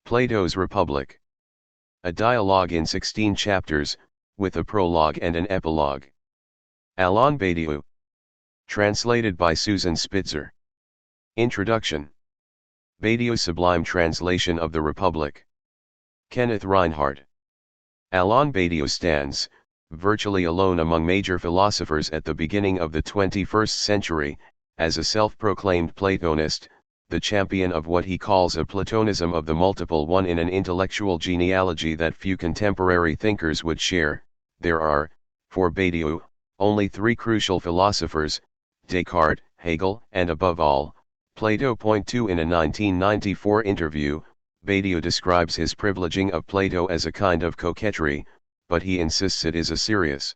Plato's Republic. A dialogue in 16 chapters, with a prologue and an epilogue. Alain Badiou. Translated by Susan Spitzer. Introduction. Badiou's sublime translation of the Republic. Kenneth Reinhard. Alain Badiou stands, virtually alone among major philosophers at the beginning of the 21st century, as a self-proclaimed Platonist, the champion of what he calls a Platonism of the multiple one in an intellectual genealogy that few contemporary thinkers would share. There are, for Badiou, only three crucial philosophers, Descartes, Hegel, and above all, Plato. Point 2. In a 1994 interview, Badiou describes his privileging of Plato as a kind of coquetry, but he insists it is a serious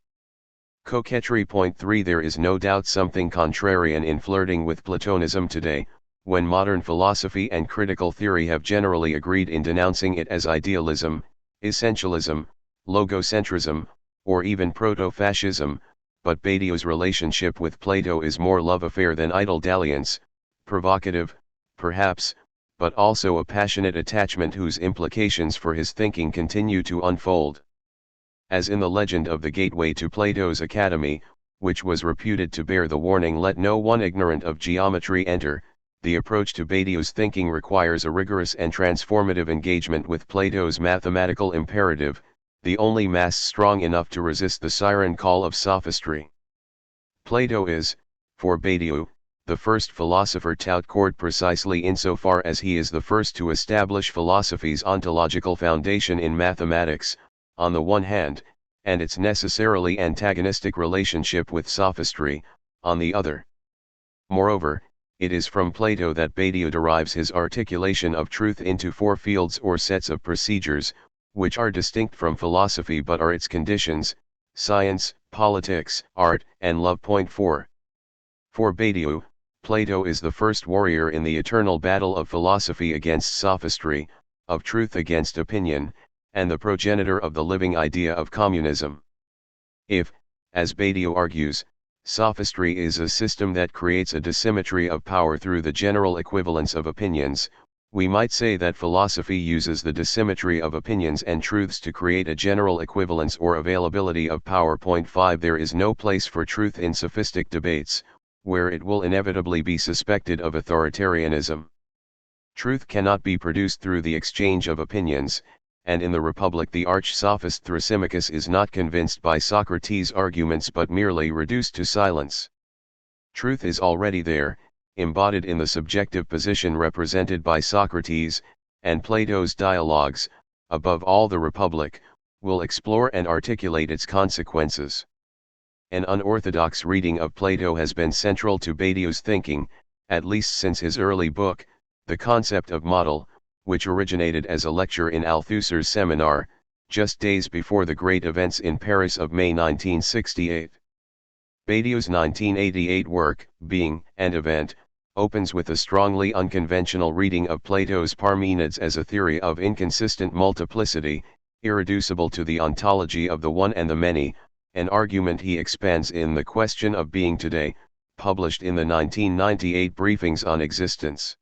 coquetry. Point 3. There is no doubt something contrarian in flirting with Platonism today, when modern philosophy and critical theory have generally agreed in denouncing it as idealism, essentialism, logocentrism, or even proto-fascism, but Badiou's relationship with Plato is more love affair than idle dalliance, provocative, perhaps, but also a passionate attachment whose implications for his thinking continue to unfold. As in the legend of the gateway to Plato's Academy, which was reputed to bear the warning "Let no one ignorant of geometry enter," the approach to Badiou's thinking requires a rigorous and transformative engagement with Plato's mathematical imperative, the only mass strong enough to resist the siren call of sophistry. Plato is, for Badiou, the first philosopher tout court precisely insofar as he is the first to establish philosophy's ontological foundation in mathematics, on the one hand, and its necessarily antagonistic relationship with sophistry, on the other. Moreover, it is from Plato that Badiou derives his articulation of truth into four fields or sets of procedures, which are distinct from philosophy but are its conditions: science, politics, art, and love. Point 4. For Badiou, Plato is the first warrior in the eternal battle of philosophy against sophistry, of truth against opinion, and the progenitor of the living idea of communism. If, as Badiou argues, sophistry is a system that creates a dissymmetry of power through the general equivalence of opinions, we might say that philosophy uses the dissymmetry of opinions and truths to create a general equivalence or availability of power. Point 5. There is no place for truth in sophistic debates, where it will inevitably be suspected of authoritarianism. Truth cannot be produced through the exchange of opinions, and in the Republic the arch-sophist Thrasymachus is not convinced by Socrates' arguments but merely reduced to silence. Truth is already there, embodied in the subjective position represented by Socrates, and Plato's dialogues, above all the Republic, will explore and articulate its consequences. An unorthodox reading of Plato has been central to Badiou's thinking, at least since his early book, The Concept of Model, which originated as a lecture in Althusser's seminar, just days before the great events in Paris of May 1968. Badiou's 1988 work, Being and Event, opens with a strongly unconventional reading of Plato's Parmenides as a theory of inconsistent multiplicity, irreducible to the ontology of the one and the many, an argument he expands in The Question of Being Today, published in the 1998 Briefings on Existence.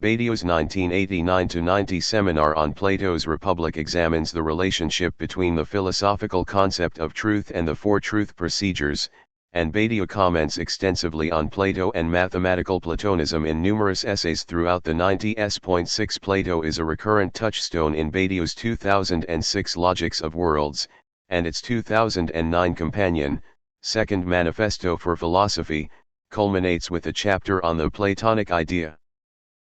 Badiou's 1989-90 seminar on Plato's Republic examines the relationship between the philosophical concept of truth and the four truth procedures, and Badiou comments extensively on Plato and mathematical Platonism in numerous essays throughout the 90s. Point 6. Plato is a recurrent touchstone in Badiou's 2006 Logics of Worlds, and its 2009 companion, Second Manifesto for Philosophy, culminates with a chapter on the Platonic idea.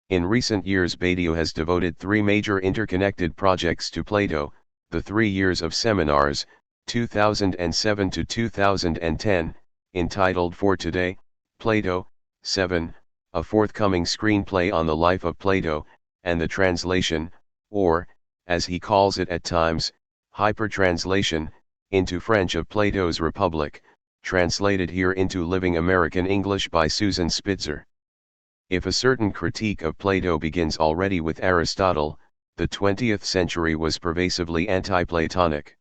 In recent years Badiou has devoted three major interconnected projects to Plato: the 3 years of seminars, 2007 to 2010, entitled For Today, Plato, 7, a forthcoming screenplay on the life of Plato, and the translation, or, as he calls it at times, hypertranslation, into French of Plato's Republic, translated here into living American English by Susan Spitzer. If a certain critique of Plato begins already with Aristotle, the 20th century was pervasively anti-Platonic.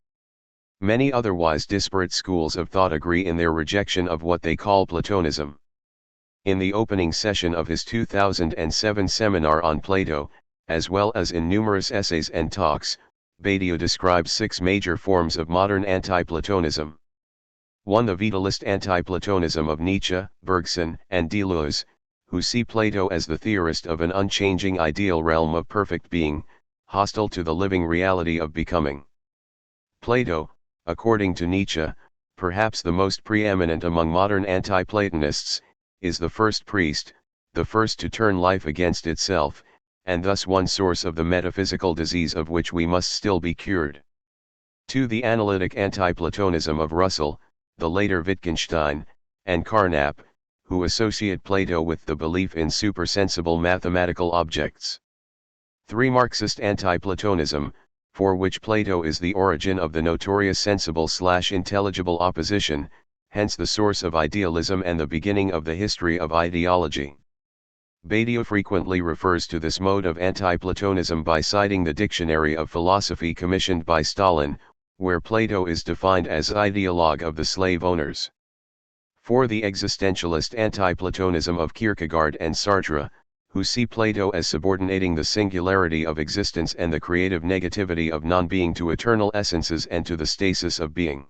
Many otherwise disparate schools of thought agree in their rejection of what they call Platonism. In the opening session of his 2007 seminar on Plato, As well as in numerous essays and talks, Badiou describes 6 major forms of modern anti-Platonism. 1. The vitalist anti-Platonism of Nietzsche, Bergson, and Deleuze, who see Plato as the theorist of an unchanging ideal realm of perfect being, hostile to the living reality of becoming. Plato, according to Nietzsche, perhaps the most preeminent among modern anti-Platonists, is the first priest, the first to turn life against itself, and thus one source of the metaphysical disease of which we must still be cured. 2. The analytic anti-Platonism of Russell, the later Wittgenstein, and Carnap, who associate Plato with the belief in supersensible mathematical objects. 3. Marxist anti-Platonism, for which Plato is the origin of the notorious sensible/intelligible opposition, hence the source of idealism and the beginning of the history of ideology. Badiou frequently refers to this mode of anti-Platonism by citing the Dictionary of Philosophy commissioned by Stalin, where Plato is defined as ideologue of the slave owners. 4. The existentialist anti-Platonism of Kierkegaard and Sartre, who see Plato as subordinating the singularity of existence and the creative negativity of non-being to eternal essences and to the stasis of being.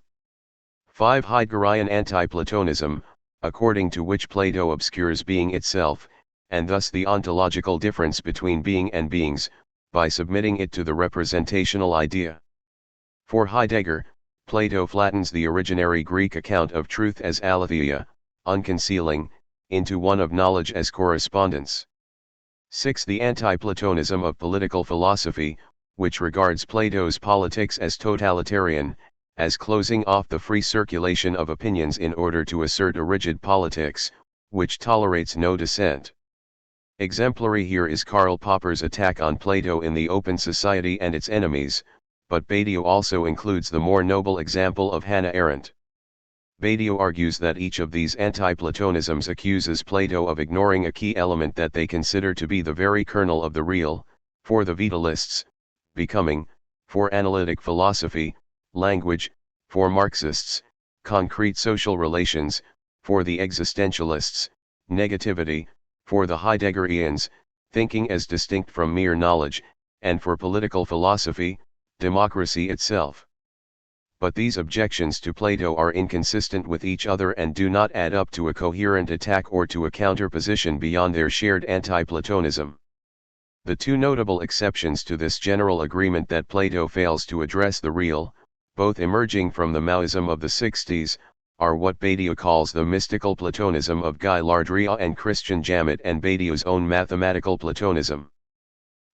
5. Heideggerian anti-Platonism, according to which Plato obscures being itself, and thus the ontological difference between being and beings, by submitting it to the representational idea. For Heidegger, Plato flattens the originary Greek account of truth as aletheia, unconcealing, into one of knowledge as correspondence. 6. The anti-Platonism of political philosophy, which regards Plato's politics as totalitarian, as closing off the free circulation of opinions in order to assert a rigid politics, which tolerates no dissent. Exemplary here is Karl Popper's attack on Plato in The Open Society and Its Enemies, but Badiou also includes the more noble example of Hannah Arendt. Badiou argues that each of these anti-Platonisms accuses Plato of ignoring a key element that they consider to be the very kernel of the real, for the vitalists, becoming, for analytic philosophy, language, for Marxists, concrete social relations, for the existentialists, negativity, for the Heideggerians, thinking as distinct from mere knowledge, and for political philosophy, democracy itself. But these objections to Plato are inconsistent with each other and do not add up to a coherent attack or to a counterposition beyond their shared anti-Platonism. The 2 notable exceptions to this general agreement that Plato fails to address the real, both emerging from the Maoism of the 60s, are what Badiou calls the mystical Platonism of Guy Lardria and Christian Jamet and Badiou's own mathematical Platonism.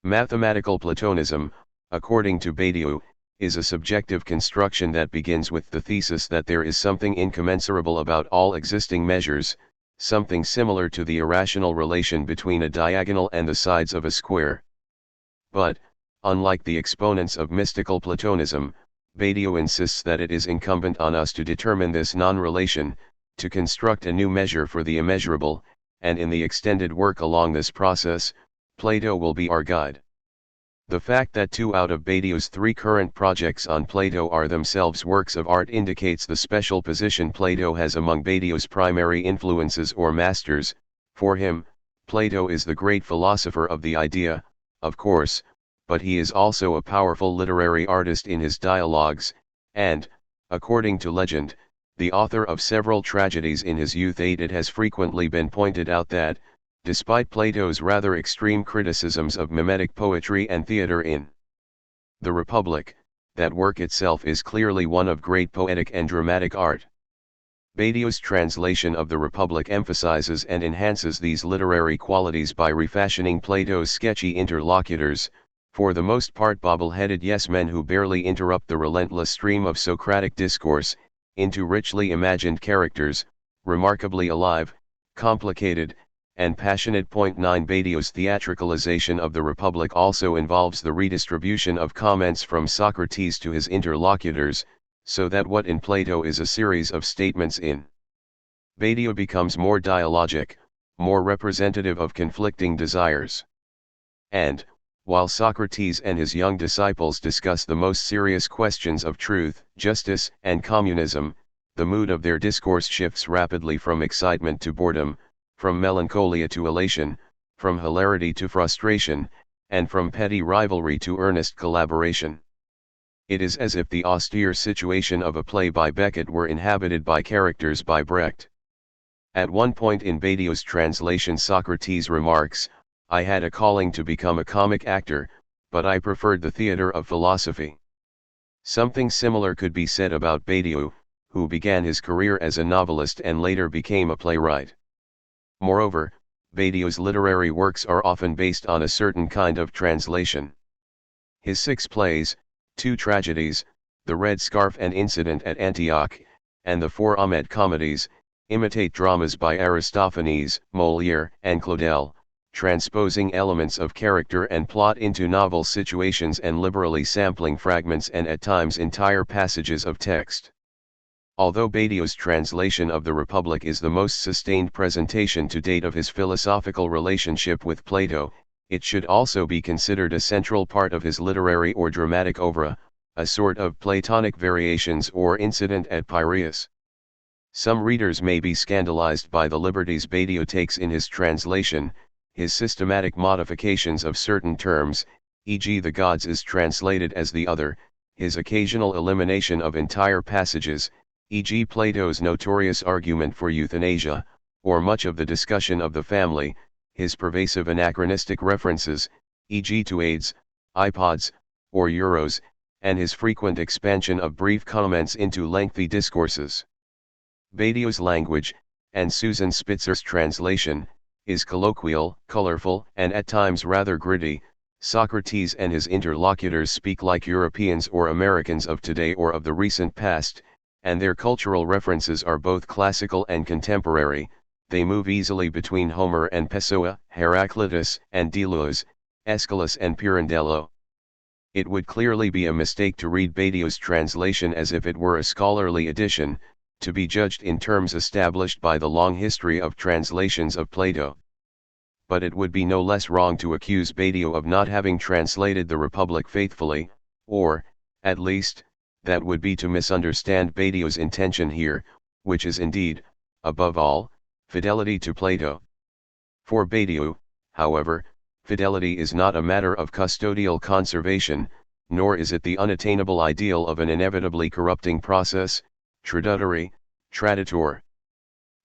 Mathematical Platonism, according to Badiou, is a subjective construction that begins with the thesis that there is something incommensurable about all existing measures, something similar to the irrational relation between a diagonal and the sides of a square. But, unlike the exponents of mystical Platonism, Badiou insists that it is incumbent on us to determine this non-relation, to construct a new measure for the immeasurable, and in the extended work along this process, Plato will be our guide. The fact that 2 out of Badiou's 3 current projects on Plato are themselves works of art indicates the special position Plato has among Badiou's primary influences or masters. For him, Plato is the great philosopher of the idea, of course, but he is also a powerful literary artist in his dialogues, and, according to legend, the author of several tragedies in his youth. It has frequently been pointed out that, despite Plato's rather extreme criticisms of mimetic poetry and theatre in The Republic, that work itself is clearly one of great poetic and dramatic art. Badiou's translation of The Republic emphasizes and enhances these literary qualities by refashioning Plato's sketchy interlocutors, for the most part bobble-headed yes-men who barely interrupt the relentless stream of Socratic discourse, into richly imagined characters, remarkably alive, complicated, and passionate. 9 Badiou's theatricalization of the Republic also involves the redistribution of comments from Socrates to his interlocutors, so that what in Plato is a series of statements in Badiou becomes more dialogic, more representative of conflicting desires. And, while Socrates and his young disciples discuss the most serious questions of truth, justice, and communism, the mood of their discourse shifts rapidly from excitement to boredom, from melancholia to elation, from hilarity to frustration, and from petty rivalry to earnest collaboration. It is as if the austere situation of a play by Beckett were inhabited by characters by Brecht. At one point in Badiou's translation, Socrates remarks, "I had a calling to become a comic actor, but I preferred the theater of philosophy." Something similar could be said about Badiou, who began his career as a novelist and later became a playwright. Moreover, Badiou's literary works are often based on a certain kind of translation. His 6 plays, 2 tragedies, The Red Scarf and Incident at Antioch, and the 4 Ahmed comedies, imitate dramas by Aristophanes, Molière, and Claudel, transposing elements of character and plot into novel situations and liberally sampling fragments and at times entire passages of text. Although Badiou's translation of the Republic is the most sustained presentation to date of his philosophical relationship with Plato, it should also be considered a central part of his literary or dramatic oeuvre, a sort of Platonic variations or incident at Piraeus. Some readers may be scandalized by the liberties Badiou takes in his translation, his systematic modifications of certain terms, e.g. the gods is translated as the other, his occasional elimination of entire passages, e.g. Plato's notorious argument for euthanasia, or much of the discussion of the family, his pervasive anachronistic references, e.g. to AIDS, iPods, or Euros, and his frequent expansion of brief comments into lengthy discourses. Badiou's language, and Susan Spitzer's translation, is colloquial, colorful, and at times rather gritty. Socrates and his interlocutors speak like Europeans or Americans of today or of the recent past, and their cultural references are both classical and contemporary. They move easily between Homer and Pessoa, Heraclitus and Deleuze, Aeschylus and Pirandello. It would clearly be a mistake to read Badiou's translation as if it were a scholarly edition, to be judged in terms established by the long history of translations of Plato. But it would be no less wrong to accuse Badiou of not having translated the Republic faithfully, or, at least, that would be to misunderstand Badiou's intention here, which is indeed, above all, fidelity to Plato. For Badiou, however, fidelity is not a matter of custodial conservation, nor is it the unattainable ideal of an inevitably corrupting process, traditor.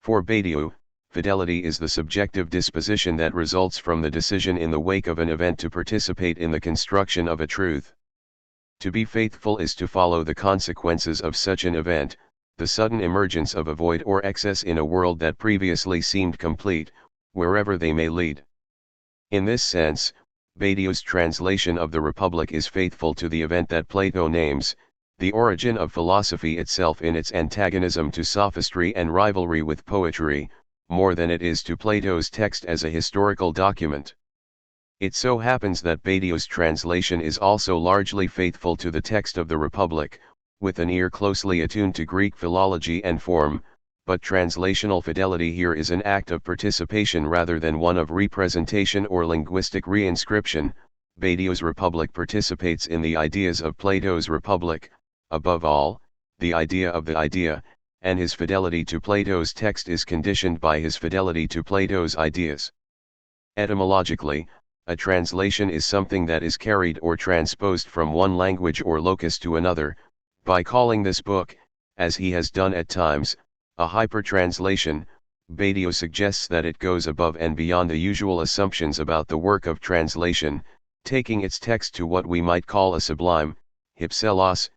For Badiou, fidelity is the subjective disposition that results from the decision in the wake of an event to participate in the construction of a truth. To be faithful is to follow the consequences of such an event, the sudden emergence of a void or excess in a world that previously seemed complete, wherever they may lead. In this sense, Badiou's translation of the Republic is faithful to the event that Plato names, the origin of philosophy itself in its antagonism to sophistry and rivalry with poetry, more than it is to Plato's text as a historical document. It so happens that Badiou's translation is also largely faithful to the text of the Republic, with an ear closely attuned to Greek philology and form, but translational fidelity here is an act of participation rather than one of representation or linguistic reinscription. Badiou's Republic participates in the ideas of Plato's Republic, above all, the idea of the idea, and his fidelity to Plato's text is conditioned by his fidelity to Plato's ideas. Etymologically, a translation is something that is carried or transposed from one language or locus to another. By calling this book, as he has done at times, a hypertranslation, Badiou suggests that it goes above and beyond the usual assumptions about the work of translation, taking its text to what we might call a sublime, hypselos,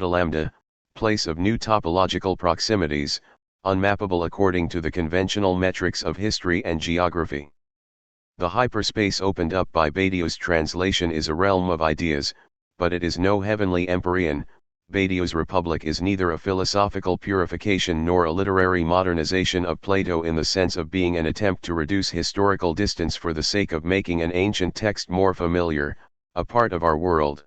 lambda, place of new topological proximities, unmappable according to the conventional metrics of history and geography. The hyperspace opened up by Badiou's translation is a realm of ideas, but it is no heavenly empyrean. Badiou's Republic is neither a philosophical purification nor a literary modernization of Plato in the sense of being an attempt to reduce historical distance for the sake of making an ancient text more familiar, a part of our world.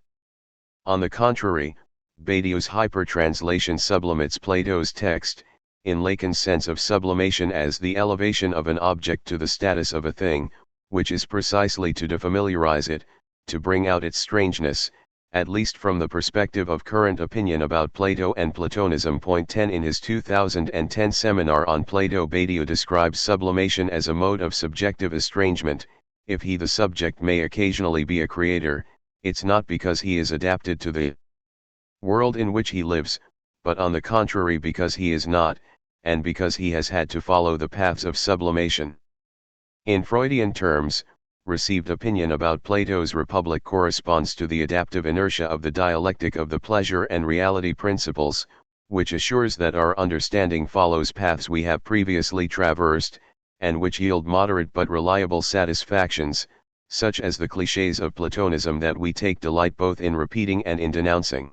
On the contrary, Badiou's hypertranslation sublimates Plato's text, in Lacan's sense of sublimation as the elevation of an object to the status of a thing, which is precisely to defamiliarize it, to bring out its strangeness, at least from the perspective of current opinion about Plato and Platonism. Point 10 In his 2010 seminar on Plato, Badiou describes sublimation as a mode of subjective estrangement, if he the subject may occasionally be a creator, it's not because he is adapted to the world in which he lives, but on the contrary because he is not, and because he has had to follow the paths of sublimation. In Freudian terms, received opinion about Plato's Republic corresponds to the adaptive inertia of the dialectic of the pleasure and reality principles, which assures that our understanding follows paths we have previously traversed, and which yield moderate but reliable satisfactions, such as the clichés of Platonism that we take delight both in repeating and in denouncing.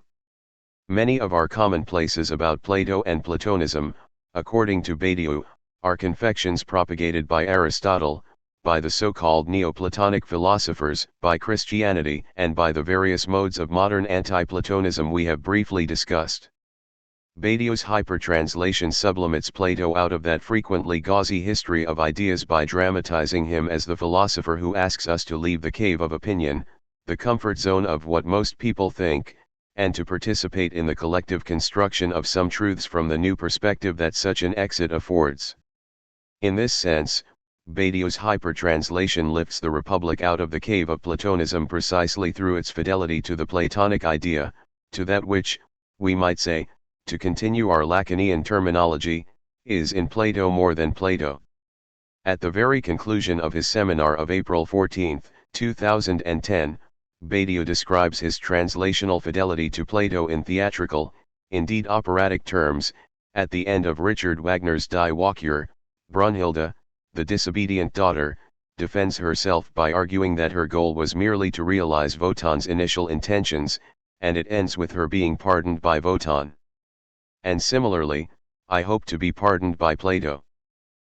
Many of our commonplaces about Plato and Platonism, according to Badiou, are confections propagated by Aristotle, by the so-called Neoplatonic philosophers, by Christianity, and by the various modes of modern anti-Platonism we have briefly discussed. Badiou's hypertranslation sublimates Plato out of that frequently gauzy history of ideas by dramatizing him as the philosopher who asks us to leave the cave of opinion, the comfort zone of what most people think, and to participate in the collective construction of some truths from the new perspective that such an exit affords. In this sense, Badiou's hypertranslation lifts the Republic out of the cave of Platonism precisely through its fidelity to the Platonic idea, to that which, we might say, to continue our Lacanian terminology, is in Plato more than Plato. At the very conclusion of his seminar of April 14, 2010, Badiou describes his translational fidelity to Plato in theatrical, indeed operatic terms. At the end of Richard Wagner's Die Walküre, Brunhilde, the disobedient daughter, defends herself by arguing that her goal was merely to realize Wotan's initial intentions, and it ends with her being pardoned by Wotan. And similarly, I hope to be pardoned by Plato.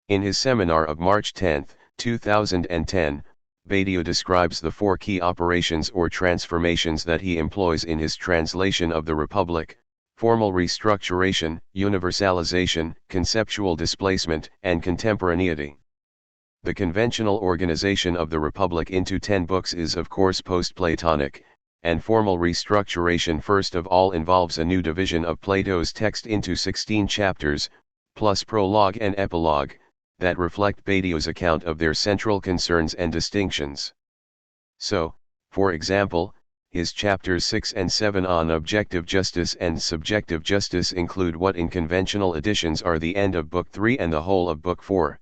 In his seminar of March 10, 2010, Badiou describes the four key operations or transformations that he employs in his translation of the Republic: formal restructuration, universalization, conceptual displacement, and contemporaneity. The conventional organization of the Republic into 10 books is of course post-Platonic, and formal restructuration first of all involves a new division of Plato's text into 16 chapters, plus prologue and epilogue, that reflect Badiou's account of their central concerns and distinctions. So, for example, his chapters 6 and 7 on objective justice and subjective justice include what in conventional editions are the end of Book 3 and the whole of Book 4.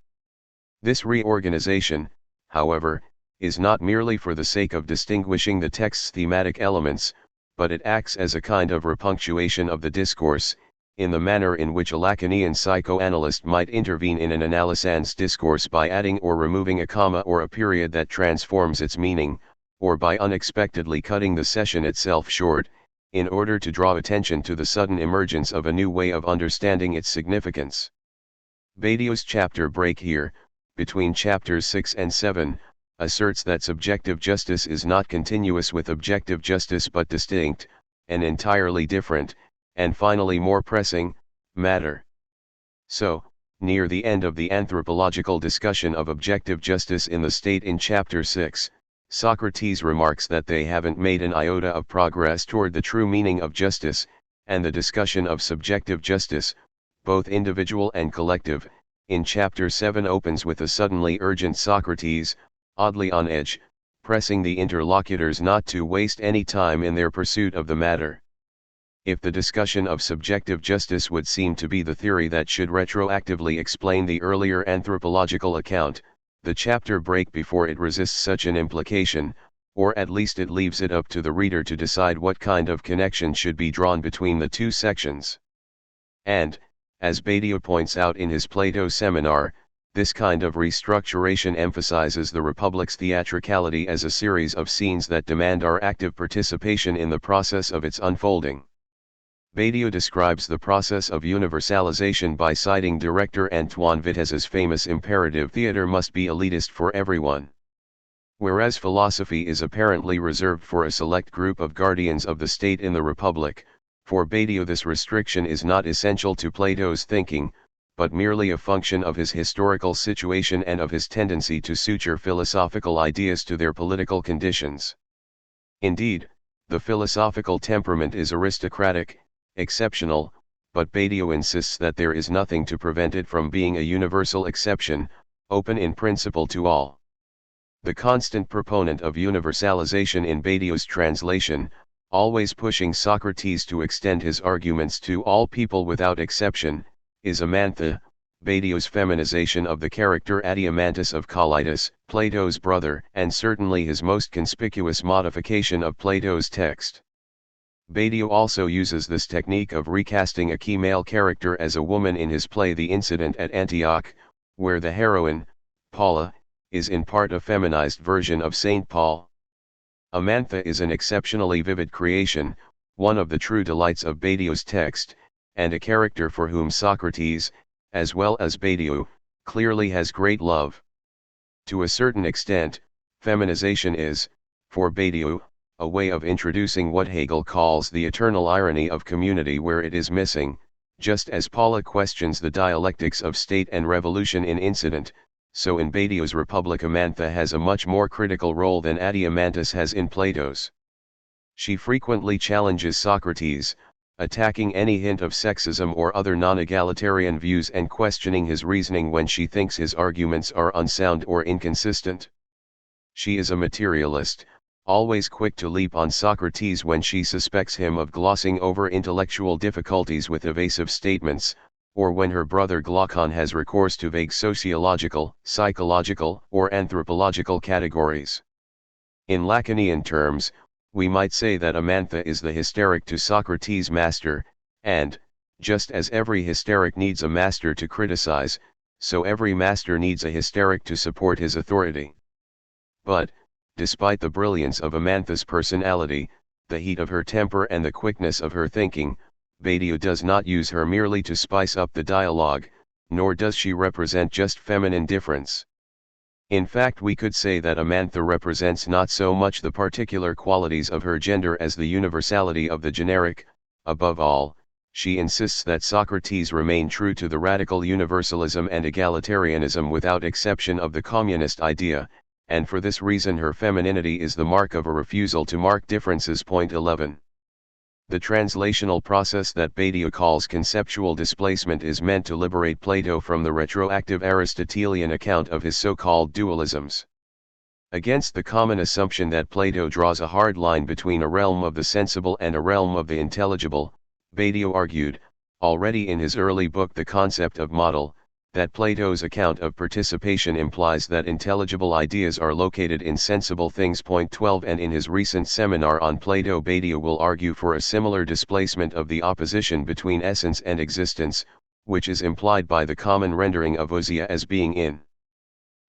This reorganization, however, is not merely for the sake of distinguishing the text's thematic elements, but it acts as a kind of repunctuation of the discourse, in the manner in which a Lacanian psychoanalyst might intervene in an analysand's discourse by adding or removing a comma or a period that transforms its meaning, or by unexpectedly cutting the session itself short, in order to draw attention to the sudden emergence of a new way of understanding its significance. Badiou's chapter break here, between chapters 6 and 7, asserts that subjective justice is not continuous with objective justice but distinct, and entirely different, and finally more pressing, matter. So, near the end of the anthropological discussion of objective justice in the state in chapter 6, Socrates remarks that they haven't made an iota of progress toward the true meaning of justice, and the discussion of subjective justice, both individual and collective, in chapter 7 opens with a suddenly urgent Socrates, oddly on edge, pressing the interlocutors not to waste any time in their pursuit of the matter. If the discussion of subjective justice would seem to be the theory that should retroactively explain the earlier anthropological account, the chapter break before it resists such an implication, or at least it leaves it up to the reader to decide what kind of connection should be drawn between the two sections. And, as Badiou points out in his Plato seminar, this kind of restructuration emphasizes the Republic's theatricality as a series of scenes that demand our active participation in the process of its unfolding. Badiou describes the process of universalization by citing director Antoine Vitesse's famous imperative: theater must be elitist for everyone. Whereas philosophy is apparently reserved for a select group of guardians of the state in the Republic, for Badiou this restriction is not essential to Plato's thinking, but merely a function of his historical situation and of his tendency to suture philosophical ideas to their political conditions. Indeed, the philosophical temperament is aristocratic, exceptional, but Badiou insists that there is nothing to prevent it from being a universal exception, open in principle to all. the constant proponent of universalization in Badiou's translation, always pushing Socrates to extend his arguments to all people without exception, is Amantha, Badiou's feminization of the character Adeimantus of Collytus, Plato's brother, and certainly his most conspicuous modification of Plato's text. Badiou also uses this technique of recasting a key male character as a woman in his play The Incident at Antioch, where the heroine, Paula, is in part a feminized version of Saint Paul. Amantha is an exceptionally vivid creation, one of the true delights of Badiou's text, and a character for whom Socrates, as well as Badiou, clearly has great love. To a certain extent, feminization is, for Badiou, a way of introducing what Hegel calls the eternal irony of community where it is missing, just as Paula questions the dialectics of state and revolution in Incident, so in Badiou's Republic Amantha has a much more critical role than Adeimantus has in Plato's. She frequently challenges Socrates, attacking any hint of sexism or other non-egalitarian views and questioning his reasoning when she thinks his arguments are unsound or inconsistent. She is a materialist, always quick to leap on Socrates when she suspects him of glossing over intellectual difficulties with evasive statements, or when her brother Glaucon has recourse to vague sociological, psychological, or anthropological categories. In Lacanian terms, we might say that Amantha is the hysteric to Socrates' master, and, just as every hysteric needs a master to criticize, so every master needs a hysteric to support his authority. But, despite the brilliance of Amantha's personality, the heat of her temper and the quickness of her thinking, Badiou does not use her merely to spice up the dialogue, nor does she represent just feminine difference. In fact, we could say that Amantha represents not so much the particular qualities of her gender as the universality of the generic. Above all, she insists that Socrates remain true to the radical universalism and egalitarianism without exception of the communist idea, and for this reason her femininity is the mark of a refusal to mark differences. Point 11. The translational process that Badiou calls conceptual displacement is meant to liberate Plato from the retroactive Aristotelian account of his so-called dualisms. Against the common assumption that Plato draws a hard line between a realm of the sensible and a realm of the intelligible, Badiou argued, already in his early book The Concept of Model, that Plato's account of participation implies that intelligible ideas are located in sensible things. Point 12. And in his recent seminar on Plato, Badiou will argue for a similar displacement of the opposition between essence and existence, which is implied by the common rendering of ousia as being in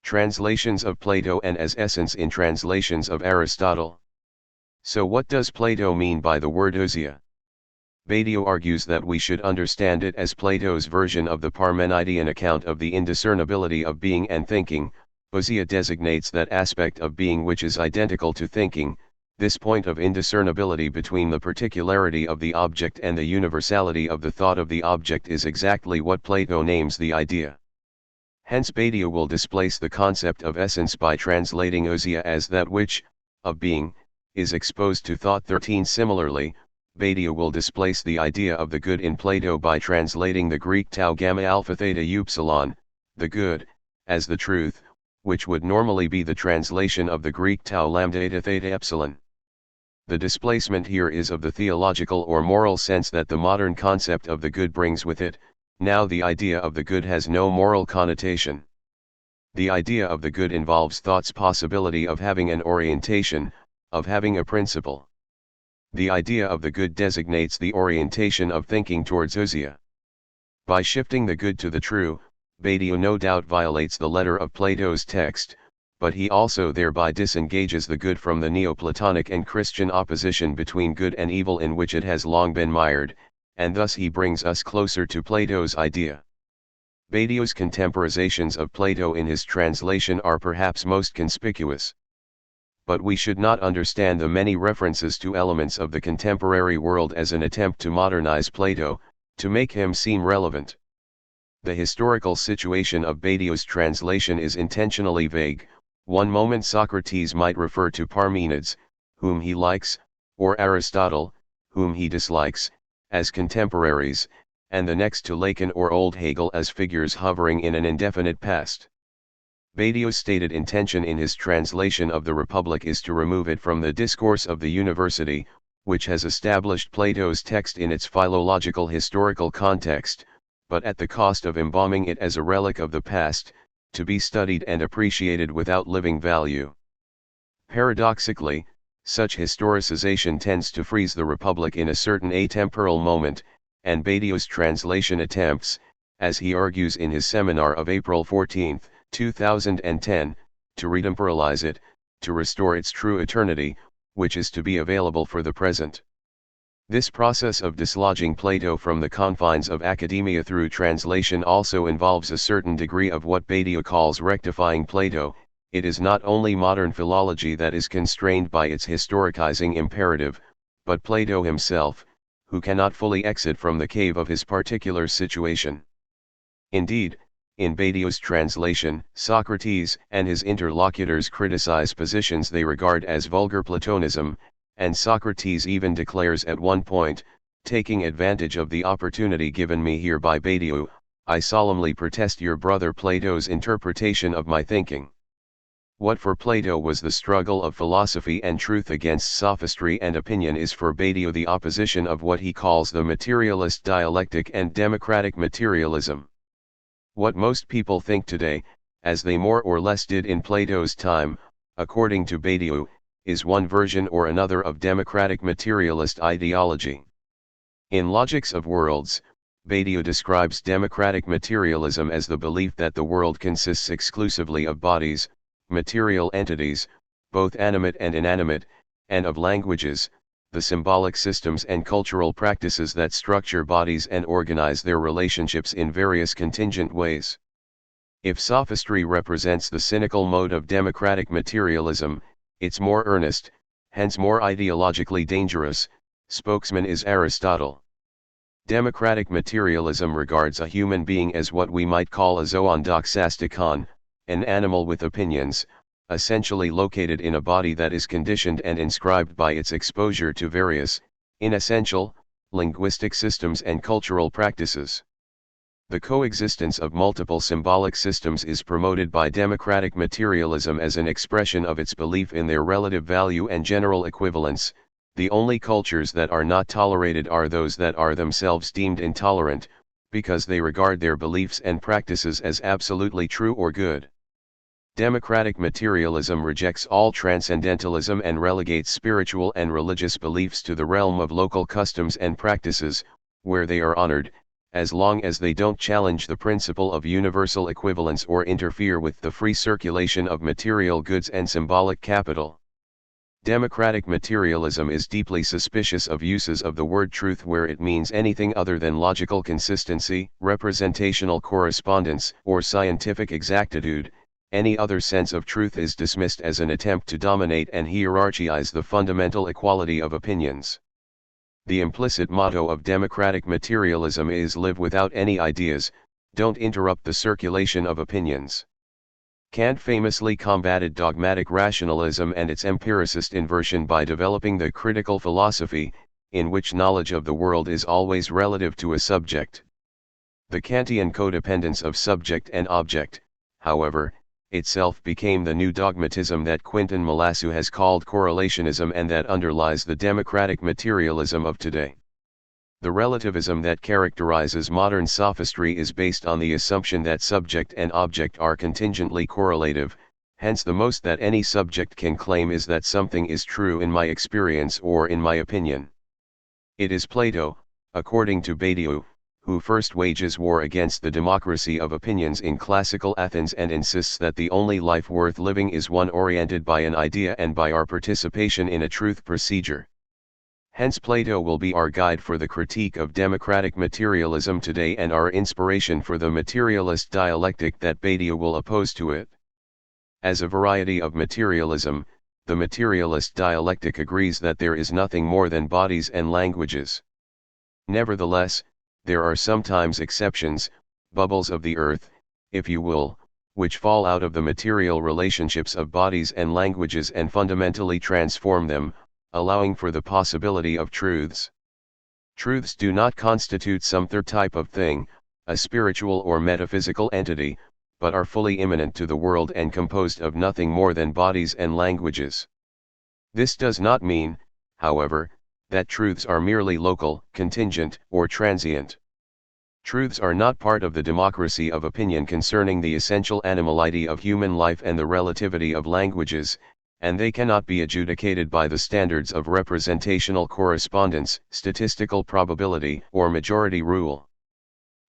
translations of Plato and as essence in translations of Aristotle. So what does Plato mean by the word ousia? Badiou argues that we should understand it as Plato's version of the Parmenidean account of the indiscernibility of being and thinking. Ousia designates that aspect of being which is identical to thinking. This point of indiscernibility between the particularity of the object and the universality of the thought of the object is exactly what Plato names the idea. Hence Badiou will displace the concept of essence by translating ousia as that which, of being, is exposed to thought. 13. Similarly, Badiou will displace the idea of the good in Plato by translating the Greek tau gamma alpha theta upsilon, the good, as the truth, which would normally be the translation of the Greek tau lambda eta theta epsilon. The displacement here is of the theological or moral sense that the modern concept of the good brings with it. Now the idea of the good has no moral connotation. The idea of the good involves thought's possibility of having an orientation, of having a principle. The idea of the good designates the orientation of thinking towards ousia. By shifting the good to the true, Badiou no doubt violates the letter of Plato's text, but he also thereby disengages the good from the Neoplatonic and Christian opposition between good and evil in which it has long been mired, and thus he brings us closer to Plato's idea. Badiou's contemporizations of Plato in his translation are perhaps most conspicuous. But we should not understand the many references to elements of the contemporary world as an attempt to modernize Plato, to make him seem relevant. The historical situation of Badiou's translation is intentionally vague. One moment Socrates might refer to Parmenides, whom he likes, or Aristotle, whom he dislikes, as contemporaries, and the next to Lacan or Old Hegel as figures hovering in an indefinite past. Badiou's stated intention in his translation of the Republic is to remove it from the discourse of the university, which has established Plato's text in its philological historical context, but at the cost of embalming it as a relic of the past, to be studied and appreciated without living value. Paradoxically, such historicization tends to freeze the Republic in a certain atemporal moment, and Badiou's translation attempts, as he argues in his seminar of April 14, 2010, to retemporalize it, to restore its true eternity, which is to be available for the present. This process of dislodging Plato from the confines of academia through translation also involves a certain degree of what Badiou calls rectifying Plato. It is not only modern philology that is constrained by its historicizing imperative, but Plato himself, who cannot fully exit from the cave of his particular situation. Indeed, in Badiou's translation, Socrates and his interlocutors criticize positions they regard as vulgar Platonism, and Socrates even declares at one point, taking advantage of the opportunity given me here by Badiou, I solemnly protest your brother Plato's interpretation of my thinking. What for Plato was the struggle of philosophy and truth against sophistry and opinion is for Badiou the opposition of what he calls the materialist dialectic and democratic materialism. What most people think today, as they more or less did in Plato's time, according to Badiou, is one version or another of democratic materialist ideology. In Logics of Worlds, Badiou describes democratic materialism as the belief that the world consists exclusively of bodies, material entities, both animate and inanimate, and of languages, the symbolic systems and cultural practices that structure bodies and organize their relationships in various contingent ways. If sophistry represents the cynical mode of democratic materialism, its more earnest, hence more ideologically dangerous, spokesman is Aristotle. Democratic materialism regards a human being as what we might call a zoon doxastikon, an animal with opinions, essentially located in a body that is conditioned and inscribed by its exposure to various, inessential, linguistic systems and cultural practices. The coexistence of multiple symbolic systems is promoted by democratic materialism as an expression of its belief in their relative value and general equivalence. The only cultures that are not tolerated are those that are themselves deemed intolerant, because they regard their beliefs and practices as absolutely true or good. Democratic materialism rejects all transcendentalism and relegates spiritual and religious beliefs to the realm of local customs and practices, where they are honored, as long as they don't challenge the principle of universal equivalence or interfere with the free circulation of material goods and symbolic capital. Democratic materialism is deeply suspicious of uses of the word truth where it means anything other than logical consistency, representational correspondence, or scientific exactitude. Any other sense of truth is dismissed as an attempt to dominate and hierarchize the fundamental equality of opinions. The implicit motto of democratic materialism is live without any ideas, don't interrupt the circulation of opinions. Kant famously combated dogmatic rationalism and its empiricist inversion by developing the critical philosophy, in which knowledge of the world is always relative to a subject. The Kantian codependence of subject and object, however, itself became the new dogmatism that Quintin Melassu has called correlationism and that underlies the democratic materialism of today. The relativism that characterizes modern sophistry is based on the assumption that subject and object are contingently correlative, hence the most that any subject can claim is that something is true in my experience or in my opinion. It is Plato, according to Badiou, who first wages war against the democracy of opinions in classical Athens and insists that the only life worth living is one oriented by an idea and by our participation in a truth procedure. Hence Plato will be our guide for the critique of democratic materialism today and our inspiration for the materialist dialectic that Badiou will oppose to it. As a variety of materialism, the materialist dialectic agrees that there is nothing more than bodies and languages. Nevertheless, there are sometimes exceptions, bubbles of the earth, if you will, which fall out of the material relationships of bodies and languages and fundamentally transform them, allowing for the possibility of truths. Truths do not constitute some third type of thing, a spiritual or metaphysical entity, but are fully immanent to the world and composed of nothing more than bodies and languages. This does not mean, however, that truths are merely local, contingent, or transient. Truths are not part of the democracy of opinion concerning the essential animality of human life and the relativity of languages, and they cannot be adjudicated by the standards of representational correspondence, statistical probability, or majority rule.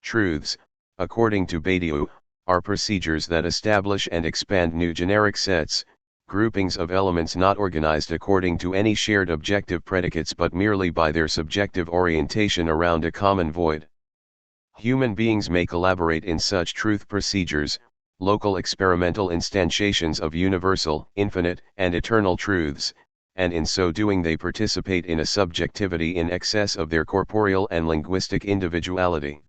Truths, according to Badiou, are procedures that establish and expand new generic sets, groupings of elements not organized according to any shared objective predicates but merely by their subjective orientation around a common void. Human beings may collaborate in such truth procedures, local experimental instantiations of universal, infinite, and eternal truths, and in so doing they participate in a subjectivity in excess of their corporeal and linguistic individuality.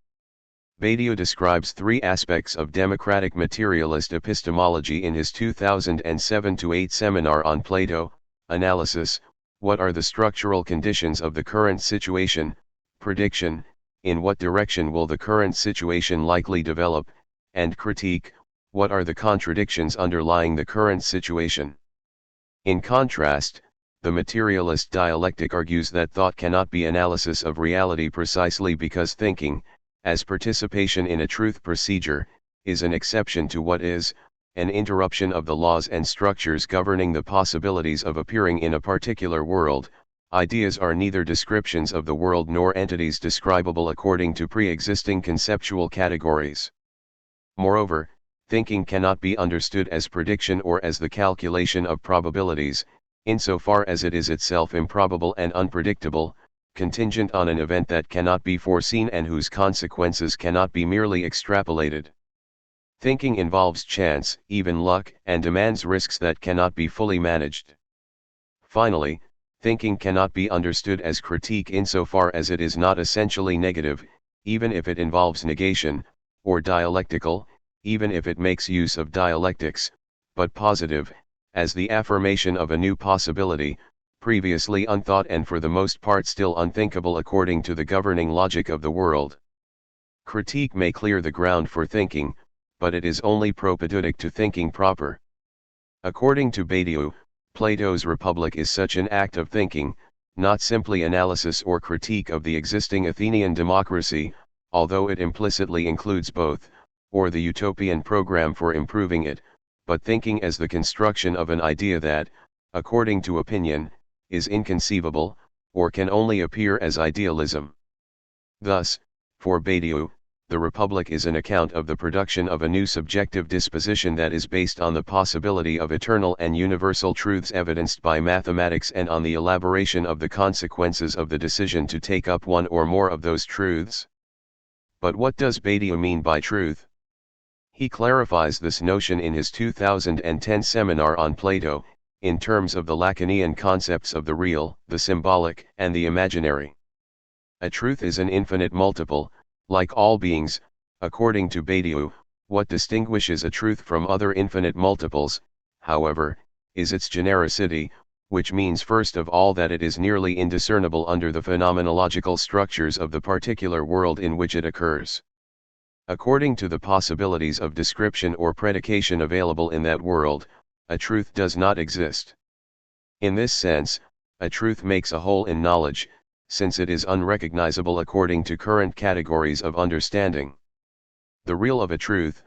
Badiou describes three aspects of democratic materialist epistemology in his 2007-8 seminar on Plato: analysis, what are the structural conditions of the current situation; prediction, in what direction will the current situation likely develop; and critique, what are the contradictions underlying the current situation. In contrast, the materialist dialectic argues that thought cannot be analysis of reality precisely because thinking, as participation in a truth procedure, is an exception to what is, an interruption of the laws and structures governing the possibilities of appearing in a particular world. Ideas are neither descriptions of the world nor entities describable according to pre-existing conceptual categories. Moreover, thinking cannot be understood as prediction or as the calculation of probabilities, insofar as it is itself improbable and unpredictable, contingent on an event that cannot be foreseen and whose consequences cannot be merely extrapolated. Thinking involves chance, even luck, and demands risks that cannot be fully managed. Finally, thinking cannot be understood as critique insofar as it is not essentially negative, even if it involves negation, or dialectical, even if it makes use of dialectics, but positive, as the affirmation of a new possibility, previously unthought and for the most part still unthinkable according to the governing logic of the world. Critique may clear the ground for thinking, but it is only propedeutic to thinking proper. According to Badiou, Plato's Republic is such an act of thinking, not simply analysis or critique of the existing Athenian democracy, although it implicitly includes both, or the utopian program for improving it, but thinking as the construction of an idea that, according to opinion, is inconceivable, or can only appear as idealism. Thus, for Badiou, the Republic is an account of the production of a new subjective disposition that is based on the possibility of eternal and universal truths evidenced by mathematics and on the elaboration of the consequences of the decision to take up one or more of those truths. But what does Badiou mean by truth? He clarifies this notion in his 2010 seminar on Plato, in terms of the Lacanian concepts of the real, the symbolic, and the imaginary. A truth is an infinite multiple, like all beings. According to Badiou, what distinguishes a truth from other infinite multiples, however, is its genericity, which means first of all that it is nearly indiscernible under the phenomenological structures of the particular world in which it occurs. According to the possibilities of description or predication available in that world, a truth does not exist. In this sense, a truth makes a hole in knowledge, since it is unrecognizable according to current categories of understanding. The real of a truth,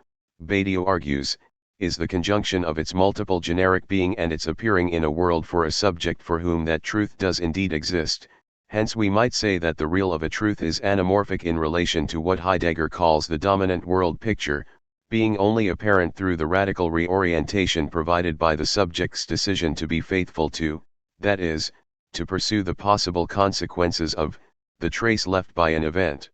Badiou argues, is the conjunction of its multiple generic being and its appearing in a world for a subject for whom that truth does indeed exist. Hence we might say that the real of a truth is anamorphic in relation to what Heidegger calls the dominant world picture, being only apparent through the radical reorientation provided by the subject's decision to be faithful to, that is, to pursue the possible consequences of, the trace left by an event.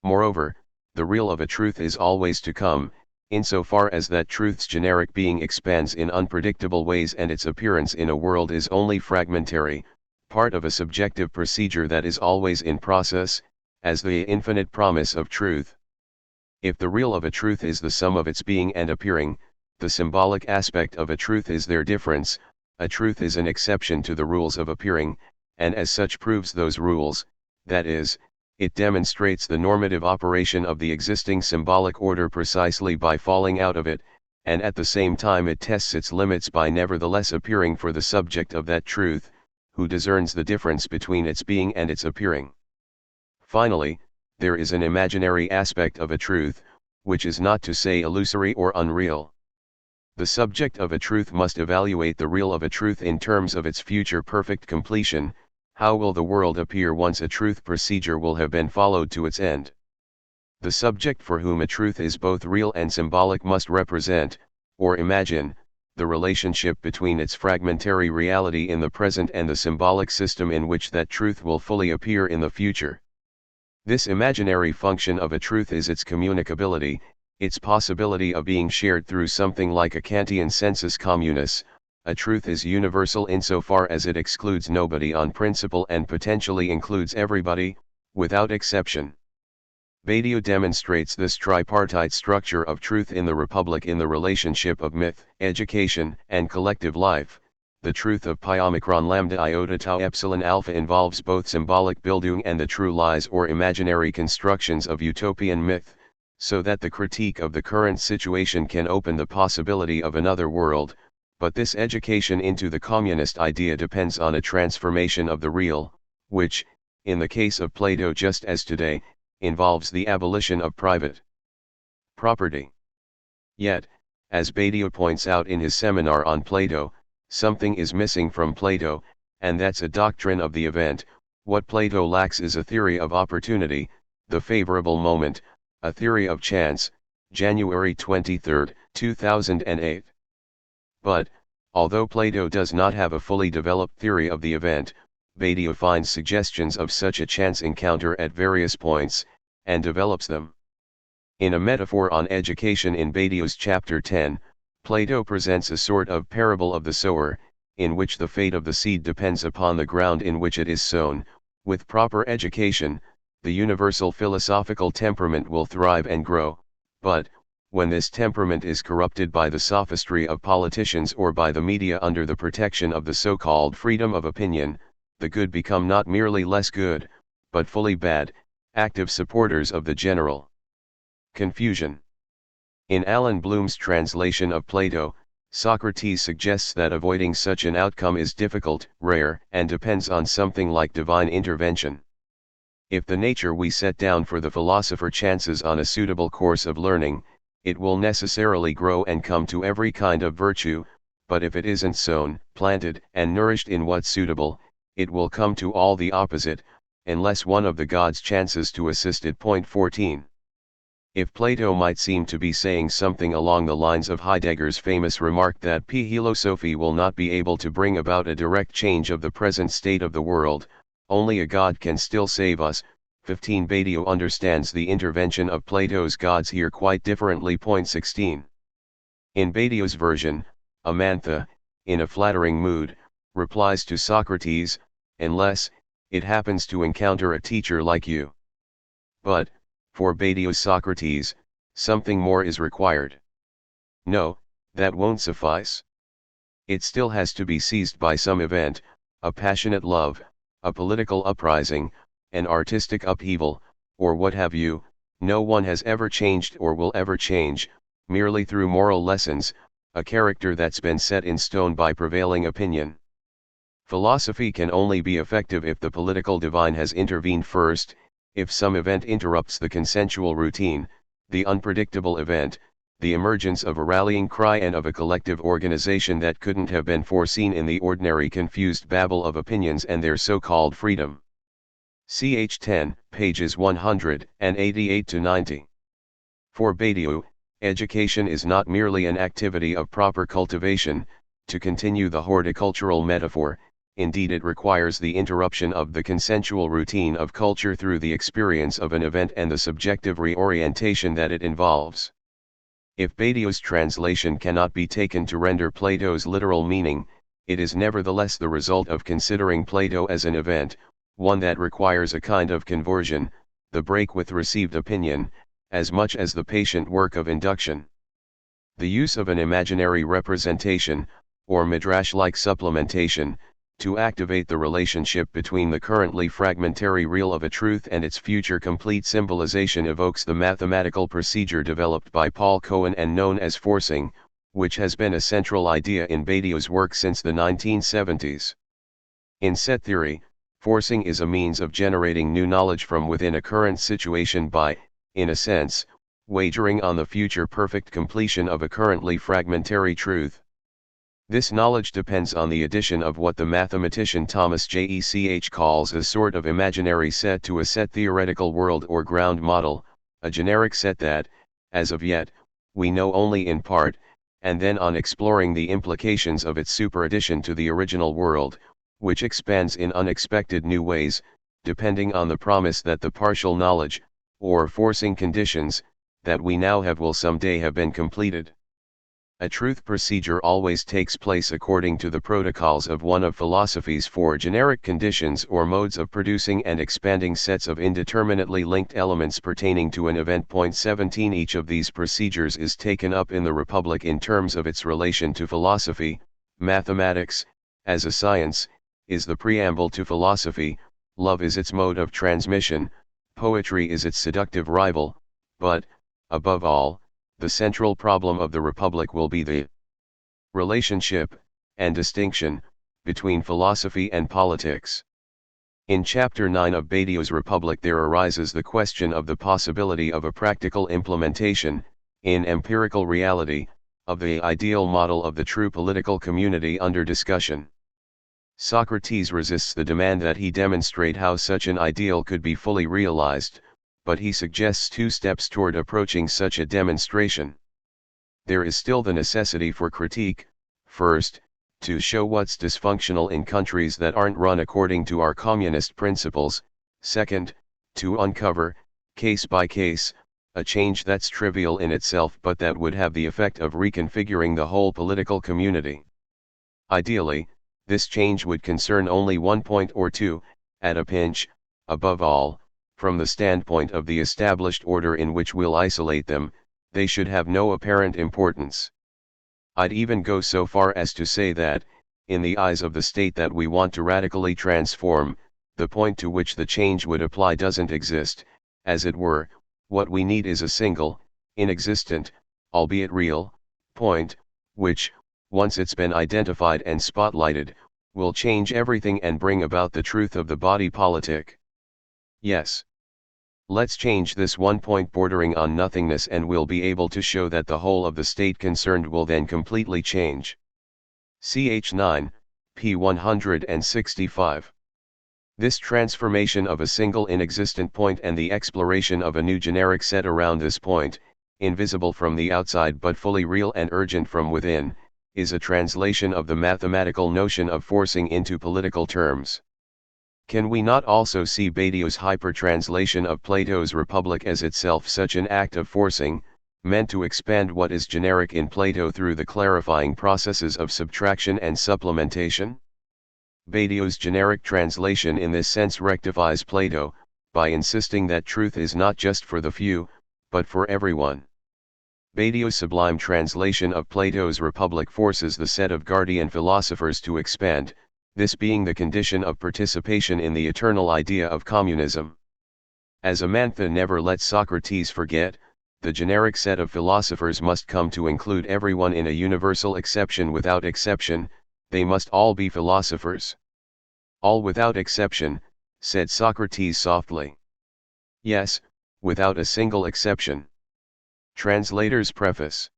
Moreover, the real of a truth is always to come, insofar as that truth's generic being expands in unpredictable ways and its appearance in a world is only fragmentary, part of a subjective procedure that is always in process, as the infinite promise of truth. If the real of a truth is the sum of its being and appearing, the symbolic aspect of a truth is their difference. A truth is an exception to the rules of appearing, and as such proves those rules, that is, It demonstrates the normative operation of the existing symbolic order precisely by falling out of it, and at the same time it tests its limits by nevertheless appearing for the subject of that truth, who discerns the difference between its being and its appearing. Finally, there is an imaginary aspect of a truth, which is not to say illusory or unreal. The subject of a truth must evaluate the real of a truth in terms of its future perfect completion. How will the world appear once a truth procedure will have been followed to its end? The subject for whom a truth is both real and symbolic must represent, or imagine, the relationship between its fragmentary reality in the present and the symbolic system in which that truth will fully appear in the future. This imaginary function of a truth is its communicability, its possibility of being shared through something like a Kantian sensus communis. A truth is universal insofar as it excludes nobody on principle and potentially includes everybody, without exception. Badiou demonstrates this tripartite structure of truth in the Republic in the relationship of myth, education, and collective life. The truth of pi omicron lambda iota tau epsilon alpha involves both symbolic Bildung and the true lies or imaginary constructions of utopian myth, so that the critique of the current situation can open the possibility of another world, but this education into the communist idea depends on a transformation of the real, which, in the case of Plato just as today, involves the abolition of private property. Yet, as Badiou points out in his seminar on Plato, something is missing from Plato, and that's a doctrine of the event. What Plato lacks is a theory of opportunity, the favorable moment, a theory of chance. January 23, 2008. But, although Plato does not have a fully developed theory of the event, Badiou finds suggestions of such a chance encounter at various points, and develops them. In a metaphor on education in Badiou's chapter 10, Plato presents a sort of parable of the sower, in which the fate of the seed depends upon the ground in which it is sown. With proper education, the universal philosophical temperament will thrive and grow, but, when this temperament is corrupted by the sophistry of politicians or by the media under the protection of the so-called freedom of opinion, the good become not merely less good, but fully bad, active supporters of the general confusion. In Alan Bloom's translation of Plato, Socrates suggests that avoiding such an outcome is difficult, rare, and depends on something like divine intervention. If the nature we set down for the philosopher chances on a suitable course of learning, it will necessarily grow and come to every kind of virtue, but if it isn't sown, planted, and nourished in what's suitable, it will come to all the opposite, unless one of the gods chances to assist it. 14. If Plato might seem to be saying something along the lines of Heidegger's famous remark that philosophy will not be able to bring about a direct change of the present state of the world, only a god can still save us. 15. Badiou understands the intervention of Plato's gods here quite differently. 16. In Badiou's version, Amantha, in a flattering mood, replies to Socrates, unless it happens to encounter a teacher like you. But, for Badiou's Socrates, something more is required. No, that won't suffice. It still has to be seized by some event, a passionate love, a political uprising, an artistic upheaval, or what have you. No one has ever changed or will ever change, merely through moral lessons, a character that's been set in stone by prevailing opinion. Philosophy can only be effective if the political divine has intervened first, if some event interrupts the consensual routine, the unpredictable event, the emergence of a rallying cry and of a collective organization that couldn't have been foreseen in the ordinary confused babble of opinions and their so-called freedom. Ch. 10, pages 188-90. For Badiou, education is not merely an activity of proper cultivation, to continue the horticultural metaphor. Indeed, it requires the interruption of the consensual routine of culture through the experience of an event and the subjective reorientation that it involves. If Badiou's translation cannot be taken to render Plato's literal meaning, it is nevertheless the result of considering Plato as an event, one that requires a kind of conversion, the break with received opinion, as much as the patient work of induction. The use of an imaginary representation, or midrash-like supplementation, to activate the relationship between the currently fragmentary real of a truth and its future complete symbolization evokes the mathematical procedure developed by Paul Cohen and known as forcing, which has been a central idea in Badiou's work since the 1970s. In set theory, forcing is a means of generating new knowledge from within a current situation by, in a sense, wagering on the future perfect completion of a currently fragmentary truth. This knowledge depends on the addition of what the mathematician Thomas Jech calls a sort of imaginary set to a set theoretical world or ground model, a generic set that, as of yet, we know only in part, and then on exploring the implications of its superaddition to the original world, which expands in unexpected new ways, depending on the promise that the partial knowledge, or forcing conditions, that we now have will someday have been completed. A truth procedure always takes place according to the protocols of one of philosophy's four generic conditions or modes of producing and expanding sets of indeterminately linked elements pertaining to an event. 17 Each of these procedures is taken up in the Republic in terms of its relation to philosophy. Mathematics, as a science, is the preamble to philosophy, love is its mode of transmission, poetry is its seductive rival, but, above all, the central problem of the Republic will be the relationship, and distinction, between philosophy and politics. In Chapter 9 of Badiou's Republic there arises the question of the possibility of a practical implementation, in empirical reality, of the ideal model of the true political community under discussion. Socrates resists the demand that he demonstrate how such an ideal could be fully realized, but he suggests two steps toward approaching such a demonstration. There is still the necessity for critique, first, to show what's dysfunctional in countries that aren't run according to our communist principles, second, to uncover, case by case, a change that's trivial in itself but that would have the effect of reconfiguring the whole political community. Ideally, this change would concern only one point or two, at a pinch, above all, from the standpoint of the established order in which we'll isolate them, they should have no apparent importance. I'd even go so far as to say that, in the eyes of the state that we want to radically transform, the point to which the change would apply doesn't exist, as it were. What we need is a single, inexistent, albeit real, point, which, once it's been identified and spotlighted, will change everything and bring about the truth of the body politic. Yes. Let's change this one point bordering on nothingness and we'll be able to show that the whole of the state concerned will then completely change. Ch 9, p. 165. This transformation of a single inexistent point and the exploration of a new generic set around this point, invisible from the outside but fully real and urgent from within, is a translation of the mathematical notion of forcing into political terms. Can we not also see Badiou's hyper-translation of Plato's Republic as itself such an act of forcing, meant to expand what is generic in Plato through the clarifying processes of subtraction and supplementation? Badiou's generic translation in this sense rectifies Plato, by insisting that truth is not just for the few, but for everyone. Badiou's sublime translation of Plato's Republic forces the set of guardian philosophers to expand, this being the condition of participation in the eternal idea of communism. As Amantha never let Socrates forget, the generic set of philosophers must come to include everyone in a universal exception without exception, they must all be philosophers. All without exception, said Socrates softly. Yes, without a single exception. Translator's preface.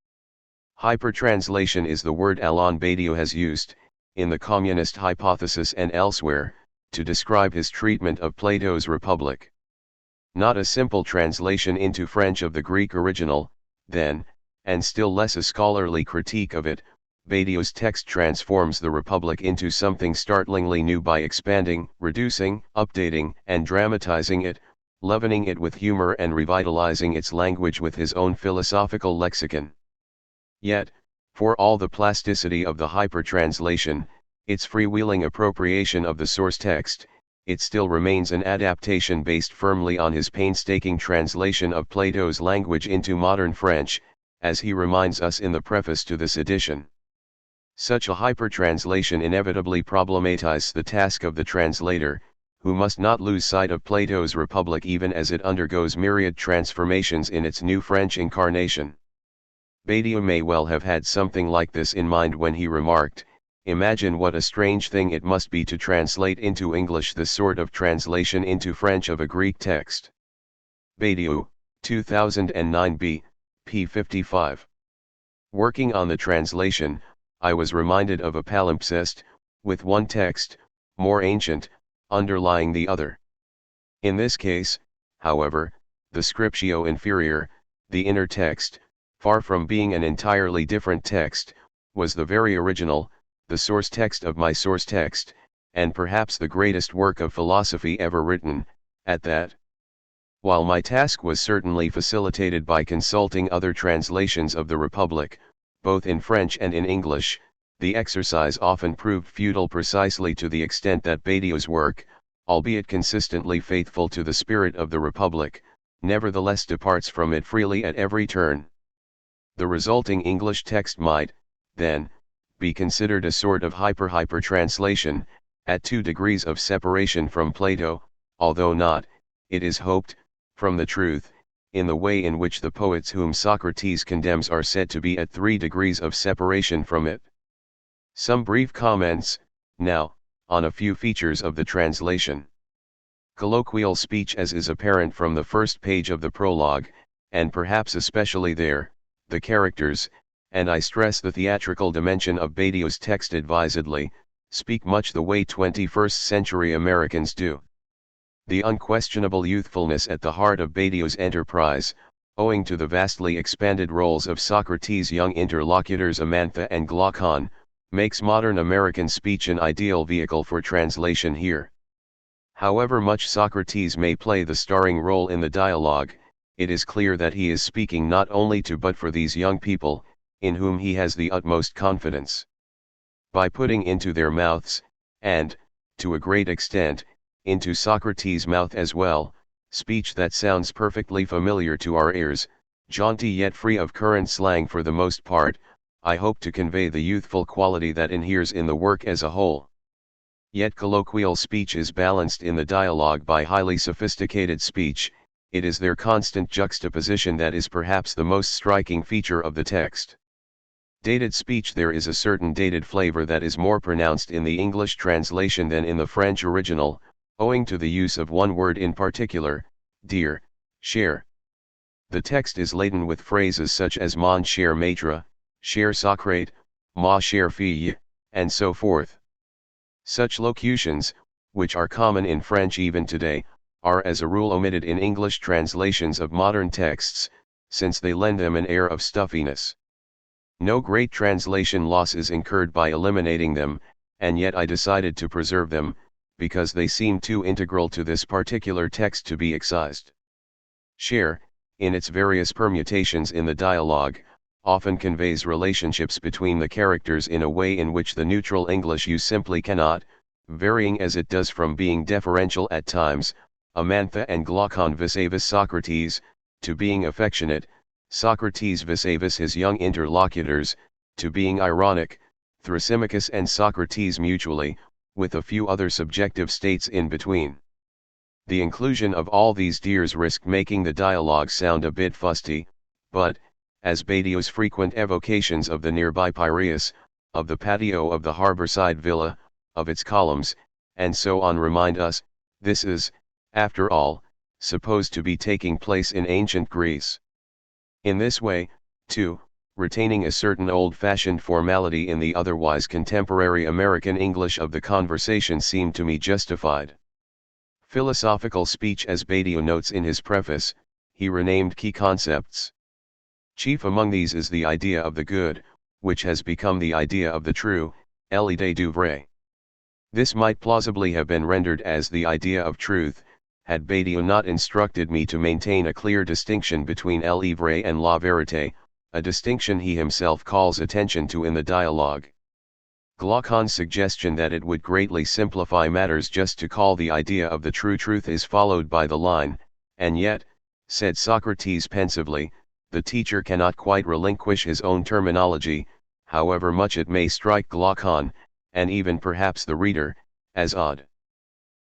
Hypertranslation is the word Alain Badiou has used, in the Communist Hypothesis and elsewhere, to describe his treatment of Plato's Republic. Not a simple translation into French of the Greek original, then, and still less a scholarly critique of it, Badiou's text transforms the Republic into something startlingly new by expanding, reducing, updating, and dramatizing it, leavening it with humor and revitalizing its language with his own philosophical lexicon. Yet, for all the plasticity of the hypertranslation, its freewheeling appropriation of the source text, it still remains an adaptation based firmly on his painstaking translation of Plato's language into modern French, as he reminds us in the preface to this edition. Such a hypertranslation inevitably problematizes the task of the translator, who must not lose sight of Plato's Republic even as it undergoes myriad transformations in its new French incarnation. Badiou may well have had something like this in mind when he remarked, "Imagine what a strange thing it must be to translate into English this sort of translation into French of a Greek text." Badiou, 2009 b. p. 55. Working on the translation, I was reminded of a palimpsest, with one text, more ancient, underlying the other. In this case, however, the scriptio inferior, the inner text, far from being an entirely different text, was the very original, the source text of my source text, and perhaps the greatest work of philosophy ever written, at that. While my task was certainly facilitated by consulting other translations of the Republic, both in French and in English, the exercise often proved futile precisely to the extent that Badiou's work, albeit consistently faithful to the spirit of the Republic, nevertheless departs from it freely at every turn. The resulting English text might, then, be considered a sort of hyper translation, at 2 degrees of separation from Plato, although not, it is hoped, from the truth, in the way in which the poets whom Socrates condemns are said to be at 3 degrees of separation from it. Some brief comments, now, on a few features of the translation. Colloquial speech, as is apparent from the first page of the prologue, and perhaps especially there, the characters, and I stress the theatrical dimension of Badiou's text advisedly, speak much the way 21st century Americans do. The unquestionable youthfulness at the heart of Badiou's enterprise, owing to the vastly expanded roles of Socrates' young interlocutors Amantha and Glaucon, makes modern American speech an ideal vehicle for translation here. However much Socrates may play the starring role in the dialogue, it is clear that he is speaking not only to but for these young people, in whom he has the utmost confidence. By putting into their mouths, and, to a great extent, into Socrates' mouth as well, speech that sounds perfectly familiar to our ears, jaunty yet free of current slang for the most part, I hope to convey the youthful quality that inheres in the work as a whole. Yet colloquial speech is balanced in the dialogue by highly sophisticated speech. It is their constant juxtaposition that is perhaps the most striking feature of the text. Dated speech: there is a certain dated flavor that is more pronounced in the English translation than in the French original, owing to the use of one word in particular, dear, cher. The text is laden with phrases such as mon cher maître, cher Socrate, ma chère fille, and so forth. Such locutions, which are common in French even today, are as a rule omitted in English translations of modern texts, since they lend them an air of stuffiness. No great translation loss is incurred by eliminating them, and yet I decided to preserve them, because they seem too integral to this particular text to be excised. Cher, in its various permutations in the dialogue, often conveys relationships between the characters in a way in which the neutral English use simply cannot, varying as it does from being deferential at times, Amantha and Glaucon vis-a-vis Socrates, to being affectionate, Socrates vis-a-vis his young interlocutors, to being ironic, Thrasymachus and Socrates mutually, with a few other subjective states in between. The inclusion of all these dears risked making the dialogue sound a bit fusty, but, as Badiou's frequent evocations of the nearby Piraeus, of the patio of the harborside villa, of its columns, and so on remind us, this is, after all, supposed to be taking place in ancient Greece. In this way, too, retaining a certain old-fashioned formality in the otherwise contemporary American English of the conversation seemed to me justified. Philosophical speech: as Badiou notes in his preface, he renamed key concepts. Chief among these is the idea of the good, which has become the idea of the true, l'idée du vrai. This might plausibly have been rendered as the idea of truth, had Badiou not instructed me to maintain a clear distinction between le vrai and la vérité, a distinction he himself calls attention to in the dialogue. Glaucon's suggestion that it would greatly simplify matters just to call the idea of the true truth is followed by the line, and yet, said Socrates pensively, the teacher cannot quite relinquish his own terminology, however much it may strike Glaucon, and even perhaps the reader, as odd.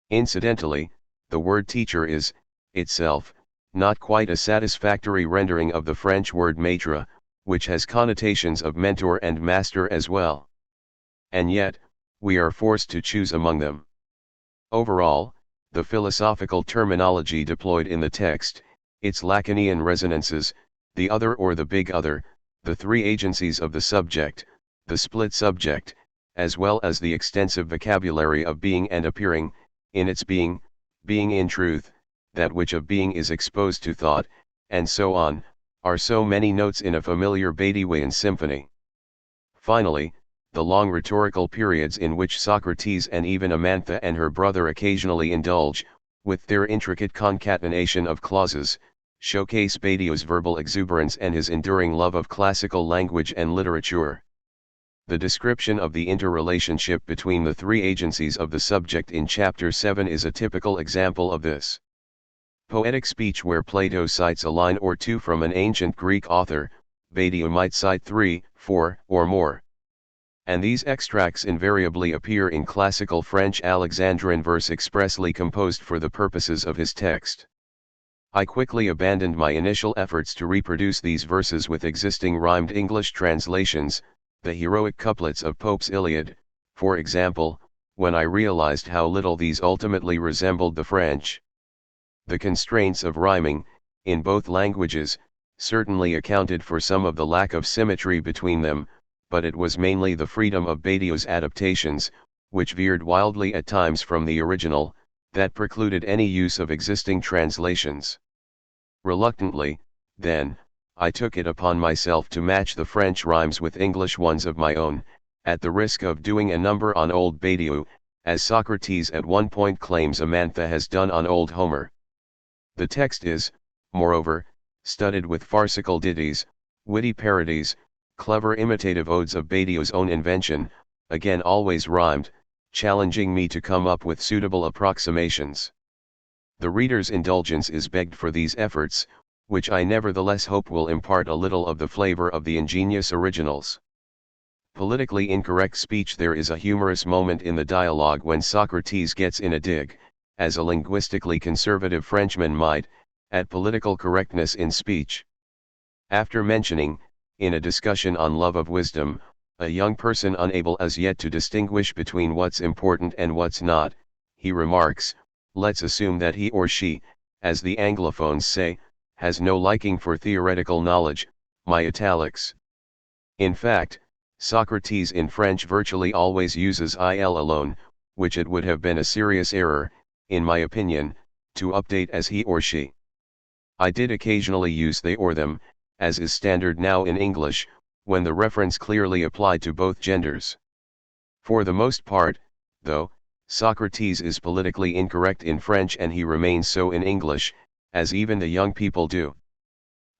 Incidentally, the word teacher is, itself, not quite a satisfactory rendering of the French word maître, which has connotations of mentor and master as well. And yet, we are forced to choose among them. Overall, the philosophical terminology deployed in the text, its Lacanian resonances, the other or the big other, the three agencies of the subject, the split subject, as well as the extensive vocabulary of being and appearing, in its being in truth, that which of being is exposed to thought, and so on, are so many notes in a familiar Badiouian symphony. Finally, the long rhetorical periods in which Socrates and even Amantha and her brother occasionally indulge, with their intricate concatenation of clauses, showcase Badiou's verbal exuberance and his enduring love of classical language and literature. The description of the interrelationship between the three agencies of the subject in chapter 7 is a typical example of this. Poetic speech where Plato cites a line or two from an ancient Greek author, Badiou might cite 3, 4, or more. And these extracts invariably appear in classical French Alexandrine verse expressly composed for the purposes of his text. I quickly abandoned my initial efforts to reproduce these verses with existing rhymed English translations, the heroic couplets of Pope's Iliad, for example, when I realized how little these ultimately resembled the French. The constraints of rhyming, in both languages, certainly accounted for some of the lack of symmetry between them, but it was mainly the freedom of Badiou's adaptations, which veered wildly at times from the original, that precluded any use of existing translations. Reluctantly, then, I took it upon myself to match the French rhymes with English ones of my own, at the risk of doing a number on old Badiou, as Socrates at one point claims Amantha has done on old Homer. The text is, moreover, studded with farcical ditties, witty parodies, clever imitative odes of Badiou's own invention, again always rhymed, challenging me to come up with suitable approximations. The reader's indulgence is begged for these efforts, which I nevertheless hope will impart a little of the flavor of the ingenious originals. Politically incorrect speech. There is a humorous moment in the dialogue when Socrates gets in a dig, as a linguistically conservative Frenchman might, at political correctness in speech. After mentioning, in a discussion on love of wisdom, a young person unable as yet to distinguish between what's important and what's not, he remarks, let's assume that he or she, as the Anglophones say, has no liking for theoretical knowledge, my italics. In fact, Socrates in French virtually always uses il alone, which it would have been a serious error, in my opinion, to update as he or she. I did occasionally use they or them, as is standard now in English, when the reference clearly applied to both genders. For the most part, though, Socrates is politically incorrect in French and he remains so in English, as even the young people do.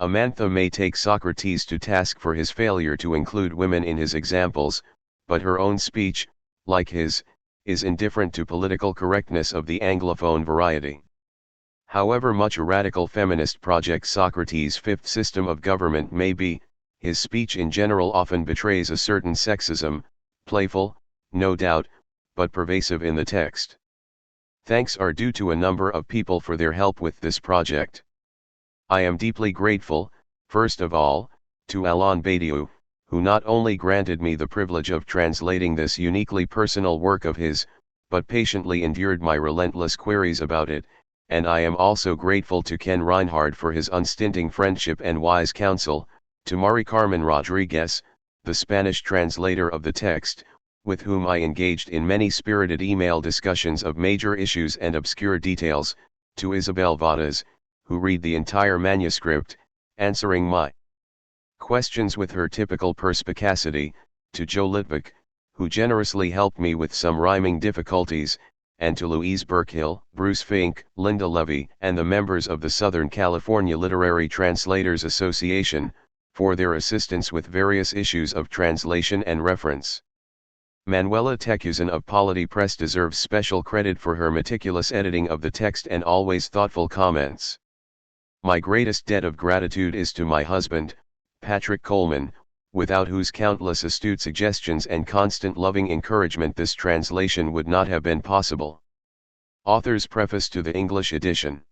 Amantha may take Socrates to task for his failure to include women in his examples, but her own speech, like his, is indifferent to political correctness of the Anglophone variety. However much a radical feminist project Socrates' fifth system of government may be, his speech in general often betrays a certain sexism, playful, no doubt, but pervasive in the text. Thanks are due to a number of people for their help with this project. I am deeply grateful, first of all, to Alain Badiou, who not only granted me the privilege of translating this uniquely personal work of his, but patiently endured my relentless queries about it, and I am also grateful to Ken Reinhard for his unstinting friendship and wise counsel, to Mari Carmen Rodriguez, the Spanish translator of the text, with whom I engaged in many spirited email discussions of major issues and obscure details, to Isabel Vadas, who read the entire manuscript, answering my questions with her typical perspicacity, to Joe Litvak, who generously helped me with some rhyming difficulties, and to Louise Burkhill, Bruce Fink, Linda Levy, and the members of the Southern California Literary Translators Association, for their assistance with various issues of translation and reference. Manuela Tecuzan of Polity Press deserves special credit for her meticulous editing of the text and always thoughtful comments. My greatest debt of gratitude is to my husband, Patrick Coleman, without whose countless astute suggestions and constant loving encouragement this translation would not have been possible. Author's preface to the English edition.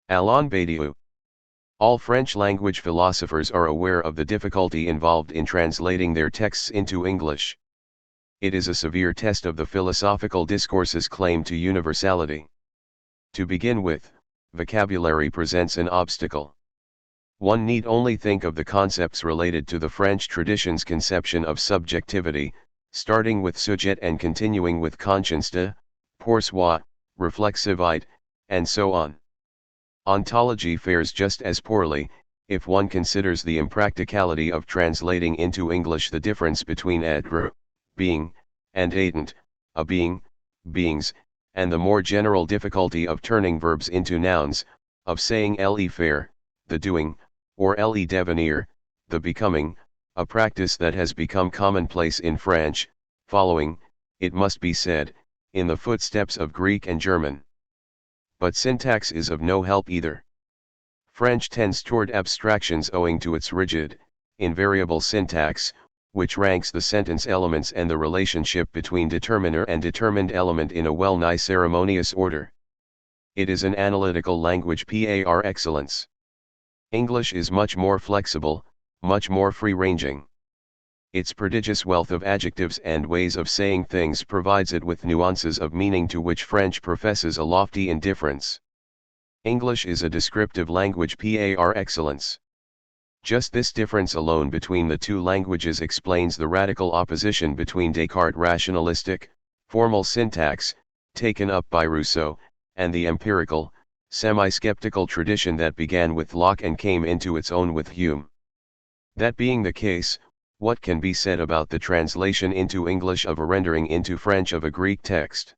Alain Badiou. All French language philosophers are aware of the difficulty involved in translating their texts into English. It is a severe test of the philosophical discourse's claim to universality. To begin with, vocabulary presents an obstacle. One need only think of the concepts related to the French tradition's conception of subjectivity, starting with sujet and continuing with conscience de, pour soi, reflexivite, and so on. Ontology fares just as poorly, if one considers the impracticality of translating into English the difference between être, being, and étant, a being, beings, and the more general difficulty of turning verbs into nouns, of saying le faire, the doing, or le devenir, the becoming, a practice that has become commonplace in French, following, it must be said, in the footsteps of Greek and German. But syntax is of no help either. French tends toward abstractions owing to its rigid, invariable syntax, which ranks the sentence elements and the relationship between determiner and determined element in a well-nigh ceremonious order. It is an analytical language par excellence. English is much more flexible, much more free-ranging. Its prodigious wealth of adjectives and ways of saying things provides it with nuances of meaning to which French professes a lofty indifference. English is a descriptive language par excellence. Just this difference alone between the two languages explains the radical opposition between Descartes' rationalistic, formal syntax, taken up by Rousseau, and the empirical, semi-skeptical tradition that began with Locke and came into its own with Hume. That being the case, what can be said about the translation into English of a rendering into French of a Greek text?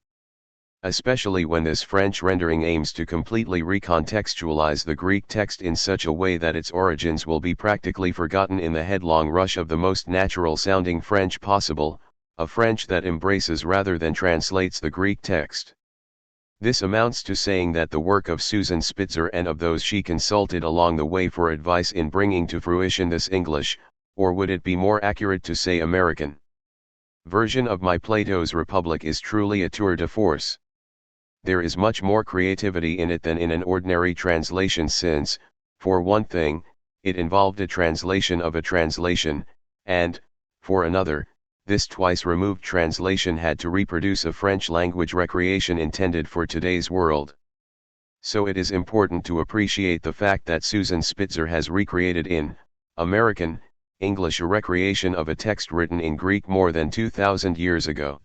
Especially when this French rendering aims to completely recontextualize the Greek text in such a way that its origins will be practically forgotten in the headlong rush of the most natural-sounding French possible, a French that embraces rather than translates the Greek text. This amounts to saying that the work of Susan Spitzer and of those she consulted along the way for advice in bringing to fruition this English, or would it be more accurate to say American, version of my Plato's Republic is truly a tour de force. There is much more creativity in it than in an ordinary translation since, for one thing, it involved a translation of a translation, and, for another, this twice removed translation had to reproduce a French language recreation intended for today's world. So it is important to appreciate the fact that Susan Spitzer has recreated in American English a recreation of a text written in Greek more than 2,000 years ago.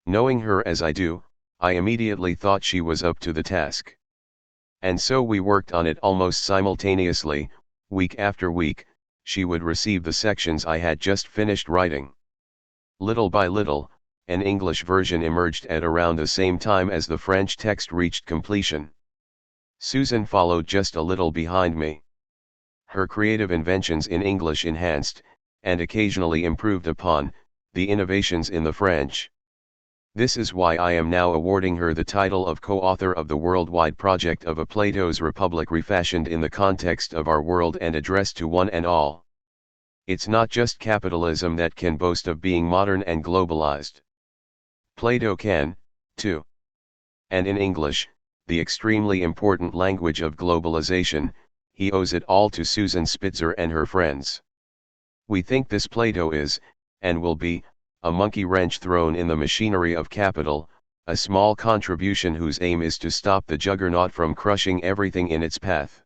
Knowing her as I do, I immediately thought she was up to the task. And so we worked on it almost simultaneously. Week after week, she would receive the sections I had just finished writing. Little by little, an English version emerged at around the same time as the French text reached completion. Susan followed just a little behind me. Her creative inventions in English enhanced, and occasionally improved upon, the innovations in the French. This is why I am now awarding her the title of co-author of the worldwide project of a Plato's Republic refashioned in the context of our world and addressed to one and all. It's not just capitalism that can boast of being modern and globalized. Plato can, too. And in English, the extremely important language of globalization, he owes it all to Susan Spitzer and her friends. We think this Plato is, and will be, a monkey wrench thrown in the machinery of capital, a small contribution whose aim is to stop the juggernaut from crushing everything in its path.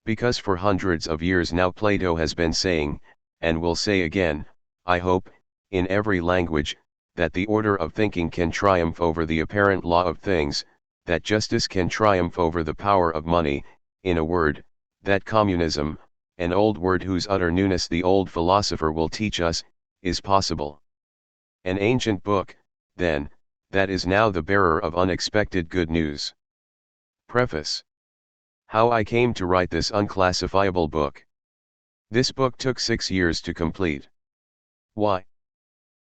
Because for hundreds of years now Plato has been saying, and will say again, I hope, in every language, that the order of thinking can triumph over the apparent law of things, that justice can triumph over the power of money, in a word, that communism, an old word whose utter newness the old philosopher will teach us, is possible. An ancient book, then, that is now the bearer of unexpected good news. Preface. How I came to write this unclassifiable book. This book took 6 years to complete. Why?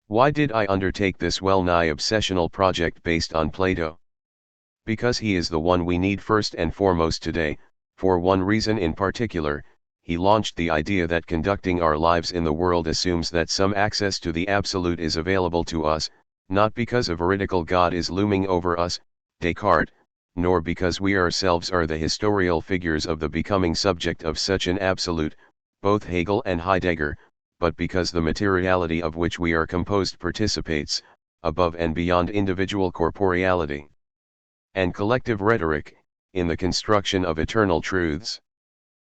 Why did I undertake this well-nigh obsessional project based on Plato? Because he is the one we need first and foremost today, for one reason in particular, he launched the idea that conducting our lives in the world assumes that some access to the absolute is available to us, not because a veridical God is looming over us, Descartes, nor because we ourselves are the historical figures of the becoming subject of such an absolute, both Hegel and Heidegger, but because the materiality of which we are composed participates, above and beyond individual corporeality and collective rhetoric, in the construction of eternal truths.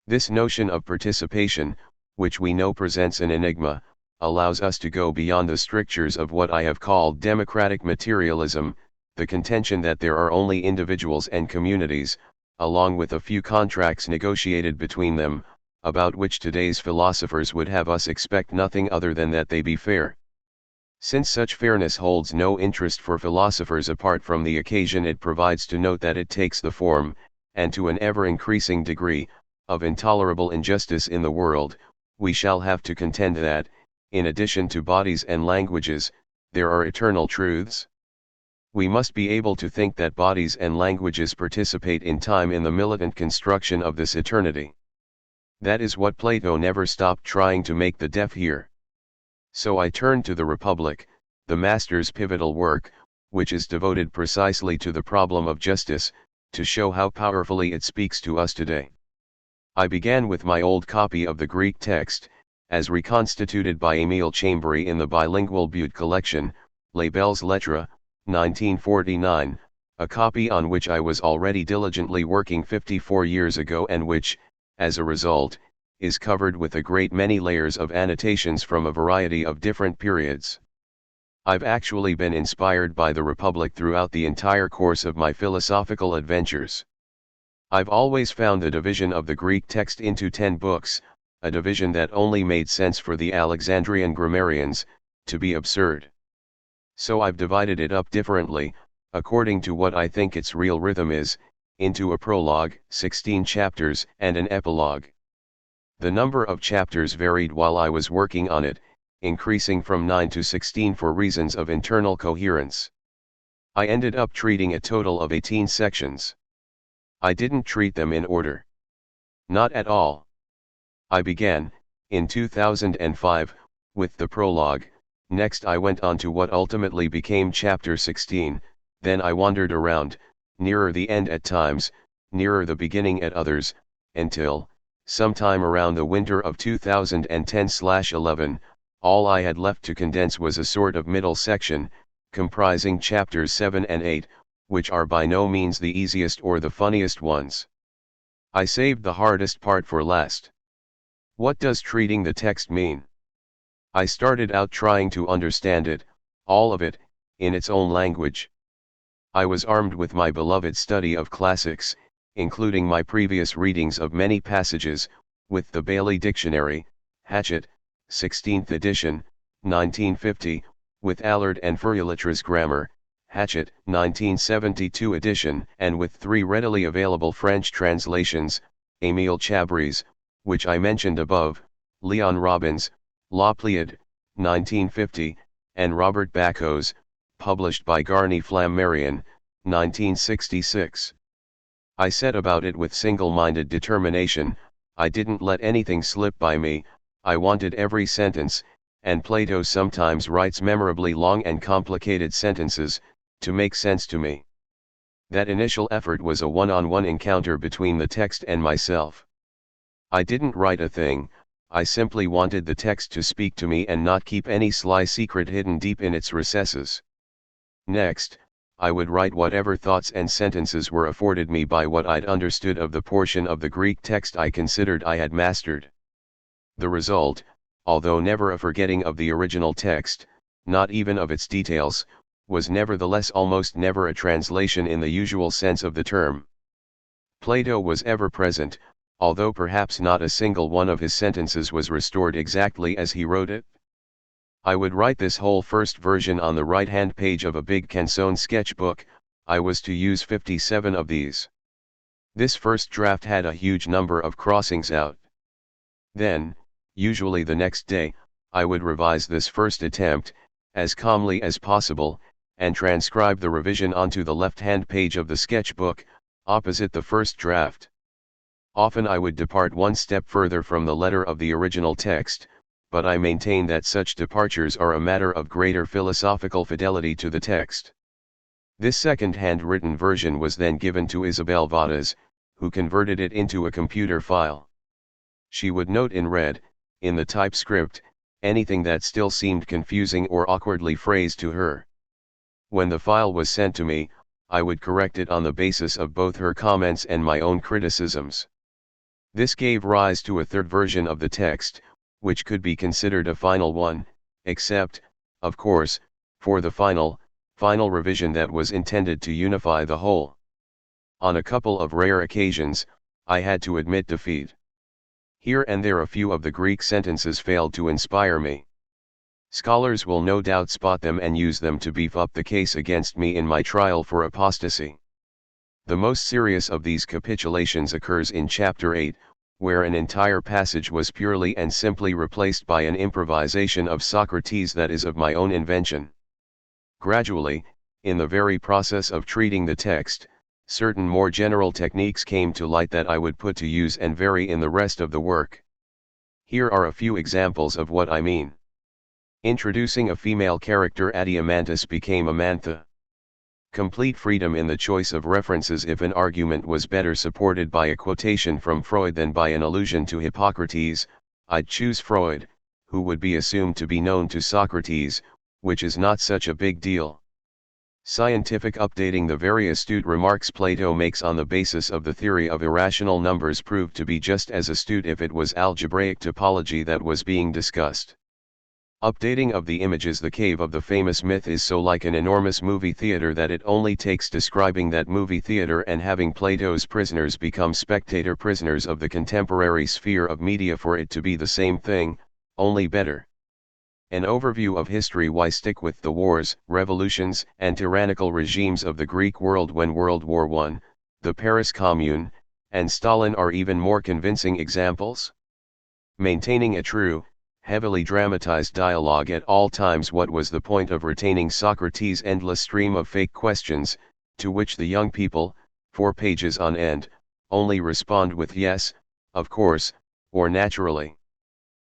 This notion of participation, which we know presents an enigma, allows us to go beyond the strictures of what I have called democratic materialism, the contention that there are only individuals and communities, along with a few contracts negotiated between them, about which today's philosophers would have us expect nothing other than that they be fair. Since such fairness holds no interest for philosophers apart from the occasion it provides to note that it takes the form, and to an ever-increasing degree, of intolerable injustice in the world, we shall have to contend that, in addition to bodies and languages, there are eternal truths. We must be able to think that bodies and languages participate in time in the militant construction of this eternity. That is what Plato never stopped trying to make the deaf hear. So I turn to the Republic, the master's pivotal work, which is devoted precisely to the problem of justice, to show how powerfully it speaks to us today. I began with my old copy of the Greek text, as reconstituted by Émile Chambéry in the bilingual Bute collection, Les Belles Lettres, 1949, a copy on which I was already diligently working 54 years ago and which, as a result, is covered with a great many layers of annotations from a variety of different periods. I've actually been inspired by the Republic throughout the entire course of my philosophical adventures. I've always found the division of the Greek text into 10 books, a division that only made sense for the Alexandrian grammarians, to be absurd. So I've divided it up differently, according to what I think its real rhythm is, into a prologue, 16 chapters, and an epilogue. The number of chapters varied while I was working on it, increasing from 9 to 16 for reasons of internal coherence. I ended up treating a total of 18 sections. I didn't treat them in order. Not at all. I began, in 2005, with the prologue, next I went on to what ultimately became chapter 16, then I wandered around, nearer the end at times, nearer the beginning at others, until, sometime around the winter of 2010/11, all I had left to condense was a sort of middle section, comprising chapters 7 and 8, which are by no means the easiest or the funniest ones. I saved the hardest part for last. What does treating the text mean? I started out trying to understand it, all of it, in its own language. I was armed with my beloved study of classics, including my previous readings of many passages, with the Bailey Dictionary, Hatchett, 16th edition, 1950, with Allard and Furulitras Grammar, Hatchett, 1972 edition, and with 3 readily available French translations, Émile Chambéry's, which I mentioned above, Leon Robbins, La Pléiade, 1950, and Robert Bacot's, published by Garnier Flammarion, 1966. I set about it with single-minded determination. I didn't let anything slip by me. I wanted every sentence, and Plato sometimes writes memorably long and complicated sentences, to make sense to me. That initial effort was a one-on-one encounter between the text and myself. I didn't write a thing, I simply wanted the text to speak to me and not keep any sly secret hidden deep in its recesses. Next, I would write whatever thoughts and sentences were afforded me by what I'd understood of the portion of the Greek text I considered I had mastered. The result, although never a forgetting of the original text, not even of its details, was nevertheless almost never a translation in the usual sense of the term. Plato was ever present, although perhaps not a single one of his sentences was restored exactly as he wrote it. I would write this whole first version on the right-hand page of a big Canson sketchbook. I was to use 57 of these. This first draft had a huge number of crossings out. Then, usually the next day, I would revise this first attempt, as calmly as possible, and transcribe the revision onto the left-hand page of the sketchbook, opposite the first draft. Often I would depart one step further from the letter of the original text, but I maintain that such departures are a matter of greater philosophical fidelity to the text. This second-hand written version was then given to Isabel Vadas, who converted it into a computer file. She would note in red, in the typescript, anything that still seemed confusing or awkwardly phrased to her. When the file was sent to me, I would correct it on the basis of both her comments and my own criticisms. This gave rise to a third version of the text, which could be considered a final one, except, of course, for the final revision that was intended to unify the whole. On a couple of rare occasions, I had to admit defeat. Here and there a few of the Greek sentences failed to inspire me. Scholars will no doubt spot them and use them to beef up the case against me in my trial for apostasy. The most serious of these capitulations occurs in chapter 8, where an entire passage was purely and simply replaced by an improvisation of Socrates that is of my own invention. Gradually, in the very process of treating the text, certain more general techniques came to light that I would put to use and vary in the rest of the work. Here are a few examples of what I mean. Introducing a female character, Adiamantus became Amantha. Complete freedom in the choice of references. If an argument was better supported by a quotation from Freud than by an allusion to Hippocrates, I'd choose Freud, who would be assumed to be known to Socrates, which is not such a big deal. Scientific updating. The very astute remarks Plato makes on the basis of the theory of irrational numbers proved to be just as astute if it was algebraic topology that was being discussed. Updating of the images. The cave of the famous myth is so like an enormous movie theater that it only takes describing that movie theater and having Plato's prisoners become spectator prisoners of the contemporary sphere of media for it to be the same thing, only better. An overview of history. Why stick with the wars, revolutions, and tyrannical regimes of the Greek world when World War I, the Paris Commune, and Stalin are even more convincing examples? Maintaining a true, heavily dramatized dialogue at all times. What was the point of retaining Socrates' endless stream of fake questions, to which the young people, 4 pages on end, only respond with yes, of course, or naturally?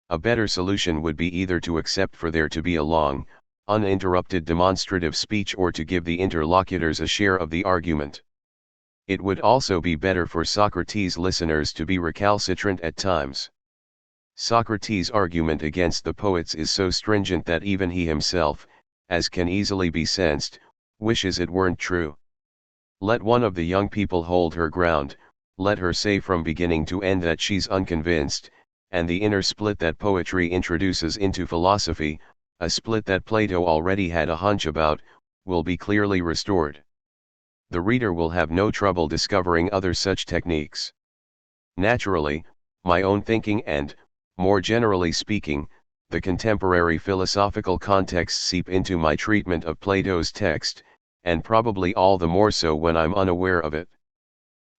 A better solution would be either to accept for there to be a long, uninterrupted demonstrative speech or to give the interlocutors a share of the argument. It would also be better for Socrates' listeners to be recalcitrant at times. Socrates' argument against the poets is so stringent that even he himself, as can easily be sensed, wishes it weren't true. Let one of the young people hold her ground, let her say from beginning to end that she's unconvinced, and the inner split that poetry introduces into philosophy, a split that Plato already had a hunch about, will be clearly restored. The reader will have no trouble discovering other such techniques. Naturally, my own thinking and, more generally speaking, the contemporary philosophical contexts seep into my treatment of Plato's text, and probably all the more so when I'm unaware of it.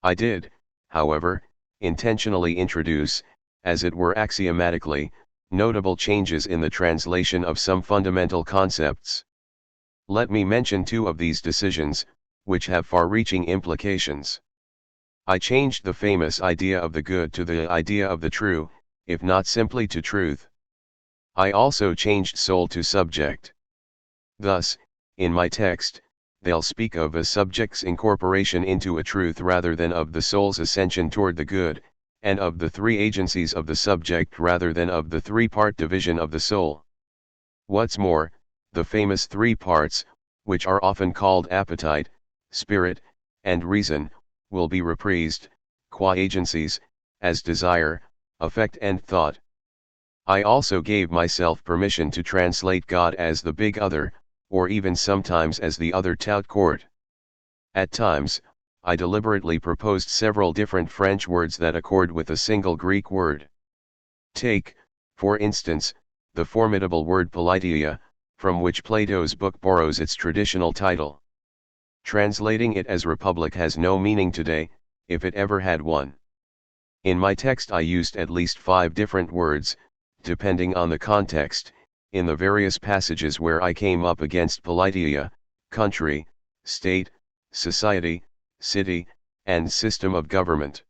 I did, however, intentionally introduce, as it were axiomatically, notable changes in the translation of some fundamental concepts. Let me mention 2 of these decisions, which have far-reaching implications. I changed the famous idea of the good to the idea of the true, if not simply to truth. I also changed soul to subject. Thus, in my text, they'll speak of a subject's incorporation into a truth rather than of the soul's ascension toward the good, and of the 3 agencies of the subject rather than of the 3-part division of the soul. What's more, the famous 3 parts, which are often called appetite, spirit, and reason, will be reprised, qua agencies, as desire, affect and thought. I also gave myself permission to translate God as the big other, or even sometimes as the other tout court. At times, I deliberately proposed several different French words that accord with a single Greek word. Take, for instance, the formidable word politeia, from which Plato's book borrows its traditional title. Translating it as republic has no meaning today, if it ever had one. In my text I used at least 5 different words, depending on the context, in the various passages where I came up against politeia, country, state, society, city, and system of government.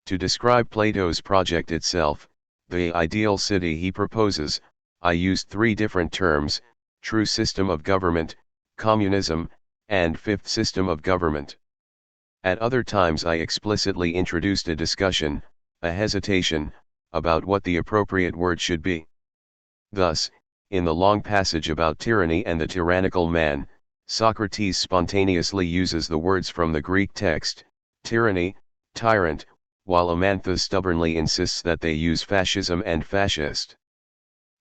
To describe Plato's project itself, the ideal city he proposes, I used three different terms: true system of government, communism, and fifth system of government. At other times I explicitly introduced a discussion, a hesitation, about what the appropriate word should be. Thus, in the long passage about tyranny and the tyrannical man, Socrates spontaneously uses the words from the Greek text, tyranny, tyrant, while Amantha stubbornly insists that they use fascism and fascist.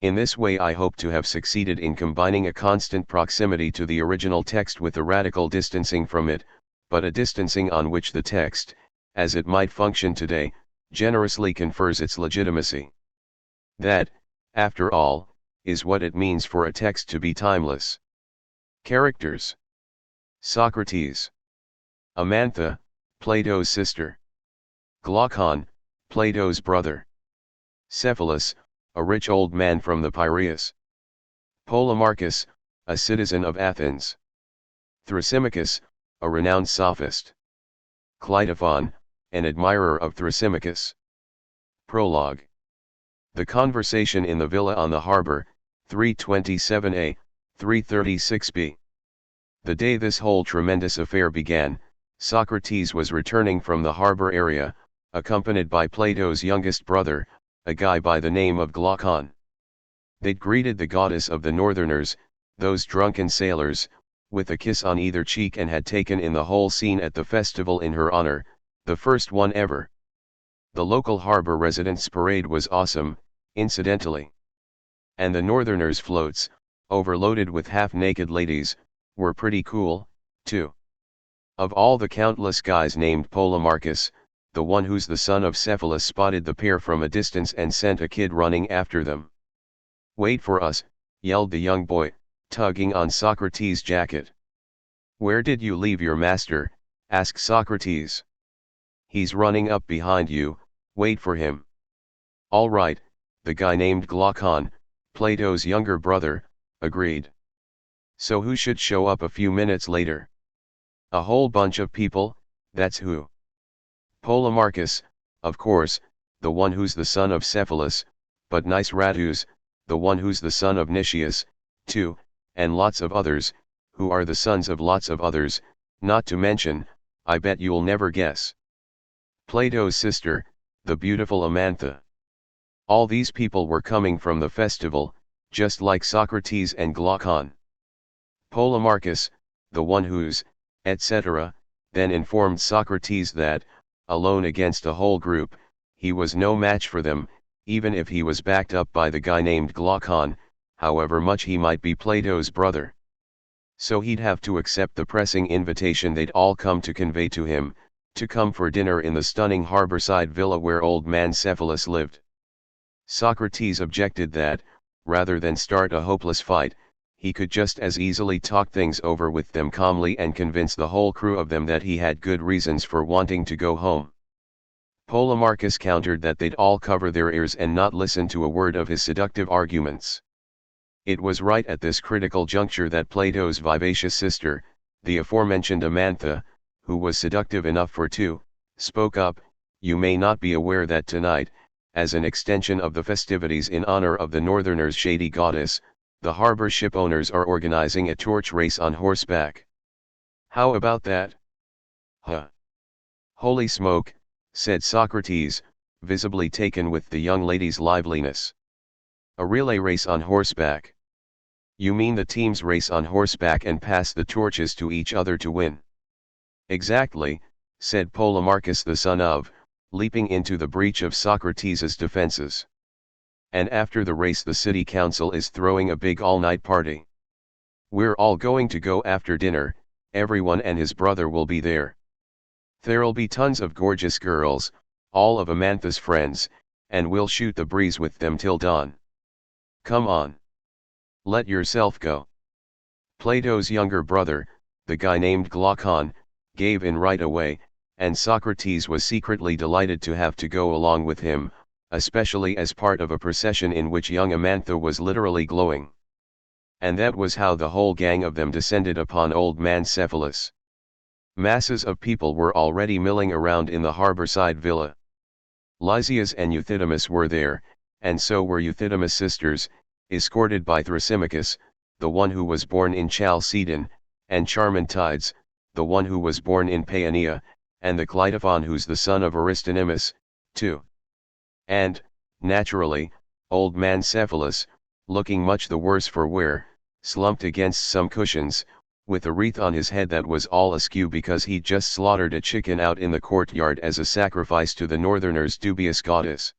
In this way I hope to have succeeded in combining a constant proximity to the original text with a radical distancing from it, but a distancing on which the text, as it might function today, generously confers its legitimacy. That, after all, is what it means for a text to be timeless. Characters: Socrates, Amantha, Plato's sister; Glaucon, Plato's brother; Cephalus, a rich old man from the Piraeus; Polemarchus, a citizen of Athens; Thrasymachus, a renowned sophist; Cleitophon, an admirer of Thrasymachus. Prologue. The conversation in the villa on the harbor, 327a, 336b. The day this whole tremendous affair began, Socrates was returning from the harbor area, accompanied by Plato's youngest brother, a guy by the name of Glaucon. They'd greeted the goddess of the northerners, those drunken sailors, with a kiss on either cheek, and had taken in the whole scene at the festival in her honor, the first one ever. The local harbor residents' parade was awesome, incidentally. And the northerners' floats, overloaded with half-naked ladies, were pretty cool, too. Of all the countless guys named Polemarchus, the one who's the son of Cephalus spotted the pair from a distance and sent a kid running after them. "Wait for us," yelled the young boy, tugging on Socrates' jacket. "Where did you leave your master?" asked Socrates. "He's running up behind you, wait for him." "All right," the guy named Glaucon, Plato's younger brother, agreed. So who should show up a few minutes later? A whole bunch of people, that's who. Polemarchus, of course, the one who's the son of Cephalus, but Niceratus, the one who's the son of Nicias, too, and lots of others, who are the sons of lots of others, not to mention, I bet you'll never guess, Plato's sister, the beautiful Amantha. All these people were coming from the festival, just like Socrates and Glaucon. Polemarchus, the one who's, etc., then informed Socrates that, alone against a whole group, he was no match for them, even if he was backed up by the guy named Glaucon, however much he might be Plato's brother. So he'd have to accept the pressing invitation they'd all come to convey to him, to come for dinner in the stunning harborside villa where old man Cephalus lived. Socrates objected that, rather than start a hopeless fight, he could just as easily talk things over with them calmly and convince the whole crew of them that he had good reasons for wanting to go home. Polemarchus countered that they'd all cover their ears and not listen to a word of his seductive arguments. It was right at this critical juncture that Plato's vivacious sister, the aforementioned Amantha, who was seductive enough for two, spoke up. "You may not be aware that tonight, as an extension of the festivities in honor of the northerners' shady goddess, the harbor ship owners are organizing a torch race on horseback. How about that?" "Huh. Holy smoke," said Socrates, visibly taken with the young lady's liveliness. "A relay race on horseback? You mean the teams race on horseback and pass the torches to each other to win?" "Exactly," said Polemarchus the son of, leaping into the breach of Socrates' defenses. "And after the race the city council is throwing a big all-night party. We're all going to go after dinner, everyone and his brother will be there. There'll be tons of gorgeous girls, all of Amantha's friends, and we'll shoot the breeze with them till dawn. Come on. Let yourself go." Plato's younger brother, the guy named Glaucon, gave in right away, and Socrates was secretly delighted to have to go along with him, especially as part of a procession in which young Amantha was literally glowing. And that was how the whole gang of them descended upon old man Cephalus. Masses of people were already milling around in the harborside villa. Lysias and Euthydemus were there, and so were Euthydemus' sisters, escorted by Thrasymachus, the one who was born in Chalcedon, and Charmantides, the one who was born in Paeania, and the Cleitophon who's the son of Aristonymus, too. And, naturally, old man Cephalus, looking much the worse for wear, slumped against some cushions, with a wreath on his head that was all askew because he'd just slaughtered a chicken out in the courtyard as a sacrifice to the northerners' dubious goddess.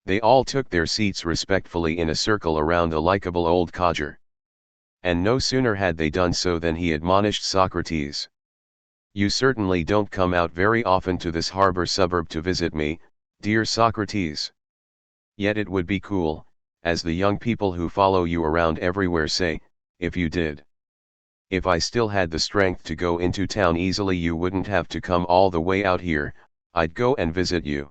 They all took their seats respectfully in a circle around the likable old codger. And no sooner had they done so than he admonished Socrates. "You certainly don't come out very often to this harbor suburb to visit me, dear Socrates. Yet it would be cool, as the young people who follow you around everywhere say, if you did. If I still had the strength to go into town easily, you wouldn't have to come all the way out here, I'd go and visit you.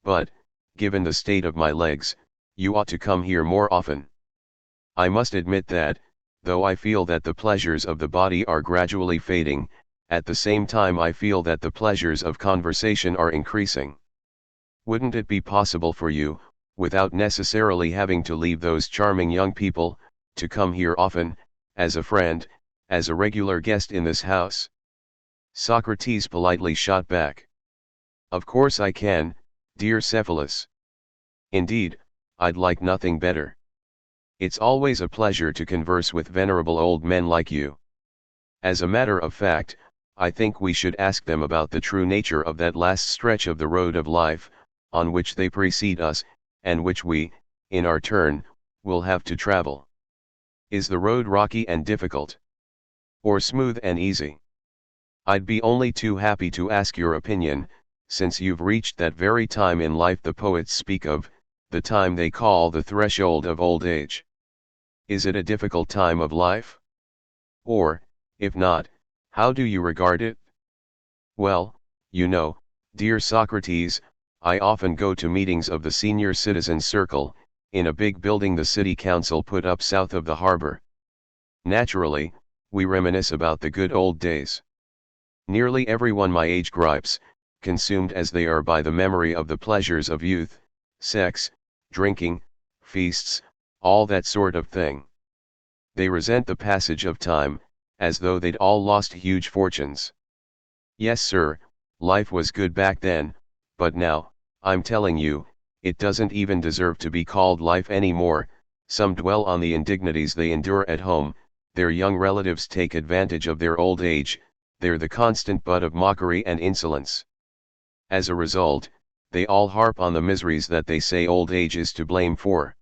But, given the state of my legs, you ought to come here more often. I must admit that, though I feel that the pleasures of the body are gradually fading, at the same time I feel that the pleasures of conversation are increasing. Wouldn't it be possible for you, without necessarily having to leave those charming young people, to come here often, as a friend, as a regular guest in this house?" Socrates politely shot back. "Of course I can, dear Cephalus. Indeed, I'd like nothing better. It's always a pleasure to converse with venerable old men like you. As a matter of fact, I think we should ask them about the true nature of that last stretch of the road of life, on which they precede us, and which we, in our turn, will have to travel. Is the road rocky and difficult? Or smooth and easy? I'd be only too happy to ask your opinion, since you've reached that very time in life the poets speak of, the time they call the threshold of old age. Is it a difficult time of life? Or, if not, how do you regard it? Well, you know, dear Socrates, I often go to meetings of the senior citizens' circle, in a big building the city council put up south of the harbor. Naturally, we reminisce about the good old days. Nearly everyone my age gripes, consumed as they are by the memory of the pleasures of youth, sex, drinking, feasts, all that sort of thing. They resent the passage of time, as though they'd all lost huge fortunes. Yes sir, life was good back then, but now, I'm telling you, it doesn't even deserve to be called life anymore. Some dwell on the indignities they endure at home, their young relatives take advantage of their old age, they're the constant butt of mockery and insolence. As a result, they all harp on the miseries that they say old age is to blame for.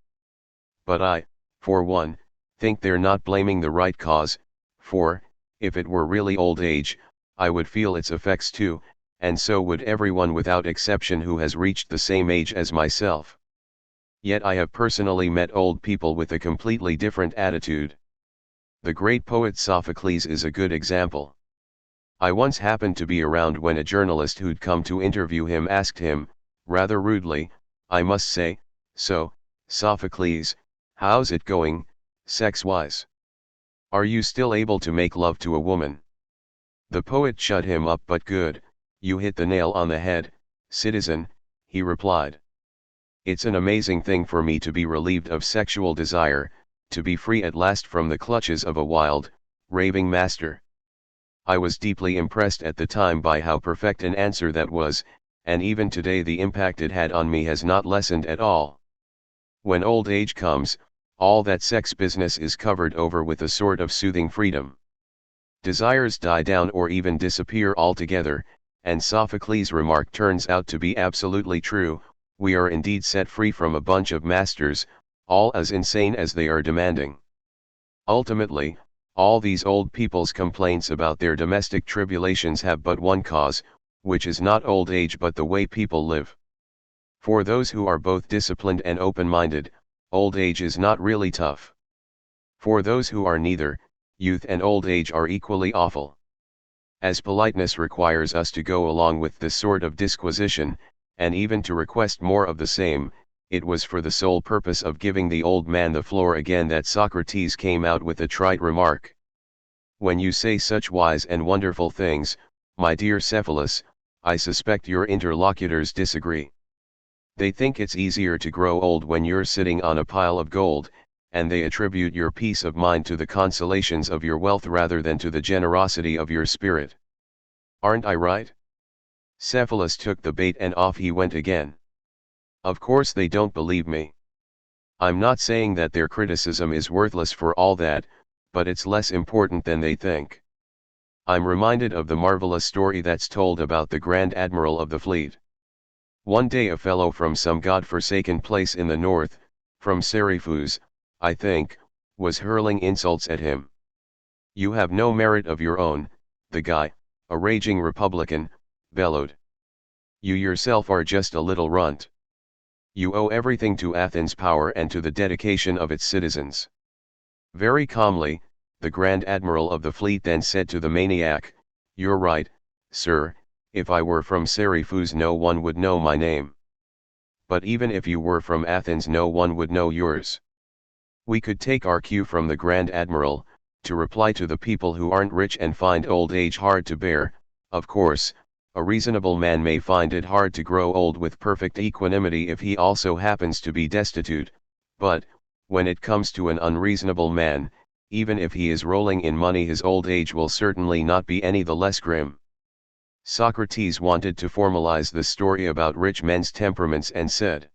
But I, for one, think they're not blaming the right cause, for, if it were really old age, I would feel its effects too, and so would everyone without exception who has reached the same age as myself. Yet I have personally met old people with a completely different attitude. The great poet Sophocles is a good example. I once happened to be around when a journalist who'd come to interview him asked him, rather rudely, I must say, "So, Sophocles, how's it going, sex-wise? Are you still able to make love to a woman?" The poet shut him up. "But good, you hit the nail on the head, citizen," he replied. "It's an amazing thing for me to be relieved of sexual desire, to be free at last from the clutches of a wild, raving master." I was deeply impressed at the time by how perfect an answer that was, and even today the impact it had on me has not lessened at all. When old age comes, all that sex business is covered over with a sort of soothing freedom. Desires die down or even disappear altogether, and Sophocles' remark turns out to be absolutely true. We are indeed set free from a bunch of masters, all as insane as they are demanding. Ultimately, all these old people's complaints about their domestic tribulations have but one cause, which is not old age but the way people live. For those who are both disciplined and open-minded, old age is not really tough. For those who are neither, youth and old age are equally awful. As politeness requires us to go along with this sort of disquisition, and even to request more of the same, it was for the sole purpose of giving the old man the floor again that Socrates came out with a trite remark. "When you say such wise and wonderful things, my dear Cephalus, I suspect your interlocutors disagree. They think it's easier to grow old when you're sitting on a pile of gold, and they attribute your peace of mind to the consolations of your wealth rather than to the generosity of your spirit. Aren't I right? Cephalus took the bait and off he went again. Of course they don't believe me. I'm not saying that their criticism is worthless for all that, but it's less important than they think. I'm reminded of the marvelous story that's told about the Grand Admiral of the fleet. One day a fellow from some god-forsaken place in the north, from Syracuse, I think, was hurling insults at him. "You have no merit of your own," the guy, a raging Republican, bellowed. "You yourself are just a little runt. You owe everything to Athens' power and to the dedication of its citizens." Very calmly, the Grand Admiral of the fleet then said to the maniac, "You're right, sir, if I were from Syracuse no one would know my name. But even if you were from Athens no one would know yours." We could take our cue from the Grand Admiral, to reply to the people who aren't rich and find old age hard to bear. Of course, a reasonable man may find it hard to grow old with perfect equanimity if he also happens to be destitute, but, when it comes to an unreasonable man, even if he is rolling in money his old age will certainly not be any the less grim. Socrates wanted to formalize the story about rich men's temperaments and said,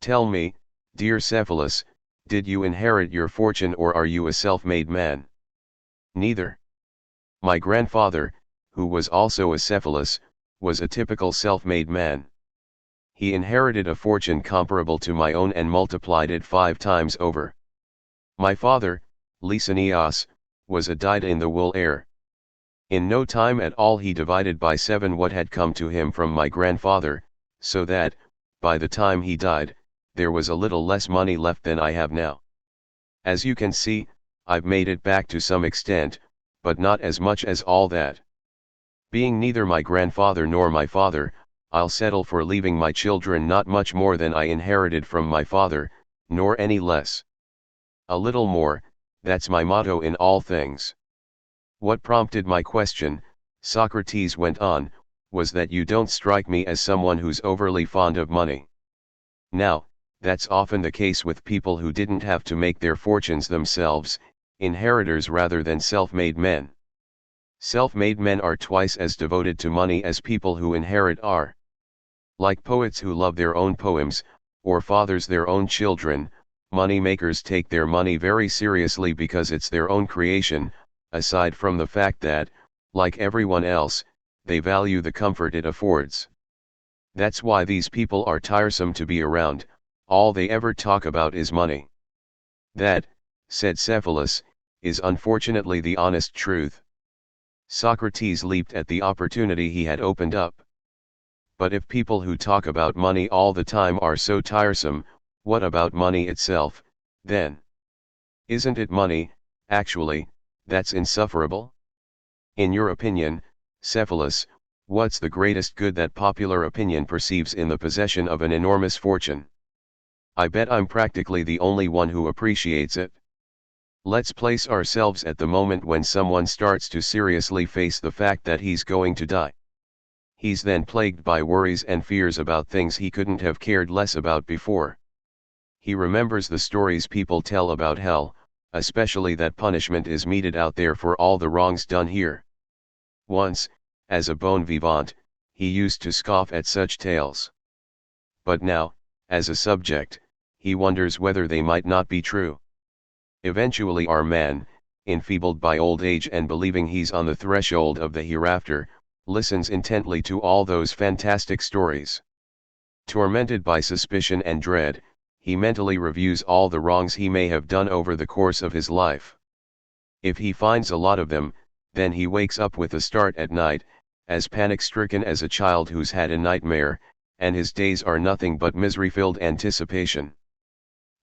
"Tell me, dear Cephalus, did you inherit your fortune or are you a self-made man?" "Neither. My grandfather, who was also a Cephalus, was a typical self-made man. He inherited a fortune comparable to my own and multiplied it 5 times over. My father, Lysanias, was a dyed-in-the-wool heir. In no time at all he divided by 7 what had come to him from my grandfather, so that, by the time he died, there was a little less money left than I have now. As you can see, I've made it back to some extent, but not as much as all that. Being neither my grandfather nor my father, I'll settle for leaving my children not much more than I inherited from my father, nor any less. A little more, that's my motto in all things." "What prompted my question," Socrates went on, "was that you don't strike me as someone who's overly fond of money. Now, that's often the case with people who didn't have to make their fortunes themselves, inheritors rather than self-made men. Self-made men are twice as devoted to money as people who inherit are. Like poets who love their own poems, or fathers their own children, money makers take their money very seriously because it's their own creation, aside from the fact that, like everyone else, they value the comfort it affords. That's why these people are tiresome to be around, all they ever talk about is money." "That," said Cephalus, "is unfortunately the honest truth." Socrates leaped at the opportunity he had opened up. "But if people who talk about money all the time are so tiresome, what about money itself, then? Isn't it money, actually, that's insufferable? In your opinion, Cephalus, what's the greatest good that popular opinion perceives in the possession of an enormous fortune? I bet I'm practically the only one who appreciates it. Let's place ourselves at the moment when someone starts to seriously face the fact that he's going to die. He's then plagued by worries and fears about things he couldn't have cared less about before. He remembers the stories people tell about hell, especially that punishment is meted out there for all the wrongs done here. Once, as a bon vivant, he used to scoff at such tales. But now, as a subject, he wonders whether they might not be true. Eventually our man, enfeebled by old age and believing he's on the threshold of the hereafter, listens intently to all those fantastic stories. Tormented by suspicion and dread, he mentally reviews all the wrongs he may have done over the course of his life. If he finds a lot of them, then he wakes up with a start at night, as panic-stricken as a child who's had a nightmare, and his days are nothing but misery-filled anticipation.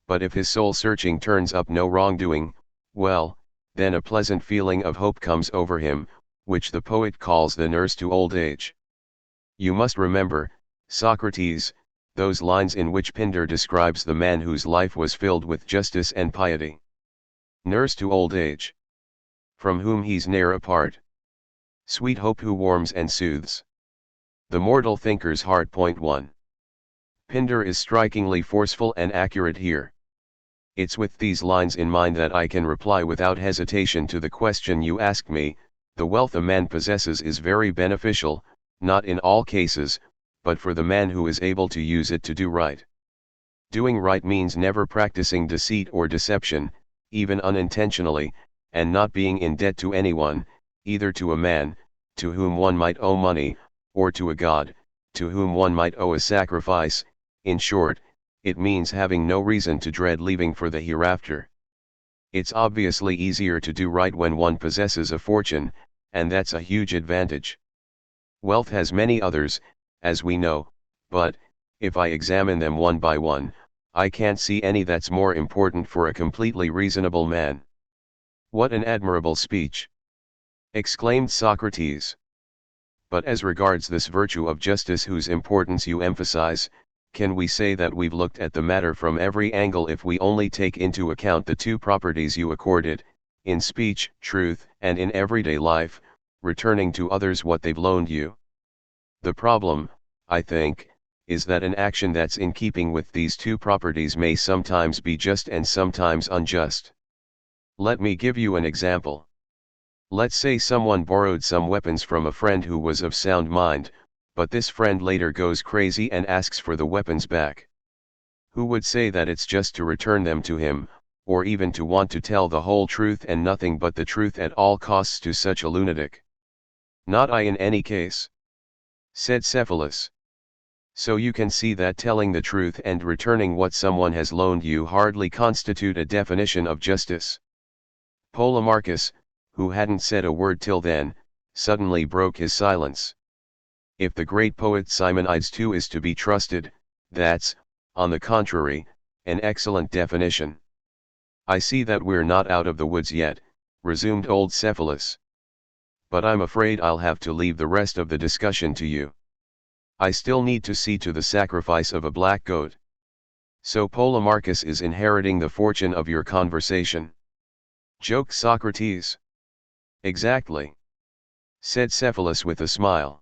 But if his soul-searching turns up no wrongdoing, well, then a pleasant feeling of hope comes over him, which the poet calls the nurse to old age. You must remember, Socrates, those lines in which Pindar describes the man whose life was filled with justice and piety. Nurse to old age, from whom he's ne'er apart. Sweet hope who warms and soothes the mortal thinker's heart. 1. Pindar is strikingly forceful and accurate here. It's with these lines in mind that I can reply without hesitation to the question you asked me. The wealth a man possesses is very beneficial, not in all cases, but for the man who is able to use it to do right. Doing right means never practicing deceit or deception, even unintentionally, and not being in debt to anyone, either to a man, to whom one might owe money, or to a god, to whom one might owe a sacrifice. In short, it means having no reason to dread leaving for the hereafter. It's obviously easier to do right when one possesses a fortune, and that's a huge advantage. Wealth has many others, as we know, but, if I examine them one by one, I can't see any that's more important for a completely reasonable man. What an admirable speech! Exclaimed Socrates. But as regards this virtue of justice whose importance you emphasize, can we say that we've looked at the matter from every angle if we only take into account the two properties you accord it, in speech, truth, and in everyday life, returning to others what they've loaned you? The problem, I think, is that an action that's in keeping with these two properties may sometimes be just and sometimes unjust. Let me give you an example. Let's say someone borrowed some weapons from a friend who was of sound mind, but this friend later goes crazy and asks for the weapons back. Who would say that it's just to return them to him, or even to want to tell the whole truth and nothing but the truth at all costs to such a lunatic? Not I in any case, said Cephalus. So you can see that telling the truth and returning what someone has loaned you hardly constitute a definition of justice. Polemarchus, who hadn't said a word till then, suddenly broke his silence. If the great poet Simonides too is to be trusted, that's, on the contrary, an excellent definition. I see that we're not out of the woods yet, resumed old Cephalus. But I'm afraid I'll have to leave the rest of the discussion to you. I still need to see to the sacrifice of a black goat. So Polemarchus is inheriting the fortune of your conversation? Joked Socrates. Exactly, said Cephalus with a smile.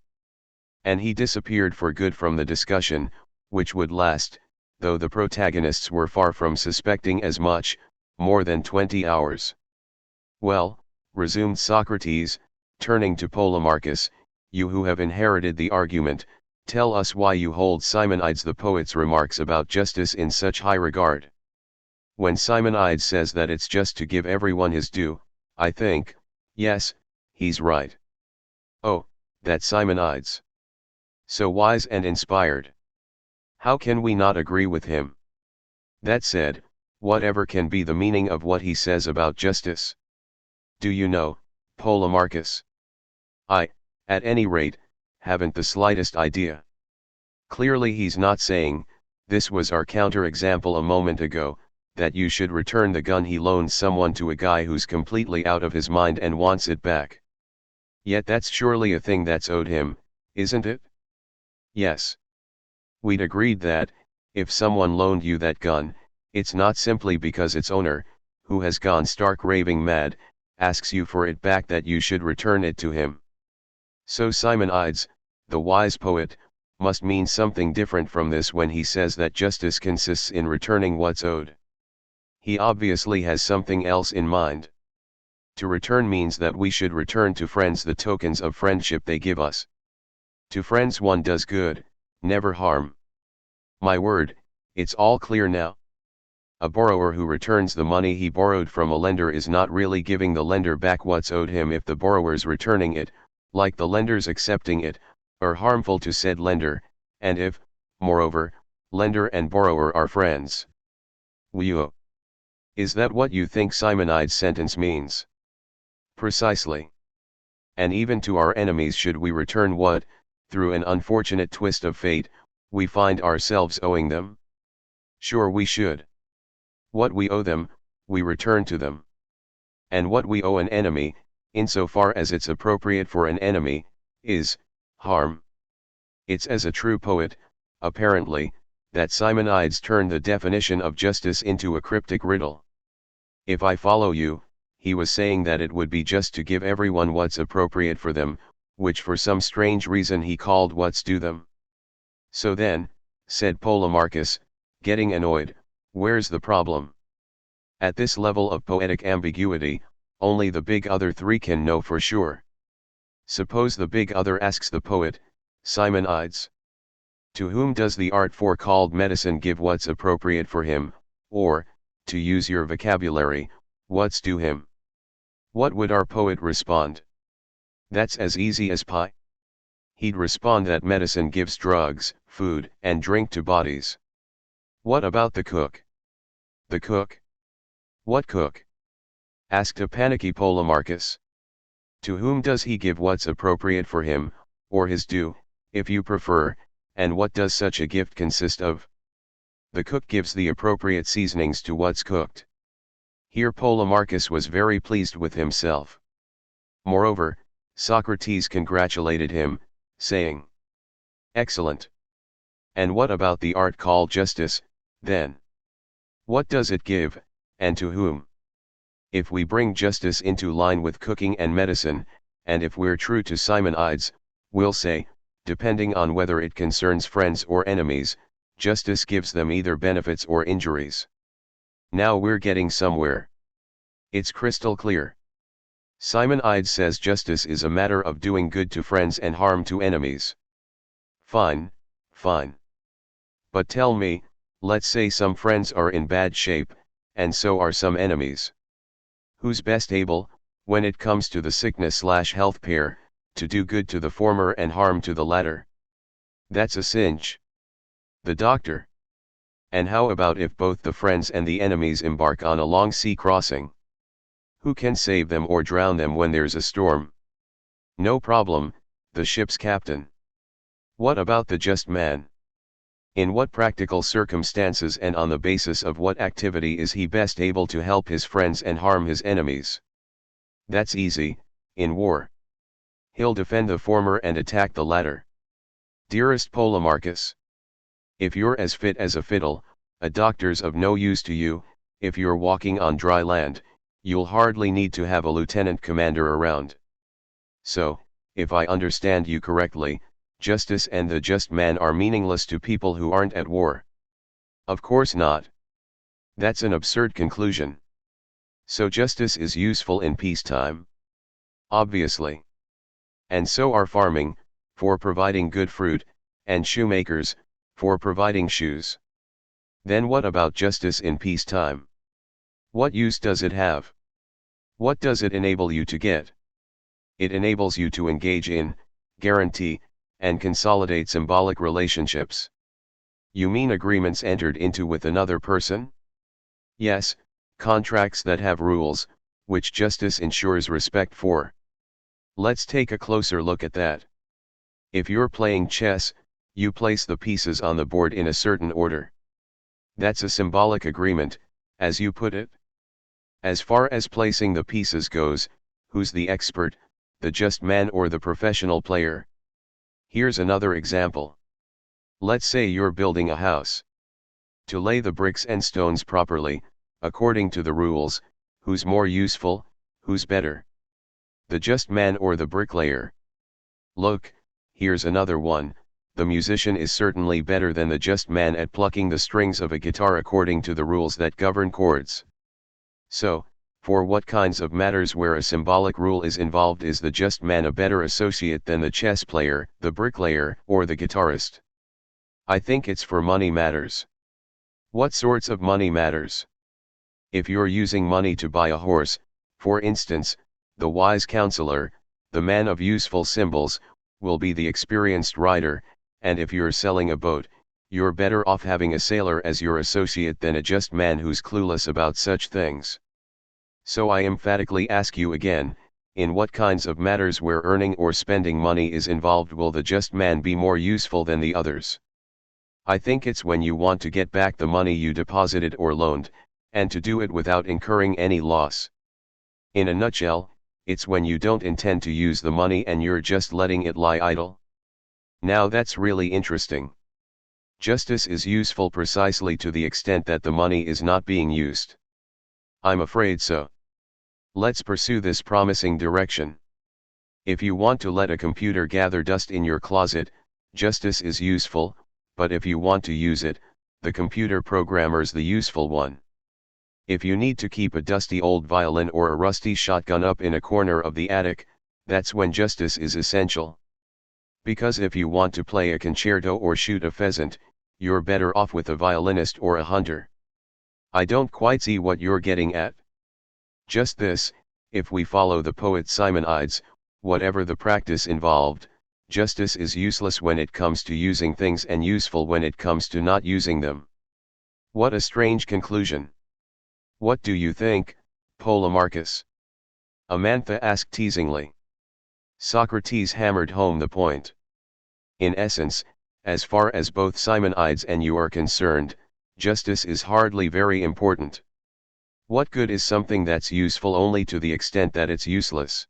And he disappeared for good from the discussion, which would last, though the protagonists were far from suspecting as much, more than 20 hours. Well, resumed Socrates, turning to Polemarchus, you who have inherited the argument, tell us why you hold Simonides the poet's remarks about justice in such high regard. When Simonides says that it's just to give everyone his due, I think, yes, he's right. Oh, that Simonides! So wise and inspired. How can we not agree with him? That said, whatever can be the meaning of what he says about justice? Do you know, Polemarchus? I, at any rate, haven't the slightest idea. Clearly he's not saying, this was our counter-example a moment ago, that you should return the gun he loaned someone to a guy who's completely out of his mind and wants it back. Yet that's surely a thing that's owed him, isn't it? Yes. We'd agreed that, if someone loaned you that gun, it's not simply because its owner, who has gone stark raving mad, asks you for it back that you should return it to him. So Simonides, the wise poet, must mean something different from this when he says that justice consists in returning what's owed. He obviously has something else in mind. To return means that we should return to friends the tokens of friendship they give us. To friends one does good, never harm. My word, it's all clear now. A borrower who returns the money he borrowed from a lender is not really giving the lender back what's owed him if the borrower's returning it, like the lender's accepting it, are harmful to said lender, and if, moreover, lender and borrower are friends. Whew. Is that what you think Simonides' sentence means? Precisely. And even to our enemies should we return what, through an unfortunate twist of fate, we find ourselves owing them? Sure we should. What we owe them, we return to them. And what we owe an enemy, insofar as it's appropriate for an enemy, is harm. It's as a true poet, apparently, that Simonides turned the definition of justice into a cryptic riddle. If I follow you, he was saying that it would be just to give everyone what's appropriate for them, which for some strange reason he called what's due them. So then, said Polemarchus, getting annoyed, where's the problem? At this level of poetic ambiguity, only the big other three can know for sure. Suppose the big other asks the poet, Simonides, to whom does the art for called medicine give what's appropriate for him, or, to use your vocabulary, what's due him? What would our poet respond? That's as easy as pie. He'd respond that medicine gives drugs, food, and drink to bodies. What about the cook? The cook? What cook? Asked a panicky Polemarchus. To whom does he give what's appropriate for him, or his due, if you prefer, and what does such a gift consist of? The cook gives the appropriate seasonings to what's cooked. Here Polemarchus was very pleased with himself. Moreover, Socrates congratulated him, saying, excellent. And what about the art called justice, then? What does it give, and to whom? If we bring justice into line with cooking and medicine, and if we're true to Simonides, we'll say, depending on whether it concerns friends or enemies, justice gives them either benefits or injuries. Now we're getting somewhere. It's crystal clear. Simonides says justice is a matter of doing good to friends and harm to enemies. Fine, fine. But tell me, let's say some friends are in bad shape, and so are some enemies. Who's best able, when it comes to the sickness/health pair, to do good to the former and harm to the latter? That's a cinch. The doctor. And how about if both the friends and the enemies embark on a long sea crossing? Who can save them or drown them when there's a storm? No problem, the ship's captain. What about the just man? In what practical circumstances and on the basis of what activity is he best able to help his friends and harm his enemies? That's easy, in war. He'll defend the former and attack the latter. Dearest Polemarchus, if you're as fit as a fiddle, a doctor's of no use to you. If you're walking on dry land, you'll hardly need to have a lieutenant commander around. So, if I understand you correctly, justice and the just man are meaningless to people who aren't at war. Of course not. That's an absurd conclusion. So justice is useful in peacetime? Obviously. And so are farming, for providing good fruit, and shoemakers, for providing shoes. Then what about justice in peacetime? What use does it have? What does it enable you to get? It enables you to engage in, guarantee, and consolidate symbolic relationships. You mean agreements entered into with another person? Yes, contracts that have rules, which justice ensures respect for. Let's take a closer look at that. If you're playing chess, you place the pieces on the board in a certain order. That's a symbolic agreement, as you put it. As far as placing the pieces goes, who's the expert, the just man or the professional player? Here's another example. Let's say you're building a house. To lay the bricks and stones properly, according to the rules, who's more useful, who's better? The just man or the bricklayer? Look, here's another one. The musician is certainly better than the just man at plucking the strings of a guitar according to the rules that govern chords. So, for what kinds of matters where a symbolic rule is involved is the just man a better associate than the chess player, the bricklayer, or the guitarist? I think it's for money matters. What sorts of money matters? If you're using money to buy a horse, for instance, the wise counselor, the man of useful symbols, will be the experienced rider, and if you're selling a boat, you're better off having a sailor as your associate than a just man who's clueless about such things. So I emphatically ask you again, in what kinds of matters where earning or spending money is involved will the just man be more useful than the others? I think it's when you want to get back the money you deposited or loaned, and to do it without incurring any loss. In a nutshell, it's when you don't intend to use the money and you're just letting it lie idle. Now that's really interesting. Justice is useful precisely to the extent that the money is not being used. I'm afraid so. Let's pursue this promising direction. If you want to let a computer gather dust in your closet, justice is useful, but if you want to use it, the computer programmer's the useful one. If you need to keep a dusty old violin or a rusty shotgun up in a corner of the attic, that's when justice is essential. Because if you want to play a concerto or shoot a pheasant, you're better off with a violinist or a hunter. I don't quite see what you're getting at. Just this: if we follow the poet Simonides, whatever the practice involved, justice is useless when it comes to using things and useful when it comes to not using them. What a strange conclusion. What do you think, Polemarchus? Amantha asked teasingly. Socrates hammered home the point. In essence, as far as both Simonides and you are concerned, justice is hardly very important. What good is something that's useful only to the extent that it's useless?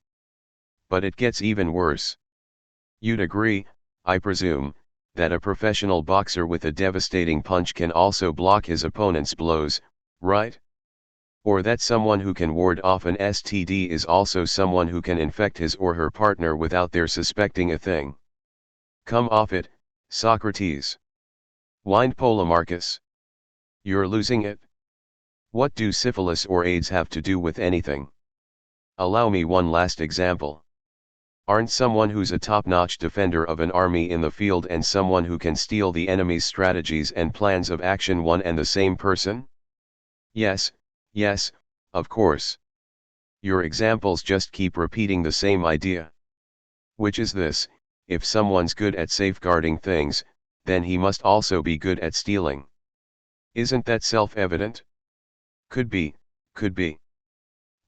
But it gets even worse. You'd agree, I presume, that a professional boxer with a devastating punch can also block his opponent's blows, right? Or that someone who can ward off an STD is also someone who can infect his or her partner without their suspecting a thing. Come off it, Socrates. Whined Polemarchus. You're losing it. What do syphilis or AIDS have to do with anything? Allow me one last example. Aren't someone who's a top-notch defender of an army in the field and someone who can steal the enemy's strategies and plans of action one and the same person? Yes, of course. Your examples just keep repeating the same idea. Which is this: if someone's good at safeguarding things, then he must also be good at stealing. Isn't that self-evident? Could be.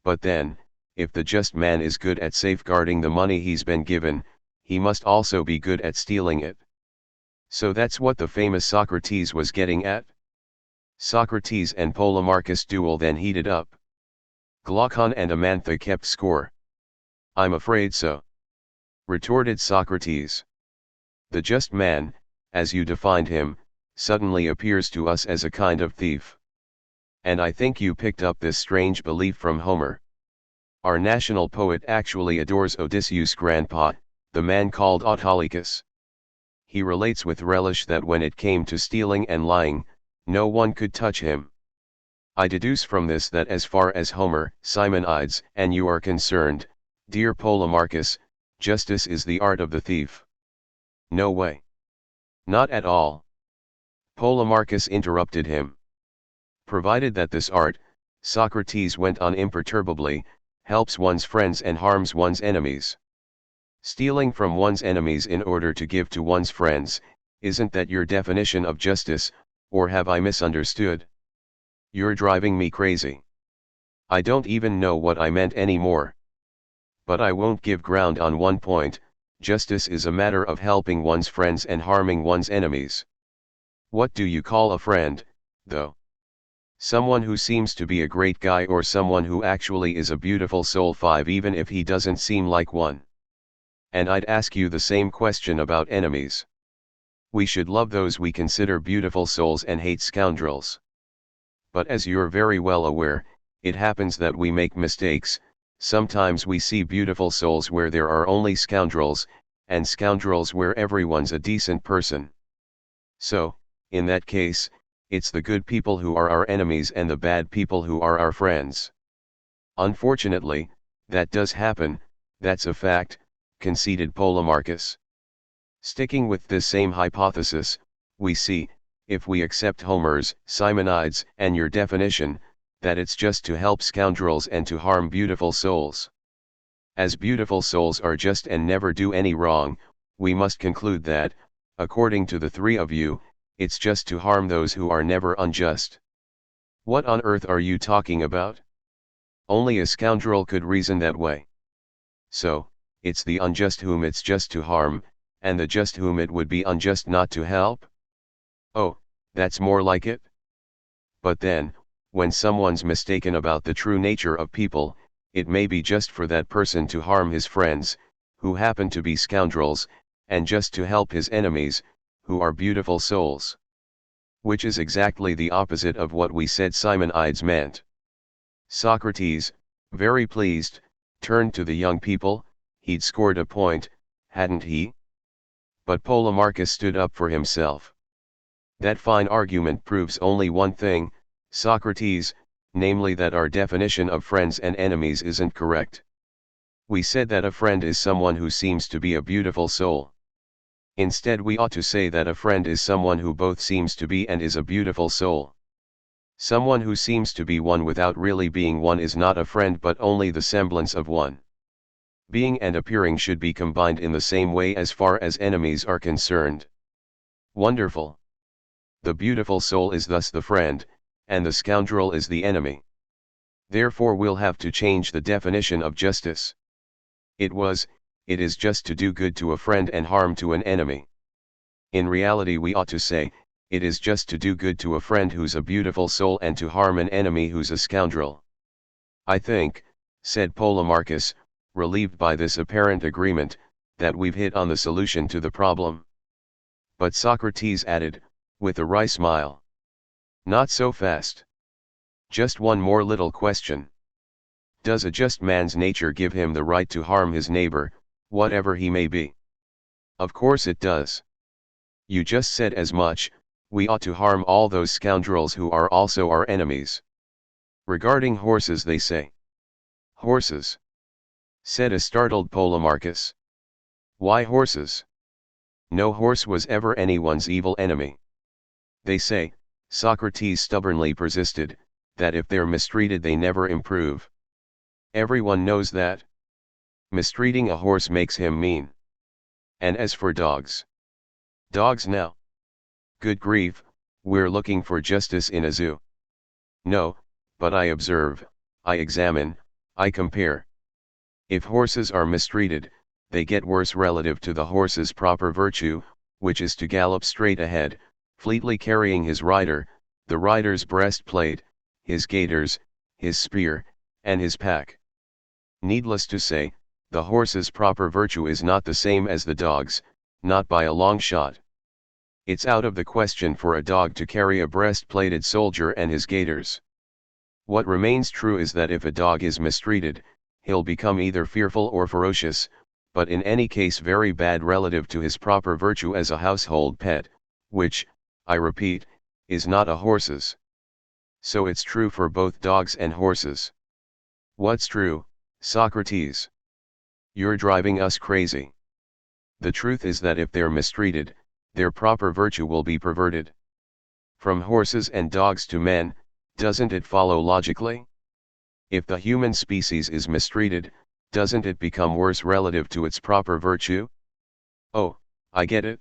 But then, if the just man is good at safeguarding the money he's been given, he must also be good at stealing it. So that's what the famous Socrates was getting at? Socrates and Polemarchus' duel then heated up. Glaucon and Amantha kept score. I'm afraid so, retorted Socrates. The just man, as you defined him, suddenly appears to us as a kind of thief. And I think you picked up this strange belief from Homer. Our national poet actually adores Odysseus' grandpa, the man called Autolycus. He relates with relish that when it came to stealing and lying, no one could touch him. I deduce from this that as far as Homer, Simonides, and you are concerned, dear Polemarchus, justice is the art of the thief. No way. Not at all. Polemarchus interrupted him. Provided that this art, Socrates went on imperturbably, helps one's friends and harms one's enemies. Stealing from one's enemies in order to give to one's friends, isn't that your definition of justice, or have I misunderstood? You're driving me crazy. I don't even know what I meant anymore. But I won't give ground on one point: justice is a matter of helping one's friends and harming one's enemies. What do you call a friend, though? Someone who seems to be a great guy or someone who actually is a beautiful soul, even if he doesn't seem like one? And I'd ask you the same question about enemies. We should love those we consider beautiful souls and hate scoundrels. But as you're very well aware, it happens that we make mistakes. Sometimes we see beautiful souls where there are only scoundrels, and scoundrels where everyone's a decent person. So, in that case, it's the good people who are our enemies and the bad people who are our friends. Unfortunately, that does happen, that's a fact, conceded Polemarchus. Sticking with this same hypothesis, we see, if we accept Homer's, Simonides, and your definition, that it's just to help scoundrels and to harm beautiful souls. As beautiful souls are just and never do any wrong, we must conclude that, according to the three of you, it's just to harm those who are never unjust. What on earth are you talking about? Only a scoundrel could reason that way. So, it's the unjust whom it's just to harm, and the just whom it would be unjust not to help? Oh, that's more like it. But then, when someone's mistaken about the true nature of people, it may be just for that person to harm his friends, who happen to be scoundrels, and just to help his enemies, who are beautiful souls. Which is exactly the opposite of what we said Simonides meant. Socrates, very pleased, turned to the young people. He'd scored a point, hadn't he? But Polemarchus stood up for himself. That fine argument proves only one thing, Socrates, namely that our definition of friends and enemies isn't correct. We said that a friend is someone who seems to be a beautiful soul. Instead, we ought to say that a friend is someone who both seems to be and is a beautiful soul. Someone who seems to be one without really being one is not a friend but only the semblance of one. Being and appearing should be combined in the same way as far as enemies are concerned. Wonderful. The beautiful soul is thus the friend, and the scoundrel is the enemy. Therefore we'll have to change the definition of justice. It is just to do good to a friend and harm to an enemy. In reality we ought to say, it is just to do good to a friend who's a beautiful soul and to harm an enemy who's a scoundrel. I think, said Polemarchus, relieved by this apparent agreement, that we've hit on the solution to the problem. But Socrates added, with a wry smile. Not so fast. Just one more little question. Does a just man's nature give him the right to harm his neighbor, whatever he may be? Of course it does. You just said as much, we ought to harm all those scoundrels who are also our enemies. Regarding horses they say. Horses? Said a startled Polemarchus. Why horses? No horse was ever anyone's evil enemy. They say, Socrates stubbornly persisted, that if they're mistreated they never improve. Everyone knows that. Mistreating a horse makes him mean. And as for dogs. Dogs now. Good grief, we're looking for justice in a zoo. No, but I observe, I examine, I compare. If horses are mistreated, they get worse relative to the horse's proper virtue, which is to gallop straight ahead, fleetly carrying his rider, the rider's breastplate, his gaiters, his spear, and his pack. Needless to say, the horse's proper virtue is not the same as the dog's, not by a long shot. It's out of the question for a dog to carry a breastplated soldier and his gaiters. What remains true is that if a dog is mistreated, he'll become either fearful or ferocious, but in any case very bad relative to his proper virtue as a household pet, which, I repeat, is not a horse's. So it's true for both dogs and horses. What's true, Socrates? You're driving us crazy. The truth is that if they're mistreated, their proper virtue will be perverted. From horses and dogs to men, doesn't it follow logically? If the human species is mistreated, doesn't it become worse relative to its proper virtue? Oh, I get it.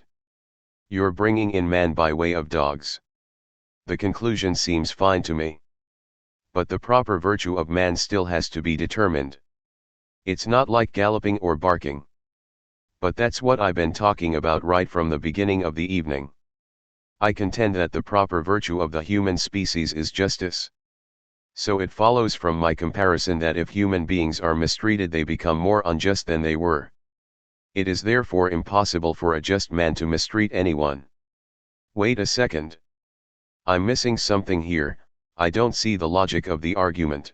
You're bringing in man by way of dogs. The conclusion seems fine to me. But the proper virtue of man still has to be determined. It's not like galloping or barking. But that's what I've been talking about right from the beginning of the evening. I contend that the proper virtue of the human species is justice. So it follows from my comparison that if human beings are mistreated they become more unjust than they were. It is therefore impossible for a just man to mistreat anyone. Wait a second. I'm missing something here, I don't see the logic of the argument.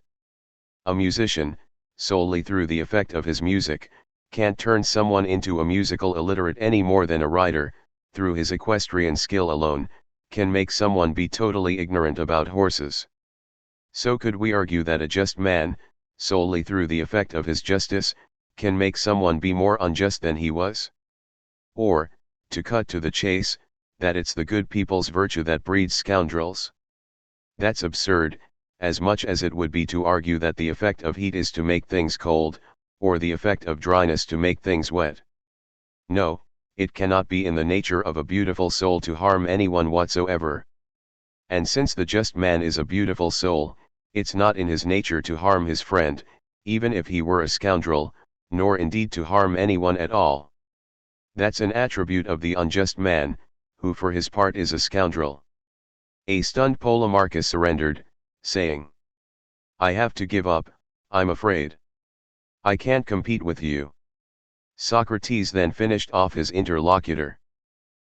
A musician, solely through the effect of his music, can't turn someone into a musical illiterate any more than a rider, through his equestrian skill alone, can make someone be totally ignorant about horses. So could we argue that a just man, solely through the effect of his justice, can make someone be more unjust than he was? Or, to cut to the chase, that it's the good people's virtue that breeds scoundrels? That's absurd, as much as it would be to argue that the effect of heat is to make things cold, or the effect of dryness to make things wet. No, it cannot be in the nature of a beautiful soul to harm anyone whatsoever. And since the just man is a beautiful soul, it's not in his nature to harm his friend, even if he were a scoundrel, nor indeed to harm anyone at all. That's an attribute of the unjust man, who for his part is a scoundrel. A stunned Polemarchus surrendered, saying, I have to give up, I'm afraid. I can't compete with you. Socrates then finished off his interlocutor.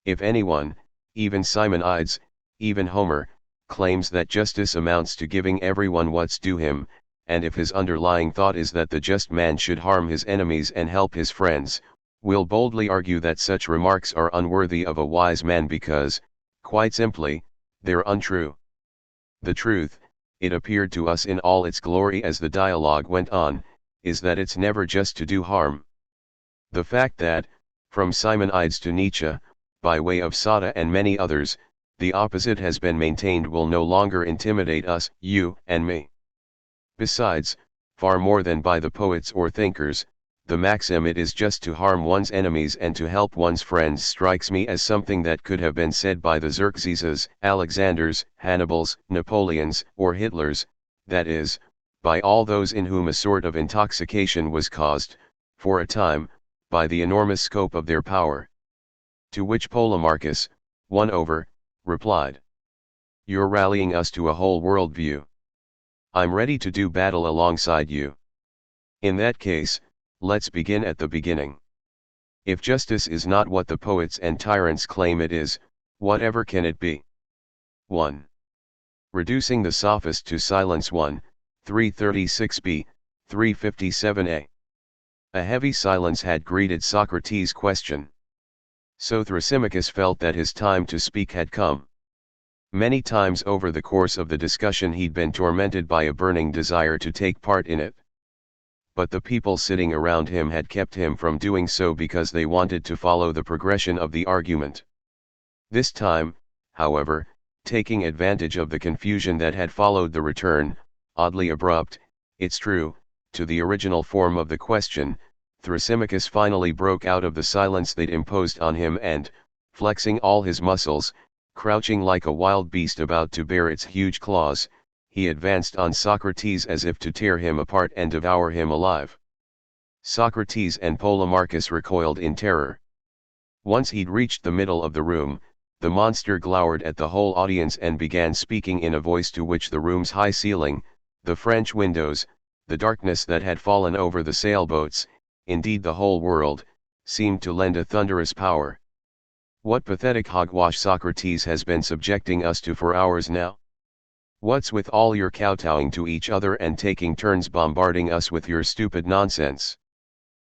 If anyone, even Simonides, even Homer, claims that justice amounts to giving everyone what's due him, and if his underlying thought is that the just man should harm his enemies and help his friends, we'll boldly argue that such remarks are unworthy of a wise man because, Quite simply, they're untrue. The truth, it appeared to us in all its glory as the dialogue went on, is that it's never just to do harm. The fact that, from Simonides to Nietzsche, by way of Sada and many others, the opposite has been maintained will no longer intimidate us, you and me. Besides, far more than by the poets or thinkers, the maxim it is just to harm one's enemies and to help one's friends strikes me as something that could have been said by the Xerxeses, Alexanders, Hannibals, Napoleons, or Hitlers, that is, by all those in whom a sort of intoxication was caused, for a time, by the enormous scope of their power. To which Polemarchus, won over, replied, "You're rallying us to a whole world view. I'm ready to do battle alongside you. In that case, let's begin at the beginning. If justice is not what the poets and tyrants claim it is, whatever can it be?" 1. Reducing the sophist to silence 1, 336b, 357a. A heavy silence had greeted Socrates' question. So Thrasymachus felt that his time to speak had come. Many times over the course of the discussion he'd been tormented by a burning desire to take part in it. But the people sitting around him had kept him from doing so because they wanted to follow the progression of the argument. This time, however, taking advantage of the confusion that had followed the return, oddly abrupt, it's true, to the original form of the question, Thrasymachus finally broke out of the silence they'd imposed on him and, flexing all his muscles, crouching like a wild beast about to bare its huge claws, he advanced on Socrates as if to tear him apart and devour him alive. Socrates and Polemarchus recoiled in terror. Once he'd reached the middle of the room, the monster glowered at the whole audience and began speaking in a voice to which the room's high ceiling, the French windows, the darkness that had fallen over the sailboats, indeed the whole world, seemed to lend a thunderous power. "What pathetic hogwash Socrates has been subjecting us to for hours now? What's with all your kowtowing to each other and taking turns bombarding us with your stupid nonsense?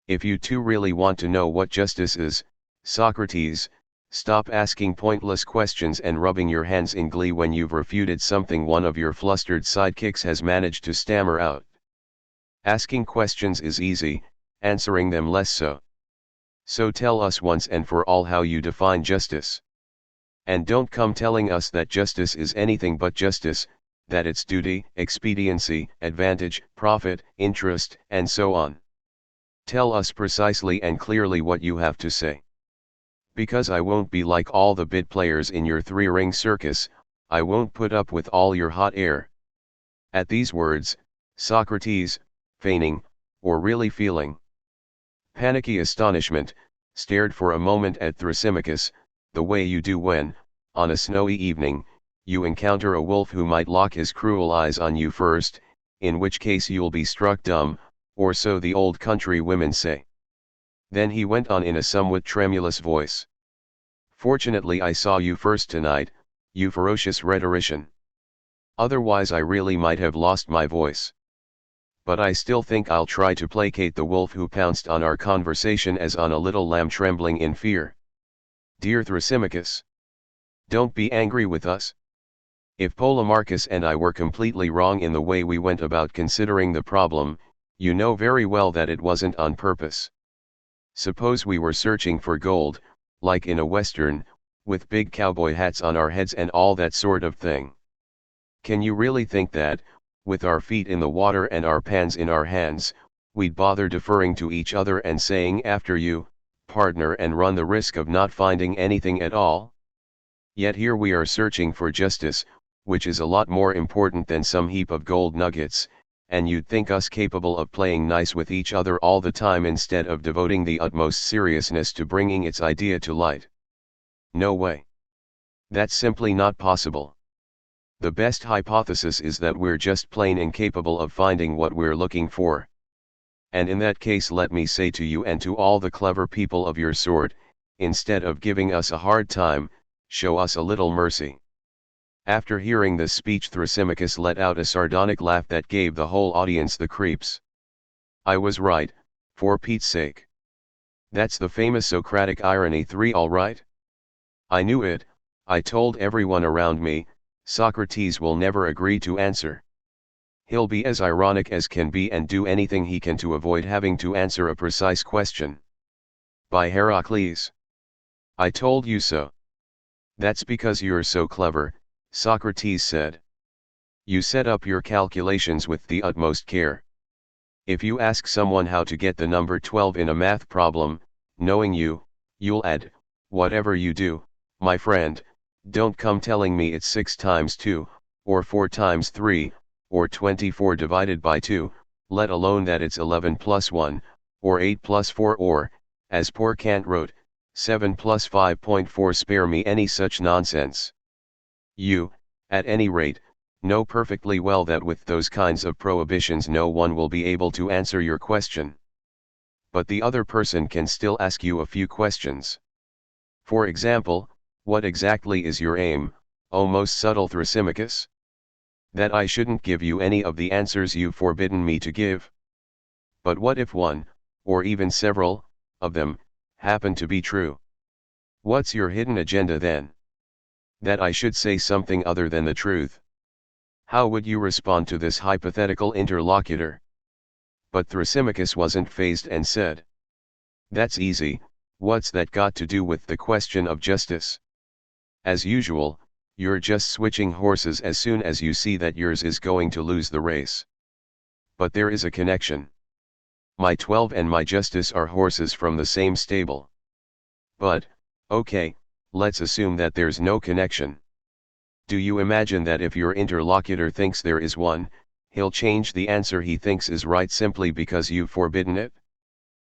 If you two really want to know what justice is, Socrates, stop asking pointless questions and rubbing your hands in glee when you've refuted something one of your flustered sidekicks has managed to stammer out. Asking questions is easy, answering them less so. So tell us once and for all how you define justice. And don't come telling us that justice is anything but justice, that it's duty, expediency, advantage, profit, interest, and so on. Tell us precisely and clearly what you have to say. Because I won't be like all the bit players in your three-ring circus, I won't put up with all your hot air." At these words, Socrates, feigning, or really feeling panicky astonishment, stared for a moment at Thrasymachus, the way you do when, on a snowy evening, you encounter a wolf who might lock his cruel eyes on you first, in which case you'll be struck dumb, or so the old country women say. Then he went on in a somewhat tremulous voice. "Fortunately I saw you first tonight, you ferocious rhetorician. Otherwise I really might have lost my voice. But I still think I'll try to placate the wolf who pounced on our conversation as on a little lamb trembling in fear. Dear Thrasymachus, don't be angry with us. If Polemarchus and I were completely wrong in the way we went about considering the problem, you know very well that it wasn't on purpose. Suppose we were searching for gold, like in a western, with big cowboy hats on our heads and all that sort of thing. Can you really think that, with our feet in the water and our pans in our hands, we'd bother deferring to each other and saying after you, partner, and run the risk of not finding anything at all? Yet here we are searching for justice, which is a lot more important than some heap of gold nuggets, and you'd think us capable of playing nice with each other all the time instead of devoting the utmost seriousness to bringing its idea to light. No way. That's simply not possible. The best hypothesis is that we're just plain incapable of finding what we're looking for. And in that case, let me say to you and to all the clever people of your sort, instead of giving us a hard time, show us a little mercy." After hearing this speech, Thrasymachus let out a sardonic laugh that gave the whole audience the creeps. "I was right, for Pete's sake. That's the famous Socratic irony 3 all right. I knew it, I told everyone around me, Socrates will never agree to answer. He'll be as ironic as can be and do anything he can to avoid having to answer a precise question. By Heracles. I told you so. That's because you're so clever, Socrates said. You set up your calculations with the utmost care. If you ask someone how to get the number 12 in a math problem, knowing you, you'll add, whatever you do, my friend, don't come telling me it's 6 times 2, or 4 times 3, or 24 divided by 2, let alone that it's 11 plus 1, or 8 plus 4 or, as poor Kant wrote, 7 plus 5.4. Spare me any such nonsense. You, at any rate, know perfectly well that with those kinds of prohibitions no one will be able to answer your question. But the other person can still ask you a few questions. For example, what exactly is your aim, O most subtle Thrasymachus? That I shouldn't give you any of the answers you've forbidden me to give? But what if one, or even several, of them, happen to be true? What's your hidden agenda then? That I should say something other than the truth? How would you respond to this hypothetical interlocutor? But Thrasymachus wasn't fazed and said, that's easy, what's that got to do with the question of justice? As usual, you're just switching horses as soon as you see that yours is going to lose the race. But there is a connection. My 12 and my justice are horses from the same stable. But, okay, let's assume that there's no connection. Do you imagine that if your interlocutor thinks there is one, he'll change the answer he thinks is right simply because you've forbidden it?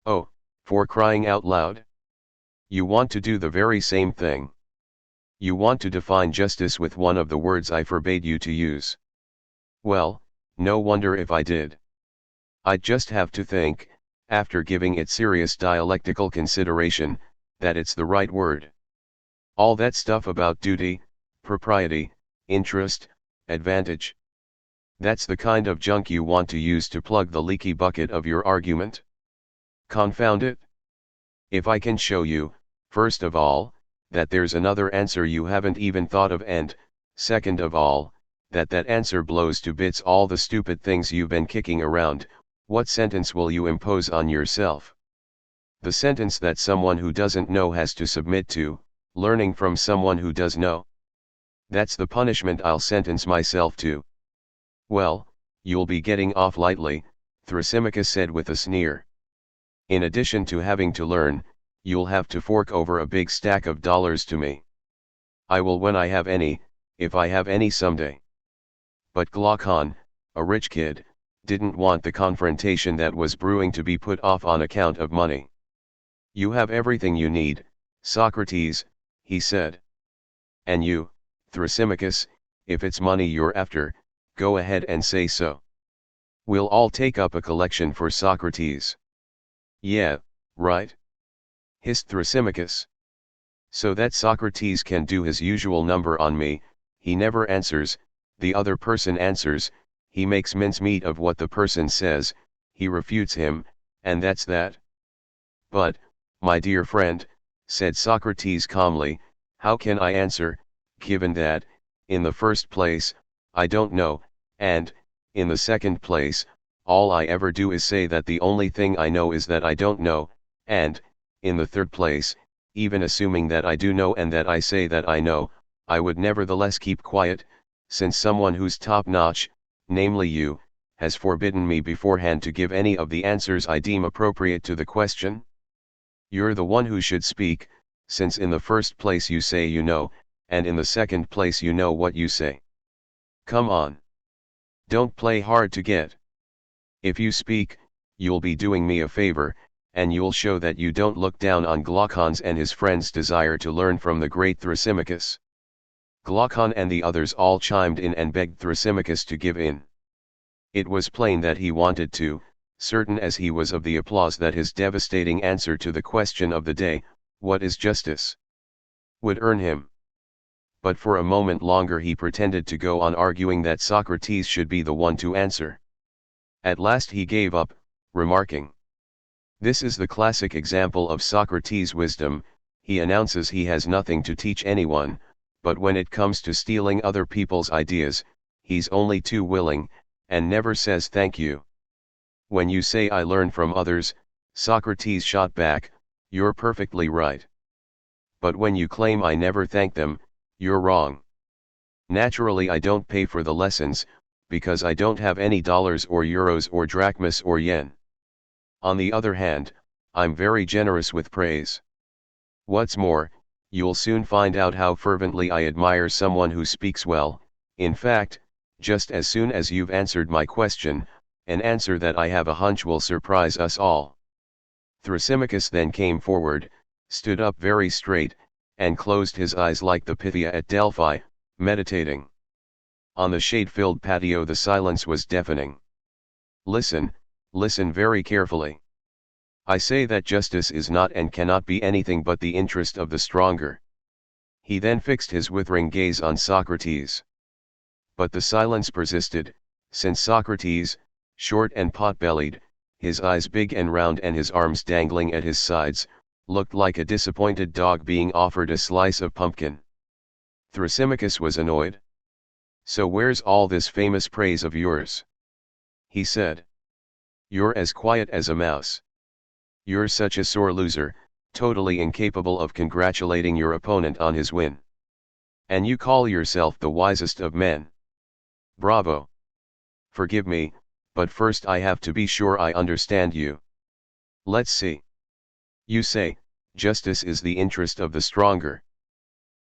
Oh, for crying out loud! You want to do the very same thing. You want to define justice with one of the words I forbade you to use. Well, no wonder if I did. I'd just have to think, after giving it serious dialectical consideration, that it's the right word. All that stuff about duty, propriety, interest, advantage. That's the kind of junk you want to use to plug the leaky bucket of your argument? Confound it. If I can show you, first of all, that there's another answer you haven't even thought of and, second of all, that that answer blows to bits all the stupid things you've been kicking around, what sentence will you impose on yourself? The sentence that someone who doesn't know has to submit to, learning from someone who does know. That's the punishment I'll sentence myself to. Well, you'll be getting off lightly, Thrasymachus said with a sneer. In addition to having to learn, you'll have to fork over a big stack of dollars to me. I will when I have any, if I have any someday. But Glaucon, a rich kid, didn't want the confrontation that was brewing to be put off on account of money. You have everything you need, Socrates, he said. And you, Thrasymachus, if it's money you're after, go ahead and say so. We'll all take up a collection for Socrates. Yeah, right? Hissed Thrasymachus. So that Socrates can do his usual number on me, he never answers, the other person answers, he makes mincemeat of what the person says, he refutes him, and that's that. But, my dear friend, said Socrates calmly, how can I answer, given that, in the first place, I don't know, and, in the second place, all I ever do is say that the only thing I know is that I don't know, and, in the third place, even assuming that I do know and that I say that I know, I would nevertheless keep quiet, since someone who's top-notch, namely you, has forbidden me beforehand to give any of the answers I deem appropriate to the question? You're the one who should speak, since in the first place you say you know, and in the second place you know what you say. Come on. Don't play hard to get. If you speak, you'll be doing me a favor, and you'll show that you don't look down on Glaucon's and his friends' desire to learn from the great Thrasymachus. Glaucon and the others all chimed in and begged Thrasymachus to give in. It was plain that he wanted to, certain as he was of the applause that his devastating answer to the question of the day, what is justice, would earn him. But for a moment longer he pretended to go on arguing that Socrates should be the one to answer. At last he gave up, remarking, "This is the classic example of Socrates' wisdom, he announces he has nothing to teach anyone, but when it comes to stealing other people's ideas, he's only too willing, and never says thank you. When you say I learn from others, Socrates shot back, you're perfectly right. But when you claim I never thank them, you're wrong. Naturally I don't pay for the lessons, because I don't have any dollars or euros or drachmas or yen. On the other hand, I'm very generous with praise. What's more, you'll soon find out how fervently I admire someone who speaks well. In fact, just as soon as you've answered my question, an answer that I have a hunch will surprise us all. Thrasymachus then came forward, stood up very straight, and closed his eyes like the Pythia at Delphi, meditating. On the shade-filled patio the silence was deafening. Listen, listen very carefully. I say that justice is not and cannot be anything but the interest of the stronger. He then fixed his withering gaze on Socrates. But the silence persisted, since Socrates, short and pot-bellied, his eyes big and round and his arms dangling at his sides, looked like a disappointed dog being offered a slice of pumpkin. Thrasymachus was annoyed. So where's all this famous praise of yours? He said. You're as quiet as a mouse. You're such a sore loser, totally incapable of congratulating your opponent on his win. And you call yourself the wisest of men. Bravo. Forgive me, but first I have to be sure I understand you. Let's see. You say, justice is the interest of the stronger.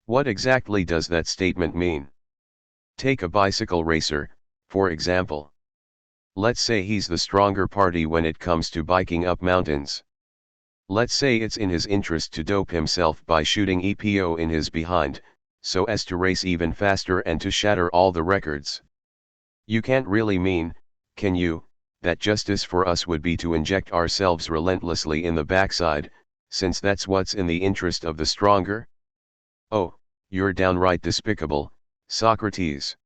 What exactly does that statement mean? Take a bicycle racer, for example. Let's say he's the stronger party when it comes to biking up mountains. Let's say it's in his interest to dope himself by shooting EPO in his behind, so as to race even faster and to shatter all the records. You can't really mean, can you, that justice for us would be to inject ourselves relentlessly in the backside, since that's what's in the interest of the stronger? Oh, you're downright despicable, Socrates.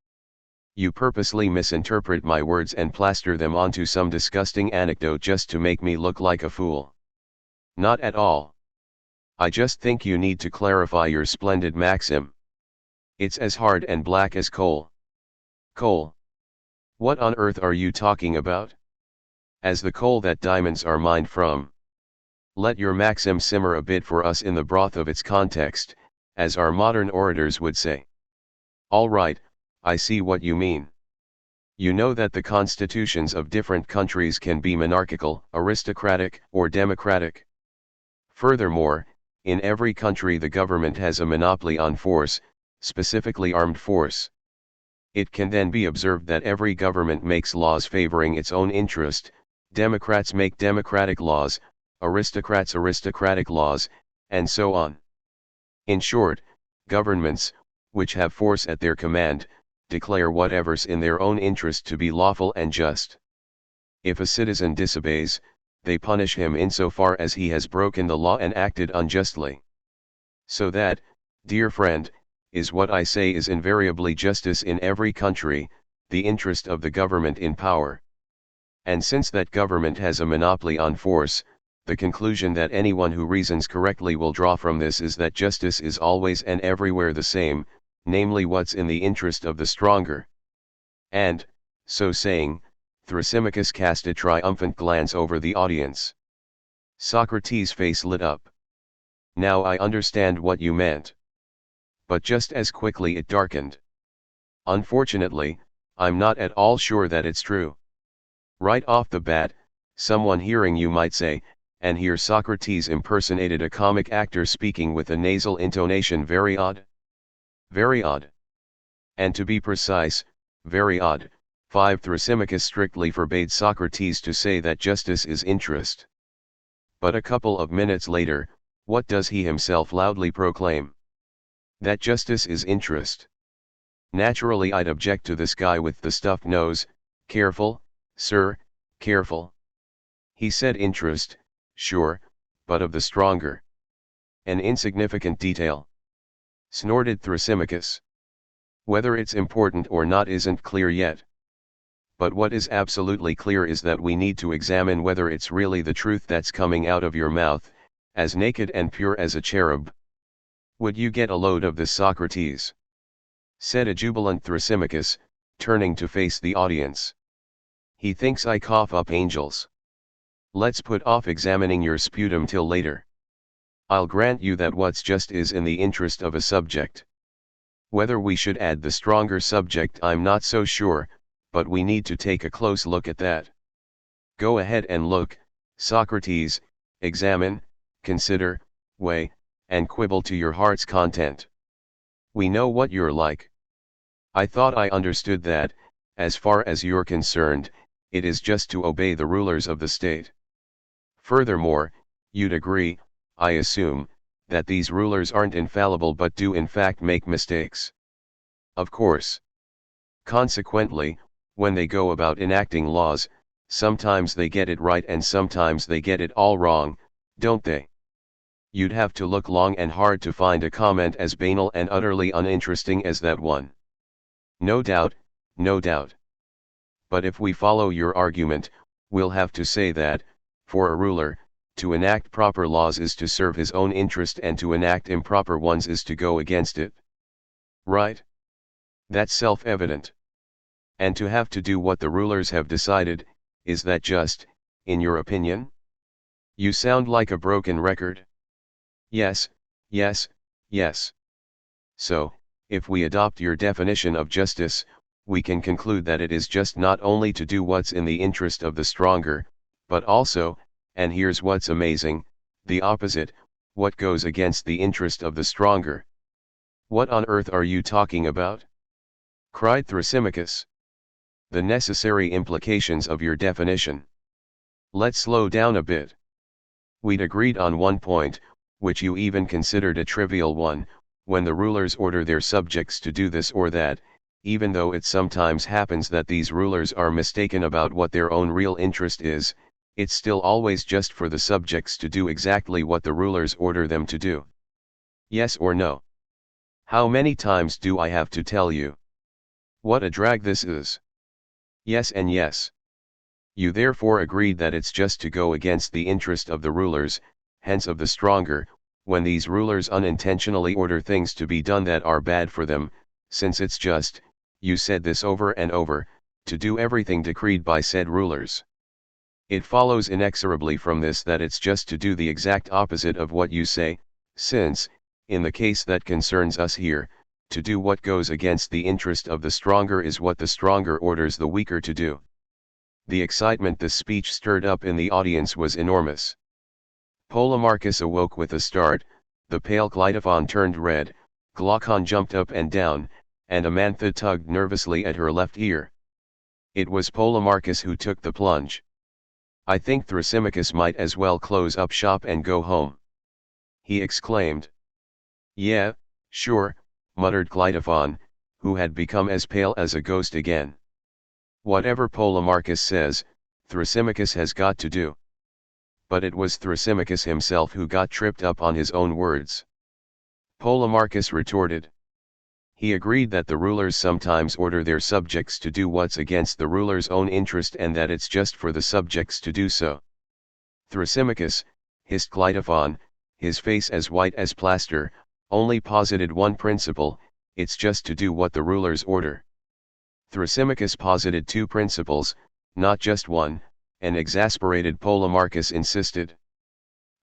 You purposely misinterpret my words and plaster them onto some disgusting anecdote just to make me look like a fool. Not at all. I just think you need to clarify your splendid maxim. It's as hard and black as coal. Coal? What on earth are you talking about? As the coal that diamonds are mined from. Let your maxim simmer a bit for us in the broth of its context, as our modern orators would say. All right, I see what you mean. You know that the constitutions of different countries can be monarchical, aristocratic, or democratic. Furthermore, in every country the government has a monopoly on force, specifically armed force. It can then be observed that every government makes laws favoring its own interest, Democrats make democratic laws, aristocrats aristocratic laws, and so on. In short, governments, which have force at their command, declare whatever's in their own interest to be lawful and just. If a citizen disobeys, they punish him insofar as he has broken the law and acted unjustly. So that, dear friend, is what I say is invariably justice in every country, the interest of the government in power. And since that government has a monopoly on force, the conclusion that anyone who reasons correctly will draw from this is that justice is always and everywhere the same, namely what's in the interest of the stronger. And, so saying, Thrasymachus cast a triumphant glance over the audience. Socrates' face lit up. Now I understand what you meant. But just as quickly it darkened. Unfortunately, I'm not at all sure that it's true. Right off the bat, someone hearing you might say, and here Socrates impersonated a comic actor speaking with a nasal intonation, very odd. Very odd. And to be precise, very odd. 5. Thrasymachus strictly forbade Socrates to say that justice is interest. But a couple of minutes later, what does he himself loudly proclaim? That justice is interest. Naturally I'd object to this guy with the stuffed nose. Careful, sir, careful. He said interest, sure, but of the stronger. An insignificant detail. Snorted Thrasymachus. Whether it's important or not isn't clear yet. But what is absolutely clear is that we need to examine whether it's really the truth that's coming out of your mouth, as naked and pure as a cherub. Would you get a load of this, Socrates? said a jubilant Thrasymachus, turning to face the audience. He thinks I cough up angels. Let's put off examining your sputum till later. I'll grant you that what's just is in the interest of a subject. Whether we should add the stronger subject I'm not so sure, but we need to take a close look at that. Go ahead and look, Socrates, examine, consider, weigh, and quibble to your heart's content. We know what you're like. I thought I understood that, as far as you're concerned, it is just to obey the rulers of the state. Furthermore, you'd agree, I assume, that these rulers aren't infallible but do in fact make mistakes. Of course. Consequently, when they go about enacting laws, sometimes they get it right and sometimes they get it all wrong, don't they? You'd have to look long and hard to find a comment as banal and utterly uninteresting as that one. No doubt, no doubt. But if we follow your argument, we'll have to say that, for a ruler, to enact proper laws is to serve his own interest and to enact improper ones is to go against it. Right? That's self-evident. And to have to do what the rulers have decided, is that just, in your opinion? You sound like a broken record. Yes, yes, yes. So, if we adopt your definition of justice, we can conclude that it is just not only to do what's in the interest of the stronger, but also, and here's what's amazing, the opposite, what goes against the interest of the stronger. What on earth are you talking about? Cried Thrasymachus. The necessary implications of your definition. Let's slow down a bit. We'd agreed on one point, which you even considered a trivial one, when the rulers order their subjects to do this or that, even though it sometimes happens that these rulers are mistaken about what their own real interest is, it's still always just for the subjects to do exactly what the rulers order them to do. Yes or no? How many times do I have to tell you? What a drag this is. Yes and yes. You therefore agreed that it's just to go against the interest of the rulers, hence of the stronger, when these rulers unintentionally order things to be done that are bad for them, since it's just, you said this over and over, to do everything decreed by said rulers. It follows inexorably from this that it's just to do the exact opposite of what you say, since, in the case that concerns us here, to do what goes against the interest of the stronger is what the stronger orders the weaker to do. The excitement this speech stirred up in the audience was enormous. Polemarchus awoke with a start, the pale Cleitophon turned red, Glaucon jumped up and down, and Amantha tugged nervously at her left ear. It was Polemarchus who took the plunge. I think Thrasymachus might as well close up shop and go home. He exclaimed. Yeah, sure, muttered Cleitophon, who had become as pale as a ghost again. Whatever Polemarchus says, Thrasymachus has got to do. But it was Thrasymachus himself who got tripped up on his own words. Polemarchus retorted. He agreed that the rulers sometimes order their subjects to do what's against the ruler's own interest and that it's just for the subjects to do so. Thrasymachus, hissed Cleitophon, his face as white as plaster, only posited one principle, it's just to do what the rulers order. Thrasymachus posited two principles, not just one, and exasperated Polemarchus insisted.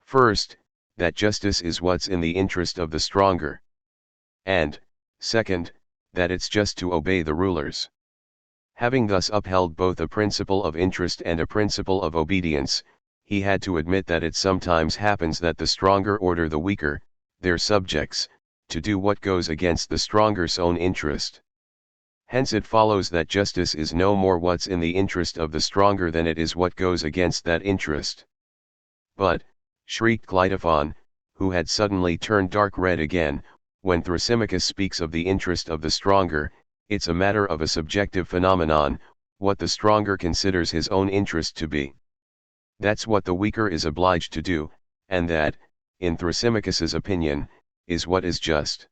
First, that justice is what's in the interest of the stronger. And, second, that it's just to obey the rulers. Having thus upheld both a principle of interest and a principle of obedience, he had to admit that it sometimes happens that the stronger order the weaker, their subjects, to do what goes against the stronger's own interest. Hence it follows that justice is no more what's in the interest of the stronger than it is what goes against that interest. But, shrieked Cleitophon, who had suddenly turned dark red again, when Thrasymachus speaks of the interest of the stronger, it's a matter of a subjective phenomenon, what the stronger considers his own interest to be. That's what the weaker is obliged to do, and that, in Thrasymachus's opinion, is what is just.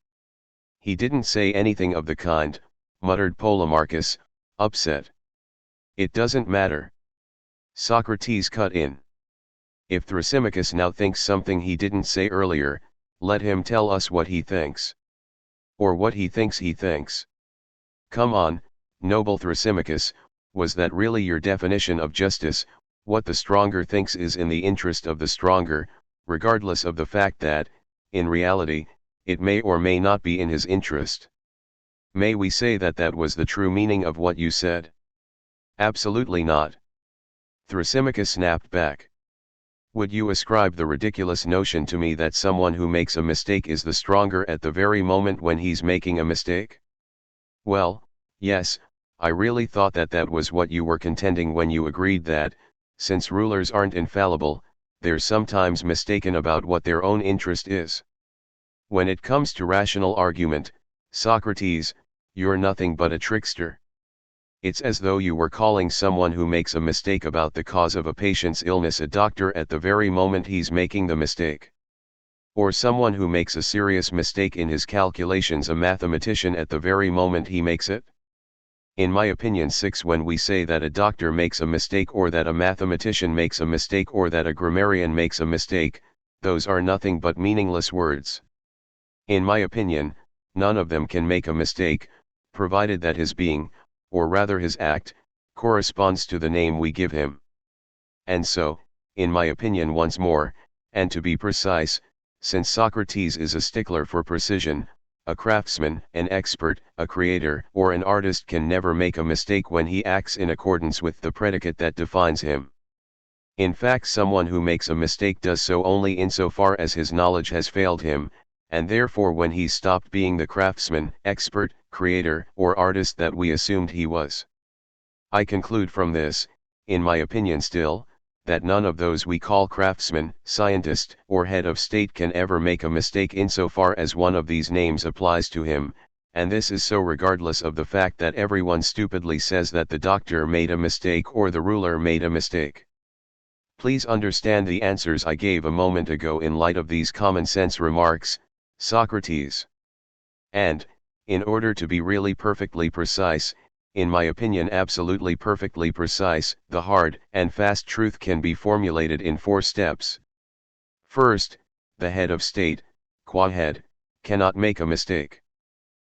He didn't say anything of the kind, muttered Polemarchus, upset. It doesn't matter. Socrates cut in. If Thrasymachus now thinks something he didn't say earlier, let him tell us what he thinks. Or what he thinks he thinks. Come on, noble Thrasymachus, was that really your definition of justice, what the stronger thinks is in the interest of the stronger, regardless of the fact that, in reality, it may or may not be in his interest? May we say that that was the true meaning of what you said? Absolutely not. Thrasymachus snapped back. Would you ascribe the ridiculous notion to me that someone who makes a mistake is the stronger at the very moment when he's making a mistake? Well, yes, I really thought that that was what you were contending when you agreed that, since rulers aren't infallible, they're sometimes mistaken about what their own interest is. When it comes to rational argument, Socrates, you're nothing but a trickster. It's as though you were calling someone who makes a mistake about the cause of a patient's illness a doctor at the very moment he's making the mistake. Or someone who makes a serious mistake in his calculations a mathematician at the very moment he makes it. In my opinion, 6. When we say that a doctor makes a mistake or that a mathematician makes a mistake or that a grammarian makes a mistake, those are nothing but meaningless words. In my opinion, none of them can make a mistake, provided that his being, or rather his act, corresponds to the name we give him. And so, in my opinion once more, and to be precise, since Socrates is a stickler for precision, a craftsman, an expert, a creator, or an artist can never make a mistake when he acts in accordance with the predicate that defines him. In fact, someone who makes a mistake does so only insofar as his knowledge has failed him, and therefore when he's stopped being the craftsman, expert, creator, or artist that we assumed he was. I conclude from this, in my opinion still, that none of those we call craftsman, scientist, or head of state can ever make a mistake insofar as one of these names applies to him, and this is so regardless of the fact that everyone stupidly says that the doctor made a mistake or the ruler made a mistake. Please understand the answers I gave a moment ago in light of these common sense remarks, Socrates. And, in order to be really perfectly precise, in my opinion absolutely perfectly precise, the hard and fast truth can be formulated in 4 steps. First, the head of state, qua head, cannot make a mistake.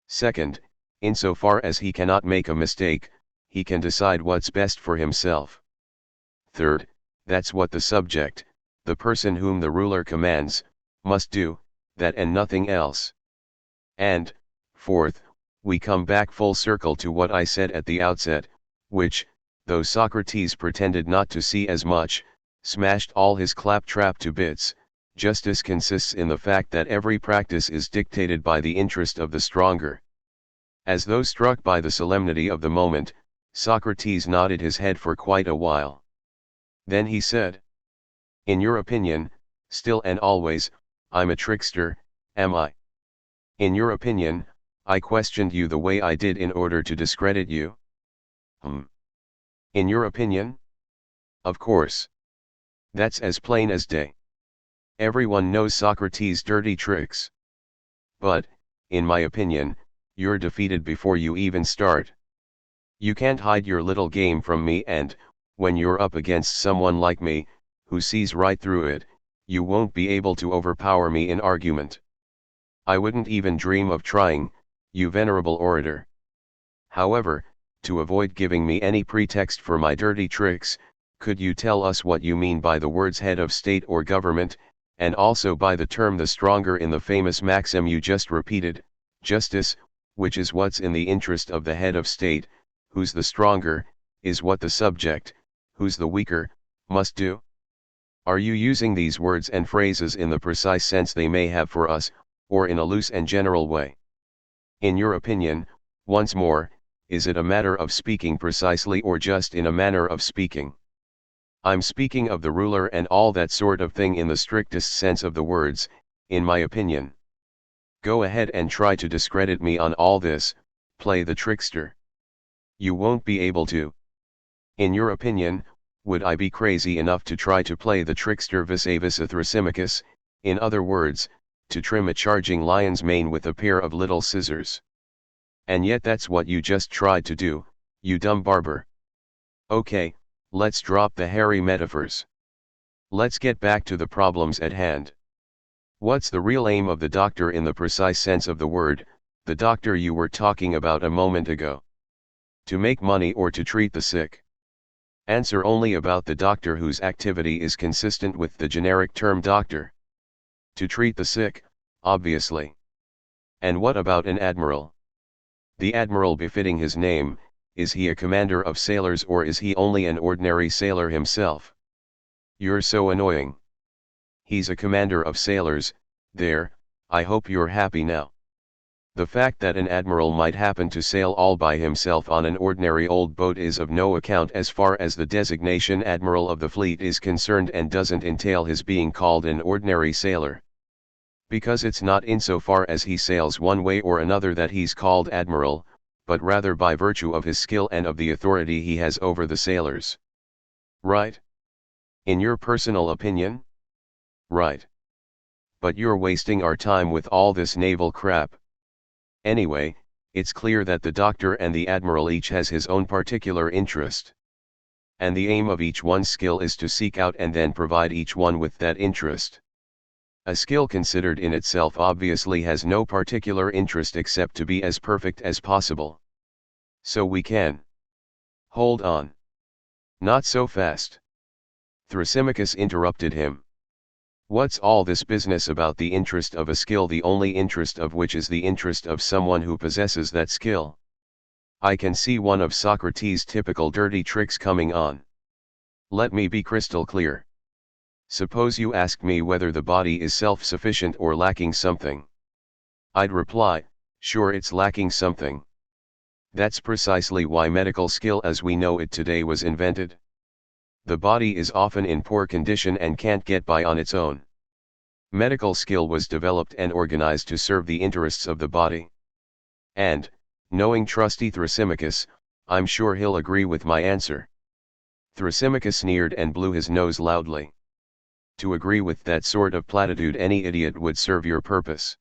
Second, insofar as he cannot make a mistake, he can decide what's best for himself. Third, that's what the subject, the person whom the ruler commands, must do, that and nothing else. And, fourth, we come back full circle to what I said at the outset, which, though Socrates pretended not to see as much, smashed all his claptrap to bits, justice consists in the fact that every practice is dictated by the interest of the stronger. As though struck by the solemnity of the moment, Socrates nodded his head for quite a while. Then he said, "In your opinion, still and always, I'm a trickster, am I? In your opinion, I questioned you the way I did in order to discredit you? In your opinion? Of course. That's as plain as day. Everyone knows Socrates' dirty tricks. But, in my opinion, you're defeated before you even start. You can't hide your little game from me, and, when you're up against someone like me, who sees right through it, you won't be able to overpower me in argument. I wouldn't even dream of trying, you venerable orator. However, to avoid giving me any pretext for my dirty tricks, could you tell us what you mean by the words head of state or government, and also by the term the stronger in the famous maxim you just repeated, justice, which is what's in the interest of the head of state, who's the stronger, is what the subject, who's the weaker, must do? Are you using these words and phrases in the precise sense they may have for us, or in a loose and general way? In your opinion, once more, is it a matter of speaking precisely or just in a manner of speaking? I'm speaking of the ruler and all that sort of thing in the strictest sense of the words, in my opinion. Go ahead and try to discredit me on all this, play the trickster. You won't be able to. In your opinion, would I be crazy enough to try to play the trickster vis-a-vis a Thrasymachus, in other words, to trim a charging lion's mane with a pair of little scissors? And yet that's what you just tried to do, you dumb barber. Okay, let's drop the hairy metaphors. Let's get back to the problems at hand. What's the real aim of the doctor in the precise sense of the word, The doctor you were talking about a moment ago. To make money or to treat the sick? Answer only about the doctor whose activity is consistent with the generic term doctor. To treat the sick, obviously. And what about an admiral? The admiral befitting his name, is he a commander of sailors or is he only an ordinary sailor himself? You're so annoying. He's a commander of sailors. There, I hope you're happy now. The fact that an admiral might happen to sail all by himself on an ordinary old boat is of no account as far as the designation admiral of the fleet is concerned and doesn't entail his being called an ordinary sailor. Because it's not insofar as he sails one way or another that he's called admiral, but rather by virtue of his skill and of the authority he has over the sailors. Right? In your personal opinion? Right. But you're wasting our time with all this naval crap. Anyway, it's clear that the doctor and the admiral each has his own particular interest. And the aim of each one's skill is to seek out and then provide each one with that interest. A skill considered in itself obviously has no particular interest except to be as perfect as possible. So we can. Hold on. Not so fast. Thrasymachus interrupted him. What's all this business about the interest of a skill, the only interest of which is the interest of someone who possesses that skill? I can see one of Socrates' typical dirty tricks coming on. Let me be crystal clear. Suppose you ask me whether the body is self-sufficient or lacking something. I'd reply, sure, it's lacking something. That's precisely why medical skill as we know it today was invented. The body is often in poor condition and can't get by on its own. Medical skill was developed and organized to serve the interests of the body. And, knowing trusty Thrasymachus, I'm sure he'll agree with my answer. Thrasymachus sneered and blew his nose loudly. To agree with that sort of platitude any idiot would serve your purpose.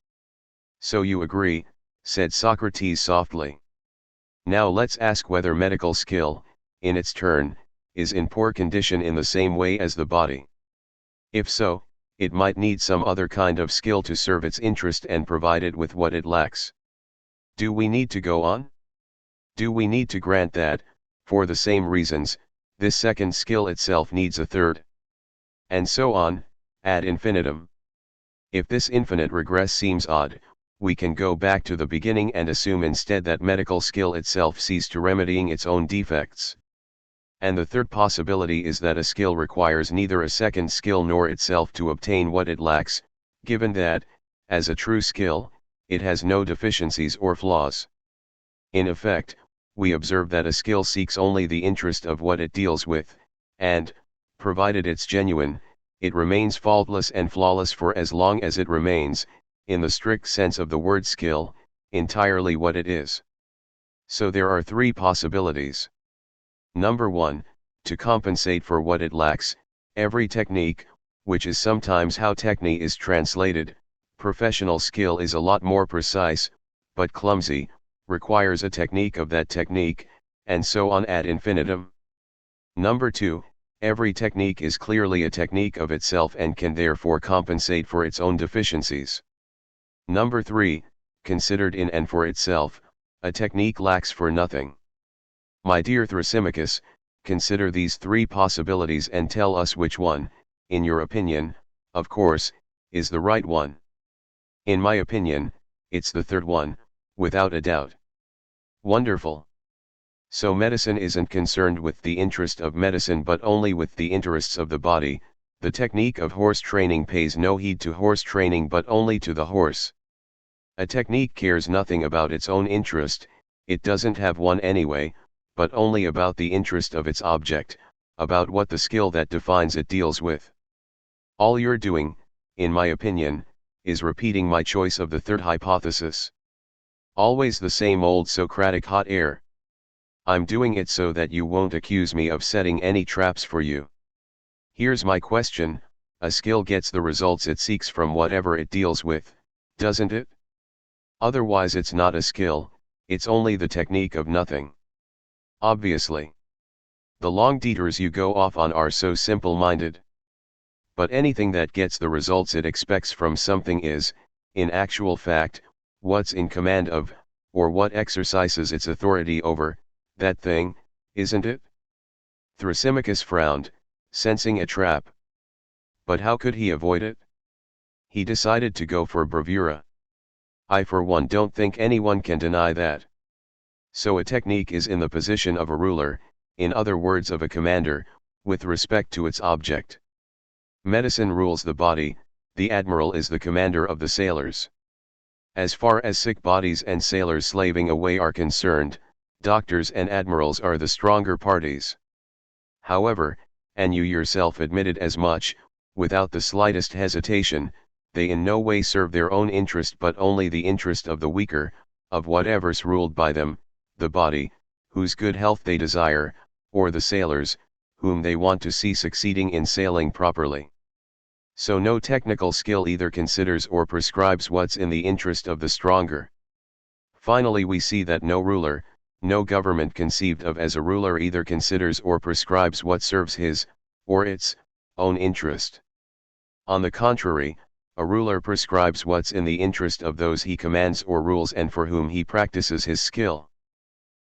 So you agree, said Socrates softly. Now let's ask whether medical skill, in its turn, is in poor condition in the same way as the body. If so, it might need some other kind of skill to serve its interest and provide it with what it lacks. Do we need to go on? Do we need to grant that, for the same reasons, this second skill itself needs a third? And so on, ad infinitum. If this infinite regress seems odd, we can go back to the beginning and assume instead that medical skill itself sees to remedying its own defects. And the third possibility is that a skill requires neither a second skill nor itself to obtain what it lacks, given that, as a true skill, it has no deficiencies or flaws. In effect, we observe that a skill seeks only the interest of what it deals with, and, provided it's genuine, it remains faultless and flawless for as long as it remains, in the strict sense of the word skill, entirely what it is. So there are three possibilities. Number 1, to compensate for what it lacks, every technique, which is sometimes how technique is translated, professional skill is a lot more precise, but clumsy, requires a technique of that technique, and so on ad infinitum. Number 2, every technique is clearly a technique of itself and can therefore compensate for its own deficiencies. Number 3, considered in and for itself, a technique lacks for nothing. My dear Thrasymachus, consider these three possibilities and tell us which one, in your opinion, of course, is the right one. In my opinion, it's the third one, without a doubt. Wonderful. So medicine isn't concerned with the interest of medicine but only with the interests of the body. The technique of horse training pays no heed to horse training but only to the horse. A technique cares nothing about its own interest, it doesn't have one anyway, but only about the interest of its object, about what the skill that defines it deals with. All you're doing, in my opinion, is repeating my choice of the third hypothesis. Always the same old Socratic hot air. I'm doing it so that you won't accuse me of setting any traps for you. Here's my question, a skill gets the results it seeks from whatever it deals with, doesn't it? Otherwise it's not a skill, it's only the technique of nothing. Obviously. The long detours you go off on are so simple-minded. But anything that gets the results it expects from something is, in actual fact, what's in command of, or what exercises its authority over, that thing, isn't it? Thrasymachus frowned, sensing a trap. But how could he avoid it? He decided to go for bravura. I for one don't think anyone can deny that. So a technique is in the position of a ruler, in other words of a commander, with respect to its object. Medicine rules the body, the admiral is the commander of the sailors. As far as sick bodies and sailors slaving away are concerned, doctors and admirals are the stronger parties. However, and you yourself admitted as much, without the slightest hesitation, they in no way serve their own interest but only the interest of the weaker, of whatever's ruled by them, the body, whose good health they desire, or the sailors, whom they want to see succeeding in sailing properly. So no technical skill either considers or prescribes what's in the interest of the stronger. Finally, we see that no ruler, no government conceived of as a ruler either considers or prescribes what serves his, or its, own interest. On the contrary, a ruler prescribes what's in the interest of those he commands or rules and for whom he practices his skill.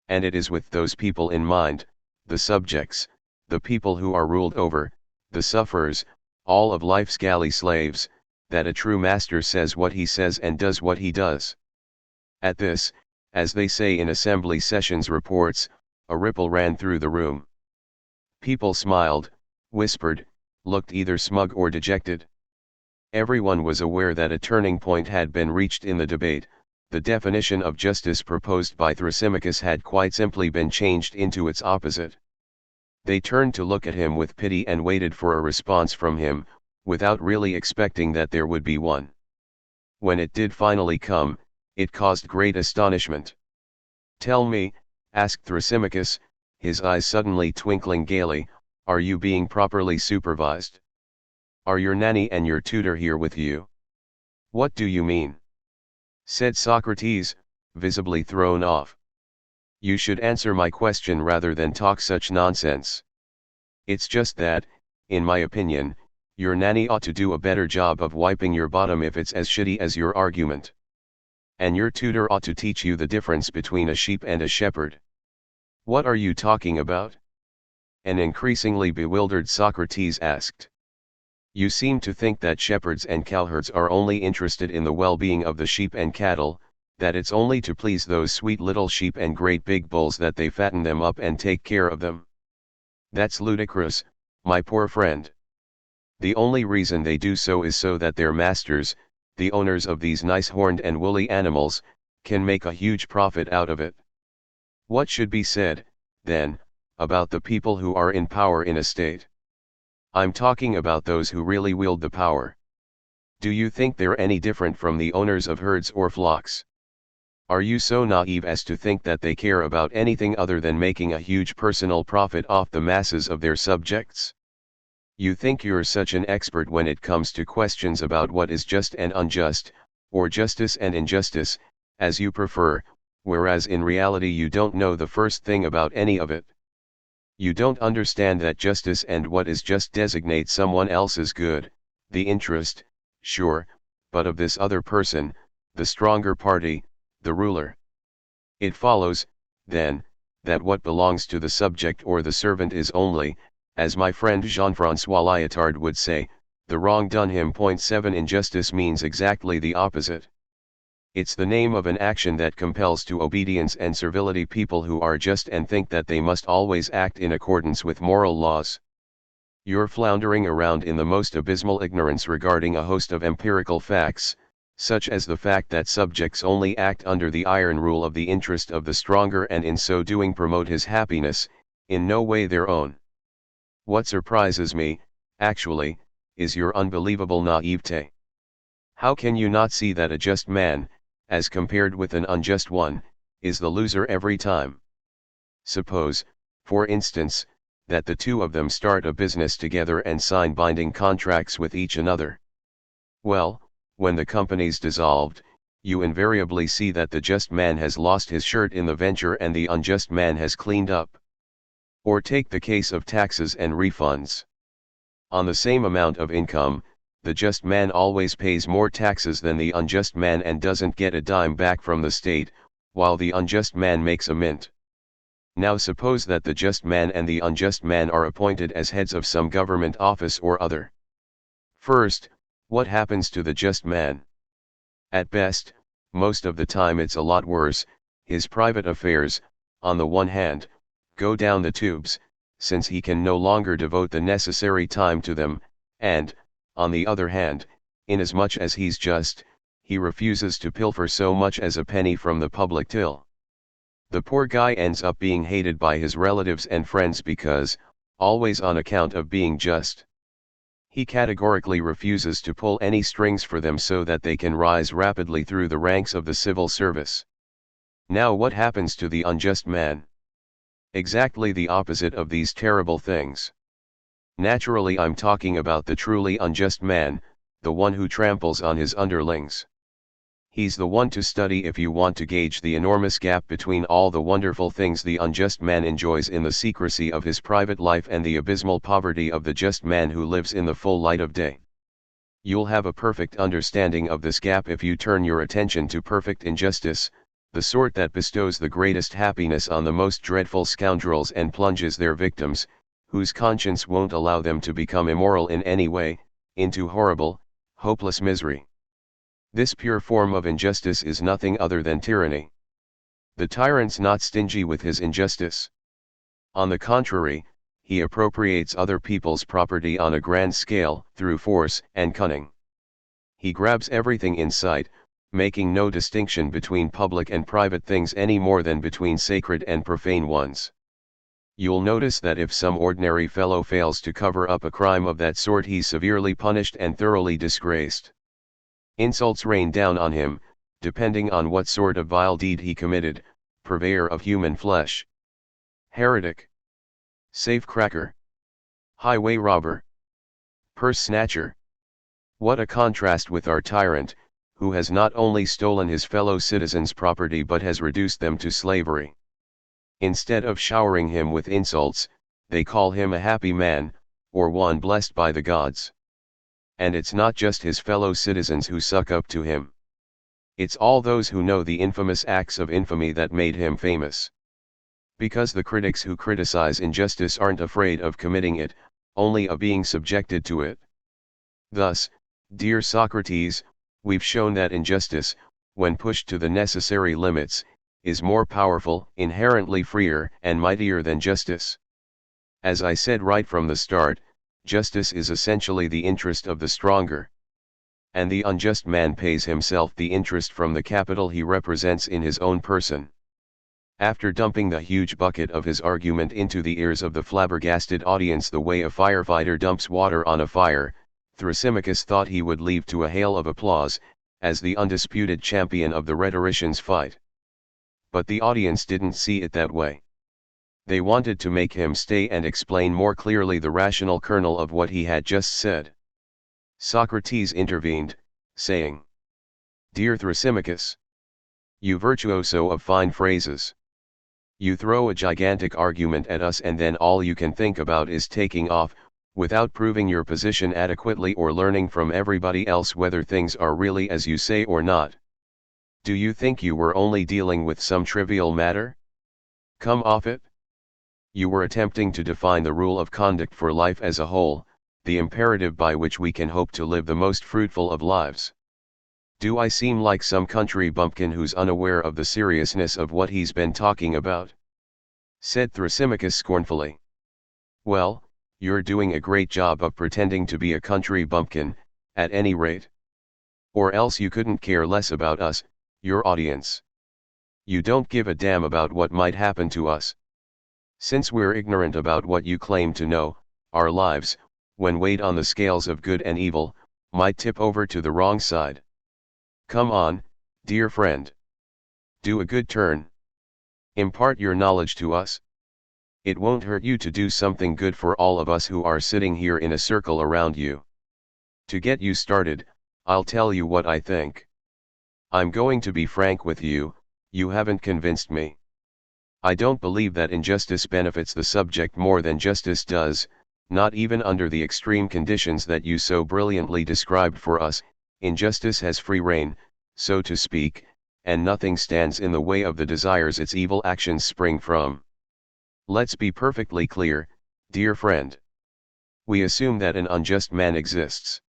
And it is with those people in mind, the subjects, the people who are ruled over, the sufferers, all of life's galley slaves, that a true master says what he says and does what he does. At this, as they say in assembly sessions reports, a ripple ran through the room. People smiled, whispered, looked either smug or dejected. Everyone was aware that a turning point had been reached in the debate. The definition of justice proposed by Thrasymachus had quite simply been changed into its opposite. They turned to look at him with pity and waited for a response from him, without really expecting that there would be one. When it did finally come, it caused great astonishment. "Tell me," asked Thrasymachus, his eyes suddenly twinkling gaily, "are you being properly supervised? Are your nanny and your tutor here with you?" "What do you mean?" said Socrates, visibly thrown off. "You should answer my question rather than talk such nonsense. It's just that, in my opinion, your nanny ought to do a better job of wiping your bottom if it's as shitty as your argument. And your tutor ought to teach you the difference between a sheep and a shepherd." "What are you talking about?" an increasingly bewildered Socrates asked. "You seem to think that shepherds and cowherds are only interested in the well-being of the sheep and cattle, that it's only to please those sweet little sheep and great big bulls that they fatten them up and take care of them. That's ludicrous, my poor friend. The only reason they do so is so that their masters, the owners of these nice horned and woolly animals, can make a huge profit out of it. What should be said, then, about the people who are in power in a state? I'm talking about those who really wield the power. Do you think they're any different from the owners of herds or flocks? Are you so naive as to think that they care about anything other than making a huge personal profit off the masses of their subjects? You think you're such an expert when it comes to questions about what is just and unjust, or justice and injustice, as you prefer, whereas in reality you don't know the first thing about any of it. You don't understand that justice and what is just designate someone else's good, the interest, sure, but of this other person, the stronger party, the ruler. It follows, then, that what belongs to the subject or the servant is only, as my friend Jean-François Lyotard would say, the wrong done him. 7 Injustice means exactly the opposite. It's the name of an action that compels to obedience and servility people who are just and think that they must always act in accordance with moral laws. You're floundering around in the most abysmal ignorance regarding a host of empirical facts, such as the fact that subjects only act under the iron rule of the interest of the stronger and in so doing promote his happiness, in no way their own. What surprises me, actually, is your unbelievable naivete. How can you not see that a just man, as compared with an unjust one, is the loser every time? Suppose, for instance, that the two of them start a business together and sign binding contracts with each another. Well, when the company's dissolved, you invariably see that the just man has lost his shirt in the venture and the unjust man has cleaned up. Or take the case of taxes and refunds. On the same amount of income, the just man always pays more taxes than the unjust man and doesn't get a dime back from the state, while the unjust man makes a mint. Now suppose that the just man and the unjust man are appointed as heads of some government office or other. First, what happens to the just man? At best, most of the time it's a lot worse. His private affairs, on the one hand, go down the tubes, since he can no longer devote the necessary time to them, and, on the other hand, inasmuch as he's just, he refuses to pilfer so much as a penny from the public till. The poor guy ends up being hated by his relatives and friends because, always on account of being just, he categorically refuses to pull any strings for them so that they can rise rapidly through the ranks of the civil service. Now what happens to the unjust man? Exactly the opposite of these terrible things. Naturally, I'm talking about the truly unjust man, the one who tramples on his underlings. He's the one to study if you want to gauge the enormous gap between all the wonderful things the unjust man enjoys in the secrecy of his private life and the abysmal poverty of the just man who lives in the full light of day. You'll have a perfect understanding of this gap if you turn your attention to perfect injustice, the sort that bestows the greatest happiness on the most dreadful scoundrels and plunges their victims, whose conscience won't allow them to become immoral in any way, into horrible, hopeless misery. This pure form of injustice is nothing other than tyranny. The tyrant's not stingy with his injustice. On the contrary, he appropriates other people's property on a grand scale, through force and cunning. He grabs everything in sight, making no distinction between public and private things any more than between sacred and profane ones. You'll notice that if some ordinary fellow fails to cover up a crime of that sort, he's severely punished and thoroughly disgraced. Insults rain down on him, depending on what sort of vile deed he committed: purveyor of human flesh, heretic, safecracker, highway robber, purse snatcher. What a contrast with our tyrant, who has not only stolen his fellow citizens' property but has reduced them to slavery. Instead of showering him with insults, they call him a happy man, or one blessed by the gods. And it's not just his fellow citizens who suck up to him. It's all those who know the infamous acts of infamy that made him famous. Because the critics who criticize injustice aren't afraid of committing it, only of being subjected to it. Thus, dear Socrates, we've shown that injustice, when pushed to the necessary limits, is more powerful, inherently freer and mightier than justice. As I said right from the start, justice is essentially the interest of the stronger. And the unjust man pays himself the interest from the capital he represents in his own person. After dumping the huge bucket of his argument into the ears of the flabbergasted audience the way a firefighter dumps water on a fire, Thrasymachus thought he would leave to a hail of applause, as the undisputed champion of the rhetoricians' fight. But the audience didn't see it that way. They wanted to make him stay and explain more clearly the rational kernel of what he had just said. Socrates intervened, saying, "Dear Thrasymachus, you virtuoso of fine phrases. You throw a gigantic argument at us and then all you can think about is taking off, without proving your position adequately or learning from everybody else whether things are really as you say or not. Do you think you were only dealing with some trivial matter? Come off it. You were attempting to define the rule of conduct for life as a whole, the imperative by which we can hope to live the most fruitful of lives. Do I seem like some country bumpkin who's unaware of the seriousness of what he's been talking about?" said Thrasymachus scornfully. "Well, you're doing a great job of pretending to be a country bumpkin, at any rate. Or else you couldn't care less about us, your audience. You don't give a damn about what might happen to us. Since we're ignorant about what you claim to know, our lives, when weighed on the scales of good and evil, might tip over to the wrong side. Come on, dear friend. Do a good turn. Impart your knowledge to us. It won't hurt you to do something good for all of us who are sitting here in a circle around you. To get you started, I'll tell you what I think. I'm going to be frank with you, you haven't convinced me. I don't believe that injustice benefits the subject more than justice does, not even under the extreme conditions that you so brilliantly described for us, injustice has free rein, so to speak, and nothing stands in the way of the desires its evil actions spring from. Let's be perfectly clear, dear friend. We assume that an unjust man exists.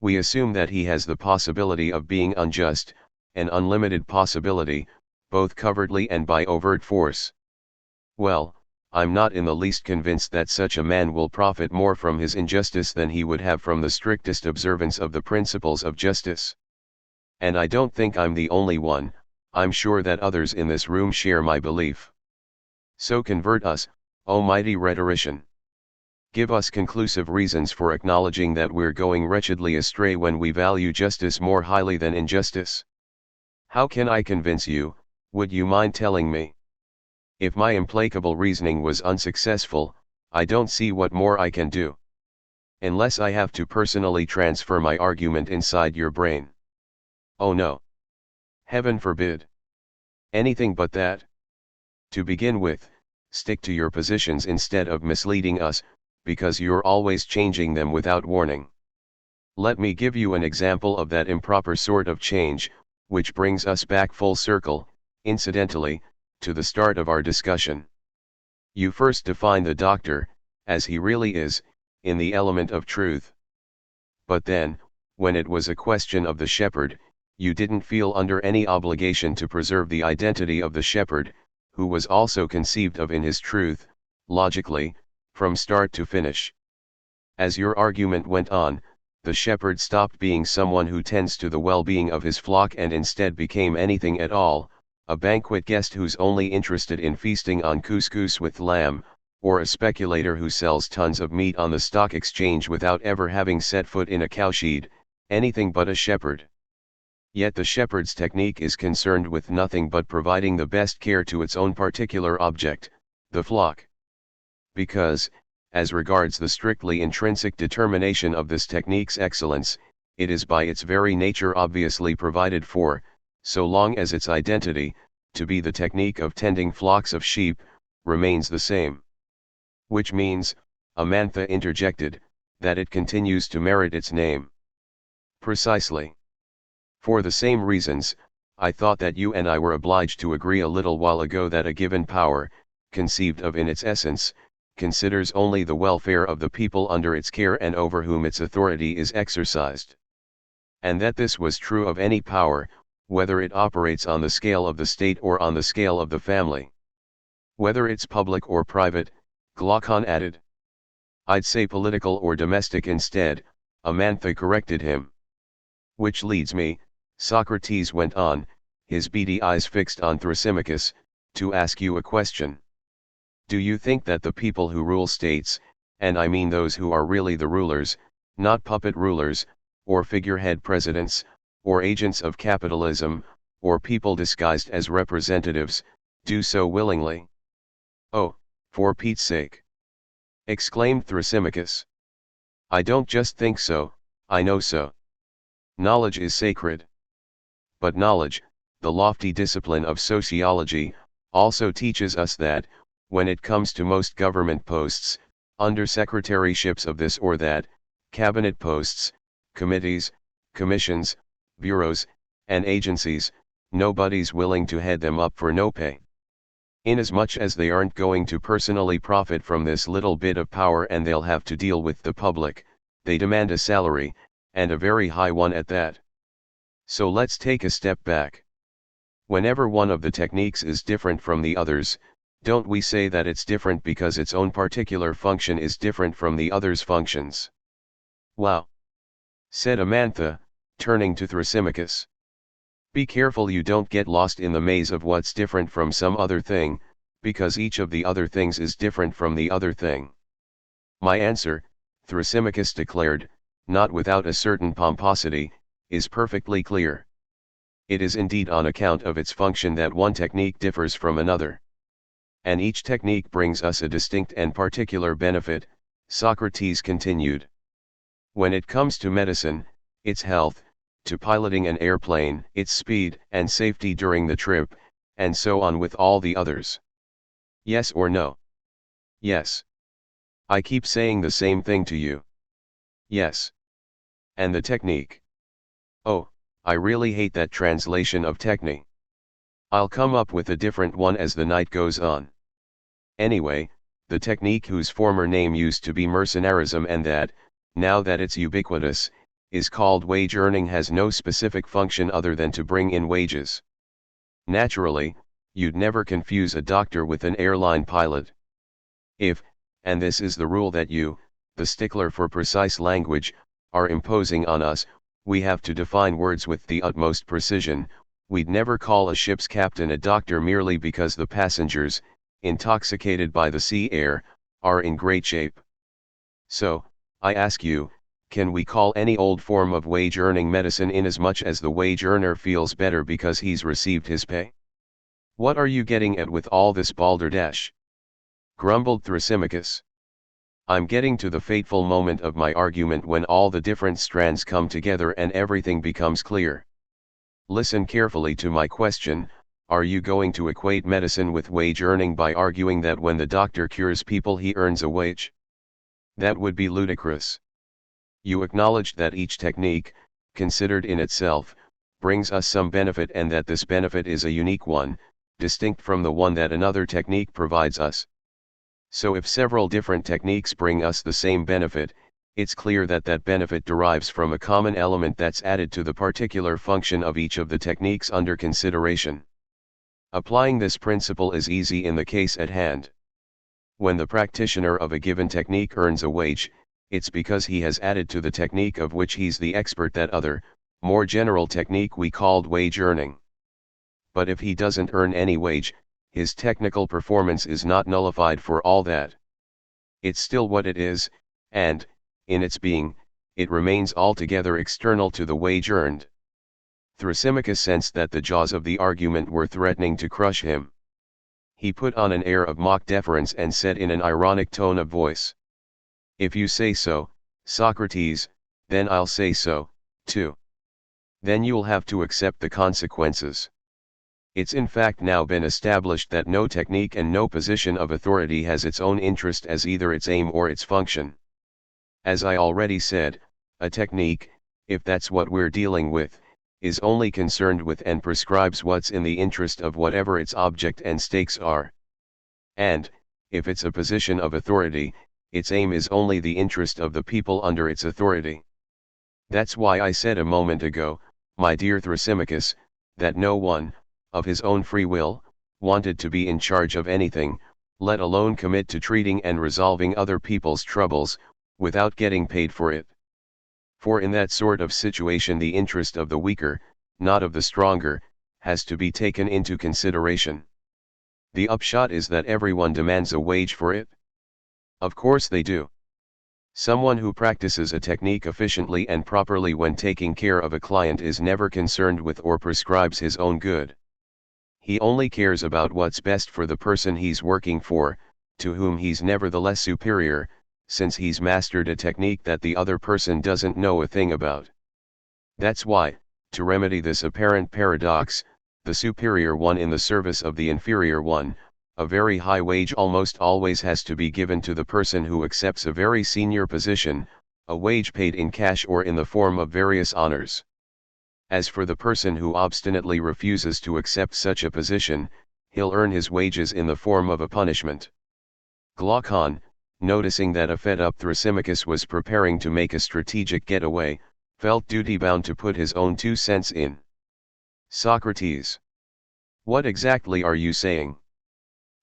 We assume that he has the possibility of being unjust, an unlimited possibility, both covertly and by overt force. Well, I'm not in the least convinced that such a man will profit more from his injustice than he would have from the strictest observance of the principles of justice. And I don't think I'm the only one, I'm sure that others in this room share my belief. So convert us, O mighty rhetorician. Give us conclusive reasons for acknowledging that we're going wretchedly astray when we value justice more highly than injustice. How can I convince you, would you mind telling me? If my implacable reasoning was unsuccessful, I don't see what more I can do. Unless I have to personally transfer my argument inside your brain. Oh no. Heaven forbid. Anything but that. To begin with, stick to your positions instead of misleading us, because you're always changing them without warning. Let me give you an example of that improper sort of change, which brings us back full circle, incidentally, to the start of our discussion. You first define the doctor, as he really is, in the element of truth. But then, when it was a question of the shepherd, you didn't feel under any obligation to preserve the identity of the shepherd, who was also conceived of in his truth, logically, from start to finish. As your argument went on, the shepherd stopped being someone who tends to the well-being of his flock and instead became anything at all, a banquet guest who's only interested in feasting on couscous with lamb, or a speculator who sells tons of meat on the stock exchange without ever having set foot in a cowshed, anything but a shepherd. Yet the shepherd's technique is concerned with nothing but providing the best care to its own particular object, the flock. Because, as regards the strictly intrinsic determination of this technique's excellence, it is by its very nature obviously provided for, so long as its identity, to be the technique of tending flocks of sheep, remains the same. Which means, Amantha interjected, that it continues to merit its name. Precisely. For the same reasons, I thought that you and I were obliged to agree a little while ago that a given power, conceived of in its essence, considers only the welfare of the people under its care and over whom its authority is exercised. And that this was true of any power, whether it operates on the scale of the state or on the scale of the family. Whether it's public or private, Glaucon added. I'd say political or domestic instead, Amantha corrected him. Which leads me, Socrates went on, his beady eyes fixed on Thrasymachus, to ask you a question. Do you think that the people who rule states, and I mean those who are really the rulers, not puppet rulers, or figurehead presidents, or agents of capitalism, or people disguised as representatives, do so willingly? Oh, for Pete's sake! Exclaimed Thrasymachus. I don't just think so, I know so. Knowledge is sacred. But knowledge, the lofty discipline of sociology, also teaches us that, when it comes to most government posts, under-secretaryships of this or that, cabinet posts, committees, commissions, bureaus, and agencies, nobody's willing to head them up for no pay. Inasmuch as they aren't going to personally profit from this little bit of power and they'll have to deal with the public, they demand a salary, and a very high one at that. So let's take a step back. Whenever one of the techniques is different from the others, don't we say that it's different because its own particular function is different from the other's functions? Wow! Said Amantha, turning to Thrasymachus. Be careful you don't get lost in the maze of what's different from some other thing, because each of the other things is different from the other thing. My answer, Thrasymachus declared, not without a certain pomposity, is perfectly clear. It is indeed on account of its function that one technique differs from another. And each technique brings us a distinct and particular benefit, Socrates continued. When it comes to medicine, its health, to piloting an airplane, its speed and safety during the trip, and so on with all the others. Yes or no? Yes. I keep saying the same thing to you. Yes. And the technique. Oh, I really hate that translation of technique. I'll come up with a different one as the night goes on. Anyway, the technique whose former name used to be mercenarism and that, now that it's ubiquitous, is called wage earning has no specific function other than to bring in wages. Naturally, you'd never confuse a doctor with an airline pilot. If, and this is the rule that you, the stickler for precise language, are imposing on us, we have to define words with the utmost precision. We'd never call a ship's captain a doctor merely because the passengers, intoxicated by the sea air, are in great shape. So, I ask you, can we call any old form of wage-earning medicine inasmuch as the wage earner feels better because he's received his pay? What are you getting at with all this balderdash? Grumbled Thrasymachus. I'm getting to the fateful moment of my argument when all the different strands come together and everything becomes clear. Listen carefully to my question. Are you going to equate medicine with wage earning by arguing that when the doctor cures people he earns a wage? That would be ludicrous. You acknowledged that each technique, considered in itself, brings us some benefit and that this benefit is a unique one, distinct from the one that another technique provides us. So if several different techniques bring us the same benefit, it's clear that that benefit derives from a common element that's added to the particular function of each of the techniques under consideration. Applying this principle is easy in the case at hand. When the practitioner of a given technique earns a wage, it's because he has added to the technique of which he's the expert that other, more general technique we called wage earning. But if he doesn't earn any wage, his technical performance is not nullified for all that. It's still what it is, and, in its being, it remains altogether external to the wage earned. Thrasymachus sensed that the jaws of the argument were threatening to crush him. He put on an air of mock deference and said in an ironic tone of voice, "If you say so, Socrates, then I'll say so, too. Then you'll have to accept the consequences. It's in fact now been established that no technique and no position of authority has its own interest as either its aim or its function. As I already said, a technique, if that's what we're dealing with, is only concerned with and prescribes what's in the interest of whatever its object and stakes are. And, if it's a position of authority, its aim is only the interest of the people under its authority. That's why I said a moment ago, my dear Thrasymachus, that no one, of his own free will, wanted to be in charge of anything, let alone commit to treating and resolving other people's troubles, without getting paid for it. For in that sort of situation the interest of the weaker, not of the stronger, has to be taken into consideration. The upshot is that everyone demands a wage for it. Of course they do. Someone who practices a technique efficiently and properly when taking care of a client is never concerned with or prescribes his own good. He only cares about what's best for the person he's working for, to whom he's nevertheless superior, since he's mastered a technique that the other person doesn't know a thing about. That's why, to remedy this apparent paradox, the superior one in the service of the inferior one, a very high wage almost always has to be given to the person who accepts a very senior position, a wage paid in cash or in the form of various honors. As for the person who obstinately refuses to accept such a position, he'll earn his wages in the form of a punishment. Glaucon, noticing that a fed-up Thrasymachus was preparing to make a strategic getaway, felt duty-bound to put his own 2 cents in. Socrates. What exactly are you saying?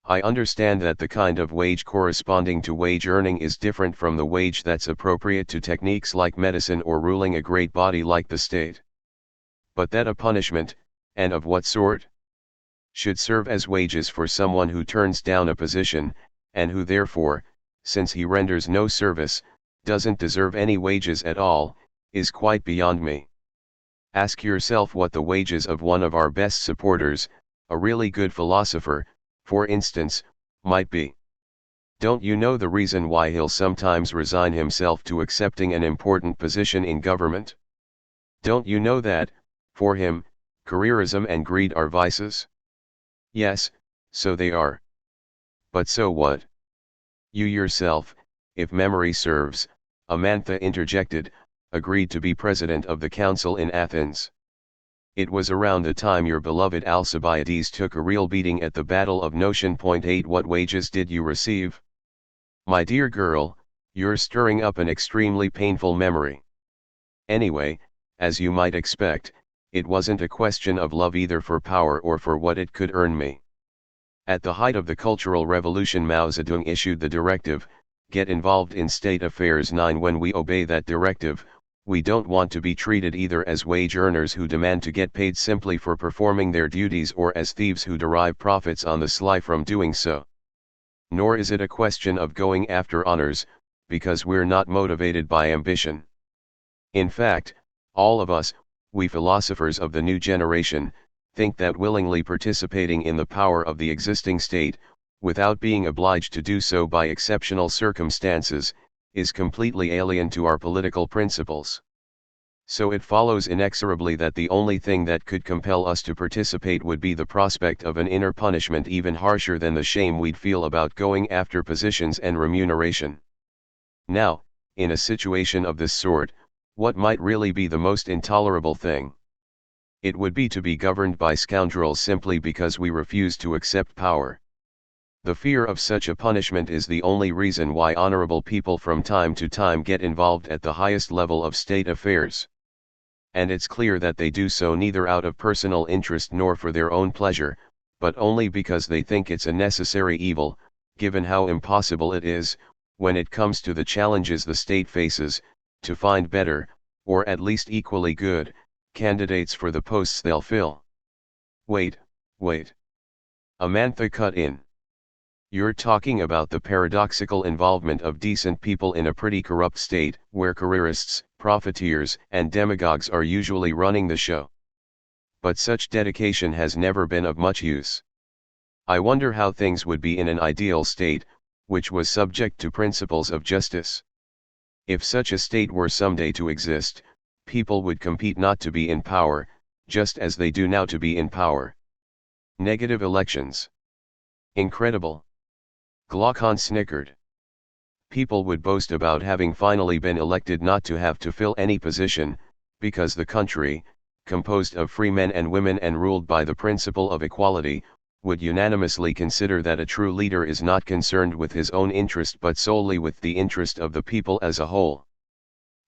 I understand that the kind of wage corresponding to wage earning is different from the wage that's appropriate to techniques like medicine or ruling a great body like the state. But that a punishment, and of what sort? Should serve as wages for someone who turns down a position, and who therefore, since he renders no service, doesn't deserve any wages at all, is quite beyond me. Ask yourself what the wages of one of our best supporters, a really good philosopher, for instance, might be. Don't you know the reason why he'll sometimes resign himself to accepting an important position in government? Don't you know that, for him, careerism and greed are vices? Yes, so they are. But so what? You yourself, if memory serves, Amantha interjected, agreed to be president of the council in Athens. It was around the time your beloved Alcibiades took a real beating at the Battle of Notion. 8 What wages did you receive? My dear girl, you're stirring up an extremely painful memory. Anyway, as you might expect, it wasn't a question of love either for power or for what it could earn me. At the height of the Cultural Revolution, Mao Zedong issued the directive, get involved in state affairs. 9 When we obey that directive, we don't want to be treated either as wage earners who demand to get paid simply for performing their duties or as thieves who derive profits on the sly from doing so. Nor is it a question of going after honors, because we're not motivated by ambition. In fact, all of us, we philosophers of the new generation, think that willingly participating in the power of the existing state, without being obliged to do so by exceptional circumstances, is completely alien to our political principles. So it follows inexorably that the only thing that could compel us to participate would be the prospect of an inner punishment even harsher than the shame we'd feel about going after positions and remuneration. Now, in a situation of this sort, what might really be the most intolerable thing? It would be to be governed by scoundrels simply because we refuse to accept power. The fear of such a punishment is the only reason why honorable people from time to time get involved at the highest level of state affairs. And it's clear that they do so neither out of personal interest nor for their own pleasure, but only because they think it's a necessary evil, given how impossible it is, when it comes to the challenges the state faces, to find better, or at least equally good, candidates for the posts they'll fill. Wait. Amantha cut in. You're talking about the paradoxical involvement of decent people in a pretty corrupt state, where careerists, profiteers, and demagogues are usually running the show. But such dedication has never been of much use. I wonder how things would be in an ideal state, which was subject to principles of justice. If such a state were someday to exist, people would compete not to be in power, just as they do now to be in power. Negative elections. Incredible. Glaucon snickered. People would boast about having finally been elected not to have to fill any position, because the country, composed of free men and women and ruled by the principle of equality, would unanimously consider that a true leader is not concerned with his own interest but solely with the interest of the people as a whole.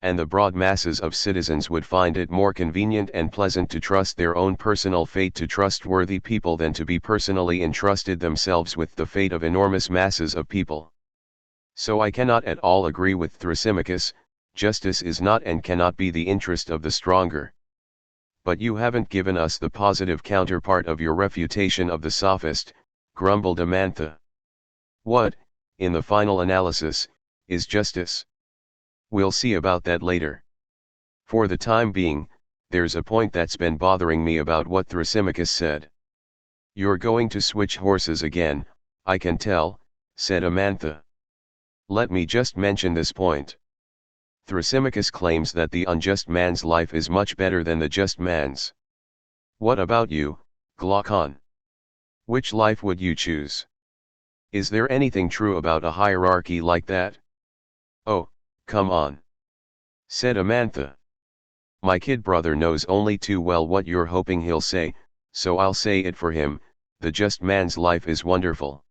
And the broad masses of citizens would find it more convenient and pleasant to trust their own personal fate to trustworthy people than to be personally entrusted themselves with the fate of enormous masses of people. So I cannot at all agree with Thrasymachus, justice is not and cannot be the interest of the stronger. But you haven't given us the positive counterpart of your refutation of the sophist, grumbled Amantha. What, in the final analysis, is justice? We'll see about that later. For the time being, there's a point that's been bothering me about what Thrasymachus said. You're going to switch horses again, I can tell, said Amantha. Let me just mention this point. Thrasymachus claims that the unjust man's life is much better than the just man's. What about you, Glaucon? Which life would you choose? Is there anything true about a hierarchy like that? Oh, come on, said Amantha. My kid brother knows only too well what you're hoping he'll say, so I'll say it for him, the just man's life is wonderful.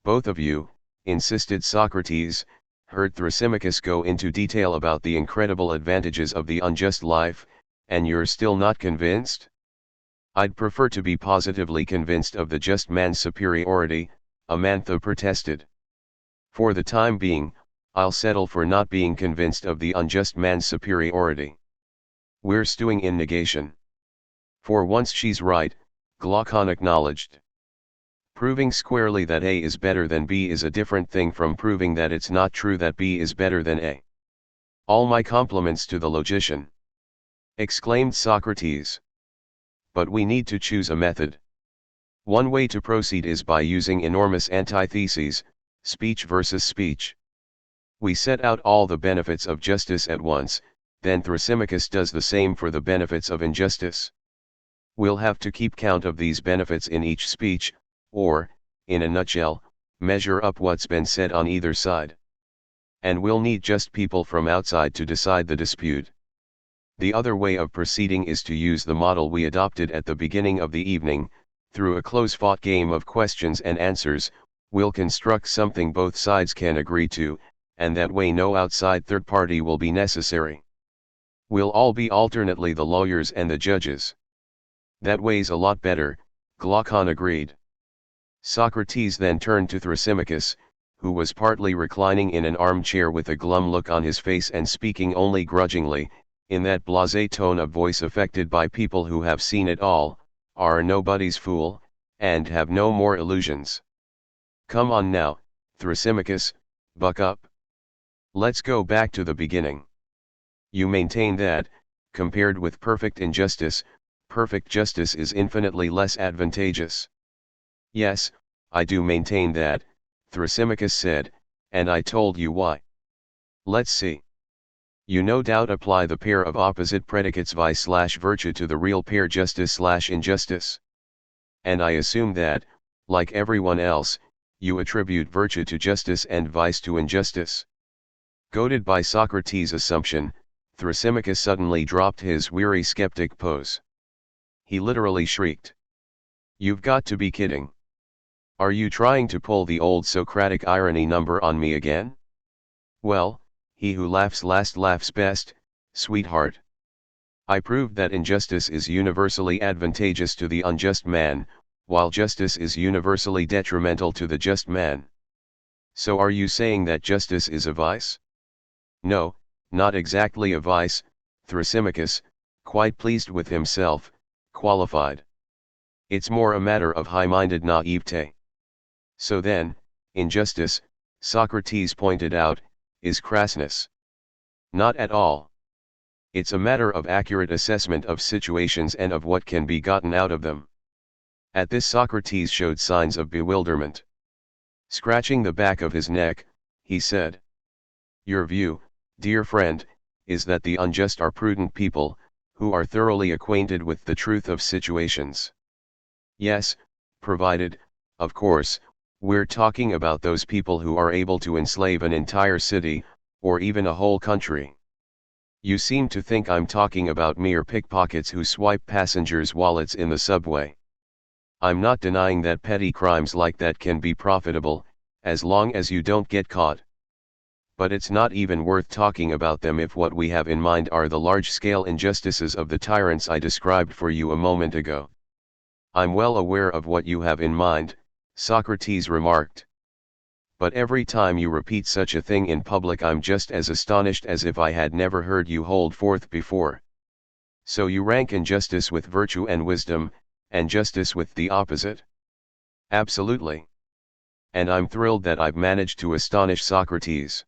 Both of you, insisted Socrates, heard Thrasymachus go into detail about the incredible advantages of the unjust life, and you're still not convinced? I'd prefer to be positively convinced of the just man's superiority, Amantha protested. For the time being, I'll settle for not being convinced of the unjust man's superiority. We're stewing in negation. For once she's right, Glaucon acknowledged. Proving squarely that A is better than B is a different thing from proving that it's not true that B is better than A. All my compliments to the logician, exclaimed Socrates. But we need to choose a method. One way to proceed is by using enormous antitheses, speech versus speech. We set out all the benefits of justice at once, then Thrasymachus does the same for the benefits of injustice. We'll have to keep count of these benefits in each speech, or, in a nutshell, measure up what's been said on either side. and we'll need just people from outside to decide the dispute. The other way of proceeding is to use the model we adopted at the beginning of the evening. Through a close-fought game of questions and answers, we'll construct something both sides can agree to, and that way no outside third party will be necessary. We'll all be alternately the lawyers and the judges. That way's a lot better, Glaucon agreed. Socrates then turned to Thrasymachus, who was partly reclining in an armchair with a glum look on his face and speaking only grudgingly, in that blasé tone of voice affected by people who have seen it all, are nobody's fool, and have no more illusions. Come on now, Thrasymachus, buck up. Let's go back to the beginning. You maintain that, compared with perfect injustice, perfect justice is infinitely less advantageous. Yes, I do maintain that, Thrasymachus said, and I told you why. Let's see. You no doubt apply the pair of opposite predicates vice/virtue to the real pair justice/injustice. And I assume that, like everyone else, you attribute virtue to justice and vice to injustice. Goaded by Socrates' assumption, Thrasymachus suddenly dropped his weary skeptic pose. He literally shrieked. You've got to be kidding. Are you trying to pull the old Socratic irony number on me again? Well, he who laughs last laughs best, sweetheart. I proved that injustice is universally advantageous to the unjust man, while justice is universally detrimental to the just man. So are you saying that justice is a vice? No, not exactly a vice, Thrasymachus, quite pleased with himself, qualified. It's more a matter of high-minded naivete. So then, injustice, Socrates pointed out, is crassness. Not at all. It's a matter of accurate assessment of situations and of what can be gotten out of them. At this Socrates showed signs of bewilderment. Scratching the back of his neck, he said, Your view, dear friend, is that the unjust are prudent people, who are thoroughly acquainted with the truth of situations. Yes, provided, of course, we're talking about those people who are able to enslave an entire city, or even a whole country. You seem to think I'm talking about mere pickpockets who swipe passengers' wallets in the subway. I'm not denying that petty crimes like that can be profitable, as long as you don't get caught. But it's not even worth talking about them if what we have in mind are the large-scale injustices of the tyrants I described for you a moment ago. I'm well aware of what you have in mind, Socrates remarked. But every time you repeat such a thing in public I'm just as astonished as if I had never heard you hold forth before. So you rank injustice with virtue and wisdom, and justice with the opposite? Absolutely. And I'm thrilled that I've managed to astonish Socrates.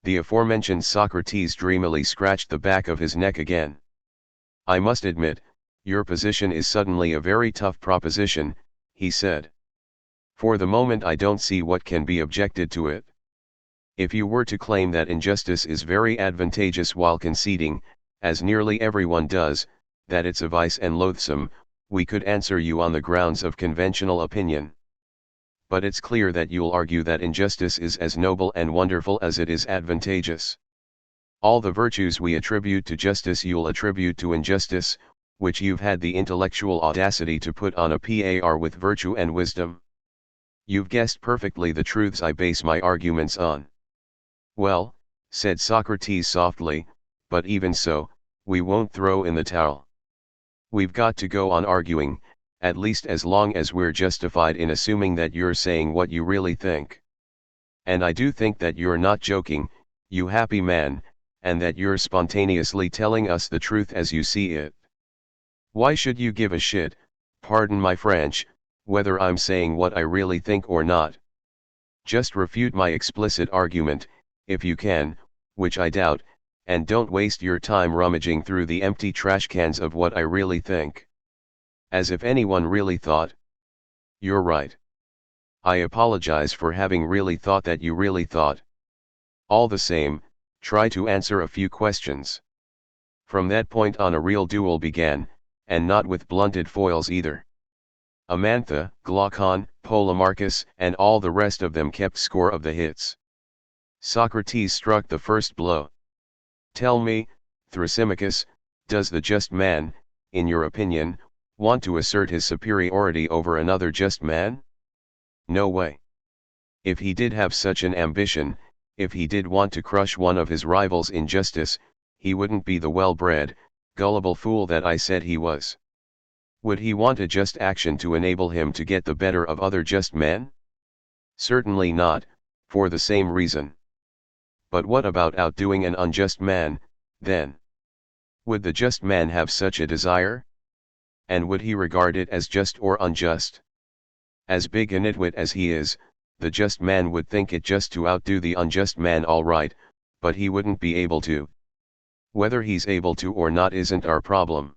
The aforementioned Socrates dreamily scratched the back of his neck again. I must admit, your position is suddenly a very tough proposition, he said. For the moment I don't see what can be objected to it. If you were to claim that injustice is very advantageous while conceding, as nearly everyone does, that it's a vice and loathsome, we could answer you on the grounds of conventional opinion. But it's clear that you'll argue that injustice is as noble and wonderful as it is advantageous. All the virtues we attribute to justice you'll attribute to injustice, which you've had the intellectual audacity to put on a par with virtue and wisdom. You've guessed perfectly the truths I base my arguments on. Well, said Socrates softly, but even so, we won't throw in the towel. We've got to go on arguing, at least as long as we're justified in assuming that you're saying what you really think. And I do think that you're not joking, you happy man, and that you're spontaneously telling us the truth as you see it. Why should you give a shit, pardon my French, whether I'm saying what I really think or not? Just refute my explicit argument, if you can, which I doubt, and don't waste your time rummaging through the empty trash cans of what I really think. As if anyone really thought. You're right. I apologize for having really thought that you really thought. All the same, try to answer a few questions. From that point on a real duel began, and not with blunted foils either. Amantha, Glaucon, Polemarchus, and all the rest of them kept score of the hits. Socrates struck the first blow. Tell me, Thrasymachus, does the just man, in your opinion, want to assert his superiority over another just man? No way. If he did have such an ambition, if he did want to crush one of his rivals in justice, he wouldn't be the well-bred, gullible fool that I said he was. Would he want a just action to enable him to get the better of other just men? Certainly not, for the same reason. But what about outdoing an unjust man, then? Would the just man have such a desire? And would he regard it as just or unjust? As big a nitwit as he is, the just man would think it just to outdo the unjust man, all right, but he wouldn't be able to. Whether he's able to or not isn't our problem.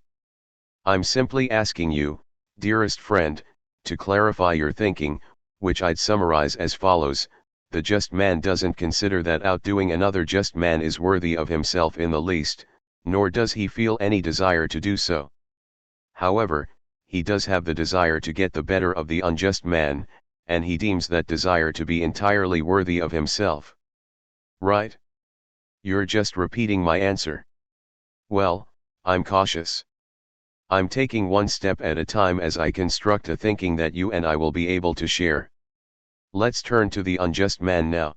I'm simply asking you, dearest friend, to clarify your thinking, which I'd summarize as follows: the just man doesn't consider that outdoing another just man is worthy of himself in the least, nor does he feel any desire to do so. However, he does have the desire to get the better of the unjust man, and he deems that desire to be entirely worthy of himself. Right? You're just repeating my answer. Well, I'm cautious. I'm taking one step at a time as I construct a thinking that you and I will be able to share. Let's turn to the unjust man now.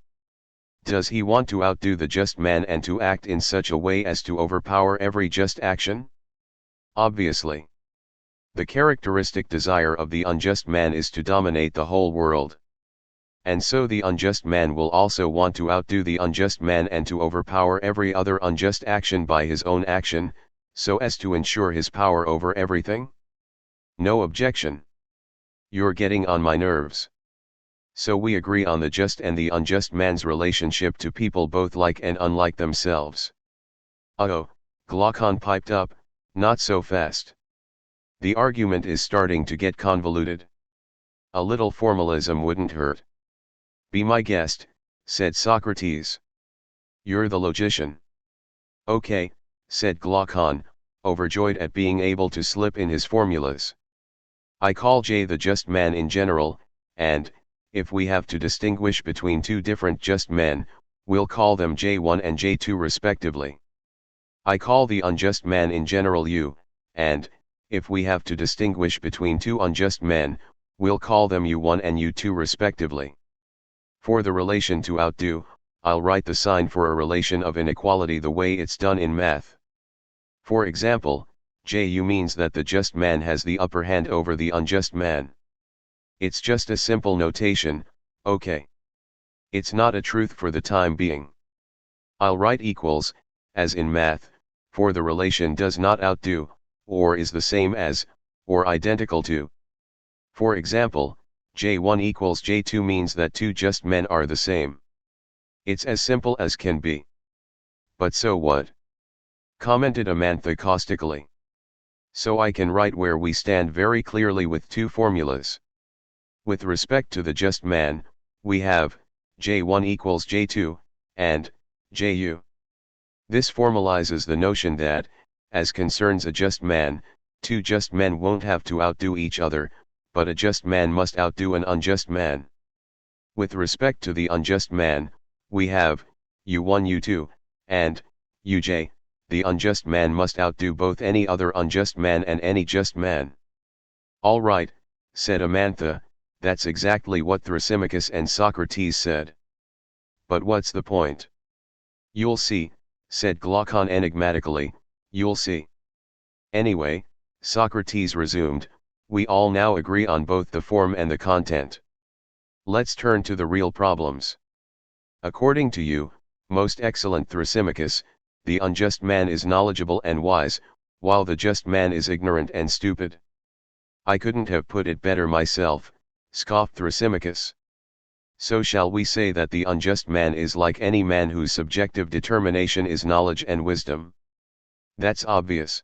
Does he want to outdo the just man and to act in such a way as to overpower every just action? Obviously. The characteristic desire of the unjust man is to dominate the whole world. And so the unjust man will also want to outdo the unjust man and to overpower every other unjust action by his own action, so as to ensure his power over everything? No objection. You're getting on my nerves. So we agree on the just and the unjust man's relationship to people both like and unlike themselves. Oh, Glaucon piped up, not so fast. The argument is starting to get convoluted. A little formalism wouldn't hurt. Be my guest, said Socrates. You're the logician. Okay, said Glaucon, overjoyed at being able to slip in his formulas. I call J the just man in general, and, if we have to distinguish between two different just men, we'll call them J1 and J2 respectively. I call the unjust man in general U, and, if we have to distinguish between two unjust men, we'll call them U1 and U2 respectively. For the relation to outdo, I'll write the sign for a relation of inequality the way it's done in math. For example, Ju means that the just man has the upper hand over the unjust man. It's just a simple notation, okay. It's not a truth for the time being. I'll write equals, as in math, for the relation does not outdo, or is the same as, or identical to. For example, J1 equals J2 means that two just men are the same. It's as simple as can be. But so what? Commented Amantha caustically. So I can write where we stand very clearly with two formulas. With respect to the just man, we have, J1 equals J2, and, Ju. This formalizes the notion that, as concerns a just man, two just men won't have to outdo each other, but a just man must outdo an unjust man. With respect to the unjust man, we have, U1 U2, and, Uj, the unjust man must outdo both any other unjust man and any just man. All right, said Amantha, that's exactly what Thrasymachus and Socrates said. But what's the point? You'll see, said Glaucon enigmatically, you'll see. Anyway, Socrates resumed, we all now agree on both the form and the content. Let's turn to the real problems. According to you, most excellent Thrasymachus, the unjust man is knowledgeable and wise, while the just man is ignorant and stupid. I couldn't have put it better myself, scoffed Thrasymachus. So shall we say that the unjust man is like any man whose subjective determination is knowledge and wisdom? That's obvious.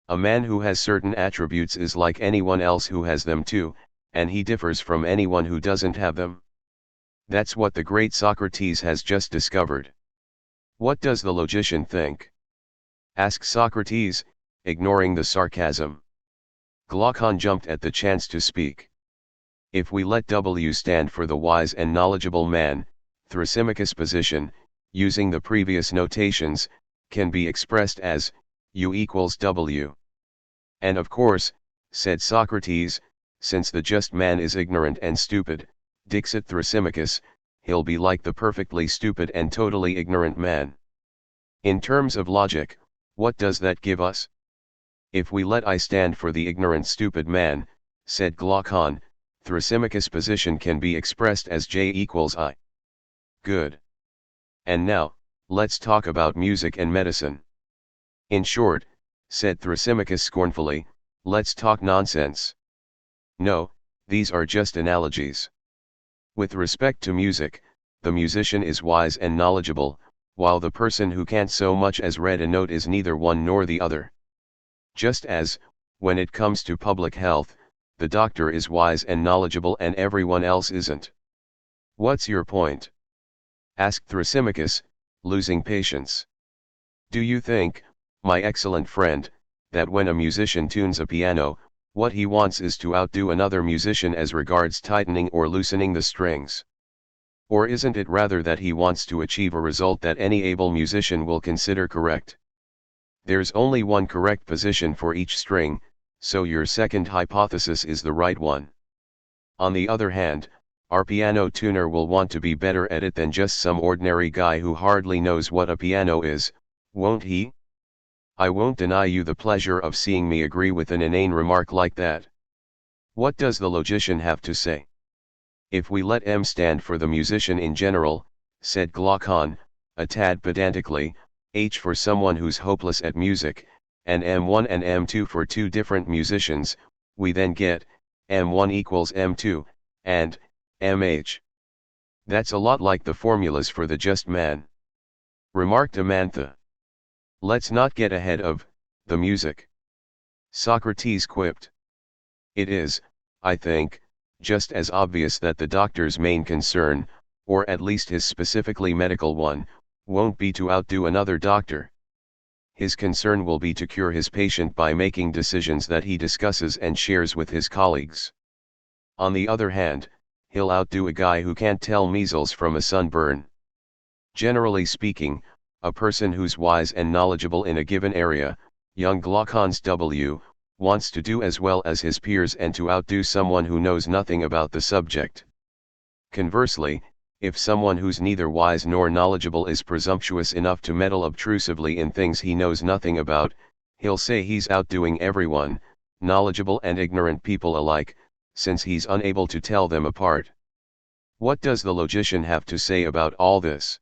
A man who has certain attributes is like anyone else who has them too, and he differs from anyone who doesn't have them. That's what the great Socrates has just discovered. What does the logician think? Asked Socrates, ignoring the sarcasm. Glaucon jumped at the chance to speak. If we let W stand for the wise and knowledgeable man, Thrasymachus' position, using the previous notations, can be expressed as U equals W. And of course, said Socrates, since the just man is ignorant and stupid, dixit Thrasymachus, he'll be like the perfectly stupid and totally ignorant man. In terms of logic, what does that give us? If we let I stand for the ignorant stupid man, said Glaucon, Thrasymachus' position can be expressed as J equals I. Good. And now, let's talk about music and medicine. In short, said Thrasymachus scornfully, let's talk nonsense. No, these are just analogies. With respect to music, the musician is wise and knowledgeable, while the person who can't so much as read a note is neither one nor the other. Just as, when it comes to public health, the doctor is wise and knowledgeable and everyone else isn't. What's your point? Asked Thrasymachus, losing patience. Do you think, my excellent friend, that when a musician tunes a piano, what he wants is to outdo another musician as regards tightening or loosening the strings? Or isn't it rather that he wants to achieve a result that any able musician will consider correct? There's only one correct position for each string, so your second hypothesis is the right one. On the other hand, our piano tuner will want to be better at it than just some ordinary guy who hardly knows what a piano is, won't he? I won't deny you the pleasure of seeing me agree with an inane remark like that. What does the logician have to say? If we let M stand for the musician in general, said Glaucon, a tad pedantically, H for someone who's hopeless at music, and M1 and M2 for two different musicians, we then get, M1 equals M2, and, MH. That's a lot like the formulas for the just man. Remarked Amantha. Let's not get ahead of, the music. Socrates quipped. It is, I think, just as obvious that the doctor's main concern, or at least his specifically medical one, won't be to outdo another doctor. His concern will be to cure his patient by making decisions that he discusses and shares with his colleagues. On the other hand, he'll outdo a guy who can't tell measles from a sunburn. Generally speaking, a person who's wise and knowledgeable in a given area, young Glaucon's W, wants to do as well as his peers and to outdo someone who knows nothing about the subject. Conversely, if someone who's neither wise nor knowledgeable is presumptuous enough to meddle obtrusively in things he knows nothing about, he'll say he's outdoing everyone, knowledgeable and ignorant people alike, since he's unable to tell them apart. What does the logician have to say about all this?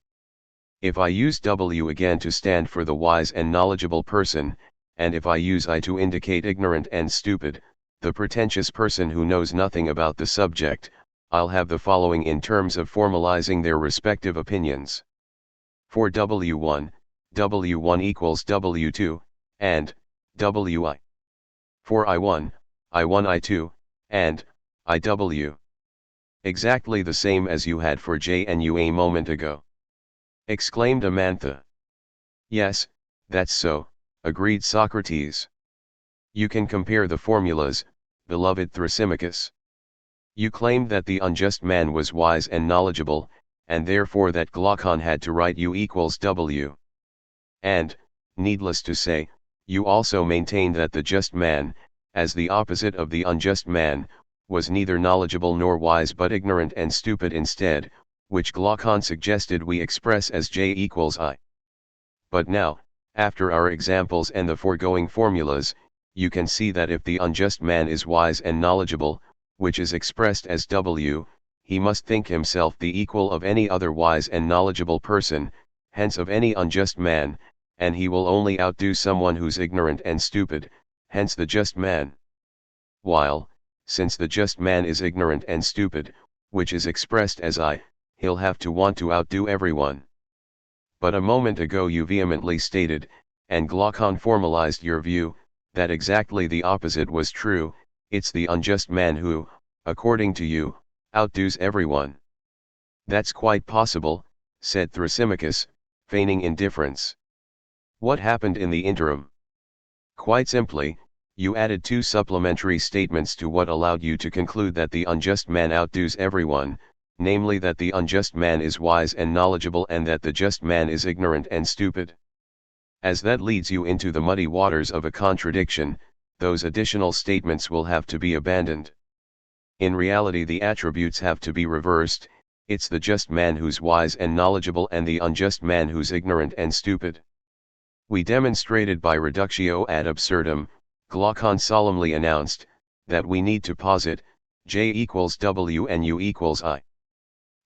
If I use W again to stand for the wise and knowledgeable person, and if I use I to indicate ignorant and stupid, the pretentious person who knows nothing about the subject, I'll have the following in terms of formalizing their respective opinions. For W1, W1 equals W2, and WI. For I1, I1 I2, and IW. Exactly the same as you had for J and U a moment ago. Exclaimed Amantha. Yes, that's so, agreed Socrates. You can compare the formulas, beloved Thrasymachus. You claimed that the unjust man was wise and knowledgeable, and therefore that Glaucon had to write U equals W. And, needless to say, you also maintained that the just man, as the opposite of the unjust man, was neither knowledgeable nor wise but ignorant and stupid instead, which Glaucon suggested we express as J equals I. But now, after our examples and the foregoing formulas, you can see that if the unjust man is wise and knowledgeable, which is expressed as W, he must think himself the equal of any other wise and knowledgeable person, hence of any unjust man, and he will only outdo someone who's ignorant and stupid, hence the just man. While, since the just man is ignorant and stupid, which is expressed as I, he'll have to want to outdo everyone. But a moment ago you vehemently stated, and Glaucon formalized your view, that exactly the opposite was true. It's the unjust man who, according to you, outdoes everyone. That's quite possible, said Thrasymachus, feigning indifference. What happened in the interim? Quite simply, you added two supplementary statements to what allowed you to conclude that the unjust man outdoes everyone, namely that the unjust man is wise and knowledgeable and that the just man is ignorant and stupid. As that leads you into the muddy waters of a contradiction, those additional statements will have to be abandoned. In reality the attributes have to be reversed, it's the just man who's wise and knowledgeable and the unjust man who's ignorant and stupid. We demonstrated by reductio ad absurdum, Glaucon solemnly announced, that we need to posit, J equals W and U equals I.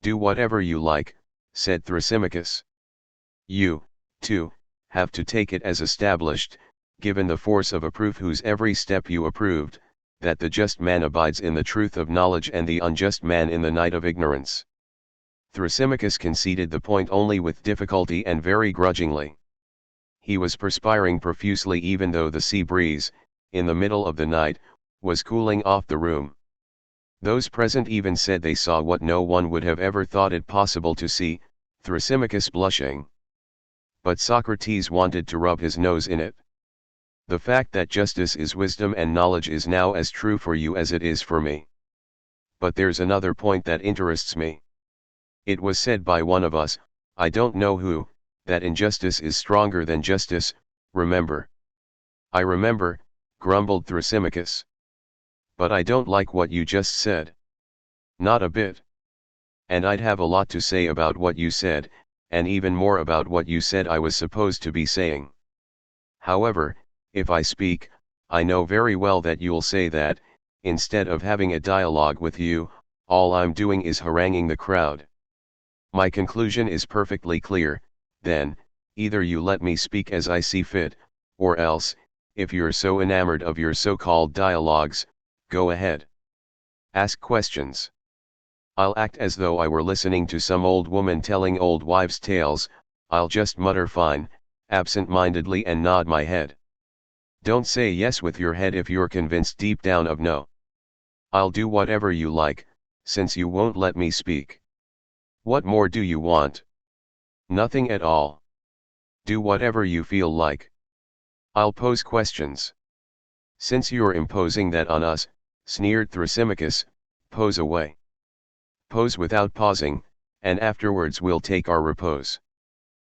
Do whatever you like, said Thrasymachus. You, too, have to take it as established, given the force of a proof whose every step you approved, that the just man abides in the truth of knowledge and the unjust man in the night of ignorance. Thrasymachus conceded the point only with difficulty and very grudgingly. He was perspiring profusely even though the sea breeze, in the middle of the night, was cooling off the room. Those present even said they saw what no one would have ever thought it possible to see, Thrasymachus blushing. But Socrates wanted to rub his nose in it. The fact that justice is wisdom and knowledge is now as true for you as it is for me. But there's another point that interests me. It was said by one of us, I don't know who, that injustice is stronger than justice, remember. I remember, grumbled Thrasymachus. But I don't like what you just said. Not a bit. And I'd have a lot to say about what you said, and even more about what you said I was supposed to be saying. However, if I speak, I know very well that you'll say that, instead of having a dialogue with you, all I'm doing is haranguing the crowd. My conclusion is perfectly clear, then, either you let me speak as I see fit, or else, if you're so enamored of your so-called dialogues, go ahead. Ask questions. I'll act as though I were listening to some old woman telling old wives' tales, I'll just mutter fine, absent-mindedly and nod my head. Don't say yes with your head if you're convinced deep down of no. I'll do whatever you like, since you won't let me speak. What more do you want? Nothing at all. Do whatever you feel like. I'll pose questions. Since you're imposing that on us, sneered Thrasymachus, pose away. Pose without pausing, and afterwards we'll take our repose.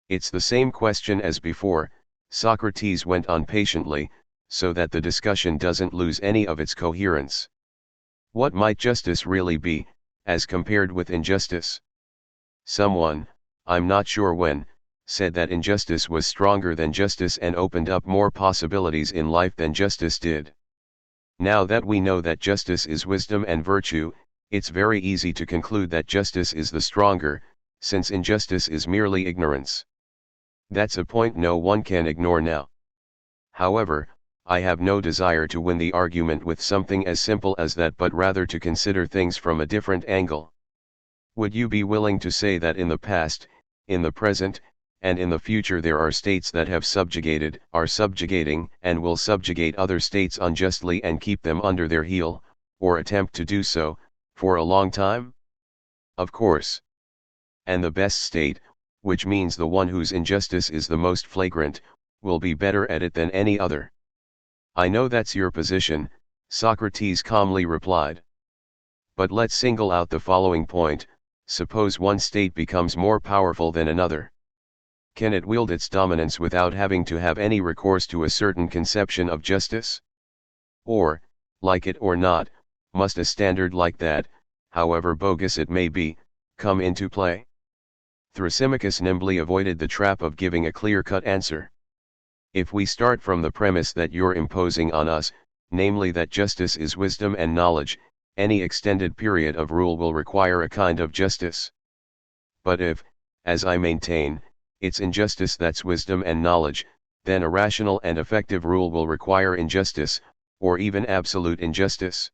It's the same question as before, Socrates went on patiently, so that the discussion doesn't lose any of its coherence. What might justice really be, as compared with injustice? Someone, I'm not sure when, said that injustice was stronger than justice and opened up more possibilities in life than justice did. Now that we know that justice is wisdom and virtue, it's very easy to conclude that justice is the stronger, since injustice is merely ignorance. That's a point no one can ignore now. However, I have no desire to win the argument with something as simple as that but rather to consider things from a different angle. Would you be willing to say that in the past, in the present, and in the future there are states that have subjugated, are subjugating, and will subjugate other states unjustly and keep them under their heel, or attempt to do so, for a long time? Of course. And the best state, which means the one whose injustice is the most flagrant, will be better at it than any other. I know that's your position, Socrates calmly replied. But let's single out the following point, suppose one state becomes more powerful than another. Can it wield its dominance without having to have any recourse to a certain conception of justice? Or, like it or not, must a standard like that, however bogus it may be, come into play? Thrasymachus nimbly avoided the trap of giving a clear-cut answer. If we start from the premise that you're imposing on us, namely that justice is wisdom and knowledge, any extended period of rule will require a kind of justice. But if, as I maintain, it's injustice that's wisdom and knowledge, then a rational and effective rule will require injustice, or even absolute injustice.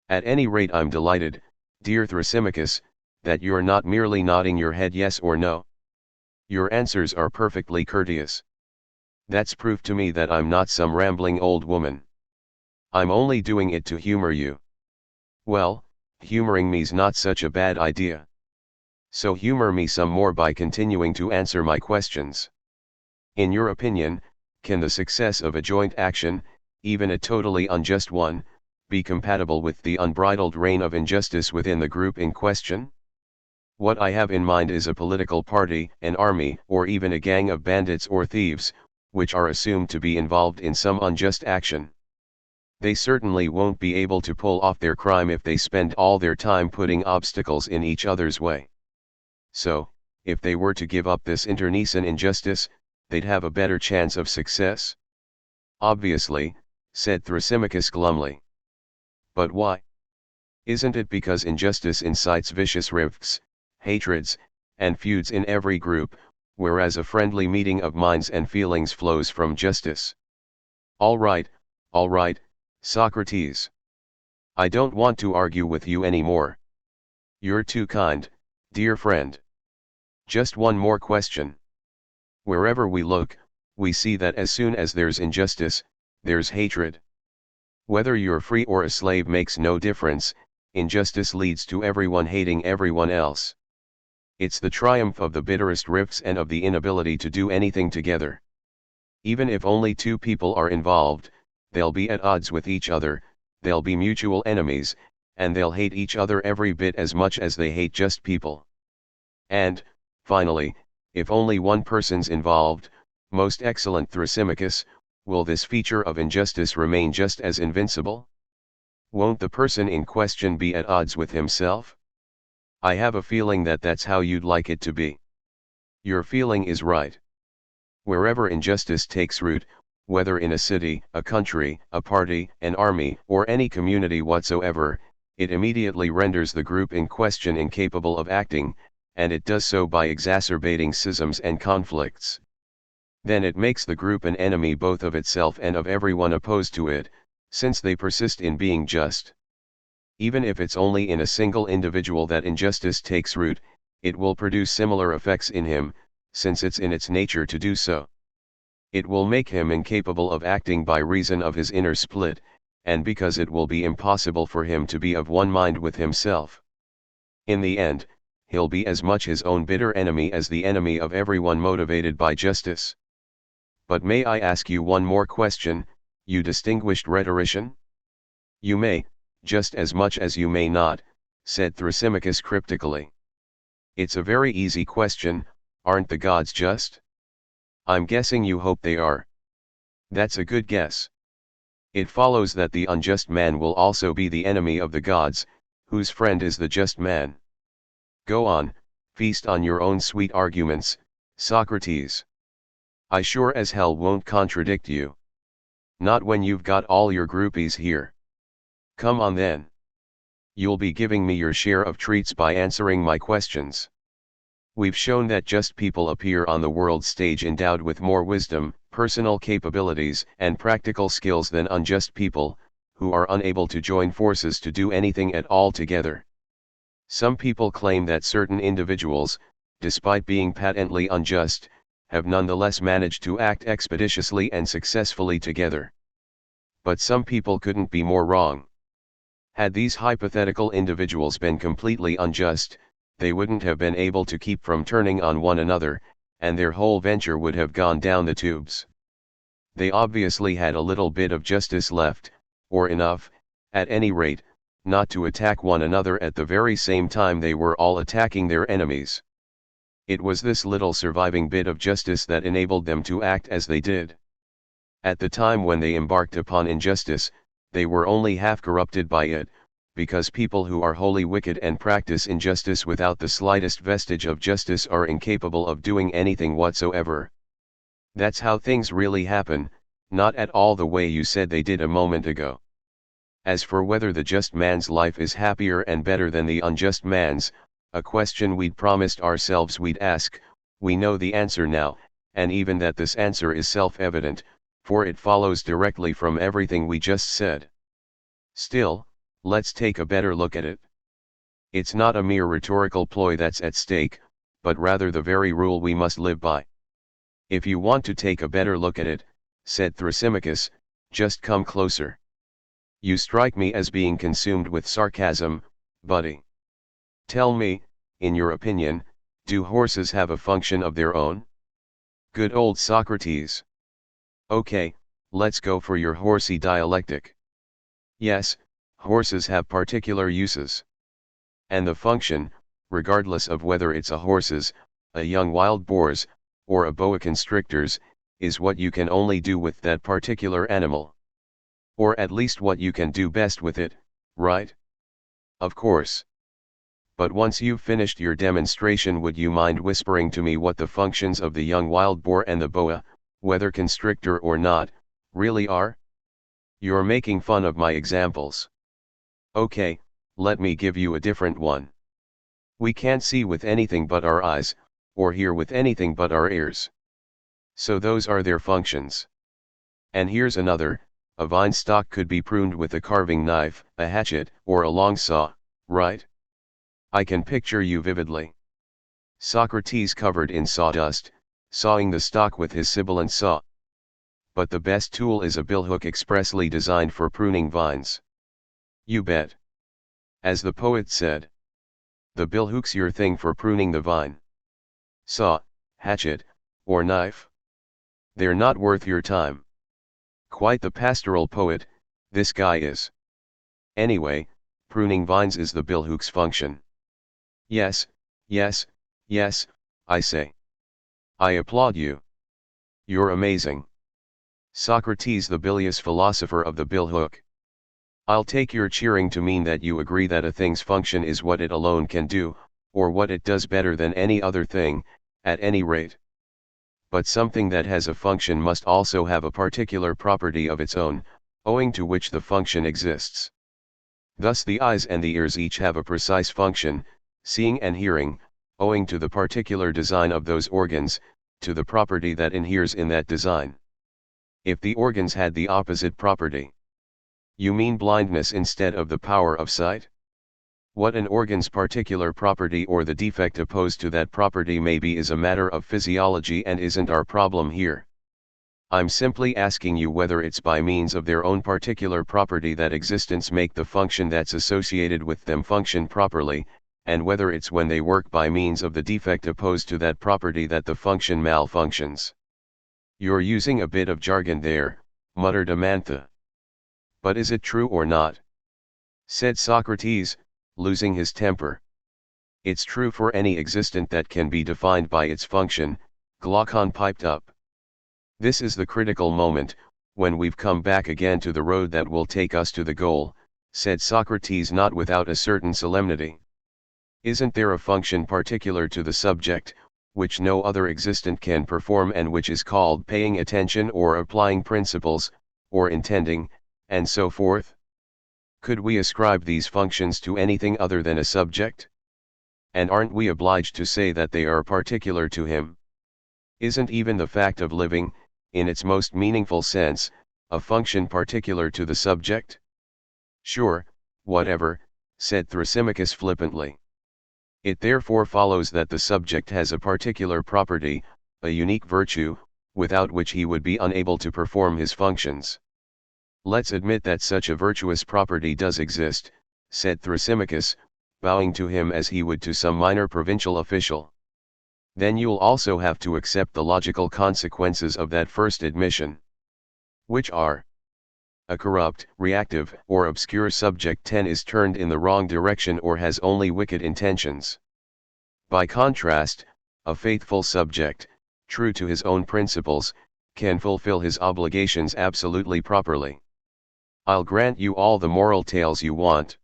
At any rate, I'm delighted, dear Thrasymachus, that you're not merely nodding your head yes or no. Your answers are perfectly courteous. That's proof to me that I'm not some rambling old woman. I'm only doing it to humor you. Well, humoring me's not such a bad idea. So humor me some more by continuing to answer my questions. In your opinion, can the success of a joint action, even a totally unjust one, be compatible with the unbridled reign of injustice within the group in question? What I have in mind is a political party, an army, or even a gang of bandits or thieves, which are assumed to be involved in some unjust action. They certainly won't be able to pull off their crime if they spend all their time putting obstacles in each other's way. So, if they were to give up this internecine injustice, they'd have a better chance of success? Obviously, said Thrasymachus glumly. But why? Isn't it because injustice incites vicious rifts, hatreds, and feuds in every group, whereas a friendly meeting of minds and feelings flows from justice? All right, Socrates. I don't want to argue with you anymore. You're too kind, dear friend. Just one more question. Wherever we look, we see that as soon as there's injustice, there's hatred. Whether you're free or a slave makes no difference, injustice leads to everyone hating everyone else. It's the triumph of the bitterest rifts and of the inability to do anything together. Even if only two people are involved, they'll be at odds with each other, they'll be mutual enemies, and they'll hate each other every bit as much as they hate just people. And, finally, if only one person's involved, most excellent Thrasymachus, will this feature of injustice remain just as invincible? Won't the person in question be at odds with himself? I have a feeling that that's how you'd like it to be. Your feeling is right. Wherever injustice takes root, whether in a city, a country, a party, an army, or any community whatsoever, it immediately renders the group in question incapable of acting, and it does so by exacerbating schisms and conflicts. Then it makes the group an enemy both of itself and of everyone opposed to it, since they persist in being just. Even if it's only in a single individual that injustice takes root, it will produce similar effects in him, since it's in its nature to do so. It will make him incapable of acting by reason of his inner split, and because it will be impossible for him to be of one mind with himself. In the end, he'll be as much his own bitter enemy as the enemy of everyone motivated by justice. But may I ask you one more question, you distinguished rhetorician? You may, just as much as you may not, said Thrasymachus cryptically. It's a very easy question, aren't the gods just? I'm guessing you hope they are. That's a good guess. It follows that the unjust man will also be the enemy of the gods, whose friend is the just man. Go on, feast on your own sweet arguments, Socrates. I sure as hell won't contradict you. Not when you've got all your groupies here. Come on then. You'll be giving me your share of treats by answering my questions. We've shown that just people appear on the world stage endowed with more wisdom, personal capabilities, and practical skills than unjust people, who are unable to join forces to do anything at all together. Some people claim that certain individuals, despite being patently unjust, have nonetheless managed to act expeditiously and successfully together. But some people couldn't be more wrong. Had these hypothetical individuals been completely unjust, they wouldn't have been able to keep from turning on one another, and their whole venture would have gone down the tubes. They obviously had a little bit of justice left, or enough, at any rate, not to attack one another at the very same time they were all attacking their enemies. It was this little surviving bit of justice that enabled them to act as they did. At the time when they embarked upon injustice, they were only half corrupted by it, because people who are wholly wicked and practice injustice without the slightest vestige of justice are incapable of doing anything whatsoever. That's how things really happen, not at all the way you said they did a moment ago. As for whether the just man's life is happier and better than the unjust man's, a question we'd promised ourselves we'd ask, we know the answer now, and even that this answer is self-evident, for it follows directly from everything we just said. Still, let's take a better look at it. It's not a mere rhetorical ploy that's at stake, but rather the very rule we must live by. If you want to take a better look at it, said Thrasymachus, just come closer. You strike me as being consumed with sarcasm, buddy. Tell me, in your opinion, do horses have a function of their own? Good old Socrates. Okay, let's go for your horsey dialectic. Yes, horses have particular uses. And the function, regardless of whether it's a horse's, a young wild boar's, or a boa constrictor's, is what you can only do with that particular animal. Or at least what you can do best with it, right? Of course. But once you've finished your demonstration, would you mind whispering to me what the functions of the young wild boar and the boa, whether constrictor or not, really are? You're making fun of my examples. Okay, let me give you a different one. We can't see with anything but our eyes, or hear with anything but our ears. So those are their functions. And here's another: a vine stalk could be pruned with a carving knife, a hatchet, or a long saw, right? I can picture you vividly. Socrates covered in sawdust, sawing the stalk with his sibilant saw. But the best tool is a billhook expressly designed for pruning vines. You bet. As the poet said, the billhook's your thing for pruning the vine. Saw, hatchet, or knife? They're not worth your time. Quite the pastoral poet, this guy is. Anyway, pruning vines is the billhook's function. Yes, yes, yes, I say. I applaud you. You're amazing. Socrates, the bilious philosopher of the billhook. I'll take your cheering to mean that you agree that a thing's function is what it alone can do, or what it does better than any other thing, at any rate. But something that has a function must also have a particular property of its own, owing to which the function exists. Thus the eyes and the ears each have a precise function, seeing and hearing, owing to the particular design of those organs, to the property that inheres in that design. If the organs had the opposite property. You mean blindness instead of the power of sight? What an organ's particular property or the defect opposed to that property may be is a matter of physiology and isn't our problem here. I'm simply asking you whether it's by means of their own particular property that existence make the function that's associated with them function properly, and whether it's when they work by means of the defect opposed to that property that the function malfunctions. You're using a bit of jargon there, muttered Amantha. But is it true or not? Said Socrates, losing his temper. It's true for any existent that can be defined by its function, Glaucon piped up. This is the critical moment, when we've come back again to the road that will take us to the goal, said Socrates, not without a certain solemnity. Isn't there a function particular to the subject, which no other existent can perform and which is called paying attention or applying principles, or intending, and so forth? Could we ascribe these functions to anything other than a subject? And aren't we obliged to say that they are particular to him? Isn't even the fact of living, in its most meaningful sense, a function particular to the subject? Sure, whatever, said Thrasymachus flippantly. It therefore follows that the subject has a particular property, a unique virtue, without which he would be unable to perform his functions. Let's admit that such a virtuous property does exist, said Thrasymachus, bowing to him as he would to some minor provincial official. Then you'll also have to accept the logical consequences of that first admission. Which are: a corrupt, reactive, or obscure subject 10 is turned in the wrong direction or has only wicked intentions. By contrast, a faithful subject, true to his own principles, can fulfill his obligations absolutely properly. I'll grant you all the moral tales you want.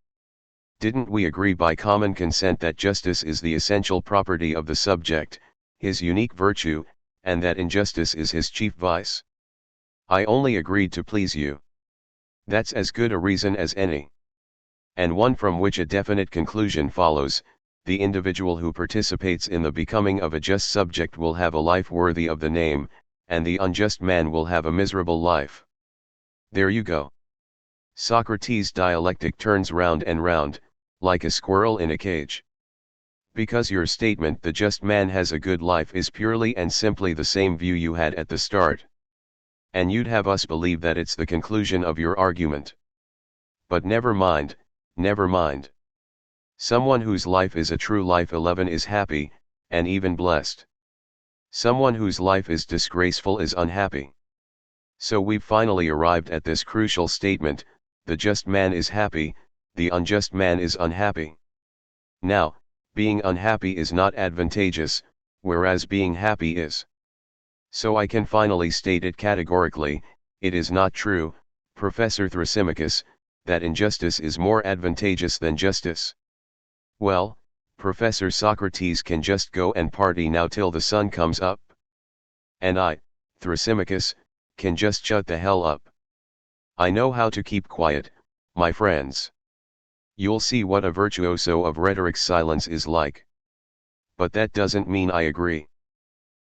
Didn't we agree by common consent that justice is the essential property of the subject, his unique virtue, and that injustice is his chief vice? I only agreed to please you. That's as good a reason as any. And one from which a definite conclusion follows: the individual who participates in the becoming of a just subject will have a life worthy of the name, and the unjust man will have a miserable life. There you go. Socrates' dialectic turns round and round, like a squirrel in a cage. Because your statement "the just man has a good life" is purely and simply the same view you had at the start. And you'd have us believe that it's the conclusion of your argument. But never mind, never mind. Someone whose life is a true life 11 is happy, and even blessed. Someone whose life is disgraceful is unhappy. So we've finally arrived at this crucial statement: the just man is happy, the unjust man is unhappy. Now, Being unhappy is not advantageous, whereas being happy is. So I can finally state it categorically, it is not true, Professor Thrasymachus, that injustice is more advantageous than justice. Well, Professor Socrates can just go and party now till the sun comes up. And I, Thrasymachus, can just shut the hell up. I know how to keep quiet, my friends. You'll see what a virtuoso of rhetoric's silence is like. But that doesn't mean I agree.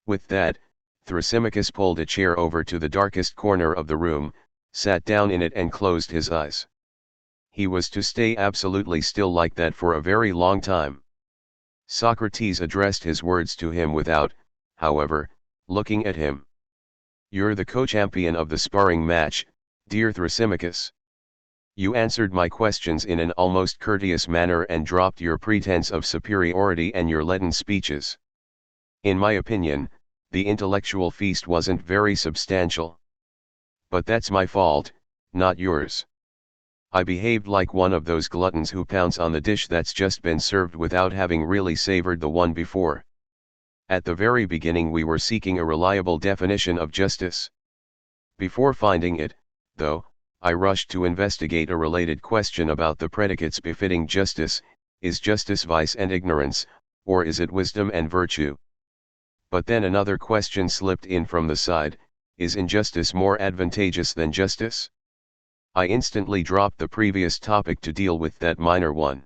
With that, Thrasymachus pulled a chair over to the darkest corner of the room, sat down in it and closed his eyes. He was to stay absolutely still like that for a very long time. Socrates addressed his words to him without, however, looking at him. You're the co-champion of the sparring match, dear Thrasymachus. You answered my questions in an almost courteous manner and dropped your pretense of superiority and your leaden speeches. In my opinion, the intellectual feast wasn't very substantial. But that's my fault, not yours. I behaved like one of those gluttons who pounce on the dish that's just been served without having really savored the one before. At the very beginning we were seeking a reliable definition of justice. Before finding it, though, I rushed to investigate a related question about the predicates befitting justice: is justice vice and ignorance, or is it wisdom and virtue? But then another question slipped in from the side: is injustice more advantageous than justice? I instantly dropped the previous topic to deal with that minor one.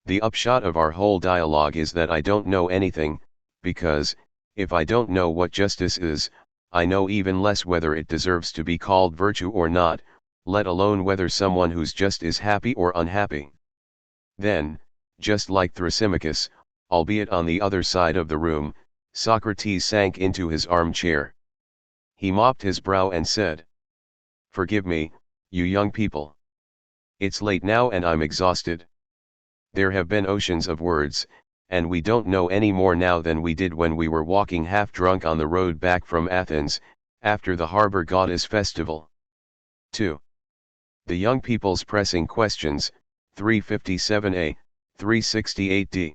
The upshot of our whole dialogue is that I don't know anything, because, if I don't know what justice is, I know even less whether it deserves to be called virtue or not, let alone whether someone who's just is happy or unhappy. Then, just like Thrasymachus, albeit on the other side of the room, Socrates sank into his armchair. He mopped his brow and said, "Forgive me, you young people. It's late now and I'm exhausted. There have been oceans of words, and we don't know any more now than we did when we were walking half drunk on the road back from Athens, after the harbor goddess festival." 2. The Young People's Pressing Questions, 357a, 368d.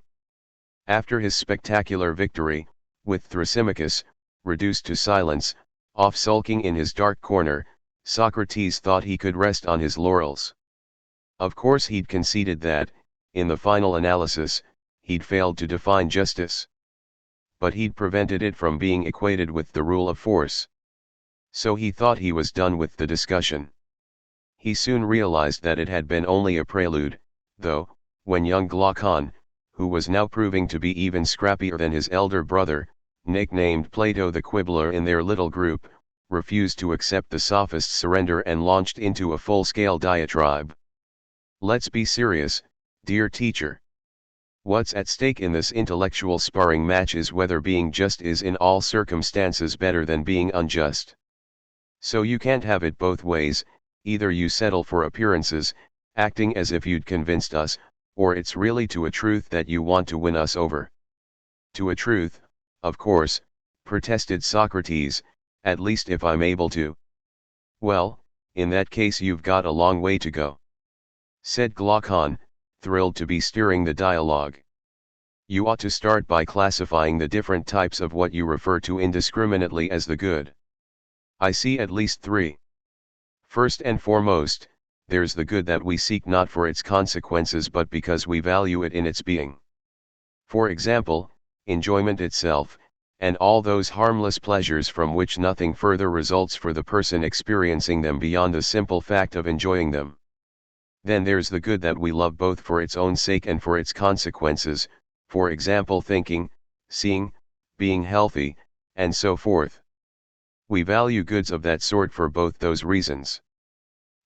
After his spectacular victory, with Thrasymachus, reduced to silence, off sulking in his dark corner, Socrates thought he could rest on his laurels. Of course he'd conceded that, in the final analysis, he'd failed to define justice. But he'd prevented it from being equated with the rule of force. So he thought he was done with the discussion. He soon realized that it had been only a prelude, though, when young Glaucon, who was now proving to be even scrappier than his elder brother, nicknamed Plato the Quibbler in their little group, refused to accept the sophist's surrender and launched into a full-scale diatribe. Let's be serious, dear teacher. What's at stake in this intellectual sparring match is whether being just is in all circumstances better than being unjust. So you can't have it both ways. Either you settle for appearances, acting as if you'd convinced us, or it's really to a truth that you want to win us over. To a truth, of course, protested Socrates, at least if I'm able to. Well, in that case you've got a long way to go, said Glaucon, thrilled to be steering the dialogue. You ought to start by classifying the different types of what you refer to indiscriminately as the good. I see at least three. First and foremost, there's the good that we seek not for its consequences but because we value it in its being. For example, enjoyment itself, and all those harmless pleasures from which nothing further results for the person experiencing them beyond the simple fact of enjoying them. Then there's the good that we love both for its own sake and for its consequences, for example thinking, seeing, being healthy, and so forth. We value goods of that sort for both those reasons.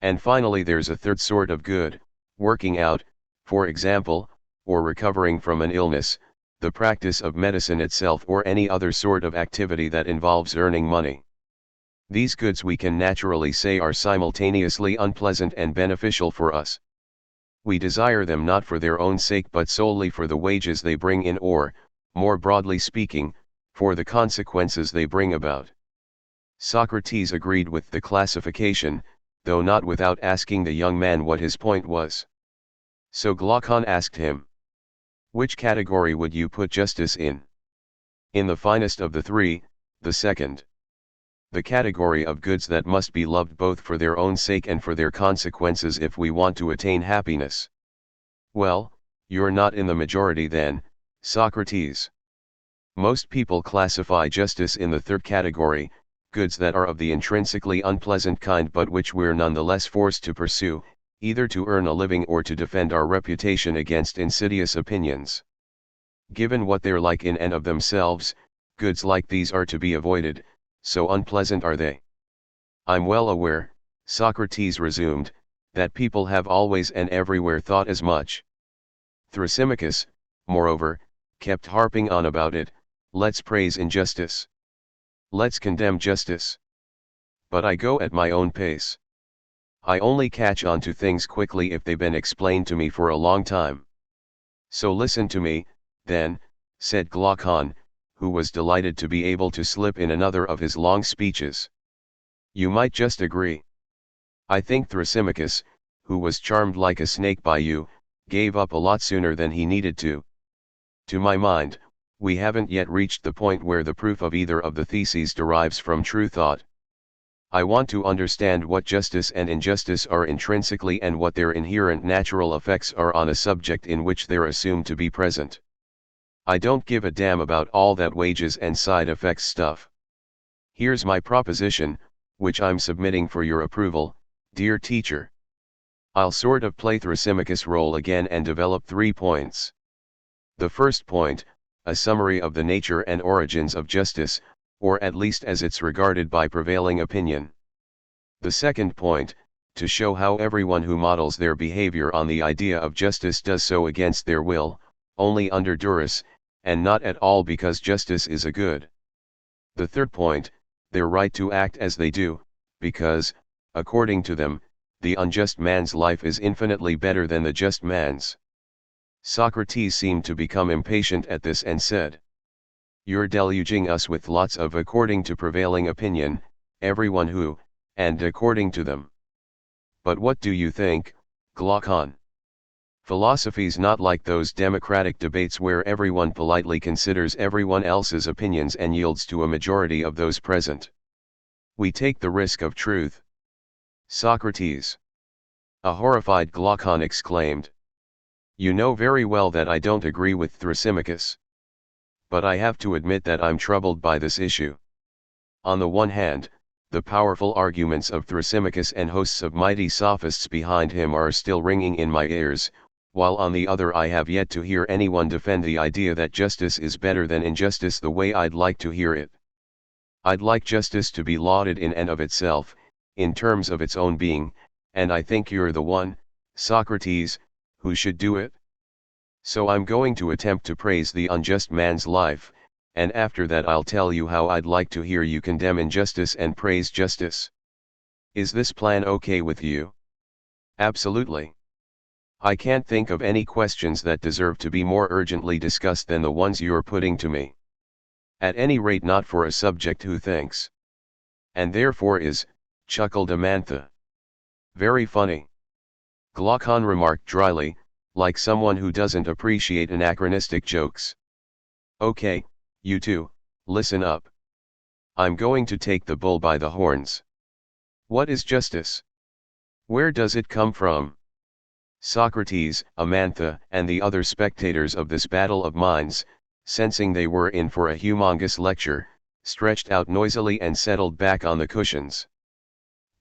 And finally there's a third sort of good, working out, for example, or recovering from an illness, the practice of medicine itself or any other sort of activity that involves earning money. These goods we can naturally say are simultaneously unpleasant and beneficial for us. We desire them not for their own sake but solely for the wages they bring in or, more broadly speaking, for the consequences they bring about. Socrates agreed with the classification, though not without asking the young man what his point was. So Glaucon asked him, Which category would you put justice in? In the finest of the three, the second. The category of goods that must be loved both for their own sake and for their consequences if we want to attain happiness. Well, you're not in the majority then, Socrates. Most people classify justice in the third category, goods that are of the intrinsically unpleasant kind but which we're nonetheless forced to pursue, either to earn a living or to defend our reputation against insidious opinions. Given what they're like in and of themselves, goods like these are to be avoided, so unpleasant are they. I'm well aware, Socrates resumed, that people have always and everywhere thought as much. Thrasymachus, moreover, kept harping on about it. Let's praise injustice. Let's condemn justice. But I go at my own pace. I only catch on to things quickly if they've been explained to me for a long time. So listen to me, then, said Glaucon, who was delighted to be able to slip in another of his long speeches. You might just agree. I think Thrasymachus, who was charmed like a snake by you, gave up a lot sooner than he needed to. To my mind, we haven't yet reached the point where the proof of either of the theses derives from true thought. I want to understand what justice and injustice are intrinsically and what their inherent natural effects are on a subject in which they're assumed to be present. I don't give a damn about all that wages and side effects stuff. Here's my proposition, which I'm submitting for your approval, dear teacher. I'll sort of play Thrasymachus' role again and develop 3 points. The first point, a summary of the nature and origins of justice, or at least as it's regarded by prevailing opinion. The second point, to show how everyone who models their behavior on the idea of justice does so against their will, only under duress, and not at all because justice is a good. The third point, their right to act as they do, because, according to them, the unjust man's life is infinitely better than the just man's. Socrates seemed to become impatient at this and said, You're deluging us with lots of according to prevailing opinion, everyone who, and according to them. But what do you think, Glaucon? Philosophy's not like those democratic debates where everyone politely considers everyone else's opinions and yields to a majority of those present. We take the risk of truth. Socrates. A horrified Glaucon exclaimed. You know very well that I don't agree with Thrasymachus. But I have to admit that I'm troubled by this issue. On the one hand, the powerful arguments of Thrasymachus and hosts of mighty sophists behind him are still ringing in my ears, while on the other I have yet to hear anyone defend the idea that justice is better than injustice the way I'd like to hear it. I'd like justice to be lauded in and of itself, in terms of its own being, and I think you're the one, Socrates, who should do it. So I'm going to attempt to praise the unjust man's life, and after that I'll tell you how I'd like to hear you condemn injustice and praise justice. Is this plan okay with you? Absolutely. I can't think of any questions that deserve to be more urgently discussed than the ones you're putting to me. At any rate not for a subject who thinks. And therefore is, chuckled Amantha. Very funny. Glaucon remarked dryly, like someone who doesn't appreciate anachronistic jokes. Okay, you two, listen up. I'm going to take the bull by the horns. What is justice? Where does it come from? Socrates, Amantha, and the other spectators of this battle of minds, sensing they were in for a humongous lecture, stretched out noisily and settled back on the cushions.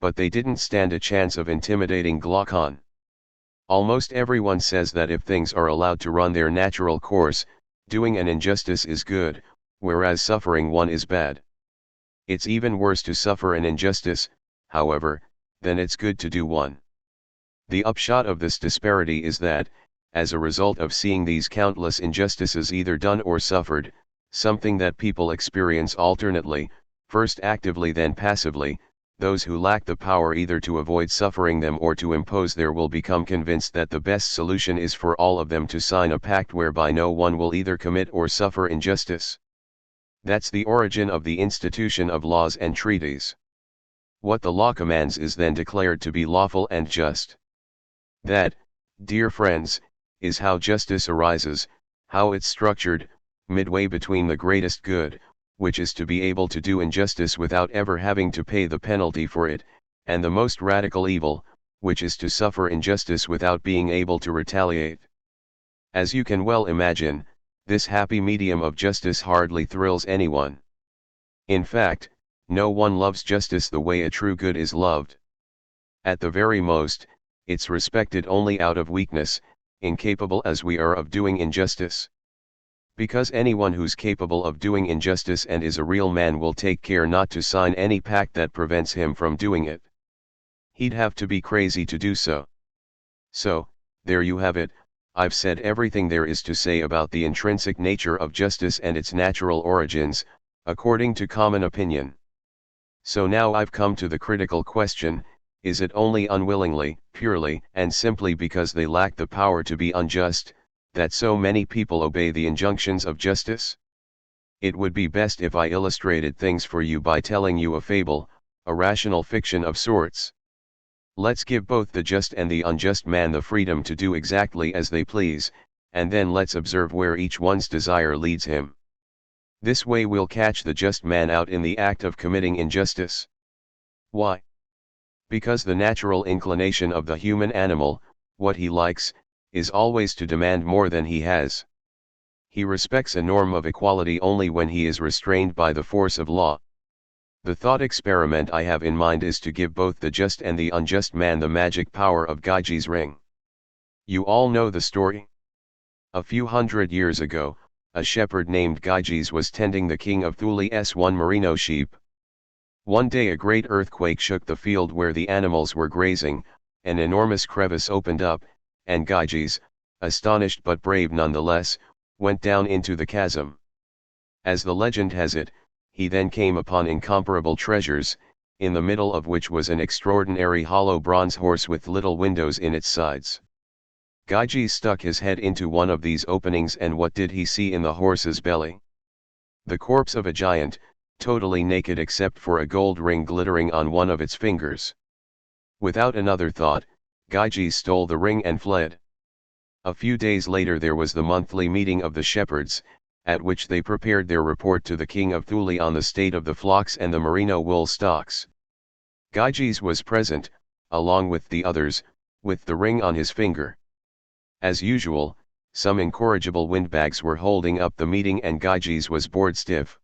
But they didn't stand a chance of intimidating Glaucon. Almost everyone says that if things are allowed to run their natural course, doing an injustice is good, whereas suffering one is bad. It's even worse to suffer an injustice, however, than it's good to do one. The upshot of this disparity is that, as a result of seeing these countless injustices either done or suffered, something that people experience alternately, first actively then passively, those who lack the power either to avoid suffering them or to impose their will become convinced that the best solution is for all of them to sign a pact whereby no one will either commit or suffer injustice. That's the origin of the institution of laws and treaties. What the law commands is then declared to be lawful and just. That, dear friends, is how justice arises, how it's structured, midway between the greatest good, which is to be able to do injustice without ever having to pay the penalty for it, and the most radical evil, which is to suffer injustice without being able to retaliate. As you can well imagine, this happy medium of justice hardly thrills anyone. In fact, no one loves justice the way a true good is loved. At the very most, it's respected only out of weakness, incapable as we are of doing injustice. Because anyone who's capable of doing injustice and is a real man will take care not to sign any pact that prevents him from doing it. He'd have to be crazy to do so. So, there you have it. I've said everything there is to say about the intrinsic nature of justice and its natural origins, according to common opinion. So now I've come to the critical question, is it only unwillingly, purely and simply because they lack the power to be unjust, that so many people obey the injunctions of justice? It would be best if I illustrated things for you by telling you a fable, a rational fiction of sorts. Let's give both the just and the unjust man the freedom to do exactly as they please, and then let's observe where each one's desire leads him. This way we'll catch the just man out in the act of committing injustice. Why? Because the natural inclination of the human animal, what he likes, is always to demand more than he has. He respects a norm of equality only when he is restrained by the force of law. The thought experiment I have in mind is to give both the just and the unjust man the magic power of Gyges' ring. You all know the story? A few hundred years ago, a shepherd named Gyges was tending the king of Thule's one merino sheep. One day a great earthquake shook the field where the animals were grazing, an enormous crevice opened up, and Gyges, astonished but brave nonetheless, went down into the chasm. As the legend has it, he then came upon incomparable treasures, in the middle of which was an extraordinary hollow bronze horse with little windows in its sides. Gyges stuck his head into one of these openings, and what did he see in the horse's belly? The corpse of a giant, totally naked except for a gold ring glittering on one of its fingers. Without another thought, Gyges stole the ring and fled. A few days later there was the monthly meeting of the shepherds, at which they prepared their report to the king of Thule on the state of the flocks and the merino wool stocks. Gyges was present, along with the others, with the ring on his finger. As usual, some incorrigible windbags were holding up the meeting and Gyges was bored stiff.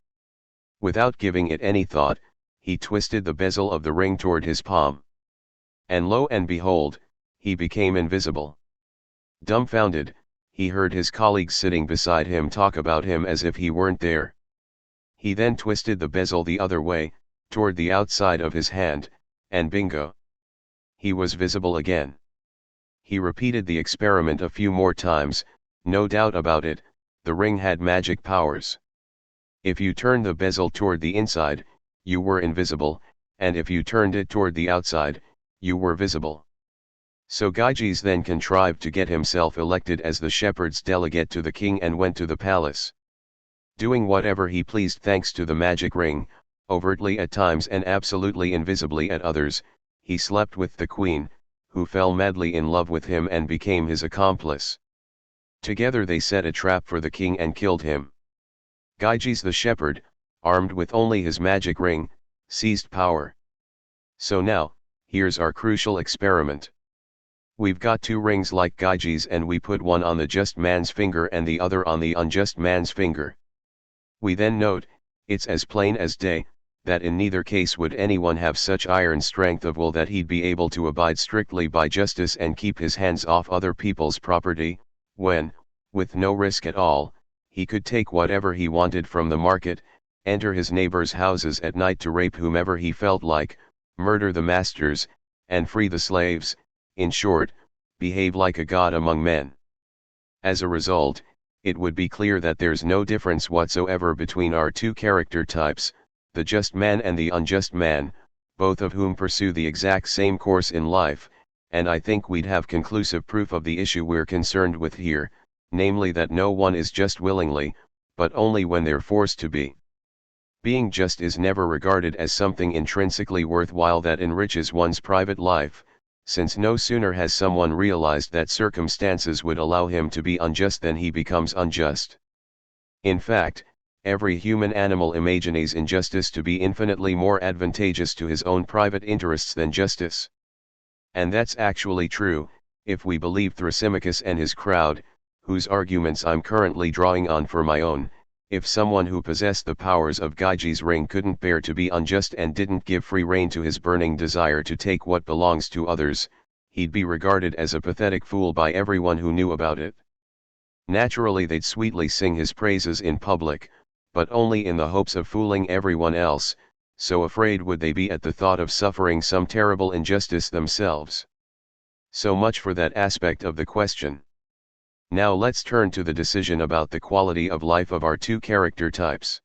Without giving it any thought, he twisted the bezel of the ring toward his palm. And lo and behold, he became invisible. Dumbfounded, he heard his colleagues sitting beside him talk about him as if he weren't there. He then twisted the bezel the other way, toward the outside of his hand, and bingo! He was visible again. He repeated the experiment a few more times, no doubt about it, the ring had magic powers. If you turned the bezel toward the inside, you were invisible, and if you turned it toward the outside, you were visible. So Gyges then contrived to get himself elected as the shepherd's delegate to the king and went to the palace. Doing whatever he pleased thanks to the magic ring, overtly at times and absolutely invisibly at others, he slept with the queen, who fell madly in love with him and became his accomplice. Together they set a trap for the king and killed him. Gyges the shepherd, armed with only his magic ring, seized power. So now, here's our crucial experiment. We've got two rings like Gyges and we put one on the just man's finger and the other on the unjust man's finger. We then note, it's as plain as day, that in neither case would anyone have such iron strength of will that he'd be able to abide strictly by justice and keep his hands off other people's property, when, with no risk at all, he could take whatever he wanted from the market, enter his neighbors' houses at night to rape whomever he felt like, murder the masters, and free the slaves, in short, behave like a god among men. As a result, it would be clear that there's no difference whatsoever between our two character types, the just man and the unjust man, both of whom pursue the exact same course in life, and I think we'd have conclusive proof of the issue we're concerned with here, namely that no one is just willingly, but only when they're forced to be. Being just is never regarded as something intrinsically worthwhile that enriches one's private life, since no sooner has someone realized that circumstances would allow him to be unjust than he becomes unjust. In fact, every human animal imagines injustice to be infinitely more advantageous to his own private interests than justice. And that's actually true, if we believe Thrasymachus and his crowd, whose arguments I'm currently drawing on for my own. If someone who possessed the powers of Gyges' ring couldn't bear to be unjust and didn't give free rein to his burning desire to take what belongs to others, he'd be regarded as a pathetic fool by everyone who knew about it. Naturally they'd sweetly sing his praises in public, but only in the hopes of fooling everyone else, so afraid would they be at the thought of suffering some terrible injustice themselves. So much for that aspect of the question. Now let's turn to the decision about the quality of life of our two character types.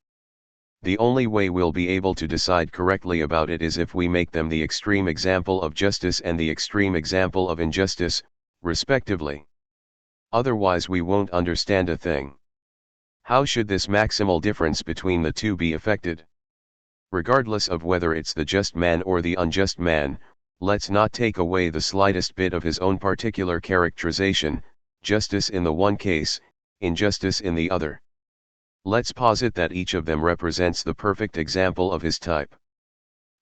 The only way we'll be able to decide correctly about it is if we make them the extreme example of justice and the extreme example of injustice, respectively. Otherwise we won't understand a thing. How should this maximal difference between the two be effected? Regardless of whether it's the just man or the unjust man, let's not take away the slightest bit of his own particular characterization, justice in the one case, injustice in the other. Let's posit that each of them represents the perfect example of his type.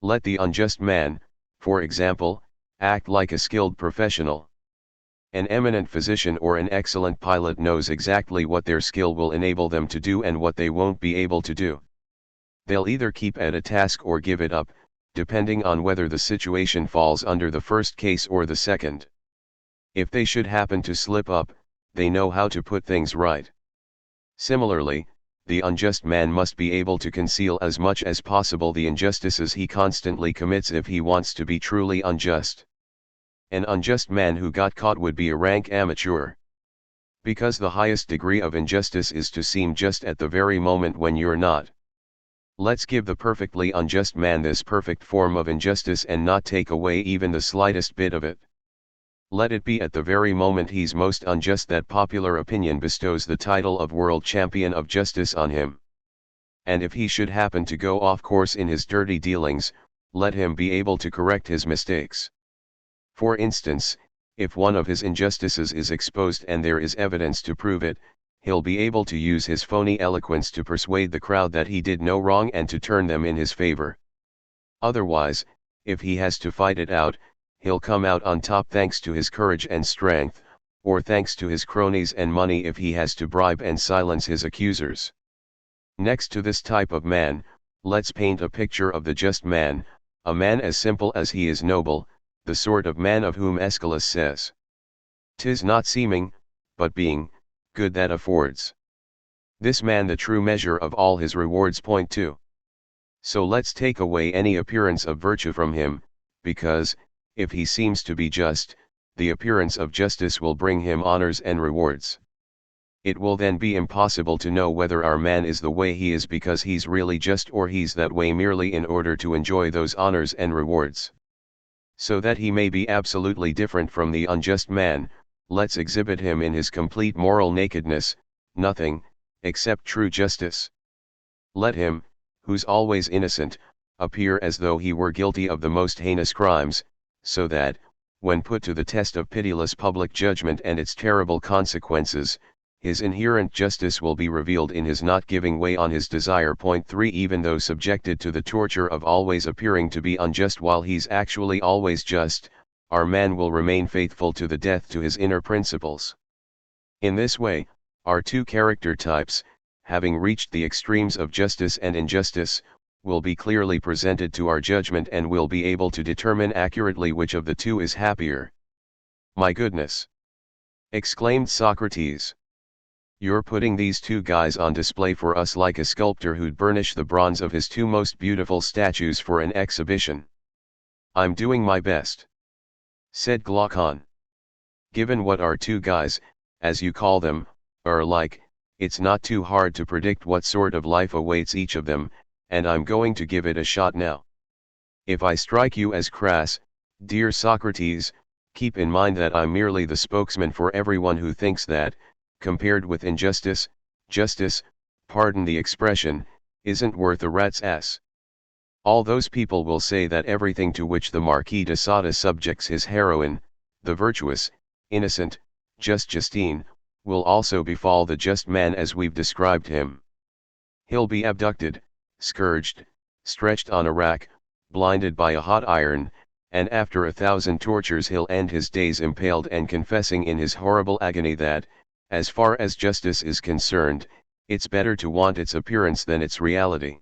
Let the unjust man, for example, act like a skilled professional. An eminent physician or an excellent pilot knows exactly what their skill will enable them to do and what they won't be able to do. They'll either keep at a task or give it up, depending on whether the situation falls under the first case or the second. If they should happen to slip up, they know how to put things right. Similarly, the unjust man must be able to conceal as much as possible the injustices he constantly commits if he wants to be truly unjust. An unjust man who got caught would be a rank amateur. Because the highest degree of injustice is to seem just at the very moment when you're not. Let's give the perfectly unjust man this perfect form of injustice and not take away even the slightest bit of it. Let it be at the very moment he's most unjust that popular opinion bestows the title of world champion of justice on him. And if he should happen to go off course in his dirty dealings, let him be able to correct his mistakes. For instance, if one of his injustices is exposed and there is evidence to prove it, he'll be able to use his phony eloquence to persuade the crowd that he did no wrong and to turn them in his favor. Otherwise, if he has to fight it out, he'll come out on top thanks to his courage and strength, or thanks to his cronies and money if he has to bribe and silence his accusers. Next to this type of man, let's paint a picture of the just man, a man as simple as he is noble, the sort of man of whom Aeschylus says, "'Tis not seeming, but being, good that affords." This man the true measure of all his rewards point to. So let's take away any appearance of virtue from him, because, if he seems to be just, the appearance of justice will bring him honors and rewards. It will then be impossible to know whether our man is the way he is because he's really just or he's that way merely in order to enjoy those honors and rewards. So that he may be absolutely different from the unjust man, let's exhibit him in his complete moral nakedness, nothing, except true justice. Let him, who's always innocent, appear as though he were guilty of the most heinous crimes, so that, when put to the test of pitiless public judgment and its terrible consequences, his inherent justice will be revealed in his not giving way on his desire. 3 Even though subjected to the torture of always appearing to be unjust while he's actually always just, our man will remain faithful to the death to his inner principles. In this way, our two character types, having reached the extremes of justice and injustice, will be clearly presented to our judgment and will be able to determine accurately which of the two is happier. "My goodness!" exclaimed Socrates. "You're putting these two guys on display for us like a sculptor who'd burnish the bronze of his two most beautiful statues for an exhibition." "I'm doing my best," said Glaucon. "Given what our two guys, as you call them, are like, it's not too hard to predict what sort of life awaits each of them, and I'm going to give it a shot now. If I strike you as crass, dear Socrates, keep in mind that I'm merely the spokesman for everyone who thinks that, compared with injustice, justice, pardon the expression, isn't worth a rat's ass. All those people will say that everything to which the Marquis de Sade subjects his heroine, the virtuous, innocent, just Justine, will also befall the just man as we've described him. He'll be abducted, scourged, stretched on a rack, blinded by a hot iron, and after 1,000 tortures he'll end his days impaled and confessing in his horrible agony that, as far as justice is concerned, it's better to want its appearance than its reality.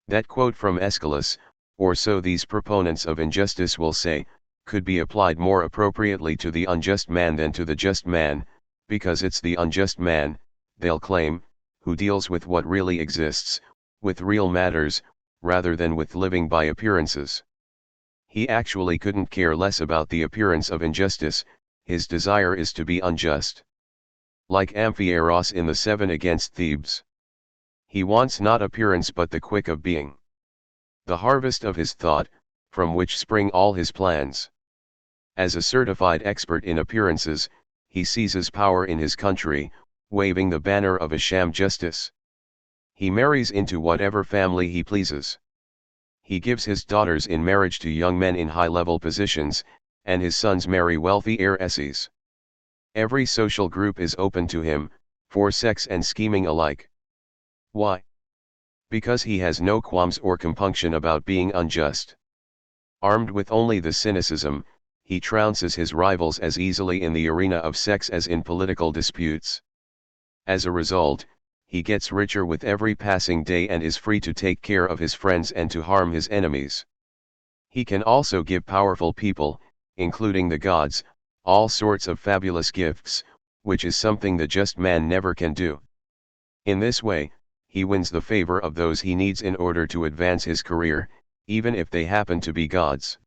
That quote from Aeschylus, or so these proponents of injustice will say, could be applied more appropriately to the unjust man than to the just man, because it's the unjust man, they'll claim, who deals with what really exists, with real matters, rather than with living by appearances. He actually couldn't care less about the appearance of injustice, his desire is to be unjust. Like Amphiaraus in the Seven Against Thebes. He wants not appearance but the quick of being. The harvest of his thought, from which spring all his plans. As a certified expert in appearances, he seizes power in his country, waving the banner of a sham justice. He marries into whatever family he pleases. He gives his daughters in marriage to young men in high-level positions, and his sons marry wealthy heiresses. Every social group is open to him, for sex and scheming alike. Why? Because he has no qualms or compunction about being unjust. Armed with only the cynicism, he trounces his rivals as easily in the arena of sex as in political disputes. As a result, he gets richer with every passing day and is free to take care of his friends and to harm his enemies. He can also give powerful people, including the gods, all sorts of fabulous gifts, which is something the just man never can do. In this way, he wins the favor of those he needs in order to advance his career, even if they happen to be gods.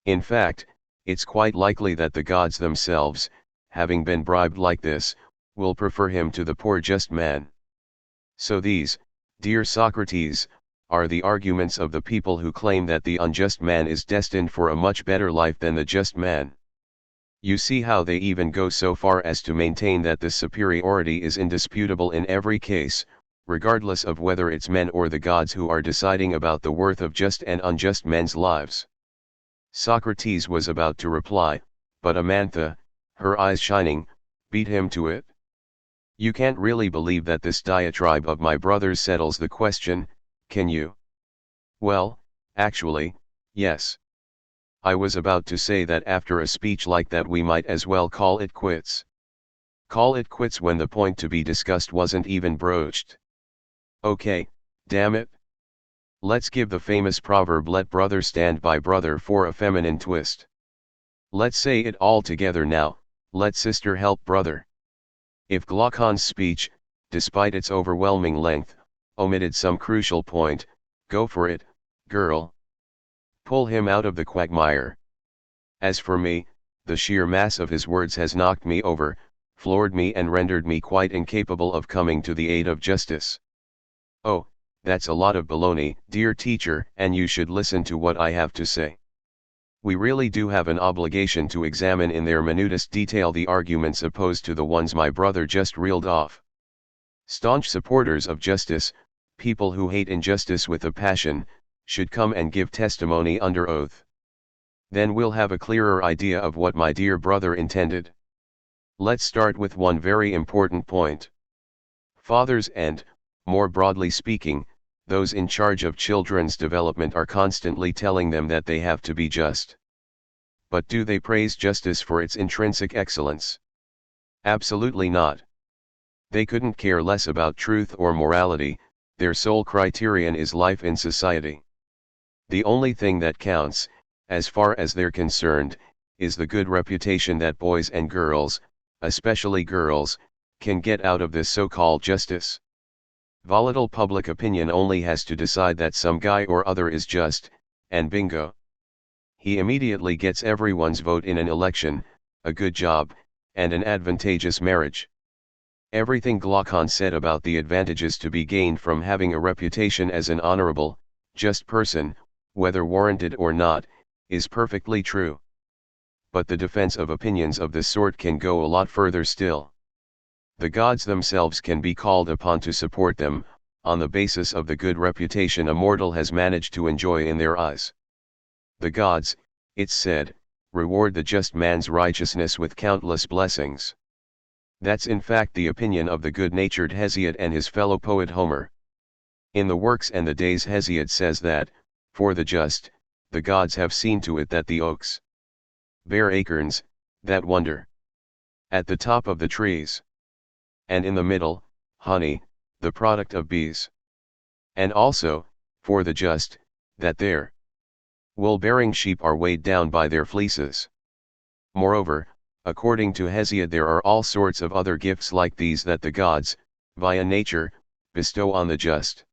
In fact, it's quite likely that the gods themselves, having been bribed like this, will prefer him to the poor just man. So these, dear Socrates, are the arguments of the people who claim that the unjust man is destined for a much better life than the just man. You see how they even go so far as to maintain that this superiority is indisputable in every case, regardless of whether it's men or the gods who are deciding about the worth of just and unjust men's lives. Socrates was about to reply, but Amantha, her eyes shining, beat him to it. You can't really believe that this diatribe of my brother's settles the question, can you? Well, actually, yes. I was about to say that after a speech like that we might as well call it quits. Call it quits when the point to be discussed wasn't even broached. Okay, damn it. Let's give the famous proverb let brother stand by brother for a feminine twist. Let's say it all together now, let sister help brother. If Glaucon's speech, despite its overwhelming length, omitted some crucial point, go for it, girl. Pull him out of the quagmire. As for me, the sheer mass of his words has knocked me over, floored me and rendered me quite incapable of coming to the aid of justice. Oh, that's a lot of baloney, dear teacher, and you should listen to what I have to say. We really do have an obligation to examine in their minutest detail the arguments opposed to the ones my brother just reeled off. Staunch supporters of justice, people who hate injustice with a passion, should come and give testimony under oath. Then we'll have a clearer idea of what my dear brother intended. Let's start with one very important point. Fathers and, more broadly speaking, those in charge of children's development are constantly telling them that they have to be just. But do they praise justice for its intrinsic excellence? Absolutely not. They couldn't care less about truth or morality, their sole criterion is life in society. The only thing that counts, as far as they're concerned, is the good reputation that boys and girls, especially girls, can get out of this so-called justice. Volatile public opinion only has to decide that some guy or other is just, and bingo. He immediately gets everyone's vote in an election, a good job, and an advantageous marriage. Everything Glaucon said about the advantages to be gained from having a reputation as an honorable, just person, whether warranted or not, is perfectly true. But the defense of opinions of this sort can go a lot further still. The gods themselves can be called upon to support them, on the basis of the good reputation a mortal has managed to enjoy in their eyes. The gods, it's said, reward the just man's righteousness with countless blessings. That's in fact the opinion of the good-natured Hesiod and his fellow poet Homer. In the Works and the Days Hesiod says that, for the just, the gods have seen to it that the oaks bear acorns, that wonder, at the top of the trees, and in the middle, honey, the product of bees. And also, for the just, that their wool-bearing sheep are weighed down by their fleeces. Moreover, according to Hesiod there are all sorts of other gifts like these that the gods, via nature, bestow on the just.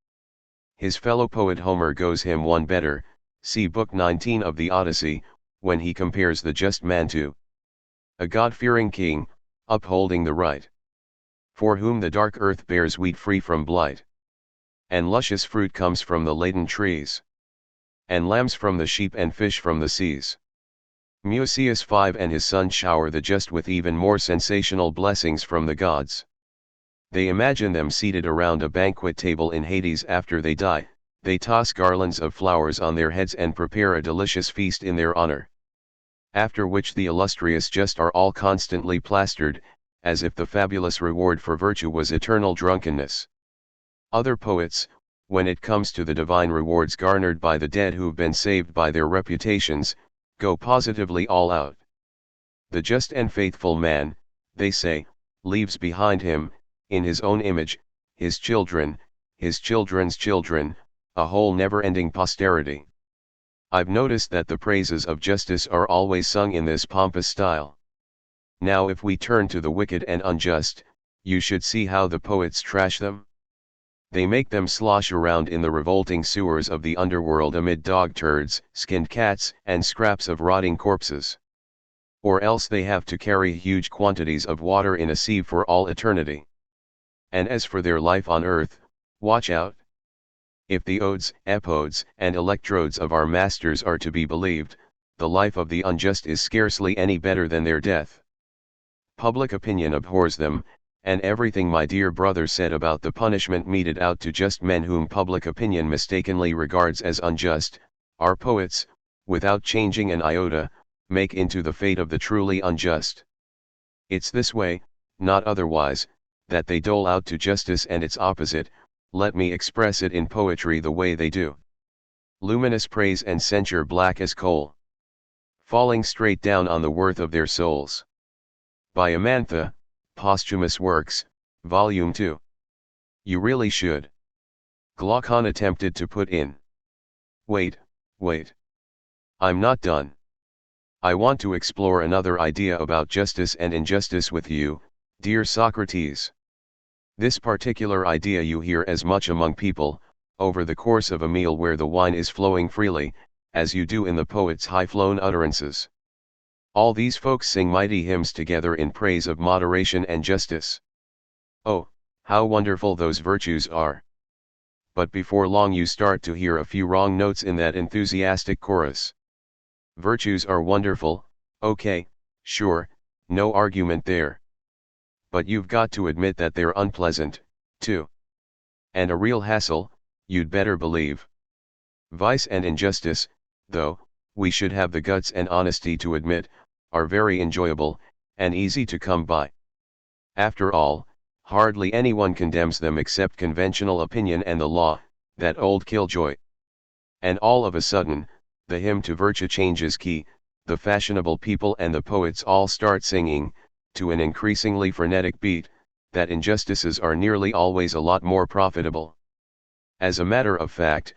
His fellow poet Homer goes him one better, see Book 19 of the Odyssey, when he compares the just man to a God-fearing king, upholding the right, for whom the dark earth bears wheat free from blight, and luscious fruit comes from the laden trees, and lambs from the sheep and fish from the seas. Musaeus 5 and his sons shower the just with even more sensational blessings from the gods. They imagine them seated around a banquet table in Hades after they die, they toss garlands of flowers on their heads and prepare a delicious feast in their honor. After which the illustrious just are all constantly plastered, as if the fabulous reward for virtue was eternal drunkenness. Other poets, when it comes to the divine rewards garnered by the dead who've been saved by their reputations, go positively all out. The just and faithful man, they say, leaves behind him, in his own image, his children, his children's children, a whole never-ending posterity. I've noticed that the praises of justice are always sung in this pompous style. Now if we turn to the wicked and unjust, you should see how the poets trash them. They make them slosh around in the revolting sewers of the underworld amid dog turds, skinned cats, and scraps of rotting corpses. Or else they have to carry huge quantities of water in a sieve for all eternity. And as for their life on earth, watch out. If the odes, epodes, and electrodes of our masters are to be believed, the life of the unjust is scarcely any better than their death. Public opinion abhors them, and everything my dear brother said about the punishment meted out to just men whom public opinion mistakenly regards as unjust, our poets, without changing an iota, make into the fate of the truly unjust. It's this way, not otherwise, that they dole out to justice and its opposite, let me express it in poetry the way they do. Luminous praise and censure black as coal, falling straight down on the worth of their souls. By Amantha, Posthumous Works, Volume 2. You really should. Glaucon attempted to put in. Wait. I'm not done. I want to explore another idea about justice and injustice with you, dear Socrates. This particular idea you hear as much among people, over the course of a meal where the wine is flowing freely, as you do in the poet's high-flown utterances. All these folks sing mighty hymns together in praise of moderation and justice. Oh, how wonderful those virtues are! But before long you start to hear a few wrong notes in that enthusiastic chorus. Virtues are wonderful, okay, sure, no argument there. But you've got to admit that they're unpleasant, too. And a real hassle, you'd better believe. Vice and injustice, though, we should have the guts and honesty to admit, are very enjoyable, and easy to come by. After all, hardly anyone condemns them except conventional opinion and the law, that old killjoy. And all of a sudden, the hymn to virtue changes key, the fashionable people and the poets all start singing, to an increasingly frenetic beat, that injustices are nearly always a lot more profitable. As a matter of fact,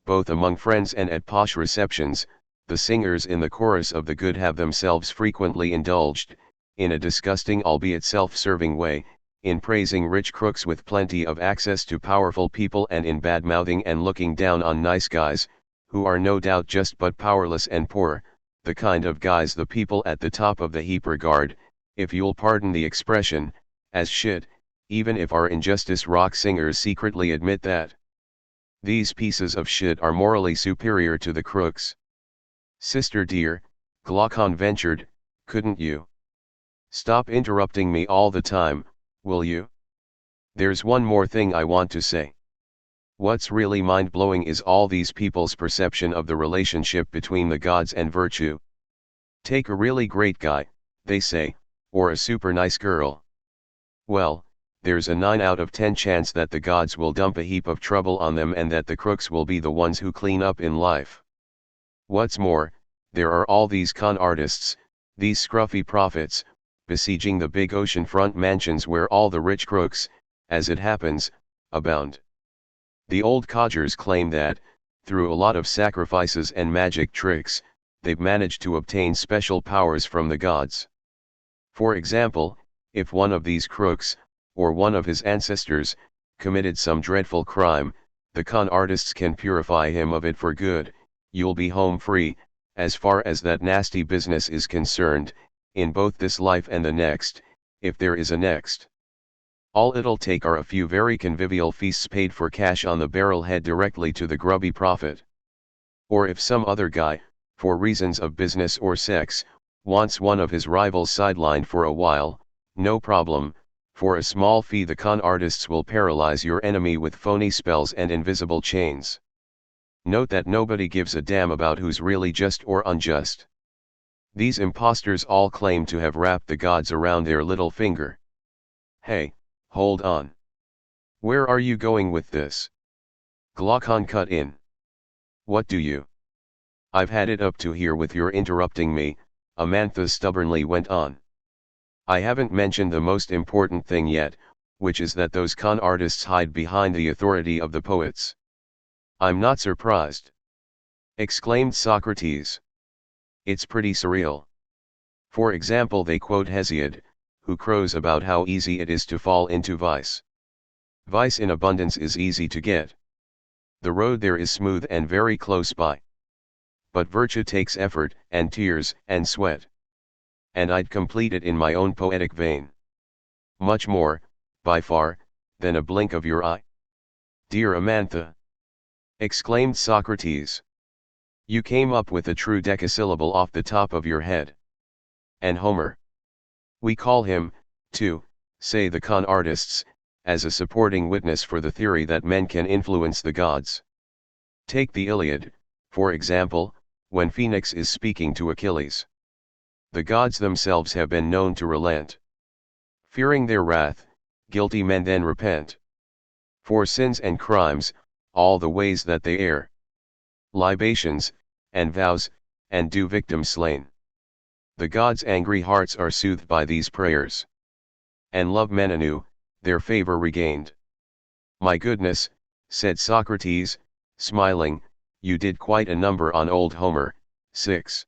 both among friends and at posh receptions, the singers in the chorus of the good have themselves frequently indulged, in a disgusting albeit self-serving way, in praising rich crooks with plenty of access to powerful people and in bad-mouthing and looking down on nice guys, who are no doubt just but powerless and poor, the kind of guys the people at the top of the heap regard, if you'll pardon the expression, as shit, even if our injustice rock singers secretly admit that these pieces of shit are morally superior to the crooks. Sister dear, Glaucon ventured, couldn't you stop interrupting me all the time, will you? There's one more thing I want to say. What's really mind-blowing is all these people's perception of the relationship between the gods and virtue. Take a really great guy, they say, or a super nice girl. Well, there's a 9 out of 10 chance that the gods will dump a heap of trouble on them and that the crooks will be the ones who clean up in life. What's more, there are all these con artists, these scruffy prophets, besieging the big oceanfront mansions where all the rich crooks, as it happens, abound. The old codgers claim that, through a lot of sacrifices and magic tricks, they've managed to obtain special powers from the gods. For example, if one of these crooks, or one of his ancestors, committed some dreadful crime, the con artists can purify him of it for good. You'll be home free, as far as that nasty business is concerned, in both this life and the next, if there is a next. All it'll take are a few very convivial feasts paid for cash on the barrel head directly to the grubby prophet. Or if some other guy, for reasons of business or sex, wants one of his rivals sidelined for a while, no problem, for a small fee the con artists will paralyze your enemy with phony spells and invisible chains. Note that nobody gives a damn about who's really just or unjust. These imposters all claim to have wrapped the gods around their little finger. Hey, hold on. Where are you going with this? Glaucon cut in. What do you? I've had it up to here with your interrupting me, Amantha stubbornly went on. I haven't mentioned the most important thing yet, which is that those con artists hide behind the authority of the poets. I'm not surprised, exclaimed Socrates. It's pretty surreal. For example, they quote Hesiod, who crows about how easy it is to fall into vice. Vice in abundance is easy to get. The road there is smooth and very close by. But virtue takes effort, and tears, and sweat. And I'd complete it in my own poetic vein. Much more, by far, than a blink of your eye. Dear Amantha! Exclaimed Socrates. You came up with a true decasyllable off the top of your head. And Homer. We call him, too, say the con artists, as a supporting witness for the theory that men can influence the gods. Take the Iliad, for example, when Phoenix is speaking to Achilles. The gods themselves have been known to relent. Fearing their wrath, guilty men then repent. For sins and crimes, all the ways that they err. Libations, and vows, and do victims slain. The gods' angry hearts are soothed by these prayers. And love men anew, their favor regained. My goodness, said Socrates, smiling, you did quite a number on old Homer, 6.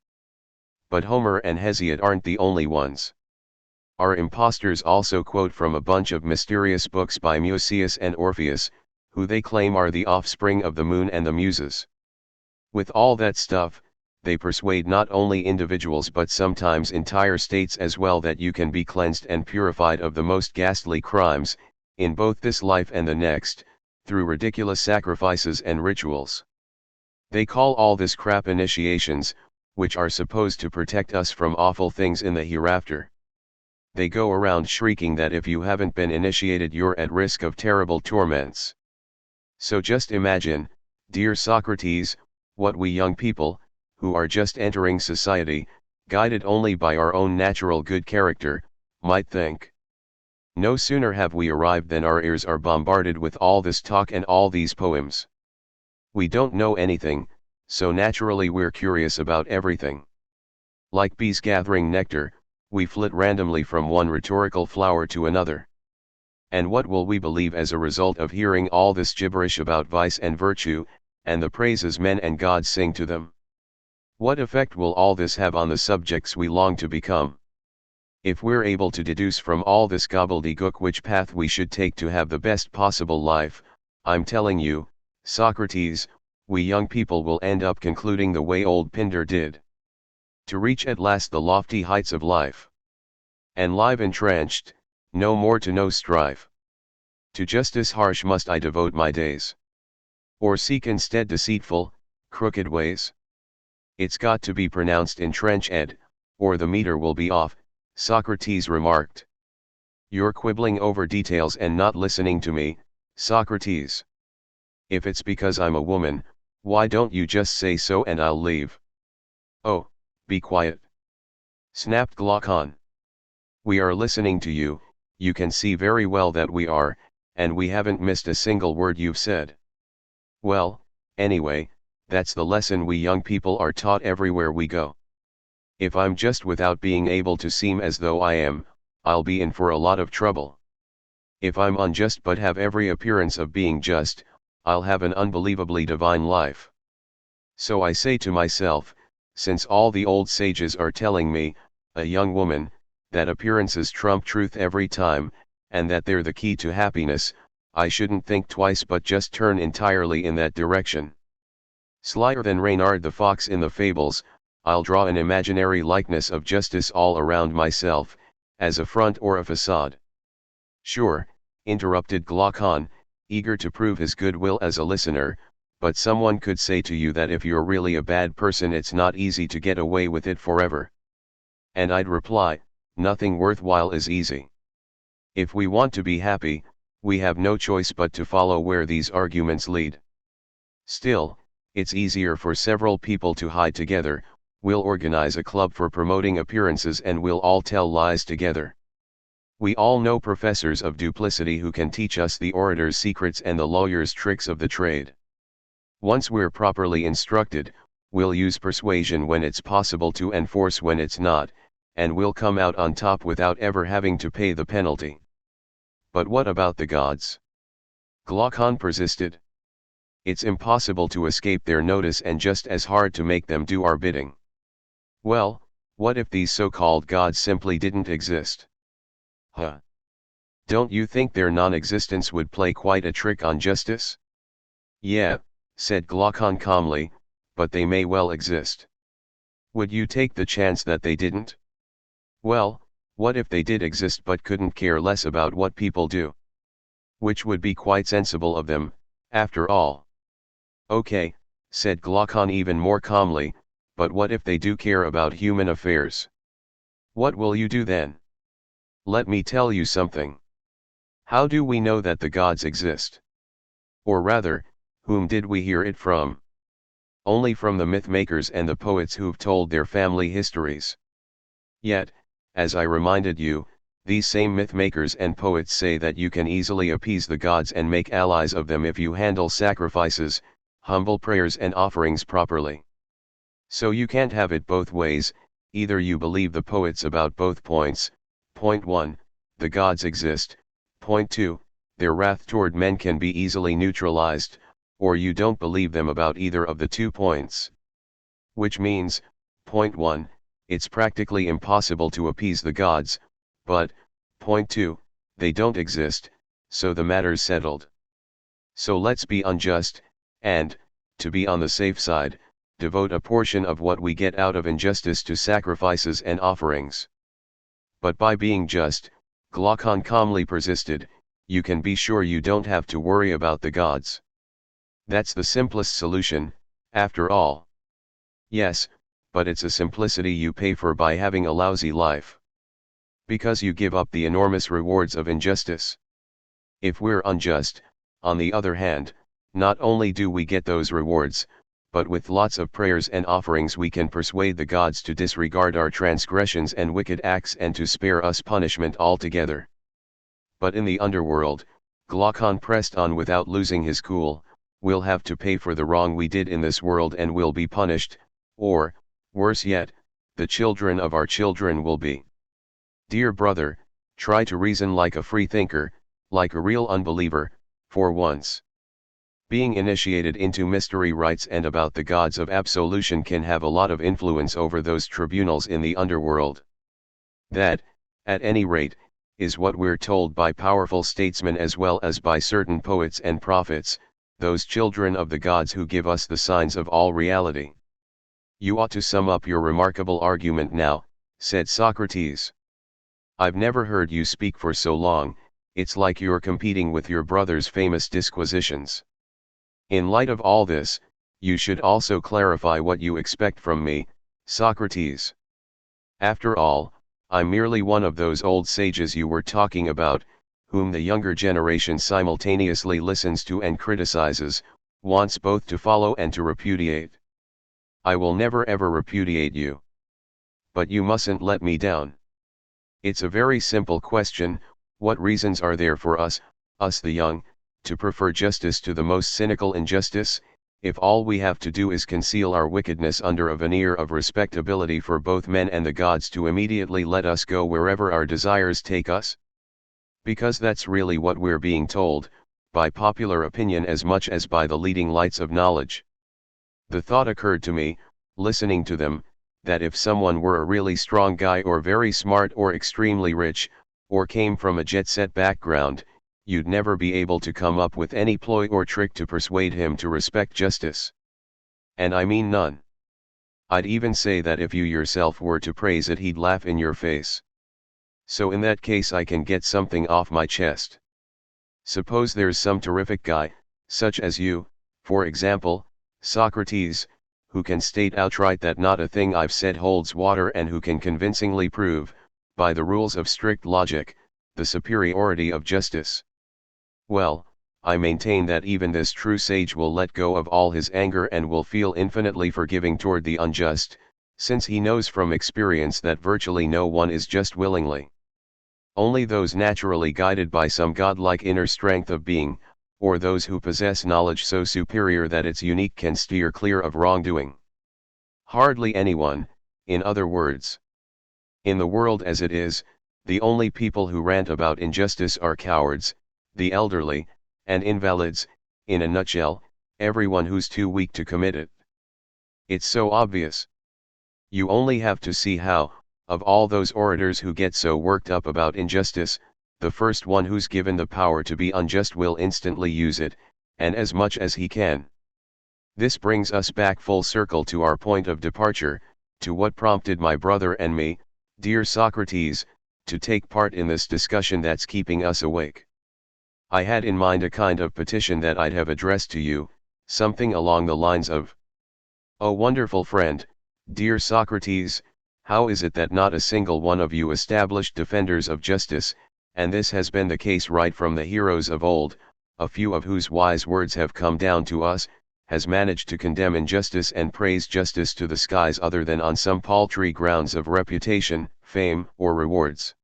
But Homer and Hesiod aren't the only ones. Our impostors also quote from a bunch of mysterious books by Musaeus and Orpheus, who they claim are the offspring of the moon and the muses. With all that stuff, they persuade not only individuals but sometimes entire states as well that you can be cleansed and purified of the most ghastly crimes, in both this life and the next, through ridiculous sacrifices and rituals. They call all this crap initiations, which are supposed to protect us from awful things in the hereafter. They go around shrieking that if you haven't been initiated you're at risk of terrible torments. So just imagine, dear Socrates, what we young people, who are just entering society, guided only by our own natural good character, might think. No sooner have we arrived than our ears are bombarded with all this talk and all these poems. We don't know anything, so naturally we're curious about everything. Like bees gathering nectar, we flit randomly from one rhetorical flower to another. And what will we believe as a result of hearing all this gibberish about vice and virtue, and the praises men and gods sing to them? What effect will all this have on the subjects we long to become? If we're able to deduce from all this gobbledygook which path we should take to have the best possible life, I'm telling you, Socrates, we young people will end up concluding the way old Pindar did. To reach at last the lofty heights of life. And live entrenched, no more to no strife. To justice harsh must I devote my days. Or seek instead deceitful, crooked ways? It's got to be pronounced entrenched, or the meter will be off, Socrates remarked. You're quibbling over details and not listening to me, Socrates. If it's because I'm a woman, why don't you just say so and I'll leave? Oh, be quiet, snapped Glaucon. We are listening to you, you can see very well that we are, and we haven't missed a single word you've said. Well, anyway, that's the lesson we young people are taught everywhere we go. If I'm just without being able to seem as though I am, I'll be in for a lot of trouble. If I'm unjust but have every appearance of being just, I'll have an unbelievably divine life. So I say to myself, since all the old sages are telling me, a young woman, that appearances trump truth every time, and that they're the key to happiness, I shouldn't think twice but just turn entirely in that direction. Slyer than Reinhard the fox in the fables, I'll draw an imaginary likeness of justice all around myself, as a front or a facade. Sure, interrupted Glaucon, eager to prove his goodwill as a listener, but someone could say to you that if you're really a bad person it's not easy to get away with it forever. And I'd reply, nothing worthwhile is easy. If we want to be happy, we have no choice but to follow where these arguments lead. Still, it's easier for several people to hide together. We'll organize a club for promoting appearances and we'll all tell lies together. We all know professors of duplicity who can teach us the orator's secrets and the lawyer's tricks of the trade. Once we're properly instructed, we'll use persuasion when it's possible to and force when it's not, and we'll come out on top without ever having to pay the penalty. But what about the gods? Glaucon persisted. It's impossible to escape their notice and just as hard to make them do our bidding. Well, what if these so-called gods simply didn't exist? Huh? Don't you think their non-existence would play quite a trick on justice? Yeah, said Glaucon calmly, but they may well exist. Would you take the chance that they didn't? Well, what if they did exist but couldn't care less about what people do? Which would be quite sensible of them, after all. Okay, said Glaucon even more calmly, but what if they do care about human affairs? What will you do then? Let me tell you something. How do we know that the gods exist? Or rather, whom did we hear it from? Only from the myth makers and the poets who've told their family histories. Yet, as I reminded you, these same myth makers and poets say that you can easily appease the gods and make allies of them if you handle sacrifices, humble prayers and offerings properly. So you can't have it both ways, either you believe the poets about both points. Point 1, the gods exist. Point 2, their wrath toward men can be easily neutralized, or you don't believe them about either of the 2 points. Which means, point 1, it's practically impossible to appease the gods, but, point 2, they don't exist, so the matter's settled. So let's be unjust, and, to be on the safe side, devote a portion of what we get out of injustice to sacrifices and offerings. But by being just, Glaucon calmly persisted, you can be sure you don't have to worry about the gods. That's the simplest solution, after all. Yes, but it's a simplicity you pay for by having a lousy life. Because you give up the enormous rewards of injustice. If we're unjust, on the other hand, not only do we get those rewards, but with lots of prayers and offerings we can persuade the gods to disregard our transgressions and wicked acts and to spare us punishment altogether. But in the underworld, Glaucon pressed on without losing his cool, we'll have to pay for the wrong we did in this world and we'll be punished, or, worse yet, the children of our children will be. Dear brother, try to reason like a free thinker, like a real unbeliever, for once. Being initiated into mystery rites and about the gods of absolution can have a lot of influence over those tribunals in the underworld. That, at any rate, is what we're told by powerful statesmen as well as by certain poets and prophets, those children of the gods who give us the signs of all reality. You ought to sum up your remarkable argument now, said Socrates. I've never heard you speak for so long, it's like you're competing with your brother's famous disquisitions. In light of all this, you should also clarify what you expect from me, Socrates. After all, I'm merely one of those old sages you were talking about, whom the younger generation simultaneously listens to and criticizes, wants both to follow and to repudiate. I will never ever repudiate you. But you mustn't let me down. It's a very simple question: what reasons are there for us the young, to prefer justice to the most cynical injustice, if all we have to do is conceal our wickedness under a veneer of respectability for both men and the gods to immediately let us go wherever our desires take us? Because that's really what we're being told, by popular opinion as much as by the leading lights of knowledge. The thought occurred to me, listening to them, that if someone were a really strong guy or very smart or extremely rich, or came from a jet-set background, you'd never be able to come up with any ploy or trick to persuade him to respect justice. And I mean none. I'd even say that if you yourself were to praise it, he'd laugh in your face. So in that case I can get something off my chest. Suppose there's some terrific guy, such as you, for example, Socrates, who can state outright that not a thing I've said holds water, and who can convincingly prove, by the rules of strict logic, the superiority of justice. Well, I maintain that even this true sage will let go of all his anger and will feel infinitely forgiving toward the unjust, since he knows from experience that virtually no one is just willingly. Only those naturally guided by some godlike inner strength of being, or those who possess knowledge so superior that it's unique, can steer clear of wrongdoing. Hardly anyone, in other words. In the world as it is, the only people who rant about injustice are cowards, the elderly, and invalids, in a nutshell, everyone who's too weak to commit it. It's so obvious. You only have to see how, of all those orators who get so worked up about injustice, the first one who's given the power to be unjust will instantly use it, and as much as he can. This brings us back full circle to our point of departure, to what prompted my brother and me, dear Socrates, to take part in this discussion that's keeping us awake. I had in mind a kind of petition that I'd have addressed to you, something along the lines of: "O wonderful friend, dear Socrates, how is it that not a single one of you established defenders of justice, and this has been the case right from the heroes of old, a few of whose wise words have come down to us, has managed to condemn injustice and praise justice to the skies other than on some paltry grounds of reputation, fame, or rewards?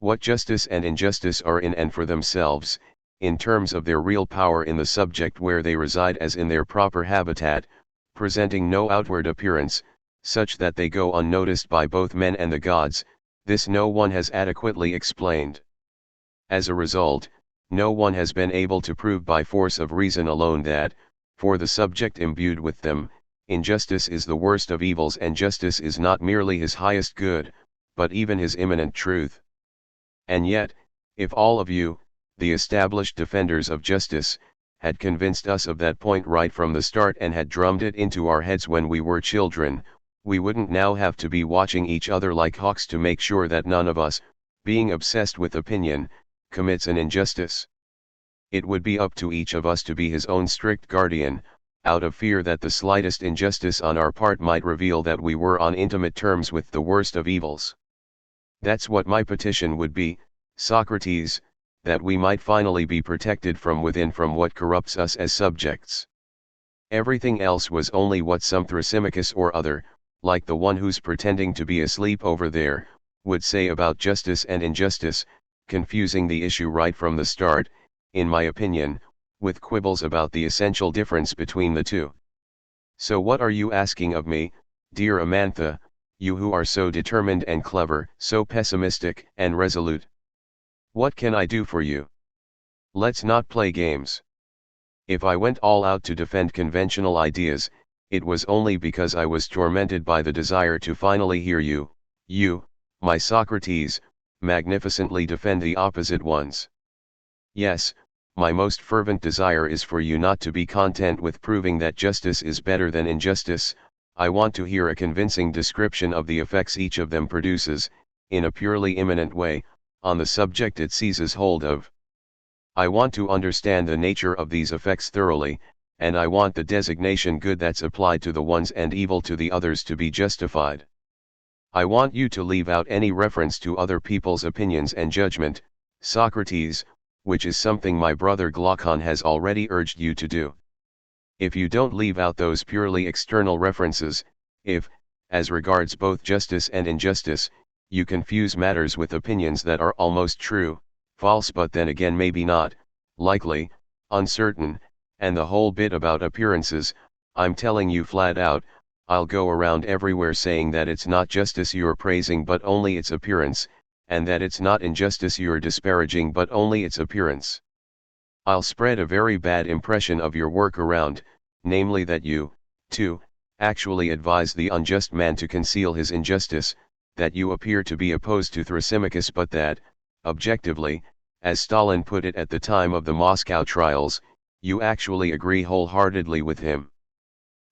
What justice and injustice are in and for themselves, in terms of their real power in the subject where they reside as in their proper habitat, presenting no outward appearance, such that they go unnoticed by both men and the gods, this no one has adequately explained. As a result, no one has been able to prove by force of reason alone that, for the subject imbued with them, injustice is the worst of evils, and justice is not merely his highest good, but even his immanent truth. And yet, if all of you, the established defenders of justice, had convinced us of that point right from the start and had drummed it into our heads when we were children, we wouldn't now have to be watching each other like hawks to make sure that none of us, being obsessed with opinion, commits an injustice. It would be up to each of us to be his own strict guardian, out of fear that the slightest injustice on our part might reveal that we were on intimate terms with the worst of evils. That's what my petition would be, Socrates, that we might finally be protected from within from what corrupts us as subjects. Everything else was only what some Thrasymachus or other, like the one who's pretending to be asleep over there, would say about justice and injustice, confusing the issue right from the start, in my opinion, with quibbles about the essential difference between the two. So what are you asking of me, dear Amantha, you who are so determined and clever, so pessimistic and resolute? What can I do for you? Let's not play games. If I went all out to defend conventional ideas, it was only because I was tormented by the desire to finally hear you, my Socrates, magnificently defend the opposite ones. Yes, my most fervent desire is for you not to be content with proving that justice is better than injustice. I want to hear a convincing description of the effects each of them produces, in a purely immanent way, on the subject it seizes hold of. I want to understand the nature of these effects thoroughly, and I want the designation good that's applied to the ones and evil to the others to be justified. I want you to leave out any reference to other people's opinions and judgment, Socrates, which is something my brother Glaucon has already urged you to do. If you don't leave out those purely external references, if, as regards both justice and injustice, you confuse matters with opinions that are almost true, false but then again maybe not, likely, uncertain, and the whole bit about appearances, I'm telling you flat out, I'll go around everywhere saying that it's not justice you're praising but only its appearance, and that it's not injustice you're disparaging but only its appearance. I'll spread a very bad impression of your work around, namely that you, too, actually advise the unjust man to conceal his injustice, that you appear to be opposed to Thrasymachus but that, objectively, as Stalin put it at the time of the Moscow trials, you actually agree wholeheartedly with him.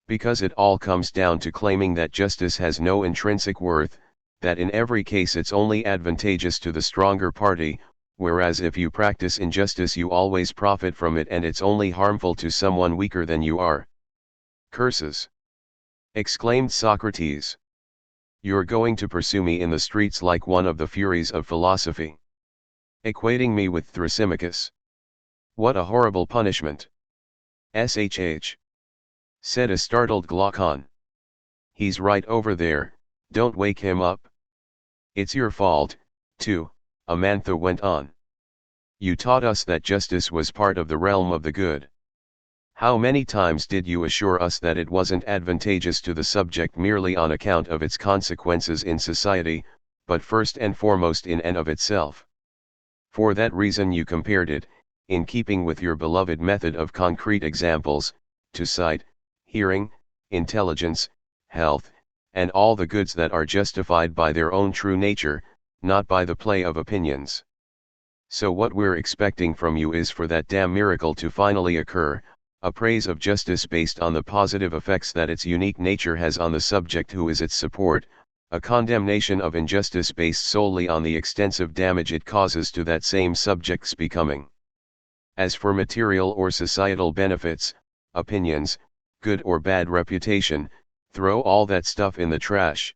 Because it all comes down to claiming that justice has no intrinsic worth, that in every case it's only advantageous to the stronger party, whereas if you practice injustice you always profit from it and it's only harmful to someone weaker than you are. Curses! Exclaimed Socrates. You're going to pursue me in the streets like one of the furies of philosophy. Equating me with Thrasymachus. What a horrible punishment! SHH. Said a startled Glaucon. He's right over there, don't wake him up. It's your fault, too, Amantha went on. You taught us that justice was part of the realm of the good. How many times did you assure us that it wasn't advantageous to the subject merely on account of its consequences in society, but first and foremost in and of itself? For that reason you compared it, in keeping with your beloved method of concrete examples, to sight, hearing, intelligence, health, and all the goods that are justified by their own true nature, not by the play of opinions. So what we're expecting from you is for that damn miracle to finally occur, a praise of justice based on the positive effects that its unique nature has on the subject who is its support, a condemnation of injustice based solely on the extensive damage it causes to that same subject's becoming. As for material or societal benefits, opinions, good or bad reputation, throw all that stuff in the trash.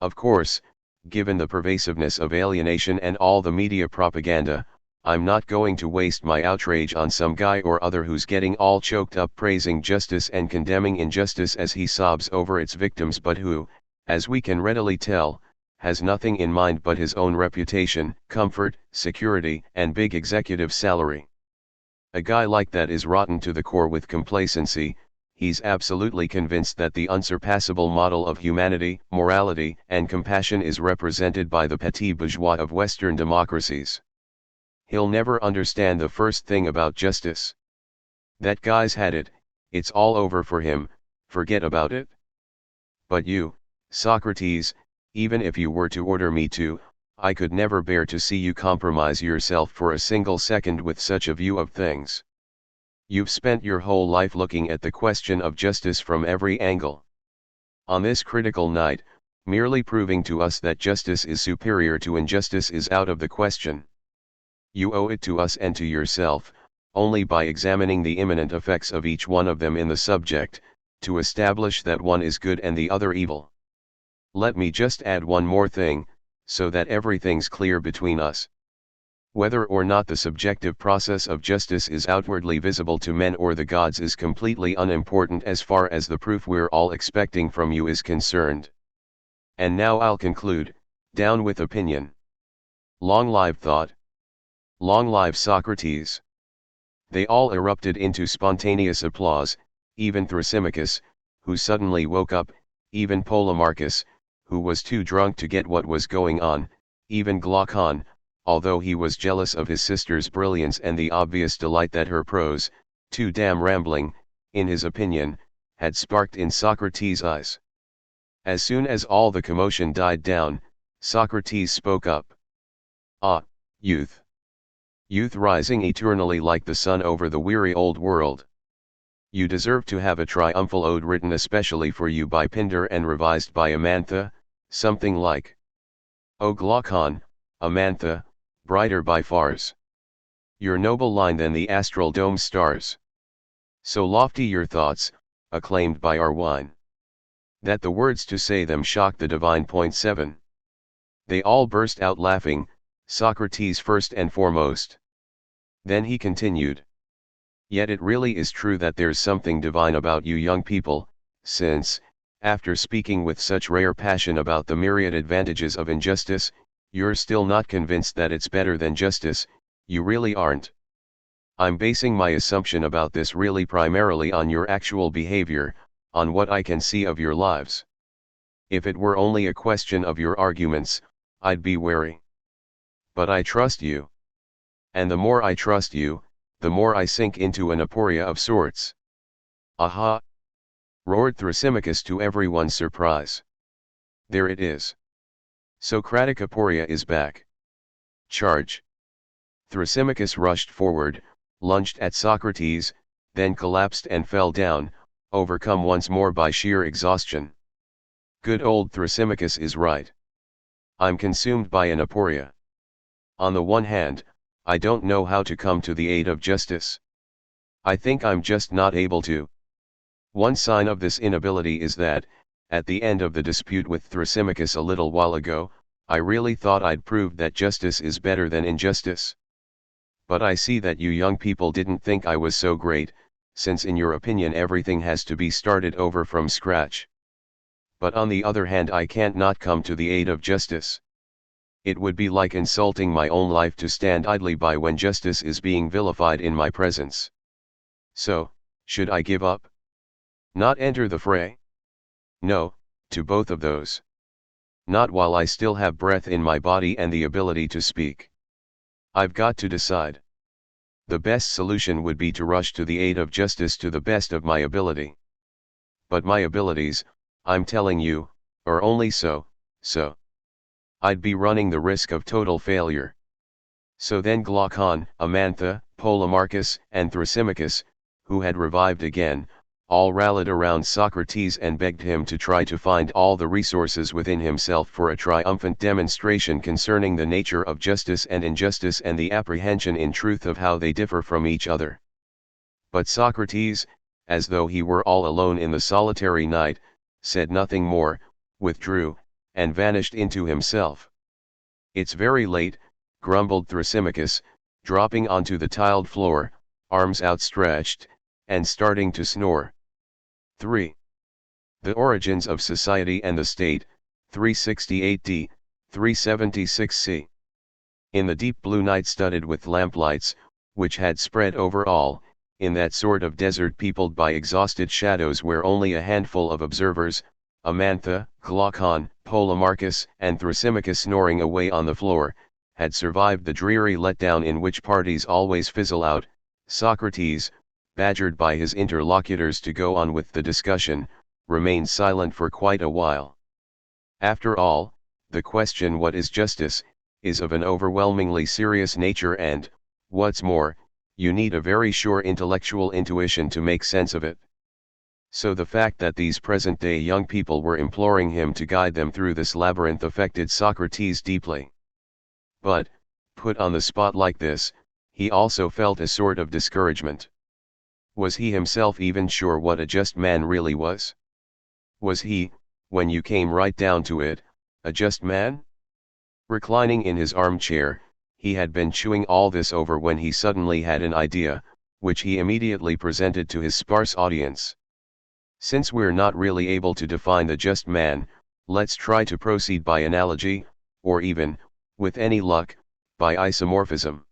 Of course, given the pervasiveness of alienation and all the media propaganda, I'm not going to waste my outrage on some guy or other who's getting all choked up praising justice and condemning injustice as he sobs over its victims but who, as we can readily tell, has nothing in mind but his own reputation, comfort, security, and big executive salary. A guy like that is rotten to the core with complacency. He's absolutely convinced that the unsurpassable model of humanity, morality, and compassion is represented by the petit bourgeois of Western democracies. He'll never understand the first thing about justice. That guy's had it, it's all over for him, forget about it. But you, Socrates, even if you were to order me to, I could never bear to see you compromise yourself for a single second with such a view of things. You've spent your whole life looking at the question of justice from every angle. On this critical night, merely proving to us that justice is superior to injustice is out of the question. You owe it to us and to yourself, only by examining the imminent effects of each one of them in the subject, to establish that one is good and the other evil. Let me just add one more thing, so that everything's clear between us. Whether or not the subjective process of justice is outwardly visible to men or the gods is completely unimportant as far as the proof we're all expecting from you is concerned. And now I'll conclude, down with opinion. Long live thought. Long live Socrates. They all erupted into spontaneous applause, even Thrasymachus, who suddenly woke up, even Polemarchus, who was too drunk to get what was going on, even Glaucon, although he was jealous of his sister's brilliance and the obvious delight that her prose, too damn rambling, in his opinion, had sparked in Socrates' eyes. As soon as all the commotion died down, Socrates spoke up. Ah, youth! Youth rising eternally like the sun over the weary old world. You deserve to have a triumphal ode written especially for you by Pindar and revised by Amantha, something like, O Glaucon, Amantha, brighter by fars. Your noble line than the astral dome stars. So lofty your thoughts, acclaimed by our wine, that the words to say them shocked the divine. 7. They all burst out laughing, Socrates first and foremost. Then he continued. Yet it really is true that there's something divine about you young people, since, after speaking with such rare passion about the myriad advantages of injustice, you're still not convinced that it's better than justice. You really aren't. I'm basing my assumption about this really primarily on your actual behavior, on what I can see of your lives. If it were only a question of your arguments, I'd be wary. But I trust you. And the more I trust you, the more I sink into an aporia of sorts. Aha! Roared Thrasymachus to everyone's surprise. There it is. Socratic aporia is back. Charge! Thrasymachus rushed forward, lunged at Socrates, then collapsed and fell down, overcome once more by sheer exhaustion. Good old Thrasymachus is right. I'm consumed by an aporia. On the one hand, I don't know how to come to the aid of justice. I think I'm just not able to. One sign of this inability is that, at the end of the dispute with Thrasymachus a little while ago, I really thought I'd proved that justice is better than injustice. But I see that you young people didn't think I was so great, since in your opinion everything has to be started over from scratch. But on the other hand, I can't not come to the aid of justice. It would be like insulting my own life to stand idly by when justice is being vilified in my presence. So, should I give up? Not enter the fray? No, to both of those. Not while I still have breath in my body and the ability to speak. I've got to decide. The best solution would be to rush to the aid of justice to the best of my ability. But my abilities, I'm telling you, are only so. I'd be running the risk of total failure. So then Glaucon, Amantha, Polemarchus, and Thrasymachus, who had revived again, all rallied around Socrates and begged him to try to find all the resources within himself for a triumphant demonstration concerning the nature of justice and injustice and the apprehension in truth of how they differ from each other. But Socrates, as though he were all alone in the solitary night, said nothing more, withdrew, and vanished into himself. It's very late, grumbled Thrasymachus, dropping onto the tiled floor, arms outstretched, and starting to snore. 3. The Origins of Society and the State, 368d, 376c. In the deep blue night studded with lamplights, which had spread over all, in that sort of desert peopled by exhausted shadows where only a handful of observers, Amantha, Glaucon, Polemarchus, and Thrasymachus snoring away on the floor, had survived the dreary letdown in which parties always fizzle out, Socrates, badgered by his interlocutors to go on with the discussion, remained silent for quite a while. After all, the question what is justice, is of an overwhelmingly serious nature and, what's more, you need a very sure intellectual intuition to make sense of it. So the fact that these present-day young people were imploring him to guide them through this labyrinth affected Socrates deeply. But, put on the spot like this, he also felt a sort of discouragement. Was he himself even sure what a just man really was? Was he, when you came right down to it, a just man? Reclining in his armchair, he had been chewing all this over when he suddenly had an idea, which he immediately presented to his sparse audience. Since we're not really able to define the just man, let's try to proceed by analogy, or even, with any luck, by isomorphism.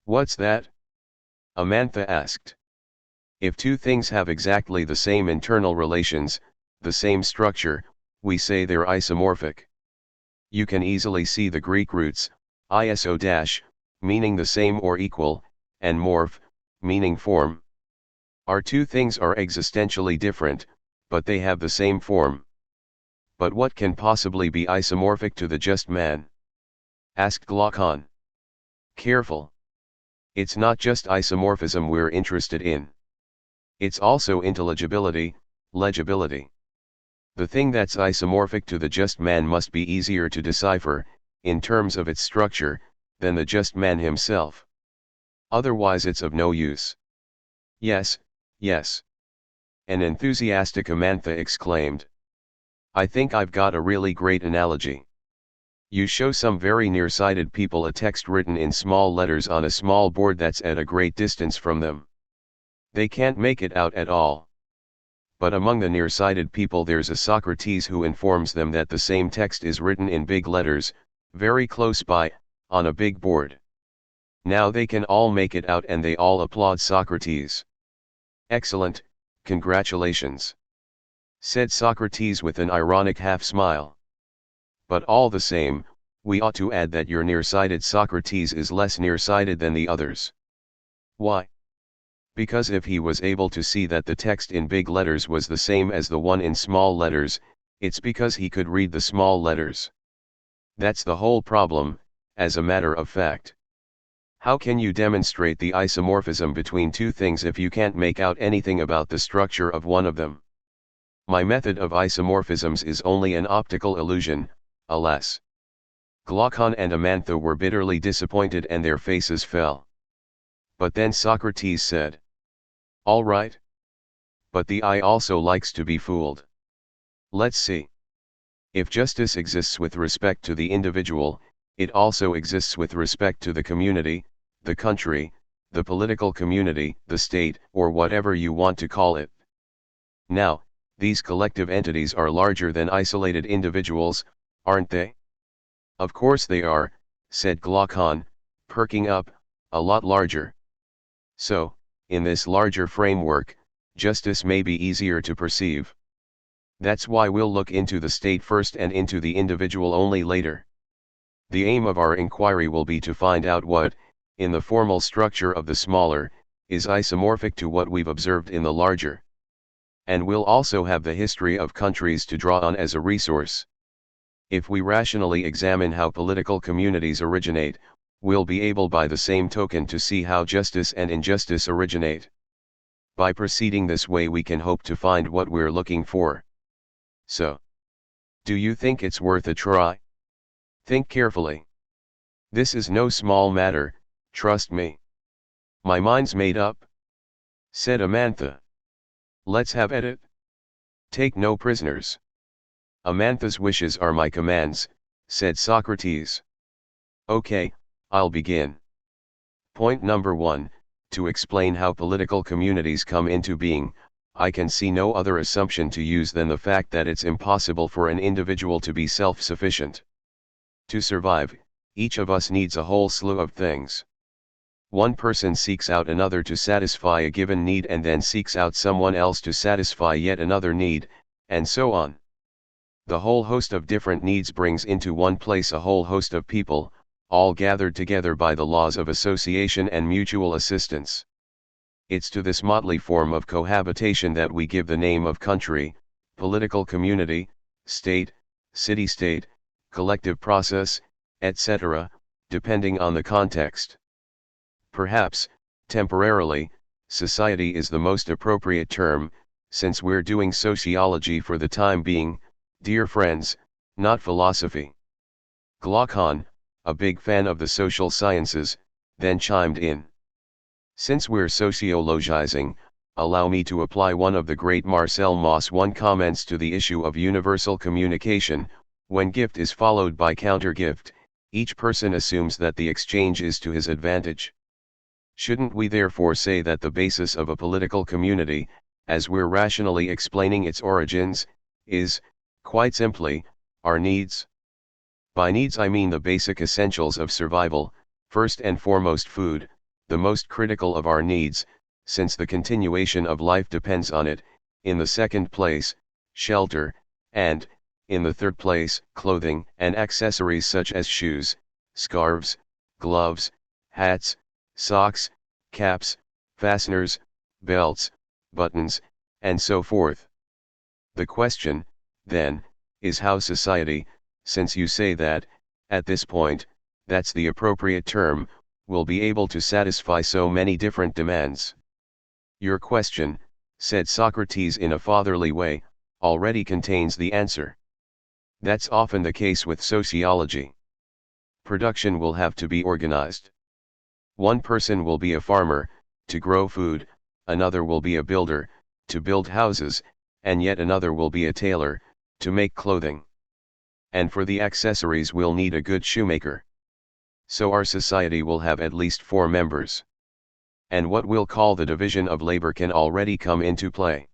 What's that? Amantha asked. If two things have exactly the same internal relations, the same structure, we say they're isomorphic. You can easily see the Greek roots, iso-, meaning the same or equal, and morph, meaning form. Our two things are existentially different, but they have the same form. But what can possibly be isomorphic to the just man? Asked Glaucon. Careful. It's not just isomorphism we're interested in. It's also intelligibility, legibility. The thing that's isomorphic to the just man must be easier to decipher, in terms of its structure, than the just man himself. Otherwise it's of no use. Yes, yes. An enthusiastic Amantha exclaimed. I think I've got a really great analogy. You show some very nearsighted people a text written in small letters on a small board that's at a great distance from them. They can't make it out at all. But among the nearsighted people there's a Socrates who informs them that the same text is written in big letters, very close by, on a big board. Now they can all make it out and they all applaud Socrates. "Excellent, congratulations," said Socrates with an ironic half-smile. "But all the same, we ought to add that your nearsighted Socrates is less nearsighted than the others." "Why?" "Because if he was able to see that the text in big letters was the same as the one in small letters, it's because he could read the small letters. That's the whole problem, as a matter of fact. How can you demonstrate the isomorphism between two things if you can't make out anything about the structure of one of them? My method of isomorphisms is only an optical illusion, alas." Glaucon and Amantha were bitterly disappointed and their faces fell. But then Socrates said, "All right. But the eye also likes to be fooled. Let's see. If justice exists with respect to the individual, it also exists with respect to the community, the country, the political community, the state, or whatever you want to call it. Now, these collective entities are larger than isolated individuals, aren't they?" "Of course they are," said Glaucon, perking up, "a lot larger. So, in this larger framework, justice may be easier to perceive. That's why we'll look into the state first and into the individual only later. The aim of our inquiry will be to find out what, in the formal structure of the smaller, is isomorphic to what we've observed in the larger. And we'll also have the history of countries to draw on as a resource. If we rationally examine how political communities originate, we'll be able by the same token to see how justice and injustice originate. By proceeding this way we can hope to find what we're looking for. So, do you think it's worth a try? Think carefully. This is no small matter, trust me." "My mind's made up," said Amantha. "Let's have at it. Take no prisoners." "Amantha's wishes are my commands," said Socrates. "Okay, I'll begin. Point number 1, to explain how political communities come into being, I can see no other assumption to use than the fact that it's impossible for an individual to be self-sufficient. To survive, each of us needs a whole slew of things. One person seeks out another to satisfy a given need and then seeks out someone else to satisfy yet another need, and so on. The whole host of different needs brings into one place a whole host of people, all gathered together by the laws of association and mutual assistance. It's to this motley form of cohabitation that we give the name of country, political community, state, city-state, collective process, etc., depending on the context. Perhaps, temporarily, society is the most appropriate term, since we're doing sociology for the time being, dear friends, not philosophy. Glaucon, a big fan of the social sciences, then chimed in. "Since we're sociologizing, allow me to apply one of the great Marcel Mauss I comments to the issue of universal communication. When gift is followed by counter-gift, each person assumes that the exchange is to his advantage. Shouldn't we therefore say that the basis of a political community, as we're rationally explaining its origins, is, quite simply, our needs? By needs I mean the basic essentials of survival, first and foremost food, the most critical of our needs, since the continuation of life depends on it, in the second place, shelter, and, in the third place, clothing and accessories such as shoes, scarves, gloves, hats, socks, caps, fasteners, belts, buttons, and so forth. The question, then, is how society, since you say that, at this point, that's the appropriate term, will be able to satisfy so many different demands. Your question, said Socrates in a fatherly way, already contains the answer. That's often the case with sociology. Production will have to be organized. One person will be a farmer, to grow food, another will be a builder, to build houses, and yet another will be a tailor, to make clothing. And for the accessories we'll need a good shoemaker. So our society will have at least 4 members. And what we'll call the division of labor can already come into play.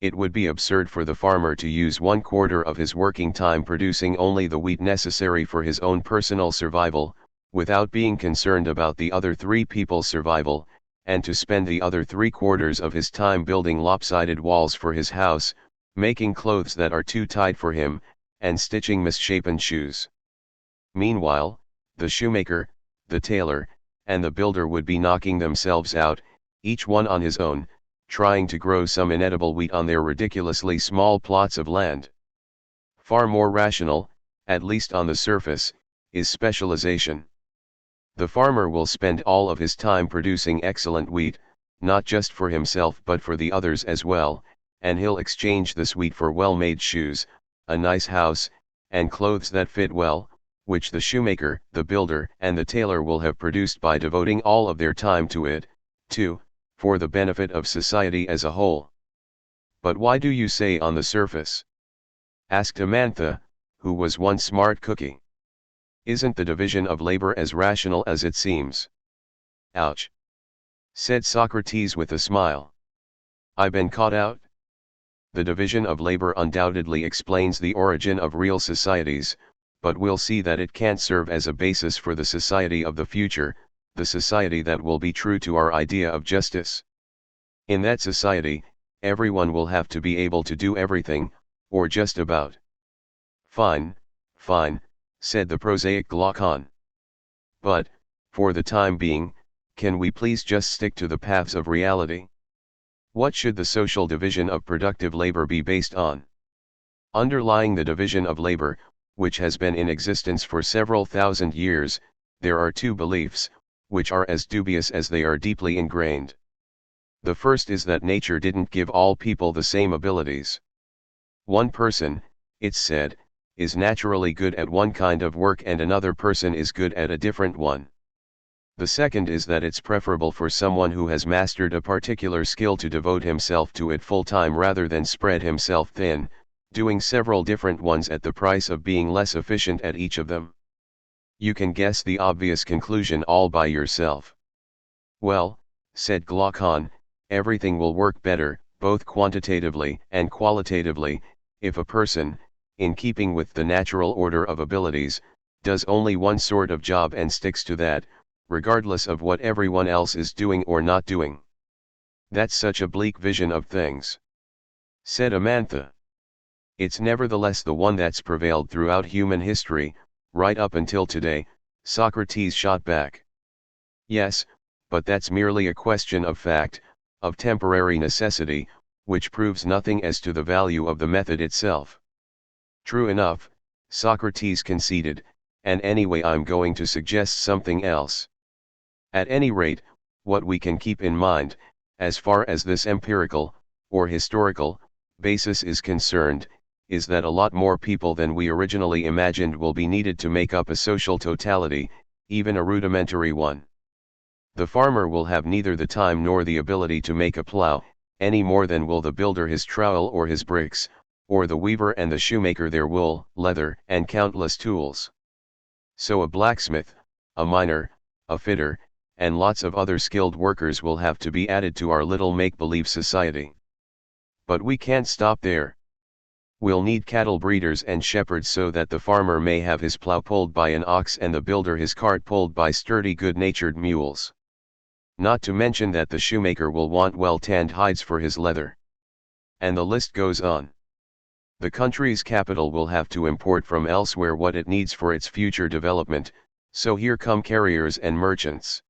It would be absurd for the farmer to use 1/4 of his working time producing only the wheat necessary for his own personal survival, without being concerned about the other 3 people's survival, and to spend the other 3/4 of his time building lopsided walls for his house, making clothes that are too tight for him, and stitching misshapen shoes. Meanwhile, the shoemaker, the tailor, and the builder would be knocking themselves out, each one on his own, trying to grow some inedible wheat on their ridiculously small plots of land. Far more rational, at least on the surface, is specialization. The farmer will spend all of his time producing excellent wheat, not just for himself but for the others as well, and he'll exchange this wheat for well-made shoes, a nice house, and clothes that fit well, which the shoemaker, the builder, and the tailor will have produced by devoting all of their time to it, too, for the benefit of society as a whole. But why do you say on the surface? Asked Amantha, who was one smart cookie. Isn't the division of labor as rational as it seems? Ouch! Said Socrates with a smile. I been caught out? The division of labor undoubtedly explains the origin of real societies, but we'll see that it can't serve as a basis for the society of the future, the society that will be true to our idea of justice. In that society, everyone will have to be able to do everything, or just about. Fine, fine, said the prosaic Glaucon. But, for the time being, can we please just stick to the paths of reality? What should the social division of productive labor be based on? Underlying the division of labor, which has been in existence for several thousand years, there are 2 beliefs, which are as dubious as they are deeply ingrained. The first is that nature didn't give all people the same abilities. One person, it's said, is naturally good at one kind of work and another person is good at a different one. The second is that it's preferable for someone who has mastered a particular skill to devote himself to it full-time rather than spread himself thin, doing several different ones at the price of being less efficient at each of them. You can guess the obvious conclusion all by yourself. Well, said Glaucon, everything will work better, both quantitatively and qualitatively, if a person, in keeping with the natural order of abilities, does only one sort of job and sticks to that, regardless of what everyone else is doing or not doing. That's such a bleak vision of things, said Amantha. It's nevertheless the one that's prevailed throughout human history, right up until today, Socrates shot back. Yes, but that's merely a question of fact, of temporary necessity, which proves nothing as to the value of the method itself. True enough, Socrates conceded, and anyway I'm going to suggest something else. At any rate, what we can keep in mind, as far as this empirical, or historical, basis is concerned, is that a lot more people than we originally imagined will be needed to make up a social totality, even a rudimentary one. The farmer will have neither the time nor the ability to make a plow, any more than will the builder his trowel or his bricks, or the weaver and the shoemaker their wool, leather, and countless tools. So a blacksmith, a miner, a fitter, and lots of other skilled workers will have to be added to our little make-believe society. But we can't stop there. We'll need cattle breeders and shepherds so that the farmer may have his plow pulled by an ox and the builder his cart pulled by sturdy good-natured mules. Not to mention that the shoemaker will want well-tanned hides for his leather. And the list goes on. The country's capital will have to import from elsewhere what it needs for its future development, so here come carriers and merchants.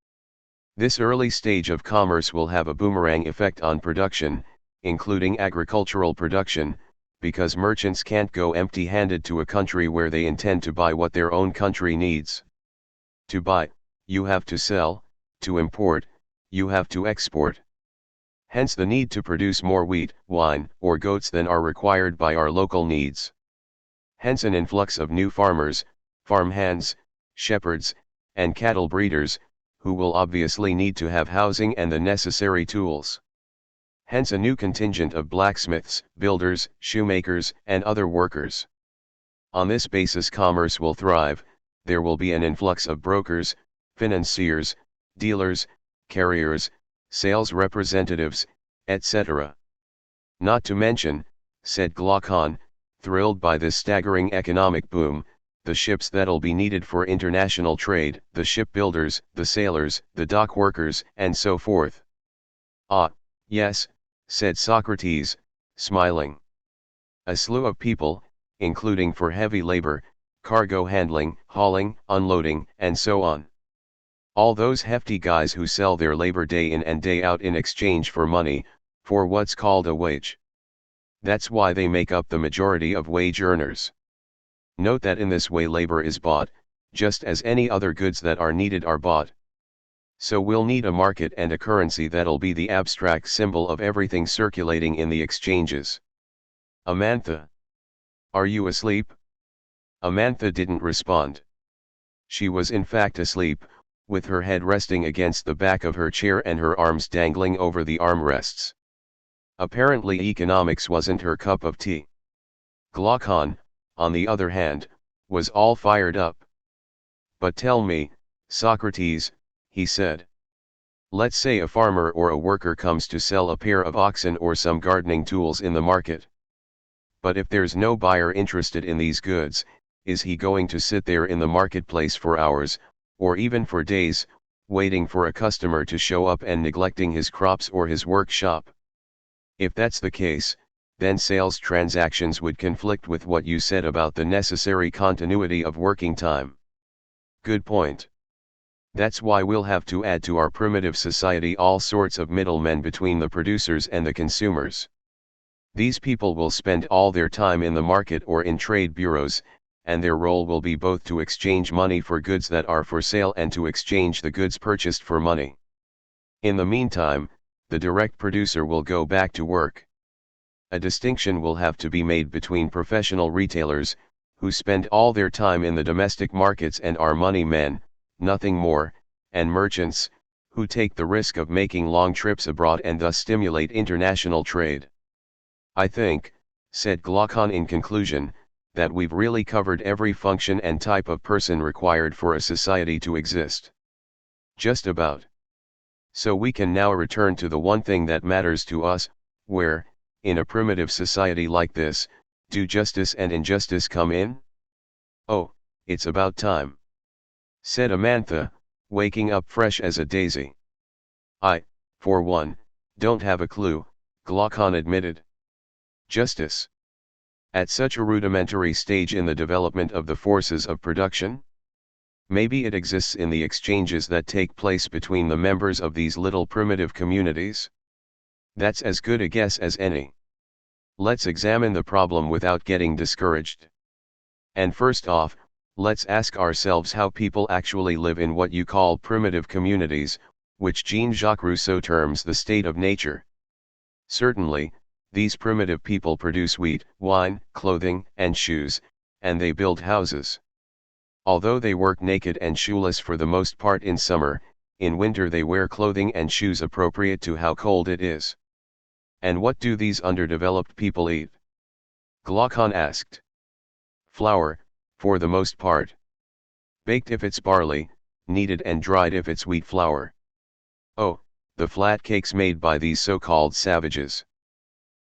This early stage of commerce will have a boomerang effect on production, including agricultural production, because merchants can't go empty-handed to a country where they intend to buy what their own country needs. To buy, you have to sell; to import, you have to export. Hence the need to produce more wheat, wine, or goats than are required by our local needs. Hence an influx of new farmers, farm hands, shepherds, and cattle breeders, who will obviously need to have housing and the necessary tools. Hence a new contingent of blacksmiths, builders, shoemakers, and other workers. On this basis commerce will thrive, there will be an influx of brokers, financiers, dealers, carriers, sales representatives, etc. Not to mention, said Glaucon, thrilled by this staggering economic boom, the ships that'll be needed for international trade, the shipbuilders, the sailors, the dock workers, and so forth. Ah, yes, said Socrates, smiling. A slew of people, including for heavy labor, cargo handling, hauling, unloading, and so on. All those hefty guys who sell their labor day in and day out in exchange for money, for what's called a wage. That's why they make up the majority of wage earners. Note that in this way labor is bought, just as any other goods that are needed are bought. So we'll need a market and a currency that'll be the abstract symbol of everything circulating in the exchanges. Amantha. Are you asleep? Amantha didn't respond. She was in fact asleep, with her head resting against the back of her chair and her arms dangling over the armrests. Apparently economics wasn't her cup of tea. Glaucon, on the other hand, was all fired up. But tell me, Socrates, he said. Let's say a farmer or a worker comes to sell a pair of oxen or some gardening tools in the market. But if there's no buyer interested in these goods, is he going to sit there in the marketplace for hours, or even for days, waiting for a customer to show up and neglecting his crops or his workshop? If that's the case, then sales transactions would conflict with what you said about the necessary continuity of working time. Good point. That's why we'll have to add to our primitive society all sorts of middlemen between the producers and the consumers. These people will spend all their time in the market or in trade bureaus, and their role will be both to exchange money for goods that are for sale and to exchange the goods purchased for money. In the meantime, the direct producer will go back to work. A distinction will have to be made between professional retailers, who spend all their time in the domestic markets and are money men, nothing more, and merchants, who take the risk of making long trips abroad and thus stimulate international trade. I think, said Glaucon in conclusion, that we've really covered every function and type of person required for a society to exist. Just about. So we can now return to the one thing that matters to us, where, in a primitive society like this, do justice and injustice come in? Oh, it's about time, said Amantha, waking up fresh as a daisy. I, for one, don't have a clue, Glaucon admitted. Justice? At such a rudimentary stage in the development of the forces of production? Maybe it exists in the exchanges that take place between the members of these little primitive communities? That's as good a guess as any. Let's examine the problem without getting discouraged. And first off, let's ask ourselves how people actually live in what you call primitive communities, which Jean-Jacques Rousseau terms the state of nature. Certainly, these primitive people produce wheat, wine, clothing, and shoes, and they build houses. Although they work naked and shoeless for the most part in summer, in winter they wear clothing and shoes appropriate to how cold it is. And what do these underdeveloped people eat? Glaucon asked. Flour, for the most part. Baked if it's barley, kneaded and dried if it's wheat flour. Oh, the flat cakes made by these so-called savages.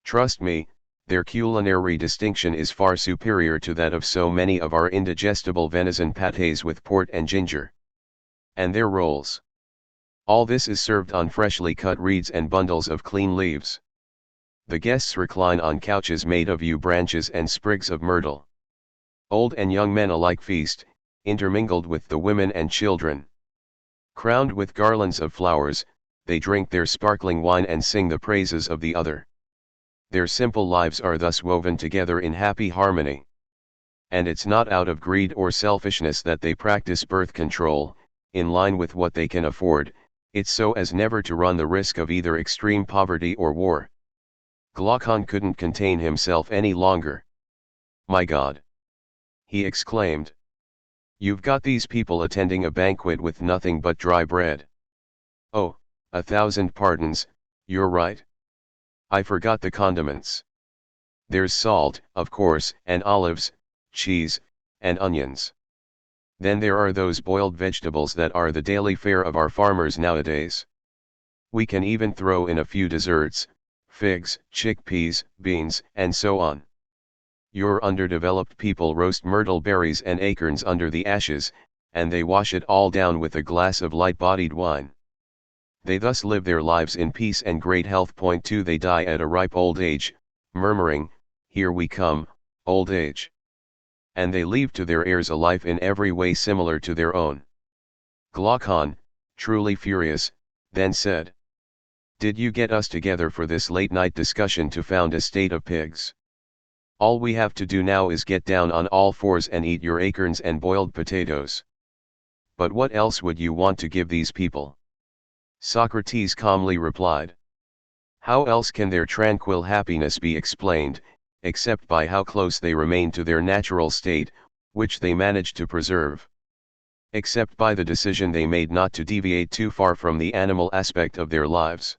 Trust me, their culinary distinction is far superior to that of so many of our indigestible venison pâtés with port and ginger. And their rolls. All this is served on freshly cut reeds and bundles of clean leaves. The guests recline on couches made of yew branches and sprigs of myrtle. Old and young men alike feast, intermingled with the women and children. Crowned with garlands of flowers, they drink their sparkling wine and sing the praises of the other. Their simple lives are thus woven together in happy harmony. And it's not out of greed or selfishness that they practice birth control, in line with what they can afford, it's so as never to run the risk of either extreme poverty or war. Glaucon couldn't contain himself any longer. My God! He exclaimed. You've got these people attending a banquet with nothing but dry bread. Oh, 1,000 pardons, you're right. I forgot the condiments. There's salt, of course, and olives, cheese, and onions. Then there are those boiled vegetables that are the daily fare of our farmers nowadays. We can even throw in a few desserts, figs, chickpeas, beans, and so on. Your underdeveloped people roast myrtle berries and acorns under the ashes, and they wash it all down with a glass of light-bodied wine. They thus live their lives in peace and great health. 2 They die at a ripe old age, murmuring, "Here we come, old age." And they leave to their heirs a life in every way similar to their own. Glaucon, truly furious, then said, "Did you get us together for this late-night discussion to found a state of pigs? All we have to do now is get down on all fours and eat your acorns and boiled potatoes. But what else would you want to give these people?" Socrates calmly replied, "How else can their tranquil happiness be explained, except by how close they remain to their natural state, which they manage to preserve? Except by the decision they made not to deviate too far from the animal aspect of their lives.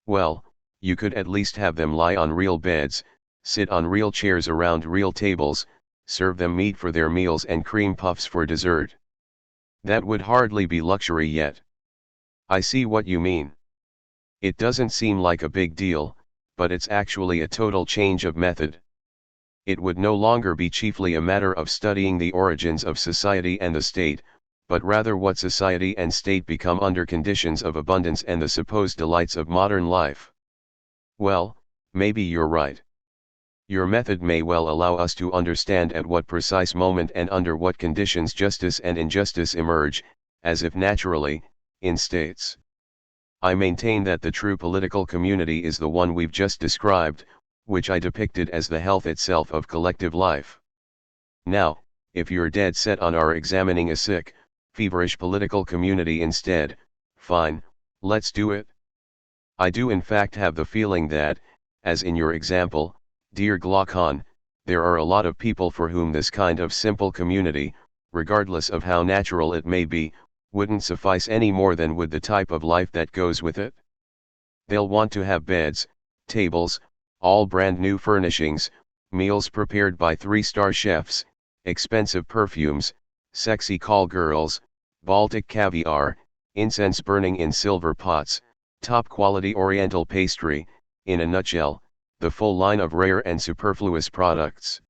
Well, you could at least have them lie on real beds, sit on real chairs around real tables, serve them meat for their meals and cream puffs for dessert. That would hardly be luxury yet. I see what you mean. It doesn't seem like a big deal, but it's actually a total change of method. It would no longer be chiefly a matter of studying the origins of society and the state, but rather what society and state become under conditions of abundance and the supposed delights of modern life." Well, maybe you're right. Your method may well allow us to understand at what precise moment and under what conditions justice and injustice emerge, as if naturally, in states. I maintain that the true political community is the one we've just described, which I depicted as the health itself of collective life. Now, if you're dead set on our examining a sick, feverish political community instead, fine, let's do it. I do in fact have the feeling that, as in your example, dear Glaucon, there are a lot of people for whom this kind of simple community, regardless of how natural it may be, wouldn't suffice any more than would the type of life that goes with it. They'll want to have beds, tables, all brand new furnishings, meals prepared by 3-star chefs, expensive perfumes, sexy call girls, Baltic caviar, incense burning in silver pots, top quality oriental pastry, in a nutshell, the full line of rare and superfluous products.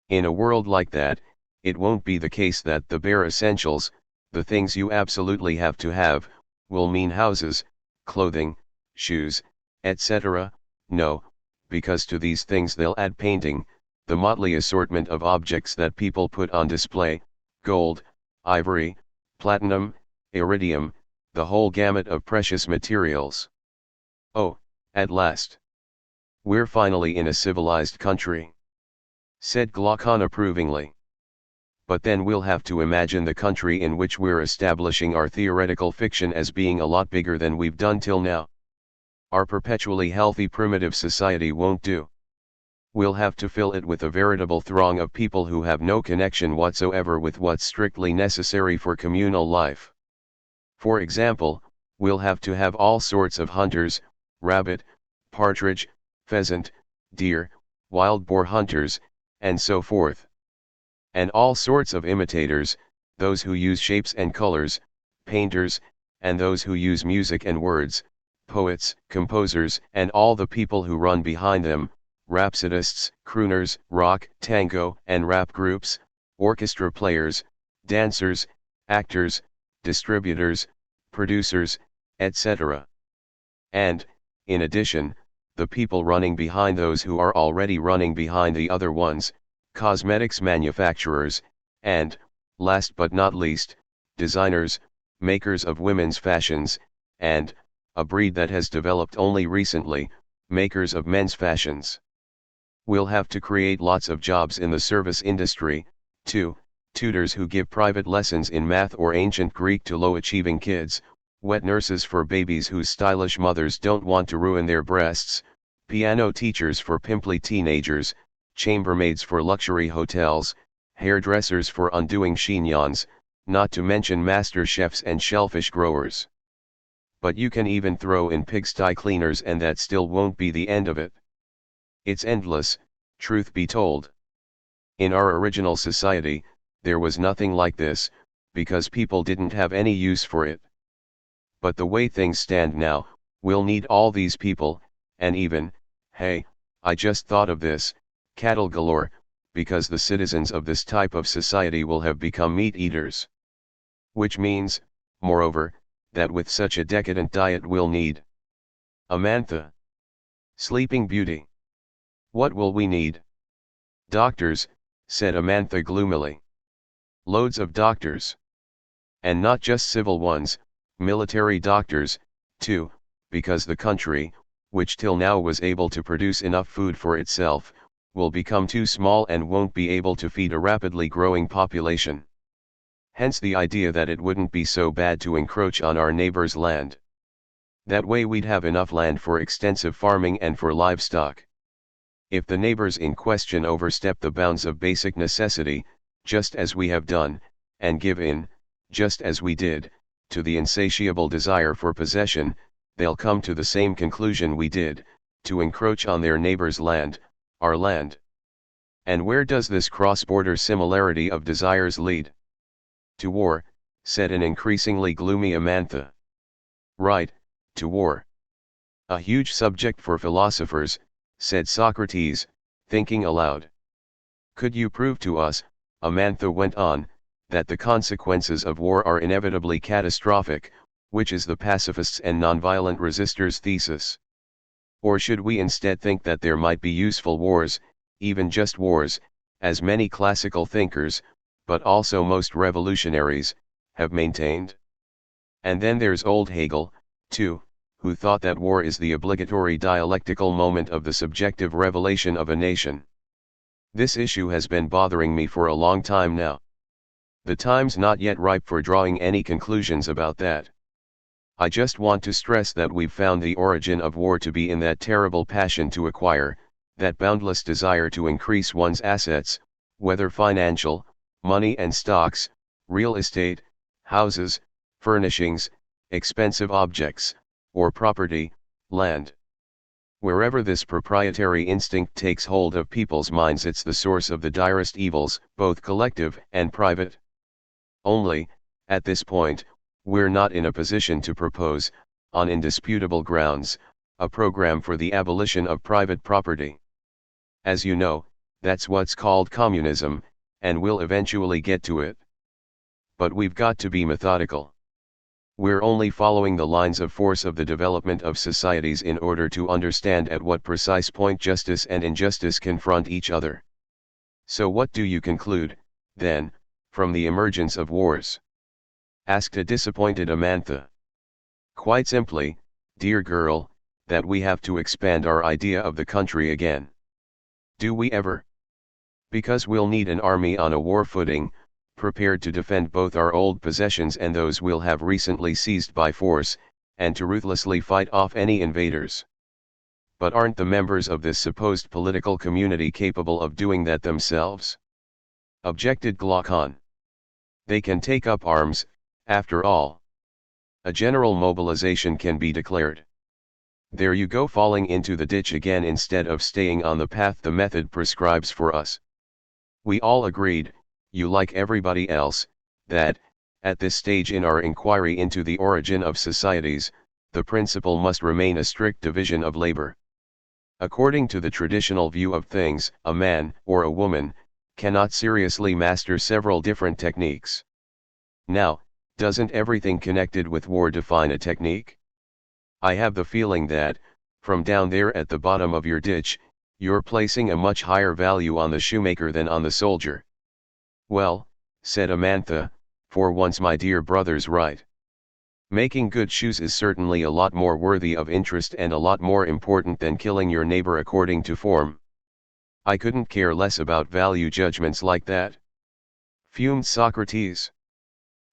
In a world like that, it won't be the case that the bare essentials, the things you absolutely have to have, will mean houses, clothing, shoes, etc. No, because to these things they'll add painting, the motley assortment of objects that people put on display, gold, ivory, platinum, iridium, the whole gamut of precious materials. Oh, at last. We're finally in a civilized country," said Glaucon approvingly. "But then we'll have to imagine the country in which we're establishing our theoretical fiction as being a lot bigger than we've done till now. Our perpetually healthy primitive society won't do. We'll have to fill it with a veritable throng of people who have no connection whatsoever with what's strictly necessary for communal life. For example, we'll have to have all sorts of hunters, rabbit, partridge, pheasant, deer, wild boar hunters, and so forth. And all sorts of imitators, those who use shapes and colors, painters, and those who use music and words, poets, composers, and all the people who run behind them, rhapsodists, crooners, rock, tango, and rap groups, orchestra players, dancers, actors, distributors, producers, etc. And, in addition, the people running behind those who are already running behind the other ones, cosmetics manufacturers, and, last but not least, designers, makers of women's fashions, and, a breed that has developed only recently, makers of men's fashions. We'll have to create lots of jobs in the service industry, too, tutors who give private lessons in math or ancient Greek to low-achieving kids, wet nurses for babies whose stylish mothers don't want to ruin their breasts, piano teachers for pimply teenagers, chambermaids for luxury hotels, hairdressers for undoing chignons, not to mention master chefs and shellfish growers. But you can even throw in pigsty cleaners and that still won't be the end of it. It's endless, truth be told. In our original society, there was nothing like this, because people didn't have any use for it. But the way things stand now, we'll need all these people, and even, hey, I just thought of this, cattle galore, because the citizens of this type of society will have become meat eaters. Which means, moreover, that with such a decadent diet we'll need Amantha. Sleeping Beauty. What will we need? Doctors, said Amantha gloomily. Loads of doctors. And not just civil ones, military doctors, too, because the country, which till now was able to produce enough food for itself, will become too small and won't be able to feed a rapidly growing population. Hence the idea that it wouldn't be so bad to encroach on our neighbor's land. That way we'd have enough land for extensive farming and for livestock. If the neighbors in question overstep the bounds of basic necessity, just as we have done, and give in, just as we did, to the insatiable desire for possession, they'll come to the same conclusion we did, to encroach on their neighbor's land, our land. And where does this cross-border similarity of desires lead? To war, said an increasingly gloomy Amantha. Right, to war. A huge subject for philosophers, said Socrates, thinking aloud. Could you prove to us, Amantha went on, that the consequences of war are inevitably catastrophic, which is the pacifists' and nonviolent resistors' thesis? Or should we instead think that there might be useful wars, even just wars, as many classical thinkers, but also most revolutionaries, have maintained? And then there's old Hegel, too, who thought that war is the obligatory dialectical moment of the subjective revelation of a nation. This issue has been bothering me for a long time now. The time's not yet ripe for drawing any conclusions about that. I just want to stress that we've found the origin of war to be in that terrible passion to acquire, that boundless desire to increase one's assets, whether financial, money and stocks, real estate, houses, furnishings, expensive objects, or property, land. Wherever this proprietary instinct takes hold of people's minds, it's the source of the direst evils, both collective and private. Only, at this point, we're not in a position to propose, on indisputable grounds, a program for the abolition of private property. As you know, that's what's called communism, and we'll eventually get to it. But we've got to be methodical. We're only following the lines of force of the development of societies in order to understand at what precise point justice and injustice confront each other. So what do you conclude, then, from the emergence of wars? Asked a disappointed Amantha. Quite simply, dear girl, that we have to expand our idea of the country again. Do we ever? Because we'll need an army on a war footing, prepared to defend both our old possessions and those we'll have recently seized by force, and to ruthlessly fight off any invaders. But aren't the members of this supposed political community capable of doing that themselves? Objected Glaucon. They can take up arms, after all. A general mobilization can be declared. There you go, falling into the ditch again instead of staying on the path the method prescribes for us. We all agreed, you like everybody else, that, at this stage in our inquiry into the origin of societies, the principle must remain a strict division of labor. According to the traditional view of things, a man, or a woman, cannot seriously master several different techniques. Now, doesn't everything connected with war define a technique? I have the feeling that, from down there at the bottom of your ditch, you're placing a much higher value on the shoemaker than on the soldier. Well, said Amantha, for once my dear brother's right. Making good shoes is certainly a lot more worthy of interest and a lot more important than killing your neighbor according to form. I couldn't care less about value judgments like that. Fumed Socrates.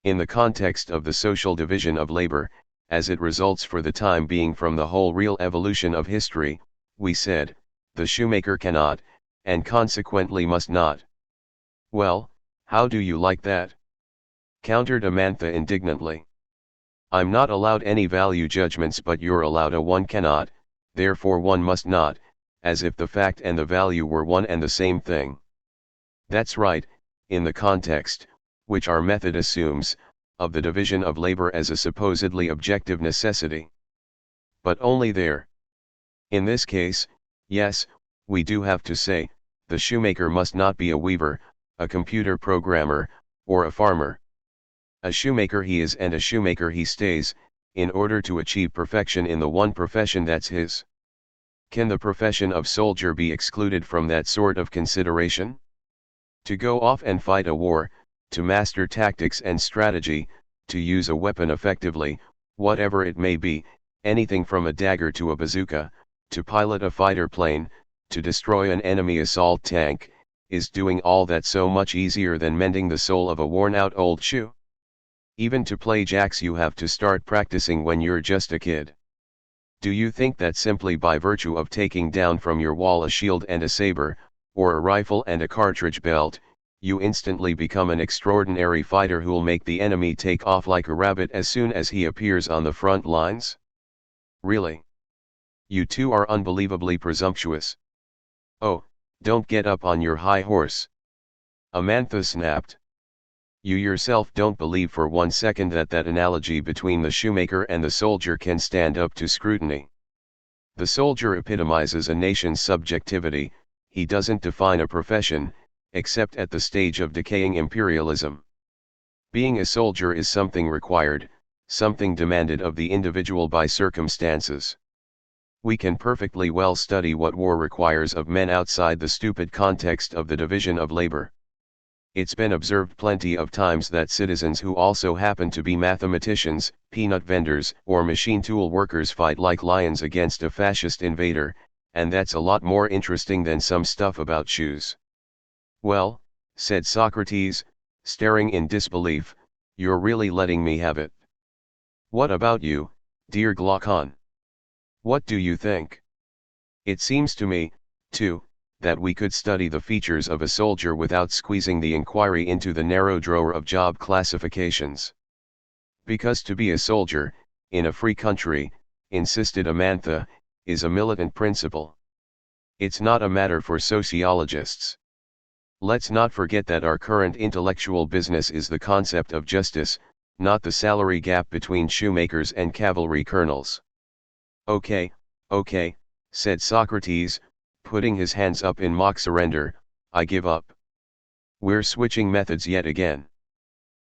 In the context of the social division of labor, as it results for the time being from the whole real evolution of history, we said, the shoemaker cannot, and consequently must not. Well, how do you like that? Countered Amantha indignantly. I'm not allowed any value judgments, but you're allowed a one cannot, therefore one must not, as if the fact and the value were one and the same thing. That's right, in the context, which our method assumes, of the division of labor as a supposedly objective necessity. But only there. In this case, yes, we do have to say, the shoemaker must not be a weaver, a computer programmer, or a farmer. A shoemaker he is and a shoemaker he stays, in order to achieve perfection in the one profession that's his. Can the profession of soldier be excluded from that sort of consideration? To go off and fight a war, to master tactics and strategy, to use a weapon effectively, whatever it may be, anything from a dagger to a bazooka, to pilot a fighter plane, to destroy an enemy assault tank, is doing all that so much easier than mending the sole of a worn-out old shoe? Even to play jacks you have to start practicing when you're just a kid. Do you think that simply by virtue of taking down from your wall a shield and a saber, or a rifle and a cartridge belt, you instantly become an extraordinary fighter who'll make the enemy take off like a rabbit as soon as he appears on the front lines? Really? You two are unbelievably presumptuous. Oh, don't get up on your high horse. Amantha snapped. You yourself don't believe for 1 second that that analogy between the shoemaker and the soldier can stand up to scrutiny. The soldier epitomizes a nation's subjectivity, he doesn't define a profession, except at the stage of decaying imperialism. Being a soldier is something required, something demanded of the individual by circumstances. We can perfectly well study what war requires of men outside the stupid context of the division of labor. It's been observed plenty of times that citizens who also happen to be mathematicians, peanut vendors, or machine tool workers fight like lions against a fascist invader, and that's a lot more interesting than some stuff about shoes. Well, said Socrates, staring in disbelief, you're really letting me have it. What about you, dear Glaucon? What do you think? It seems to me, too, that we could study the features of a soldier without squeezing the inquiry into the narrow drawer of job classifications. Because to be a soldier, in a free country, insisted Amantha, is a militant principle. It's not a matter for sociologists. Let's not forget that our current intellectual business is the concept of justice, not the salary gap between shoemakers and cavalry colonels. Okay, said Socrates, putting his hands up in mock surrender, I give up. We're switching methods yet again.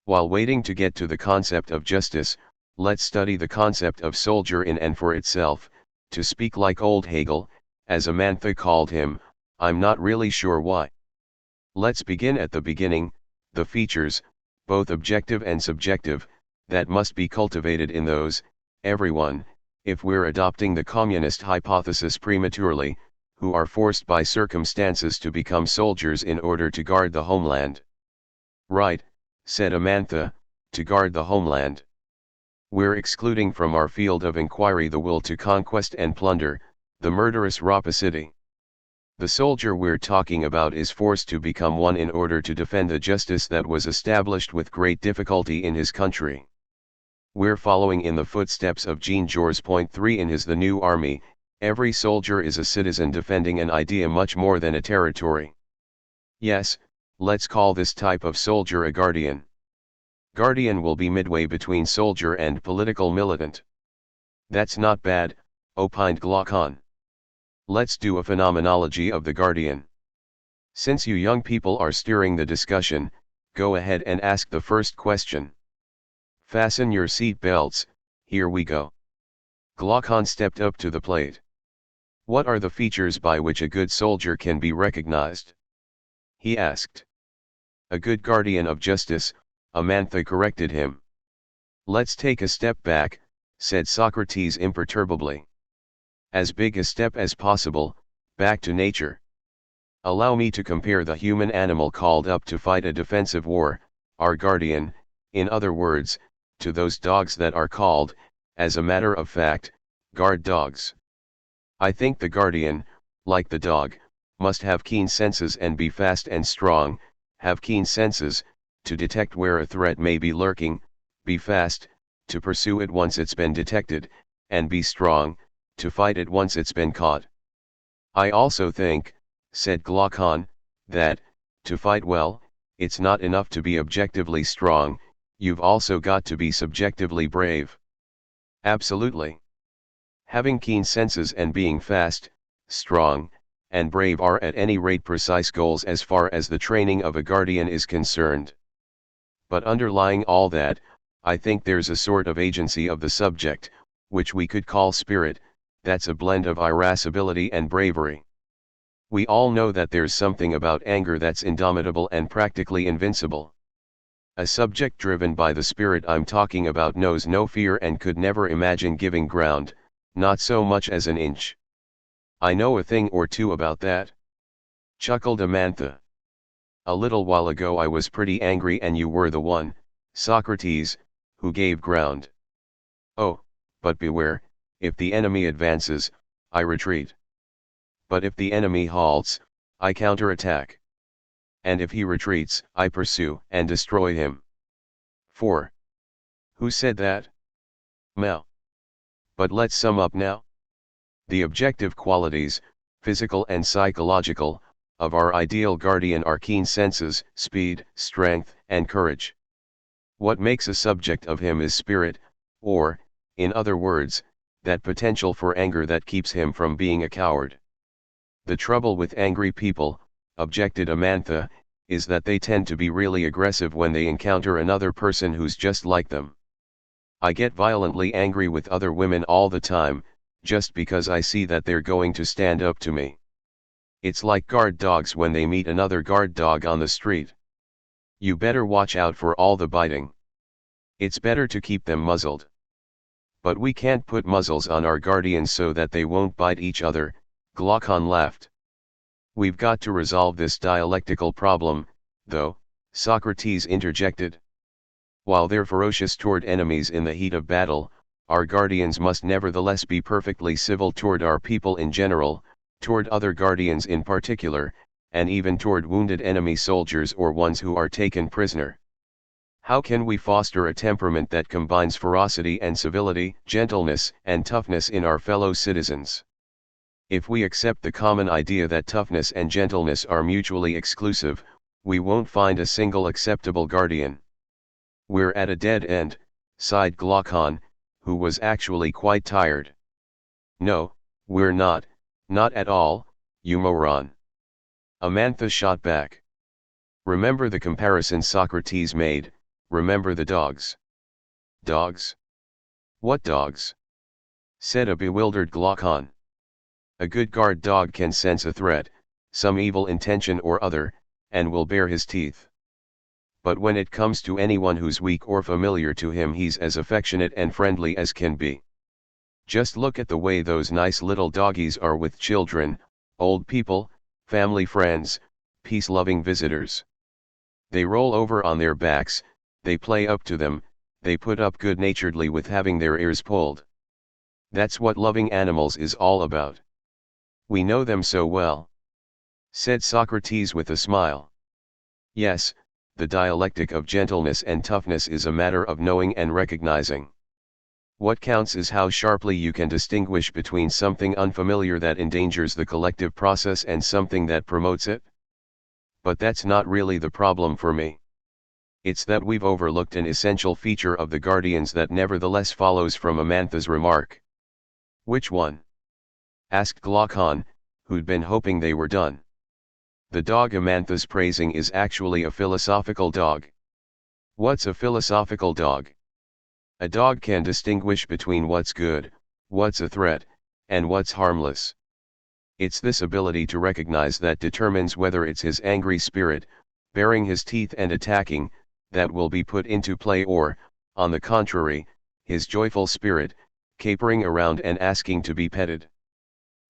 While waiting to get to the concept of justice, let's study the concept of soldier in and for itself, to speak like old Hegel, as Amantha called him, I'm not really sure why. Let's begin at the beginning, the features, both objective and subjective, that must be cultivated in those, everyone, if we're adopting the communist hypothesis prematurely, who are forced by circumstances to become soldiers in order to guard the homeland. Right, said Amantha, to guard the homeland. We're excluding from our field of inquiry the will to conquest and plunder, the murderous rapacity. The soldier we're talking about is forced to become one in order to defend the justice that was established with great difficulty in his country. We're following in the footsteps of Jean-Georges Point 3 in his The New Army. Every soldier is a citizen defending an idea much more than a territory. Yes, let's call this type of soldier a guardian. Guardian will be midway between soldier and political militant. That's not bad, opined Glaucon. Let's do a phenomenology of the guardian. Since you young people are steering the discussion, go ahead and ask the first question. Fasten your seat belts, here we go. Glaucon stepped up to the plate. What are the features by which a good soldier can be recognized? He asked. A good guardian of justice, Amantha corrected him. Let's take a step back, said Socrates imperturbably. As big a step as possible, back to nature. Allow me to compare the human animal called up to fight a defensive war, our guardian, in other words, to those dogs that are called, as a matter of fact, guard dogs. I think the guardian, like the dog, must have keen senses and be fast and strong, have keen senses, to detect where a threat may be lurking, be fast, to pursue it once it's been detected, and be strong, to fight it once it's been caught. I also think, said Glaucon, that, To fight well, it's not enough to be objectively strong, you've also got to be subjectively brave. Absolutely. Having keen senses and being fast, strong, and brave are at any rate precise goals as far as the training of a guardian is concerned. But underlying all that, I think there's a sort of agency of the subject, which we could call spirit, that's a blend of irascibility and bravery. We all know that there's something about anger that's indomitable and practically invincible. A subject driven by the spirit I'm talking about knows no fear and could never imagine giving ground, not so much as an inch. I know a thing or two about that. Chuckled Amantha. A little while ago I was pretty angry and you were the one, Socrates, who gave ground. Oh, but beware, if the enemy advances, I retreat. But if the enemy halts, I counterattack. And if he retreats, I pursue and destroy him. 4. Who said that? Mel. But let's sum up now. The objective qualities, physical and psychological, of our ideal guardian are keen senses, speed, strength, and courage. What makes a subject of him is spirit, or, in other words, that potential for anger that keeps him from being a coward. The trouble with angry people, objected Amantha, is that they tend to be really aggressive when they encounter another person who's just like them. I get violently angry with other women all the time, just because I see that they're going to stand up to me. It's like guard dogs when they meet another guard dog on the street. You better watch out for all the biting. It's better to keep them muzzled. But we can't put muzzles on our guardians so that they won't bite each other, Glaucon laughed. We've got to resolve this dialectical problem, though, Socrates interjected. While they're ferocious toward enemies in the heat of battle, our guardians must nevertheless be perfectly civil toward our people in general, toward other guardians in particular, and even toward wounded enemy soldiers or ones who are taken prisoner. How can we foster a temperament that combines ferocity and civility, gentleness and toughness in our fellow citizens? If we accept the common idea that toughness and gentleness are mutually exclusive, we won't find a single acceptable guardian. We're at a dead end, sighed Glaucon, who was actually quite tired. No, we're not at all, you moron. Amantha shot back. Remember the comparison Socrates made, remember the dogs. Dogs? What dogs? Said a bewildered Glaucon. A good guard dog can sense a threat, some evil intention or other, and will bare his teeth. But when it comes to anyone who's weak or familiar to him, he's as affectionate and friendly as can be. Just look at the way those nice little doggies are with children, old people, family friends, peace-loving visitors. They roll over on their backs, they play up to them, they put up good-naturedly with having their ears pulled. That's what loving animals is all about. We know them so well. Said Socrates with a smile. Yes, the dialectic of gentleness and toughness is a matter of knowing and recognizing. What counts is how sharply you can distinguish between something unfamiliar that endangers the collective process and something that promotes it. But that's not really the problem for me. It's that we've overlooked an essential feature of the guardians that nevertheless follows from Amantha's remark. Which one? Asked Glaucon, who'd been hoping they were done. The dog Amantha's praising is actually a philosophical dog. What's a philosophical dog? A dog can distinguish between what's good, what's a threat, and what's harmless. It's this ability to recognize that determines whether it's his angry spirit, baring his teeth and attacking, that will be put into play or, on the contrary, his joyful spirit, capering around and asking to be petted.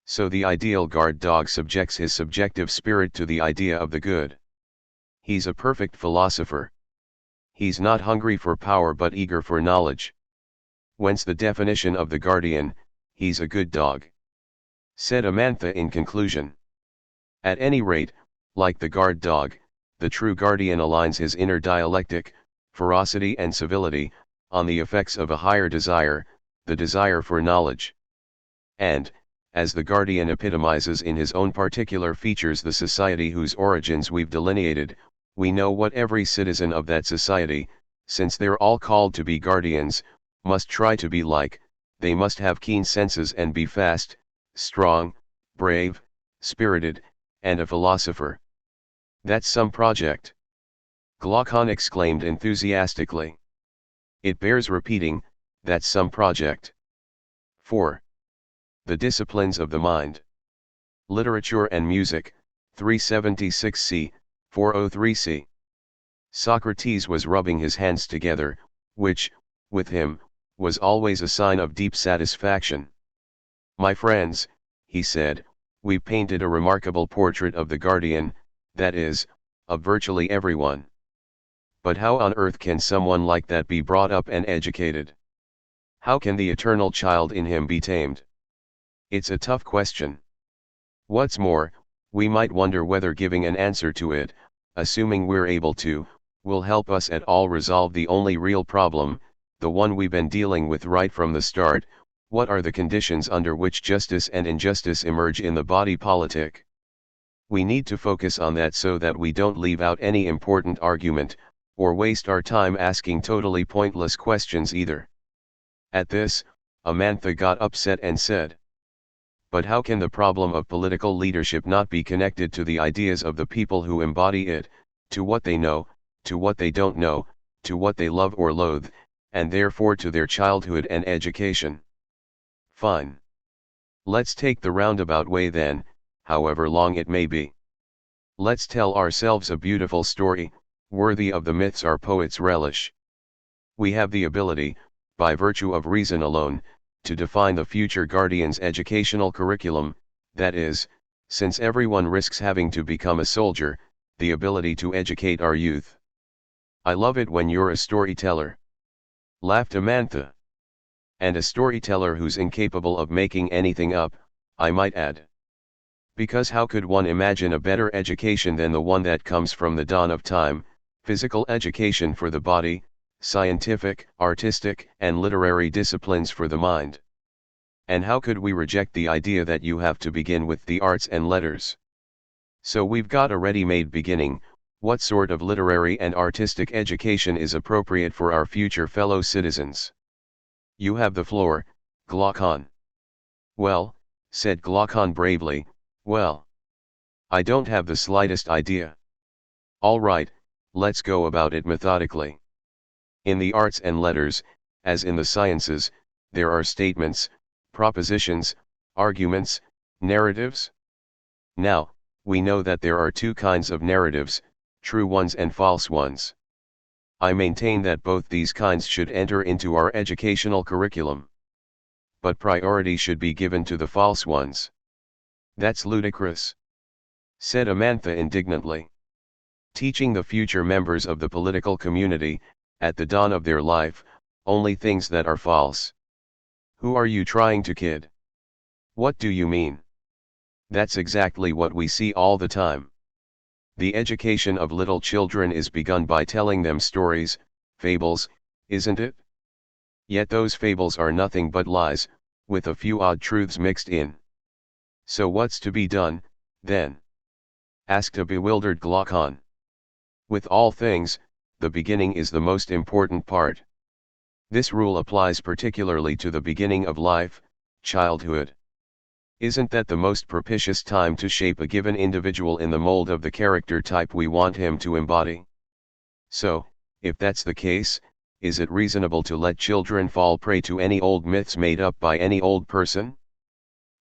So the ideal guard dog subjects his subjective spirit to the idea of the good. He's a perfect philosopher. He's not hungry for power but eager for knowledge. Whence the definition of the guardian, he's a good dog. Said Amantha in conclusion. At any rate, like the guard dog, the true guardian aligns his inner dialectic, ferocity and civility, on the effects of a higher desire, the desire for knowledge. And, as the guardian epitomizes in his own particular features the society whose origins we've delineated, we know what every citizen of that society, since they're all called to be guardians, must try to be like. They must have keen senses and be fast, strong, brave, spirited, and a philosopher. That's some project. Glaucon exclaimed enthusiastically. It bears repeating, that's some project. 4. The disciplines of the mind. Literature and music, 376c, 403c. Socrates was rubbing his hands together, which, with him, was always a sign of deep satisfaction. My friends, he said, we painted a remarkable portrait of the guardian, that is, of virtually everyone. But how on earth can someone like that be brought up and educated? How can the eternal child in him be tamed? It's a tough question. What's more, we might wonder whether giving an answer to it, assuming we're able to, will help us at all resolve the only real problem, the one we've been dealing with right from the start. What are the conditions under which justice and injustice emerge in the body politic? We need to focus on that so that we don't leave out any important argument, or waste our time asking totally pointless questions either. At this, Amantha got upset and said, but how can the problem of political leadership not be connected to the ideas of the people who embody it, to what they know, to what they don't know, to what they love or loathe, and therefore to their childhood and education? Fine. Let's take the roundabout way then, however long it may be. Let's tell ourselves a beautiful story, worthy of the myths our poets relish. We have the ability, by virtue of reason alone, to define the future guardian's educational curriculum, that is, since everyone risks having to become a soldier, the ability to educate our youth. I love it when you're a storyteller, laughed Amantha. And a storyteller who's incapable of making anything up, I might add. Because how could one imagine a better education than the one that comes from the dawn of time, physical education for the body, scientific, artistic, and literary disciplines for the mind? And how could we reject the idea that you have to begin with the arts and letters? So we've got a ready-made beginning. What sort of literary and artistic education is appropriate for our future fellow citizens? You have the floor, Glaucon. Well, said Glaucon bravely, well, I don't have the slightest idea. All right, let's go about it methodically. In the arts and letters, as in the sciences, there are statements, propositions, arguments, narratives. Now, we know that there are two kinds of narratives, true ones and false ones. I maintain that both these kinds should enter into our educational curriculum. But priority should be given to the false ones. That's ludicrous, said Amantha indignantly. Teaching the future members of the political community, at the dawn of their life, only things that are false. Who are you trying to kid? What do you mean? That's exactly what we see all the time. The education of little children is begun by telling them stories, fables, isn't it? Yet those fables are nothing but lies, with a few odd truths mixed in. So what's to be done, then? Asked a bewildered Glaucon. With all things, the beginning is the most important part. This rule applies particularly to the beginning of life, childhood. Isn't that the most propitious time to shape a given individual in the mold of the character type we want him to embody? So, if that's the case, is it reasonable to let children fall prey to any old myths made up by any old person?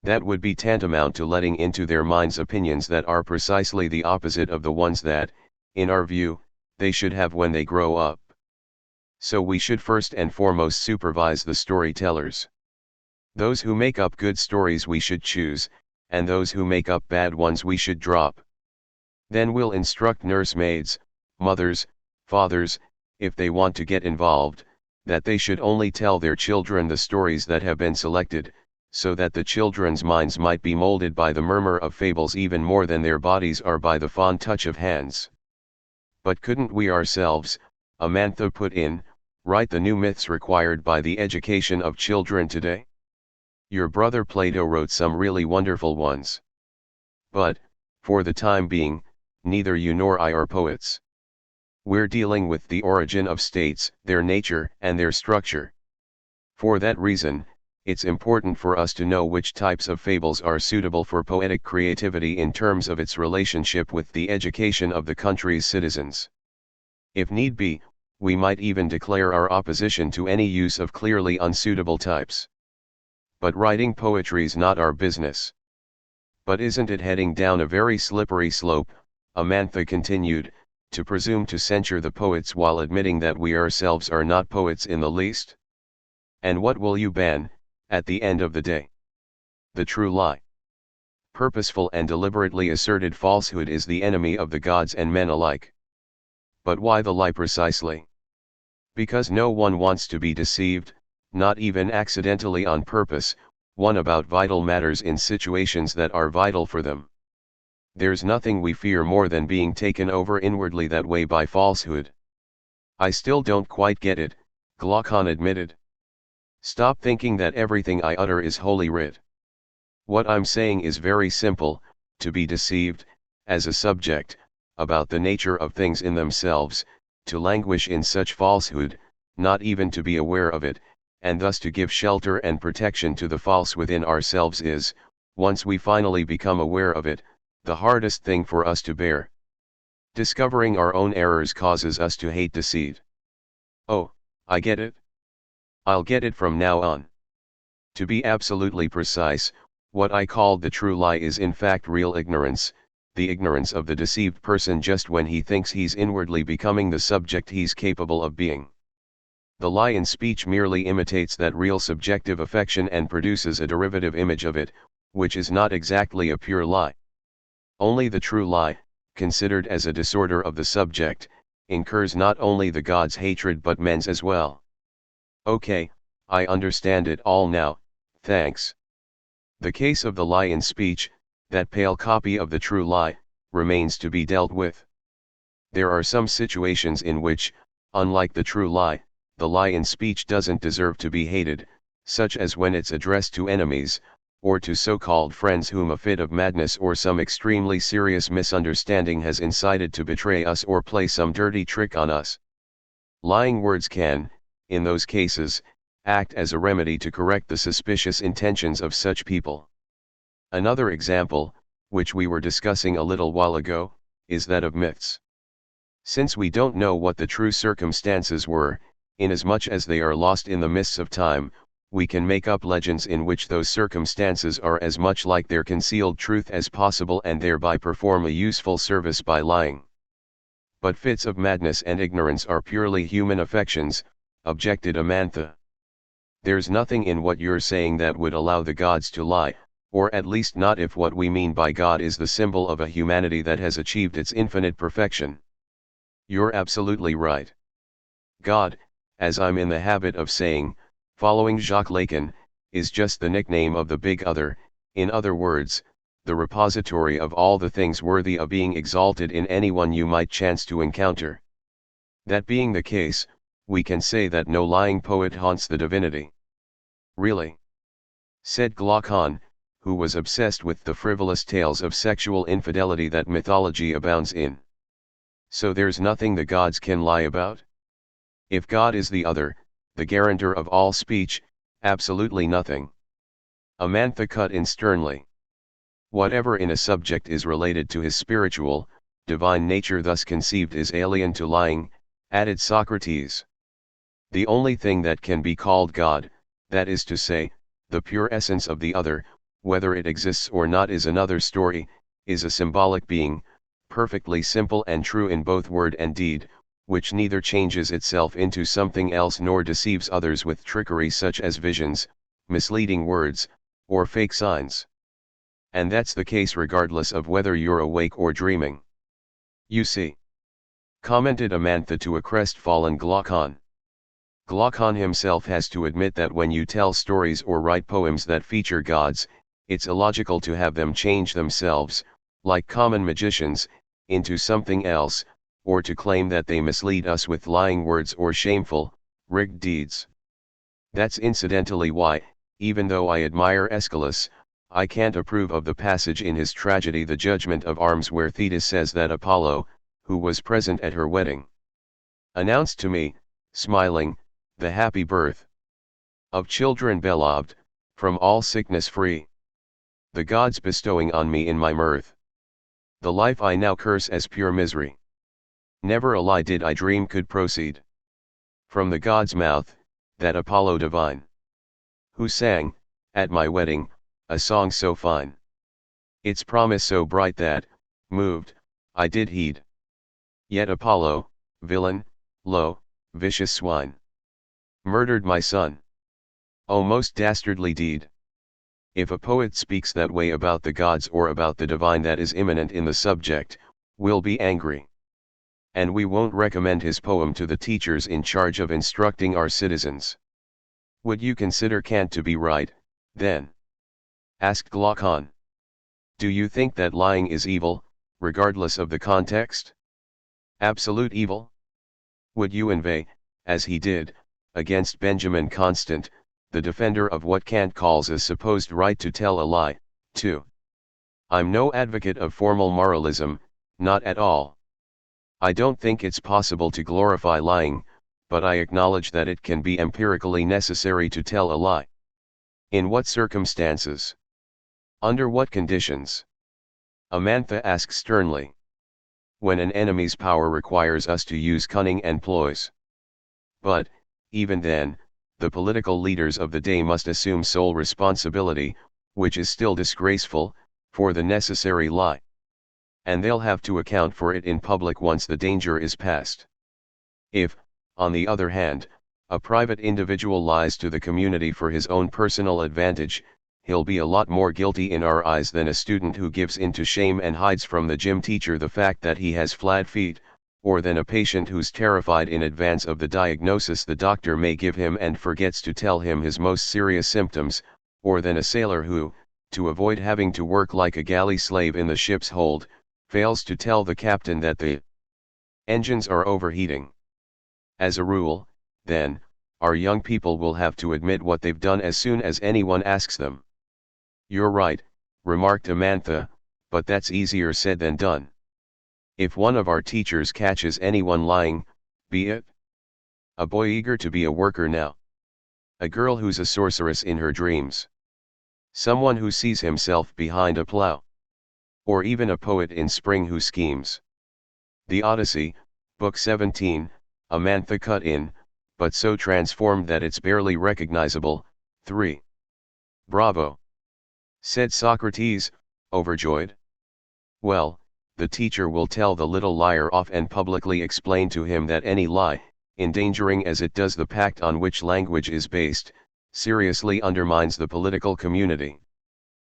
That would be tantamount to letting into their minds opinions that are precisely the opposite of the ones that, in our view, they should have when they grow up. So we should first and foremost supervise the storytellers. Those who make up good stories we should choose, and those who make up bad ones we should drop. Then we'll instruct nursemaids, mothers, fathers, if they want to get involved, that they should only tell their children the stories that have been selected, so that the children's minds might be molded by the murmur of fables even more than their bodies are by the fond touch of hands. But couldn't we ourselves, Amantha put in, write the new myths required by the education of children today? Your brother Plato wrote some really wonderful ones. But, for the time being, neither you nor I are poets. We're dealing with the origin of states, their nature, and their structure. For that reason, it's important for us to know which types of fables are suitable for poetic creativity in terms of its relationship with the education of the country's citizens. If need be, we might even declare our opposition to any use of clearly unsuitable types. But writing poetry's not our business. But isn't it heading down a very slippery slope, Amantha continued, to presume to censure the poets while admitting that we ourselves are not poets in the least? And what will you ban, at the end of the day? The true lie. Purposeful and deliberately asserted falsehood is the enemy of the gods and men alike. But why the lie precisely? Because no one wants to be deceived, not even accidentally on purpose, one about vital matters in situations that are vital for them. There's nothing we fear more than being taken over inwardly that way by falsehood. I still don't quite get it, Glaucon admitted. Stop thinking that everything I utter is holy writ. What I'm saying is very simple: to be deceived, as a subject, about the nature of things in themselves, to languish in such falsehood, not even to be aware of it, and thus to give shelter and protection to the false within ourselves is, once we finally become aware of it, the hardest thing for us to bear. Discovering our own errors causes us to hate deceit. Oh, I get it. I'll get it from now on. To be absolutely precise, what I called the true lie is in fact real ignorance, the ignorance of the deceived person just when he thinks he's inwardly becoming the subject he's capable of being. The lie in speech merely imitates that real subjective affection and produces a derivative image of it, which is not exactly a pure lie. Only the true lie, considered as a disorder of the subject, incurs not only the gods' hatred but men's as well. Okay, I understand it all now, thanks. The case of the lie in speech, that pale copy of the true lie, remains to be dealt with. There are some situations in which, unlike the true lie, the lie in speech doesn't deserve to be hated, such as when it's addressed to enemies, or to so-called friends whom a fit of madness or some extremely serious misunderstanding has incited to betray us or play some dirty trick on us. Lying words can, in those cases, act as a remedy to correct the suspicious intentions of such people. Another example, which we were discussing a little while ago, is that of myths. Since we don't know what the true circumstances were, inasmuch as they are lost in the mists of time, we can make up legends in which those circumstances are as much like their concealed truth as possible and thereby perform a useful service by lying. But fits of madness and ignorance are purely human affections, objected Amantha. There's nothing in what you're saying that would allow the gods to lie, or at least not if what we mean by God is the symbol of a humanity that has achieved its infinite perfection. You're absolutely right. God, as I'm in the habit of saying, following Jacques Lacan, is just the nickname of the big other, in other words, the repository of all the things worthy of being exalted in anyone you might chance to encounter. That being the case, we can say that no lying poet haunts the divinity. Really? Said Glaucon, who was obsessed with the frivolous tales of sexual infidelity that mythology abounds in. So there's nothing the gods can lie about? If God is the other, the guarantor of all speech, absolutely nothing. Amantha cut in sternly. Whatever in a subject is related to his spiritual, divine nature thus conceived is alien to lying, added Socrates. The only thing that can be called God, that is to say, the pure essence of the other, whether it exists or not is another story, is a symbolic being, perfectly simple and true in both word and deed, which neither changes itself into something else nor deceives others with trickery such as visions, misleading words, or fake signs. And that's the case regardless of whether you're awake or dreaming. You see, commented Amantha to a crestfallen Glaucon. Glaucon himself has to admit that when you tell stories or write poems that feature gods, it's illogical to have them change themselves, like common magicians, into something else, or to claim that they mislead us with lying words or shameful, rigged deeds. That's incidentally why, even though I admire Aeschylus, I can't approve of the passage in his tragedy The Judgment of Arms where Thetis says that Apollo, who was present at her wedding, announced to me, smiling, the happy birth of children beloved, from all sickness free, the gods bestowing on me in my mirth the life I now curse as pure misery. Never a lie did I dream could proceed from the god's mouth, that Apollo divine, who sang, at my wedding, a song so fine, its promise so bright that, moved, I did heed. Yet Apollo, villain, low, vicious swine, murdered my son. O most dastardly deed! If a poet speaks that way about the gods or about the divine that is immanent in the subject, we'll be angry. And we won't recommend his poem to the teachers in charge of instructing our citizens. Would you consider Kant to be right, then? Asked Glaucon. Do you think that lying is evil, regardless of the context? Absolute evil? Would you inveigh, as he did, against Benjamin Constant, the defender of what Kant calls a supposed right to tell a lie, too? I'm no advocate of formal moralism, not at all. I don't think it's possible to glorify lying, but I acknowledge that it can be empirically necessary to tell a lie. In what circumstances? Under what conditions? Amantha asks sternly. When an enemy's power requires us to use cunning and ploys. But, even then, the political leaders of the day must assume sole responsibility, which is still disgraceful, for the necessary lie. And they'll have to account for it in public once the danger is past. If, on the other hand, a private individual lies to the community for his own personal advantage, he'll be a lot more guilty in our eyes than a student who gives in to shame and hides from the gym teacher the fact that he has flat feet, or than a patient who's terrified in advance of the diagnosis the doctor may give him and forgets to tell him his most serious symptoms, or than a sailor who, to avoid having to work like a galley slave in the ship's hold, fails to tell the captain that the engines are overheating. As a rule, then, our young people will have to admit what they've done as soon as anyone asks them. You're right, remarked Amantha, but that's easier said than done. If one of our teachers catches anyone lying, be it a boy eager to be a worker now, a girl who's a sorceress in her dreams, someone who sees himself behind a plow, or even a poet in spring who schemes. The Odyssey, Book 17, Amantha cut in, but so transformed that it's barely recognizable. 3. Bravo! Said Socrates, overjoyed. Well, the teacher will tell the little liar off and publicly explain to him that any lie, endangering as it does the pact on which language is based, seriously undermines the political community.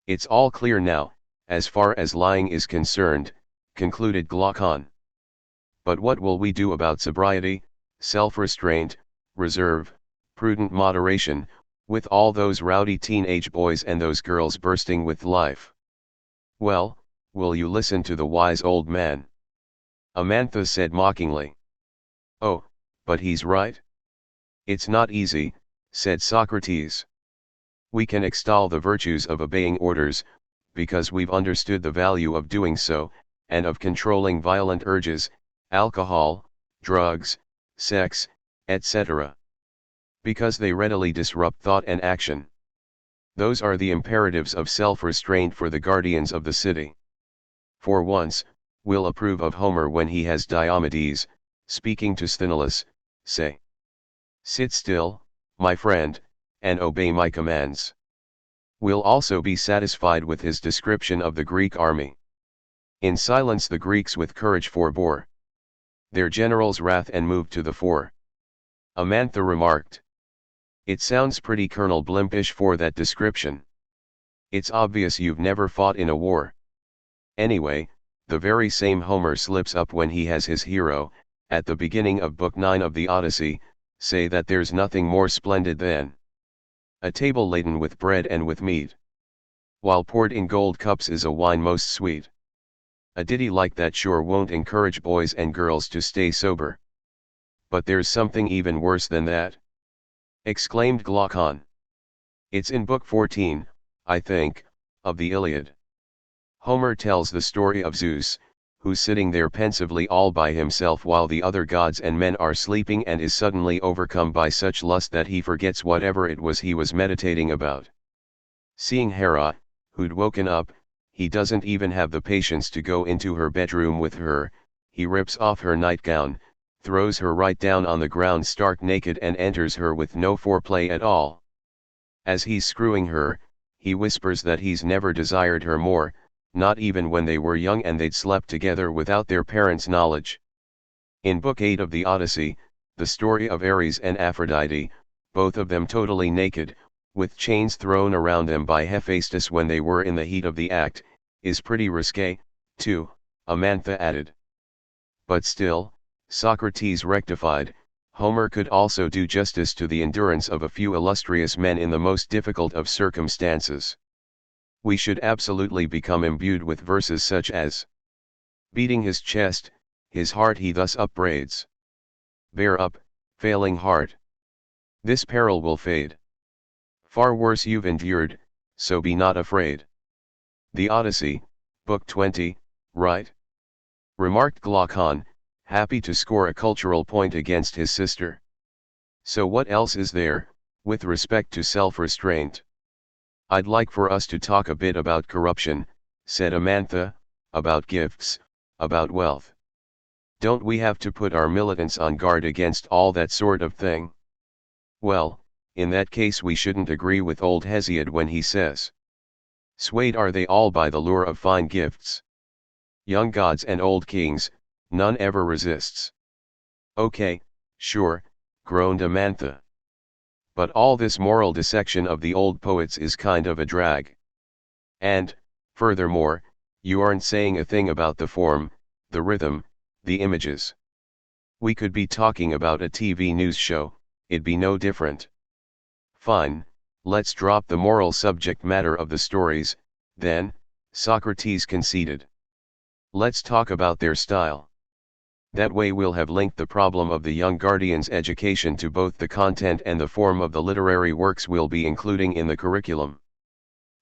It's all clear now, as far as lying is concerned, concluded Glaucon. But what will we do about sobriety, self-restraint, reserve, prudent moderation, with all those rowdy teenage boys and those girls bursting with life? Well, will you listen to the wise old man? Amantha said mockingly. Oh, but he's right. It's not easy, said Socrates. We can extol the virtues of obeying orders, because we've understood the value of doing so, and of controlling violent urges, alcohol, drugs, sex, etc. Because they readily disrupt thought and action. Those are the imperatives of self-restraint for the guardians of the city. For once, we'll approve of Homer when he has Diomedes, speaking to Sthenelus, say, "Sit still, my friend, and obey my commands." We'll also be satisfied with his description of the Greek army. In silence the Greeks with courage forbore their general's wrath and moved to the fore. Amantha remarked. It sounds pretty Colonel Blimpish for that description. It's obvious you've never fought in a war. Anyway, the very same Homer slips up when he has his hero, at the beginning of Book 9 of the Odyssey, say that there's nothing more splendid than a table laden with bread and with meat, while poured in gold cups is a wine most sweet. A ditty like that sure won't encourage boys and girls to stay sober. But there's something even worse than that, exclaimed Glaucon. It's in Book 14, I think, of the Iliad. Homer tells the story of Zeus, who's sitting there pensively all by himself while the other gods and men are sleeping and is suddenly overcome by such lust that he forgets whatever it was he was meditating about. Seeing Hera, who'd woken up, he doesn't even have the patience to go into her bedroom with her. He rips off her nightgown, throws her right down on the ground stark naked and enters her with no foreplay at all. As he's screwing her, he whispers that he's never desired her more, not even when they were young and they'd slept together without their parents' knowledge. In Book 8 of the Odyssey, the story of Ares and Aphrodite, both of them totally naked, with chains thrown around them by Hephaestus when they were in the heat of the act, is pretty risque, too, Amantha added. But still, Socrates rectified, Homer could also do justice to the endurance of a few illustrious men in the most difficult of circumstances. We should absolutely become imbued with verses such as, beating his chest, his heart he thus upbraids. Bear up, failing heart. This peril will fade. Far worse you've endured, so be not afraid. The Odyssey, Book 20, right? Remarked Glaucon, happy to score a cultural point against his sister. So what else is there, with respect to self-restraint? I'd like for us to talk a bit about corruption, said Amantha, about gifts, about wealth. Don't we have to put our militants on guard against all that sort of thing? Well, in that case we shouldn't agree with old Hesiod when he says, swayed are they all by the lure of fine gifts. Young gods and old kings, none ever resists. Okay, sure, groaned Amantha. But all this moral dissection of the old poets is kind of a drag. And, furthermore, you aren't saying a thing about the form, the rhythm, the images. We could be talking about a TV news show, it'd be no different. Fine, let's drop the moral subject matter of the stories, then, Socrates conceded. Let's talk about their style. That way we'll have linked the problem of the young guardian's education to both the content and the form of the literary works we'll be including in the curriculum.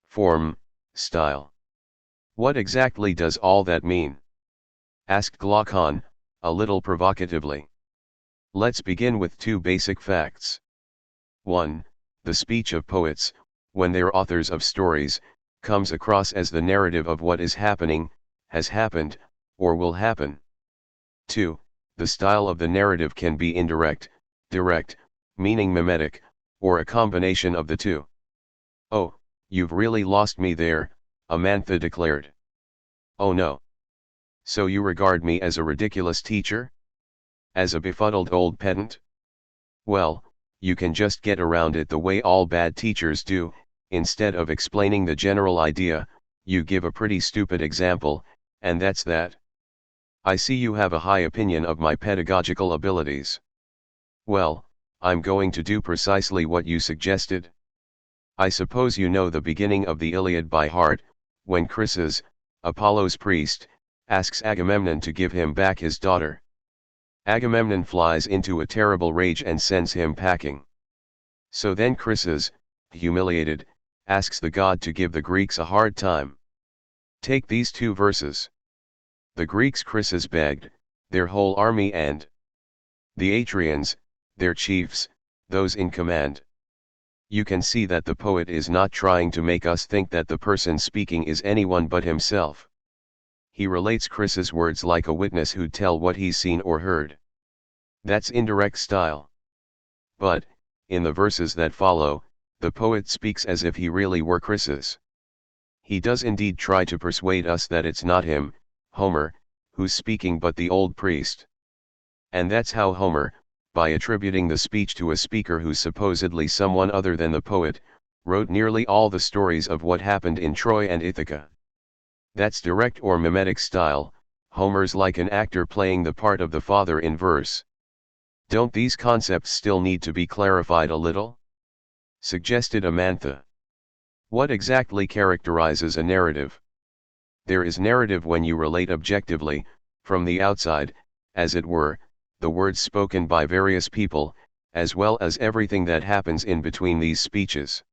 Form, style. What exactly does all that mean? Asked Glaucon, a little provocatively. Let's begin with two basic facts. 1. The speech of poets, when they're authors of stories, comes across as the narrative of what is happening, has happened, or will happen. 2. The style of the narrative can be indirect, direct, meaning mimetic, or a combination of the two. Oh, you've really lost me there, Amantha declared. Oh no. So you regard me as a ridiculous teacher? As a befuddled old pedant? Well, you can just get around it the way all bad teachers do. Instead of explaining the general idea, you give a pretty stupid example, and that's that. I see you have a high opinion of my pedagogical abilities. Well, I'm going to do precisely what you suggested. I suppose you know the beginning of the Iliad by heart, when Chryses, Apollo's priest, asks Agamemnon to give him back his daughter. Agamemnon flies into a terrible rage and sends him packing. So then Chryses, humiliated, asks the god to give the Greeks a hard time. Take these two verses. The Greeks Chryses begged, their whole army and the Atrians, their chiefs, those in command. You can see that the poet is not trying to make us think that the person speaking is anyone but himself. He relates Chryses' words like a witness who'd tell what he's seen or heard. That's indirect style. But, in the verses that follow, the poet speaks as if he really were Chryses. He does indeed try to persuade us that it's not him, Homer, who's speaking but the old priest. And that's how Homer, by attributing the speech to a speaker who's supposedly someone other than the poet, wrote nearly all the stories of what happened in Troy and Ithaca. That's direct or mimetic style. Homer's like an actor playing the part of the father in verse. Don't these concepts still need to be clarified a little? Suggested Amantha. What exactly characterizes a narrative? There is narrative when you relate objectively, from the outside, as it were, the words spoken by various people, as well as everything that happens in between these speeches.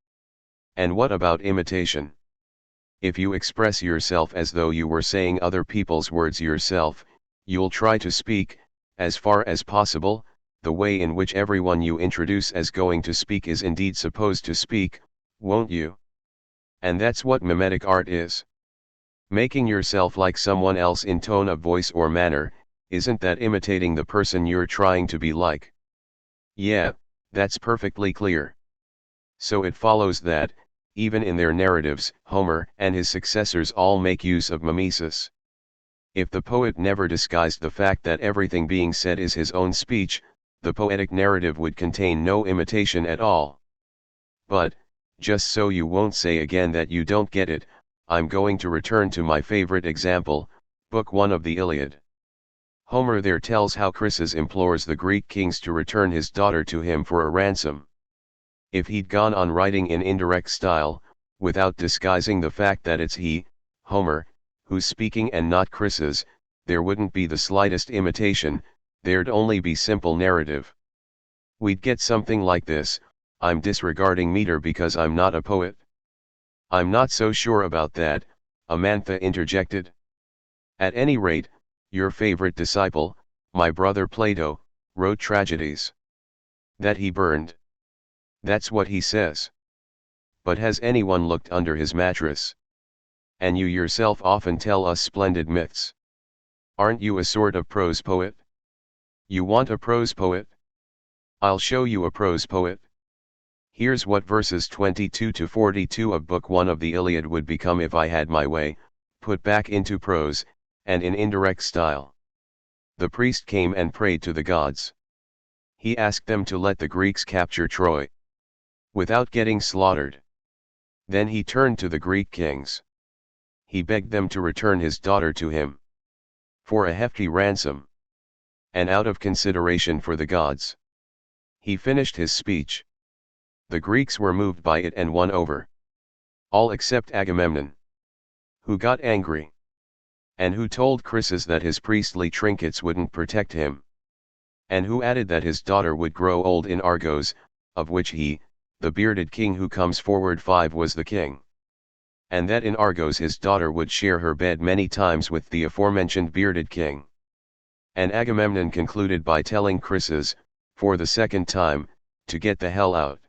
And what about imitation? If you express yourself as though you were saying other people's words yourself, you'll try to speak, as far as possible, the way in which everyone you introduce as going to speak is indeed supposed to speak, won't you? And that's what mimetic art is. Making yourself like someone else in tone of voice or manner, isn't that imitating the person you're trying to be like? Yeah, that's perfectly clear. So it follows that, even in their narratives, Homer and his successors all make use of mimesis. If the poet never disguised the fact that everything being said is his own speech, the poetic narrative would contain no imitation at all. But, just so you won't say again that you don't get it, I'm going to return to my favorite example, Book 1 of the Iliad. Homer there tells how Chryses implores the Greek kings to return his daughter to him for a ransom. If he'd gone on writing in indirect style, without disguising the fact that it's he, Homer, who's speaking and not Chryses, there wouldn't be the slightest imitation, there'd only be simple narrative. We'd get something like this: I'm disregarding meter because I'm not a poet. I'm not so sure about that, Amantha interjected. At any rate, your favorite disciple, my brother Plato, wrote tragedies. That he burned. That's what he says. But has anyone looked under his mattress? And you yourself often tell us splendid myths. Aren't you a sort of prose poet? You want a prose poet? I'll show you a prose poet. Here's what verses 22 to 42 of Book 1 of the Iliad would become if I had my way, put back into prose, and in indirect style. The priest came and prayed to the gods. He asked them to let the Greeks capture Troy without getting slaughtered. Then he turned to the Greek kings. He begged them to return his daughter to him for a hefty ransom. And out of consideration for the gods, he finished his speech. The Greeks were moved by it and won over. All except Agamemnon, who got angry, and who told Chryses that his priestly trinkets wouldn't protect him, and who added that his daughter would grow old in Argos, of which he, the bearded king who comes forward 5, was the king, and that in Argos his daughter would share her bed many times with the aforementioned bearded king. And Agamemnon concluded by telling Chryses, for the second time, to get the hell out.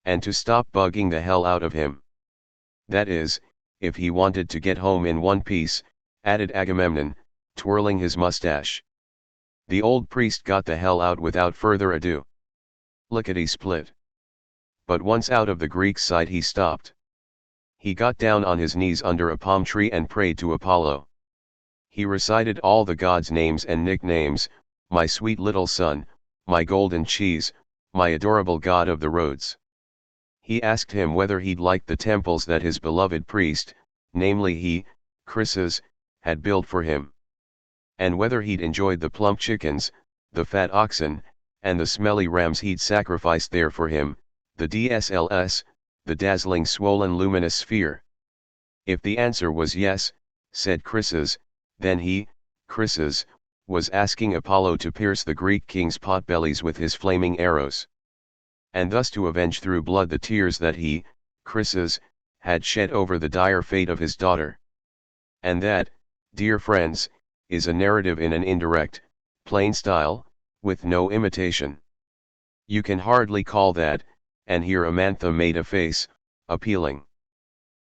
And to stop bugging the hell out of him. That is, if he wanted to get home in one piece, added Agamemnon, twirling his mustache. The old priest got the hell out without further ado. Lickety-split. But once out of the Greek sight he stopped. He got down on his knees under a palm tree and prayed to Apollo. He recited all the gods' names and nicknames: my sweet little son, my golden cheese, my adorable god of the roads. He asked him whether he'd liked the temples that his beloved priest, namely he, Chryses, had built for him. And whether he'd enjoyed the plump chickens, the fat oxen, and the smelly rams he'd sacrificed there for him, the DSLS, the dazzling swollen luminous sphere. If the answer was yes, said Chryses, then he, Chryses, was asking Apollo to pierce the Greek king's potbellies with his flaming arrows, and thus to avenge through blood the tears that he, Chryses, had shed over the dire fate of his daughter. And that, dear friends, is a narrative in an indirect, plain style, with no imitation. You can hardly call that, and here Amantha made a face, appealing.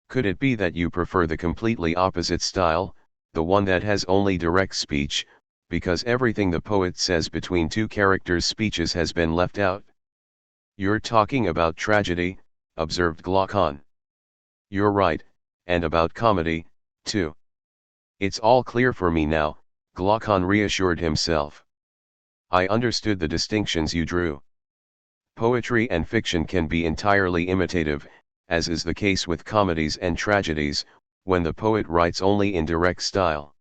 Could it be that you prefer the completely opposite style, the one that has only direct speech, because everything the poet says between two characters' speeches has been left out? You're talking about tragedy, observed Glaucon. You're right, and about comedy, too. It's all clear for me now, Glaucon reassured himself. I understood the distinctions you drew. Poetry and fiction can be entirely imitative, as is the case with comedies and tragedies, when the poet writes only in direct style.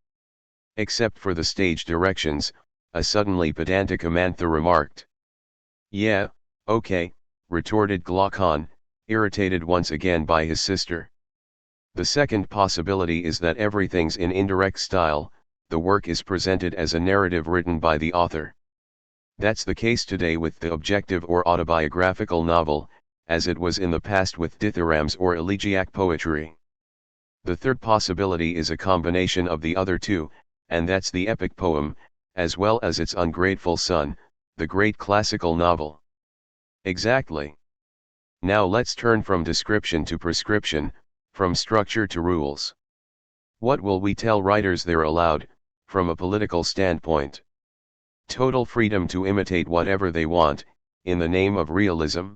Except for the stage directions, a suddenly pedantic Amantha remarked. Yeah, okay, retorted Glaucon, irritated once again by his sister. The second possibility is that everything's in indirect style, the work is presented as a narrative written by the author. That's the case today with the objective or autobiographical novel, as it was in the past with dithyrambs or elegiac poetry. The third possibility is a combination of the other two, and that's the epic poem, as well as its ungrateful son, the great classical novel. Exactly. Now let's turn from description to prescription, from structure to rules. What will we tell writers they're allowed, from a political standpoint? Total freedom to imitate whatever they want, in the name of realism?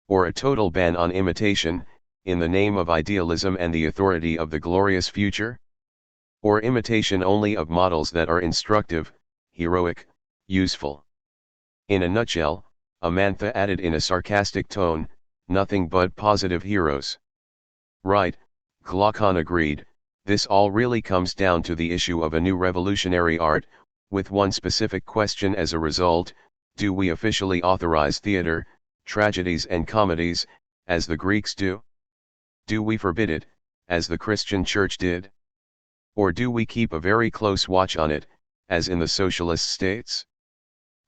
Or a total ban on imitation, in the name of idealism and the authority of the glorious future? Or imitation only of models that are instructive, heroic, useful? In a nutshell, Amantha added in a sarcastic tone, nothing but positive heroes. Right, Glaucon agreed, this all really comes down to the issue of a new revolutionary art, with one specific question as a result: do we officially authorize theater, tragedies and comedies, as the Greeks do? Do we forbid it, as the Christian Church did? Or do we keep a very close watch on it, as in the socialist states?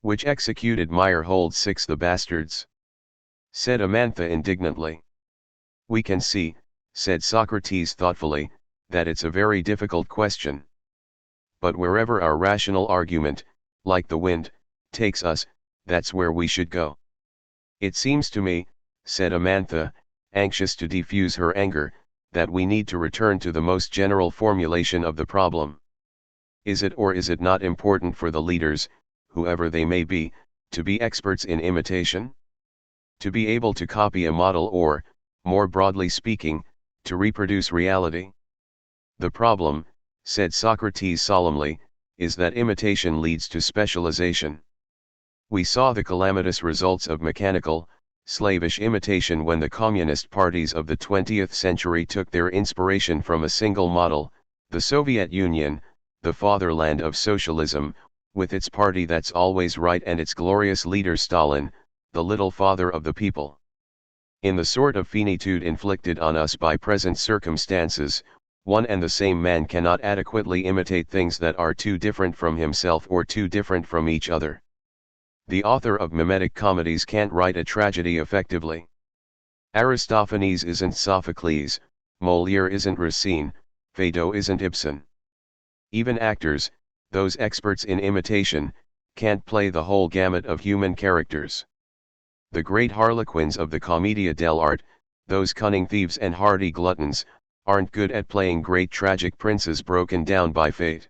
Which executed Meyerhold 6 the bastards? Said Amantha indignantly. We can see, said Socrates thoughtfully, that it's a very difficult question. But wherever our rational argument, like the wind, takes us, that's where we should go. It seems to me, said Amantha, anxious to defuse her anger, that we need to return to the most general formulation of the problem. Is it or is it not important for the leaders, whoever they may be, to be experts in imitation? To be able to copy a model or, more broadly speaking, to reproduce reality? The problem, said Socrates solemnly, is that imitation leads to specialization. We saw the calamitous results of mechanical, slavish imitation when the communist parties of the 20th century took their inspiration from a single model, the Soviet Union, the fatherland of socialism, with its party that's always right and its glorious leader Stalin, the little father of the people. In the sort of finitude inflicted on us by present circumstances, one and the same man cannot adequately imitate things that are too different from himself or too different from each other. The author of mimetic comedies can't write a tragedy effectively. Aristophanes isn't Sophocles, Molière isn't Racine, Feydeau isn't Ibsen. Even actors, those experts in imitation, can't play the whole gamut of human characters. The great harlequins of the Commedia dell'arte, those cunning thieves and hardy gluttons, aren't good at playing great tragic princes broken down by fate.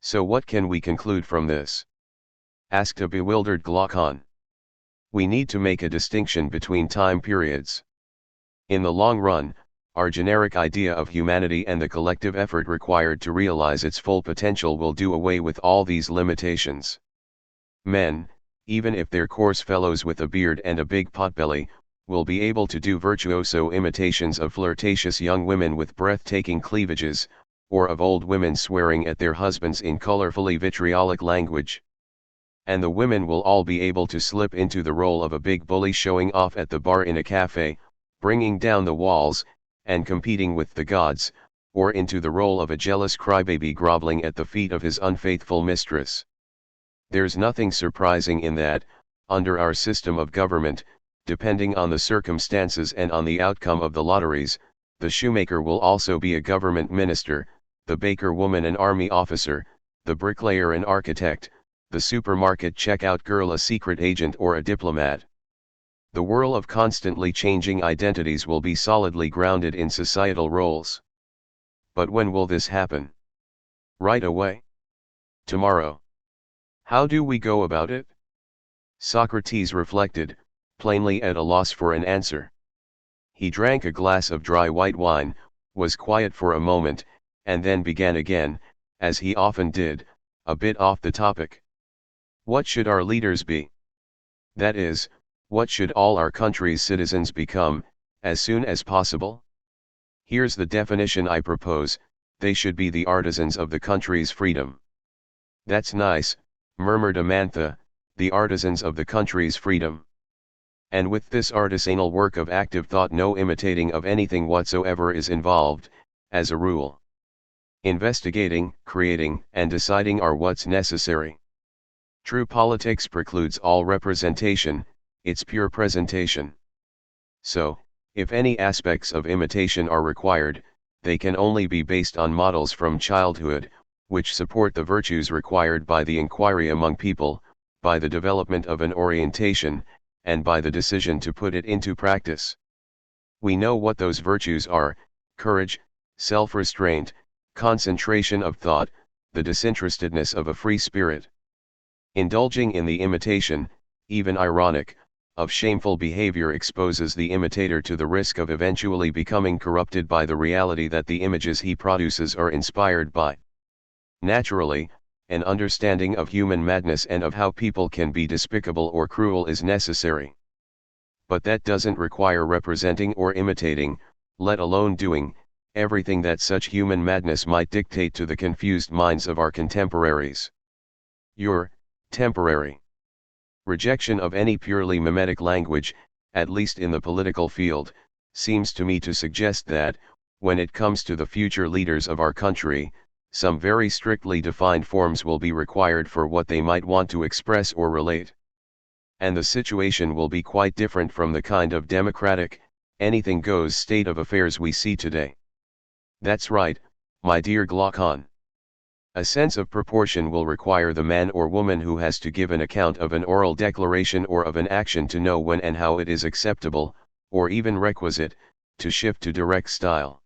So what can we conclude from this? Asked a bewildered Glaucon. We need to make a distinction between time periods. In the long run, our generic idea of humanity and the collective effort required to realize its full potential will do away with all these limitations. Men, even if they're coarse fellows with a beard and a big potbelly, will be able to do virtuoso imitations of flirtatious young women with breathtaking cleavages, or of old women swearing at their husbands in colorfully vitriolic language. And the women will all be able to slip into the role of a big bully showing off at the bar in a cafe, bringing down the walls, and competing with the gods, or into the role of a jealous crybaby groveling at the feet of his unfaithful mistress. There's nothing surprising in that, under our system of government, depending on the circumstances and on the outcome of the lotteries, the shoemaker will also be a government minister, the baker woman an army officer, the bricklayer an architect, the supermarket checkout girl a secret agent or a diplomat. The whirl of constantly changing identities will be solidly grounded in societal roles. But when will this happen? Right away? Tomorrow? How do we go about it? Socrates reflected, plainly at a loss for an answer. He drank a glass of dry white wine, was quiet for a moment, and then began again, as he often did, a bit off the topic. What should our leaders be? That is, what should all our country's citizens become, as soon as possible? Here's the definition I propose: they should be the artisans of the country's freedom. That's nice, murmured Amantha, the artisans of the country's freedom. And with this artisanal work of active thought no imitating of anything whatsoever is involved, as a rule. Investigating, creating, and deciding are what's necessary. True politics precludes all representation, it's pure presentation. So, if any aspects of imitation are required, they can only be based on models from childhood, which support the virtues required by the inquiry among people, by the development of an orientation, and by the decision to put it into practice. We know what those virtues are: courage, self-restraint, concentration of thought, the disinterestedness of a free spirit. Indulging in the imitation, even ironic, of shameful behavior exposes the imitator to the risk of eventually becoming corrupted by the reality that the images he produces are inspired by. Naturally, an understanding of human madness and of how people can be despicable or cruel is necessary. But that doesn't require representing or imitating, let alone doing, everything that such human madness might dictate to the confused minds of our contemporaries. Your temporary rejection of any purely mimetic language, at least in the political field, seems to me to suggest that, when it comes to the future leaders of our country, some very strictly defined forms will be required for what they might want to express or relate. And the situation will be quite different from the kind of democratic, anything-goes state of affairs we see today. That's right, my dear Glaucon. A sense of proportion will require the man or woman who has to give an account of an oral declaration or of an action to know when and how it is acceptable, or even requisite, to shift to direct style.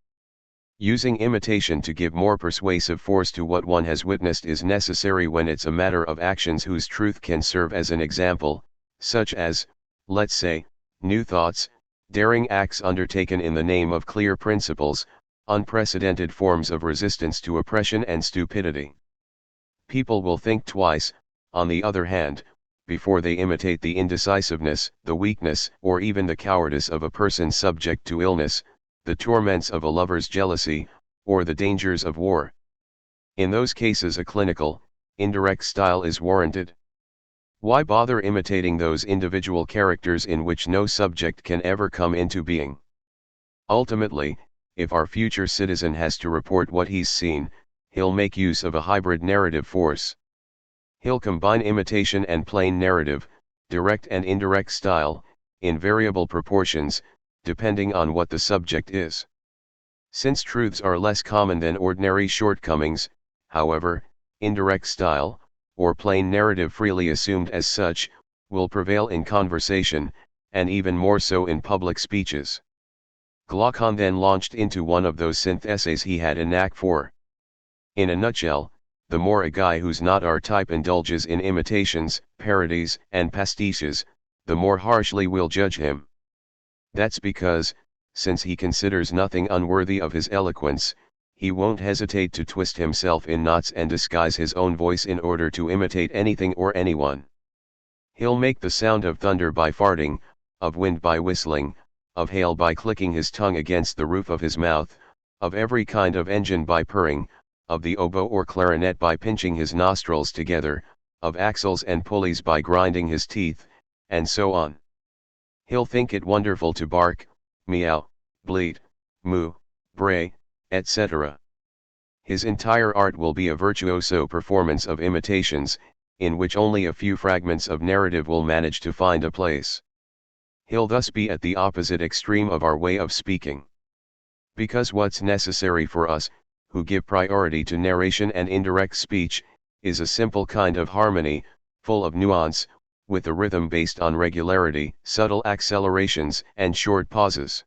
Using imitation to give more persuasive force to what one has witnessed is necessary when it's a matter of actions whose truth can serve as an example, such as, let's say, new thoughts, daring acts undertaken in the name of clear principles, unprecedented forms of resistance to oppression and stupidity. People will think twice, on the other hand, before they imitate the indecisiveness, the weakness, or even the cowardice of a person subject to illness, the torments of a lover's jealousy, or the dangers of war. In those cases a clinical, indirect style is warranted. Why bother imitating those individual characters in which no subject can ever come into being? Ultimately, if our future citizen has to report what he's seen, he'll make use of a hybrid narrative force. He'll combine imitation and plain narrative, direct and indirect style, in variable proportions, depending on what the subject is. Since truths are less common than ordinary shortcomings, however, indirect style, or plain narrative freely assumed as such, will prevail in conversation, and even more so in public speeches. Glaucon then launched into one of those syntheses he had a knack for. In a nutshell, the more a guy who's not our type indulges in imitations, parodies, and pastiches, the more harshly we'll judge him. That's because, since he considers nothing unworthy of his eloquence, he won't hesitate to twist himself in knots and disguise his own voice in order to imitate anything or anyone. He'll make the sound of thunder by farting, of wind by whistling, of hail by clicking his tongue against the roof of his mouth, of every kind of engine by purring, of the oboe or clarinet by pinching his nostrils together, of axles and pulleys by grinding his teeth, and so on. He'll think it wonderful to bark, meow, bleat, moo, bray, etc. His entire art will be a virtuoso performance of imitations, in which only a few fragments of narrative will manage to find a place. He'll thus be at the opposite extreme of our way of speaking. Because what's necessary for us, who give priority to narration and indirect speech, is a simple kind of harmony, full of nuance, with a rhythm based on regularity, subtle accelerations, and short pauses.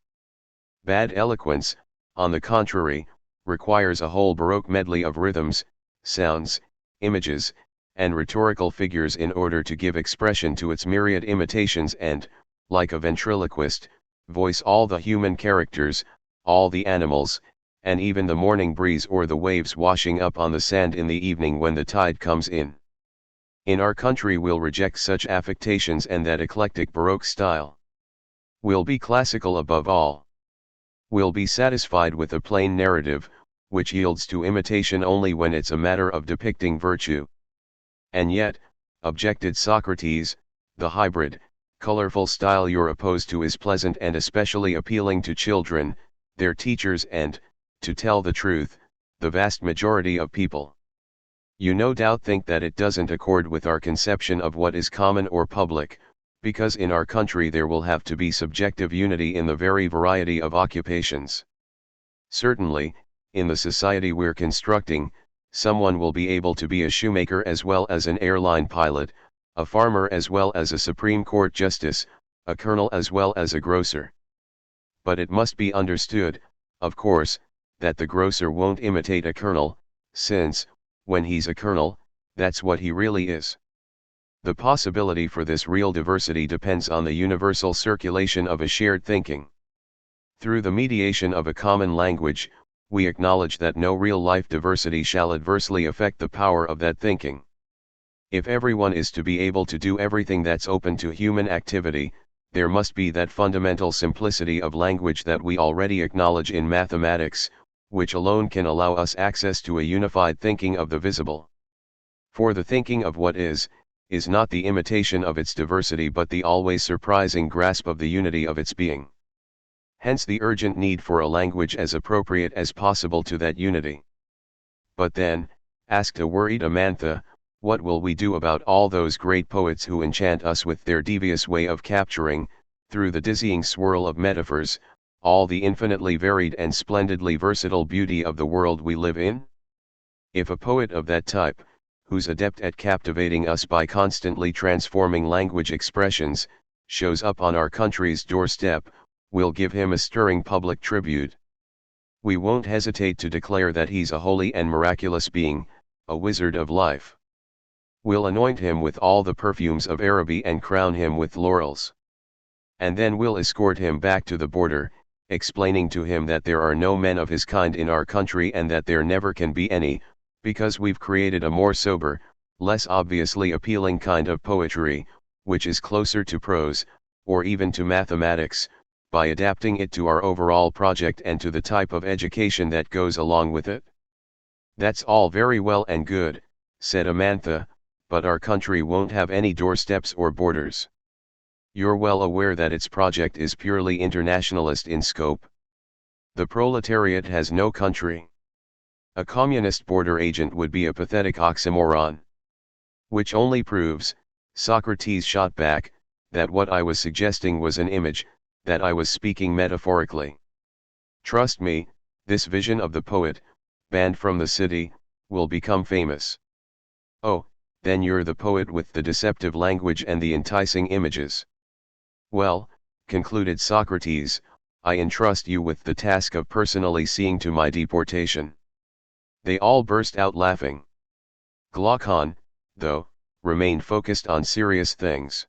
Bad eloquence, on the contrary, requires a whole baroque medley of rhythms, sounds, images, and rhetorical figures in order to give expression to its myriad imitations and, like a ventriloquist, voice all the human characters, all the animals, and even the morning breeze or the waves washing up on the sand in the evening when the tide comes in. In our country we'll reject such affectations and that eclectic baroque style. We'll be classical above all. We'll be satisfied with a plain narrative, which yields to imitation only when it's a matter of depicting virtue. And yet, objected Socrates, the hybrid, colorful style you're opposed to is pleasant and especially appealing to children, their teachers and, to tell the truth, the vast majority of people. You no doubt think that it doesn't accord with our conception of what is common or public, Because in our country there will have to be subjective unity in the very variety of occupations. Certainly, in the society we're constructing, someone will be able to be a shoemaker as well as an airline pilot, a farmer as well as a Supreme Court justice, a colonel as well as a grocer. But it must be understood, of course, that the grocer won't imitate a colonel, since, when he's a colonel, that's what he really is. The possibility for this real diversity depends on the universal circulation of a shared thinking. Through the mediation of a common language, we acknowledge that no real-life diversity shall adversely affect the power of that thinking. If everyone is to be able to do everything that's open to human activity, there must be that fundamental simplicity of language that we already acknowledge in mathematics, which alone can allow us access to a unified thinking of the visible. For the thinking of what is not the imitation of its diversity but the always surprising grasp of the unity of its being. Hence the urgent need for a language as appropriate as possible to that unity. But then, asked a worried Amantha, what will we do about all those great poets who enchant us with their devious way of capturing, through the dizzying swirl of metaphors, all the infinitely varied and splendidly versatile beauty of the world we live in? If a poet of that type, who's adept at captivating us by constantly transforming language expressions, shows up on our country's doorstep, we'll give him a stirring public tribute. We won't hesitate to declare that he's a holy and miraculous being, a wizard of life. We'll anoint him with all the perfumes of Araby and crown him with laurels. And then we'll escort him back to the border, explaining to him that there are no men of his kind in our country and that there never can be any, because we've created a more sober, less obviously appealing kind of poetry, which is closer to prose, or even to mathematics, by adapting it to our overall project and to the type of education that goes along with it. That's all very well and good, said Amantha, but our country won't have any doorsteps or borders. You're well aware that its project is purely internationalist in scope. The proletariat has no country. A communist border agent would be a pathetic oxymoron. Which only proves, Socrates shot back, that what I was suggesting was an image, that I was speaking metaphorically. Trust me, this vision of the poet, banned from the city, will become famous. Oh, then you're the poet with the deceptive language and the enticing images. Well, concluded Socrates, I entrust you with the task of personally seeing to my deportation. They all burst out laughing. Glaucon, though, remained focused on serious things.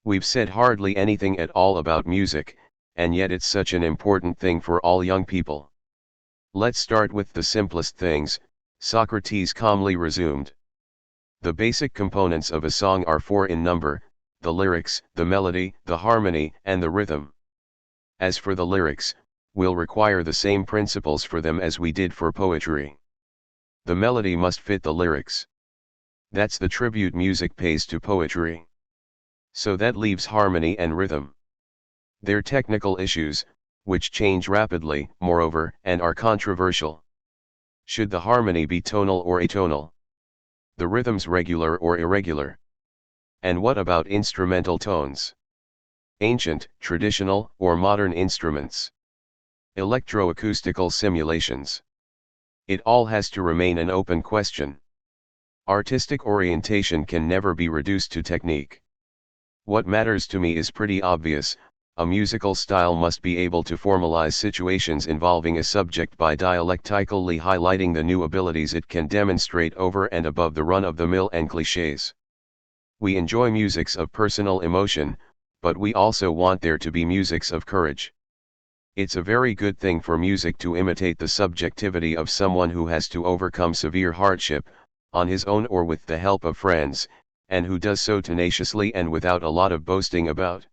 We've said hardly anything at all about music, and yet it's such an important thing for all young people. Let's start with the simplest things, Socrates calmly resumed. The basic components of a song are four in number: the lyrics, the melody, the harmony, and the rhythm. As for the lyrics, we'll require the same principles for them as we did for poetry. The melody must fit the lyrics. That's the tribute music pays to poetry. So that leaves harmony and rhythm. They're technical issues, which change rapidly, moreover, and are controversial. Should the harmony be tonal or atonal? The rhythms regular or irregular? And what about instrumental tones? Ancient, traditional, or modern instruments? Electroacoustical simulations? It all has to remain an open question. Artistic orientation can never be reduced to technique. What matters to me is pretty obvious: a musical style must be able to formalize situations involving a subject by dialectically highlighting the new abilities it can demonstrate over and above the run-of-the-mill and clichés. We enjoy musics of personal emotion, but we also want there to be musics of courage. It's a very good thing for music to imitate the subjectivity of someone who has to overcome severe hardship, on his own or with the help of friends, and who does so tenaciously and without a lot of boasting about.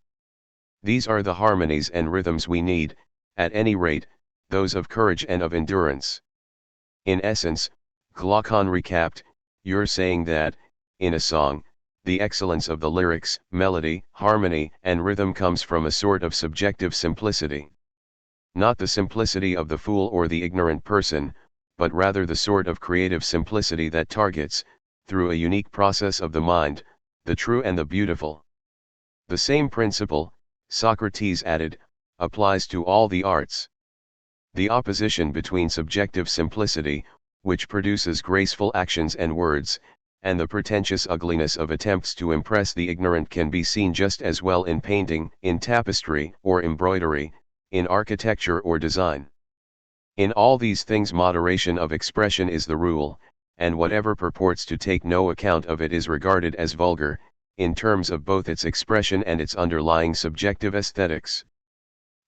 These are the harmonies and rhythms we need, at any rate, those of courage and of endurance. In essence, Glaucon recapped, you're saying that, in a song, the excellence of the lyrics, melody, harmony, and rhythm comes from a sort of subjective simplicity. Not the simplicity of the fool or the ignorant person, but rather the sort of creative simplicity that targets, through a unique process of the mind, the true and the beautiful. The same principle, Socrates added, applies to all the arts. The opposition between subjective simplicity, which produces graceful actions and words, and the pretentious ugliness of attempts to impress the ignorant can be seen just as well in painting, in tapestry or embroidery, in architecture or design. In all these things moderation of expression is the rule, and whatever purports to take no account of it is regarded as vulgar, in terms of both its expression and its underlying subjective aesthetics.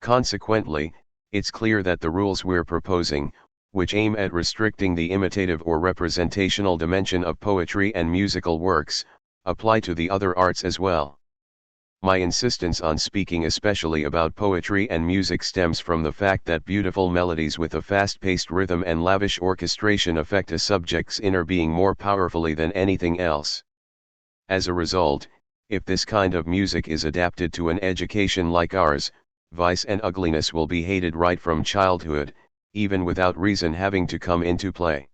Consequently, it's clear that the rules we're proposing, which aim at restricting the imitative or representational dimension of poetry and musical works, apply to the other arts as well. My insistence on speaking especially about poetry and music stems from the fact that beautiful melodies with a fast-paced rhythm and lavish orchestration affect a subject's inner being more powerfully than anything else. As a result, if this kind of music is adapted to an education like ours, vice and ugliness will be hated right from childhood, even without reason having to come into play.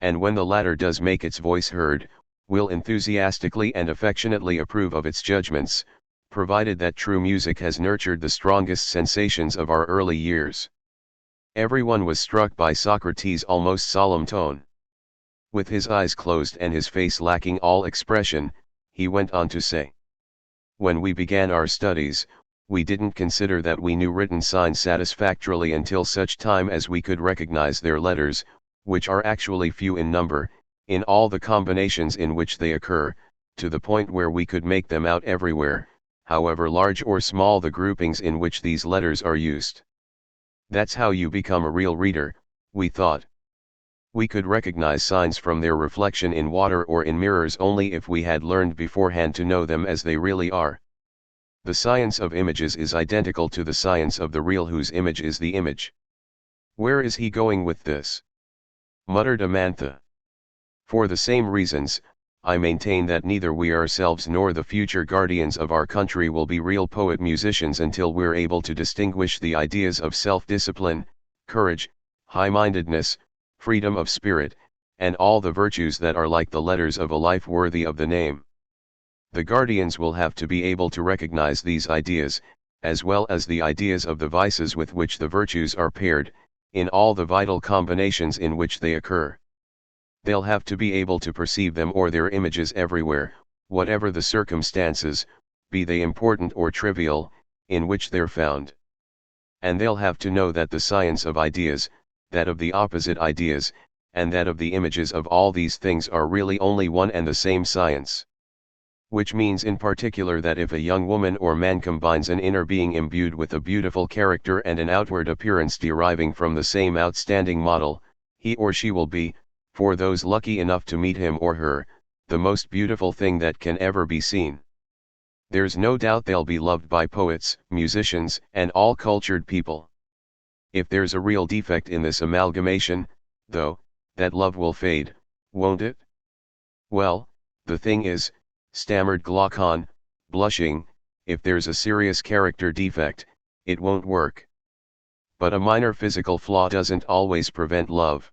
And when the latter does make its voice heard, we'll enthusiastically and affectionately approve of its judgments, provided that true music has nurtured the strongest sensations of our early years. Everyone was struck by Socrates' almost solemn tone. With his eyes closed and his face lacking all expression, he went on to say, "When we began our studies, we didn't consider that we knew written signs satisfactorily until such time as we could recognize their letters, which are actually few in number, in all the combinations in which they occur, to the point where we could make them out everywhere, however large or small the groupings in which these letters are used. That's how you become a real reader," we thought. We could recognize signs from their reflection in water or in mirrors only if we had learned beforehand to know them as they really are. The science of images is identical to the science of the real whose image is the image. "Where is he going with this?" muttered Amantha. "For the same reasons, I maintain that neither we ourselves nor the future guardians of our country will be real poet-musicians until we're able to distinguish the ideas of self-discipline, courage, high-mindedness, freedom of spirit, and all the virtues that are like the letters of a life worthy of the name. The guardians will have to be able to recognize these ideas, as well as the ideas of the vices with which the virtues are paired, in all the vital combinations in which they occur. They'll have to be able to perceive them or their images everywhere, whatever the circumstances, be they important or trivial, in which they're found. And they'll have to know that the science of ideas, that of the opposite ideas, and that of the images of all these things are really only one and the same science. Which means in particular that if a young woman or man combines an inner being imbued with a beautiful character and an outward appearance deriving from the same outstanding model, he or she will be, for those lucky enough to meet him or her, the most beautiful thing that can ever be seen. There's no doubt they'll be loved by poets, musicians, and all cultured people. If there's a real defect in this amalgamation, though, that love will fade, won't it?" "Well, the thing is," stammered Glaucon, blushing, "if there's a serious character defect, it won't work. But a minor physical flaw doesn't always prevent love."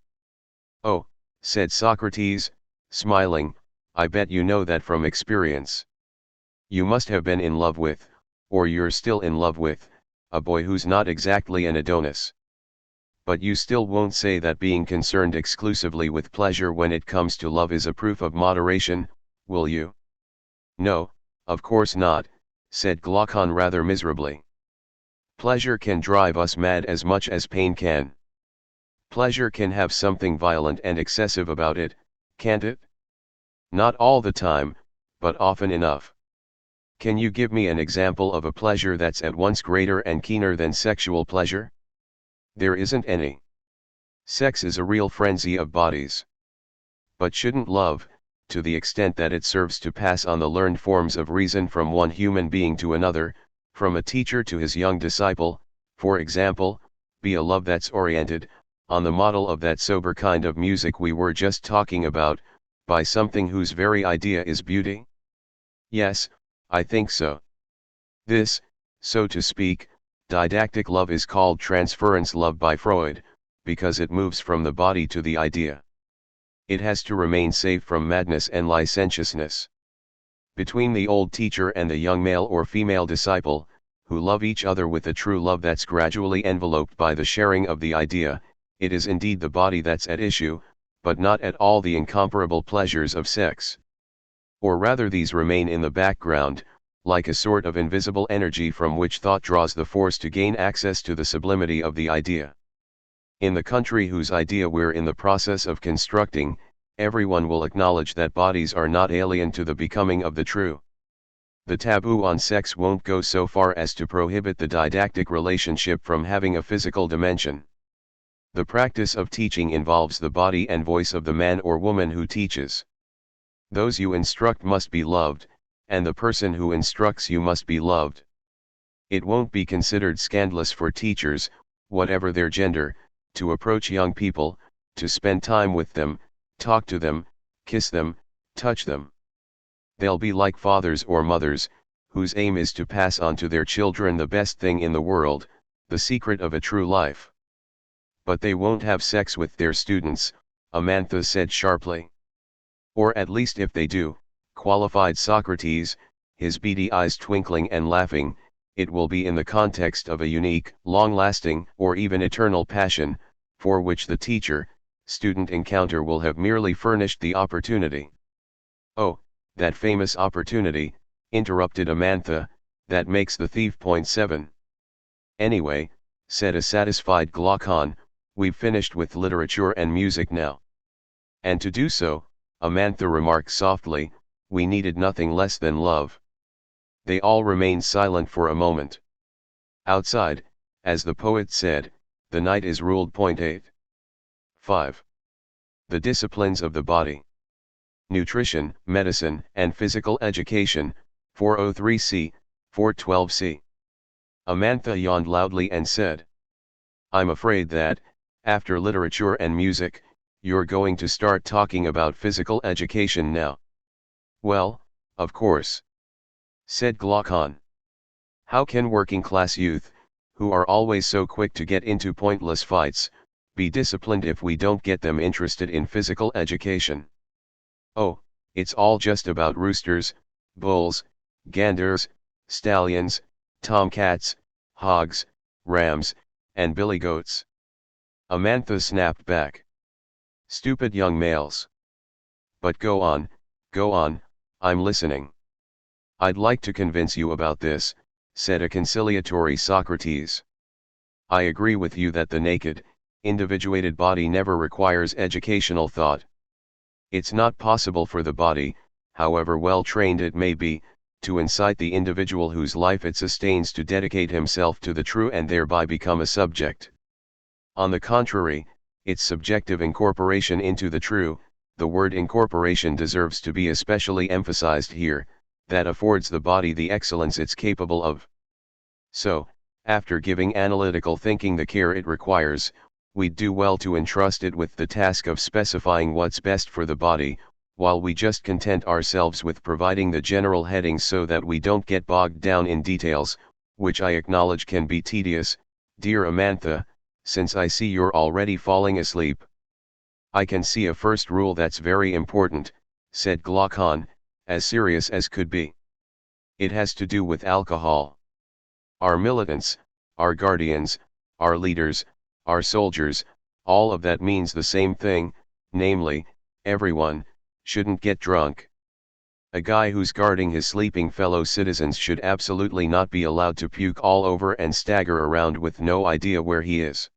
"Oh," said Socrates, smiling, "I bet you know that from experience. You must have been in love with, or you're still in love with, a boy who's not exactly an Adonis. But you still won't say that being concerned exclusively with pleasure when it comes to love is a proof of moderation, will you?" "No, of course not," said Glaucon rather miserably. "Pleasure can drive us mad as much as pain can. Pleasure can have something violent and excessive about it, can't it? Not all the time, but often enough. Can you give me an example of a pleasure that's at once greater and keener than sexual pleasure? There isn't any. Sex is a real frenzy of bodies. But shouldn't love, to the extent that it serves to pass on the learned forms of reason from one human being to another, from a teacher to his young disciple, for example, be a love that's oriented, on the model of that sober kind of music we were just talking about, by something whose very idea is beauty?" "Yes, I think so. This, so to speak, didactic love is called transference love by Freud, because it moves from the body to the idea. It has to remain safe from madness and licentiousness. Between the old teacher and the young male or female disciple, who love each other with a true love that's gradually enveloped by the sharing of the idea, it is indeed the body that's at issue, but not at all the incomparable pleasures of sex. Or rather these remain in the background, like a sort of invisible energy from which thought draws the force to gain access to the sublimity of the idea. In the country whose idea we're in the process of constructing, everyone will acknowledge that bodies are not alien to the becoming of the true. The taboo on sex won't go so far as to prohibit the didactic relationship from having a physical dimension. The practice of teaching involves the body and voice of the man or woman who teaches. Those you instruct must be loved, and the person who instructs you must be loved. It won't be considered scandalous for teachers, whatever their gender, to approach young people, to spend time with them, talk to them, kiss them, touch them. They'll be like fathers or mothers, whose aim is to pass on to their children the best thing in the world, the secret of a true life. But they won't have sex with their students, Amantha said sharply. Or at least if they do, qualified Socrates, his beady eyes twinkling and laughing, it will be in the context of a unique, long-lasting, or even eternal passion, for which the teacher-student encounter will have merely furnished the opportunity. Oh, that famous opportunity, interrupted Amantha, that makes the thief. 7. Anyway, said a satisfied Glaucon, we've finished with literature and music now. And to do so, Amantha remarked softly, we needed nothing less than love. They all remained silent for a moment. Outside, as the poet said, the night is ruled. 8. 5. The disciplines of the body. Nutrition, medicine, and physical education, 403c, 412c. Amantha yawned loudly and said, I'm afraid that, after literature and music, you're going to start talking about physical education now. Well, of course, said Glaucon. How can working-class youth, who are always so quick to get into pointless fights, be disciplined if we don't get them interested in physical education? Oh, it's all just about roosters, bulls, ganders, stallions, tomcats, hogs, rams, and billy goats. Amantha snapped back. Stupid young males. But go on, I'm listening. I'd like to convince you about this, said a conciliatory Socrates. I agree with you that the naked, individuated body never requires educational thought. It's not possible for the body, however well trained it may be, to incite the individual whose life it sustains to dedicate himself to the true and thereby become a subject. On the contrary, its subjective incorporation into the true, the word incorporation deserves to be especially emphasized here, that affords the body the excellence it's capable of. So, after giving analytical thinking the care it requires, we'd do well to entrust it with the task of specifying what's best for the body, while we just content ourselves with providing the general headings so that we don't get bogged down in details, which I acknowledge can be tedious, dear Amantha, since I see you're already falling asleep. I can see a first rule that's very important, said Glaucon, as serious as could be. It has to do with alcohol. Our militants, our guardians, our leaders, our soldiers, all of that means the same thing, namely, everyone, shouldn't get drunk. A guy who's guarding his sleeping fellow citizens should absolutely not be allowed to puke all over and stagger around with no idea where he is.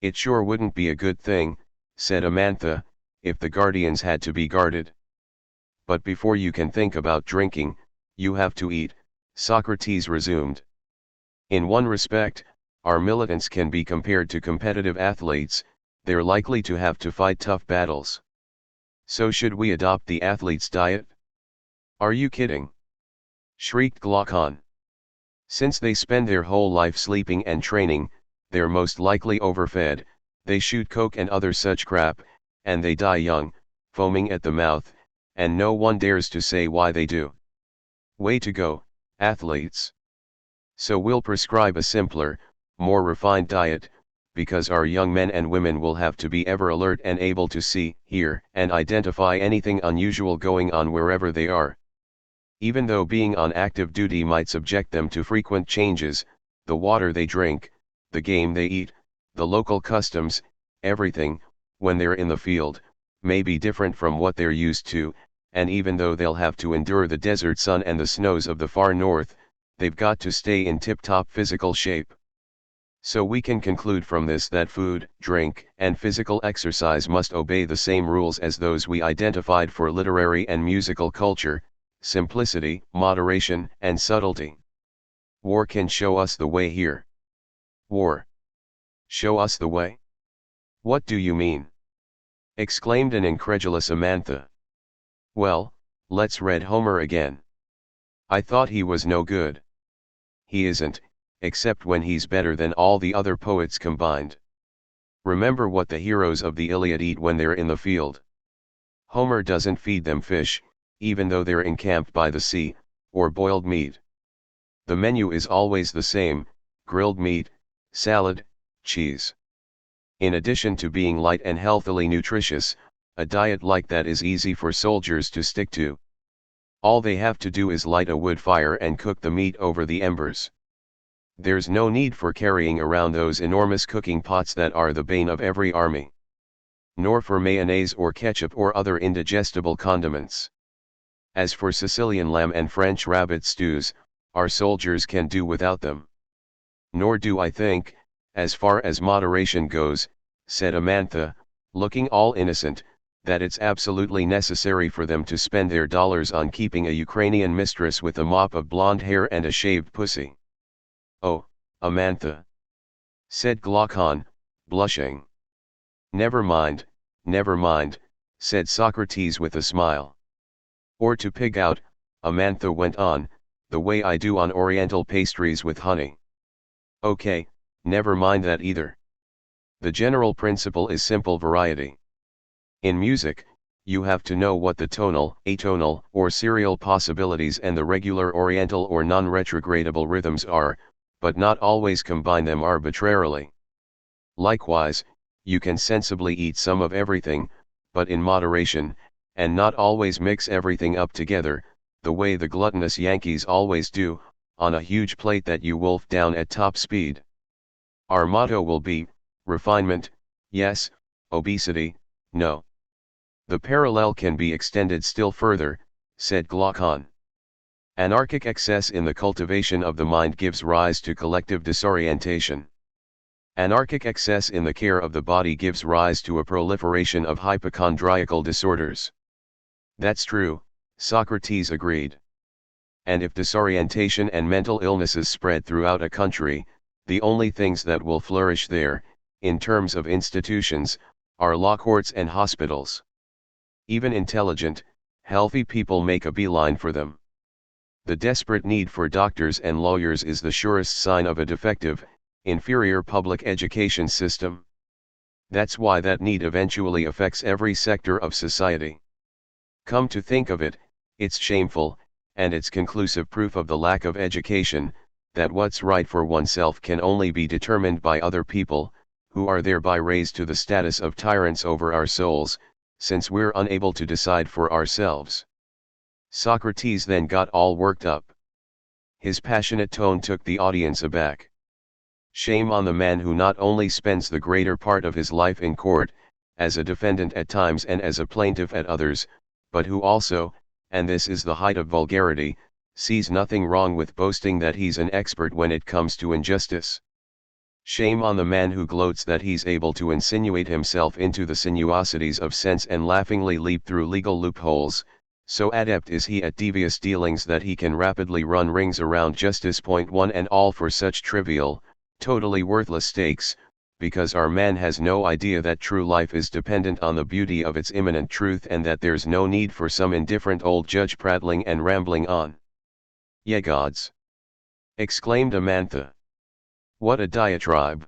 It sure wouldn't be a good thing, said Amantha, if the guardians had to be guarded. But before you can think about drinking, you have to eat, Socrates resumed. In one respect, our militants can be compared to competitive athletes, they're likely to have to fight tough battles. So should we adopt the athlete's diet? Are you kidding? Shrieked Glaucon. Since they spend their whole life sleeping and training, they're most likely overfed, they shoot coke and other such crap, and they die young, foaming at the mouth, and no one dares to say why they do. Way to go, athletes. So we'll prescribe a simpler, more refined diet, because our young men and women will have to be ever alert and able to see, hear, and identify anything unusual going on wherever they are. Even though being on active duty might subject them to frequent changes, the water they drink, the game they eat, the local customs, everything, when they're in the field, may be different from what they're used to, and even though they'll have to endure the desert sun and the snows of the far north, they've got to stay in tip-top physical shape. So we can conclude from this that food, drink, and physical exercise must obey the same rules as those we identified for literary and musical culture: simplicity, moderation, and subtlety. War can show us the way here. War. Show us the way? What do you mean? Exclaimed an incredulous Amantha. Well, let's read Homer again. I thought he was no good. He isn't, except when he's better than all the other poets combined. Remember what the heroes of the Iliad eat when they're in the field. Homer doesn't feed them fish, even though they're encamped by the sea, or boiled meat. The menu is always the same: grilled meat, salad, cheese. In addition to being light and healthily nutritious, a diet like that is easy for soldiers to stick to. All they have to do is light a wood fire and cook the meat over the embers. There's no need for carrying around those enormous cooking pots that are the bane of every army. Nor for mayonnaise or ketchup or other indigestible condiments. As for Sicilian lamb and French rabbit stews, our soldiers can do without them. Nor do I think, as far as moderation goes, said Amantha, looking all innocent, that it's absolutely necessary for them to spend their dollars on keeping a Ukrainian mistress with a mop of blonde hair and a shaved pussy. Oh, Amantha, said Glaucon, blushing. Never mind, said Socrates with a smile. Or to pig out, Amantha went on, the way I do on oriental pastries with honey. Okay, never mind that either. The general principle is simple variety. In music, you have to know what the tonal, atonal, or serial possibilities and the regular oriental or non-retrogradable rhythms are, but not always combine them arbitrarily. Likewise, you can sensibly eat some of everything, but in moderation, and not always mix everything up together, the way the gluttonous Yankees always do, on a huge plate that you wolf down at top speed. Our motto will be, refinement, yes; obesity, no. The parallel can be extended still further, said Glaucon. Anarchic excess in the cultivation of the mind gives rise to collective disorientation. Anarchic excess in the care of the body gives rise to a proliferation of hypochondriacal disorders. That's true, Socrates agreed. And if disorientation and mental illnesses spread throughout a country, the only things that will flourish there, in terms of institutions, are law courts and hospitals. Even intelligent, healthy people make a beeline for them. The desperate need for doctors and lawyers is the surest sign of a defective, inferior public education system. That's why that need eventually affects every sector of society. Come to think of it, it's shameful, and it's conclusive proof of the lack of education, that what's right for oneself can only be determined by other people, who are thereby raised to the status of tyrants over our souls, since we're unable to decide for ourselves. Socrates then got all worked up. His passionate tone took the audience aback. Shame on the man who not only spends the greater part of his life in court, as a defendant at times and as a plaintiff at others, but who also, and this is the height of vulgarity, sees nothing wrong with boasting that he's an expert when it comes to injustice. Shame on the man who gloats that he's able to insinuate himself into the sinuosities of sense and laughingly leap through legal loopholes. So adept is he at devious dealings that he can rapidly run rings around justice. One and all for such trivial, totally worthless stakes, because our man has no idea that true life is dependent on the beauty of its immanent truth and that there's no need for some indifferent old judge prattling and rambling on. Ye gods! Exclaimed Amantha. What a diatribe!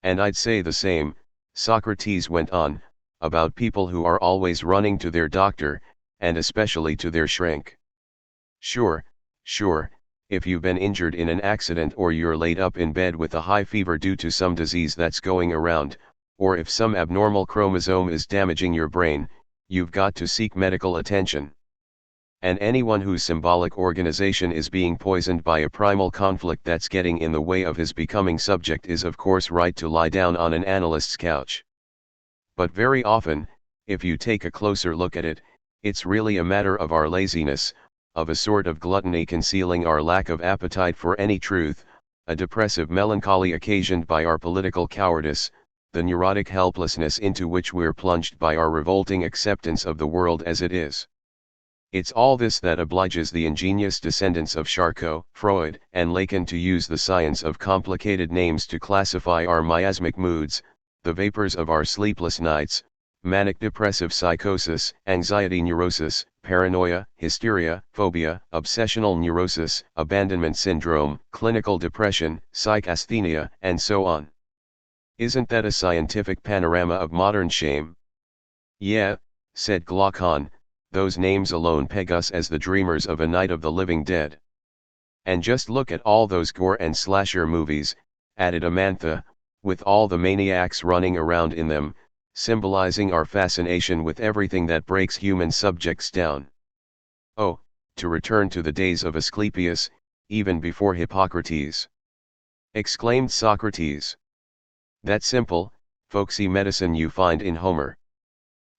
And I'd say the same, Socrates went on, about people who are always running to their doctor, and especially to their shrink. Sure, if you've been injured in an accident or you're laid up in bed with a high fever due to some disease that's going around, or if some abnormal chromosome is damaging your brain, you've got to seek medical attention. And anyone whose symbolic organization is being poisoned by a primal conflict that's getting in the way of his becoming subject is of course right to lie down on an analyst's couch. But very often, if you take a closer look at it, it's really a matter of our laziness, of a sort of gluttony concealing our lack of appetite for any truth, a depressive melancholy occasioned by our political cowardice, the neurotic helplessness into which we're plunged by our revolting acceptance of the world as it is. It's all this that obliges the ingenious descendants of Charcot, Freud, and Lacan to use the science of complicated names to classify our miasmic moods, the vapors of our sleepless nights, manic depressive psychosis, anxiety neurosis, paranoia, hysteria, phobia, obsessional neurosis, abandonment syndrome, clinical depression, psychasthenia, and so on. Isn't that a scientific panorama of modern shame? Yeah, said Glaucon, those names alone peg us as the dreamers of a night of the living dead. And just look at all those gore and slasher movies, added Amantha, with all the maniacs running around in them, symbolizing our fascination with everything that breaks human subjects down. Oh, to return to the days of Asclepius, even before Hippocrates! Exclaimed Socrates. That simple, folksy medicine you find in Homer.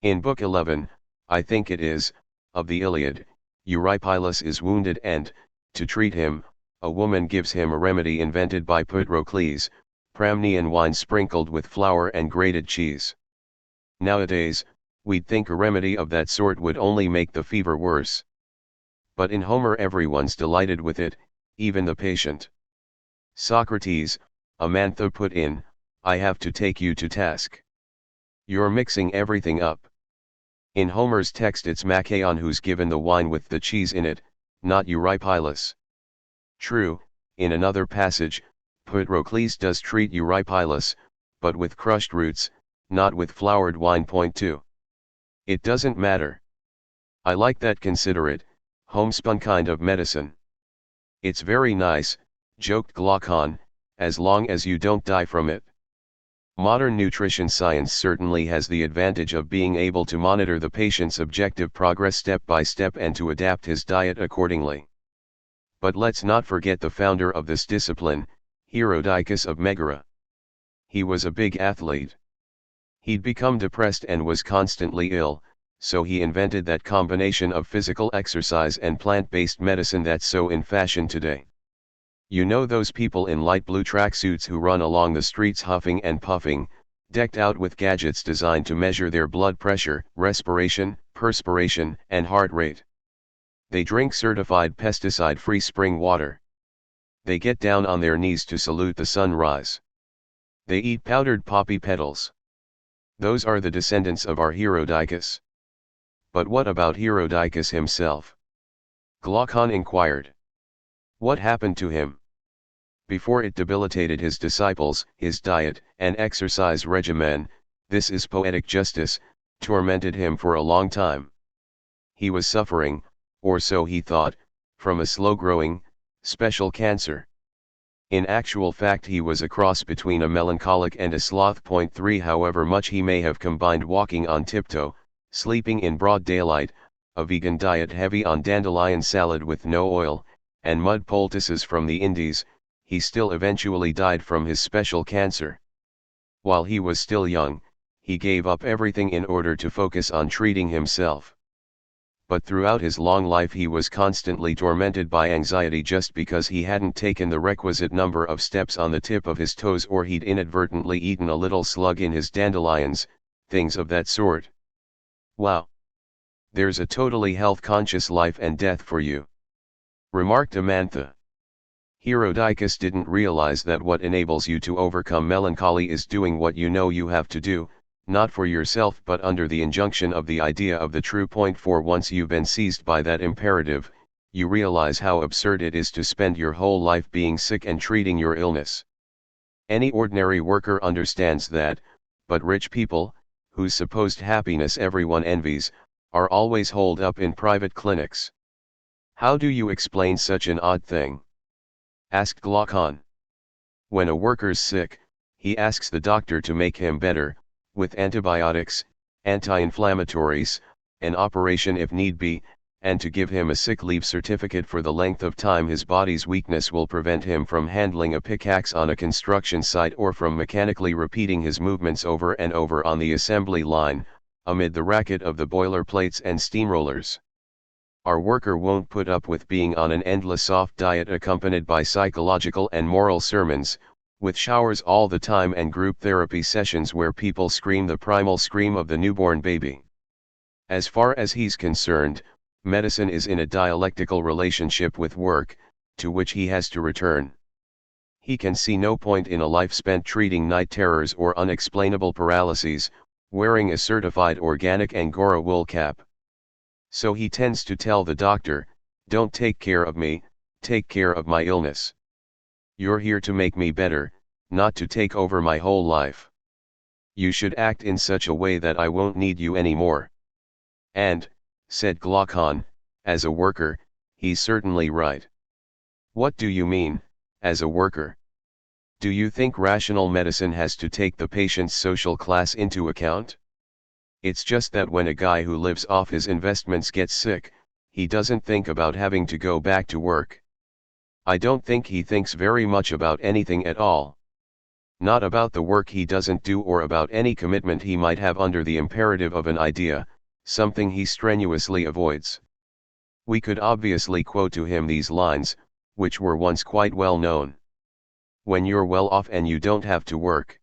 In Book 11, I think it is, of the Iliad, Eurypylus is wounded and, to treat him, a woman gives him a remedy invented by Patroclus, Pramnian wine sprinkled with flour and grated cheese. Nowadays, we'd think a remedy of that sort would only make the fever worse. But in Homer everyone's delighted with it, even the patient. Socrates, Amantha put in, I have to take you to task. You're mixing everything up. In Homer's text it's Machaon who's given the wine with the cheese in it, not Eurypylus. True, in another passage, Patroclus does treat Eurypylus, but with crushed roots, not with floured wine. Point 2. It doesn't matter. I like that considerate, homespun kind of medicine. It's very nice, joked Glaucon, as long as you don't die from it. Modern nutrition science certainly has the advantage of being able to monitor the patient's objective progress step by step and to adapt his diet accordingly. But let's not forget the founder of this discipline, Herodicus of Megara. He was a big athlete. He'd become depressed and was constantly ill, so he invented that combination of physical exercise and plant-based medicine that's so in fashion today. You know those people in light blue tracksuits who run along the streets huffing and puffing, decked out with gadgets designed to measure their blood pressure, respiration, perspiration, and heart rate. They drink certified pesticide-free spring water. They get down on their knees to salute the sunrise. They eat powdered poppy petals. Those are the descendants of our Herodicus. But what about Herodicus himself? Glaucon inquired. What happened to him? Before it debilitated his disciples, his diet and exercise regimen, this is poetic justice, tormented him for a long time. He was suffering, or so he thought, from a slow-growing, special cancer. In actual fact he was a cross between a melancholic and a sloth. Point 3. However much he may have combined walking on tiptoe, sleeping in broad daylight, a vegan diet heavy on dandelion salad with no oil, and mud poultices from the Indies, he still eventually died from his special cancer. While he was still young, he gave up everything in order to focus on treating himself. But throughout his long life he was constantly tormented by anxiety just because he hadn't taken the requisite number of steps on the tip of his toes, or he'd inadvertently eaten a little slug in his dandelions, things of that sort. Wow! There's a totally health-conscious life and death for you, remarked Amantha. Herodicus didn't realize that what enables you to overcome melancholy is doing what you know you have to do, not for yourself but under the injunction of the idea of the true. Point 4. Once you've been seized by that imperative, you realize how absurd it is to spend your whole life being sick and treating your illness. Any ordinary worker understands that, but rich people, whose supposed happiness everyone envies, are always holed up in private clinics. How do you explain such an odd thing? Asked Glaucon. When a worker's sick, he asks the doctor to make him better, with antibiotics, anti-inflammatories, an operation if need be, and to give him a sick leave certificate for the length of time his body's weakness will prevent him from handling a pickaxe on a construction site or from mechanically repeating his movements over and over on the assembly line, amid the racket of the boiler plates and steamrollers. Our worker won't put up with being on an endless soft diet accompanied by psychological and moral sermons, with showers all the time and group therapy sessions where people scream the primal scream of the newborn baby. As far as he's concerned, medicine is in a dialectical relationship with work, to which he has to return. He can see no point in a life spent treating night terrors or unexplainable paralyses, wearing a certified organic Angora wool cap. So he tends to tell the doctor, "Don't take care of me, take care of my illness. You're here to make me better, not to take over my whole life. You should act in such a way that I won't need you anymore." And, said Glaucon, as a worker, he's certainly right. What do you mean, as a worker? Do you think rational medicine has to take the patient's social class into account? It's just that when a guy who lives off his investments gets sick, he doesn't think about having to go back to work. I don't think he thinks very much about anything at all. Not about the work he doesn't do or about any commitment he might have under the imperative of an idea, something he strenuously avoids. We could obviously quote to him these lines, which were once quite well known. When you're well off and you don't have to work,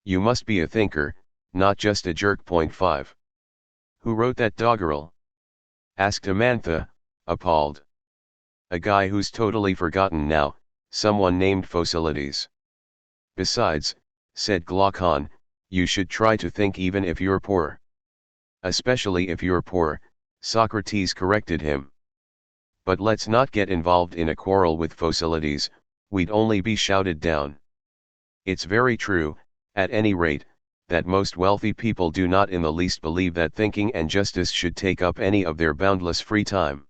you must be a thinker, not just a jerk. 5. Who wrote that doggerel? Asked Amantha, appalled. A guy who's totally forgotten now, someone named Phocylides. Besides, said Glaucon, you should try to think even if you're poor. Especially if you're poor, Socrates corrected him. But let's not get involved in a quarrel with Phocylides, we'd only be shouted down. It's very true, at any rate, that most wealthy people do not in the least believe that thinking and justice should take up any of their boundless free time.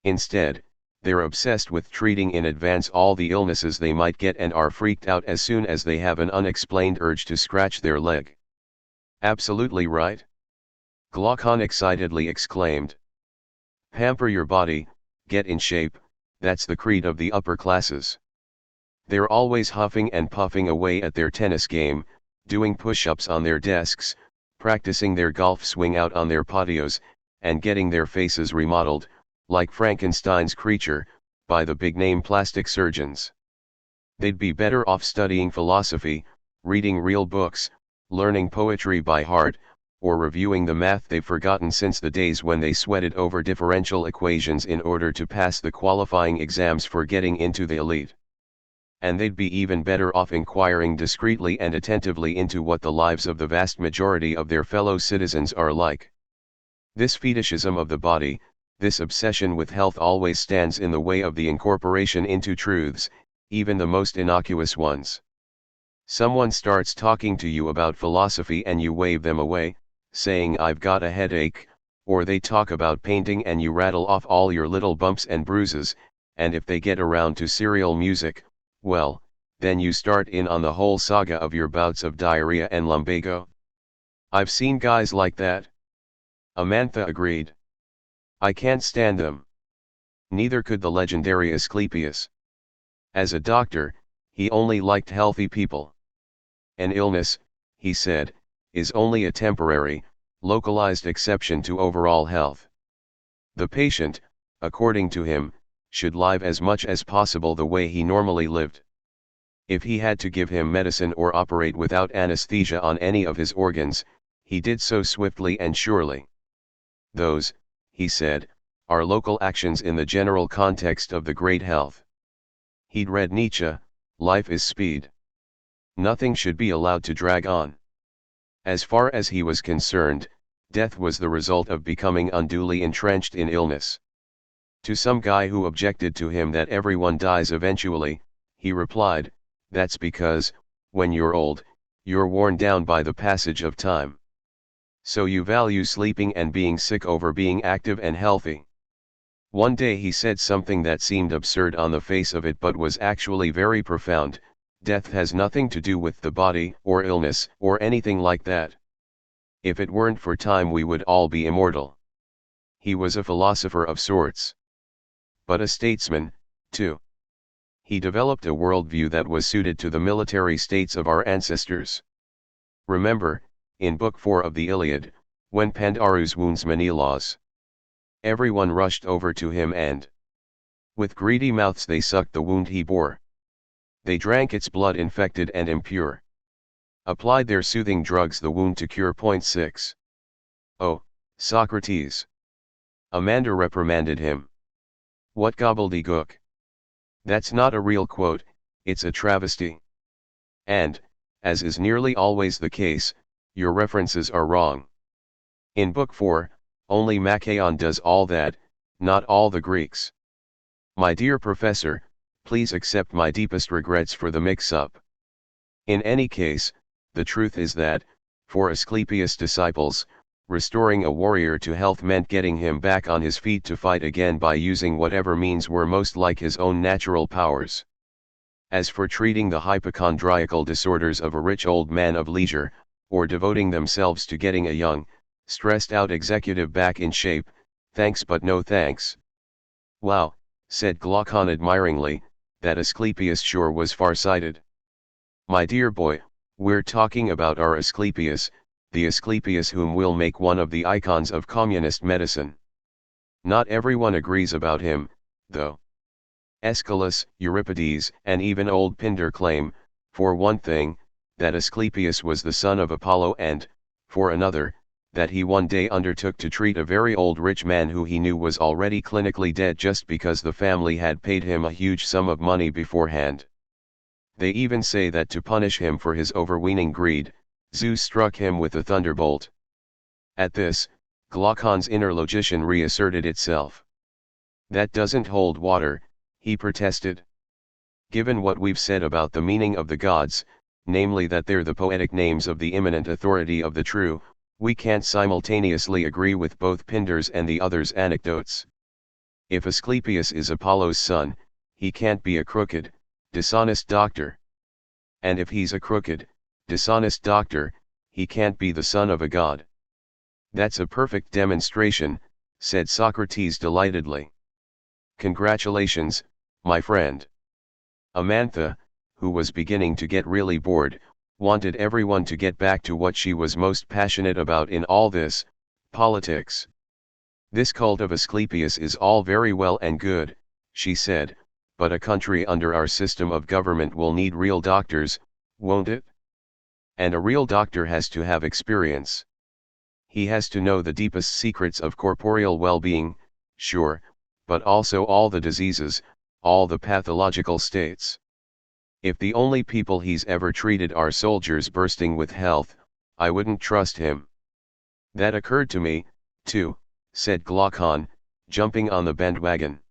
Instead, they're obsessed with treating in advance all the illnesses they might get and are freaked out as soon as they have an unexplained urge to scratch their leg. Absolutely right. Glaucon excitedly exclaimed. Pamper your body, get in shape, that's the creed of the upper classes. They're always huffing and puffing away at their tennis game, doing push-ups on their desks, practicing their golf swing out on their patios, and getting their faces remodeled, like Frankenstein's creature, by the big-name plastic surgeons. They'd be better off studying philosophy, reading real books, learning poetry by heart, or reviewing the math they've forgotten since the days when they sweated over differential equations in order to pass the qualifying exams for getting into the elite. And they'd be even better off inquiring discreetly and attentively into what the lives of the vast majority of their fellow citizens are like. This fetishism of the body, this obsession with health always stands in the way of the incorporation into truths, even the most innocuous ones. Someone starts talking to you about philosophy and you wave them away, saying I've got a headache, or they talk about painting and you rattle off all your little bumps and bruises, and if they get around to serial music, well, then you start in on the whole saga of your bouts of diarrhea and lumbago. I've seen guys like that. Amantha agreed. I can't stand them. Neither could the legendary Asclepius. As a doctor, he only liked healthy people. An illness, he said, is only a temporary, localized exception to overall health. The patient, according to him, should live as much as possible the way he normally lived. If he had to give him medicine or operate without anesthesia on any of his organs, he did so swiftly and surely. Those, he said, are local actions in the general context of the great health. He'd read Nietzsche, life is speed. Nothing should be allowed to drag on. As far as he was concerned, death was the result of becoming unduly entrenched in illness. To some guy who objected to him that everyone dies eventually, he replied, that's because, when you're old, you're worn down by the passage of time. So you value sleeping and being sick over being active and healthy. One day he said something that seemed absurd on the face of it but was actually very profound. Death has nothing to do with the body, or illness, or anything like that. If it weren't for time we would all be immortal. He was a philosopher of sorts. But a statesman, too. He developed a worldview that was suited to the military states of our ancestors. Remember, in Book 4 of the Iliad, when Pandarus wounds Menelaus, everyone rushed over to him and, with greedy mouths they sucked the wound he bore. They drank its blood infected and impure. Applied their soothing drugs the wound to cure. 6. Oh, Socrates! Amanda reprimanded him. What gobbledygook! That's not a real quote, it's a travesty. And, as is nearly always the case, your references are wrong. In Book 4, only Machaon does all that, not all the Greeks. My dear professor, please accept my deepest regrets for the mix-up. In any case, the truth is that, for Asclepius' disciples, restoring a warrior to health meant getting him back on his feet to fight again by using whatever means were most like his own natural powers. As for treating the hypochondriacal disorders of a rich old man of leisure, or devoting themselves to getting a young, stressed-out executive back in shape, thanks but no thanks. Wow, said Glaucon admiringly, that Asclepius sure was far-sighted. My dear boy, we're talking about our Asclepius, the Asclepius whom we'll make one of the icons of communist medicine. Not everyone agrees about him, though. Aeschylus, Euripides, and even old Pindar claim, for one thing, that Asclepius was the son of Apollo and, for another, that he one day undertook to treat a very old rich man who he knew was already clinically dead just because the family had paid him a huge sum of money beforehand. They even say that to punish him for his overweening greed, Zeus struck him with a thunderbolt. At this, Glaucon's inner logician reasserted itself. That doesn't hold water, he protested. Given what we've said about the meaning of the gods, namely that they're the poetic names of the immanent authority of the true, we can't simultaneously agree with both Pindar's and the other's anecdotes. If Asclepius is Apollo's son, he can't be a crooked, dishonest doctor. And if he's a crooked, dishonest doctor, he can't be the son of a god. That's a perfect demonstration, said Socrates delightedly. Congratulations, my friend. Amantha, who was beginning to get really bored, wanted everyone to get back to what she was most passionate about in all this, politics. This cult of Asclepius is all very well and good, she said, but a country under our system of government will need real doctors, won't it? And a real doctor has to have experience. He has to know the deepest secrets of corporeal well-being, sure, but also all the diseases, all the pathological states. If the only people he's ever treated are soldiers bursting with health, I wouldn't trust him. That occurred to me, too, said Glaucon, jumping on the bandwagon.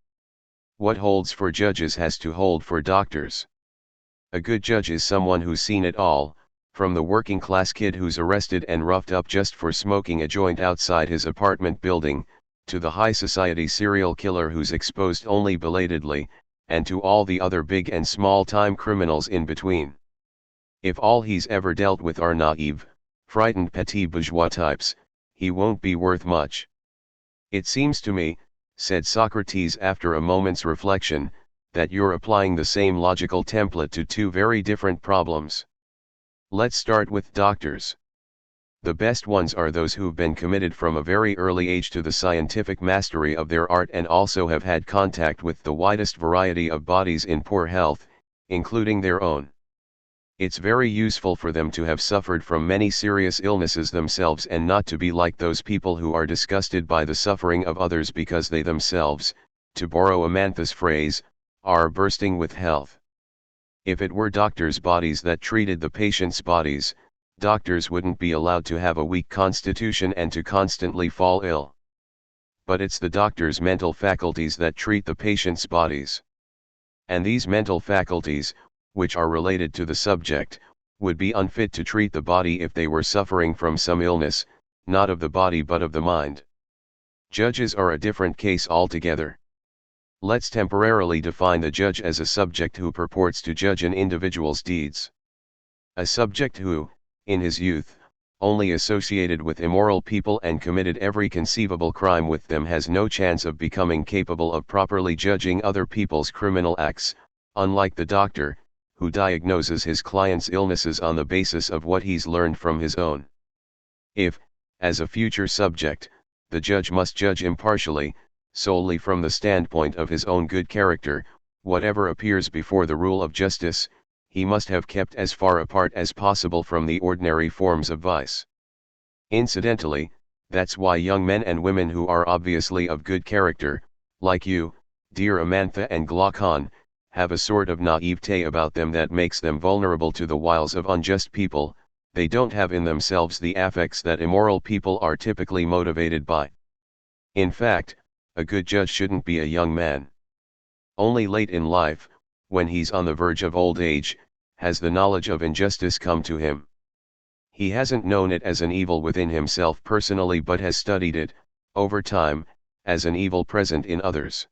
What holds for judges has to hold for doctors. A good judge is someone who's seen it all, from the working class kid who's arrested and roughed up just for smoking a joint outside his apartment building, to the high society serial killer who's exposed only belatedly, and to all the other big and small-time criminals in between. If all he's ever dealt with are naive, frightened petit bourgeois types, he won't be worth much. It seems to me, said Socrates after a moment's reflection, that you're applying the same logical template to two very different problems. Let's start with doctors. The best ones are those who've been committed from a very early age to the scientific mastery of their art and also have had contact with the widest variety of bodies in poor health, including their own. It's very useful for them to have suffered from many serious illnesses themselves and not to be like those people who are disgusted by the suffering of others because they themselves, to borrow Amantha's phrase, are bursting with health. If it were doctors' bodies that treated the patients' bodies, doctors wouldn't be allowed to have a weak constitution and to constantly fall ill. But it's the doctor's mental faculties that treat the patient's bodies. And these mental faculties, which are related to the subject, would be unfit to treat the body if they were suffering from some illness, not of the body but of the mind. Judges are a different case altogether. Let's temporarily define the judge as a subject who purports to judge an individual's deeds. A subject who, in his youth, only associated with immoral people and committed every conceivable crime with them, has no chance of becoming capable of properly judging other people's criminal acts, unlike the doctor, who diagnoses his client's illnesses on the basis of what he's learned from his own. If, as a future subject, the judge must judge impartially, solely from the standpoint of his own good character, whatever appears before the rule of justice, he must have kept as far apart as possible from the ordinary forms of vice. Incidentally, that's why young men and women who are obviously of good character, like you, dear Amantha and Glaucon, have a sort of naivete about them that makes them vulnerable to the wiles of unjust people. They don't have in themselves the affects that immoral people are typically motivated by. In fact, a good judge shouldn't be a young man. Only late in life, when he's on the verge of old age, has the knowledge of injustice come to him. He hasn't known it as an evil within himself personally, but has studied it, over time, as an evil present in others.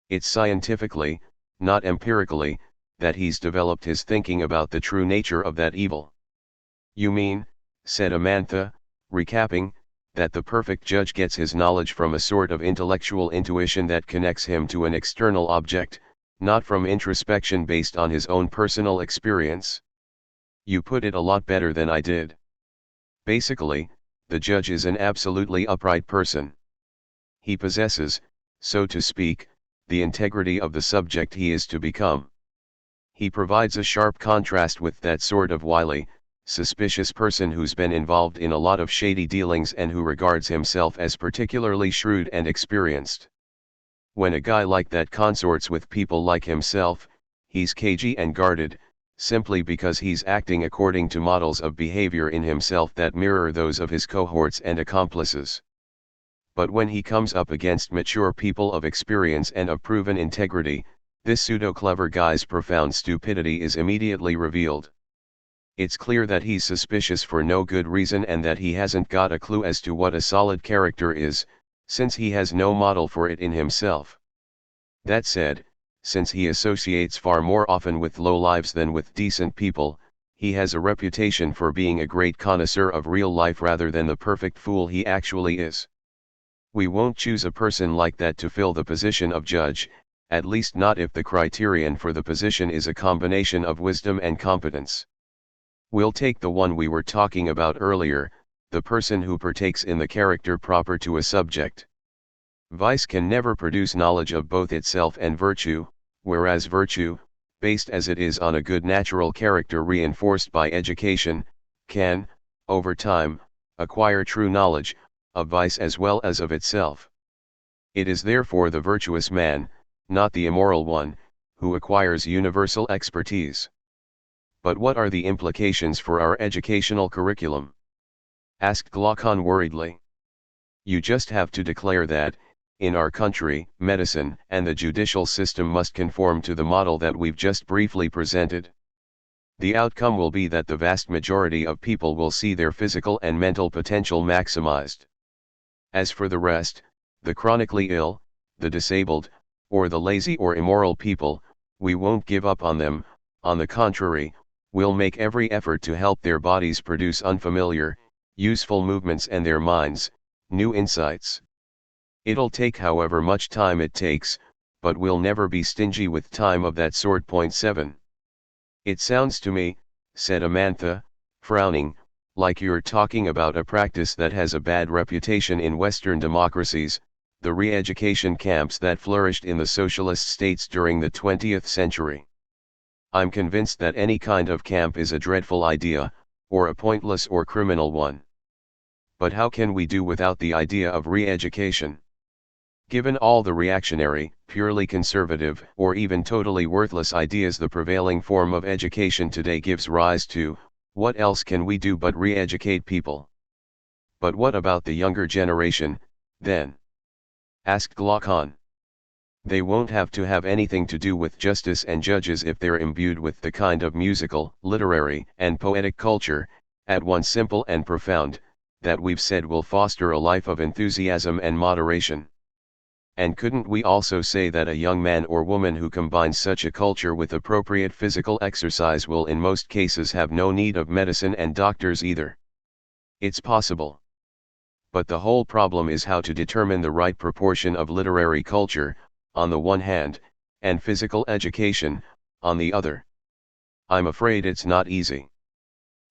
It's scientifically, not empirically, that he's developed his thinking about the true nature of that evil. You mean, said Amantha, recapping, that the perfect judge gets his knowledge from a sort of intellectual intuition that connects him to an external object, not from introspection based on his own personal experience? You put it a lot better than I did. Basically, the judge is an absolutely upright person. He possesses, so to speak, the integrity of the subject he is to become. He provides a sharp contrast with that sort of wily, suspicious person who's been involved in a lot of shady dealings and who regards himself as particularly shrewd and experienced. When a guy like that consorts with people like himself, he's cagey and guarded, simply because he's acting according to models of behavior in himself that mirror those of his cohorts and accomplices. But when he comes up against mature people of experience and of proven integrity, this pseudo-clever guy's profound stupidity is immediately revealed. It's clear that he's suspicious for no good reason and that he hasn't got a clue as to what a solid character is, since he has no model for it in himself. That said, since he associates far more often with lowlives than with decent people, he has a reputation for being a great connoisseur of real life rather than the perfect fool he actually is. We won't choose a person like that to fill the position of judge, at least not if the criterion for the position is a combination of wisdom and competence. We'll take the one we were talking about earlier, the person who partakes in the character proper to a subject. Vice can never produce knowledge of both itself and virtue, whereas virtue, based as it is on a good natural character reinforced by education, can, over time, acquire true knowledge, of vice as well as of itself. It is therefore the virtuous man, not the immoral one, who acquires universal expertise. But what are the implications for our educational curriculum? Asked Glaucon worriedly. You just have to declare that, in our country, medicine and the judicial system must conform to the model that we've just briefly presented. The outcome will be that the vast majority of people will see their physical and mental potential maximized. As for the rest, the chronically ill, the disabled, or the lazy or immoral people, we won't give up on them. On the contrary, we'll make every effort to help their bodies produce unfamiliar, useful movements and their minds, new insights. It'll take however much time it takes, but we'll never be stingy with time of that sort. 7. It sounds to me, said Amantha, frowning, like you're talking about a practice that has a bad reputation in Western democracies, the re-education camps that flourished in the socialist states during the 20th century. I'm convinced that any kind of camp is a dreadful idea, or a pointless or criminal one. But how can we do without the idea of re-education? Given all the reactionary, purely conservative, or even totally worthless ideas the prevailing form of education today gives rise to, what else can we do but re-educate people? But what about the younger generation, then? Asked Glaucon. They won't have to have anything to do with justice and judges if they're imbued with the kind of musical, literary, and poetic culture, at once simple and profound, that we've said will foster a life of enthusiasm and moderation. And couldn't we also say that a young man or woman who combines such a culture with appropriate physical exercise will in most cases have no need of medicine and doctors either? It's possible. But the whole problem is how to determine the right proportion of literary culture, on the one hand, and physical education, on the other. I'm afraid it's not easy.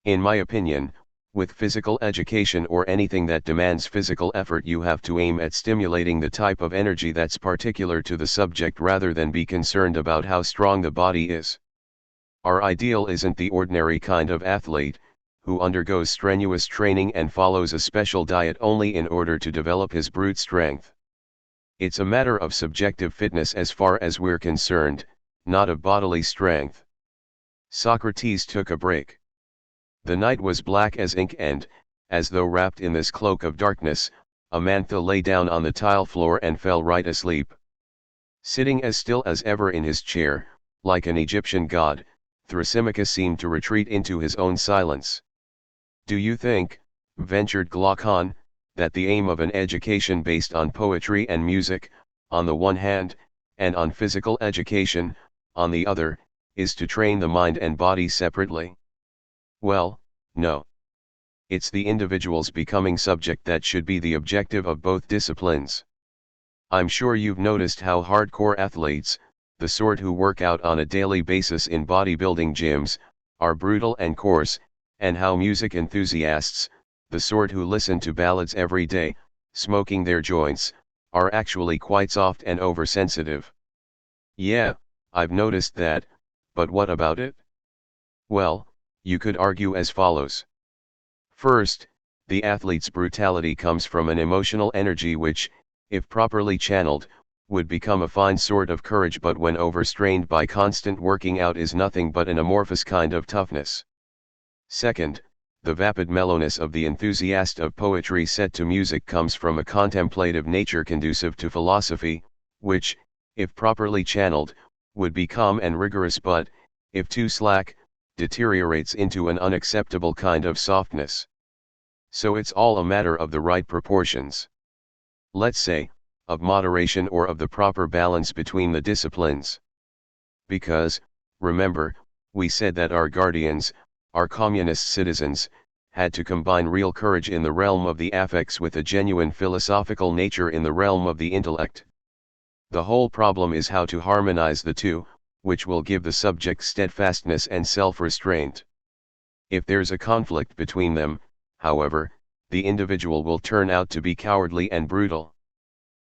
In my opinion, with physical education or anything that demands physical effort, you have to aim at stimulating the type of energy that's particular to the subject rather than be concerned about how strong the body is. Our ideal isn't the ordinary kind of athlete, who undergoes strenuous training and follows a special diet only in order to develop his brute strength. It's a matter of subjective fitness as far as we're concerned, not of bodily strength. Socrates took a break. The night was black as ink and, as though wrapped in this cloak of darkness, Amantha lay down on the tile floor and fell right asleep. Sitting as still as ever in his chair, like an Egyptian god, Thrasymachus seemed to retreat into his own silence. "Do you think," ventured Glaucon, "that the aim of an education based on poetry and music, on the one hand, and on physical education, on the other, is to train the mind and body separately?" Well, no. It's the individual's becoming subject that should be the objective of both disciplines. I'm sure you've noticed how hardcore athletes, the sort who work out on a daily basis in bodybuilding gyms, are brutal and coarse, and how music enthusiasts, the sort who listen to ballads every day, smoking their joints, are actually quite soft and oversensitive. Yeah, I've noticed that, but what about it? Well, you could argue as follows. First, the athlete's brutality comes from an emotional energy which, if properly channeled, would become a fine sort of courage, but when overstrained by constant working out is nothing but an amorphous kind of toughness. Second, the vapid mellowness of the enthusiast of poetry set to music comes from a contemplative nature conducive to philosophy, which, if properly channeled, would be calm and rigorous, but, if too slack, deteriorates into an unacceptable kind of softness. So it's all a matter of the right proportions. Let's say, of moderation or of the proper balance between the disciplines. Because, remember, we said that our guardians, our communist citizens, had to combine real courage in the realm of the affects with a genuine philosophical nature in the realm of the intellect. The whole problem is how to harmonize the two, which will give the subject steadfastness and self-restraint. If there's a conflict between them, however, the individual will turn out to be cowardly and brutal.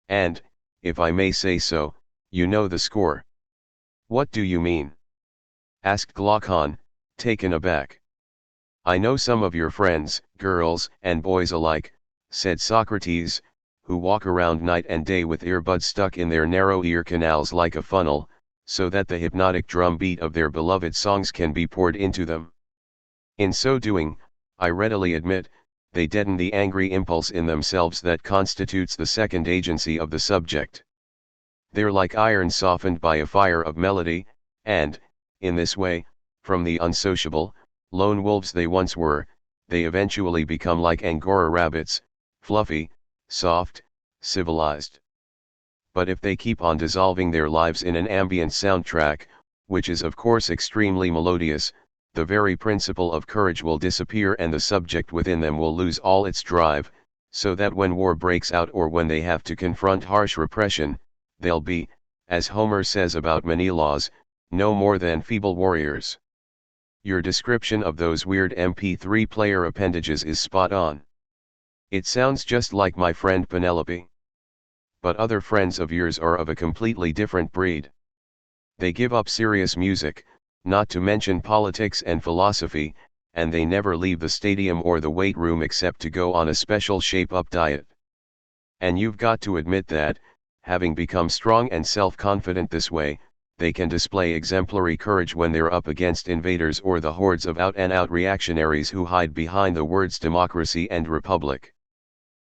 And, if I may say so, you know the score. What do you mean? Asked Glaucon, taken aback. I know some of your friends, girls and boys alike, said Socrates, who walk around night and day with earbuds stuck in their narrow ear canals like a funnel, so that the hypnotic drum beat of their beloved songs can be poured into them. In so doing, I readily admit, they deaden the angry impulse in themselves that constitutes the second agency of the subject. They're like iron softened by a fire of melody, and, in this way, from the unsociable, lone wolves they once were, they eventually become like Angora rabbits, fluffy, soft, civilized. But if they keep on dissolving their lives in an ambient soundtrack, which is of course extremely melodious, the very principle of courage will disappear and the subject within them will lose all its drive, so that when war breaks out or when they have to confront harsh repression, they'll be, as Homer says about Menelaus, no more than feeble warriors. Your description of those weird MP3 player appendages is spot on. It sounds just like my friend Penelope. But other friends of yours are of a completely different breed. They give up serious music, not to mention politics and philosophy, and they never leave the stadium or the weight room except to go on a special shape-up diet. And you've got to admit that, having become strong and self-confident this way, they can display exemplary courage when they're up against invaders or the hordes of out-and-out reactionaries who hide behind the words democracy and republic.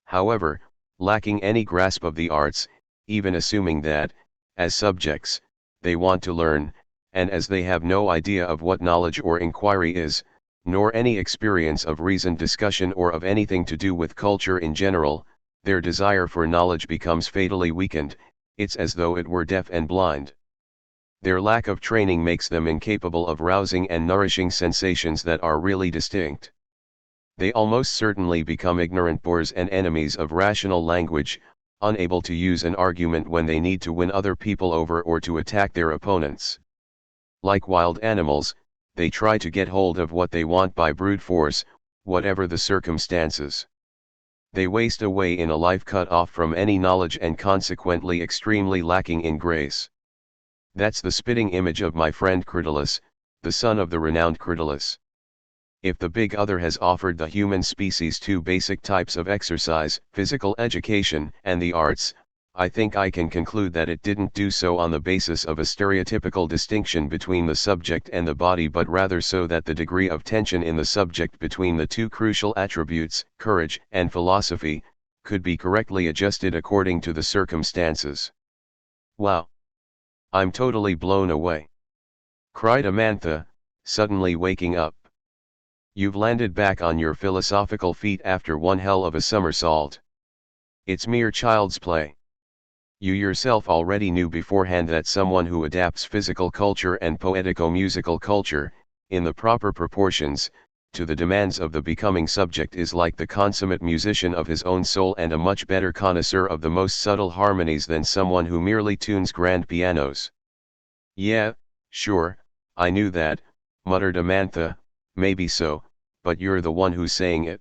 However, lacking any grasp of the arts, even assuming that, as subjects, they want to learn, and as they have no idea of what knowledge or inquiry is, nor any experience of reasoned discussion or of anything to do with culture in general, their desire for knowledge becomes fatally weakened. It's as though it were deaf and blind. Their lack of training makes them incapable of rousing and nourishing sensations that are really distinct. They almost certainly become ignorant boors and enemies of rational language, unable to use an argument when they need to win other people over or to attack their opponents. Like wild animals, they try to get hold of what they want by brute force, whatever the circumstances. They waste away in a life cut off from any knowledge and consequently extremely lacking in grace. That's the spitting image of my friend Critolus, the son of the renowned Critolus. If the big other has offered the human species two basic types of exercise, physical education and the arts, I think I can conclude that it didn't do so on the basis of a stereotypical distinction between the subject and the body, but rather so that the degree of tension in the subject between the two crucial attributes, courage and philosophy, could be correctly adjusted according to the circumstances. Wow! I'm totally blown away!" cried Amantha, suddenly waking up. "You've landed back on your philosophical feet after one hell of a somersault. It's mere child's play. You yourself already knew beforehand that someone who adapts physical culture and poetico-musical culture, in the proper proportions, to the demands of the becoming subject is like the consummate musician of his own soul and a much better connoisseur of the most subtle harmonies than someone who merely tunes grand pianos." "Yeah, sure, I knew that," muttered Amantha, "maybe so, but you're the one who's saying it.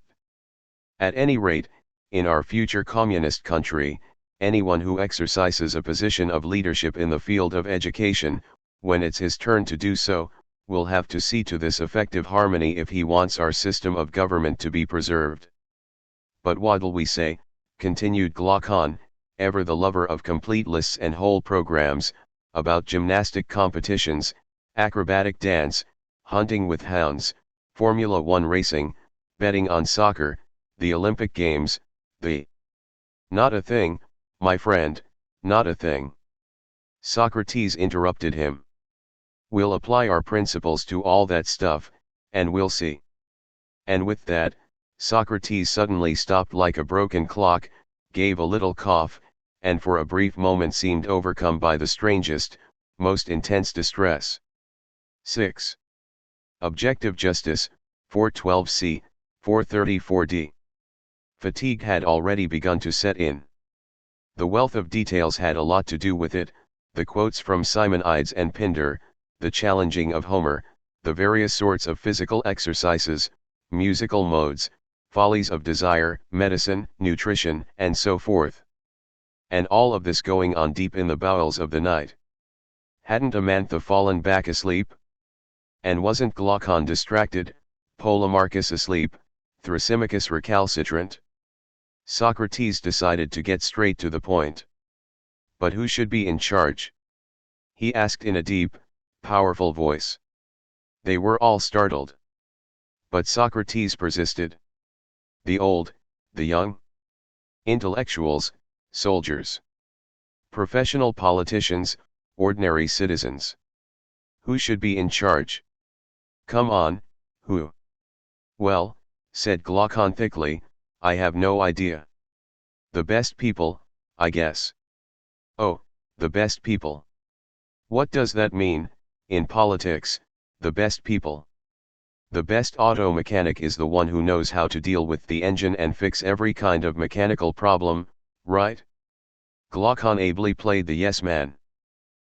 At any rate, in our future communist country, anyone who exercises a position of leadership in the field of education, when it's his turn to do so, will have to see to this effective harmony if he wants our system of government to be preserved. But what'll we say," continued Glaucon, ever the lover of complete lists and whole programs, "about gymnastic competitions, acrobatic dance, hunting with hounds, Formula One racing, betting on soccer, the Olympic Games, the—" "Not a thing, my friend, not a thing," Socrates interrupted him. "We'll apply our principles to all that stuff, and we'll see." And with that, Socrates suddenly stopped like a broken clock, gave a little cough, and for a brief moment seemed overcome by the strangest, most intense distress. 6. Objective Justice, 412c, 434d. Fatigue had already begun to set in. The wealth of details had a lot to do with it, the quotes from Simonides and Pindar, the challenging of Homer, the various sorts of physical exercises, musical modes, follies of desire, medicine, nutrition, and so forth. And all of this going on deep in the bowels of the night. Hadn't Amantha fallen back asleep? And wasn't Glaucon distracted, Polemarchus asleep, Thrasymachus recalcitrant? Socrates decided to get straight to the point. But who should be in charge? He asked in a deep, powerful voice. They were all startled. But Socrates persisted. The old, the young? Intellectuals, soldiers. Professional politicians, ordinary citizens. Who should be in charge? Come on, who? Well, said Glaucon thickly, I have no idea. The best people, I guess. Oh, the best people. What does that mean, in politics, the best people? The best auto mechanic is the one who knows how to deal with the engine and fix every kind of mechanical problem, right? Glaucon ably played the yes man.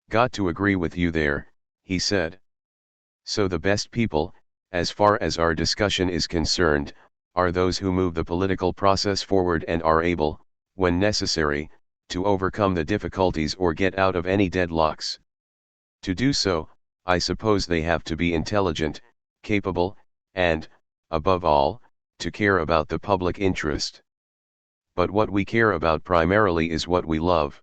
Got to agree with you there, he said. So the best people, as far as our discussion is concerned, are those who move the political process forward and are able, when necessary, to overcome the difficulties or get out of any deadlocks. To do so, I suppose they have to be intelligent, capable, and, above all, to care about the public interest. But what we care about primarily is what we love.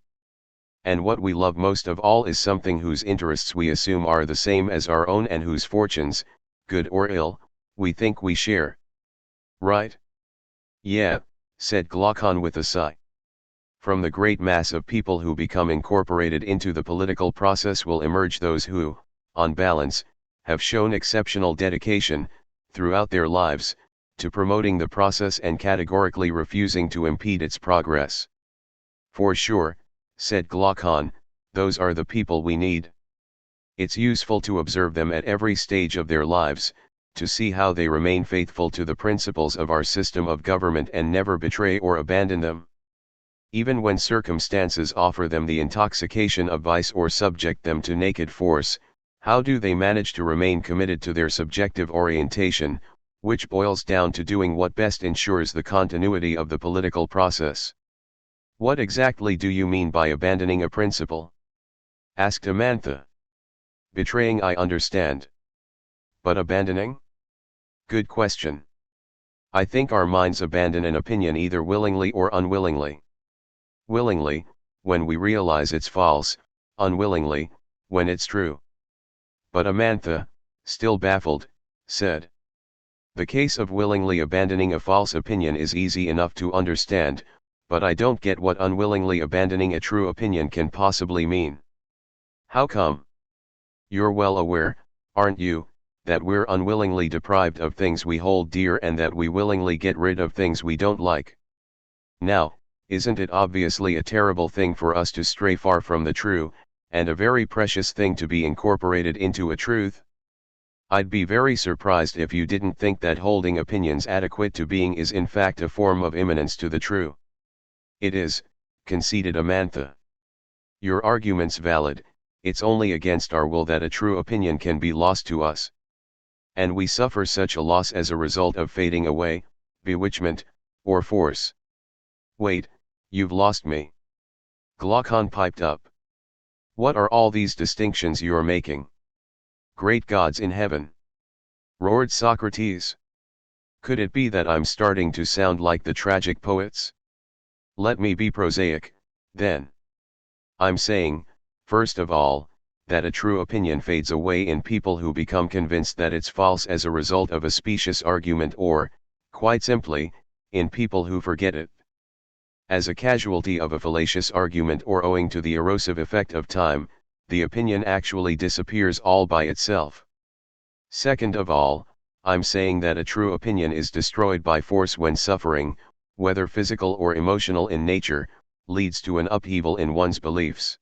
And what we love most of all is something whose interests we assume are the same as our own and whose fortunes, good or ill, we think we share. Right? Yeah, said Glaucon with a sigh. From the great mass of people who become incorporated into the political process will emerge those who, on balance, have shown exceptional dedication, throughout their lives, to promoting the process and categorically refusing to impede its progress. For sure, said Glaucon, those are the people we need. It's useful to observe them at every stage of their lives, to see how they remain faithful to the principles of our system of government and never betray or abandon them. Even when circumstances offer them the intoxication of vice or subject them to naked force, how do they manage to remain committed to their subjective orientation, which boils down to doing what best ensures the continuity of the political process? What exactly do you mean by abandoning a principle? Asked Amantha. Betraying, I understand. But abandoning? Good question. I think our minds abandon an opinion either willingly or unwillingly. Willingly, when we realize it's false; unwillingly, when it's true. But Amantha, still baffled, said, the case of willingly abandoning a false opinion is easy enough to understand, but I don't get what unwillingly abandoning a true opinion can possibly mean. How come? You're well aware, aren't you, that we're unwillingly deprived of things we hold dear and that we willingly get rid of things we don't like? Now, isn't it obviously a terrible thing for us to stray far from the true, and a very precious thing to be incorporated into a truth? I'd be very surprised if you didn't think that holding opinions adequate to being is in fact a form of immanence to the true. It is, conceded Amantha. Your argument's valid, it's only against our will that a true opinion can be lost to us. And we suffer such a loss as a result of fading away, bewitchment, or force. Wait, you've lost me. Glaucon piped up. What are all these distinctions you're making? Great gods in heaven! Roared Socrates. Could it be that I'm starting to sound like the tragic poets? Let me be prosaic, then. I'm saying, first of all, that a true opinion fades away in people who become convinced that it's false as a result of a specious argument, or, quite simply, in people who forget it. As a casualty of a fallacious argument or owing to the erosive effect of time, the opinion actually disappears all by itself. Second of all, I'm saying that a true opinion is destroyed by force when suffering, whether physical or emotional in nature, leads to an upheaval in one's beliefs.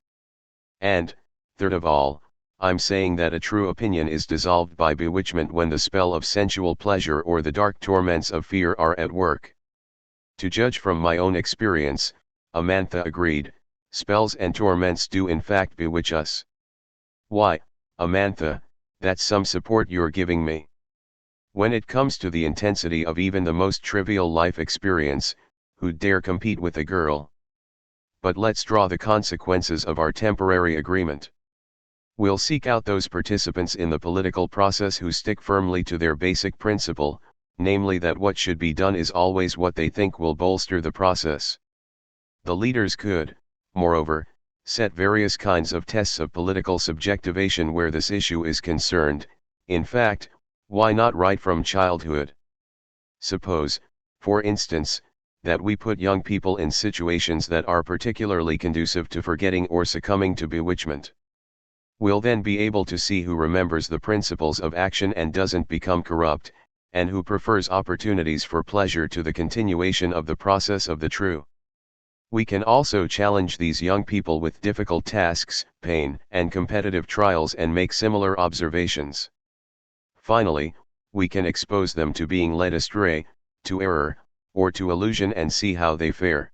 And, third of all, I'm saying that a true opinion is dissolved by bewitchment when the spell of sensual pleasure or the dark torments of fear are at work. To judge from my own experience, Amantha agreed, spells and torments do in fact bewitch us. Why, Amantha, that's some support you're giving me. When it comes to the intensity of even the most trivial life experience, who'd dare compete with a girl? But let's draw the consequences of our temporary agreement. We'll seek out those participants in the political process who stick firmly to their basic principle, namely that what should be done is always what they think will bolster the process. The leaders could, moreover, set various kinds of tests of political subjectivation where this issue is concerned. In fact, why not right from childhood? Suppose, for instance, that we put young people in situations that are particularly conducive to forgetting or succumbing to bewitchment. We'll then be able to see who remembers the principles of action and doesn't become corrupt, and who prefers opportunities for pleasure to the continuation of the process of the true. We can also challenge these young people with difficult tasks, pain, and competitive trials and make similar observations. Finally, we can expose them to being led astray, to error, or to illusion and see how they fare.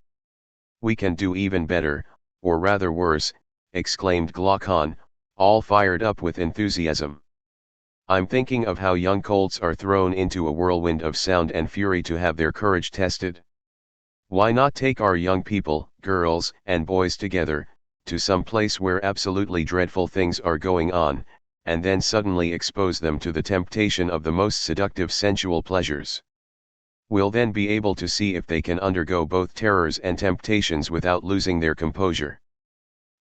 We can do even better, or rather worse, exclaimed Glaucon, all fired up with enthusiasm. I'm thinking of how young colts are thrown into a whirlwind of sound and fury to have their courage tested. Why not take our young people, girls and boys together, to some place where absolutely dreadful things are going on, and then suddenly expose them to the temptation of the most seductive sensual pleasures? We'll then be able to see if they can undergo both terrors and temptations without losing their composure.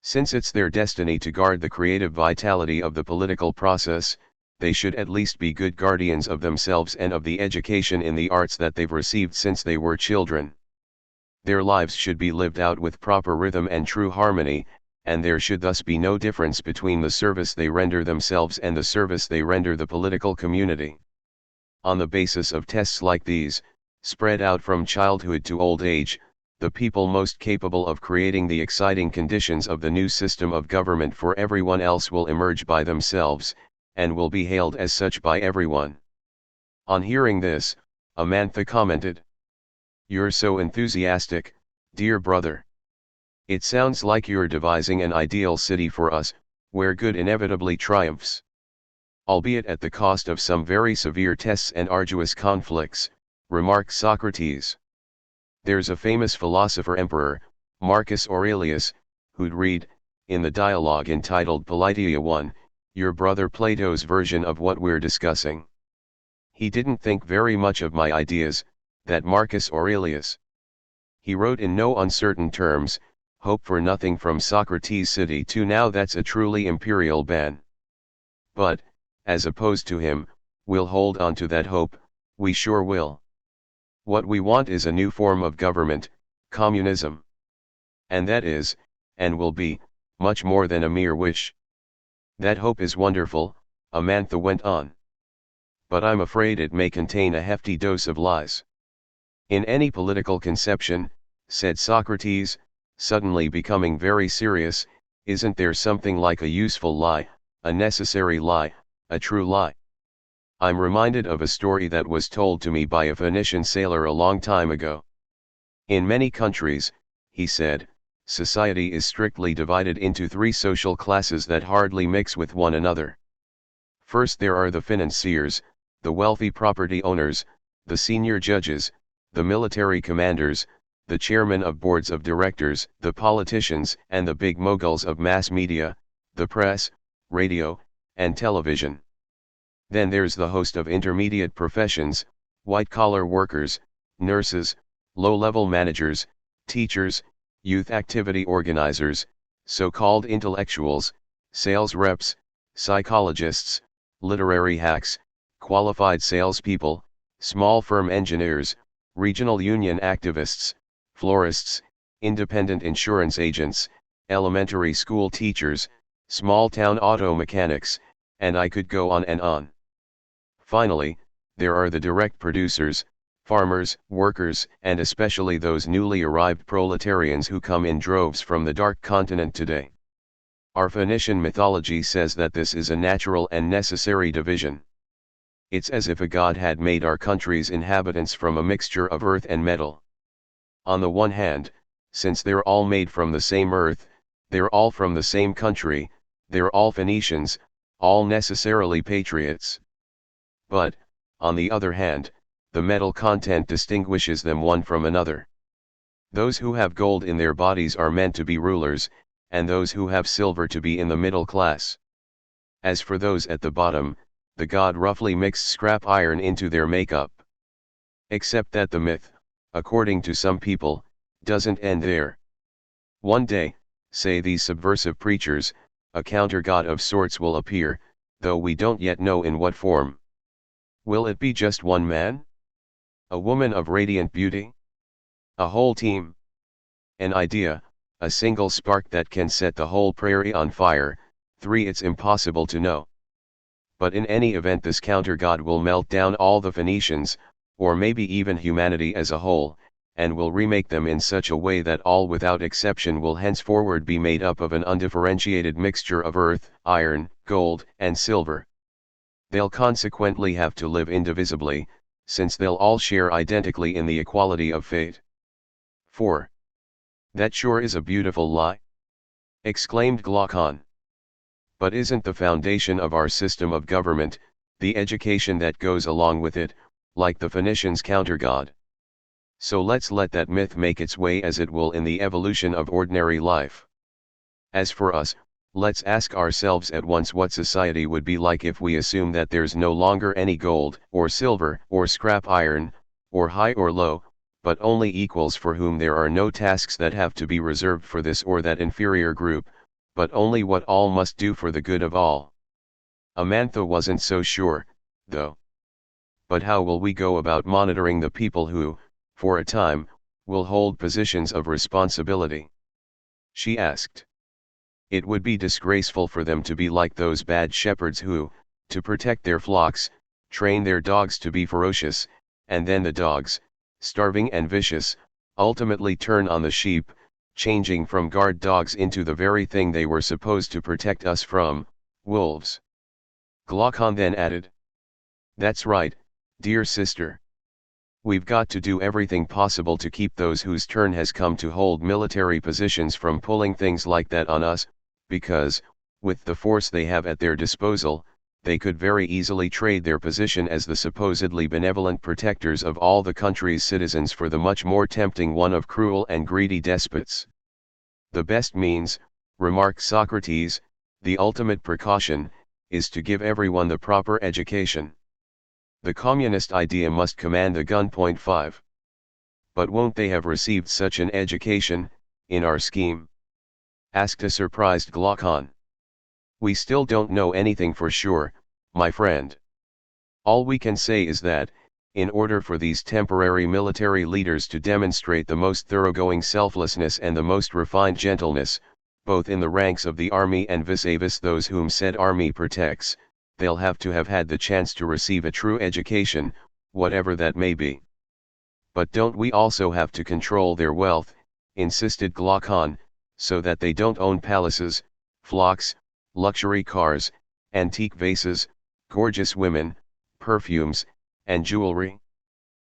Since it's their destiny to guard the creative vitality of the political process, they should at least be good guardians of themselves and of the education in the arts that they've received since they were children. Their lives should be lived out with proper rhythm and true harmony, and there should thus be no difference between the service they render themselves and the service they render the political community. On the basis of tests like these, spread out from childhood to old age, the people most capable of creating the exciting conditions of the new system of government for everyone else will emerge by themselves, and will be hailed as such by everyone. On hearing this, Amantha commented, "You're so enthusiastic, dear brother. It sounds like you're devising an ideal city for us, where good inevitably triumphs. Albeit at the cost of some very severe tests and arduous conflicts," remarked Socrates. "There's a famous philosopher emperor, Marcus Aurelius, who'd read, in the dialogue entitled Politeia 1, your brother Plato's version of what we're discussing. He didn't think very much of my ideas, that Marcus Aurelius. He wrote in no uncertain terms, hope for nothing from Socrates' city to now that's a truly imperial ban. But, as opposed to him, we'll hold on to that hope, we sure will. What we want is a new form of government, communism. And that is, and will be, much more than a mere wish. That hope is wonderful," Amantha went on. "But I'm afraid it may contain a hefty dose of lies." "In any political conception," said Socrates, suddenly becoming very serious, "isn't there something like a useful lie, a necessary lie, a true lie? I'm reminded of a story that was told to me by a Phoenician sailor a long time ago. In many countries, he said, society is strictly divided into three social classes that hardly mix with one another. First there are the financiers, the wealthy property owners, the senior judges, the military commanders, the chairmen of boards of directors, the politicians, and the big moguls of mass media, the press, radio, and television. Then there's the host of intermediate professions, white-collar workers, nurses, low-level managers, teachers, youth activity organizers, so-called intellectuals, sales reps, psychologists, literary hacks, qualified salespeople, small firm engineers, regional union activists, florists, independent insurance agents, elementary school teachers, small-town auto mechanics, and I could go on and on. Finally, there are the direct producers, farmers, workers, and especially those newly arrived proletarians who come in droves from the dark continent today. Our Phoenician mythology says that this is a natural and necessary division. It's as if a god had made our country's inhabitants from a mixture of earth and metal. On the one hand, since they're all made from the same earth, they're all from the same country, they're all Phoenicians, all necessarily patriots. But, on the other hand, the metal content distinguishes them one from another. Those who have gold in their bodies are meant to be rulers, and those who have silver to be in the middle class. As for those at the bottom, the god roughly mixed scrap iron into their makeup. Except that the myth, according to some people, doesn't end there. One day, say these subversive preachers, a counter-god of sorts will appear, though we don't yet know in what form. Will it be just one man? A woman of radiant beauty? A whole team? An idea, a single spark that can set the whole prairie on fire? 3. It's impossible to know. But in any event this counter-god will melt down all the Phoenicians, or maybe even humanity as a whole, and will remake them in such a way that all without exception will henceforward be made up of an undifferentiated mixture of earth, iron, gold, and silver. They'll consequently have to live indivisibly, since they'll all share identically in the equality of fate. 4. That sure is a beautiful lie, exclaimed Glaucon. But isn't the foundation of our system of government, the education that goes along with it, like the Phoenicians' counter-god? So let's let that myth make its way as it will in the evolution of ordinary life. As for us, let's ask ourselves at once what society would be like if we assume that there's no longer any gold, or silver, or scrap iron, or high or low, but only equals for whom there are no tasks that have to be reserved for this or that inferior group, but only what all must do for the good of all. Amantha wasn't so sure, though. But how will we go about monitoring the people who, for a time, will hold positions of responsibility? She asked. It would be disgraceful for them to be like those bad shepherds who, to protect their flocks, train their dogs to be ferocious, and then the dogs, starving and vicious, ultimately turn on the sheep, changing from guard dogs into the very thing they were supposed to protect us from, wolves. Glaucon then added. That's right, Dear sister, we've got to do everything possible to keep those whose turn has come to hold military positions from pulling things like that on us, because, with the force they have at their disposal, they could very easily trade their position as the supposedly benevolent protectors of all the country's citizens for the much more tempting one of cruel and greedy despots. The best means, remarked Socrates, the ultimate precaution, is to give everyone the proper education. The communist idea must command the gun. 5. But won't they have received such an education, in our scheme? Asked a surprised Glaucon. We still don't know anything for sure, my friend. All we can say is that, in order for these temporary military leaders to demonstrate the most thoroughgoing selflessness and the most refined gentleness, both in the ranks of the army and vis-a-vis those whom said army protects, they'll have to have had the chance to receive a true education, whatever that may be. But don't we also have to control their wealth, insisted Glaucon, so that they don't own palaces, flocks, luxury cars, antique vases, gorgeous women, perfumes, and jewelry?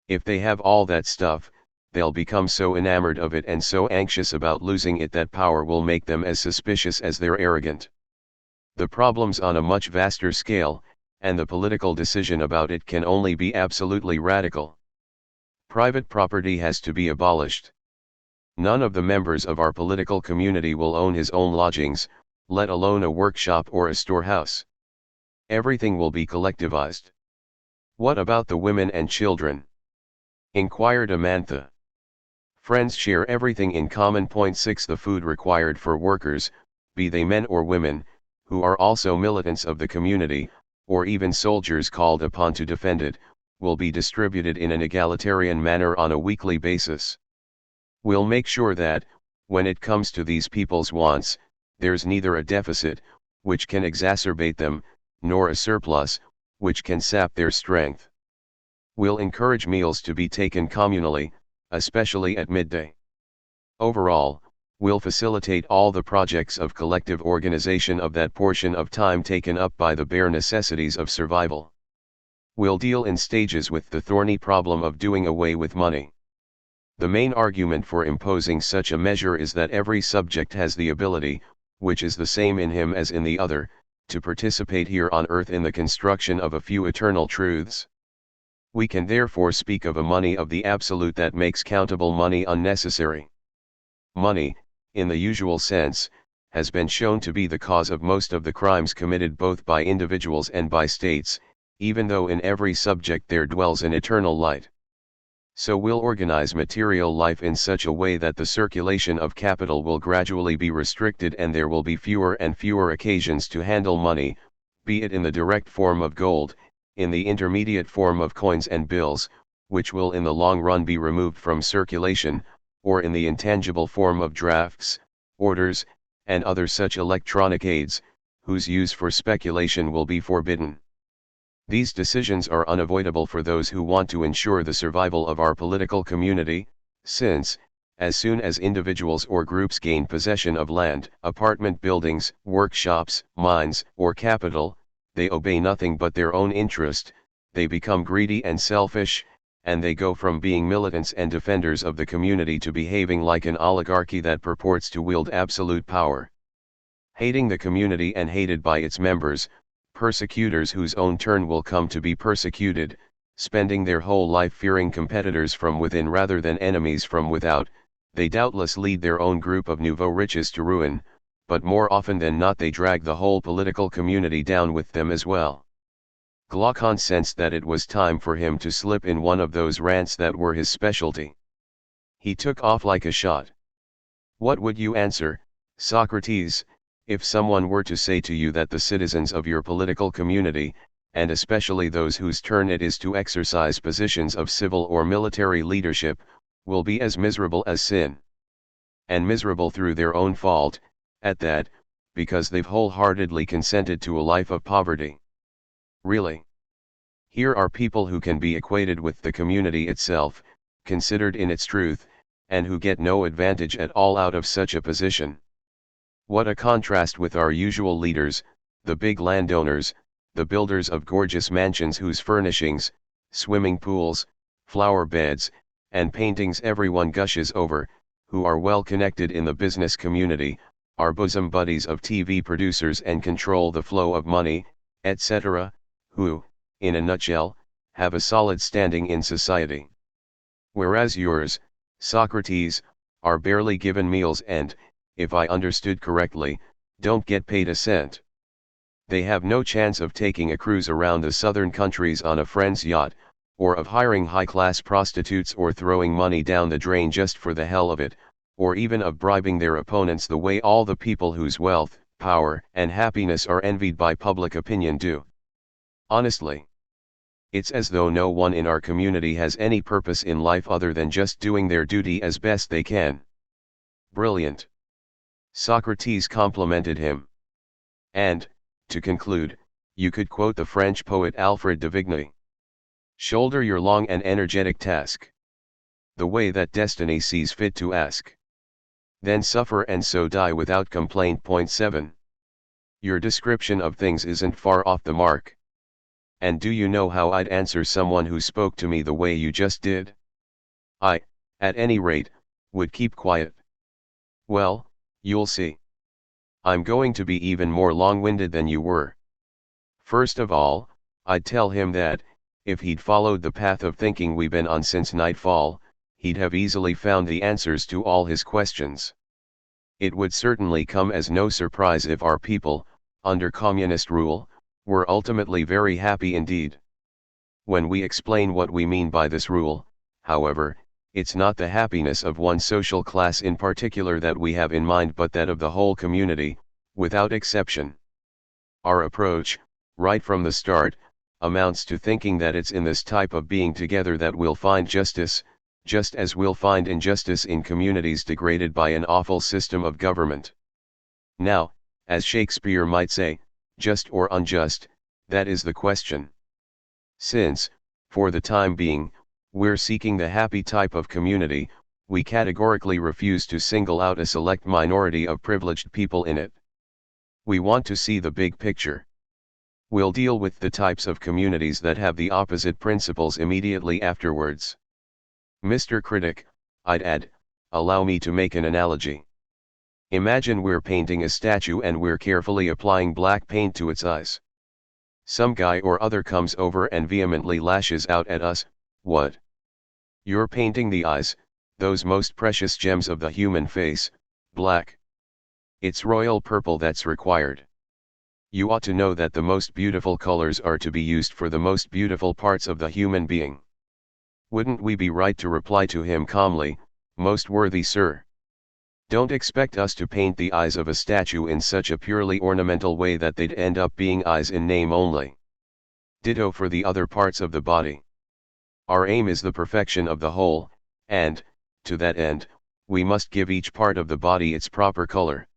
If they have all that stuff, they'll become so enamored of it and so anxious about losing it that power will make them as suspicious as they're arrogant. The problem's on a much vaster scale, and the political decision about it can only be absolutely radical. Private property has to be abolished. None of the members of our political community will own his own lodgings, let alone a workshop or a storehouse. Everything will be collectivized. What about the women and children? Inquired Amantha. Friends share everything in common. 6. The food required for workers, be they men or women, who are also militants of the community, or even soldiers called upon to defend it, will be distributed in an egalitarian manner on a weekly basis. We'll make sure that, when it comes to these people's wants, there's neither a deficit, which can exacerbate them, nor a surplus, which can sap their strength. We'll encourage meals to be taken communally, especially at midday. Overall, we'll facilitate all the projects of collective organization of that portion of time taken up by the bare necessities of survival. We'll deal in stages with the thorny problem of doing away with money. The main argument for imposing such a measure is that every subject has the ability, which is the same in him as in the other, to participate here on earth in the construction of a few eternal truths. We can therefore speak of a money of the absolute that makes countable money unnecessary. Money, in the usual sense, has been shown to be the cause of most of the crimes committed both by individuals and by states, even though in every subject there dwells an eternal light. So we'll organize material life in such a way that the circulation of capital will gradually be restricted and there will be fewer and fewer occasions to handle money, be it in the direct form of gold, in the intermediate form of coins and bills, which will in the long run be removed from circulation, or in the intangible form of drafts, orders, and other such electronic aids, whose use for speculation will be forbidden. These decisions are unavoidable for those who want to ensure the survival of our political community, since, as soon as individuals or groups gain possession of land, apartment buildings, workshops, mines, or capital, they obey nothing but their own interest, they become greedy and selfish, and they go from being militants and defenders of the community to behaving like an oligarchy that purports to wield absolute power. Hating the community and hated by its members, persecutors whose own turn will come to be persecuted, spending their whole life fearing competitors from within rather than enemies from without, they doubtless lead their own group of nouveau riches to ruin, but more often than not they drag the whole political community down with them as well. Glaucon sensed that it was time for him to slip in one of those rants that were his specialty. He took off like a shot. What would you answer, Socrates, if someone were to say to you that the citizens of your political community, and especially those whose turn it is to exercise positions of civil or military leadership, will be as miserable as sin? And miserable through their own fault, at that, because they've wholeheartedly consented to a life of poverty. Really? Here are people who can be equated with the community itself, considered in its truth, and who get no advantage at all out of such a position. What a contrast with our usual leaders, the big landowners, the builders of gorgeous mansions whose furnishings, swimming pools, flower beds, and paintings everyone gushes over, who are well connected in the business community, are bosom buddies of TV producers and control the flow of money, etc., who, in a nutshell, have a solid standing in society. Whereas yours, Socrates, are barely given meals and, if I understood correctly, don't get paid a cent. They have no chance of taking a cruise around the southern countries on a friend's yacht, or of hiring high-class prostitutes or throwing money down the drain just for the hell of it, or even of bribing their opponents the way all the people whose wealth, power, and happiness are envied by public opinion do. Honestly, it's as though no one in our community has any purpose in life other than just doing their duty as best they can. Brilliant. Socrates complimented him. And, to conclude, you could quote the French poet Alfred de Vigny. Shoulder your long and energetic task, the way that destiny sees fit to ask. Then suffer and so die without complaint. 7. Your description of things isn't far off the mark. And do you know how I'd answer someone who spoke to me the way you just did? I, at any rate, would keep quiet. Well, you'll see. I'm going to be even more long-winded than you were. First of all, I'd tell him that, if he'd followed the path of thinking we've been on since nightfall, he'd have easily found the answers to all his questions. It would certainly come as no surprise if our people, under communist rule, were ultimately very happy indeed. When we explain what we mean by this rule, however, it's not the happiness of one social class in particular that we have in mind but that of the whole community, without exception. Our approach, right from the start, amounts to thinking that it's in this type of being together that we'll find justice, just as we'll find injustice in communities degraded by an awful system of government. Now, as Shakespeare might say, just or unjust, that is the question. Since, for the time being, we're seeking the happy type of community, we categorically refuse to single out a select minority of privileged people in it. We want to see the big picture. We'll deal with the types of communities that have the opposite principles immediately afterwards. Mr. Critic, I'd add, allow me to make an analogy. Imagine we're painting a statue and we're carefully applying black paint to its eyes. Some guy or other comes over and vehemently lashes out at us. What? You're painting the eyes, those most precious gems of the human face, black. It's royal purple that's required. You ought to know that the most beautiful colors are to be used for the most beautiful parts of the human being. Wouldn't we be right to reply to him calmly, most worthy sir? Don't expect us to paint the eyes of a statue in such a purely ornamental way that they'd end up being eyes in name only. Ditto for the other parts of the body. Our aim is the perfection of the whole, and, to that end, we must give each part of the body its proper color.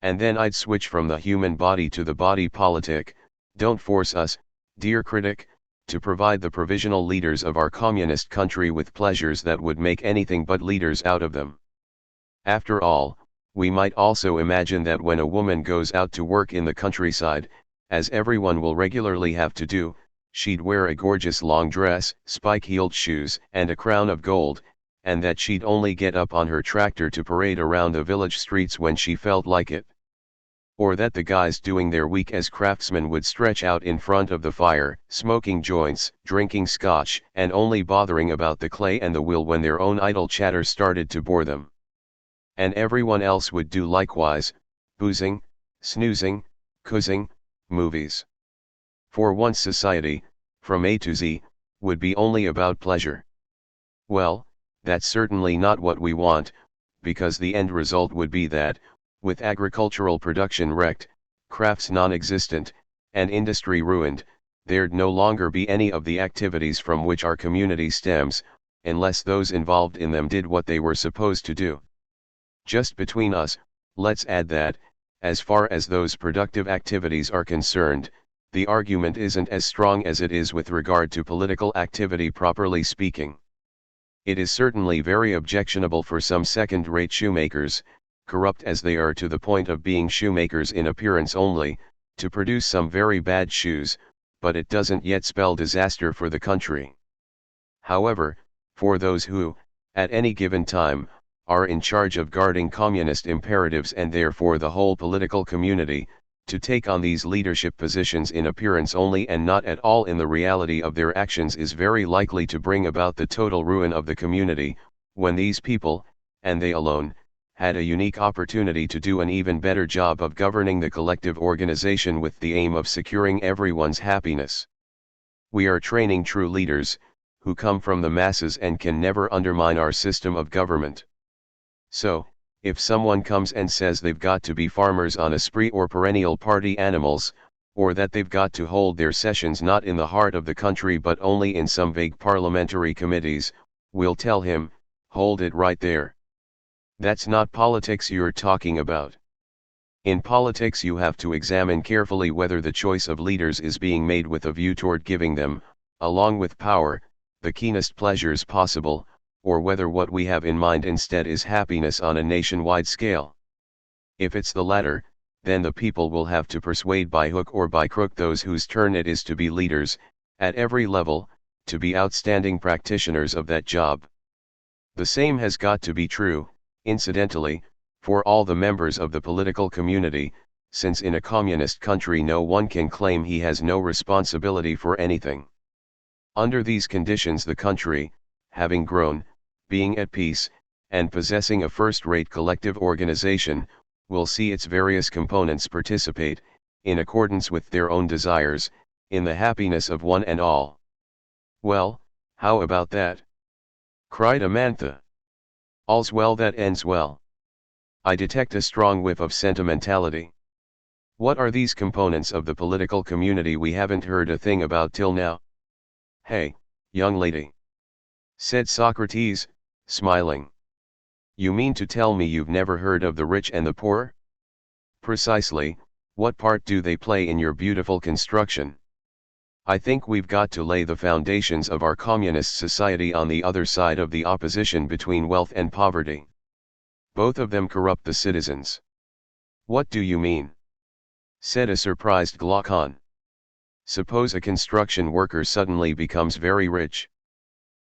And then I'd switch from the human body to the body politic. Don't force us, dear critic, to provide the provisional leaders of our communist country with pleasures that would make anything but leaders out of them. After all, we might also imagine that when a woman goes out to work in the countryside, as everyone will regularly have to do, she'd wear a gorgeous long dress, spike-heeled shoes, and a crown of gold, and that she'd only get up on her tractor to parade around the village streets when she felt like it. Or that the guys doing their week as craftsmen would stretch out in front of the fire, smoking joints, drinking scotch, and only bothering about the clay and the wheel when their own idle chatter started to bore them. And everyone else would do likewise, boozing, snoozing, coozing, movies. For once society, from A to Z, would be only about pleasure. Well, that's certainly not what we want, because the end result would be that, with agricultural production wrecked, crafts non-existent, and industry ruined, there'd no longer be any of the activities from which our community stems, unless those involved in them did what they were supposed to do. Just between us, let's add that, as far as those productive activities are concerned, the argument isn't as strong as it is with regard to political activity properly speaking. It is certainly very objectionable for some second-rate shoemakers, corrupt as they are to the point of being shoemakers in appearance only, to produce some very bad shoes, but it doesn't yet spell disaster for the country. However, for those who, at any given time, are in charge of guarding communist imperatives and therefore the whole political community, to take on these leadership positions in appearance only and not at all in the reality of their actions is very likely to bring about the total ruin of the community, when these people, and they alone, had a unique opportunity to do an even better job of governing the collective organization with the aim of securing everyone's happiness. We are training true leaders, who come from the masses and can never undermine our system of government. So, if someone comes and says they've got to be farmers on a spree or perennial party animals, or that they've got to hold their sessions not in the heart of the country but only in some vague parliamentary committees, we'll tell him, hold it right there. That's not politics you're talking about. In politics you have to examine carefully whether the choice of leaders is being made with a view toward giving them, along with power, the keenest pleasures possible, or whether what we have in mind instead is happiness on a nationwide scale. If it's the latter, then the people will have to persuade by hook or by crook those whose turn it is to be leaders, at every level, to be outstanding practitioners of that job. The same has got to be true, incidentally, for all the members of the political community, since in a communist country no one can claim he has no responsibility for anything. Under these conditions the country, having grown, being at peace, and possessing a first-rate collective organization, will see its various components participate, in accordance with their own desires, in the happiness of one and all. Well, how about that? Cried Amantha. All's well that ends well. I detect a strong whiff of sentimentality. What are these components of the political community we haven't heard a thing about till now? Hey, young lady, said Socrates, smiling. You mean to tell me you've never heard of the rich and the poor? Precisely, what part do they play in your beautiful construction? I think we've got to lay the foundations of our communist society on the other side of the opposition between wealth and poverty. Both of them corrupt the citizens. What do you mean? Said a surprised Glaucon. Suppose a construction worker suddenly becomes very rich.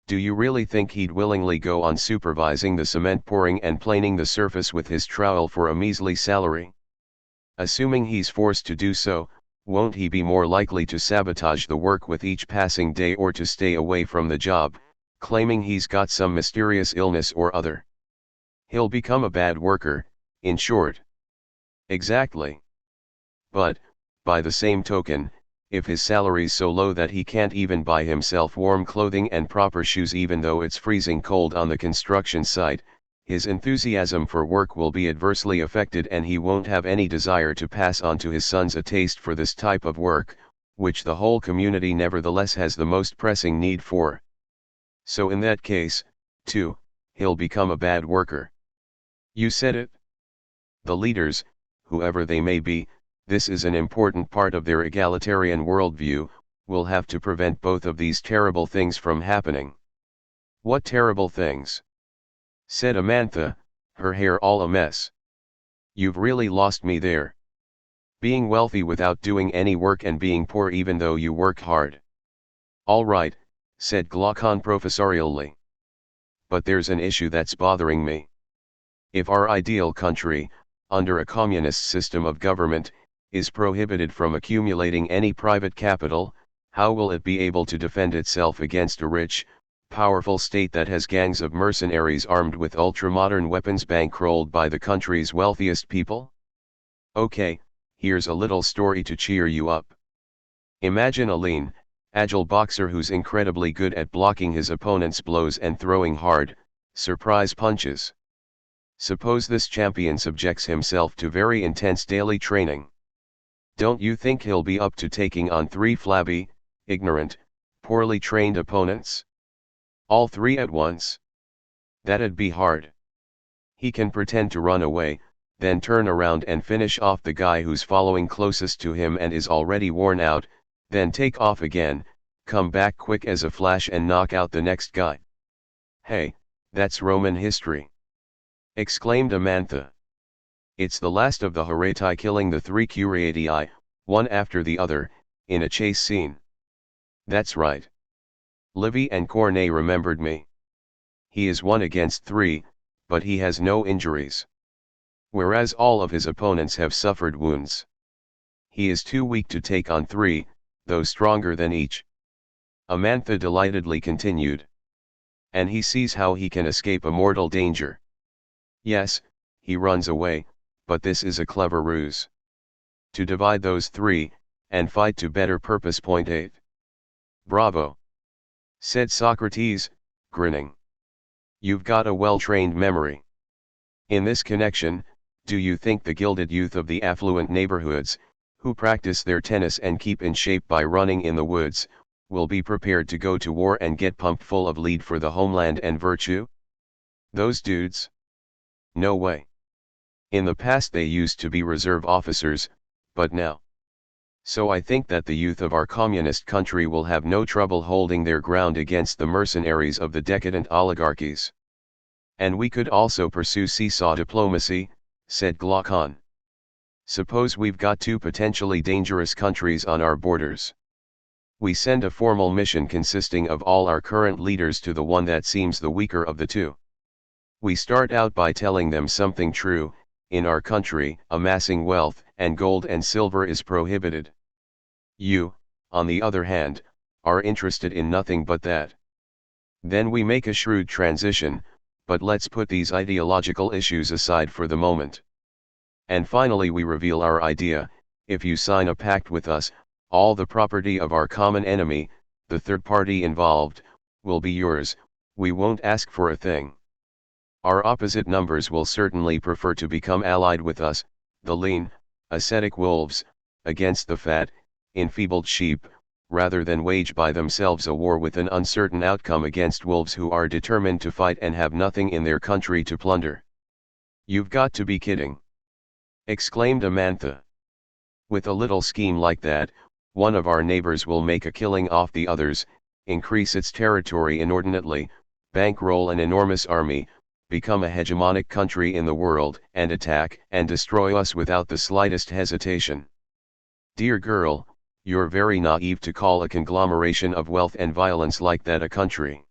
Do you really think he'd willingly go on supervising the cement pouring and planing the surface with his trowel for a measly salary? Assuming he's forced to do so, won't he be more likely to sabotage the work with each passing day or to stay away from the job, claiming he's got some mysterious illness or other? He'll become a bad worker, in short. Exactly. But, by the same token, if his salary's so low that he can't even buy himself warm clothing and proper shoes even though it's freezing cold on the construction site, his enthusiasm for work will be adversely affected and he won't have any desire to pass on to his sons a taste for this type of work, which the whole community nevertheless has the most pressing need for. So in that case, too, he'll become a bad worker. You said it. The leaders, whoever they may be, this is an important part of their egalitarian worldview, will have to prevent both of these terrible things from happening. What terrible things? Said Amantha, her hair all a mess. You've really lost me there. Being wealthy without doing any work and being poor even though you work hard. All right, said Glaucon professorially. But there's an issue that's bothering me. If our ideal country, under a communist system of government, is prohibited from accumulating any private capital, how will it be able to defend itself against a rich, powerful state that has gangs of mercenaries armed with ultra-modern weapons bankrolled by the country's wealthiest people? Okay, here's a little story to cheer you up. Imagine a lean, agile boxer who's incredibly good at blocking his opponent's blows and throwing hard, surprise punches. Suppose this champion subjects himself to very intense daily training. Don't you think he'll be up to taking on 3 flabby, ignorant, poorly trained opponents? All 3 at once? That'd be hard. He can pretend to run away, then turn around and finish off the guy who's following closest to him and is already worn out, then take off again, come back quick as a flash and knock out the next guy. Hey, that's Roman history! Exclaimed Amantha. It's the last of the Horatii killing the 3 Curiatii, one after the other, in a chase scene. That's right. Livy and Corneille remembered me. He is 1 against 3, but he has no injuries. Whereas all of his opponents have suffered wounds. He is too weak to take on 3, though stronger than each. Amantha delightedly continued. And he sees how he can escape a mortal danger. Yes, he runs away, but this is a clever ruse. To divide those 3, and fight to better purpose. Point 8. Bravo! Said Socrates, grinning. You've got a well-trained memory. In this connection, do you think the gilded youth of the affluent neighborhoods, who practice their tennis and keep in shape by running in the woods, will be prepared to go to war and get pumped full of lead for the homeland and virtue? Those dudes? No way. In the past they used to be reserve officers, but now. So I think that the youth of our communist country will have no trouble holding their ground against the mercenaries of the decadent oligarchies. And we could also pursue seesaw diplomacy, said Glaucon. Suppose we've got 2 potentially dangerous countries on our borders. We send a formal mission consisting of all our current leaders to the one that seems the weaker of the 2. We start out by telling them something true: in our country, amassing wealth and gold and silver is prohibited. You, on the other hand, are interested in nothing but that. Then we make a shrewd transition, but let's put these ideological issues aside for the moment. And finally we reveal our idea: if you sign a pact with us, all the property of our common enemy, the third party involved, will be yours. We won't ask for a thing. Our opposite numbers will certainly prefer to become allied with us, the lean, ascetic wolves, against the fat, enfeebled sheep, rather than wage by themselves a war with an uncertain outcome against wolves who are determined to fight and have nothing in their country to plunder. You've got to be kidding! Exclaimed Amantha. With a little scheme like that, one of our neighbors will make a killing off the others, increase its territory inordinately, bankroll an enormous army, become a hegemonic country in the world, and attack and destroy us without the slightest hesitation. Dear girl, you're very naive to call a conglomeration of wealth and violence like that a country.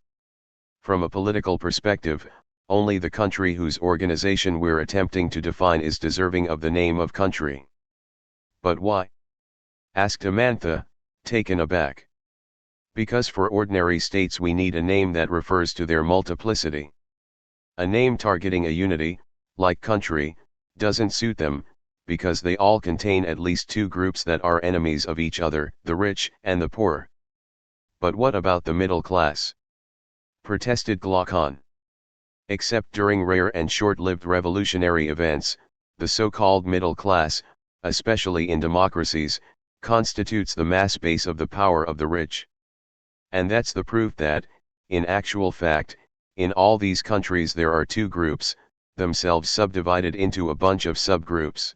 From a political perspective, only the country whose organization we're attempting to define is deserving of the name of country. But why? Asked Amantha, taken aback. Because for ordinary states we need a name that refers to their multiplicity. A name targeting a unity, like country, doesn't suit them, because they all contain at least 2 groups that are enemies of each other, the rich and the poor. But what about the middle class? Protested Glaucon. Except during rare and short-lived revolutionary events, the so-called middle class, especially in democracies, constitutes the mass base of the power of the rich. And that's the proof that, in actual fact, in all these countries there are 2 groups, themselves subdivided into a bunch of subgroups.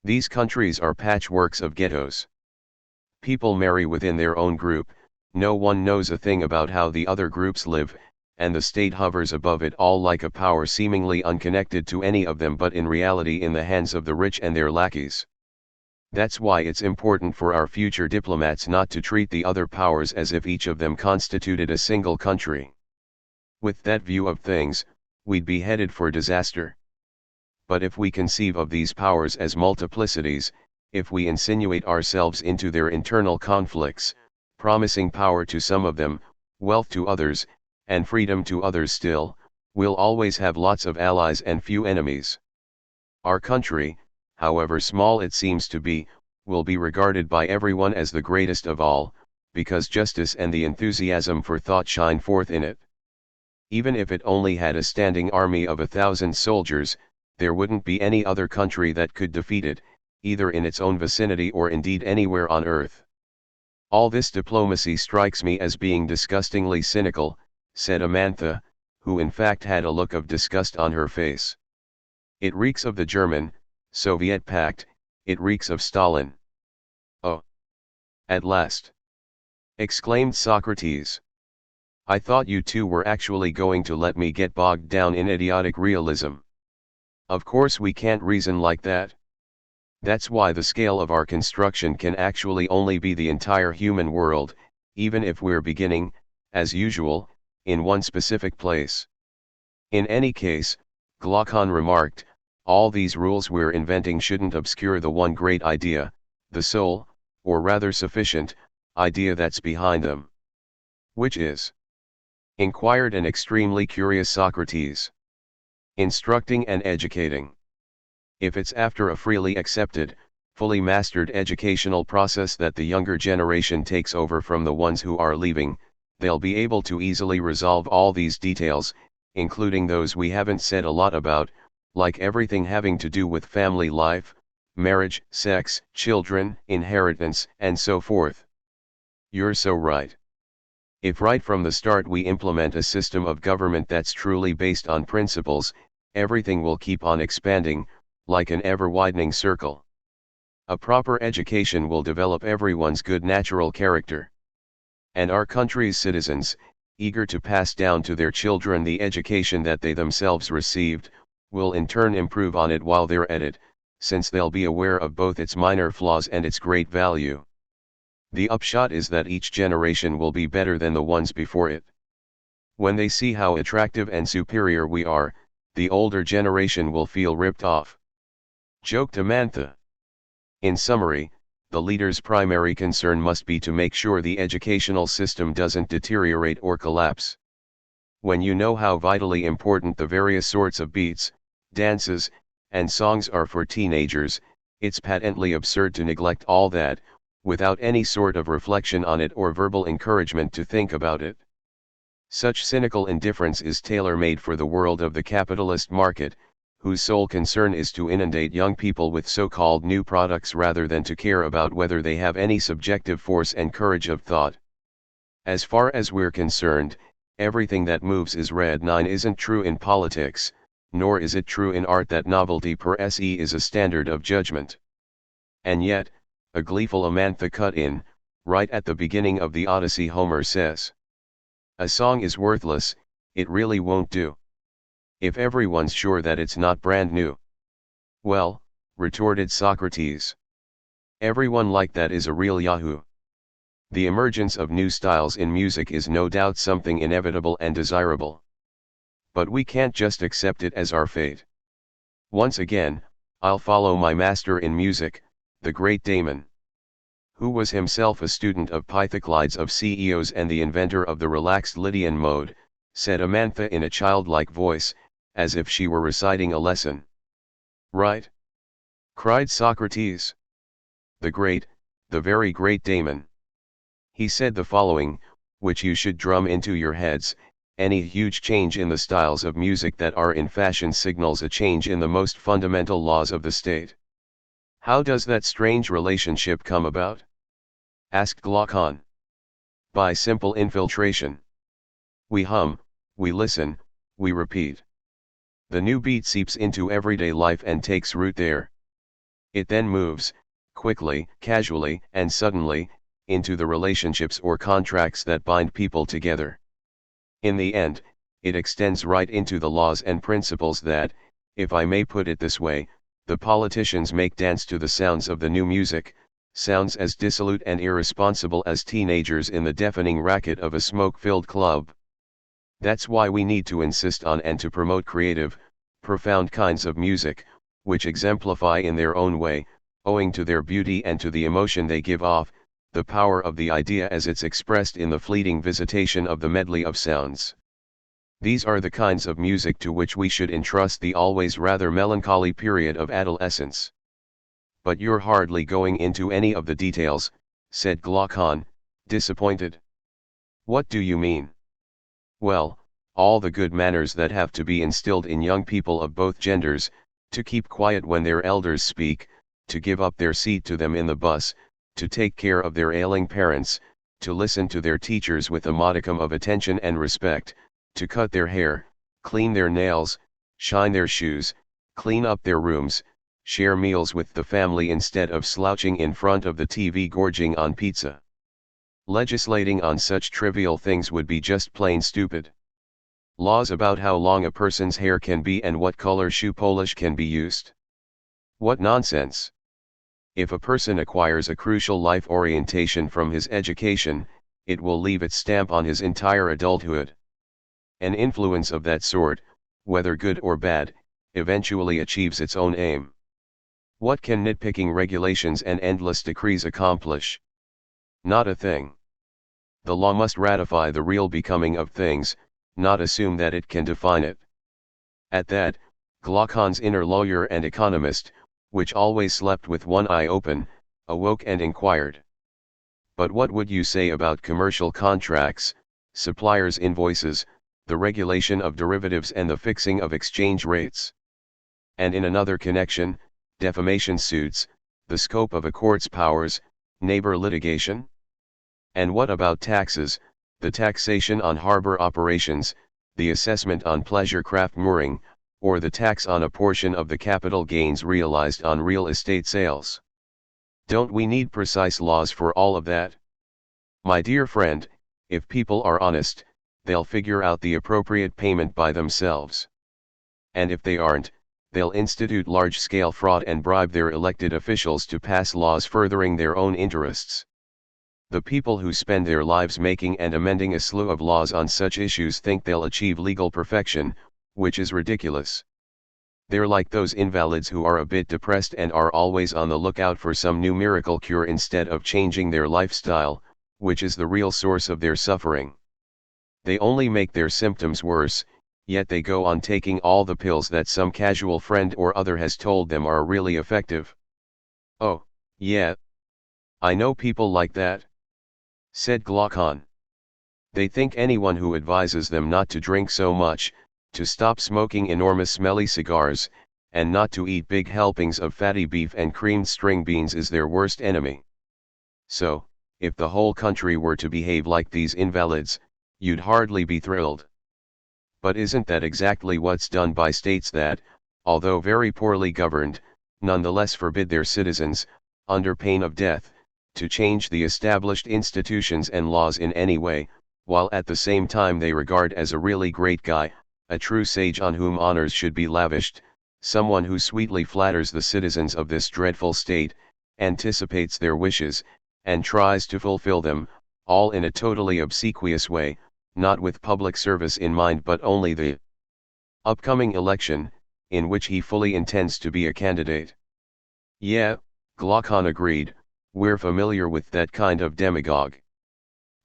These countries are patchworks of ghettos. People marry within their own group, no one knows a thing about how the other groups live, and the state hovers above it all like a power seemingly unconnected to any of them but in reality in the hands of the rich and their lackeys. That's why it's important for our future diplomats not to treat the other powers as if each of them constituted a single country. With that view of things, we'd be headed for disaster. But if we conceive of these powers as multiplicities, if we insinuate ourselves into their internal conflicts, promising power to some of them, wealth to others, and freedom to others still, we'll always have lots of allies and few enemies. Our country, however small it seems to be, will be regarded by everyone as the greatest of all, because justice and the enthusiasm for thought shine forth in it. Even if it only had a standing army of 1,000 soldiers, there wouldn't be any other country that could defeat it, either in its own vicinity or indeed anywhere on earth. All this diplomacy strikes me as being disgustingly cynical, said Amantha, who in fact had a look of disgust on her face. It reeks of the German, Soviet Pact, it reeks of Stalin. Oh! At last! Exclaimed Socrates. I thought you 2 were actually going to let me get bogged down in idiotic realism. Of course we can't reason like that. That's why the scale of our construction can actually only be the entire human world, even if we're beginning, as usual, in one specific place. In any case, Glaucon remarked, all these rules we're inventing shouldn't obscure the one great idea, the sole, or rather sufficient, idea that's behind them. Which is? Inquired an extremely curious Socrates. Instructing and educating. If it's after a freely accepted, fully mastered educational process that the younger generation takes over from the ones who are leaving, they'll be able to easily resolve all these details, including those we haven't said a lot about, like everything having to do with family life, marriage, sex, children, inheritance, and so forth. You're so right. If right from the start we implement a system of government that's truly based on principles, everything will keep on expanding, like an ever-widening circle. A proper education will develop everyone's good natural character. And our country's citizens, eager to pass down to their children the education that they themselves received, will in turn improve on it while they're at it, since they'll be aware of both its minor flaws and its great value. The upshot is that each generation will be better than the ones before it. When they see how attractive and superior we are, the older generation will feel ripped off. Joked Amantha. In summary, the leader's primary concern must be to make sure the educational system doesn't deteriorate or collapse. When you know how vitally important the various sorts of beats, dances, and songs are for teenagers, it's patently absurd to neglect all that, without any sort of reflection on it or verbal encouragement to think about it. Such cynical indifference is tailor-made for the world of the capitalist market, whose sole concern is to inundate young people with so-called new products rather than to care about whether they have any subjective force and courage of thought. As far as we're concerned, everything that moves is red 9 isn't true in politics, nor is it true in art that novelty per se is a standard of judgment. And yet, a gleeful Amantha cut in, right at the beginning of the Odyssey. Homer says, "A song is worthless, it really won't do. If everyone's sure that it's not brand new." Well, retorted Socrates, everyone like that is a real yahoo. The emergence of new styles in music is no doubt something inevitable and desirable. But we can't just accept it as our fate. Once again, I'll follow my master in music, the great Damon, who was himself a student of Pythoclides of CEOs and the inventor of the relaxed Lydian mode, said Amantha in a childlike voice, as if she were reciting a lesson. "Right?" cried Socrates. The very great Damon. He said the following, which you should drum into your heads: any huge change in the styles of music that are in fashion signals a change in the most fundamental laws of the state. How does that strange relationship come about? Asked Glaucon. By simple infiltration. We hum, we listen, we repeat. The new beat seeps into everyday life and takes root there. It then moves, quickly, casually, and suddenly, into the relationships or contracts that bind people together. In the end, it extends right into the laws and principles that, if I may put it this way, the politicians make dance to the sounds of the new music, sounds as dissolute and irresponsible as teenagers in the deafening racket of a smoke-filled club. That's why we need to insist on and to promote creative, profound kinds of music, which exemplify in their own way, owing to their beauty and to the emotion they give off, the power of the idea as it's expressed in the fleeting visitation of the medley of sounds. These are the kinds of music to which we should entrust the always rather melancholy period of adolescence. But you're hardly going into any of the details, said Glaucon, disappointed. What do you mean? Well, all the good manners that have to be instilled in young people of both genders, to keep quiet when their elders speak, to give up their seat to them in the bus, to take care of their ailing parents, to listen to their teachers with a modicum of attention and respect, to cut their hair, clean their nails, shine their shoes, clean up their rooms, share meals with the family instead of slouching in front of the TV gorging on pizza. Legislating on such trivial things would be just plain stupid. Laws about how long a person's hair can be and what color shoe polish can be used. What nonsense! If a person acquires a crucial life orientation from his education, it will leave its stamp on his entire adulthood. An influence of that sort, whether good or bad, eventually achieves its own aim. What can nitpicking regulations and endless decrees accomplish? Not a thing. The law must ratify the real becoming of things, not assume that it can define it. At that, Glaucon's inner lawyer and economist, which always slept with one eye open, awoke and inquired. But what would you say about commercial contracts, suppliers' invoices, the regulation of derivatives and the fixing of exchange rates? And in another connection, defamation suits, the scope of a court's powers, neighbor litigation? And what about taxes, the taxation on harbor operations, the assessment on pleasure craft mooring, or the tax on a portion of the capital gains realized on real estate sales? Don't we need precise laws for all of that? My dear friend, if people are honest, they'll figure out the appropriate payment by themselves. And if they aren't, they'll institute large-scale fraud and bribe their elected officials to pass laws furthering their own interests. The people who spend their lives making and amending a slew of laws on such issues think they'll achieve legal perfection, which is ridiculous. They're like those invalids who are a bit depressed and are always on the lookout for some new miracle cure instead of changing their lifestyle, which is the real source of their suffering. They only make their symptoms worse, yet they go on taking all the pills that some casual friend or other has told them are really effective. Oh, yeah. I know people like that, said Glaucon. They think anyone who advises them not to drink so much, to stop smoking enormous smelly cigars, and not to eat big helpings of fatty beef and creamed string beans is their worst enemy. So, if the whole country were to behave like these invalids, you'd hardly be thrilled. But isn't that exactly what's done by states that, although very poorly governed, nonetheless forbid their citizens, under pain of death, to change the established institutions and laws in any way, while at the same time they regard as a really great guy, a true sage on whom honors should be lavished, someone who sweetly flatters the citizens of this dreadful state, anticipates their wishes, and tries to fulfill them, all in a totally obsequious way, not with public service in mind but only the upcoming election, in which he fully intends to be a candidate. Yeah, Glaucon agreed, we're familiar with that kind of demagogue.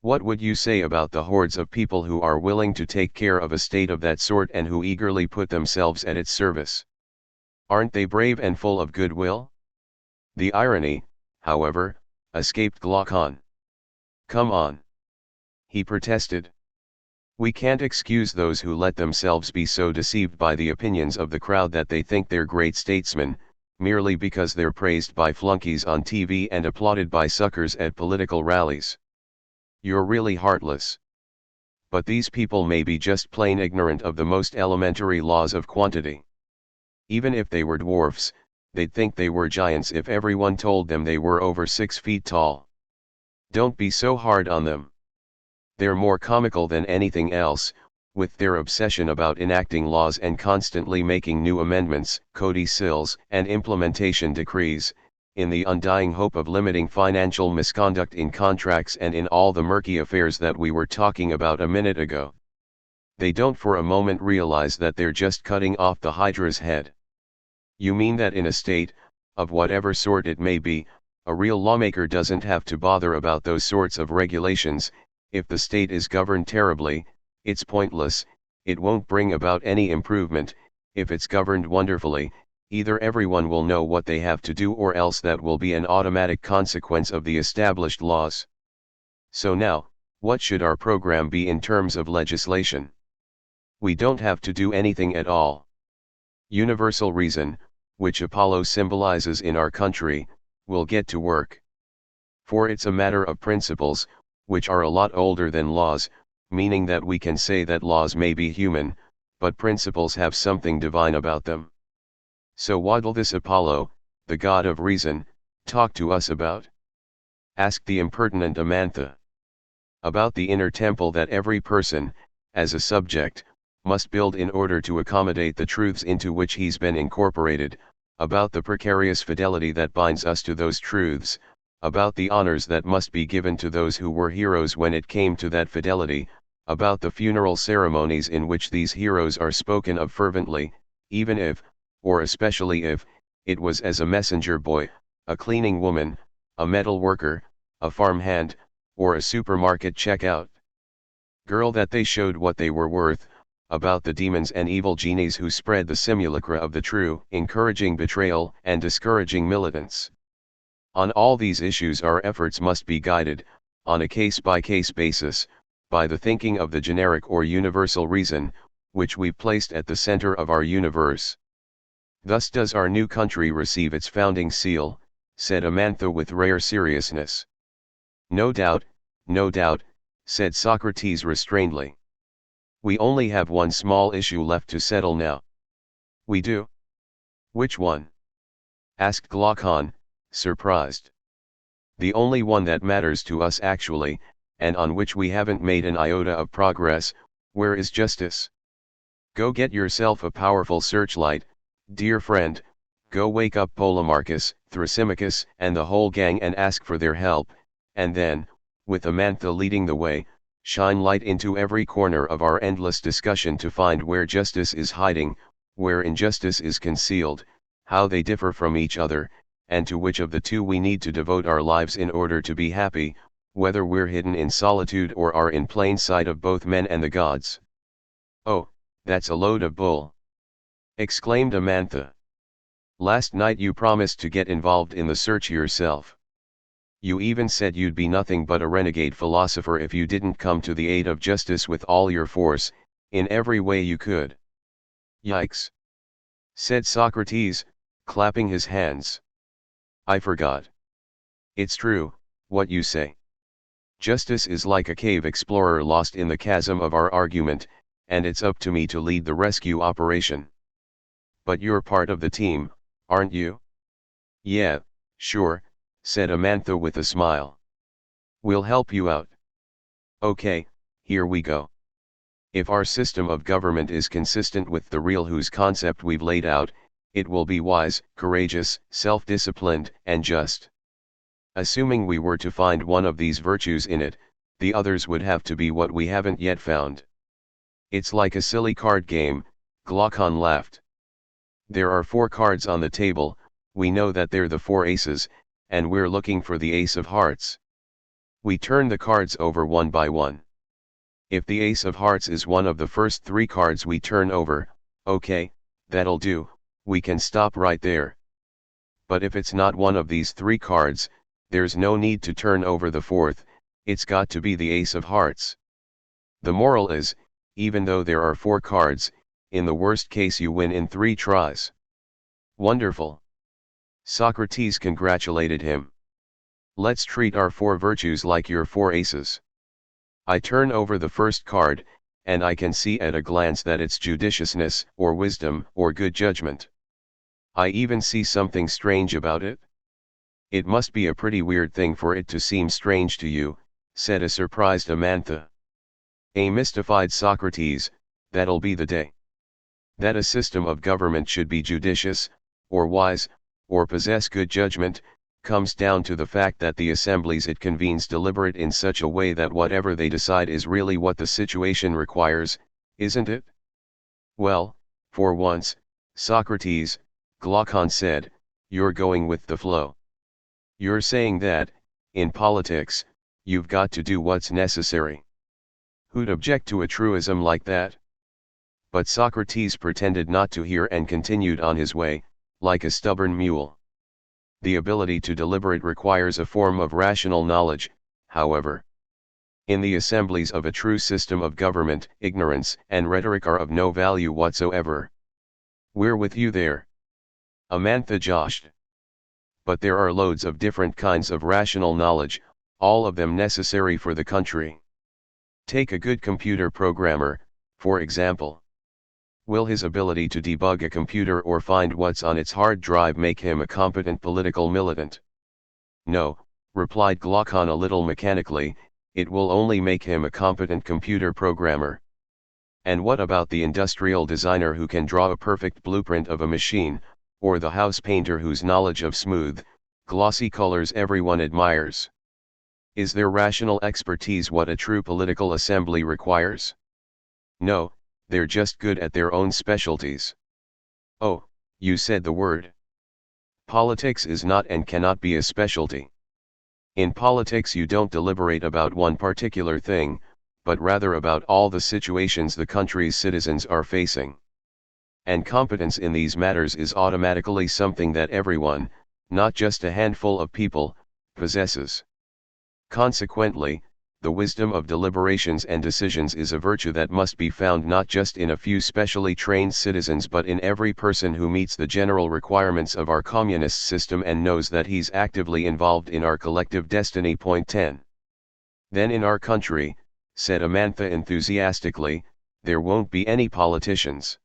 What would you say about the hordes of people who are willing to take care of a state of that sort and who eagerly put themselves at its service? Aren't they brave and full of goodwill? The irony, however, escaped Glaucon. Come on, he protested. We can't excuse those who let themselves be so deceived by the opinions of the crowd that they think they're great statesmen, merely because they're praised by flunkies on TV and applauded by suckers at political rallies. You're really heartless. But these people may be just plain ignorant of the most elementary laws of quantity. Even if they were dwarfs, they'd think they were giants if everyone told them they were over 6 feet tall. Don't be so hard on them. They're more comical than anything else, with their obsession about enacting laws and constantly making new amendments, codicils, and implementation decrees, in the undying hope of limiting financial misconduct in contracts and in all the murky affairs that we were talking about a minute ago. They don't for a moment realize that they're just cutting off the Hydra's head. You mean that in a state, of whatever sort it may be, a real lawmaker doesn't have to bother about those sorts of regulations? If the state is governed terribly, it's pointless, it won't bring about any improvement. If it's governed wonderfully, either everyone will know what they have to do or else that will be an automatic consequence of the established laws. So now, what should our program be in terms of legislation? We don't have to do anything at all. Universal reason, which Apollo symbolizes in our country, will get to work. For it's a matter of principles, which are a lot older than laws, meaning that we can say that laws may be human, but principles have something divine about them. So what'll this Apollo, the god of reason, talk to us about? Asked the impertinent Amantha. About the inner temple that every person, as a subject, must build in order to accommodate the truths into which he's been incorporated, about the precarious fidelity that binds us to those truths, about the honors that must be given to those who were heroes when it came to that fidelity, about the funeral ceremonies in which these heroes are spoken of fervently, even if, or especially if, it was as a messenger boy, a cleaning woman, a metal worker, a farm hand, or a supermarket checkout girl, that they showed what they were worth, about the demons and evil genies who spread the simulacra of the true, encouraging betrayal and discouraging militants. On all these issues our efforts must be guided, on a case-by-case basis, by the thinking of the generic or universal reason, which we've placed at the center of our universe. Thus does our new country receive its founding seal, said Amantha with rare seriousness. No doubt, said Socrates restrainedly. We only have one small issue left to settle now. We do? Which one? Asked Glaucon, surprised. The only one that matters to us actually, and on which we haven't made an iota of progress. Where is justice? Go get yourself a powerful searchlight, dear friend, go wake up Polemarchus, Thrasymachus and the whole gang and ask for their help, and then, with Amantha leading the way, shine light into every corner of our endless discussion to find where justice is hiding, where injustice is concealed, how they differ from each other, and to which of the two we need to devote our lives in order to be happy, whether we're hidden in solitude or are in plain sight of both men and the gods. Oh, that's a load of bull! Exclaimed Amantha. Last night you promised to get involved in the search yourself. You even said you'd be nothing but a renegade philosopher if you didn't come to the aid of justice with all your force, in every way you could. Yikes! Said Socrates, clapping his hands. I forgot. It's true, what you say. Justice is like a cave explorer lost in the chasm of our argument, and it's up to me to lead the rescue operation. But you're part of the team, aren't you? Yeah, sure, said Amantha with a smile. We'll help you out. Okay, here we go. If our system of government is consistent with the real whose concept we've laid out, it will be wise, courageous, self-disciplined, and just. Assuming we were to find one of these virtues in it, the others would have to be what we haven't yet found. It's like a silly card game, Glaucon laughed. There are 4 cards on the table, we know that they're the 4 aces, and we're looking for the ace of hearts. We turn the cards over one by one. If the ace of hearts is one of the first 3 cards we turn over, okay, that'll do, we can stop right there. But if it's not one of these 3 cards, there's no need to turn over the 4th, it's got to be the ace of hearts. The moral is, even though there are 4 cards, in the worst case you win in 3 tries. Wonderful! Socrates congratulated him. Let's treat our 4 virtues like your 4 aces. I turn over the first card, and I can see at a glance that it's judiciousness, or wisdom, or good judgment. I even see something strange about it. It must be a pretty weird thing for it to seem strange to you, said a surprised Amantha. A mystified Socrates, that'll be the day. That a system of government should be judicious, or wise, or possess good judgment, comes down to the fact that the assemblies it convenes deliberate in such a way that whatever they decide is really what the situation requires, isn't it? Well, for once, Socrates, Glaucon said, you're going with the flow. You're saying that, in politics, you've got to do what's necessary. Who'd object to a truism like that? But Socrates pretended not to hear and continued on his way, like a stubborn mule. The ability to deliberate requires a form of rational knowledge, however. In the assemblies of a true system of government, ignorance and rhetoric are of no value whatsoever. We're with you there. Amantha joshed. But there are loads of different kinds of rational knowledge, all of them necessary for the country. Take a good computer programmer, for example. Will his ability to debug a computer or find what's on its hard drive make him a competent political militant? No, replied Glaucon a little mechanically, it will only make him a competent computer programmer. And what about the industrial designer who can draw a perfect blueprint of a machine, or the house painter whose knowledge of smooth, glossy colors everyone admires. Is their rational expertise what a true political assembly requires? No, they're just good at their own specialties. Oh, you said the word. Politics is not and cannot be a specialty. In politics you don't deliberate about one particular thing, but rather about all the situations the country's citizens are facing. And competence in these matters is automatically something that everyone, not just a handful of people, possesses. Consequently, the wisdom of deliberations and decisions is a virtue that must be found not just in a few specially trained citizens but in every person who meets the general requirements of our communist system and knows that he's actively involved in our collective destiny. Point 10. Then in our country, said Amantha enthusiastically, there won't be any politicians.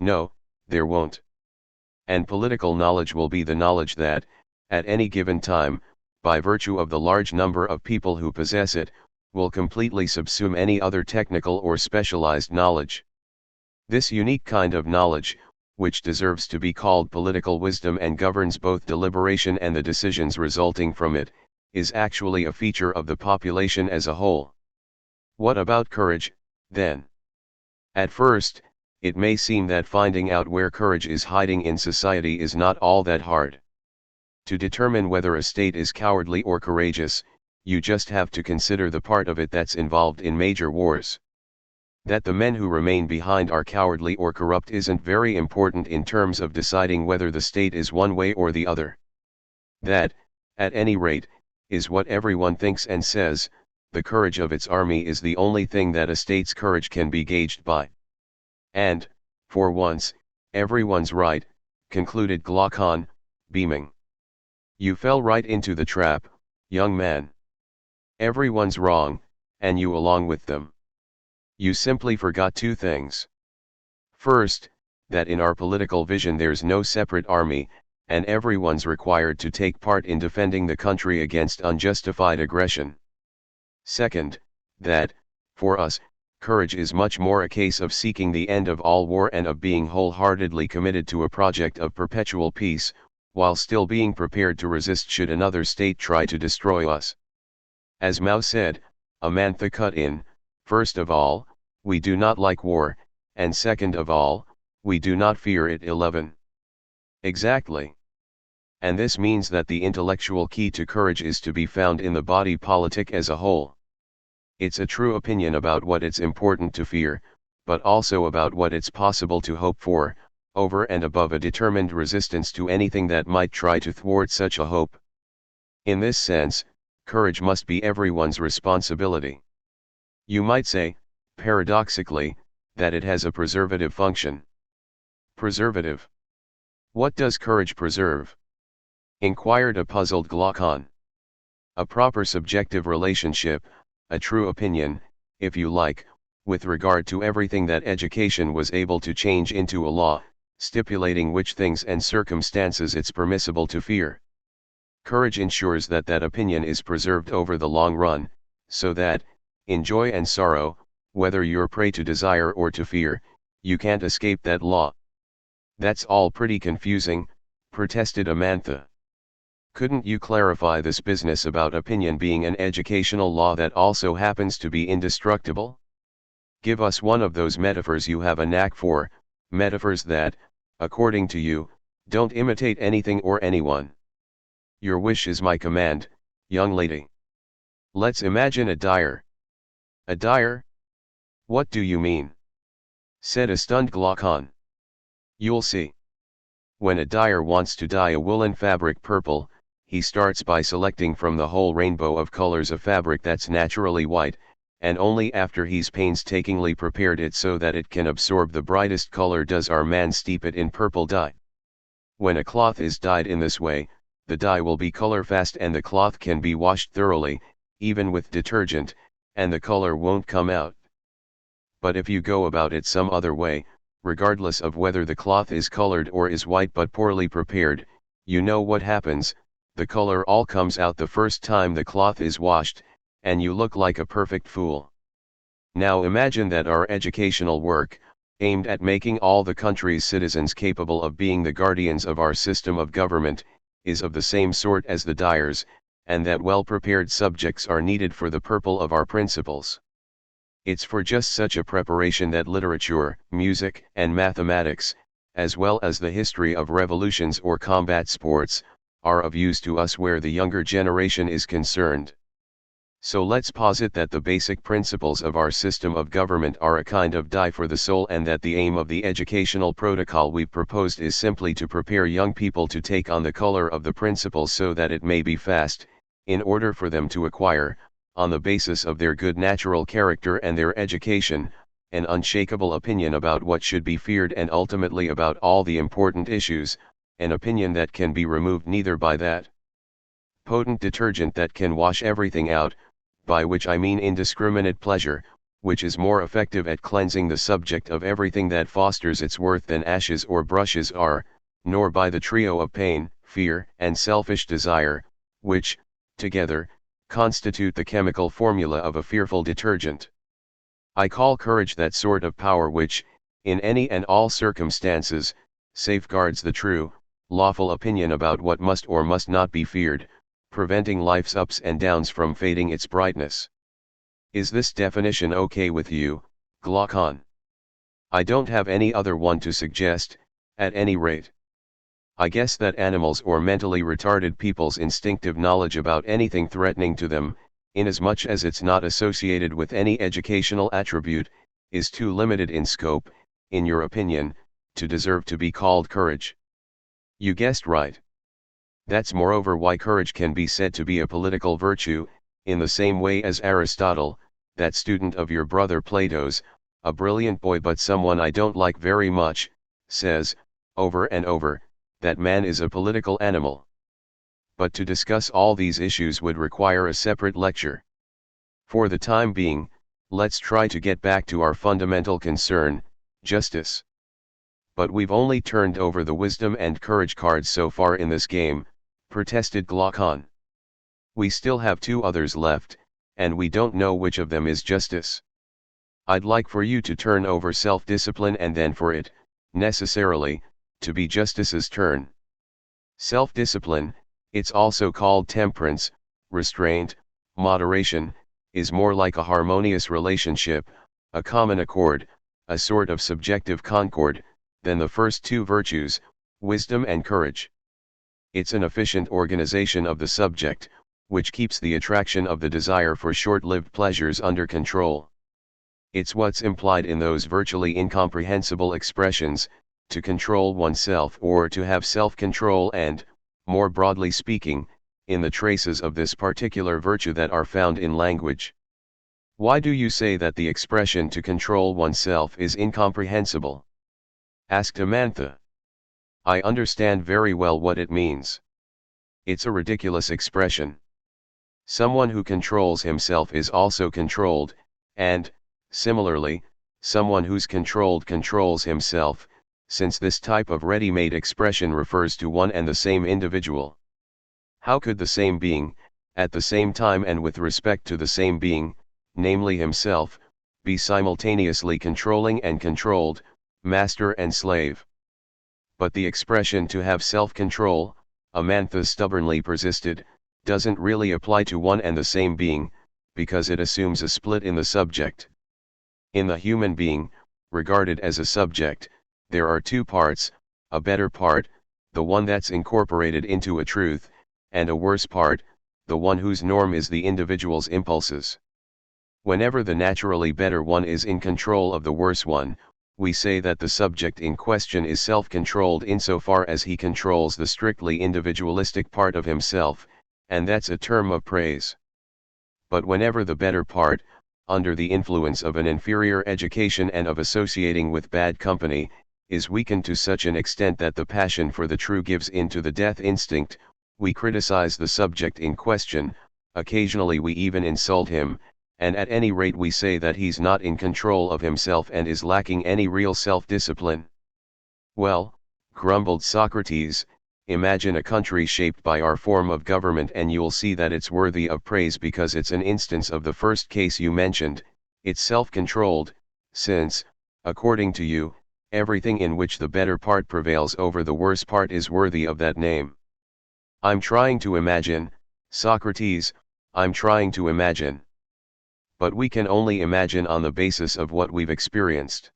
No, there won't. And political knowledge will be the knowledge that, at any given time, by virtue of the large number of people who possess it, will completely subsume any other technical or specialized knowledge. This unique kind of knowledge, which deserves to be called political wisdom and governs both deliberation and the decisions resulting from it, is actually a feature of the population as a whole. What about courage, then? At first, it may seem that finding out where courage is hiding in society is not all that hard. To determine whether a state is cowardly or courageous, you just have to consider the part of it that's involved in major wars. That the men who remain behind are cowardly or corrupt isn't very important in terms of deciding whether the state is one way or the other. That, at any rate, is what everyone thinks and says. The courage of its army is the only thing that a state's courage can be gauged by. And, for once, everyone's right, concluded Glaucon, beaming. You fell right into the trap, young man. Everyone's wrong, and you along with them. You simply forgot two things. First, that in our political vision there's no separate army, and everyone's required to take part in defending the country against unjustified aggression. Second, that, for us, courage is much more a case of seeking the end of all war and of being wholeheartedly committed to a project of perpetual peace, while still being prepared to resist should another state try to destroy us. As Mao said, Amantha cut in, first of all, we do not like war, and second of all, we do not fear it. 11. Exactly. And this means that the intellectual key to courage is to be found in the body politic as a whole. It's a true opinion about what it's important to fear, but also about what it's possible to hope for, over and above a determined resistance to anything that might try to thwart such a hope. In this sense, courage must be everyone's responsibility. You might say, paradoxically, that it has a preservative function. Preservative? What does courage preserve? Inquired a puzzled Glaucon. A proper subjective relationship, a true opinion, if you like, with regard to everything that education was able to change into a law, stipulating which things and circumstances it's permissible to fear. Courage ensures that that opinion is preserved over the long run, so that, in joy and sorrow, whether you're prey to desire or to fear, you can't escape that law. That's all pretty confusing, protested Amantha. Couldn't you clarify this business about opinion being an educational law that also happens to be indestructible? Give us one of those metaphors you have a knack for, metaphors that, according to you, don't imitate anything or anyone. Your wish is my command, young lady. Let's imagine a dyer. A dyer? What do you mean? Said a stunned Glaucon. You'll see. When a dyer wants to dye a woolen fabric purple, he starts by selecting from the whole rainbow of colors a fabric that's naturally white, and only after he's painstakingly prepared it so that it can absorb the brightest color does our man steep it in purple dye. When a cloth is dyed in this way, the dye will be color fast and the cloth can be washed thoroughly, even with detergent, and the color won't come out. But if you go about it some other way, regardless of whether the cloth is colored or is white but poorly prepared, you know what happens, the color all comes out the first time the cloth is washed, and you look like a perfect fool. Now imagine that our educational work, aimed at making all the country's citizens capable of being the guardians of our system of government, is of the same sort as the dyers, and that well-prepared subjects are needed for the purpose of our principles. It's for just such a preparation that literature, music, and mathematics, as well as the history of revolutions or combat sports, are of use to us where the younger generation is concerned. So let's posit that the basic principles of our system of government are a kind of dye for the soul, and that the aim of the educational protocol we've proposed is simply to prepare young people to take on the color of the principles so that it may be fast, in order for them to acquire, on the basis of their good natural character and their education, an unshakable opinion about what should be feared and ultimately about all the important issues, an opinion that can be removed neither by that potent detergent that can wash everything out, by which I mean indiscriminate pleasure, which is more effective at cleansing the subject of everything that fosters its worth than ashes or brushes are, nor by the trio of pain, fear, and selfish desire, which, together, constitute the chemical formula of a fearful detergent. I call courage that sort of power which, in any and all circumstances, safeguards the true, lawful opinion about what must or must not be feared, preventing life's ups and downs from fading its brightness. Is this definition okay with you, Glaucon? I don't have any other one to suggest, at any rate. I guess that animals or mentally retarded people's instinctive knowledge about anything threatening to them, inasmuch as it's not associated with any educational attribute, is too limited in scope, in your opinion, to deserve to be called courage. You guessed right. That's moreover why courage can be said to be a political virtue, in the same way as Aristotle, that student of your brother Plato's, a brilliant boy but someone I don't like very much, says, over and over, that man is a political animal. But to discuss all these issues would require a separate lecture. For the time being, let's try to get back to our fundamental concern, justice. But we've only turned over the wisdom and courage cards so far in this game, protested Glaucon. We still have two others left, and we don't know which of them is justice. I'd like for you to turn over self-discipline and then for it, necessarily, to be justice's turn. Self-discipline, it's also called temperance, restraint, moderation, is more like a harmonious relationship, a common accord, a sort of subjective concord, than the first two virtues, wisdom and courage. It's an efficient organization of the subject, which keeps the attraction of the desire for short-lived pleasures under control. It's what's implied in those virtually incomprehensible expressions, to control oneself or to have self-control and, more broadly speaking, in the traces of this particular virtue that are found in language. Why do you say that the expression to control oneself is incomprehensible? Asked Amantha. I understand very well what it means. It's a ridiculous expression. Someone who controls himself is also controlled, and, similarly, someone who's controlled controls himself, since this type of ready-made expression refers to one and the same individual. How could the same being, at the same time and with respect to the same being, namely himself, be simultaneously controlling and controlled, master and slave? But the expression to have self-control, Amantha stubbornly persisted, doesn't really apply to one and the same being, because it assumes a split in the subject. In the human being, regarded as a subject, there are two parts, a better part, the one that's incorporated into a truth, and a worse part, the one whose norm is the individual's impulses. Whenever the naturally better one is in control of the worse one, we say that the subject in question is self-controlled insofar as he controls the strictly individualistic part of himself, and that's a term of praise. But whenever the better part, under the influence of an inferior education and of associating with bad company, is weakened to such an extent that the passion for the true gives in to the death instinct, we criticize the subject in question, occasionally we even insult him, and at any rate we say that he's not in control of himself and is lacking any real self-discipline. Well, grumbled Socrates, imagine a country shaped by our form of government and you'll see that it's worthy of praise because it's an instance of the first case you mentioned, it's self-controlled, since, according to you, everything in which the better part prevails over the worse part is worthy of that name. I'm trying to imagine, Socrates, I'm trying to imagine. But we can only imagine on the basis of what we've experienced.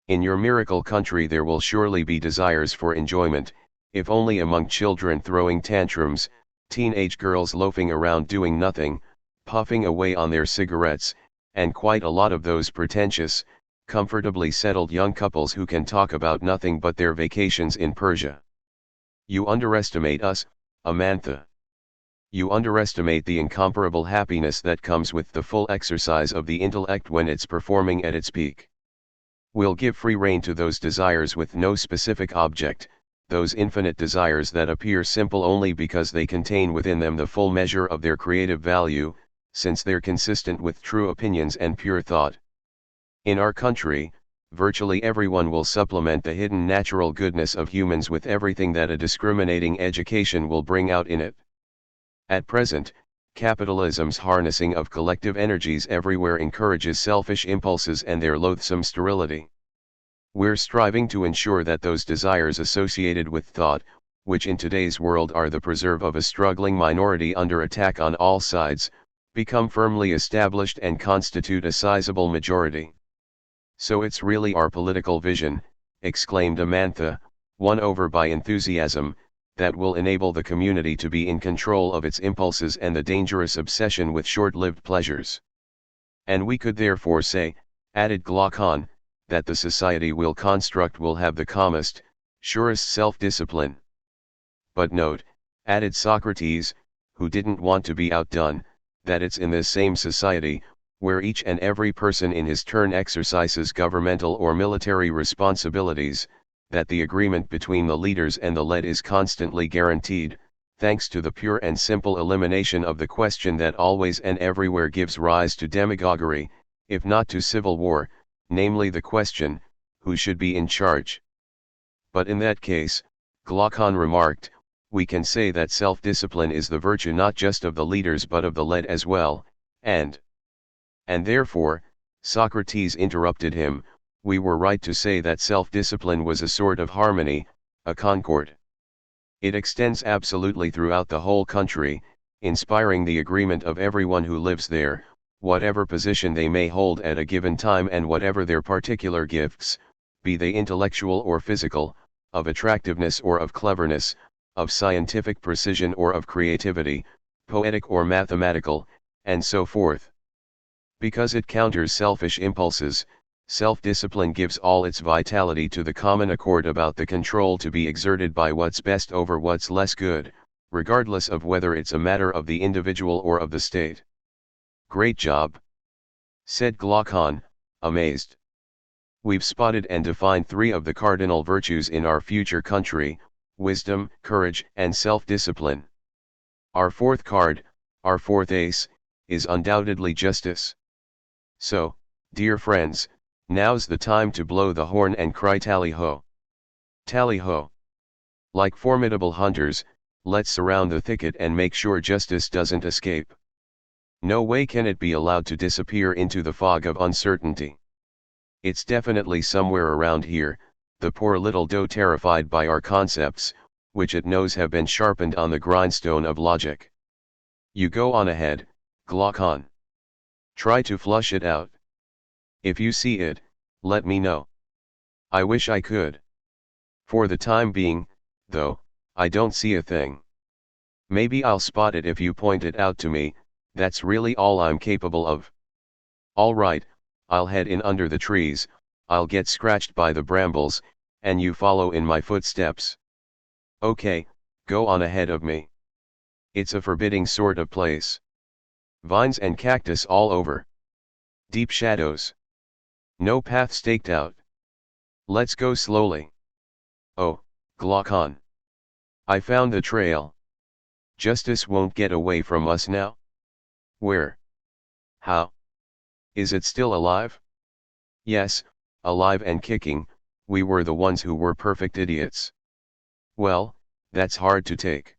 In your miracle country there will surely be desires for enjoyment, if only among children throwing tantrums, teenage girls loafing around doing nothing, puffing away on their cigarettes, and quite a lot of those pretentious, comfortably settled young couples who can talk about nothing but their vacations in Persia. You underestimate us, Amantha. You underestimate the incomparable happiness that comes with the full exercise of the intellect when it's performing at its peak. We'll give free rein to those desires with no specific object, those infinite desires that appear simple only because they contain within them the full measure of their creative value, since they're consistent with true opinions and pure thought. In our country, virtually everyone will supplement the hidden natural goodness of humans with everything that a discriminating education will bring out in it. At present, capitalism's harnessing of collective energies everywhere encourages selfish impulses and their loathsome sterility. We're striving to ensure that those desires associated with thought, which in today's world are the preserve of a struggling minority under attack on all sides, become firmly established and constitute a sizable majority. So it's really our political vision, exclaimed Amantha, won over by enthusiasm, that will enable the community to be in control of its impulses and the dangerous obsession with short-lived pleasures. And we could therefore say, added Glaucon, that the society we'll construct will have the calmest, surest self-discipline. But note, added Socrates, who didn't want to be outdone, that it's in this same society, where each and every person in his turn exercises governmental or military responsibilities, that the agreement between the leaders and the led is constantly guaranteed, thanks to the pure and simple elimination of the question that always and everywhere gives rise to demagoguery, if not to civil war, namely the question, who should be in charge. But in that case, Glaucon remarked, we can say that self-discipline is the virtue not just of the leaders but of the led as well, and therefore, Socrates interrupted him, we were right to say that self-discipline was a sort of harmony, a concord. It extends absolutely throughout the whole country, inspiring the agreement of everyone who lives there, whatever position they may hold at a given time and whatever their particular gifts, be they intellectual or physical, of attractiveness or of cleverness, of scientific precision or of creativity, poetic or mathematical, and so forth. Because it counters selfish impulses, self-discipline gives all its vitality to the common accord about the control to be exerted by what's best over what's less good, regardless of whether it's a matter of the individual or of the state. Great job, said Glaucon, amazed. We've spotted and defined 3 of the cardinal virtues in our future country, wisdom, courage, and self-discipline. Our 4th card, our 4th ace, is undoubtedly justice. So, dear friends, now's the time to blow the horn and cry tally-ho. Tally-ho. Like formidable hunters, let's surround the thicket and make sure justice doesn't escape. No way can it be allowed to disappear into the fog of uncertainty. It's definitely somewhere around here, the poor little doe terrified by our concepts, which it knows have been sharpened on the grindstone of logic. You go on ahead, Glaucon. Try to flush it out. If you see it, let me know. I wish I could. For the time being, though, I don't see a thing. Maybe I'll spot it if you point it out to me, that's really all I'm capable of. All right, I'll head in under the trees, I'll get scratched by the brambles, and you follow in my footsteps. Okay, go on ahead of me. It's a forbidding sort of place. Vines and cactus all over. Deep shadows. No path staked out. Let's go slowly. Oh, Glaucon. I found the trail. Justice won't get away from us now. Where? How? Is it still alive? Yes, alive and kicking, we were the ones who were perfect idiots. Well, that's hard to take.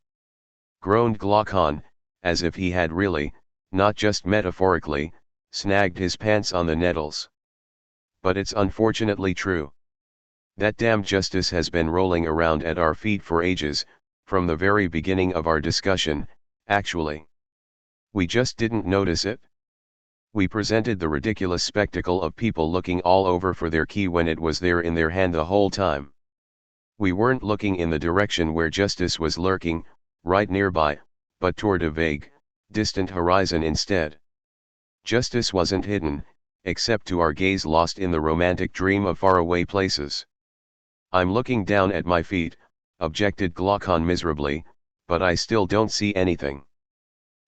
Groaned Glaucon, as if he had really, not just metaphorically, snagged his pants on the nettles. But it's unfortunately true. That damned justice has been rolling around at our feet for ages, from the very beginning of our discussion, actually. We just didn't notice it. We presented the ridiculous spectacle of people looking all over for their key when it was there in their hand the whole time. We weren't looking in the direction where justice was lurking, right nearby, but toward a vague, distant horizon instead. Justice wasn't hidden, except to our gaze lost in the romantic dream of faraway places. "I'm looking down at my feet," objected Glaucon miserably, "but I still don't see anything.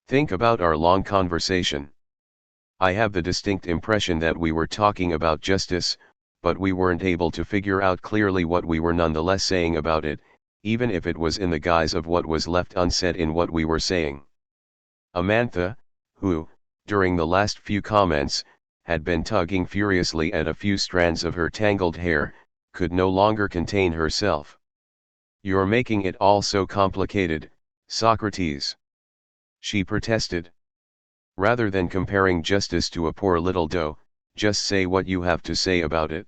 Think about our long conversation. I have the distinct impression that we were talking about justice, but we weren't able to figure out clearly what we were nonetheless saying about it, even if it was in the guise of what was left unsaid in what we were saying." Amantha, who, during the last few comments, had been tugging furiously at a few strands of her tangled hair, could no longer contain herself. "You're making it all so complicated, Socrates," she protested. "Rather than comparing justice to a poor little doe, just say what you have to say about it.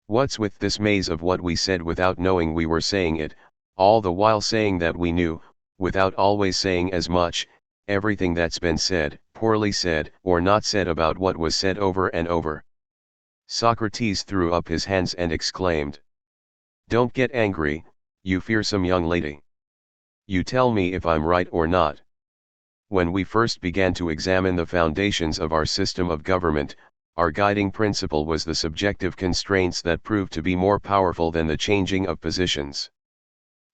What's with this maze of what we said without knowing we were saying it, all the while saying that we knew, without always saying as much, everything that's been said, poorly said, or not said about what was said over and over?" Socrates threw up his hands and exclaimed, "Don't get angry, you fearsome young lady. You tell me if I'm right or not. When we first began to examine the foundations of our system of government, our guiding principle was the subjective constraints that proved to be more powerful than the changing of positions.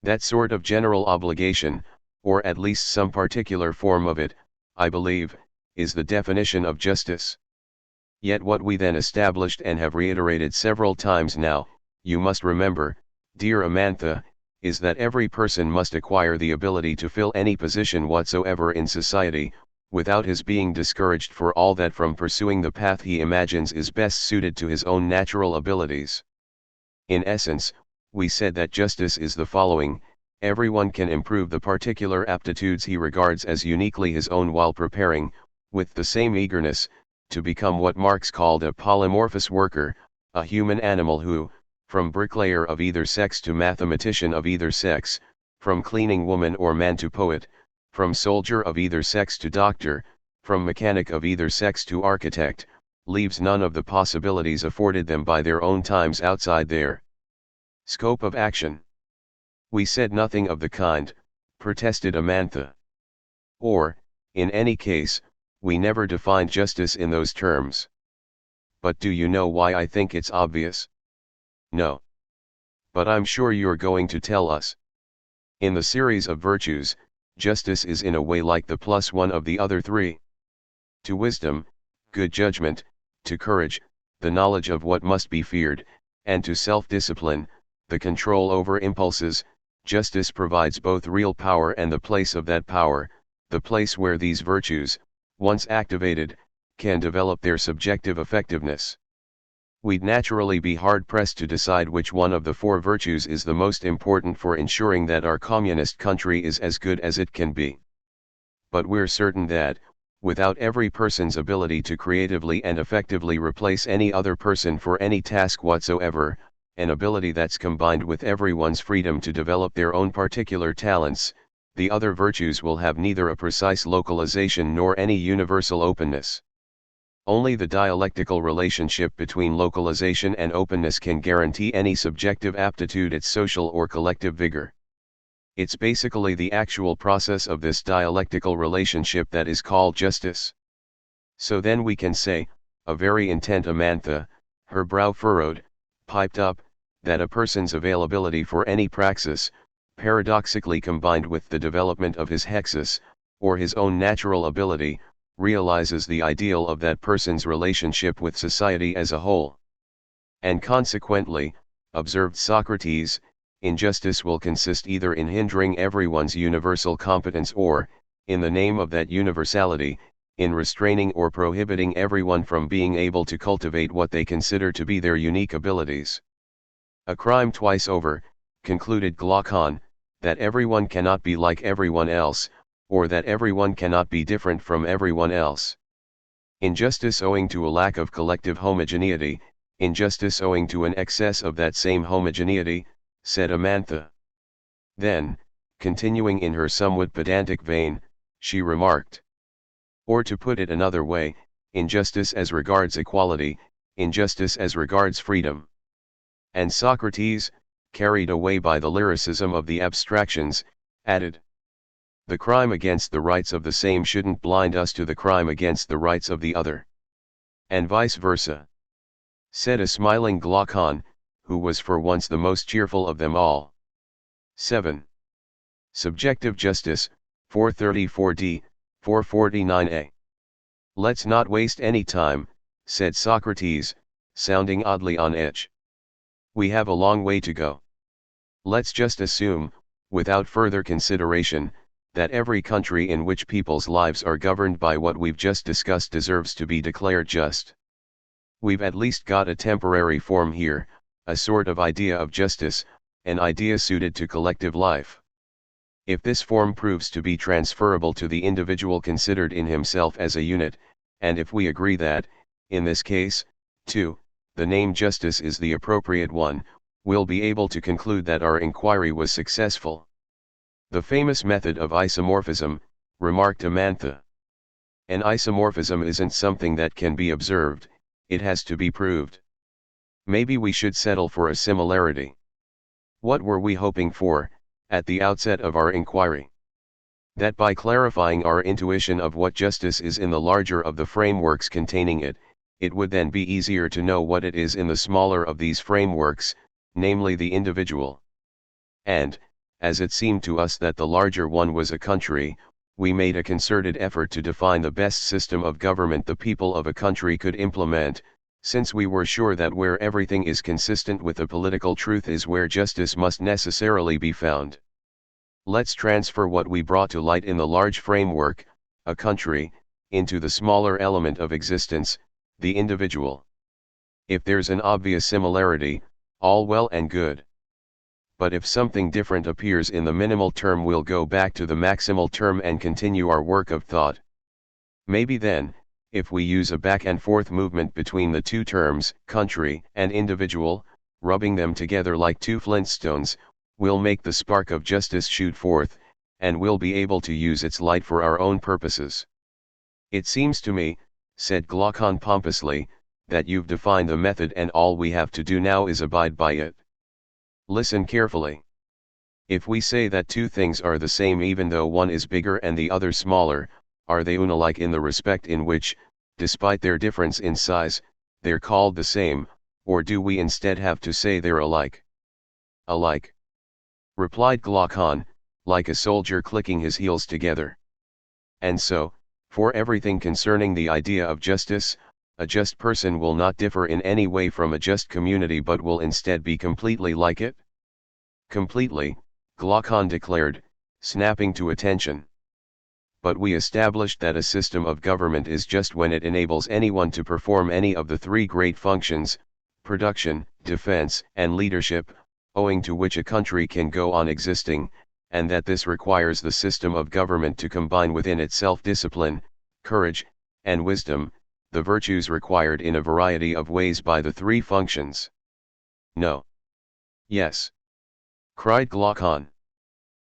That sort of general obligation, or at least some particular form of it, I believe, is the definition of justice. Yet what we then established and have reiterated several times now, you must remember, dear Amantha, is that every person must acquire the ability to fill any position whatsoever in society, without his being discouraged for all that from pursuing the path he imagines is best suited to his own natural abilities. In essence, we said that justice is the following: everyone can improve the particular aptitudes he regards as uniquely his own while preparing, with the same eagerness, to become what Marx called a polymorphous worker, a human animal who, from bricklayer of either sex to mathematician of either sex, from cleaning woman or man to poet, from soldier of either sex to doctor, from mechanic of either sex to architect, leaves none of the possibilities afforded them by their own times outside their scope of action. We said nothing of the kind, protested Amantha. Or, in any case, we never defined justice in those terms. But do you know why I think it's obvious? No. But I'm sure you're going to tell us. In the series of virtues, justice is in a way like the plus one of the other three. To wisdom, good judgment, to courage, the knowledge of what must be feared, and to self-discipline, the control over impulses, justice provides both real power and the place of that power, the place where these virtues, once activated, can develop their subjective effectiveness. We'd naturally be hard-pressed to decide which one of the four virtues is the most important for ensuring that our communist country is as good as it can be. But we're certain that, without every person's ability to creatively and effectively replace any other person for any task whatsoever, an ability that's combined with everyone's freedom to develop their own particular talents, the other virtues will have neither a precise localization nor any universal openness. Only the dialectical relationship between localization and openness can guarantee any subjective aptitude its social or collective vigor. It's basically the actual process of this dialectical relationship that is called justice. So then we can say, a very intent Amantha, her brow furrowed, piped up, that a person's availability for any praxis, paradoxically combined with the development of his hexis, or his own natural ability, realizes the ideal of that person's relationship with society as a whole. And consequently, observed Socrates, injustice will consist either in hindering everyone's universal competence or, in the name of that universality, in restraining or prohibiting everyone from being able to cultivate what they consider to be their unique abilities. A crime twice over, concluded Glaucon, that everyone cannot be like everyone else, or that everyone cannot be different from everyone else. Injustice owing to a lack of collective homogeneity, injustice owing to an excess of that same homogeneity, said Amantha. Then, continuing in her somewhat pedantic vein, she remarked. Or to put it another way, injustice as regards equality, injustice as regards freedom. And Socrates, carried away by the lyricism of the abstractions, added, the crime against the rights of the same shouldn't blind us to the crime against the rights of the other. And vice versa. Said a smiling Glaucon, who was for once the most cheerful of them all. 7. Subjective justice, 434d, 449a. Let's not waste any time, said Socrates, sounding oddly on edge. We have a long way to go. Let's just assume, without further consideration, that every country in which people's lives are governed by what we've just discussed deserves to be declared just. We've at least got a temporary form here, a sort of idea of justice, an idea suited to collective life. If this form proves to be transferable to the individual considered in himself as a unit, and if we agree that, in this case, too, the name justice is the appropriate one, we'll be able to conclude that our inquiry was successful. The famous method of isomorphism, remarked Amantha. An isomorphism isn't something that can be observed, it has to be proved. Maybe we should settle for a similarity. What were we hoping for, at the outset of our inquiry? That by clarifying our intuition of what justice is in the larger of the frameworks containing it, it would then be easier to know what it is in the smaller of these frameworks, namely the individual. And, as it seemed to us that the larger one was a country, we made a concerted effort to define the best system of government the people of a country could implement, since we were sure that where everything is consistent with the political truth is where justice must necessarily be found. Let's transfer what we brought to light in the large framework, a country, into the smaller element of existence, the individual. If there's an obvious similarity, all well and good. But if something different appears in the minimal term, we'll go back to the maximal term and continue our work of thought. Maybe then, if we use a back and forth movement between the two terms, country and individual, rubbing them together like two flintstones, we'll make the spark of justice shoot forth, and we'll be able to use its light for our own purposes. It seems to me, said Glaucon pompously, that you've defined the method and all we have to do now is abide by it. Listen carefully. If we say that two things are the same even though one is bigger and the other smaller, are they unalike in the respect in which, despite their difference in size, they're called the same, or do we instead have to say they're alike? Alike, replied Glaucon, like a soldier clicking his heels together. And so, for everything concerning the idea of justice, a just person will not differ in any way from a just community but will instead be completely like it? Completely, Glaucon declared, snapping to attention. But we established that a system of government is just when it enables anyone to perform any of the three great functions, production, defense, and leadership, owing to which a country can go on existing, and that this requires the system of government to combine within itself discipline, courage, and wisdom, the virtues required in a variety of ways by the three functions. No. Yes. Cried Glaucon.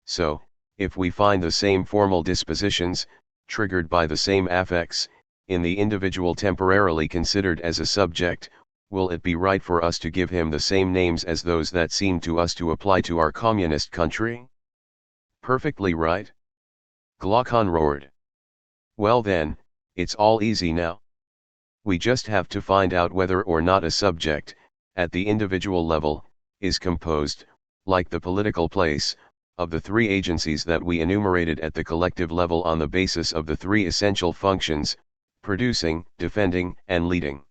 So, if we find the same formal dispositions, triggered by the same affects, in the individual temporarily considered as a subject, will it be right for us to give him the same names as those that seem to us to apply to our communist country? Perfectly right. Glaucon roared. Well then, it's all easy now. We just have to find out whether or not a subject, at the individual level, is composed, like the political place, of the three agencies that we enumerated at the collective level on the basis of the three essential functions, producing, defending, and leading.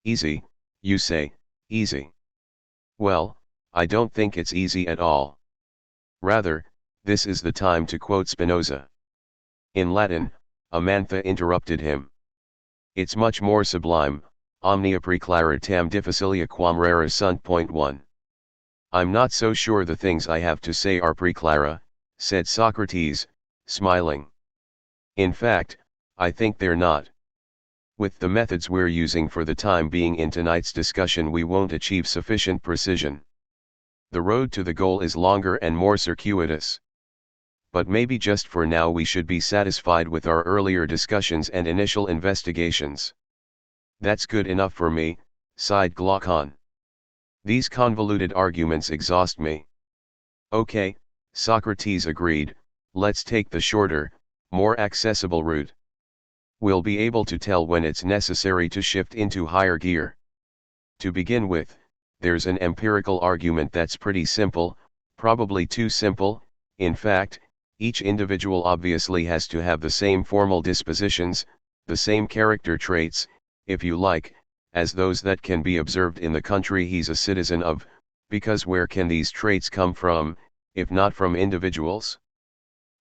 Easy, you say, easy. Well, I don't think it's easy at all. Rather, this is the time to quote Spinoza. In Latin, Amantha interrupted him. It's much more sublime, omnia preclara tam difficilia quam rara sunt. 1. I'm not so sure the things I have to say are preclara, said Socrates, smiling. In fact, I think they're not. With the methods we're using for the time being in tonight's discussion, we won't achieve sufficient precision. The road to the goal is longer and more circuitous. but maybe just for now we should be satisfied with our earlier discussions and initial investigations. That's good enough for me, sighed Glaucon. These convoluted arguments exhaust me. Okay, Socrates agreed, let's take the shorter, more accessible route. We'll be able to tell when it's necessary to shift into higher gear. To begin with, there's an empirical argument that's pretty simple, probably too simple. In fact, each individual obviously has to have the same formal dispositions, the same character traits, if you like, as those that can be observed in the country he's a citizen of, because where can these traits come from, if not from individuals?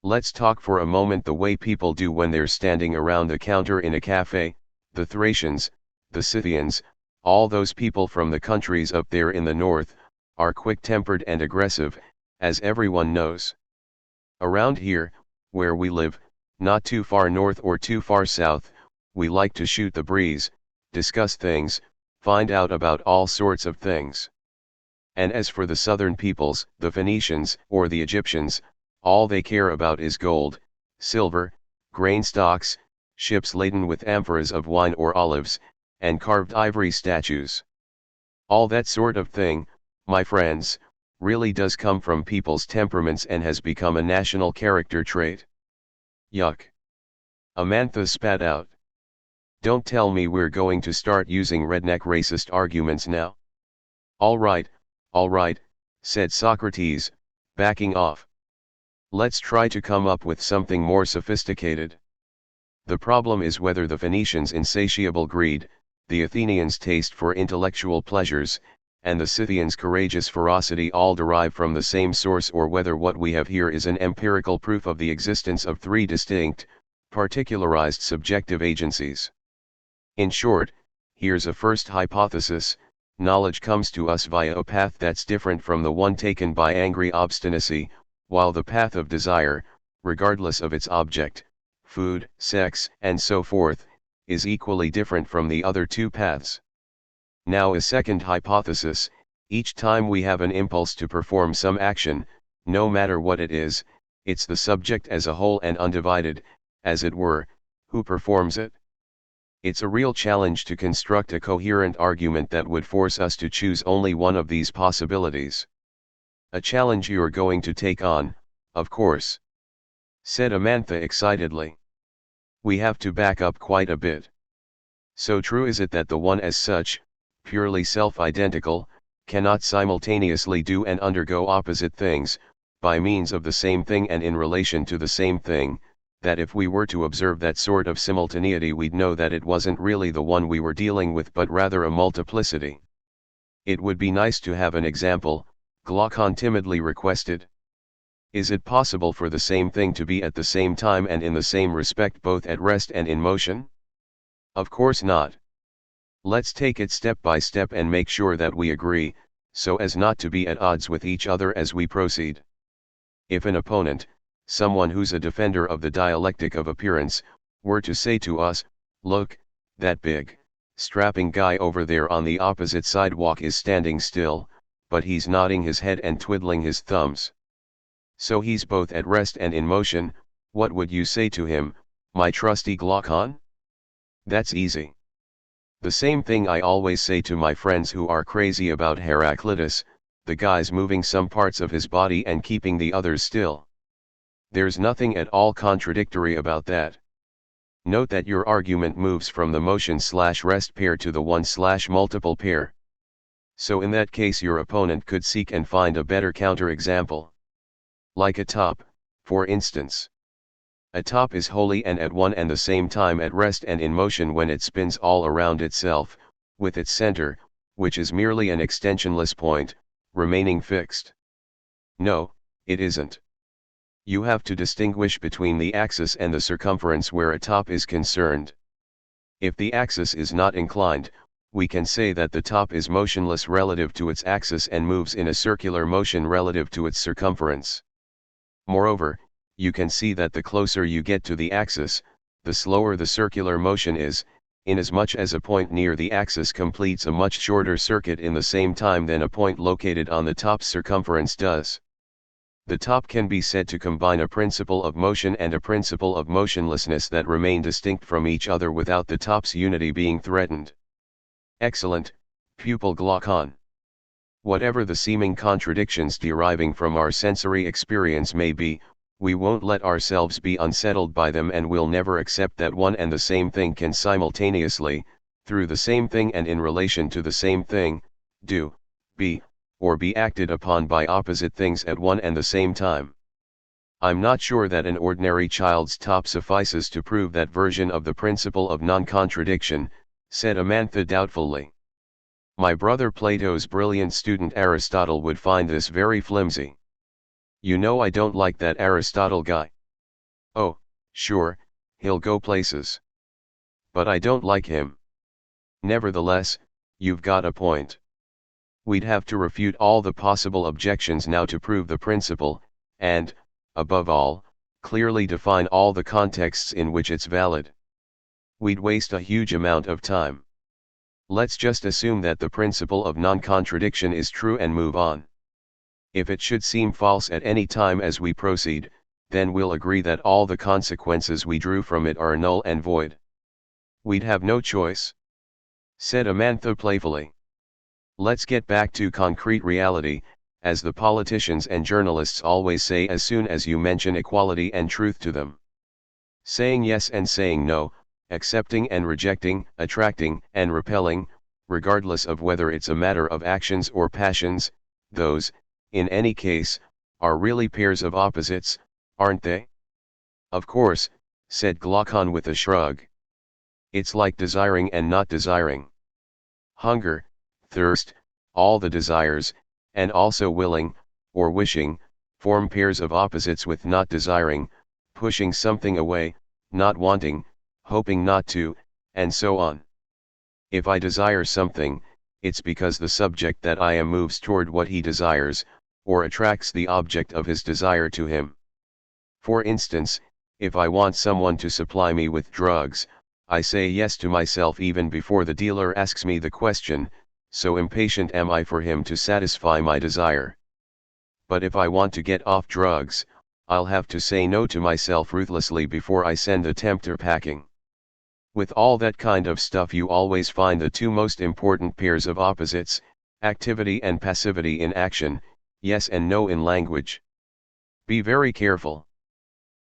Let's talk for a moment the way people do when they're standing around a counter in a cafe. The Thracians, the Scythians, all those people from the countries up there in the north, are quick-tempered and aggressive, as everyone knows. Around here, where we live, not too far north or too far south, we like to shoot the breeze, discuss things, find out about all sorts of things. And as for the southern peoples, the Phoenicians or the Egyptians, all they care about is gold, silver, grain stocks, ships laden with amphoras of wine or olives, and carved ivory statues. All that sort of thing, my friends, really does come from people's temperaments and has become a national character trait. Yuck. Amantha spat out. Don't tell me we're going to start using redneck racist arguments now. All right, said Socrates, backing off. Let's try to come up with something more sophisticated. The problem is whether the Phoenicians' insatiable greed, the Athenians' taste for intellectual pleasures, and the Scythians' courageous ferocity all derive from the same source, or whether what we have here is an empirical proof of the existence of three distinct, particularized subjective agencies. In short, here's a first hypothesis: knowledge comes to us via a path that's different from the one taken by angry obstinacy, while the path of desire, regardless of its object, food, sex, and so forth, is equally different from the other two paths. Now a second hypothesis: each time we have an impulse to perform some action, no matter what it is, it's the subject as a whole and undivided, as it were, who performs it. It's a real challenge to construct a coherent argument that would force us to choose only one of these possibilities. A challenge you're going to take on, of course, said Amantha excitedly. We have to back up quite a bit. So true is it that the one as such, purely self-identical, cannot simultaneously do and undergo opposite things, by means of the same thing and in relation to the same thing, that if we were to observe that sort of simultaneity we'd know that it wasn't really the one we were dealing with but rather a multiplicity. It would be nice to have an example, Glaucon timidly requested. Is it possible for the same thing to be at the same time and in the same respect both at rest and in motion? Of course not. Let's take it step by step and make sure that we agree, so as not to be at odds with each other as we proceed. If an opponent, someone who's a defender of the dialectic of appearance, were to say to us, "Look, that big, strapping guy over there on the opposite sidewalk is standing still, but he's nodding his head and twiddling his thumbs. So he's both at rest and in motion," what would you say to him, my trusty Glaucon? That's easy. The same thing I always say to my friends who are crazy about Heraclitus: the guy's moving some parts of his body and keeping the others still. There's nothing at all contradictory about that. Note that your argument moves from the motion/rest pair to the one/multiple pair. So in that case your opponent could seek and find a better counter-example. Like a top, for instance. A top is wholly and at one and the same time at rest and in motion when it spins all around itself, with its center, which is merely an extensionless point, remaining fixed. No, it isn't. You have to distinguish between the axis and the circumference where a top is concerned. If the axis is not inclined, we can say that the top is motionless relative to its axis and moves in a circular motion relative to its circumference. Moreover, you can see that the closer you get to the axis, the slower the circular motion is, inasmuch as a point near the axis completes a much shorter circuit in the same time than a point located on the top's circumference does. The top can be said to combine a principle of motion and a principle of motionlessness that remain distinct from each other without the top's unity being threatened. Excellent, pupil Glaucon. Whatever the seeming contradictions deriving from our sensory experience may be, we won't let ourselves be unsettled by them and will never accept that one and the same thing can simultaneously, through the same thing and in relation to the same thing, do, be, or be acted upon by opposite things at one and the same time. I'm not sure that an ordinary child's top suffices to prove that version of the principle of non-contradiction, said Amantha doubtfully. My brother Plato's brilliant student Aristotle would find this very flimsy. You know I don't like that Aristotle guy. Oh, sure, he'll go places. But I don't like him. Nevertheless, you've got a point. We'd have to refute all the possible objections now to prove the principle, and, above all, clearly define all the contexts in which it's valid. We'd waste a huge amount of time. Let's just assume that the principle of non-contradiction is true and move on. If it should seem false at any time as we proceed, then we'll agree that all the consequences we drew from it are null and void. We'd have no choice, said Amantha playfully. Let's get back to concrete reality, as the politicians and journalists always say as soon as you mention equality and truth to them. Saying yes and saying no, accepting and rejecting, attracting and repelling, regardless of whether it's a matter of actions or passions, those, in any case, are really pairs of opposites, aren't they? Of course, said Glaucon with a shrug. It's like desiring and not desiring. Hunger, thirst, all the desires, and also willing, or wishing, form pairs of opposites with not desiring, pushing something away, not wanting, hoping not to, and so on. If I desire something, it's because the subject that I am moves toward what he desires, or attracts the object of his desire to him. For instance, if I want someone to supply me with drugs, I say yes to myself even before the dealer asks me the question, so impatient am I for him to satisfy my desire. But if I want to get off drugs, I'll have to say no to myself ruthlessly before I send the tempter packing. With all that kind of stuff you always find the two most important pairs of opposites, activity and passivity in action, yes and no in language. Be very careful.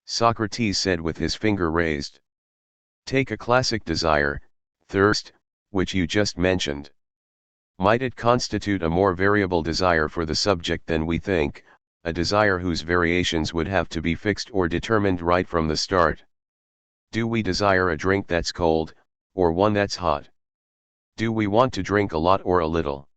Socrates said with his finger raised. Take a classic desire, thirst, which you just mentioned. Might it constitute a more variable desire for the subject than we think, a desire whose variations would have to be fixed or determined right from the start? Do we desire a drink that's cold, or one that's hot? Do we want to drink a lot or a little?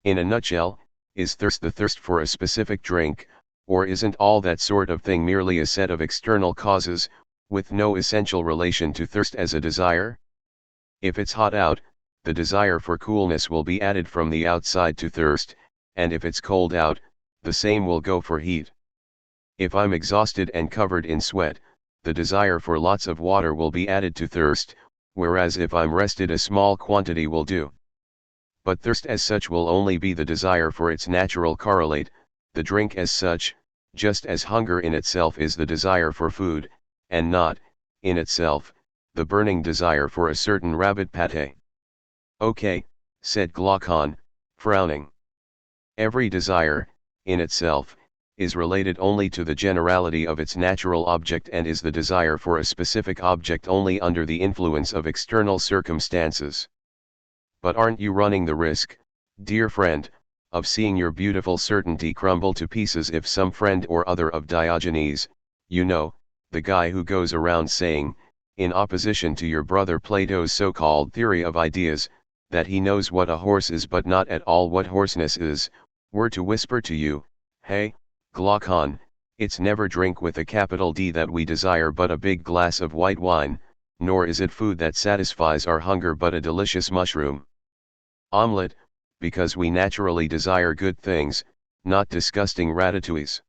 In a nutshell, is thirst the thirst for a specific drink, or isn't all that sort of thing merely a set of external causes, with no essential relation to thirst as a desire? If it's hot out, the desire for coolness will be added from the outside to thirst, and if it's cold out, the same will go for heat. If I'm exhausted and covered in sweat, the desire for lots of water will be added to thirst, whereas if I'm rested a small quantity will do. But thirst as such will only be the desire for its natural correlate, the drink as such, just as hunger in itself is the desire for food, and not, in itself, the burning desire for a certain rabbit pate. Okay, said Glaucon, frowning. Every desire, in itself, is related only to the generality of its natural object and is the desire for a specific object only under the influence of external circumstances. But aren't you running the risk, dear friend, of seeing your beautiful certainty crumble to pieces if some friend or other of Diogenes, you know, the guy who goes around saying, in opposition to your brother Plato's so-called theory of ideas, that he knows what a horse is but not at all what horseness is, were to whisper to you, hey, Glaucon, it's never drink with a capital D that we desire but a big glass of white wine, nor is it food that satisfies our hunger but a delicious mushroom omelette, because we naturally desire good things, not disgusting ratatouilles.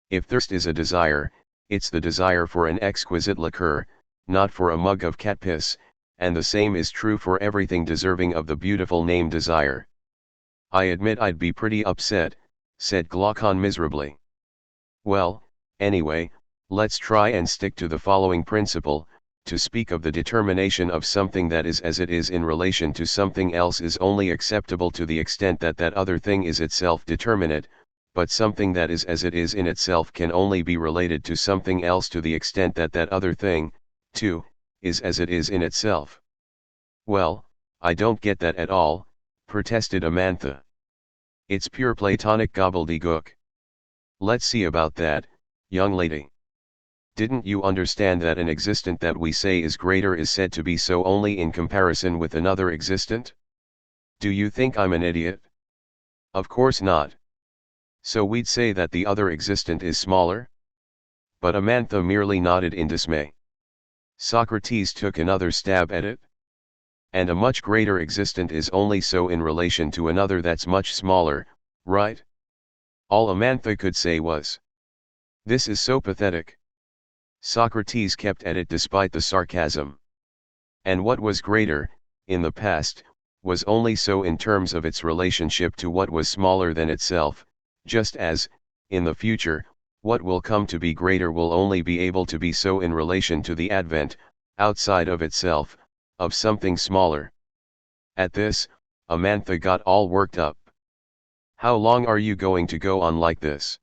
If thirst is a desire, it's the desire for an exquisite liqueur, not for a mug of cat piss, and the same is true for everything deserving of the beautiful name desire. I admit I'd be pretty upset, said Glaucon miserably. Well, anyway, let's try and stick to the following principle. To speak of the determination of something that is as it is in relation to something else is only acceptable to the extent that that other thing is itself determinate, but something that is as it is in itself can only be related to something else to the extent that that other thing, too, is as it is in itself. Well, I don't get that at all, protested Amantha. It's pure Platonic gobbledygook. Let's see about that, young lady. Didn't you understand that an existent that we say is greater is said to be so only in comparison with another existent? Do you think I'm an idiot? Of course not. So we'd say that the other existent is smaller? But Amantha merely nodded in dismay. Socrates took another stab at it. And a much greater existent is only so in relation to another that's much smaller, right? All Amantha could say was, "This is so pathetic." Socrates kept at it despite the sarcasm. And what was greater, in the past, was only so in terms of its relationship to what was smaller than itself, just as, in the future, what will come to be greater will only be able to be so in relation to the advent, outside of itself, of something smaller. At this, Amantha got all worked up. "How long are you going to go on like this?"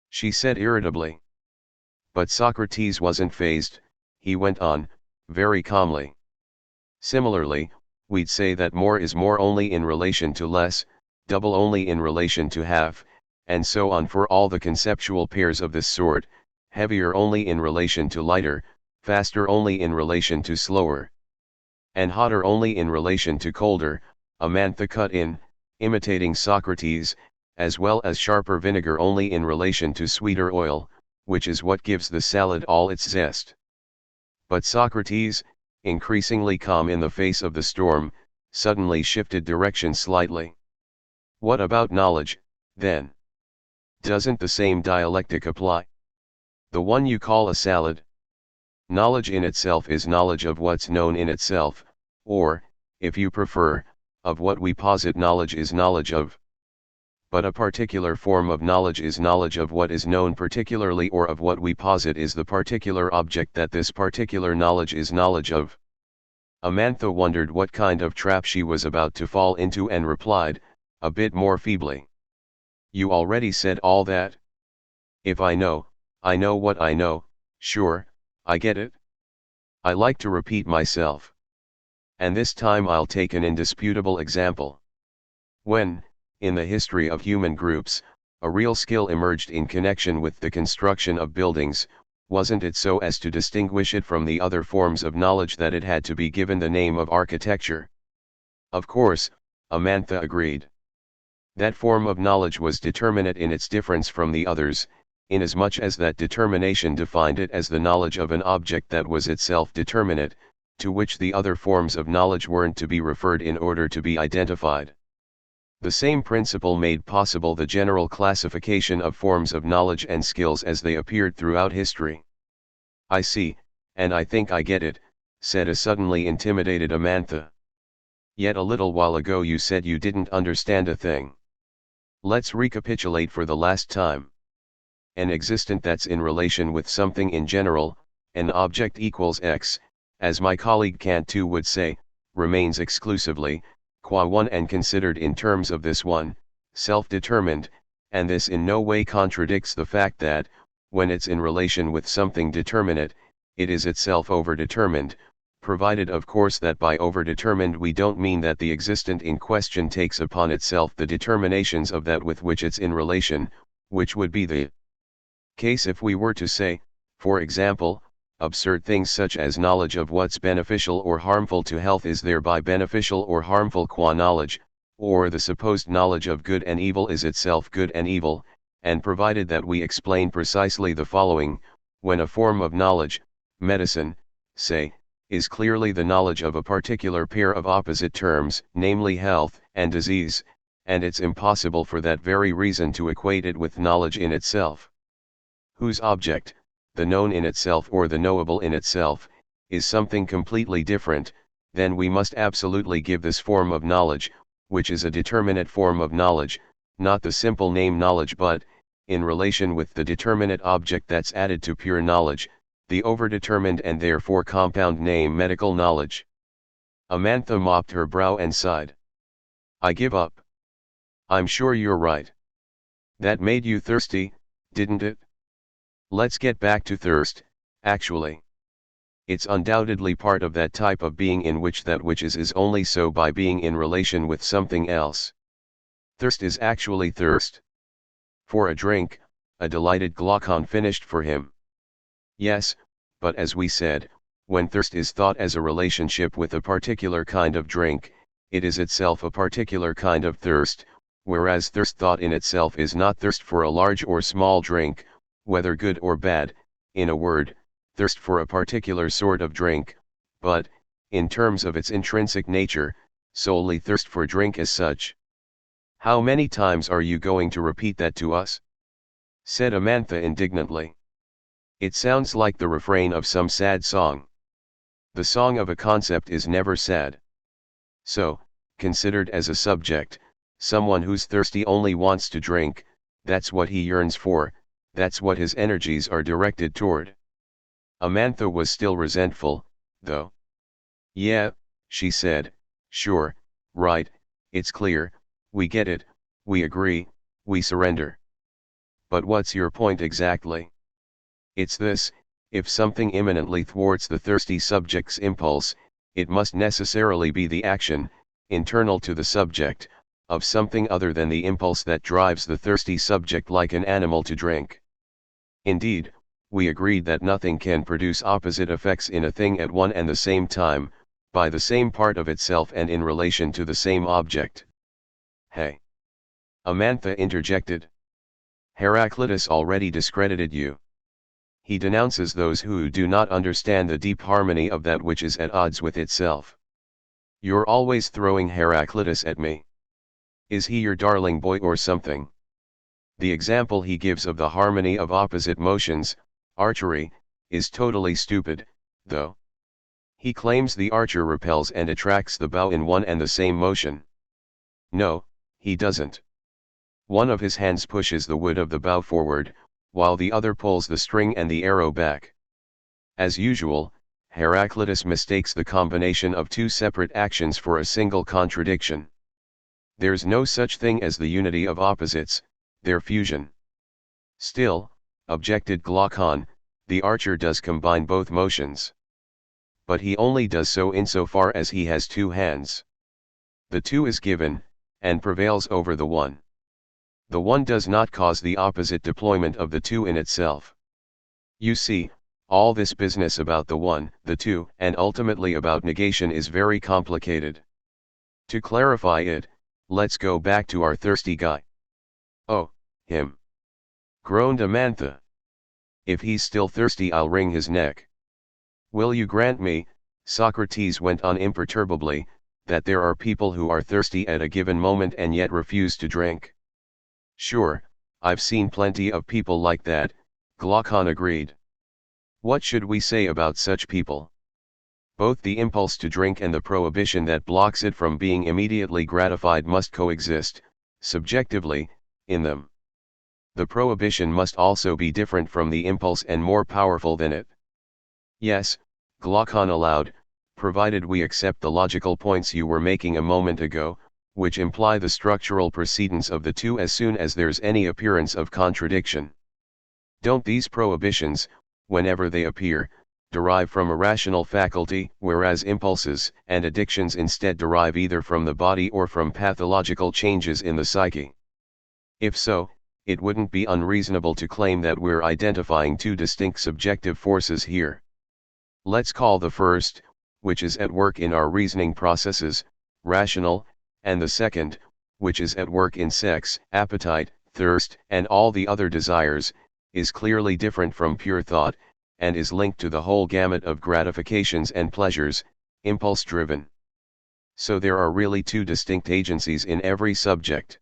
she said irritably. But Socrates wasn't fazed. He went on, very calmly. "Similarly, we'd say that more is more only in relation to less, double only in relation to half, and so on for all the conceptual pairs of this sort, heavier only in relation to lighter, faster only in relation to slower, and hotter only in relation to colder," Amantha cut in, imitating Socrates, "as well as sharper vinegar only in relation to sweeter oil, which is what gives the salad all its zest." But Socrates, increasingly calm in the face of the storm, suddenly shifted direction slightly. "What about knowledge, then? Doesn't the same dialectic apply? The one you call a salad? Knowledge in itself is knowledge of what's known in itself, or, if you prefer, of what we posit knowledge is knowledge of. But a particular form of knowledge is knowledge of what is known particularly or of what we posit is the particular object that this particular knowledge is knowledge of." Amantha wondered what kind of trap she was about to fall into and replied, a bit more feebly, "You already said all that. If I know what I know, sure, I get it. I like to repeat myself. And this time I'll take an indisputable example. When, in the history of human groups, a real skill emerged in connection with the construction of buildings, wasn't it so as to distinguish it from the other forms of knowledge that it had to be given the name of architecture?" "Of course," Amantha agreed. "That form of knowledge was determinate in its difference from the others, inasmuch as that determination defined it as the knowledge of an object that was itself determinate, to which the other forms of knowledge weren't to be referred in order to be identified. The same principle made possible the general classification of forms of knowledge and skills as they appeared throughout history." "I see, and I think I get it," said a suddenly intimidated Amantha. "Yet a little while ago you said you didn't understand a thing. Let's recapitulate for the last time. An existent that's in relation with something in general, an object equals X, as my colleague Kant too would say, remains exclusively, qua one and considered in terms of this one, self-determined, and this in no way contradicts the fact that, when it's in relation with something determinate, it is itself overdetermined, provided of course that by overdetermined we don't mean that the existent in question takes upon itself the determinations of that with which it's in relation, which would be the case if we were to say, for example, absurd things such as knowledge of what's beneficial or harmful to health is thereby beneficial or harmful qua knowledge, or the supposed knowledge of good and evil is itself good and evil, and provided that we explain precisely the following: when a form of knowledge, medicine, say, is clearly the knowledge of a particular pair of opposite terms, namely health and disease, and it's impossible for that very reason to equate it with knowledge in itself, whose object, the known in itself or the knowable in itself, is something completely different, then we must absolutely give this form of knowledge, which is a determinate form of knowledge, not the simple name knowledge but, in relation with the determinate object that's added to pure knowledge, the overdetermined and therefore compound name medical knowledge. Amantha mopped her brow and sighed. I give up. I'm sure you're right. That made you thirsty, didn't it? Let's get back to thirst, actually. It's undoubtedly part of that type of being in which that which is only so by being in relation with something else. Thirst is actually thirst. For a drink, a delighted Glaucon finished for him. Yes, but as we said, when thirst is thought as a relationship with a particular kind of drink, it is itself a particular kind of thirst, whereas thirst thought in itself is not thirst for a large or small drink, whether good or bad, in a word, thirst for a particular sort of drink, but, in terms of its intrinsic nature, solely thirst for drink as such. How many times are you going to repeat that to us? Said Amantha indignantly. It sounds like the refrain of some sad song. The song of a concept is never sad. So, considered as a subject, someone who's thirsty only wants to drink, that's what he yearns for, that's what his energies are directed toward. Amantha was still resentful, though. Yeah, she said, sure, right, it's clear, we get it, we agree, we surrender. But what's your point exactly? It's this: if something imminently thwarts the thirsty subject's impulse, it must necessarily be the action, internal to the subject, of something other than the impulse that drives the thirsty subject like an animal to drink. Indeed, we agreed that nothing can produce opposite effects in a thing at one and the same time, by the same part of itself and in relation to the same object. Hey! Amantha interjected. Heraclitus already discredited you. He denounces those who do not understand the deep harmony of that which is at odds with itself. You're always throwing Heraclitus at me. Is he your darling boy or something? The example he gives of the harmony of opposite motions, archery, is totally stupid, though. He claims the archer repels and attracts the bow in one and the same motion. No, he doesn't. One of his hands pushes the wood of the bow forward, while the other pulls the string and the arrow back. As usual, Heraclitus mistakes the combination of two separate actions for a single contradiction. There's no such thing as the unity of opposites, their fusion. Still, objected Glaucon, the archer does combine both motions. But he only does so insofar as he has two hands. The two is given, and prevails over the one. The one does not cause the opposite deployment of the two in itself. You see, all this business about the one, the two, and ultimately about negation is very complicated. To clarify it, let's go back to our thirsty guy. Oh, him! Groaned Amantha. If he's still thirsty, I'll wring his neck. Will you grant me, Socrates went on imperturbably, that there are people who are thirsty at a given moment and yet refuse to drink? Sure, I've seen plenty of people like that, Glaucon agreed. What should we say about such people? Both the impulse to drink and the prohibition that blocks it from being immediately gratified must coexist, subjectively, in them. The prohibition must also be different from the impulse and more powerful than it. Yes, Glaucon allowed, provided we accept the logical points you were making a moment ago, which imply the structural precedence of the two as soon as there's any appearance of contradiction. Don't these prohibitions, whenever they appear, derive from a rational faculty, whereas impulses and addictions instead derive either from the body or from pathological changes in the psyche? If so, it wouldn't be unreasonable to claim that we're identifying two distinct subjective forces here. Let's call the first, which is at work in our reasoning processes, rational, and the second, which is at work in sex, appetite, thirst, and all the other desires, is clearly different from pure thought, and is linked to the whole gamut of gratifications and pleasures, impulse-driven. So there are really two distinct agencies in every subject.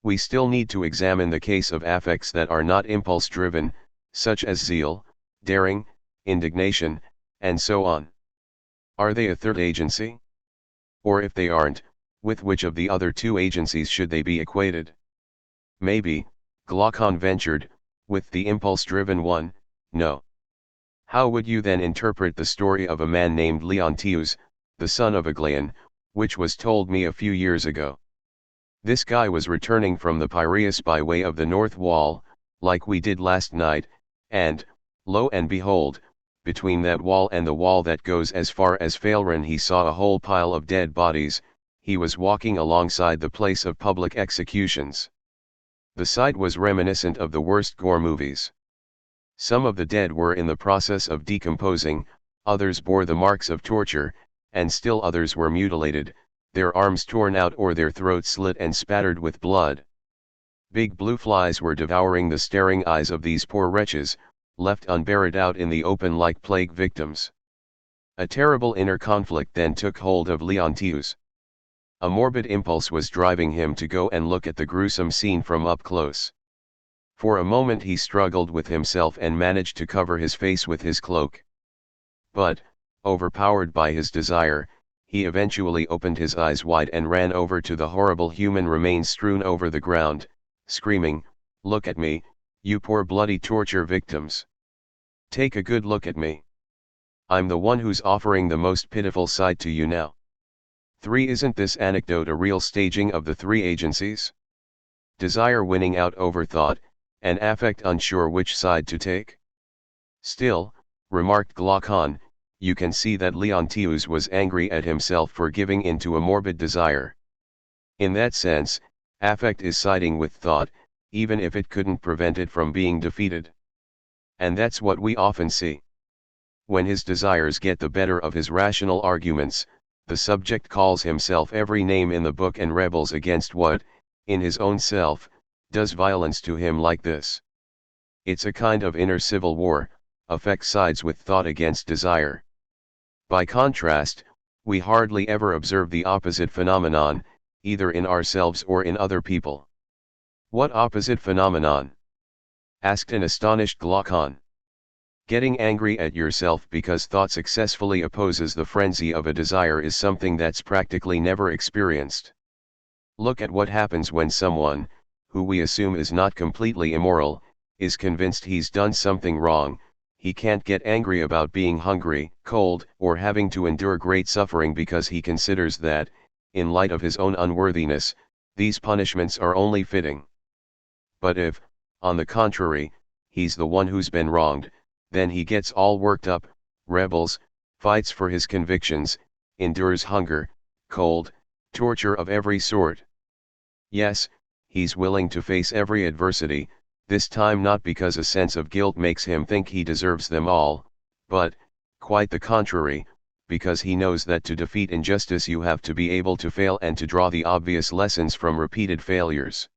We still need to examine the case of affects that are not impulse-driven, such as zeal, daring, indignation, and so on. Are they a third agency? Or if they aren't, with which of the other two agencies should they be equated? Maybe, Glaucon ventured, with the impulse-driven one, no. How would you then interpret the story of a man named Leontius, the son of Aglaon, which was told me a few years ago? This guy was returning from the Piraeus by way of the north wall, like we did last night, and, lo and behold, between that wall and the wall that goes as far as Phaelron he saw a whole pile of dead bodies. He was walking alongside the place of public executions. The sight was reminiscent of the worst gore movies. Some of the dead were in the process of decomposing, others bore the marks of torture, and still others were mutilated, their arms torn out or their throats slit and spattered with blood. Big blue flies were devouring the staring eyes of these poor wretches, left unburied out in the open like plague victims. A terrible inner conflict then took hold of Leontius. A morbid impulse was driving him to go and look at the gruesome scene from up close. For a moment he struggled with himself and managed to cover his face with his cloak. But, overpowered by his desire, he eventually opened his eyes wide and ran over to the horrible human remains strewn over the ground, screaming, "Look at me, you poor bloody torture victims. Take a good look at me. I'm the one who's offering the most pitiful side to you now." 3. Isn't this anecdote a real staging of the three agencies? Desire winning out over thought, and affect unsure which side to take? Still, remarked Glaucon, you can see that Leontius was angry at himself for giving in to a morbid desire. In that sense, affect is siding with thought, even if it couldn't prevent it from being defeated. And that's what we often see. When his desires get the better of his rational arguments, the subject calls himself every name in the book and rebels against what, in his own self, does violence to him like this. It's a kind of inner civil war, affect sides with thought against desire. By contrast, we hardly ever observe the opposite phenomenon, either in ourselves or in other people. What opposite phenomenon? Asked an astonished Glaucon. Getting angry at yourself because thought successfully opposes the frenzy of a desire is something that's practically never experienced. Look at what happens when someone, who we assume is not completely immoral, is convinced he's done something wrong. He can't get angry about being hungry, cold, or having to endure great suffering because he considers that, in light of his own unworthiness, these punishments are only fitting. But if, on the contrary, he's the one who's been wronged, then he gets all worked up, rebels, fights for his convictions, endures hunger, cold, torture of every sort. Yes, he's willing to face every adversity, this time not because a sense of guilt makes him think he deserves them all, but, quite the contrary, because he knows that to defeat injustice you have to be able to fail and to draw the obvious lessons from repeated failures.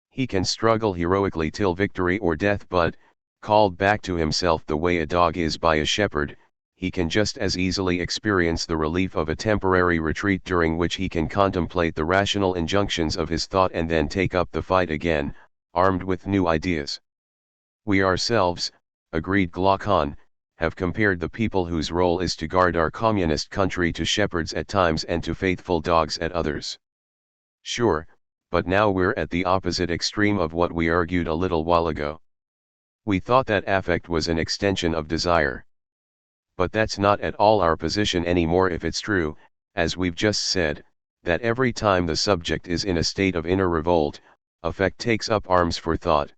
He can struggle heroically till victory or death, but, called back to himself the way a dog is by a shepherd, he can just as easily experience the relief of a temporary retreat during which he can contemplate the rational injunctions of his thought and then take up the fight again, armed with new ideas. We ourselves, agreed Glaucon, have compared the people whose role is to guard our communist country to shepherds at times and to faithful dogs at others. Sure, but now we're at the opposite extreme of what we argued a little while ago. We thought that affect was an extension of desire. But that's not at all our position anymore if it's true, as we've just said, that every time the subject is in a state of inner revolt, affect takes up arms for thought.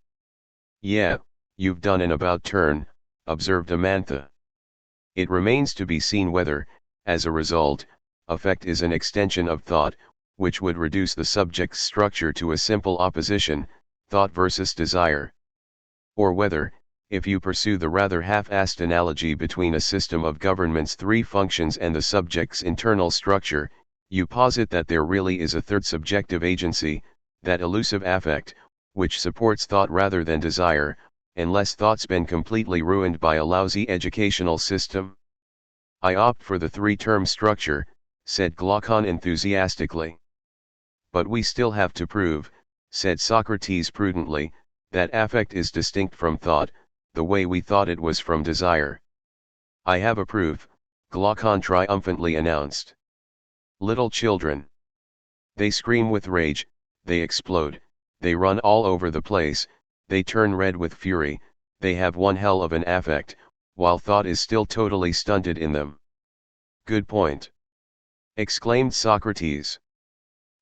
Yeah, you've done an about turn, observed Amantha. It remains to be seen whether, as a result, affect is an extension of thought, which would reduce the subject's structure to a simple opposition, thought versus desire. Or whether, if you pursue the rather half-assed analogy between a system of government's three functions and the subject's internal structure, you posit that there really is a third subjective agency, that elusive affect, which supports thought rather than desire, unless thought's been completely ruined by a lousy educational system. I opt for the three-term structure, said Glaucon enthusiastically. But we still have to prove, said Socrates prudently, that affect is distinct from thought, the way we thought it was from desire. I have a proof, Glaucon triumphantly announced. Little children. They scream with rage, they explode, they run all over the place, they turn red with fury, they have one hell of an affect, while thought is still totally stunted in them. Good point, exclaimed Socrates.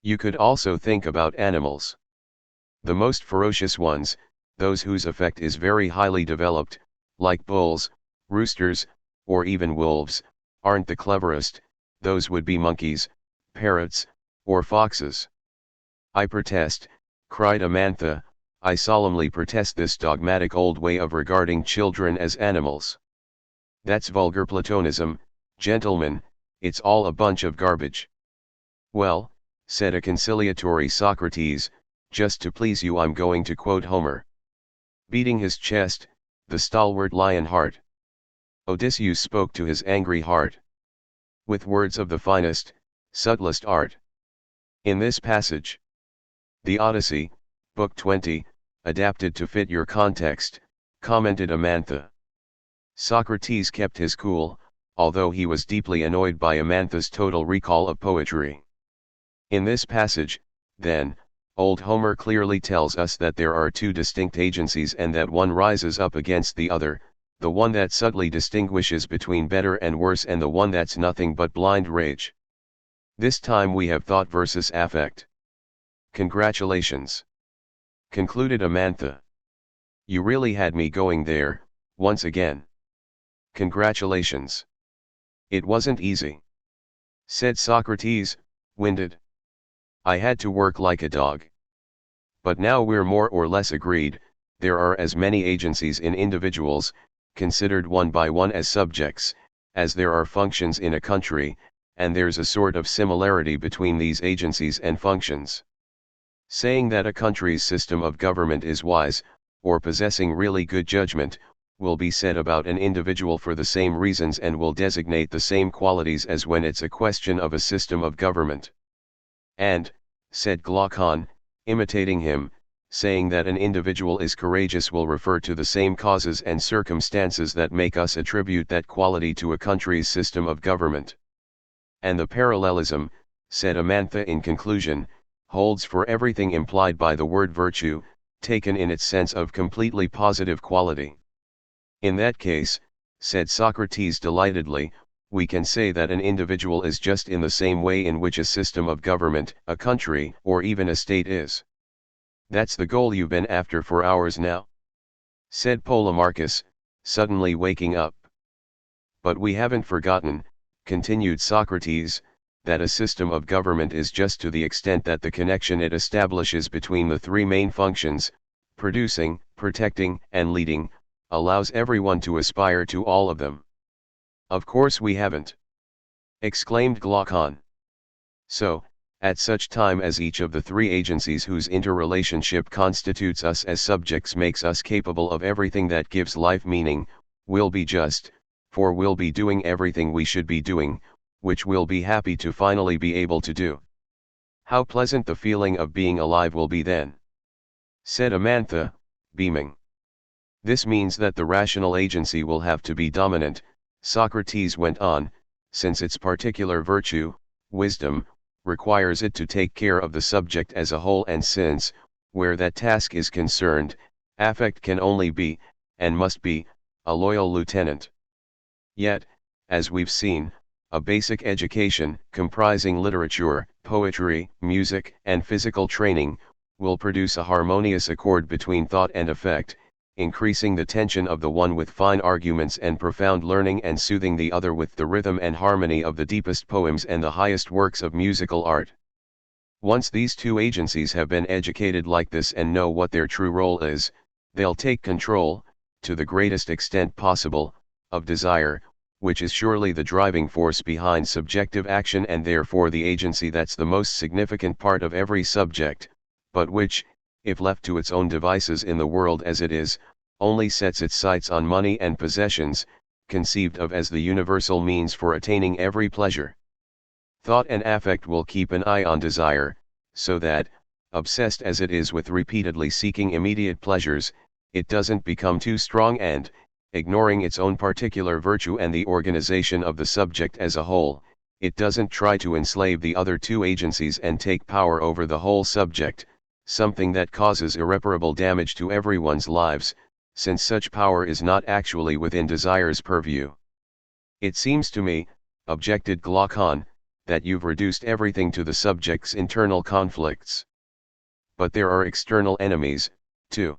You could also think about animals. The most ferocious ones, those whose affect is very highly developed, like bulls, roosters, or even wolves, aren't the cleverest, those would be monkeys, parrots, or foxes. I protest, cried Amantha, I solemnly protest this dogmatic old way of regarding children as animals. That's vulgar Platonism, gentlemen, it's all a bunch of garbage. Well, said a conciliatory Socrates, just to please you I'm going to quote Homer. Beating his chest, the stalwart lion heart. Odysseus spoke to his angry heart with words of the finest, subtlest art. In this passage, the Odyssey, Book 20, adapted to fit your context, commented Amantha. Socrates kept his cool, although he was deeply annoyed by Amantha's total recall of poetry. In this passage, then, old Homer clearly tells us that there are two distinct agencies and that one rises up against the other, the one that subtly distinguishes between better and worse and the one that's nothing but blind rage. This time we have thought versus affect. Congratulations, concluded Amantha. You really had me going there, once again. Congratulations. It wasn't easy, said Socrates, winded. I had to work like a dog. But now we're more or less agreed, there are as many agencies in individuals, considered one by one as subjects, as there are functions in a country, and there's a sort of similarity between these agencies and functions. Saying that a country's system of government is wise, or possessing really good judgment, will be said about an individual for the same reasons and will designate the same qualities as when it's a question of a system of government. And, said Glaucon, imitating him, saying that an individual is courageous will refer to the same causes and circumstances that make us attribute that quality to a country's system of government. And the parallelism, said Amantha in conclusion, holds for everything implied by the word virtue, taken in its sense of completely positive quality. In that case, said Socrates delightedly, we can say that an individual is just in the same way in which a system of government, a country, or even a state is. That's the goal you've been after for hours now, said Polemarchus, suddenly waking up. But we haven't forgotten, continued Socrates, that a system of government is just to the extent that the connection it establishes between the three main functions, producing, protecting, and leading, allows everyone to aspire to all of them. Of course we haven't, exclaimed Glaucon. So, at such time as each of the three agencies whose interrelationship constitutes us as subjects makes us capable of everything that gives life meaning, we'll be just, for we'll be doing everything we should be doing, which we'll be happy to finally be able to do. How pleasant the feeling of being alive will be then, said Amantha, beaming. This means that the rational agency will have to be dominant, Socrates went on, since its particular virtue, wisdom, requires it to take care of the subject as a whole, and since, where that task is concerned, affect can only be, and must be, a loyal lieutenant. Yet, as we've seen, a basic education, comprising literature, poetry, music, and physical training, will produce a harmonious accord between thought and affect, increasing the tension of the one with fine arguments and profound learning and soothing the other with the rhythm and harmony of the deepest poems and the highest works of musical art. Once these two agencies have been educated like this and know what their true role is, they'll take control, to the greatest extent possible, of desire, which is surely the driving force behind subjective action and therefore the agency that's the most significant part of every subject, but which, if left to its own devices in the world as it is, only sets its sights on money and possessions, conceived of as the universal means for attaining every pleasure. Thought and affect will keep an eye on desire, so that, obsessed as it is with repeatedly seeking immediate pleasures, it doesn't become too strong and, ignoring its own particular virtue and the organization of the subject as a whole, it doesn't try to enslave the other two agencies and take power over the whole subject, something that causes irreparable damage to everyone's lives, since such power is not actually within desire's purview. It seems to me, objected Glaucon, that you've reduced everything to the subject's internal conflicts. But there are external enemies, too.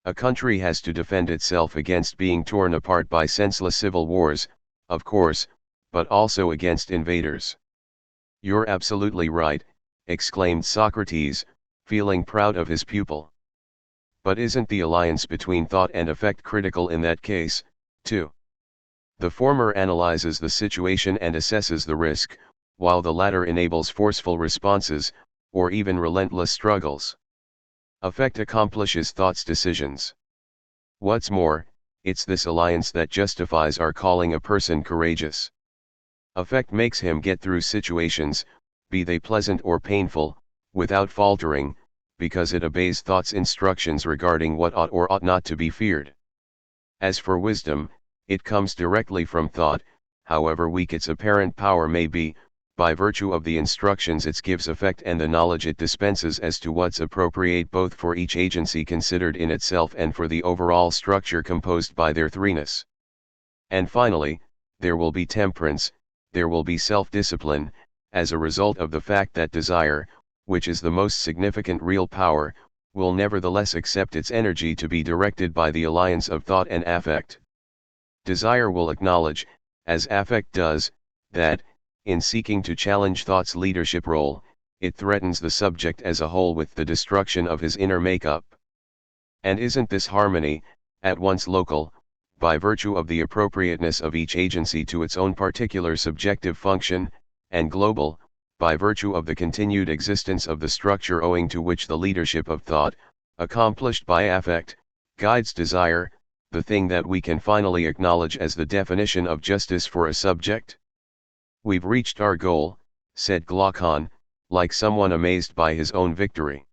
A country has to defend itself against being torn apart by senseless civil wars, of course, but also against invaders. You're absolutely right, exclaimed Socrates, feeling proud of his pupil. But isn't the alliance between thought and effect critical in that case, too? The former analyzes the situation and assesses the risk, while the latter enables forceful responses, or even relentless struggles. Affect accomplishes thought's decisions. What's more, it's this alliance that justifies our calling a person courageous. Affect makes him get through situations, be they pleasant or painful, without faltering, because it obeys thought's instructions regarding what ought or ought not to be feared. As for wisdom, it comes directly from thought, however weak its apparent power may be, by virtue of the instructions it gives effect and the knowledge it dispenses as to what's appropriate both for each agency considered in itself and for the overall structure composed by their threeness. And finally, there will be temperance, there will be self-discipline, as a result of the fact that desire, which is the most significant real power, will nevertheless accept its energy to be directed by the alliance of thought and affect. Desire will acknowledge, as affect does, that, in seeking to challenge thought's leadership role, it threatens the subject as a whole with the destruction of his inner makeup. And isn't this harmony, at once local, by virtue of the appropriateness of each agency to its own particular subjective function, and global, by virtue of the continued existence of the structure owing to which the leadership of thought, accomplished by affect, guides desire, the thing that we can finally acknowledge as the definition of justice for a subject? We've reached our goal, said Glaucon, like someone amazed by his own victory.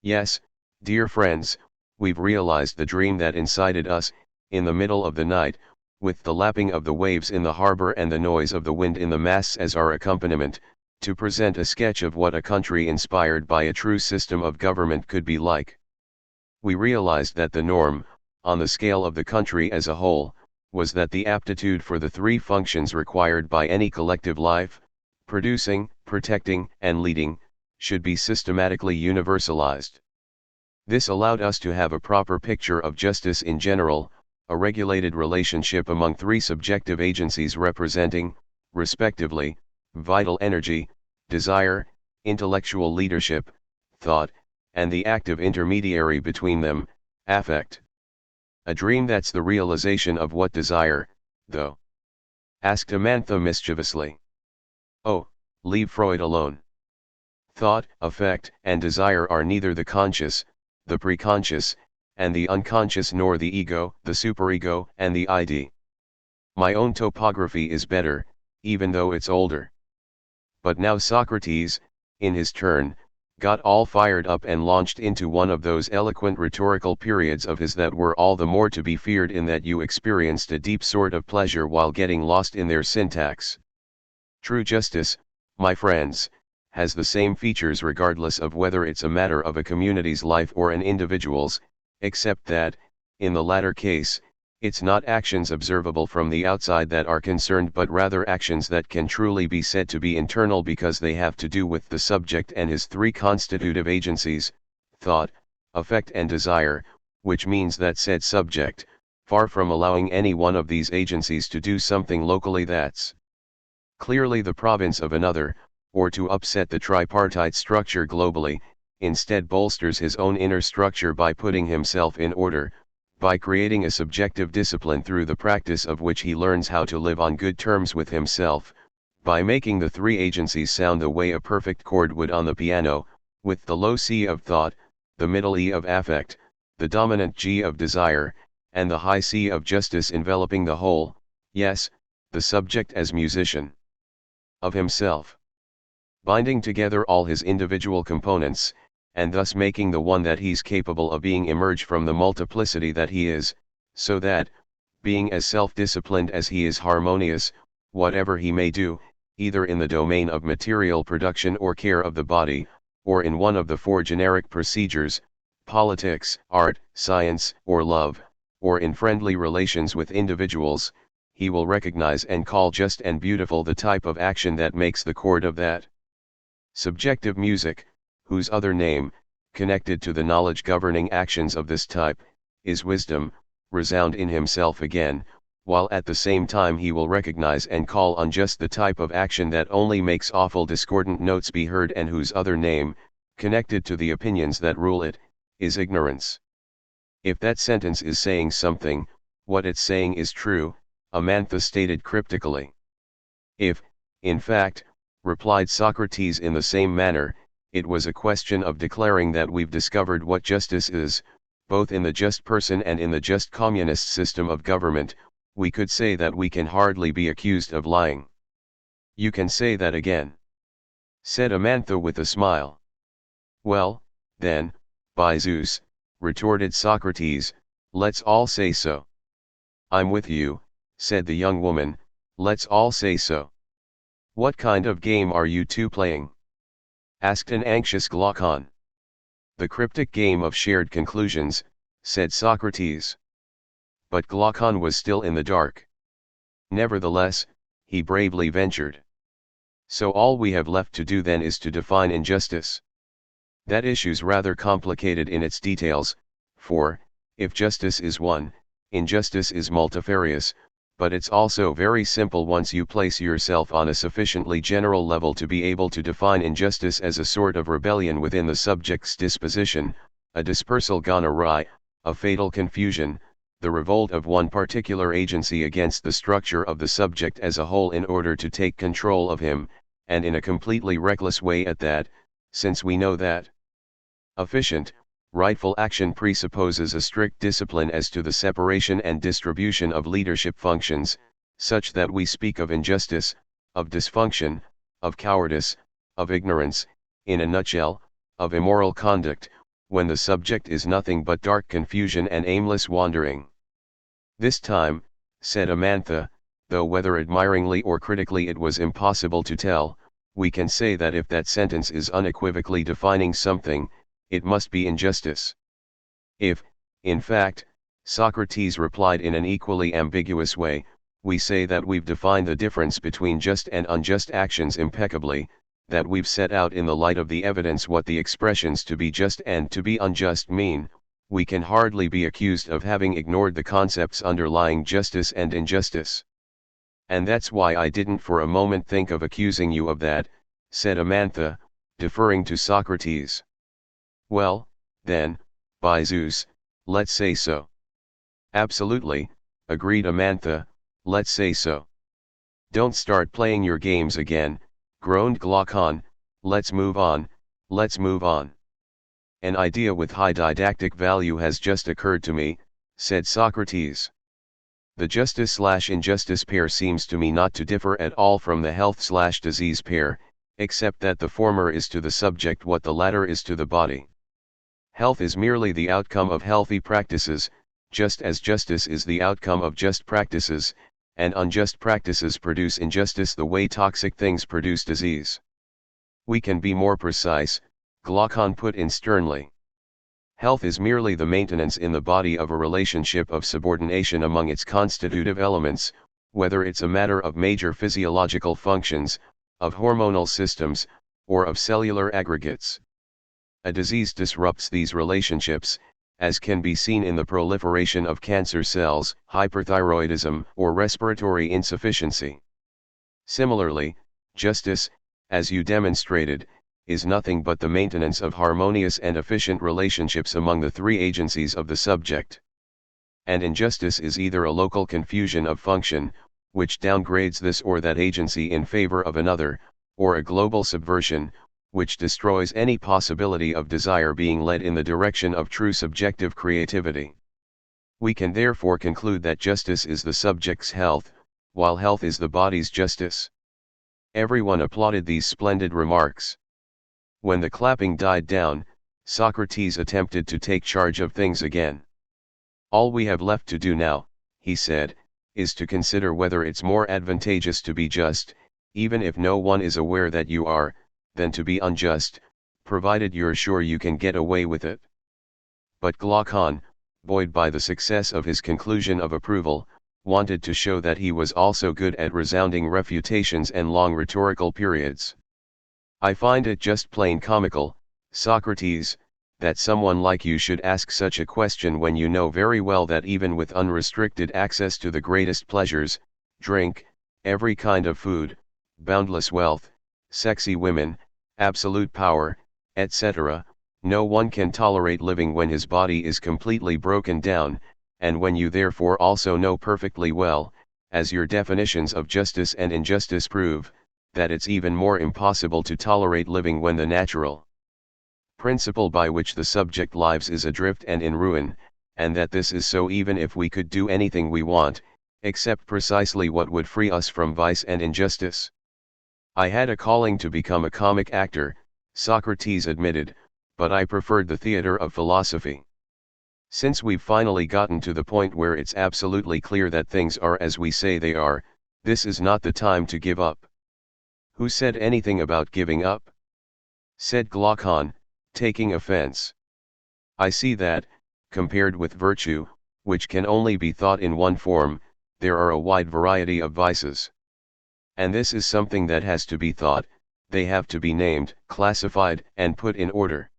Yes, dear friends, we've realized the dream that incited us, in the middle of the night, with the lapping of the waves in the harbor and the noise of the wind in the masts as our accompaniment, to present a sketch of what a country inspired by a true system of government could be like. We realized that the norm, on the scale of the country as a whole, was that the aptitude for the three functions required by any collective life, producing, protecting, and leading, should be systematically universalized. This allowed us to have a proper picture of justice in general, a regulated relationship among three subjective agencies representing, respectively, vital energy, desire, intellectual leadership, thought, and the active intermediary between them, affect. A dream that's the realization of what desire, though? Asked Amantha mischievously. Oh, leave Freud alone. Thought, affect, and desire are neither the conscious, the preconscious, and the unconscious nor the ego, the superego, and the id. My own topography is better, even though it's older. But now Socrates, in his turn, got all fired up and launched into one of those eloquent rhetorical periods of his that were all the more to be feared in that you experienced a deep sort of pleasure while getting lost in their syntax. True justice, my friends, has the same features regardless of whether it's a matter of a community's life or an individual's, except that, in the latter case, it's not actions observable from the outside that are concerned but rather actions that can truly be said to be internal because they have to do with the subject and his three constitutive agencies, thought, affect and desire, which means that said subject, far from allowing any one of these agencies to do something locally that's clearly the province of another, or to upset the tripartite structure globally, instead bolsters his own inner structure by putting himself in order, by creating a subjective discipline through the practice of which he learns how to live on good terms with himself, by making the three agencies sound the way a perfect chord would on the piano, with the low C of thought, the middle E of affect, the dominant G of desire, and the high C of justice enveloping the whole, yes, the subject as musician of himself, binding together all his individual components, and thus making the one that he's capable of being emerge from the multiplicity that he is, so that, being as self-disciplined as he is harmonious, whatever he may do, either in the domain of material production or care of the body, or in one of the four generic procedures, politics, art, science, or love, or in friendly relations with individuals, he will recognize and call just and beautiful the type of action that makes the chord of that subjective music, whose other name, connected to the knowledge governing actions of this type, is wisdom, resound in himself again, while at the same time he will recognize and call unjust the type of action that only makes awful discordant notes be heard and whose other name, connected to the opinions that rule it, is ignorance. If that sentence is saying something, what it's saying is true, Amantha stated cryptically. If, in fact, replied Socrates in the same manner, it was a question of declaring that we've discovered what justice is, both in the just person and in the just communist system of government, we could say that we can hardly be accused of lying. You can say that again, said Amantha with a smile. Well, then, by Zeus, retorted Socrates, let's all say so. I'm with you, said the young woman, let's all say so. What kind of game are you two playing? Asked an anxious Glaucon. The cryptic game of shared conclusions, said Socrates. But Glaucon was still in the dark. Nevertheless, he bravely ventured. So all we have left to do then is to define injustice. That issue's rather complicated in its details, for, if justice is one, injustice is multifarious, but it's also very simple once you place yourself on a sufficiently general level to be able to define injustice as a sort of rebellion within the subject's disposition, a dispersal gone awry, a fatal confusion, the revolt of one particular agency against the structure of the subject as a whole in order to take control of him, and in a completely reckless way at that, since we know that efficient, rightful action presupposes a strict discipline as to the separation and distribution of leadership functions, such that we speak of injustice, of dysfunction, of cowardice, of ignorance, in a nutshell, of immoral conduct, when the subject is nothing but dark confusion and aimless wandering. This time, said Amantha, though whether admiringly or critically it was impossible to tell, we can say that if that sentence is unequivocally defining something, it must be injustice. If, in fact, Socrates replied in an equally ambiguous way, we say that we've defined the difference between just and unjust actions impeccably, that we've set out in the light of the evidence what the expressions to be just and to be unjust mean, we can hardly be accused of having ignored the concepts underlying justice and injustice. And that's why I didn't for a moment think of accusing you of that, said Amantha, deferring to Socrates. Well, then, by Zeus, let's say so. Absolutely, agreed Amantha, let's say so. Don't start playing your games again, groaned Glaucon, let's move on, let's move on. An idea with high didactic value has just occurred to me, said Socrates. The justice/injustice pair seems to me not to differ at all from the health/disease pair, except that the former is to the subject what the latter is to the body. Health is merely the outcome of healthy practices, just as justice is the outcome of just practices, and unjust practices produce injustice the way toxic things produce disease. We can be more precise, Glaucon put in sternly. Health is merely the maintenance in the body of a relationship of subordination among its constitutive elements, whether it's a matter of major physiological functions, of hormonal systems, or of cellular aggregates. A disease disrupts these relationships, as can be seen in the proliferation of cancer cells, hyperthyroidism, or respiratory insufficiency. Similarly, justice, as you demonstrated, is nothing but the maintenance of harmonious and efficient relationships among the three agencies of the subject. And injustice is either a local confusion of function, which downgrades this or that agency in favor of another, or a global subversion, which destroys any possibility of desire being led in the direction of true subjective creativity. We can therefore conclude that justice is the subject's health, while health is the body's justice. Everyone applauded these splendid remarks. When the clapping died down, Socrates attempted to take charge of things again. All we have left to do now, he said, is to consider whether it's more advantageous to be just, even if no one is aware that you are, than to be unjust, provided you're sure you can get away with it. But Glaucon, buoyed by the success of his conclusion of approval, wanted to show that he was also good at resounding refutations and long rhetorical periods. I find it just plain comical, Socrates, that someone like you should ask such a question when you know very well that even with unrestricted access to the greatest pleasures, drink, every kind of food, boundless wealth, sexy women, absolute power, etc., no one can tolerate living when his body is completely broken down, and when you therefore also know perfectly well, as your definitions of justice and injustice prove, that it's even more impossible to tolerate living when the natural principle by which the subject lives is adrift and in ruin, and that this is so even if we could do anything we want, except precisely what would free us from vice and injustice. I had a calling to become a comic actor, Socrates admitted, but I preferred the theater of philosophy. Since we've finally gotten to the point where it's absolutely clear that things are as we say they are, this is not the time to give up. Who said anything about giving up? Said Glaucon, taking offense. I see that, compared with virtue, which can only be thought in one form, there are a wide variety of vices. And this is something that has to be thought, they have to be named, classified, and put in order.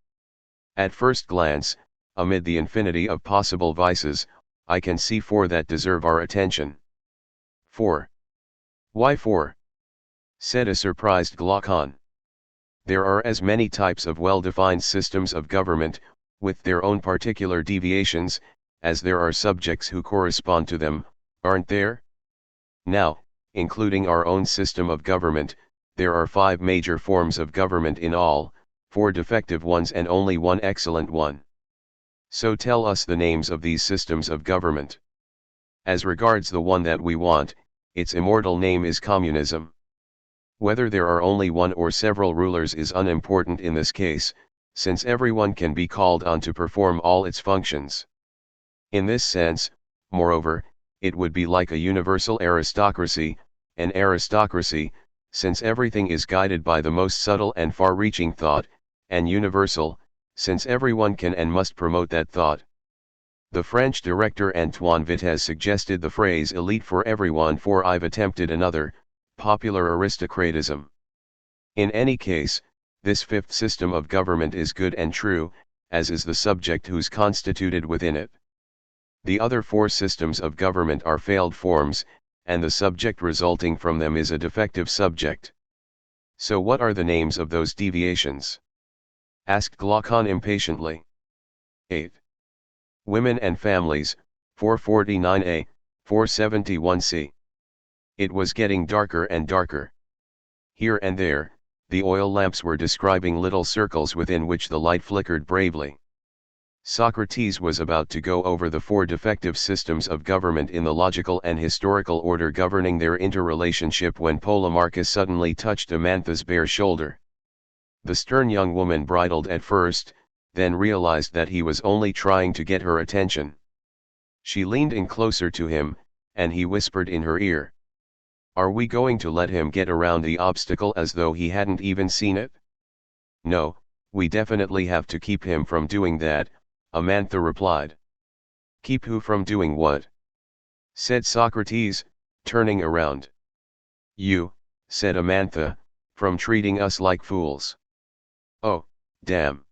At first glance, amid the infinity of possible vices, I can see four that deserve our attention. 4. Why 4? Said a surprised Glaucon. There are as many types of well-defined systems of government, with their own particular deviations, as there are subjects who correspond to them, aren't there? Now, including our own system of government, there are 5 major forms of government in all, 4 defective ones and only 1 excellent one. So tell us the names of these systems of government. As regards the one that we want, its immortal name is communism. Whether there are only one or several rulers is unimportant in this case, since everyone can be called on to perform all its functions. In this sense, moreover, it would be like a universal aristocracy, an aristocracy, since everything is guided by the most subtle and far-reaching thought, and universal, since everyone can and must promote that thought. The French director Antoine Vitesse suggested the phrase elite for everyone, for I've attempted another, popular aristocratism. In any case, this 5th system of government is good and true, as is the subject who's constituted within it. The other 4 systems of government are failed forms, and the subject resulting from them is a defective subject. So what are the names of those deviations? Asked Glaucon impatiently. 8. Women and Families, 449a, 471c. It was getting darker and darker. Here and there, the oil lamps were describing little circles within which the light flickered bravely. Socrates was about to go over the 4 defective systems of government in the logical and historical order governing their interrelationship when Polemarchus suddenly touched Amantha's bare shoulder. The stern young woman bridled at first, then realized that he was only trying to get her attention. She leaned in closer to him, and he whispered in her ear. Are we going to let him get around the obstacle as though he hadn't even seen it? No, we definitely have to keep him from doing that, Amantha replied. Keep who from doing what? Said Socrates, turning around. You, said Amantha, from treating us like fools. Oh, damn.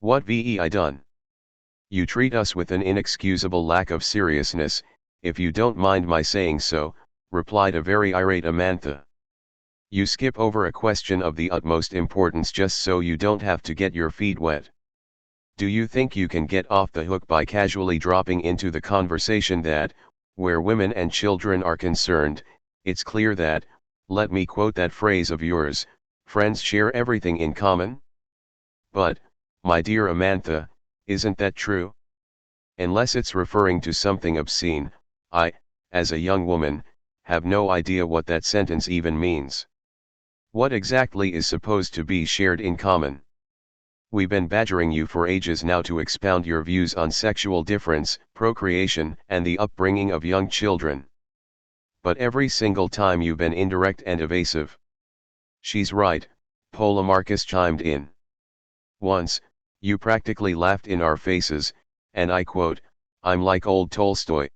What ve I done? You treat us with an inexcusable lack of seriousness, if you don't mind my saying so, replied a very irate Amantha. You skip over a question of the utmost importance just so you don't have to get your feet wet. Do you think you can get off the hook by casually dropping into the conversation that, where women and children are concerned, it's clear that, let me quote that phrase of yours, friends share everything in common? But, my dear Amantha, isn't that true? Unless it's referring to something obscene, I, as a young woman, have no idea what that sentence even means. What exactly is supposed to be shared in common? We've been badgering you for ages now to expound your views on sexual difference, procreation, and the upbringing of young children. But every single time you've been indirect and evasive. She's right, Polemarchus chimed in. Once, you practically laughed in our faces, and I quote, "I'm like old Tolstoy."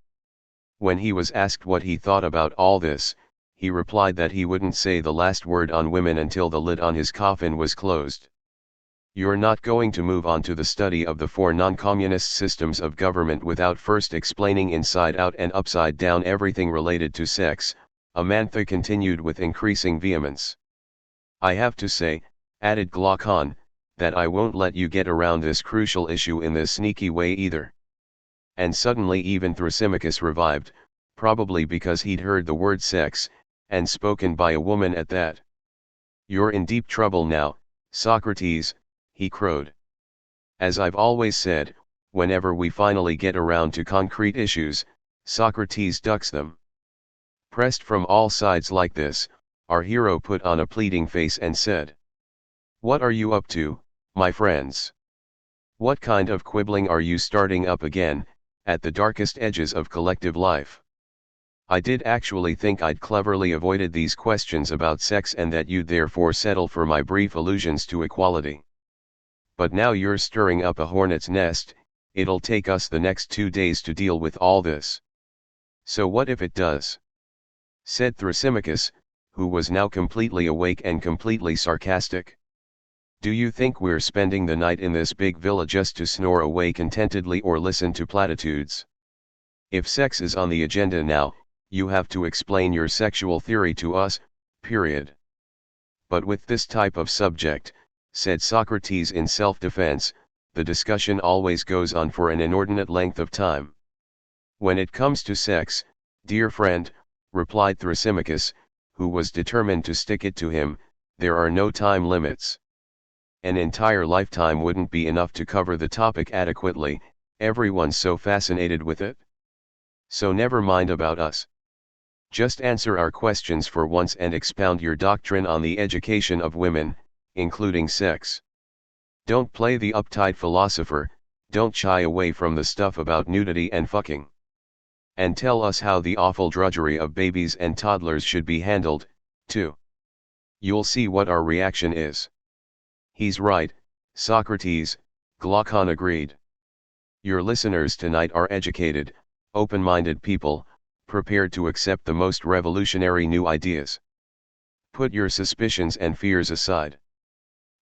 When he was asked what he thought about all this, he replied that he wouldn't say the last word on women until the lid on his coffin was closed. You're not going to move on to the study of the four non-communist systems of government without first explaining inside out and upside down everything related to sex, Amantha continued with increasing vehemence. I have to say, added Glaucon, that I won't let you get around this crucial issue in this sneaky way either. And suddenly even Thrasymachus revived, probably because he'd heard the word sex, and spoken by a woman at that. You're in deep trouble now, Socrates, he crowed. As I've always said, whenever we finally get around to concrete issues, Socrates ducks them. Pressed from all sides like this, our hero put on a pleading face and said, "What are you up to, my friends? What kind of quibbling are you starting up again, at the darkest edges of collective life? I did actually think I'd cleverly avoided these questions about sex and that you'd therefore settle for my brief allusions to equality. But now you're stirring up a hornet's nest, it'll take us the next 2 days to deal with all this. So what if it does?" said Thrasymachus, who was now completely awake and completely sarcastic. "Do you think we're spending the night in this big villa just to snore away contentedly or listen to platitudes? If sex is on the agenda now, you have to explain your sexual theory to us, period." But with this type of subject, said Socrates in self-defense, the discussion always goes on for an inordinate length of time. "When it comes to sex, dear friend," replied Thrasymachus, who was determined to stick it to him, "there are no time limits. An entire lifetime wouldn't be enough to cover the topic adequately, everyone's so fascinated with it. So never mind about us. Just answer our questions for once and expound your doctrine on the education of women, including sex. Don't play the uptight philosopher, don't shy away from the stuff about nudity and fucking. And tell us how the awful drudgery of babies and toddlers should be handled, too. You'll see what our reaction is." "He's right, Socrates," Glaucon agreed. "Your listeners tonight are educated, open-minded people, prepared to accept the most revolutionary new ideas. Put your suspicions and fears aside.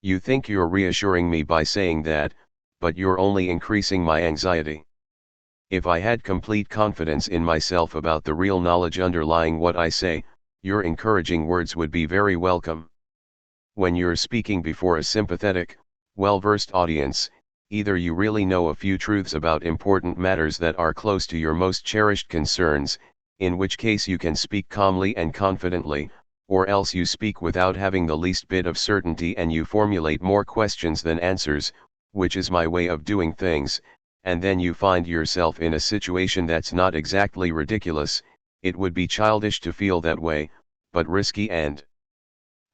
You think you're reassuring me by saying that, but you're only increasing my anxiety. If I had complete confidence in myself about the real knowledge underlying what I say, your encouraging words would be very welcome. When you're speaking before a sympathetic, well-versed audience, either you really know a few truths about important matters that are close to your most cherished concerns, in which case you can speak calmly and confidently, or else you speak without having the least bit of certainty and you formulate more questions than answers, which is my way of doing things, and then you find yourself in a situation that's not exactly ridiculous. It would be childish to feel that way, but risky and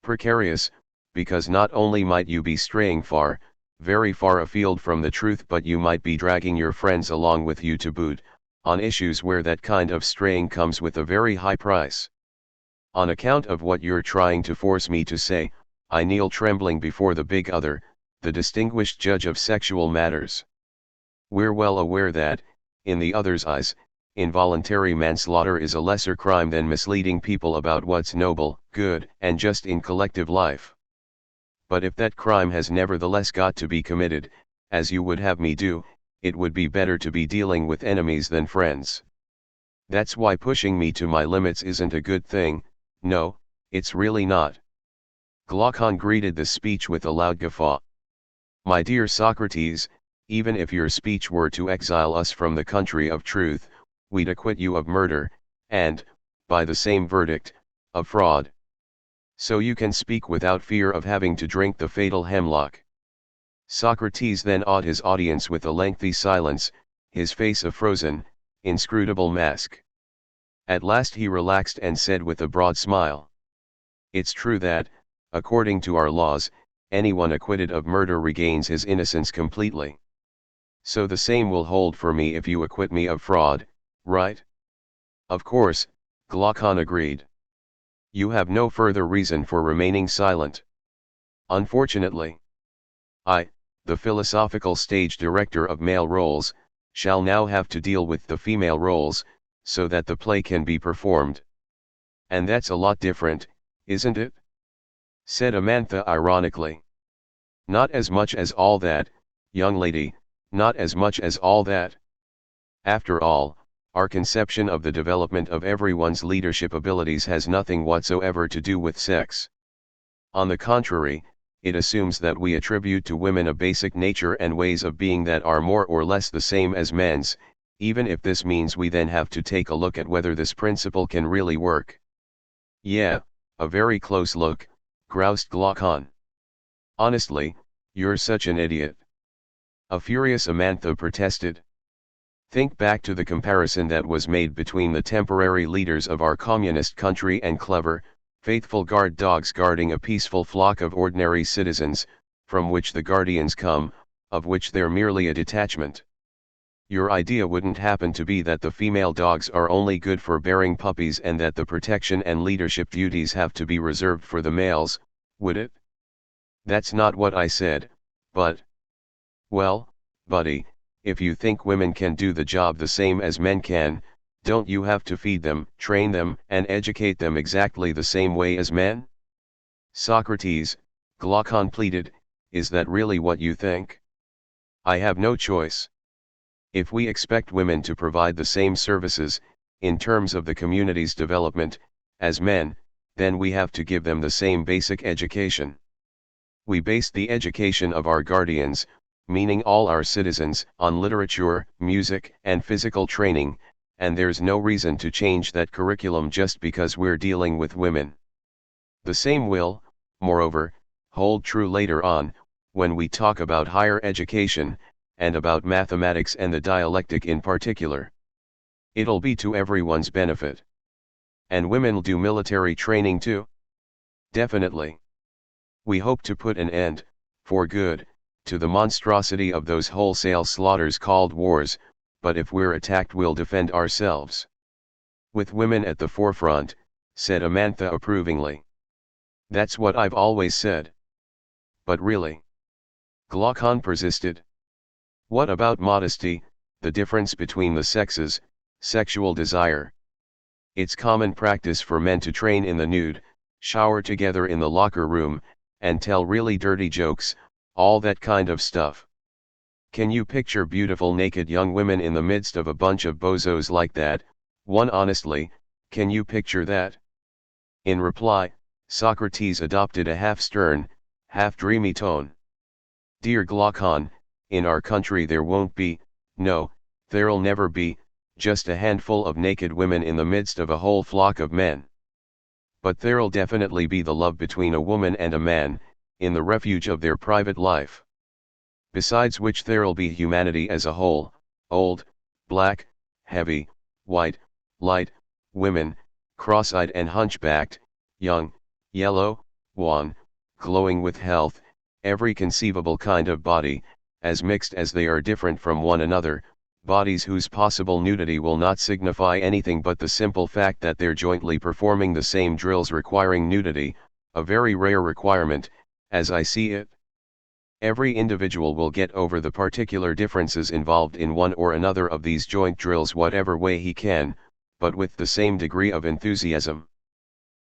precarious, because not only might you be straying far, very far afield from the truth, but you might be dragging your friends along with you to boot, on issues where that kind of straying comes with a very high price. On account of what you're trying to force me to say, I kneel trembling before the big other, the distinguished judge of sexual matters. We're well aware that, in the other's eyes, involuntary manslaughter is a lesser crime than misleading people about what's noble, good, and just in collective life. But if that crime has nevertheless got to be committed, as you would have me do, it would be better to be dealing with enemies than friends. That's why pushing me to my limits isn't a good thing, no, it's really not." Glaucon greeted the speech with a loud guffaw. "My dear Socrates, even if your speech were to exile us from the country of truth, we'd acquit you of murder, and, by the same verdict, of fraud. So you can speak without fear of having to drink the fatal hemlock." Socrates then awed his audience with a lengthy silence, his face a frozen, inscrutable mask. At last he relaxed and said with a broad smile, "It's true that, according to our laws, anyone acquitted of murder regains his innocence completely. So the same will hold for me if you acquit me of fraud, right?" "Of course," Glaucon agreed. "You have no further reason for remaining silent." "Unfortunately. I, the philosophical stage director of male roles, shall now have to deal with the female roles, so that the play can be performed. And that's a lot different, isn't it? Said Amantha ironically. Not as much as all that, young lady, not as much as all that. After all, our conception of the development of everyone's leadership abilities has nothing whatsoever to do with sex. On the contrary, it assumes that we attribute to women a basic nature and ways of being that are more or less the same as men's, even if this means we then have to take a look at whether this principle can really work. Yeah, a very close look, groused Glaucon. Honestly, you're such an idiot. A furious Amantha protested. Think back to the comparison that was made between the temporary leaders of our communist country and clever, faithful guard dogs guarding a peaceful flock of ordinary citizens, from which the guardians come, of which they're merely a detachment. Your idea wouldn't happen to be that the female dogs are only good for bearing puppies and that the protection and leadership duties have to be reserved for the males, would it? That's not what I said, but... Well, buddy, if you think women can do the job the same as men can, don't you have to feed them, train them, and educate them exactly the same way as men? Socrates, Glaucon pleaded, is that really what you think? I have no choice. If we expect women to provide the same services, in terms of the community's development, as men, then we have to give them the same basic education. We base the education of our guardians, meaning all our citizens, on literature, music, and physical training, and there's no reason to change that curriculum just because we're dealing with women. The same will, moreover, hold true later on, when we talk about higher education, and about mathematics and the dialectic in particular. It'll be to everyone's benefit. And women'll do military training too? Definitely. We hope to put an end, for good, to the monstrosity of those wholesale slaughters called wars, but if we're attacked we'll defend ourselves. With women at the forefront, said Amantha approvingly. That's what I've always said. But really? Glaucon persisted. What about modesty, the difference between the sexes, sexual desire? It's common practice for men to train in the nude, shower together in the locker room, and tell really dirty jokes, all that kind of stuff. Can you picture beautiful naked young women in the midst of a bunch of bozos like that? One honestly, can you picture that? In reply, Socrates adopted a half-stern, half-dreamy tone. Dear Glaucon, in our country there won't be, no, there'll never be, just a handful of naked women in the midst of a whole flock of men. But there'll definitely be the love between a woman and a man, in the refuge of their private life. Besides which there'll be humanity as a whole, old, black, heavy, white, light, women, cross-eyed and hunchbacked, young, yellow, wan, glowing with health, every conceivable kind of body, as mixed as they are different from one another, bodies whose possible nudity will not signify anything but the simple fact that they're jointly performing the same drills requiring nudity, a very rare requirement, as I see it. Every individual will get over the particular differences involved in one or another of these joint drills whatever way he can, but with the same degree of enthusiasm.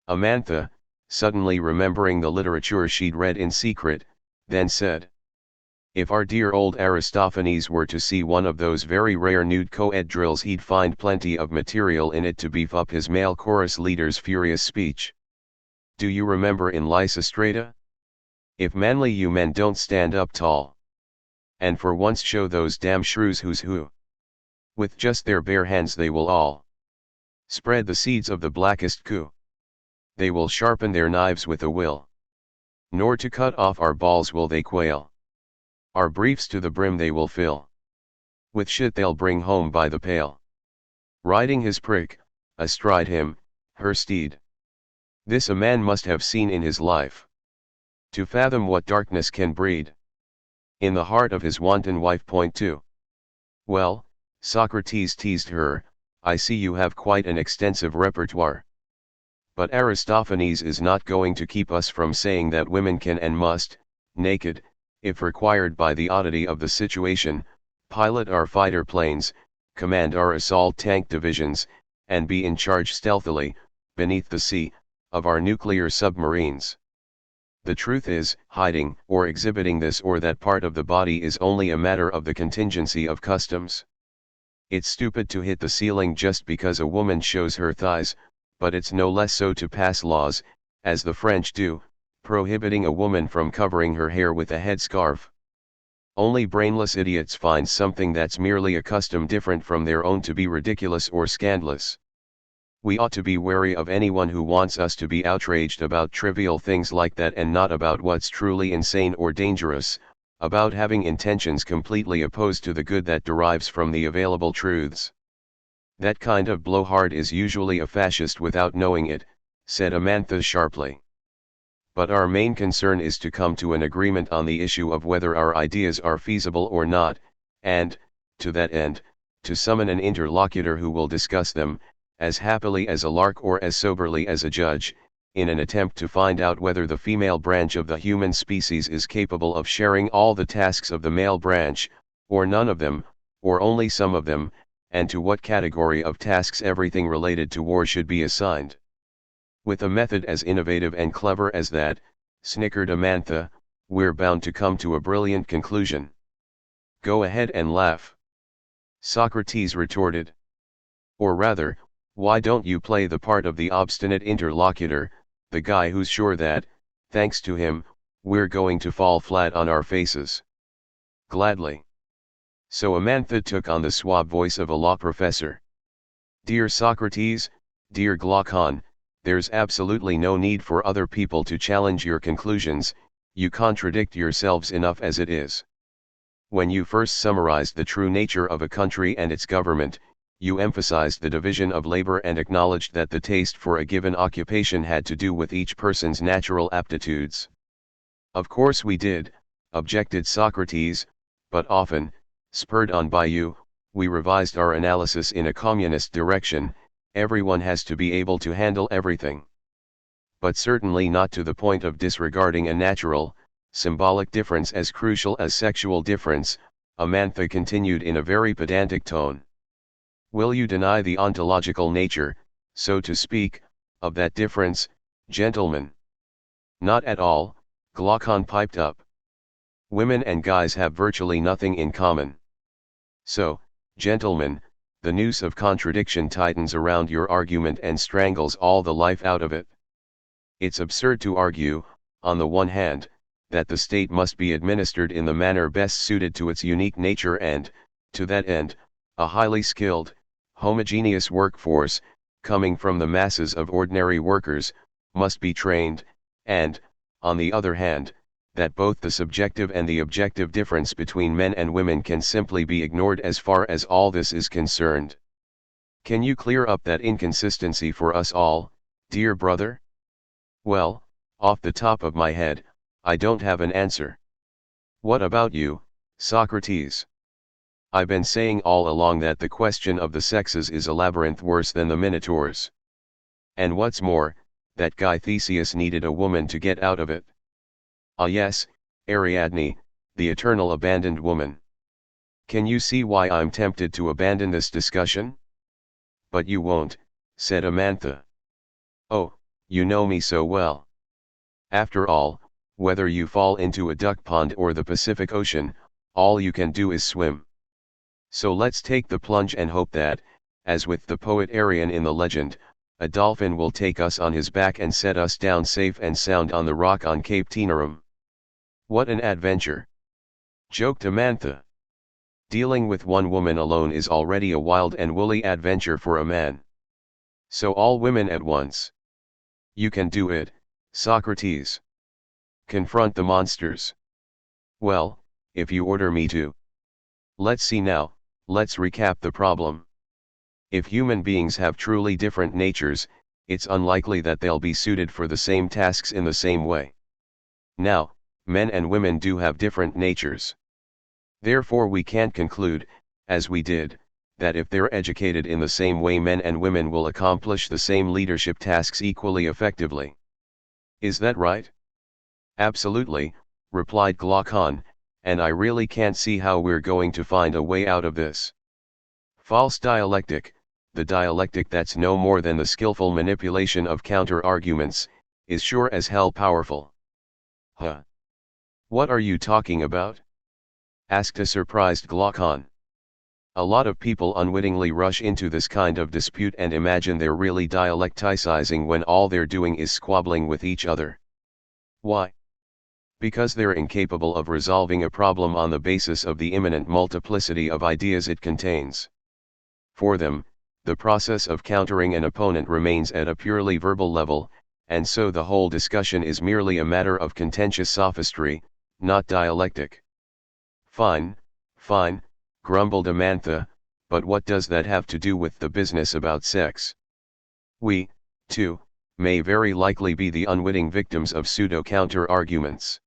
Amantha, suddenly remembering the literature she'd read in secret, then said, if our dear old Aristophanes were to see one of those very rare nude co-ed drills he'd find plenty of material in it to beef up his male chorus leader's furious speech. Do you remember in Lysistrata? If manly you men don't stand up tall, and for once show those damn shrews who's who, with just their bare hands they will all spread the seeds of the blackest coup. They will sharpen their knives with a will, nor to cut off our balls will they quail. Our briefs to the brim they will fill with shit they'll bring home by the pail, riding his prick, astride him, her steed. This a man must have seen in his life, to fathom what darkness can breed in the heart of his wanton wife. Point 2. Well, Socrates teased her, I see you have quite an extensive repertoire. But Aristophanes is not going to keep us from saying that women can and must, naked, if required by the oddity of the situation, pilot our fighter planes, command our assault tank divisions, and be in charge stealthily, beneath the sea, of our nuclear submarines. The truth is, hiding or exhibiting this or that part of the body is only a matter of the contingency of customs. It's stupid to hit the ceiling just because a woman shows her thighs, but it's no less so to pass laws, as the French do, prohibiting a woman from covering her hair with a headscarf. Only brainless idiots find something that's merely a custom different from their own to be ridiculous or scandalous. We ought to be wary of anyone who wants us to be outraged about trivial things like that and not about what's truly insane or dangerous, about having intentions completely opposed to the good that derives from the available truths. That kind of blowhard is usually a fascist without knowing it, said Amantha sharply. But our main concern is to come to an agreement on the issue of whether our ideas are feasible or not, and, to that end, to summon an interlocutor who will discuss them, as happily as a lark or as soberly as a judge, in an attempt to find out whether the female branch of the human species is capable of sharing all the tasks of the male branch, or none of them, or only some of them, and to what category of tasks everything related to war should be assigned. With a method as innovative and clever as that, snickered Amantha, we're bound to come to a brilliant conclusion. Go ahead and laugh. Socrates retorted. Or rather, why don't you play the part of the obstinate interlocutor, the guy who's sure that, thanks to him, we're going to fall flat on our faces? Gladly. So Amantha took on the suave voice of a law professor. Dear Socrates, dear Glaucon, there's absolutely no need for other people to challenge your conclusions, you contradict yourselves enough as it is. When you first summarized the true nature of a country and its government, you emphasized the division of labor and acknowledged that the taste for a given occupation had to do with each person's natural aptitudes. Of course we did, objected Socrates, but often, spurred on by you, we revised our analysis in a communist direction. Everyone has to be able to handle everything. But certainly not to the point of disregarding a natural, symbolic difference as crucial as sexual difference, Amantha continued in a very pedantic tone. Will you deny the ontological nature, so to speak, of that difference, gentlemen? Not at all, Glaucon piped up. Women and guys have virtually nothing in common. So, gentlemen, the noose of contradiction tightens around your argument and strangles all the life out of it. It's absurd to argue, on the one hand, that the state must be administered in the manner best suited to its unique nature and, to that end, a highly skilled, homogeneous workforce, coming from the masses of ordinary workers, must be trained, and, on the other hand, that both the subjective and the objective difference between men and women can simply be ignored as far as all this is concerned. Can you clear up that inconsistency for us all, dear brother? Well, off the top of my head, I don't have an answer. What about you, Socrates? I've been saying all along that the question of the sexes is a labyrinth worse than the Minotaur's. And what's more, that guy Theseus needed a woman to get out of it. Ah yes, Ariadne, the eternal abandoned woman. Can you see why I'm tempted to abandon this discussion? But you won't, said Amantha. Oh, you know me so well. After all, whether you fall into a duck pond or the Pacific Ocean, all you can do is swim. So let's take the plunge and hope that, as with the poet Arion in the legend, a dolphin will take us on his back and set us down safe and sound on the rock on Cape Tenerum. What an adventure! Joked Amantha. Dealing with one woman alone is already a wild and woolly adventure for a man. So all women at once. You can do it, Socrates. Confront the monsters. Well, if you order me to. Let's see now, let's recap the problem. If human beings have truly different natures, it's unlikely that they'll be suited for the same tasks in the same way. Now, men and women do have different natures. Therefore we can't conclude, as we did, that if they're educated in the same way men and women will accomplish the same leadership tasks equally effectively. Is that right? Absolutely, replied Glaucon, and I really can't see how we're going to find a way out of this. False dialectic, the dialectic that's no more than the skillful manipulation of counter-arguments, is sure as hell powerful. Huh? What are you talking about? Asked a surprised Glaucon. A lot of people unwittingly rush into this kind of dispute and imagine they're really dialecticizing when all they're doing is squabbling with each other. Why? Because they're incapable of resolving a problem on the basis of the immanent multiplicity of ideas it contains. For them, the process of countering an opponent remains at a purely verbal level, and so the whole discussion is merely a matter of contentious sophistry, not dialectic. Fine, fine, grumbled Amantha, but what does that have to do with the business about sex? We, too, may very likely be the unwitting victims of pseudo-counter-arguments.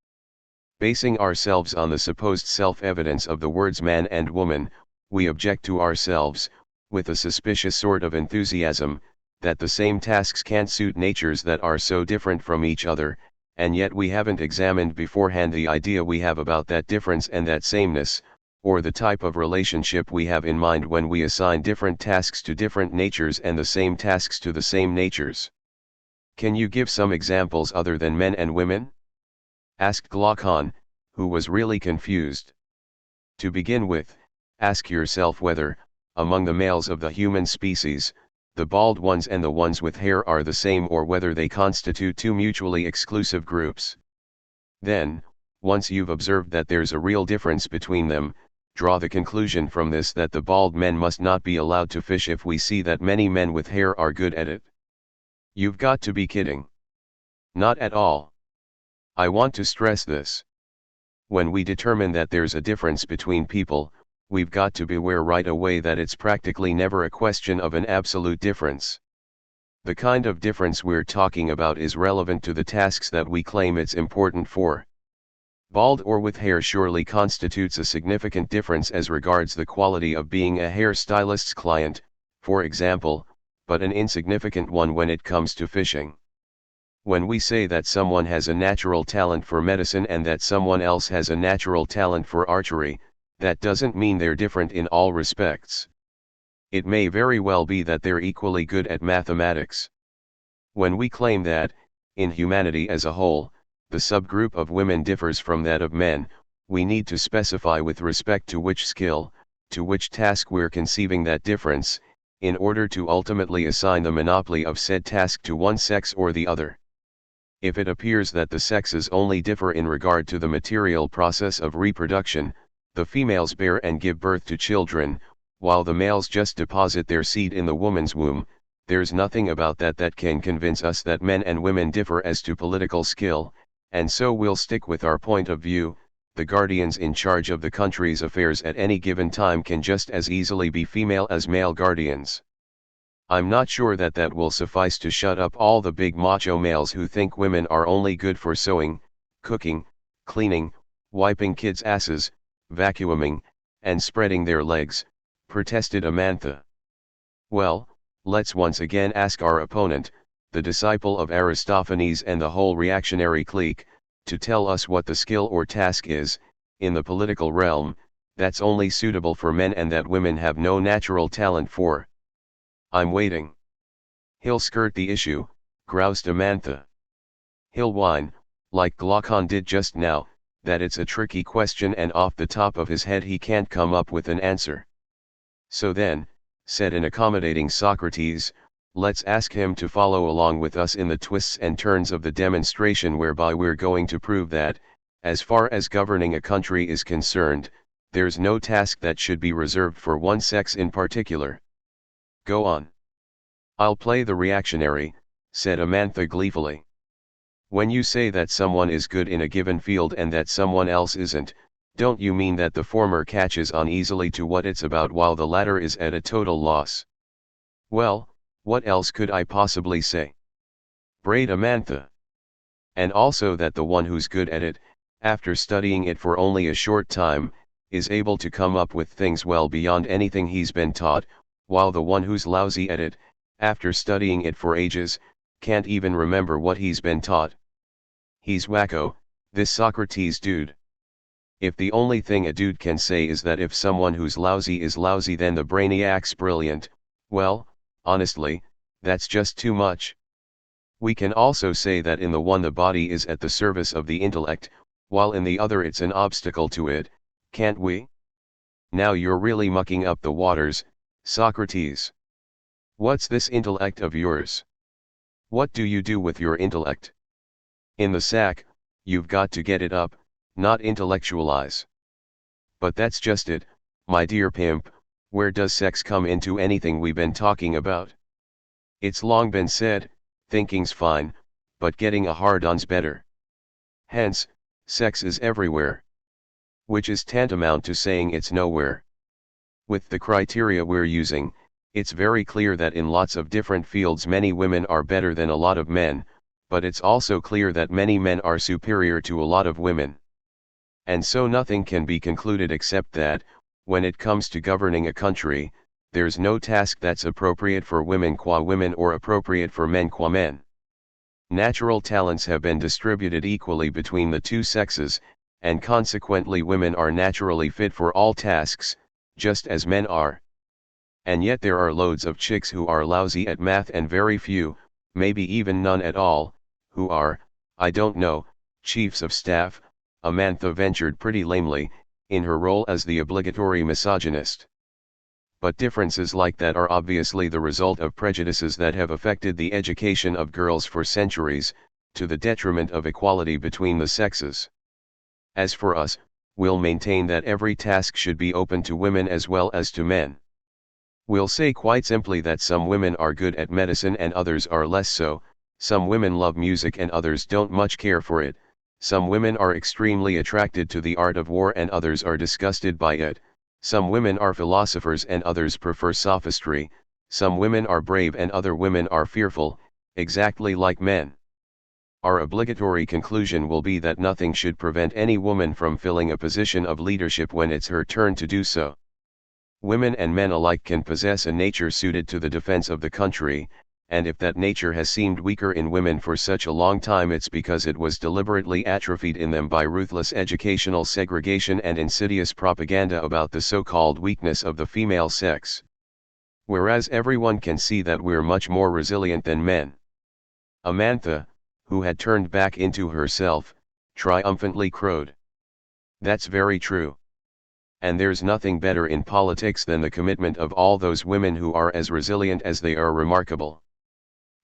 Basing ourselves on the supposed self-evidence of the words man and woman, we object to ourselves, with a suspicious sort of enthusiasm, that the same tasks can't suit natures that are so different from each other, and yet we haven't examined beforehand the idea we have about that difference and that sameness, or the type of relationship we have in mind when we assign different tasks to different natures and the same tasks to the same natures. Can you give some examples other than men and women? Asked Glaucon, who was really confused. To begin with, ask yourself whether, among the males of the human species, the bald ones and the ones with hair are the same or whether they constitute two mutually exclusive groups. Then, once you've observed that there's a real difference between them, draw the conclusion from this that the bald men must not be allowed to fish if we see that many men with hair are good at it. You've got to be kidding. Not at all. I want to stress this. When we determine that there's a difference between people, we've got to beware right away that it's practically never a question of an absolute difference. The kind of difference we're talking about is relevant to the tasks that we claim it's important for. Bald or with hair surely constitutes a significant difference as regards the quality of being a hairstylist's client, for example, but an insignificant one when it comes to fishing. When we say that someone has a natural talent for medicine and that someone else has a natural talent for archery, that doesn't mean they're different in all respects. It may very well be that they're equally good at mathematics. When we claim that, in humanity as a whole, the subgroup of women differs from that of men, we need to specify with respect to which skill, to which task we're conceiving that difference, in order to ultimately assign the monopoly of said task to one sex or the other. If it appears that the sexes only differ in regard to the material process of reproduction, the females bear and give birth to children, while the males just deposit their seed in the woman's womb, there's nothing about that that can convince us that men and women differ as to political skill, and so we'll stick with our point of view. The guardians in charge of the country's affairs at any given time can just as easily be female as male guardians. I'm not sure that that will suffice to shut up all the big macho males who think women are only good for sewing, cooking, cleaning, wiping kids' asses, vacuuming, and spreading their legs, protested Amantha. Well, let's once again ask our opponent, the disciple of Aristophanes and the whole reactionary clique, to tell us what the skill or task is, in the political realm, that's only suitable for men and that women have no natural talent for. I'm waiting. He'll skirt the issue, groused Amantha. He'll whine, like Glaucon did just now, that it's a tricky question and off the top of his head he can't come up with an answer. So then, said an accommodating Socrates, let's ask him to follow along with us in the twists and turns of the demonstration whereby we're going to prove that, as far as governing a country is concerned, there's no task that should be reserved for one sex in particular. Go on. I'll play the reactionary, said Amantha gleefully. When you say that someone is good in a given field and that someone else isn't, don't you mean that the former catches on easily to what it's about while the latter is at a total loss? Well, what else could I possibly say? Brayed Amantha. And also that the one who's good at it, after studying it for only a short time, is able to come up with things well beyond anything he's been taught, while the one who's lousy at it, after studying it for ages, can't even remember what he's been taught. He's wacko, this Socrates dude. If the only thing a dude can say is that if someone who's lousy is lousy then the brainiac's brilliant, well, honestly, that's just too much. We can also say that in the one the body is at the service of the intellect, while in the other it's an obstacle to it, can't we? Now you're really mucking up the waters, Socrates. What's this intellect of yours? What do you do with your intellect? In the sack, you've got to get it up, not intellectualize. But that's just it, my dear pimp, where does sex come into anything we've been talking about? It's long been said, thinking's fine, but getting a hard-on's better. Hence, sex is everywhere. Which is tantamount to saying it's nowhere. With the criteria we're using, it's very clear that in lots of different fields many women are better than a lot of men, but it's also clear that many men are superior to a lot of women. And so nothing can be concluded except that, when it comes to governing a country, there's no task that's appropriate for women qua women or appropriate for men qua men. Natural talents have been distributed equally between the two sexes, and consequently women are naturally fit for all tasks, just as men are. And yet there are loads of chicks who are lousy at math and very few, maybe even none at all, who are, I don't know, chiefs of staff, Amantha ventured pretty lamely, in her role as the obligatory misogynist. But differences like that are obviously the result of prejudices that have affected the education of girls for centuries, to the detriment of equality between the sexes. As for us, we'll maintain that every task should be open to women as well as to men. We'll say quite simply that some women are good at medicine and others are less so, some women love music and others don't much care for it, some women are extremely attracted to the art of war and others are disgusted by it. Some women are philosophers and others prefer sophistry, some women are brave and other women are fearful, exactly like men. Our obligatory conclusion will be that nothing should prevent any woman from filling a position of leadership when it's her turn to do so. Women and men alike can possess a nature suited to the defense of the country, and if that nature has seemed weaker in women for such a long time it's because it was deliberately atrophied in them by ruthless educational segregation and insidious propaganda about the so-called weakness of the female sex. Whereas everyone can see that we're much more resilient than men. Amantha, who had turned back into herself, triumphantly crowed. That's very true. And there's nothing better in politics than the commitment of all those women who are as resilient as they are remarkable.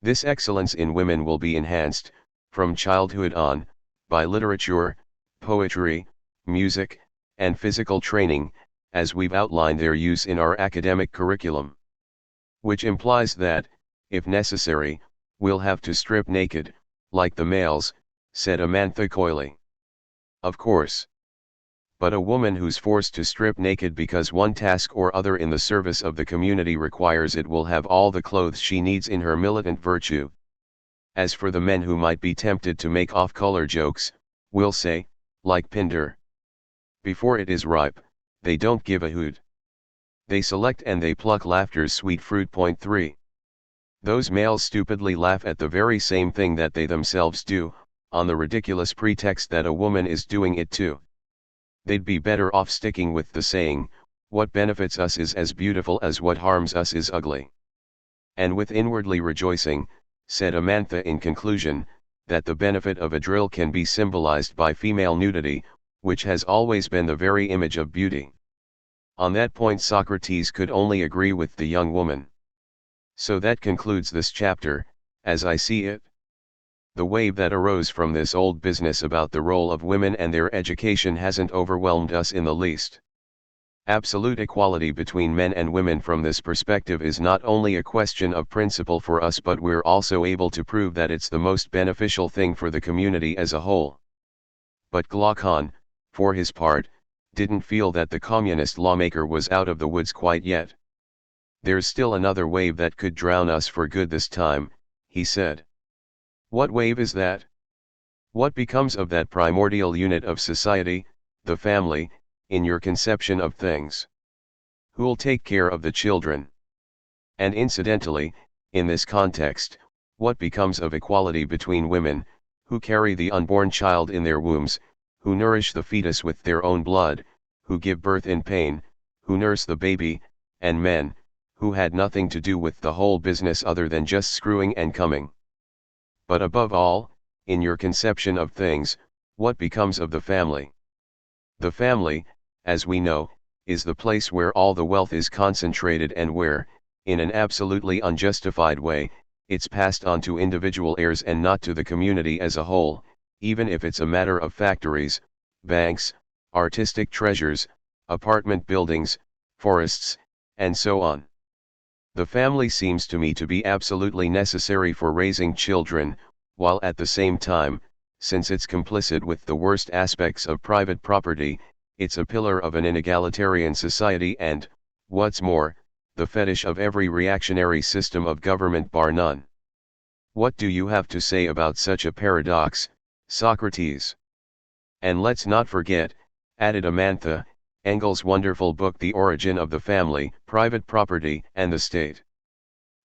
This excellence in women will be enhanced, from childhood on, by literature, poetry, music, and physical training, as we've outlined their use in our academic curriculum. Which implies that, if necessary, we'll have to strip naked, like the males, said Amantha coyly. Of course. But a woman who's forced to strip naked because one task or other in the service of the community requires it will have all the clothes she needs in her militant virtue. As for the men who might be tempted to make off-color jokes, we'll say, like Pindar. Before it is ripe, they don't give a hoot. They select and they pluck laughter's sweet fruit. Point 3. Those males stupidly laugh at the very same thing that they themselves do, on the ridiculous pretext that a woman is doing it too. They'd be better off sticking with the saying, what benefits us is as beautiful as what harms us is ugly. And with inwardly rejoicing, said Amantha in conclusion, that the benefit of a drill can be symbolized by female nudity, which has always been the very image of beauty. On that point Socrates could only agree with the young woman. So that concludes this chapter, as I see it. The wave that arose from this old business about the role of women and their education hasn't overwhelmed us in the least. Absolute equality between men and women from this perspective is not only a question of principle for us, but we're also able to prove that it's the most beneficial thing for the community as a whole. But Glaucon, for his part, didn't feel that the communist lawmaker was out of the woods quite yet. There's still another wave that could drown us for good this time, he said. What wave is that? What becomes of that primordial unit of society, the family, in your conception of things? Who'll take care of the children? And incidentally, in this context, what becomes of equality between women, who carry the unborn child in their wombs, who nourish the fetus with their own blood, who give birth in pain, who nurse the baby, and men, who had nothing to do with the whole business other than just screwing and coming. But above all, in your conception of things, what becomes of the family? The family, as we know, is the place where all the wealth is concentrated and where, in an absolutely unjustified way, it's passed on to individual heirs and not to the community as a whole, even if it's a matter of factories, banks, artistic treasures, apartment buildings, forests, and so on. The family seems to me to be absolutely necessary for raising children, while at the same time, since it's complicit with the worst aspects of private property, it's a pillar of an inegalitarian society and, what's more, the fetish of every reactionary system of government bar none. What do you have to say about such a paradox, Socrates? And let's not forget, added Amantha, Engels' wonderful book The Origin of the Family, Private Property, and the State.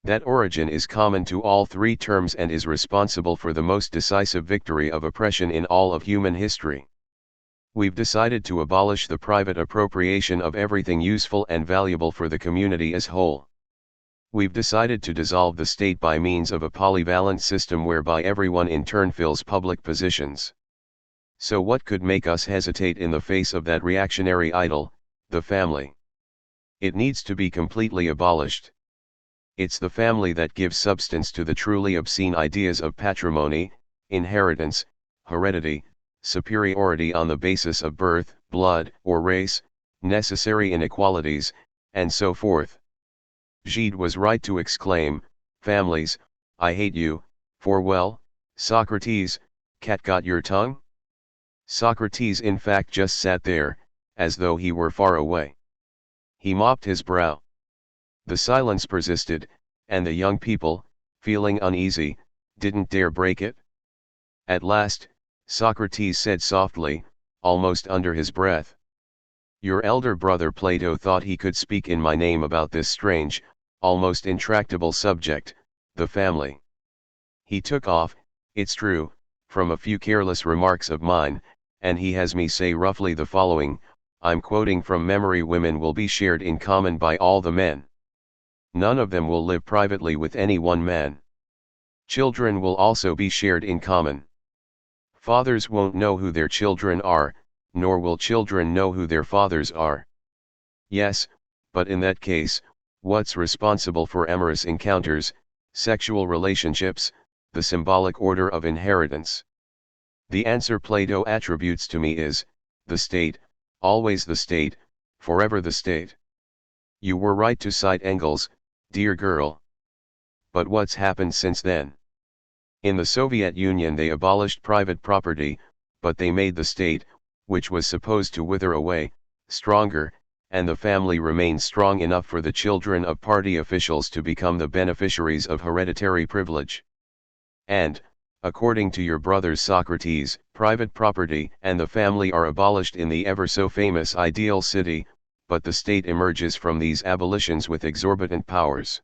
That origin is common to all three terms and is responsible for the most decisive victory of oppression in all of human history. We've decided to abolish the private appropriation of everything useful and valuable for the community as whole. We've decided to dissolve the state by means of a polyvalent system whereby everyone in turn fills public positions. So what could make us hesitate in the face of that reactionary idol, the family? It needs to be completely abolished. It's the family that gives substance to the truly obscene ideas of patrimony, inheritance, heredity, superiority on the basis of birth, blood, or race, necessary inequalities, and so forth. Gide was right to exclaim, "Families, I hate you," for well, Socrates, cat got your tongue? Socrates in fact just sat there, as though he were far away. He mopped his brow. The silence persisted, and the young people, feeling uneasy, didn't dare break it. At last, Socrates said softly, almost under his breath, "Your elder brother Plato thought he could speak in my name about this strange, almost intractable subject, the family. He took off, it's true, from a few careless remarks of mine, and he has me say roughly the following, I'm quoting from memory: women will be shared in common by all the men. None of them will live privately with any one man. Children will also be shared in common. Fathers won't know who their children are, nor will children know who their fathers are. Yes, but in that case, what's responsible for amorous encounters, sexual relationships, the symbolic order of inheritance? The answer Plato attributes to me is, the state, always the state, forever the state. You were right to cite Engels, dear girl. But what's happened since then? In the Soviet Union they abolished private property, but they made the state, which was supposed to wither away, stronger, and the family remained strong enough for the children of party officials to become the beneficiaries of hereditary privilege. And, according to your brothers Socrates, private property and the family are abolished in the ever so famous ideal city, but the state emerges from these abolitions with exorbitant powers.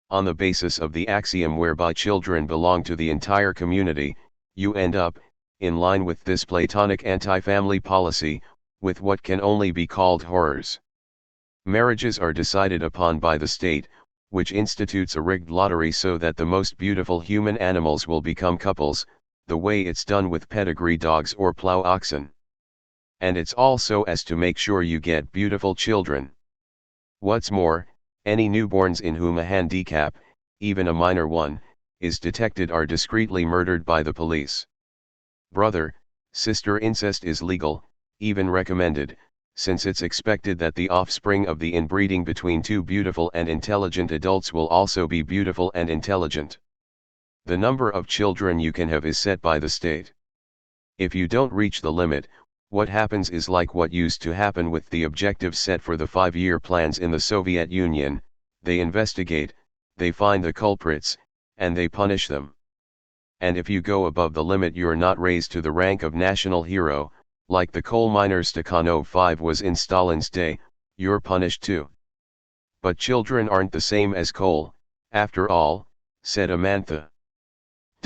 On the basis of the axiom whereby children belong to the entire community, you end up, in line with this Platonic anti-family policy, with what can only be called horrors. Marriages are decided upon by the state, which institutes a rigged lottery so that the most beautiful human animals will become couples, the way it's done with pedigree dogs or plow oxen. And it's all so as to make sure you get beautiful children. What's more, any newborns in whom a handicap, even a minor one, is detected are discreetly murdered by the police. Brother, sister incest is legal, even recommended, since it's expected that the offspring of the inbreeding between two beautiful and intelligent adults will also be beautiful and intelligent. The number of children you can have is set by the state. If you don't reach the limit, what happens is like what used to happen with the objectives set for the 5-year plans in the Soviet Union: they investigate, they find the culprits, and they punish them. And if you go above the limit you're not raised to the rank of national hero, like the coal miner Stakhanov 5 was in Stalin's day, you're punished too. But children aren't the same as coal, after all, said Amantha.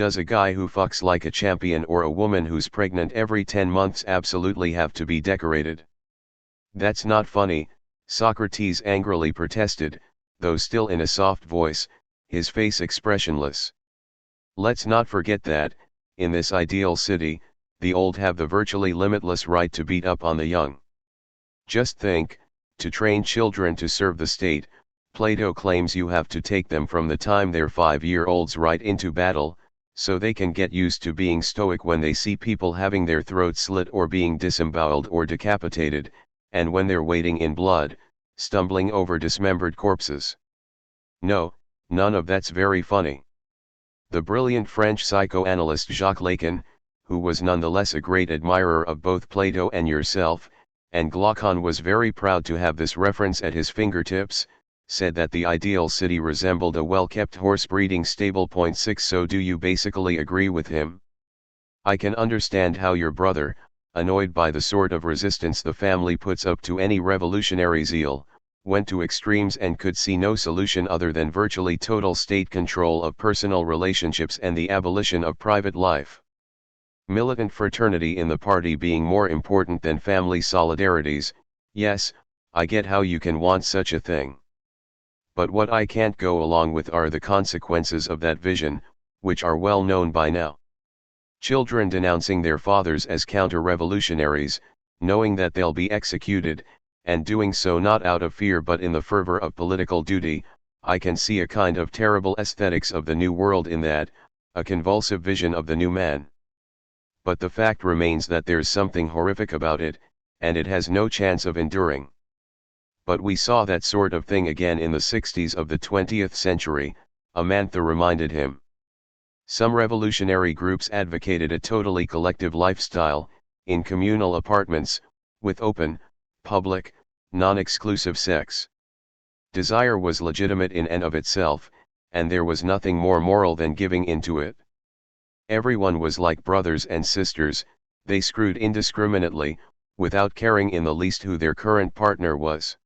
Does a guy who fucks like a champion or a woman who's pregnant every 10 months absolutely have to be decorated? That's not funny, Socrates angrily protested, though still in a soft voice, his face expressionless. Let's not forget that, in this ideal city, the old have the virtually limitless right to beat up on the young. Just think, to train children to serve the state, Plato claims you have to take them from the time they're 5-year-olds right into battle, so they can get used to being stoic when they see people having their throats slit or being disemboweled or decapitated, and when they're wading in blood, stumbling over dismembered corpses. No, none of that's very funny. The brilliant French psychoanalyst Jacques Lacan, who was nonetheless a great admirer of both Plato and yourself, and Glaucon was very proud to have this reference at his fingertips, said that the ideal city resembled a well-kept horse breeding stable. 6 So do you basically agree with him? I can understand how your brother, annoyed by the sort of resistance the family puts up to any revolutionary zeal, went to extremes and could see no solution other than virtually total state control of personal relationships and the abolition of private life. Militant fraternity in the party being more important than family solidarities. Yes, I get how you can want such a thing. But what I can't go along with are the consequences of that vision, which are well known by now. Children denouncing their fathers as counter-revolutionaries, knowing that they'll be executed, and doing so not out of fear but in the fervor of political duty. I can see a kind of terrible aesthetics of the new world in that, a convulsive vision of the new man. But the fact remains that there's something horrific about it, and it has no chance of enduring. But we saw that sort of thing again in the 60s of the 20th century, Amantha reminded him. Some revolutionary groups advocated a totally collective lifestyle, in communal apartments, with open, public, non-exclusive sex. Desire was legitimate in and of itself, and there was nothing more moral than giving into it. Everyone was like brothers and sisters, they screwed indiscriminately, without caring in the least who their current partner was.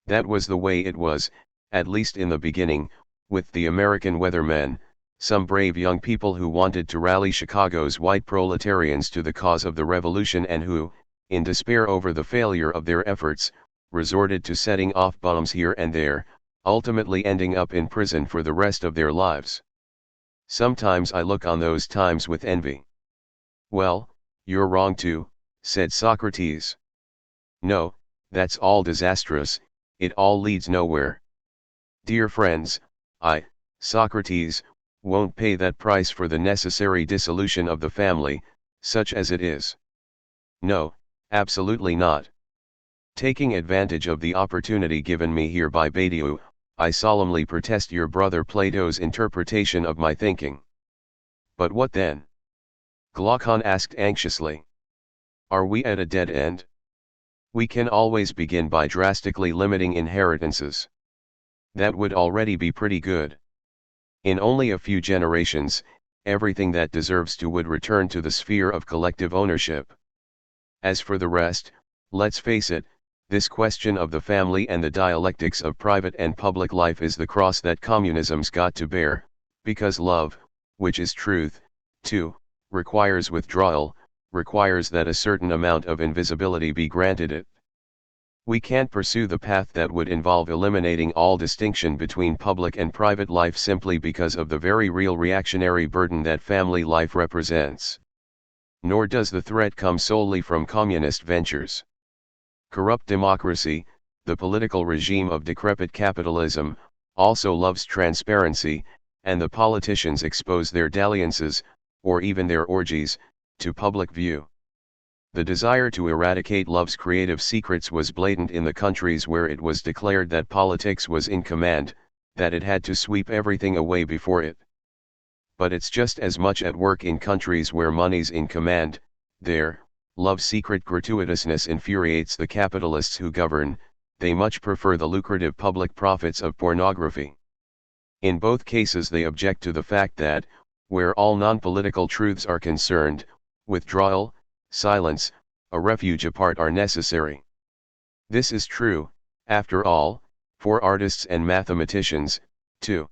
That was the way it was, at least in the beginning, with the American Weathermen, some brave young people who wanted to rally Chicago's white proletarians to the cause of the revolution and who, in despair over the failure of their efforts, resorted to setting off bombs here and there, ultimately ending up in prison for the rest of their lives. Sometimes I look on those times with envy. Well, you're wrong too, said Socrates. No, that's all disastrous, it all leads nowhere. Dear friends, I, Socrates, won't pay that price for the necessary dissolution of the family, such as it is. No, absolutely not. Taking advantage of the opportunity given me here by Badiou, I solemnly protest your brother Plato's interpretation of my thinking. But what then? Glaucon asked anxiously. Are we at a dead end? We can always begin by drastically limiting inheritances. That would already be pretty good. In only a few generations, everything that deserves to would return to the sphere of collective ownership. As for the rest, let's face it, this question of the family and the dialectics of private and public life is the cross that communism's got to bear, because love, which is truth, too, requires withdrawal, requires that a certain amount of invisibility be granted it. We can't pursue the path that would involve eliminating all distinction between public and private life simply because of the very real reactionary burden that family life represents. Nor does the threat come solely from communist ventures. Corrupt democracy, the political regime of decrepit capitalism, also loves transparency, and the politicians expose their dalliances, or even their orgies, to public view. The desire to eradicate love's creative secrets was blatant in the countries where it was declared that politics was in command, that it had to sweep everything away before it. But it's just as much at work in countries where money's in command. There, love's secret gratuitousness infuriates the capitalists who govern, they much prefer the lucrative public profits of pornography. In both cases they object to the fact that, where all non-political truths are concerned, withdrawal, silence, a refuge apart are necessary. This is true, after all, for artists and mathematicians, too.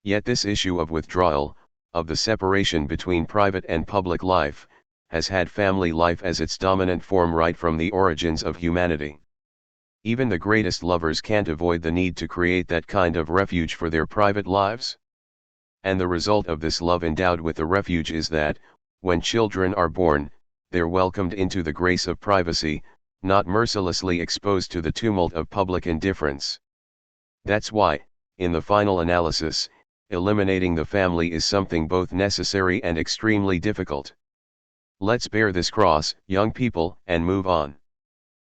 Yet this issue of withdrawal, of the separation between private and public life, has had family life as its dominant form right from the origins of humanity. Even the greatest lovers can't avoid the need to create that kind of refuge for their private lives. And the result of this love endowed with the refuge is that, when children are born, they're welcomed into the grace of privacy, not mercilessly exposed to the tumult of public indifference. That's why, in the final analysis, eliminating the family is something both necessary and extremely difficult. Let's bear this cross, young people, and move on.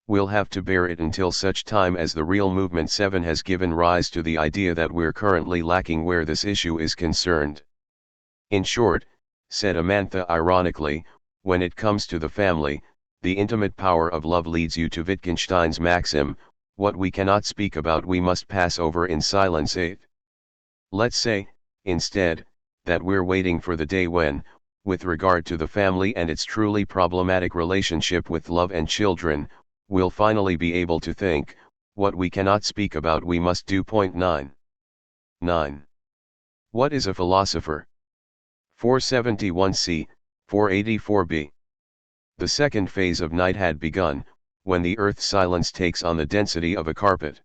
We'll have to bear it until such time as the real Movement 7 has given rise to the idea that we're currently lacking where this issue is concerned. In short, said Amantha ironically, when it comes to the family, the intimate power of love leads you to Wittgenstein's maxim, what we cannot speak about we must pass over in silence. 8. Let's say, instead, that we're waiting for the day when, with regard to the family and its truly problematic relationship with love and children, we'll finally be able to think, what we cannot speak about we must do. 9. What is a philosopher? 471c, 484b. The second phase of night had begun, when the earth's silence takes on the density of a carpet.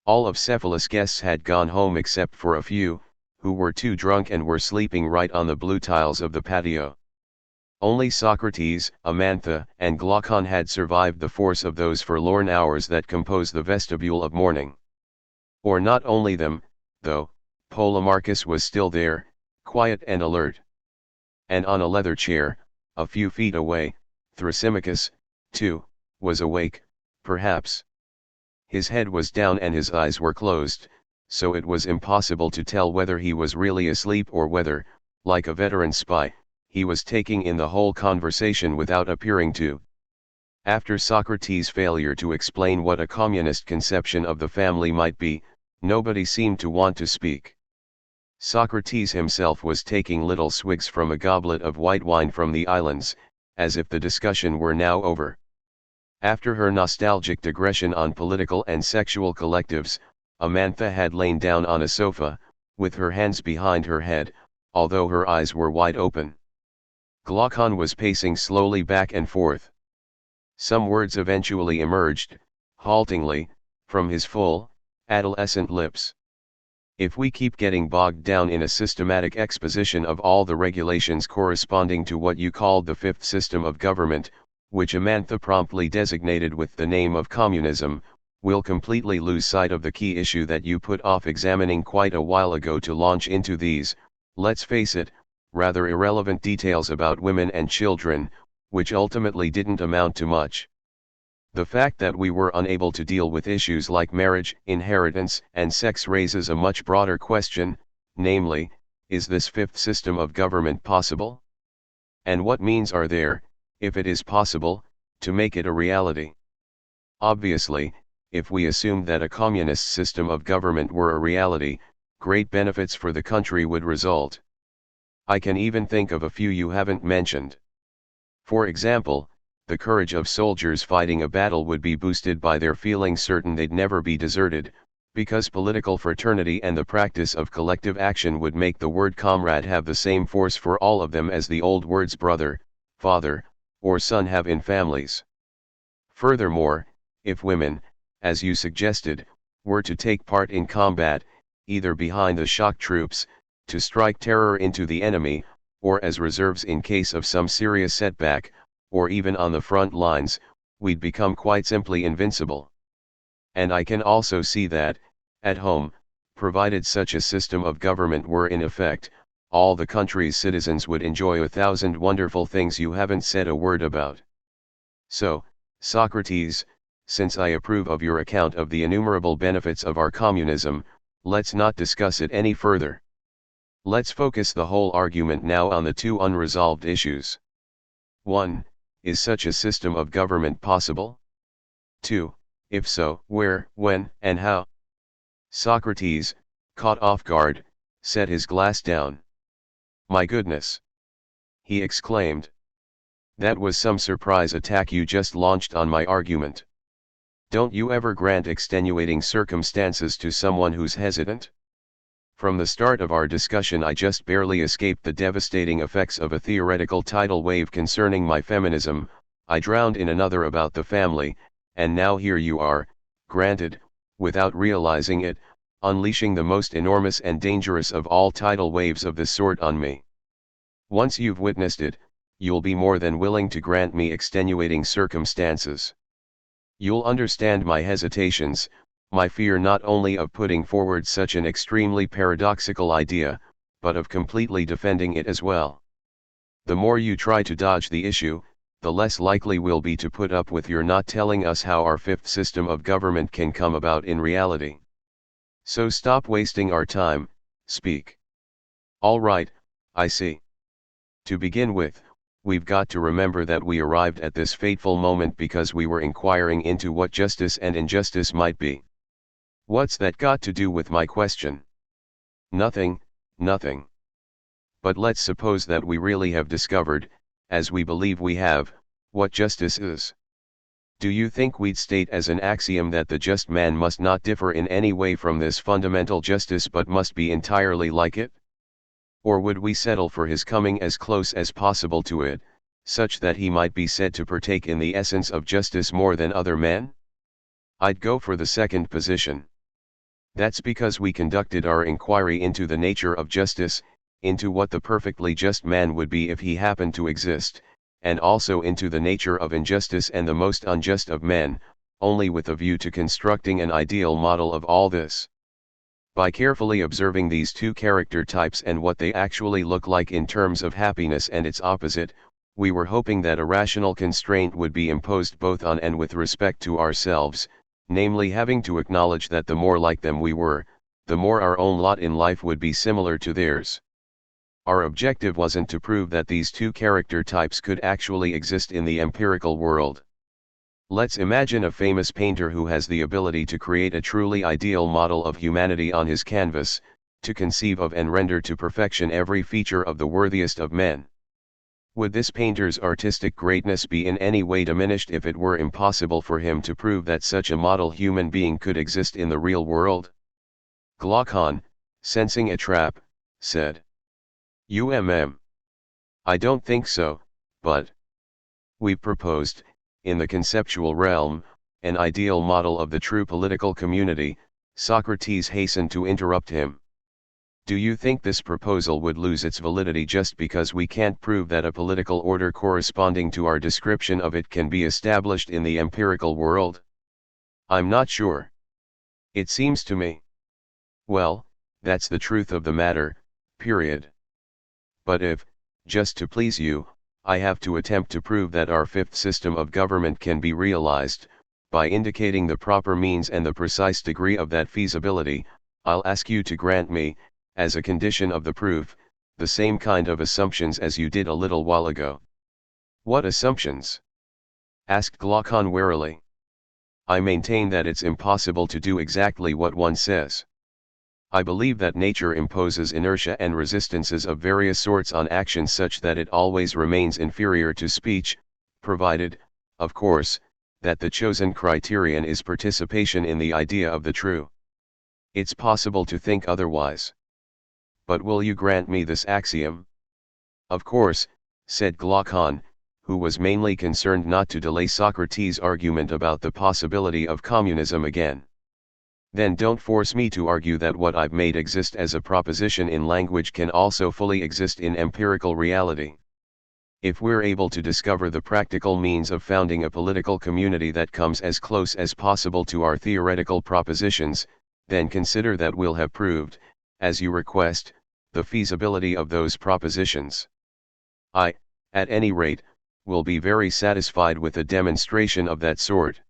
All of Cephalus' guests had gone home except for a few, who were too drunk and were sleeping right on the blue tiles of the patio. Only Socrates, Amantha, and Glaucon had survived the force of those forlorn hours that compose the vestibule of morning. Or not only them, though, Polemarchus was still there, quiet and alert. And on a leather chair, a few feet away, Thrasymachus, too, was awake, perhaps. His head was down and his eyes were closed, so it was impossible to tell whether he was really asleep or whether, like a veteran spy, he was taking in the whole conversation without appearing to. After Socrates' failure to explain what a communist conception of the family might be, nobody seemed to want to speak. Socrates himself was taking little swigs from a goblet of white wine from the islands, as if the discussion were now over. After her nostalgic digression on political and sexual collectives, Amantha had lain down on a sofa, with her hands behind her head, although her eyes were wide open. Glaucon was pacing slowly back and forth. Some words eventually emerged, haltingly, from his full, adolescent lips. If we keep getting bogged down in a systematic exposition of all the regulations corresponding to what you called the fifth system of government, which Amantha promptly designated with the name of communism, we'll completely lose sight of the key issue that you put off examining quite a while ago to launch into these, let's face it, rather irrelevant details about women and children, which ultimately didn't amount to much. The fact that we were unable to deal with issues like marriage, inheritance, and sex raises a much broader question, namely, is this fifth system of government possible? And what means are there, if it is possible, to make it a reality? Obviously, if we assumed that a communist system of government were a reality, great benefits for the country would result. I can even think of a few you haven't mentioned. For example, the courage of soldiers fighting a battle would be boosted by their feeling certain they'd never be deserted, because political fraternity and the practice of collective action would make the word comrade have the same force for all of them as the old words brother, father, or son have in families. Furthermore, if women, as you suggested, were to take part in combat, either behind the shock troops, to strike terror into the enemy, or as reserves in case of some serious setback, or even on the front lines, we'd become quite simply invincible. And I can also see that, at home, provided such a system of government were in effect, all the country's citizens would enjoy 1,000 wonderful things you haven't said a word about. So, Socrates, since I approve of your account of the innumerable benefits of our communism, let's not discuss it any further. Let's focus the whole argument now on the two unresolved issues. 1. Is such a system of government possible? 2. If so, where, when, and how? Socrates, caught off guard, set his glass down. My goodness! He exclaimed. That was some surprise attack you just launched on my argument. Don't you ever grant extenuating circumstances to someone who's hesitant? From the start of our discussion I just barely escaped the devastating effects of a theoretical tidal wave concerning my feminism, I drowned in another about the family, and now here you are, granted, without realizing it, unleashing the most enormous and dangerous of all tidal waves of this sort on me. Once you've witnessed it, you'll be more than willing to grant me extenuating circumstances. You'll understand my hesitations, my fear not only of putting forward such an extremely paradoxical idea, but of completely defending it as well. The more you try to dodge the issue, the less likely we'll be to put up with your not telling us how our fifth system of government can come about in reality. So stop wasting our time, speak. All right, I see. To begin with, we've got to remember that we arrived at this fateful moment because we were inquiring into what justice and injustice might be. What's that got to do with my question? Nothing, nothing. But let's suppose that we really have discovered, as we believe we have, what justice is. Do you think we'd state as an axiom that the just man must not differ in any way from this fundamental justice but must be entirely like it? Or would we settle for his coming as close as possible to it, such that he might be said to partake in the essence of justice more than other men? I'd go for the second position. That's because we conducted our inquiry into the nature of justice, into what the perfectly just man would be if he happened to exist, and also into the nature of injustice and the most unjust of men, only with a view to constructing an ideal model of all this. By carefully observing these two character types and what they actually look like in terms of happiness and its opposite, we were hoping that a rational constraint would be imposed both on and with respect to ourselves, namely having to acknowledge that the more like them we were, the more our own lot in life would be similar to theirs. Our objective wasn't to prove that these two character types could actually exist in the empirical world. Let's imagine a famous painter who has the ability to create a truly ideal model of humanity on his canvas, to conceive of and render to perfection every feature of the worthiest of men. Would this painter's artistic greatness be in any way diminished if it were impossible for him to prove that such a model human being could exist in the real world? Glaucon, sensing a trap, said. I don't think so, but we proposed, in the conceptual realm, an ideal model of the true political community. Socrates hastened to interrupt him. Do you think this proposal would lose its validity just because we can't prove that a political order corresponding to our description of it can be established in the empirical world? I'm not sure. It seems to me. Well, that's the truth of the matter, period. But if, just to please you, I have to attempt to prove that our fifth system of government can be realized, by indicating the proper means and the precise degree of that feasibility, I'll ask you to grant me, as a condition of the proof, the same kind of assumptions as you did a little while ago. What assumptions? Asked Glaucon warily. I maintain that it's impossible to do exactly what one says. I believe that nature imposes inertia and resistances of various sorts on action such that it always remains inferior to speech, provided, of course, that the chosen criterion is participation in the idea of the true. It's possible to think otherwise. But will you grant me this axiom? Of course, said Glaucon, who was mainly concerned not to delay Socrates' argument about the possibility of communism again. Then don't force me to argue that what I've made exist as a proposition in language can also fully exist in empirical reality. If we're able to discover the practical means of founding a political community that comes as close as possible to our theoretical propositions, then consider that we'll have proved, as you request, the feasibility of those propositions. I, at any rate, will be very satisfied with a demonstration of that sort.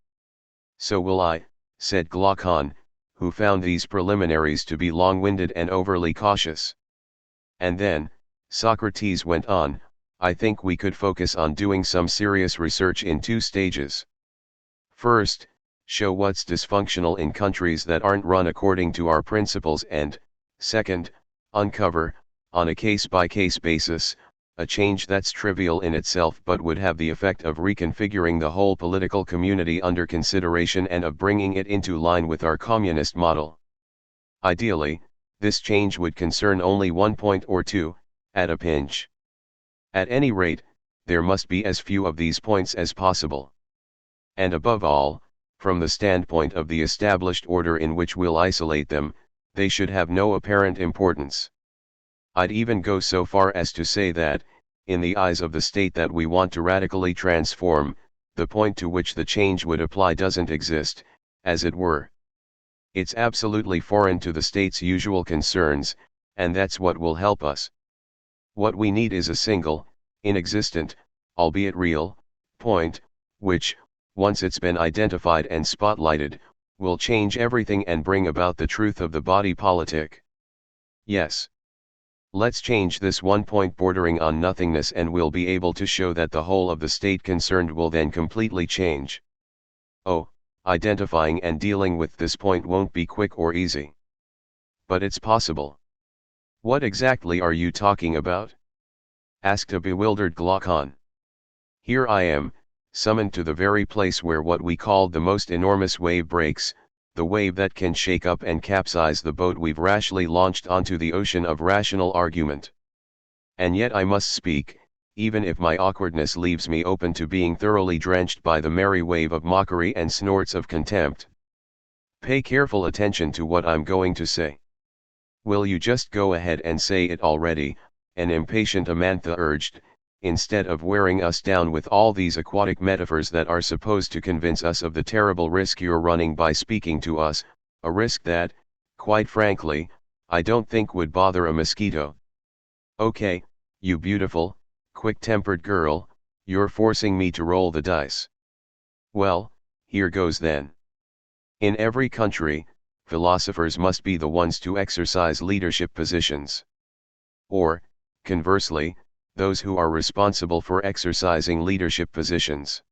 So will I, said Glaucon, who found these preliminaries to be long-winded and overly cautious. And then, Socrates went on, I think we could focus on doing some serious research in two stages. First, show what's dysfunctional in countries that aren't run according to our principles and, second, uncover, on a case-by-case basis, a change that's trivial in itself but would have the effect of reconfiguring the whole political community under consideration and of bringing it into line with our communist model. Ideally, this change would concern only 1 point or 2, at a pinch. At any rate, there must be as few of these points as possible. And above all, from the standpoint of the established order in which we'll isolate them, they should have no apparent importance. I'd even go so far as to say that, in the eyes of the state that we want to radically transform, the point to which the change would apply doesn't exist, as it were. It's absolutely foreign to the state's usual concerns, and that's what will help us. What we need is a single, inexistent, albeit real, point, which, once it's been identified and spotlighted, will change everything and bring about the truth of the body politic. Yes. Let's change this one point bordering on nothingness, and we'll be able to show that the whole of the state concerned will then completely change. Oh, identifying and dealing with this point won't be quick or easy. But it's possible. What exactly are you talking about? Asked a bewildered Glaucon. Here I am, summoned to the very place where what we called the most enormous wave breaks, the wave that can shake up and capsize the boat we've rashly launched onto the ocean of rational argument. And yet I must speak, even if my awkwardness leaves me open to being thoroughly drenched by the merry wave of mockery and snorts of contempt. Pay careful attention to what I'm going to say. Will you just go ahead and say it already? An impatient Amantha urged, instead of wearing us down with all these aquatic metaphors that are supposed to convince us of the terrible risk you're running by speaking to us, a risk that, quite frankly, I don't think would bother a mosquito. Okay, you beautiful, quick-tempered girl, you're forcing me to roll the dice. Well, here goes then. In every country, philosophers must be the ones to exercise leadership positions. Or, conversely, those who are responsible for exercising leadership positions.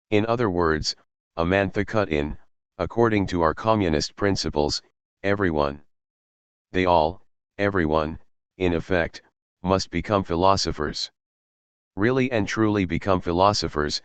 In other words, Amantha cut in, according to our communist principles, everyone. They all, everyone, in effect, must become philosophers. Really and truly become philosophers,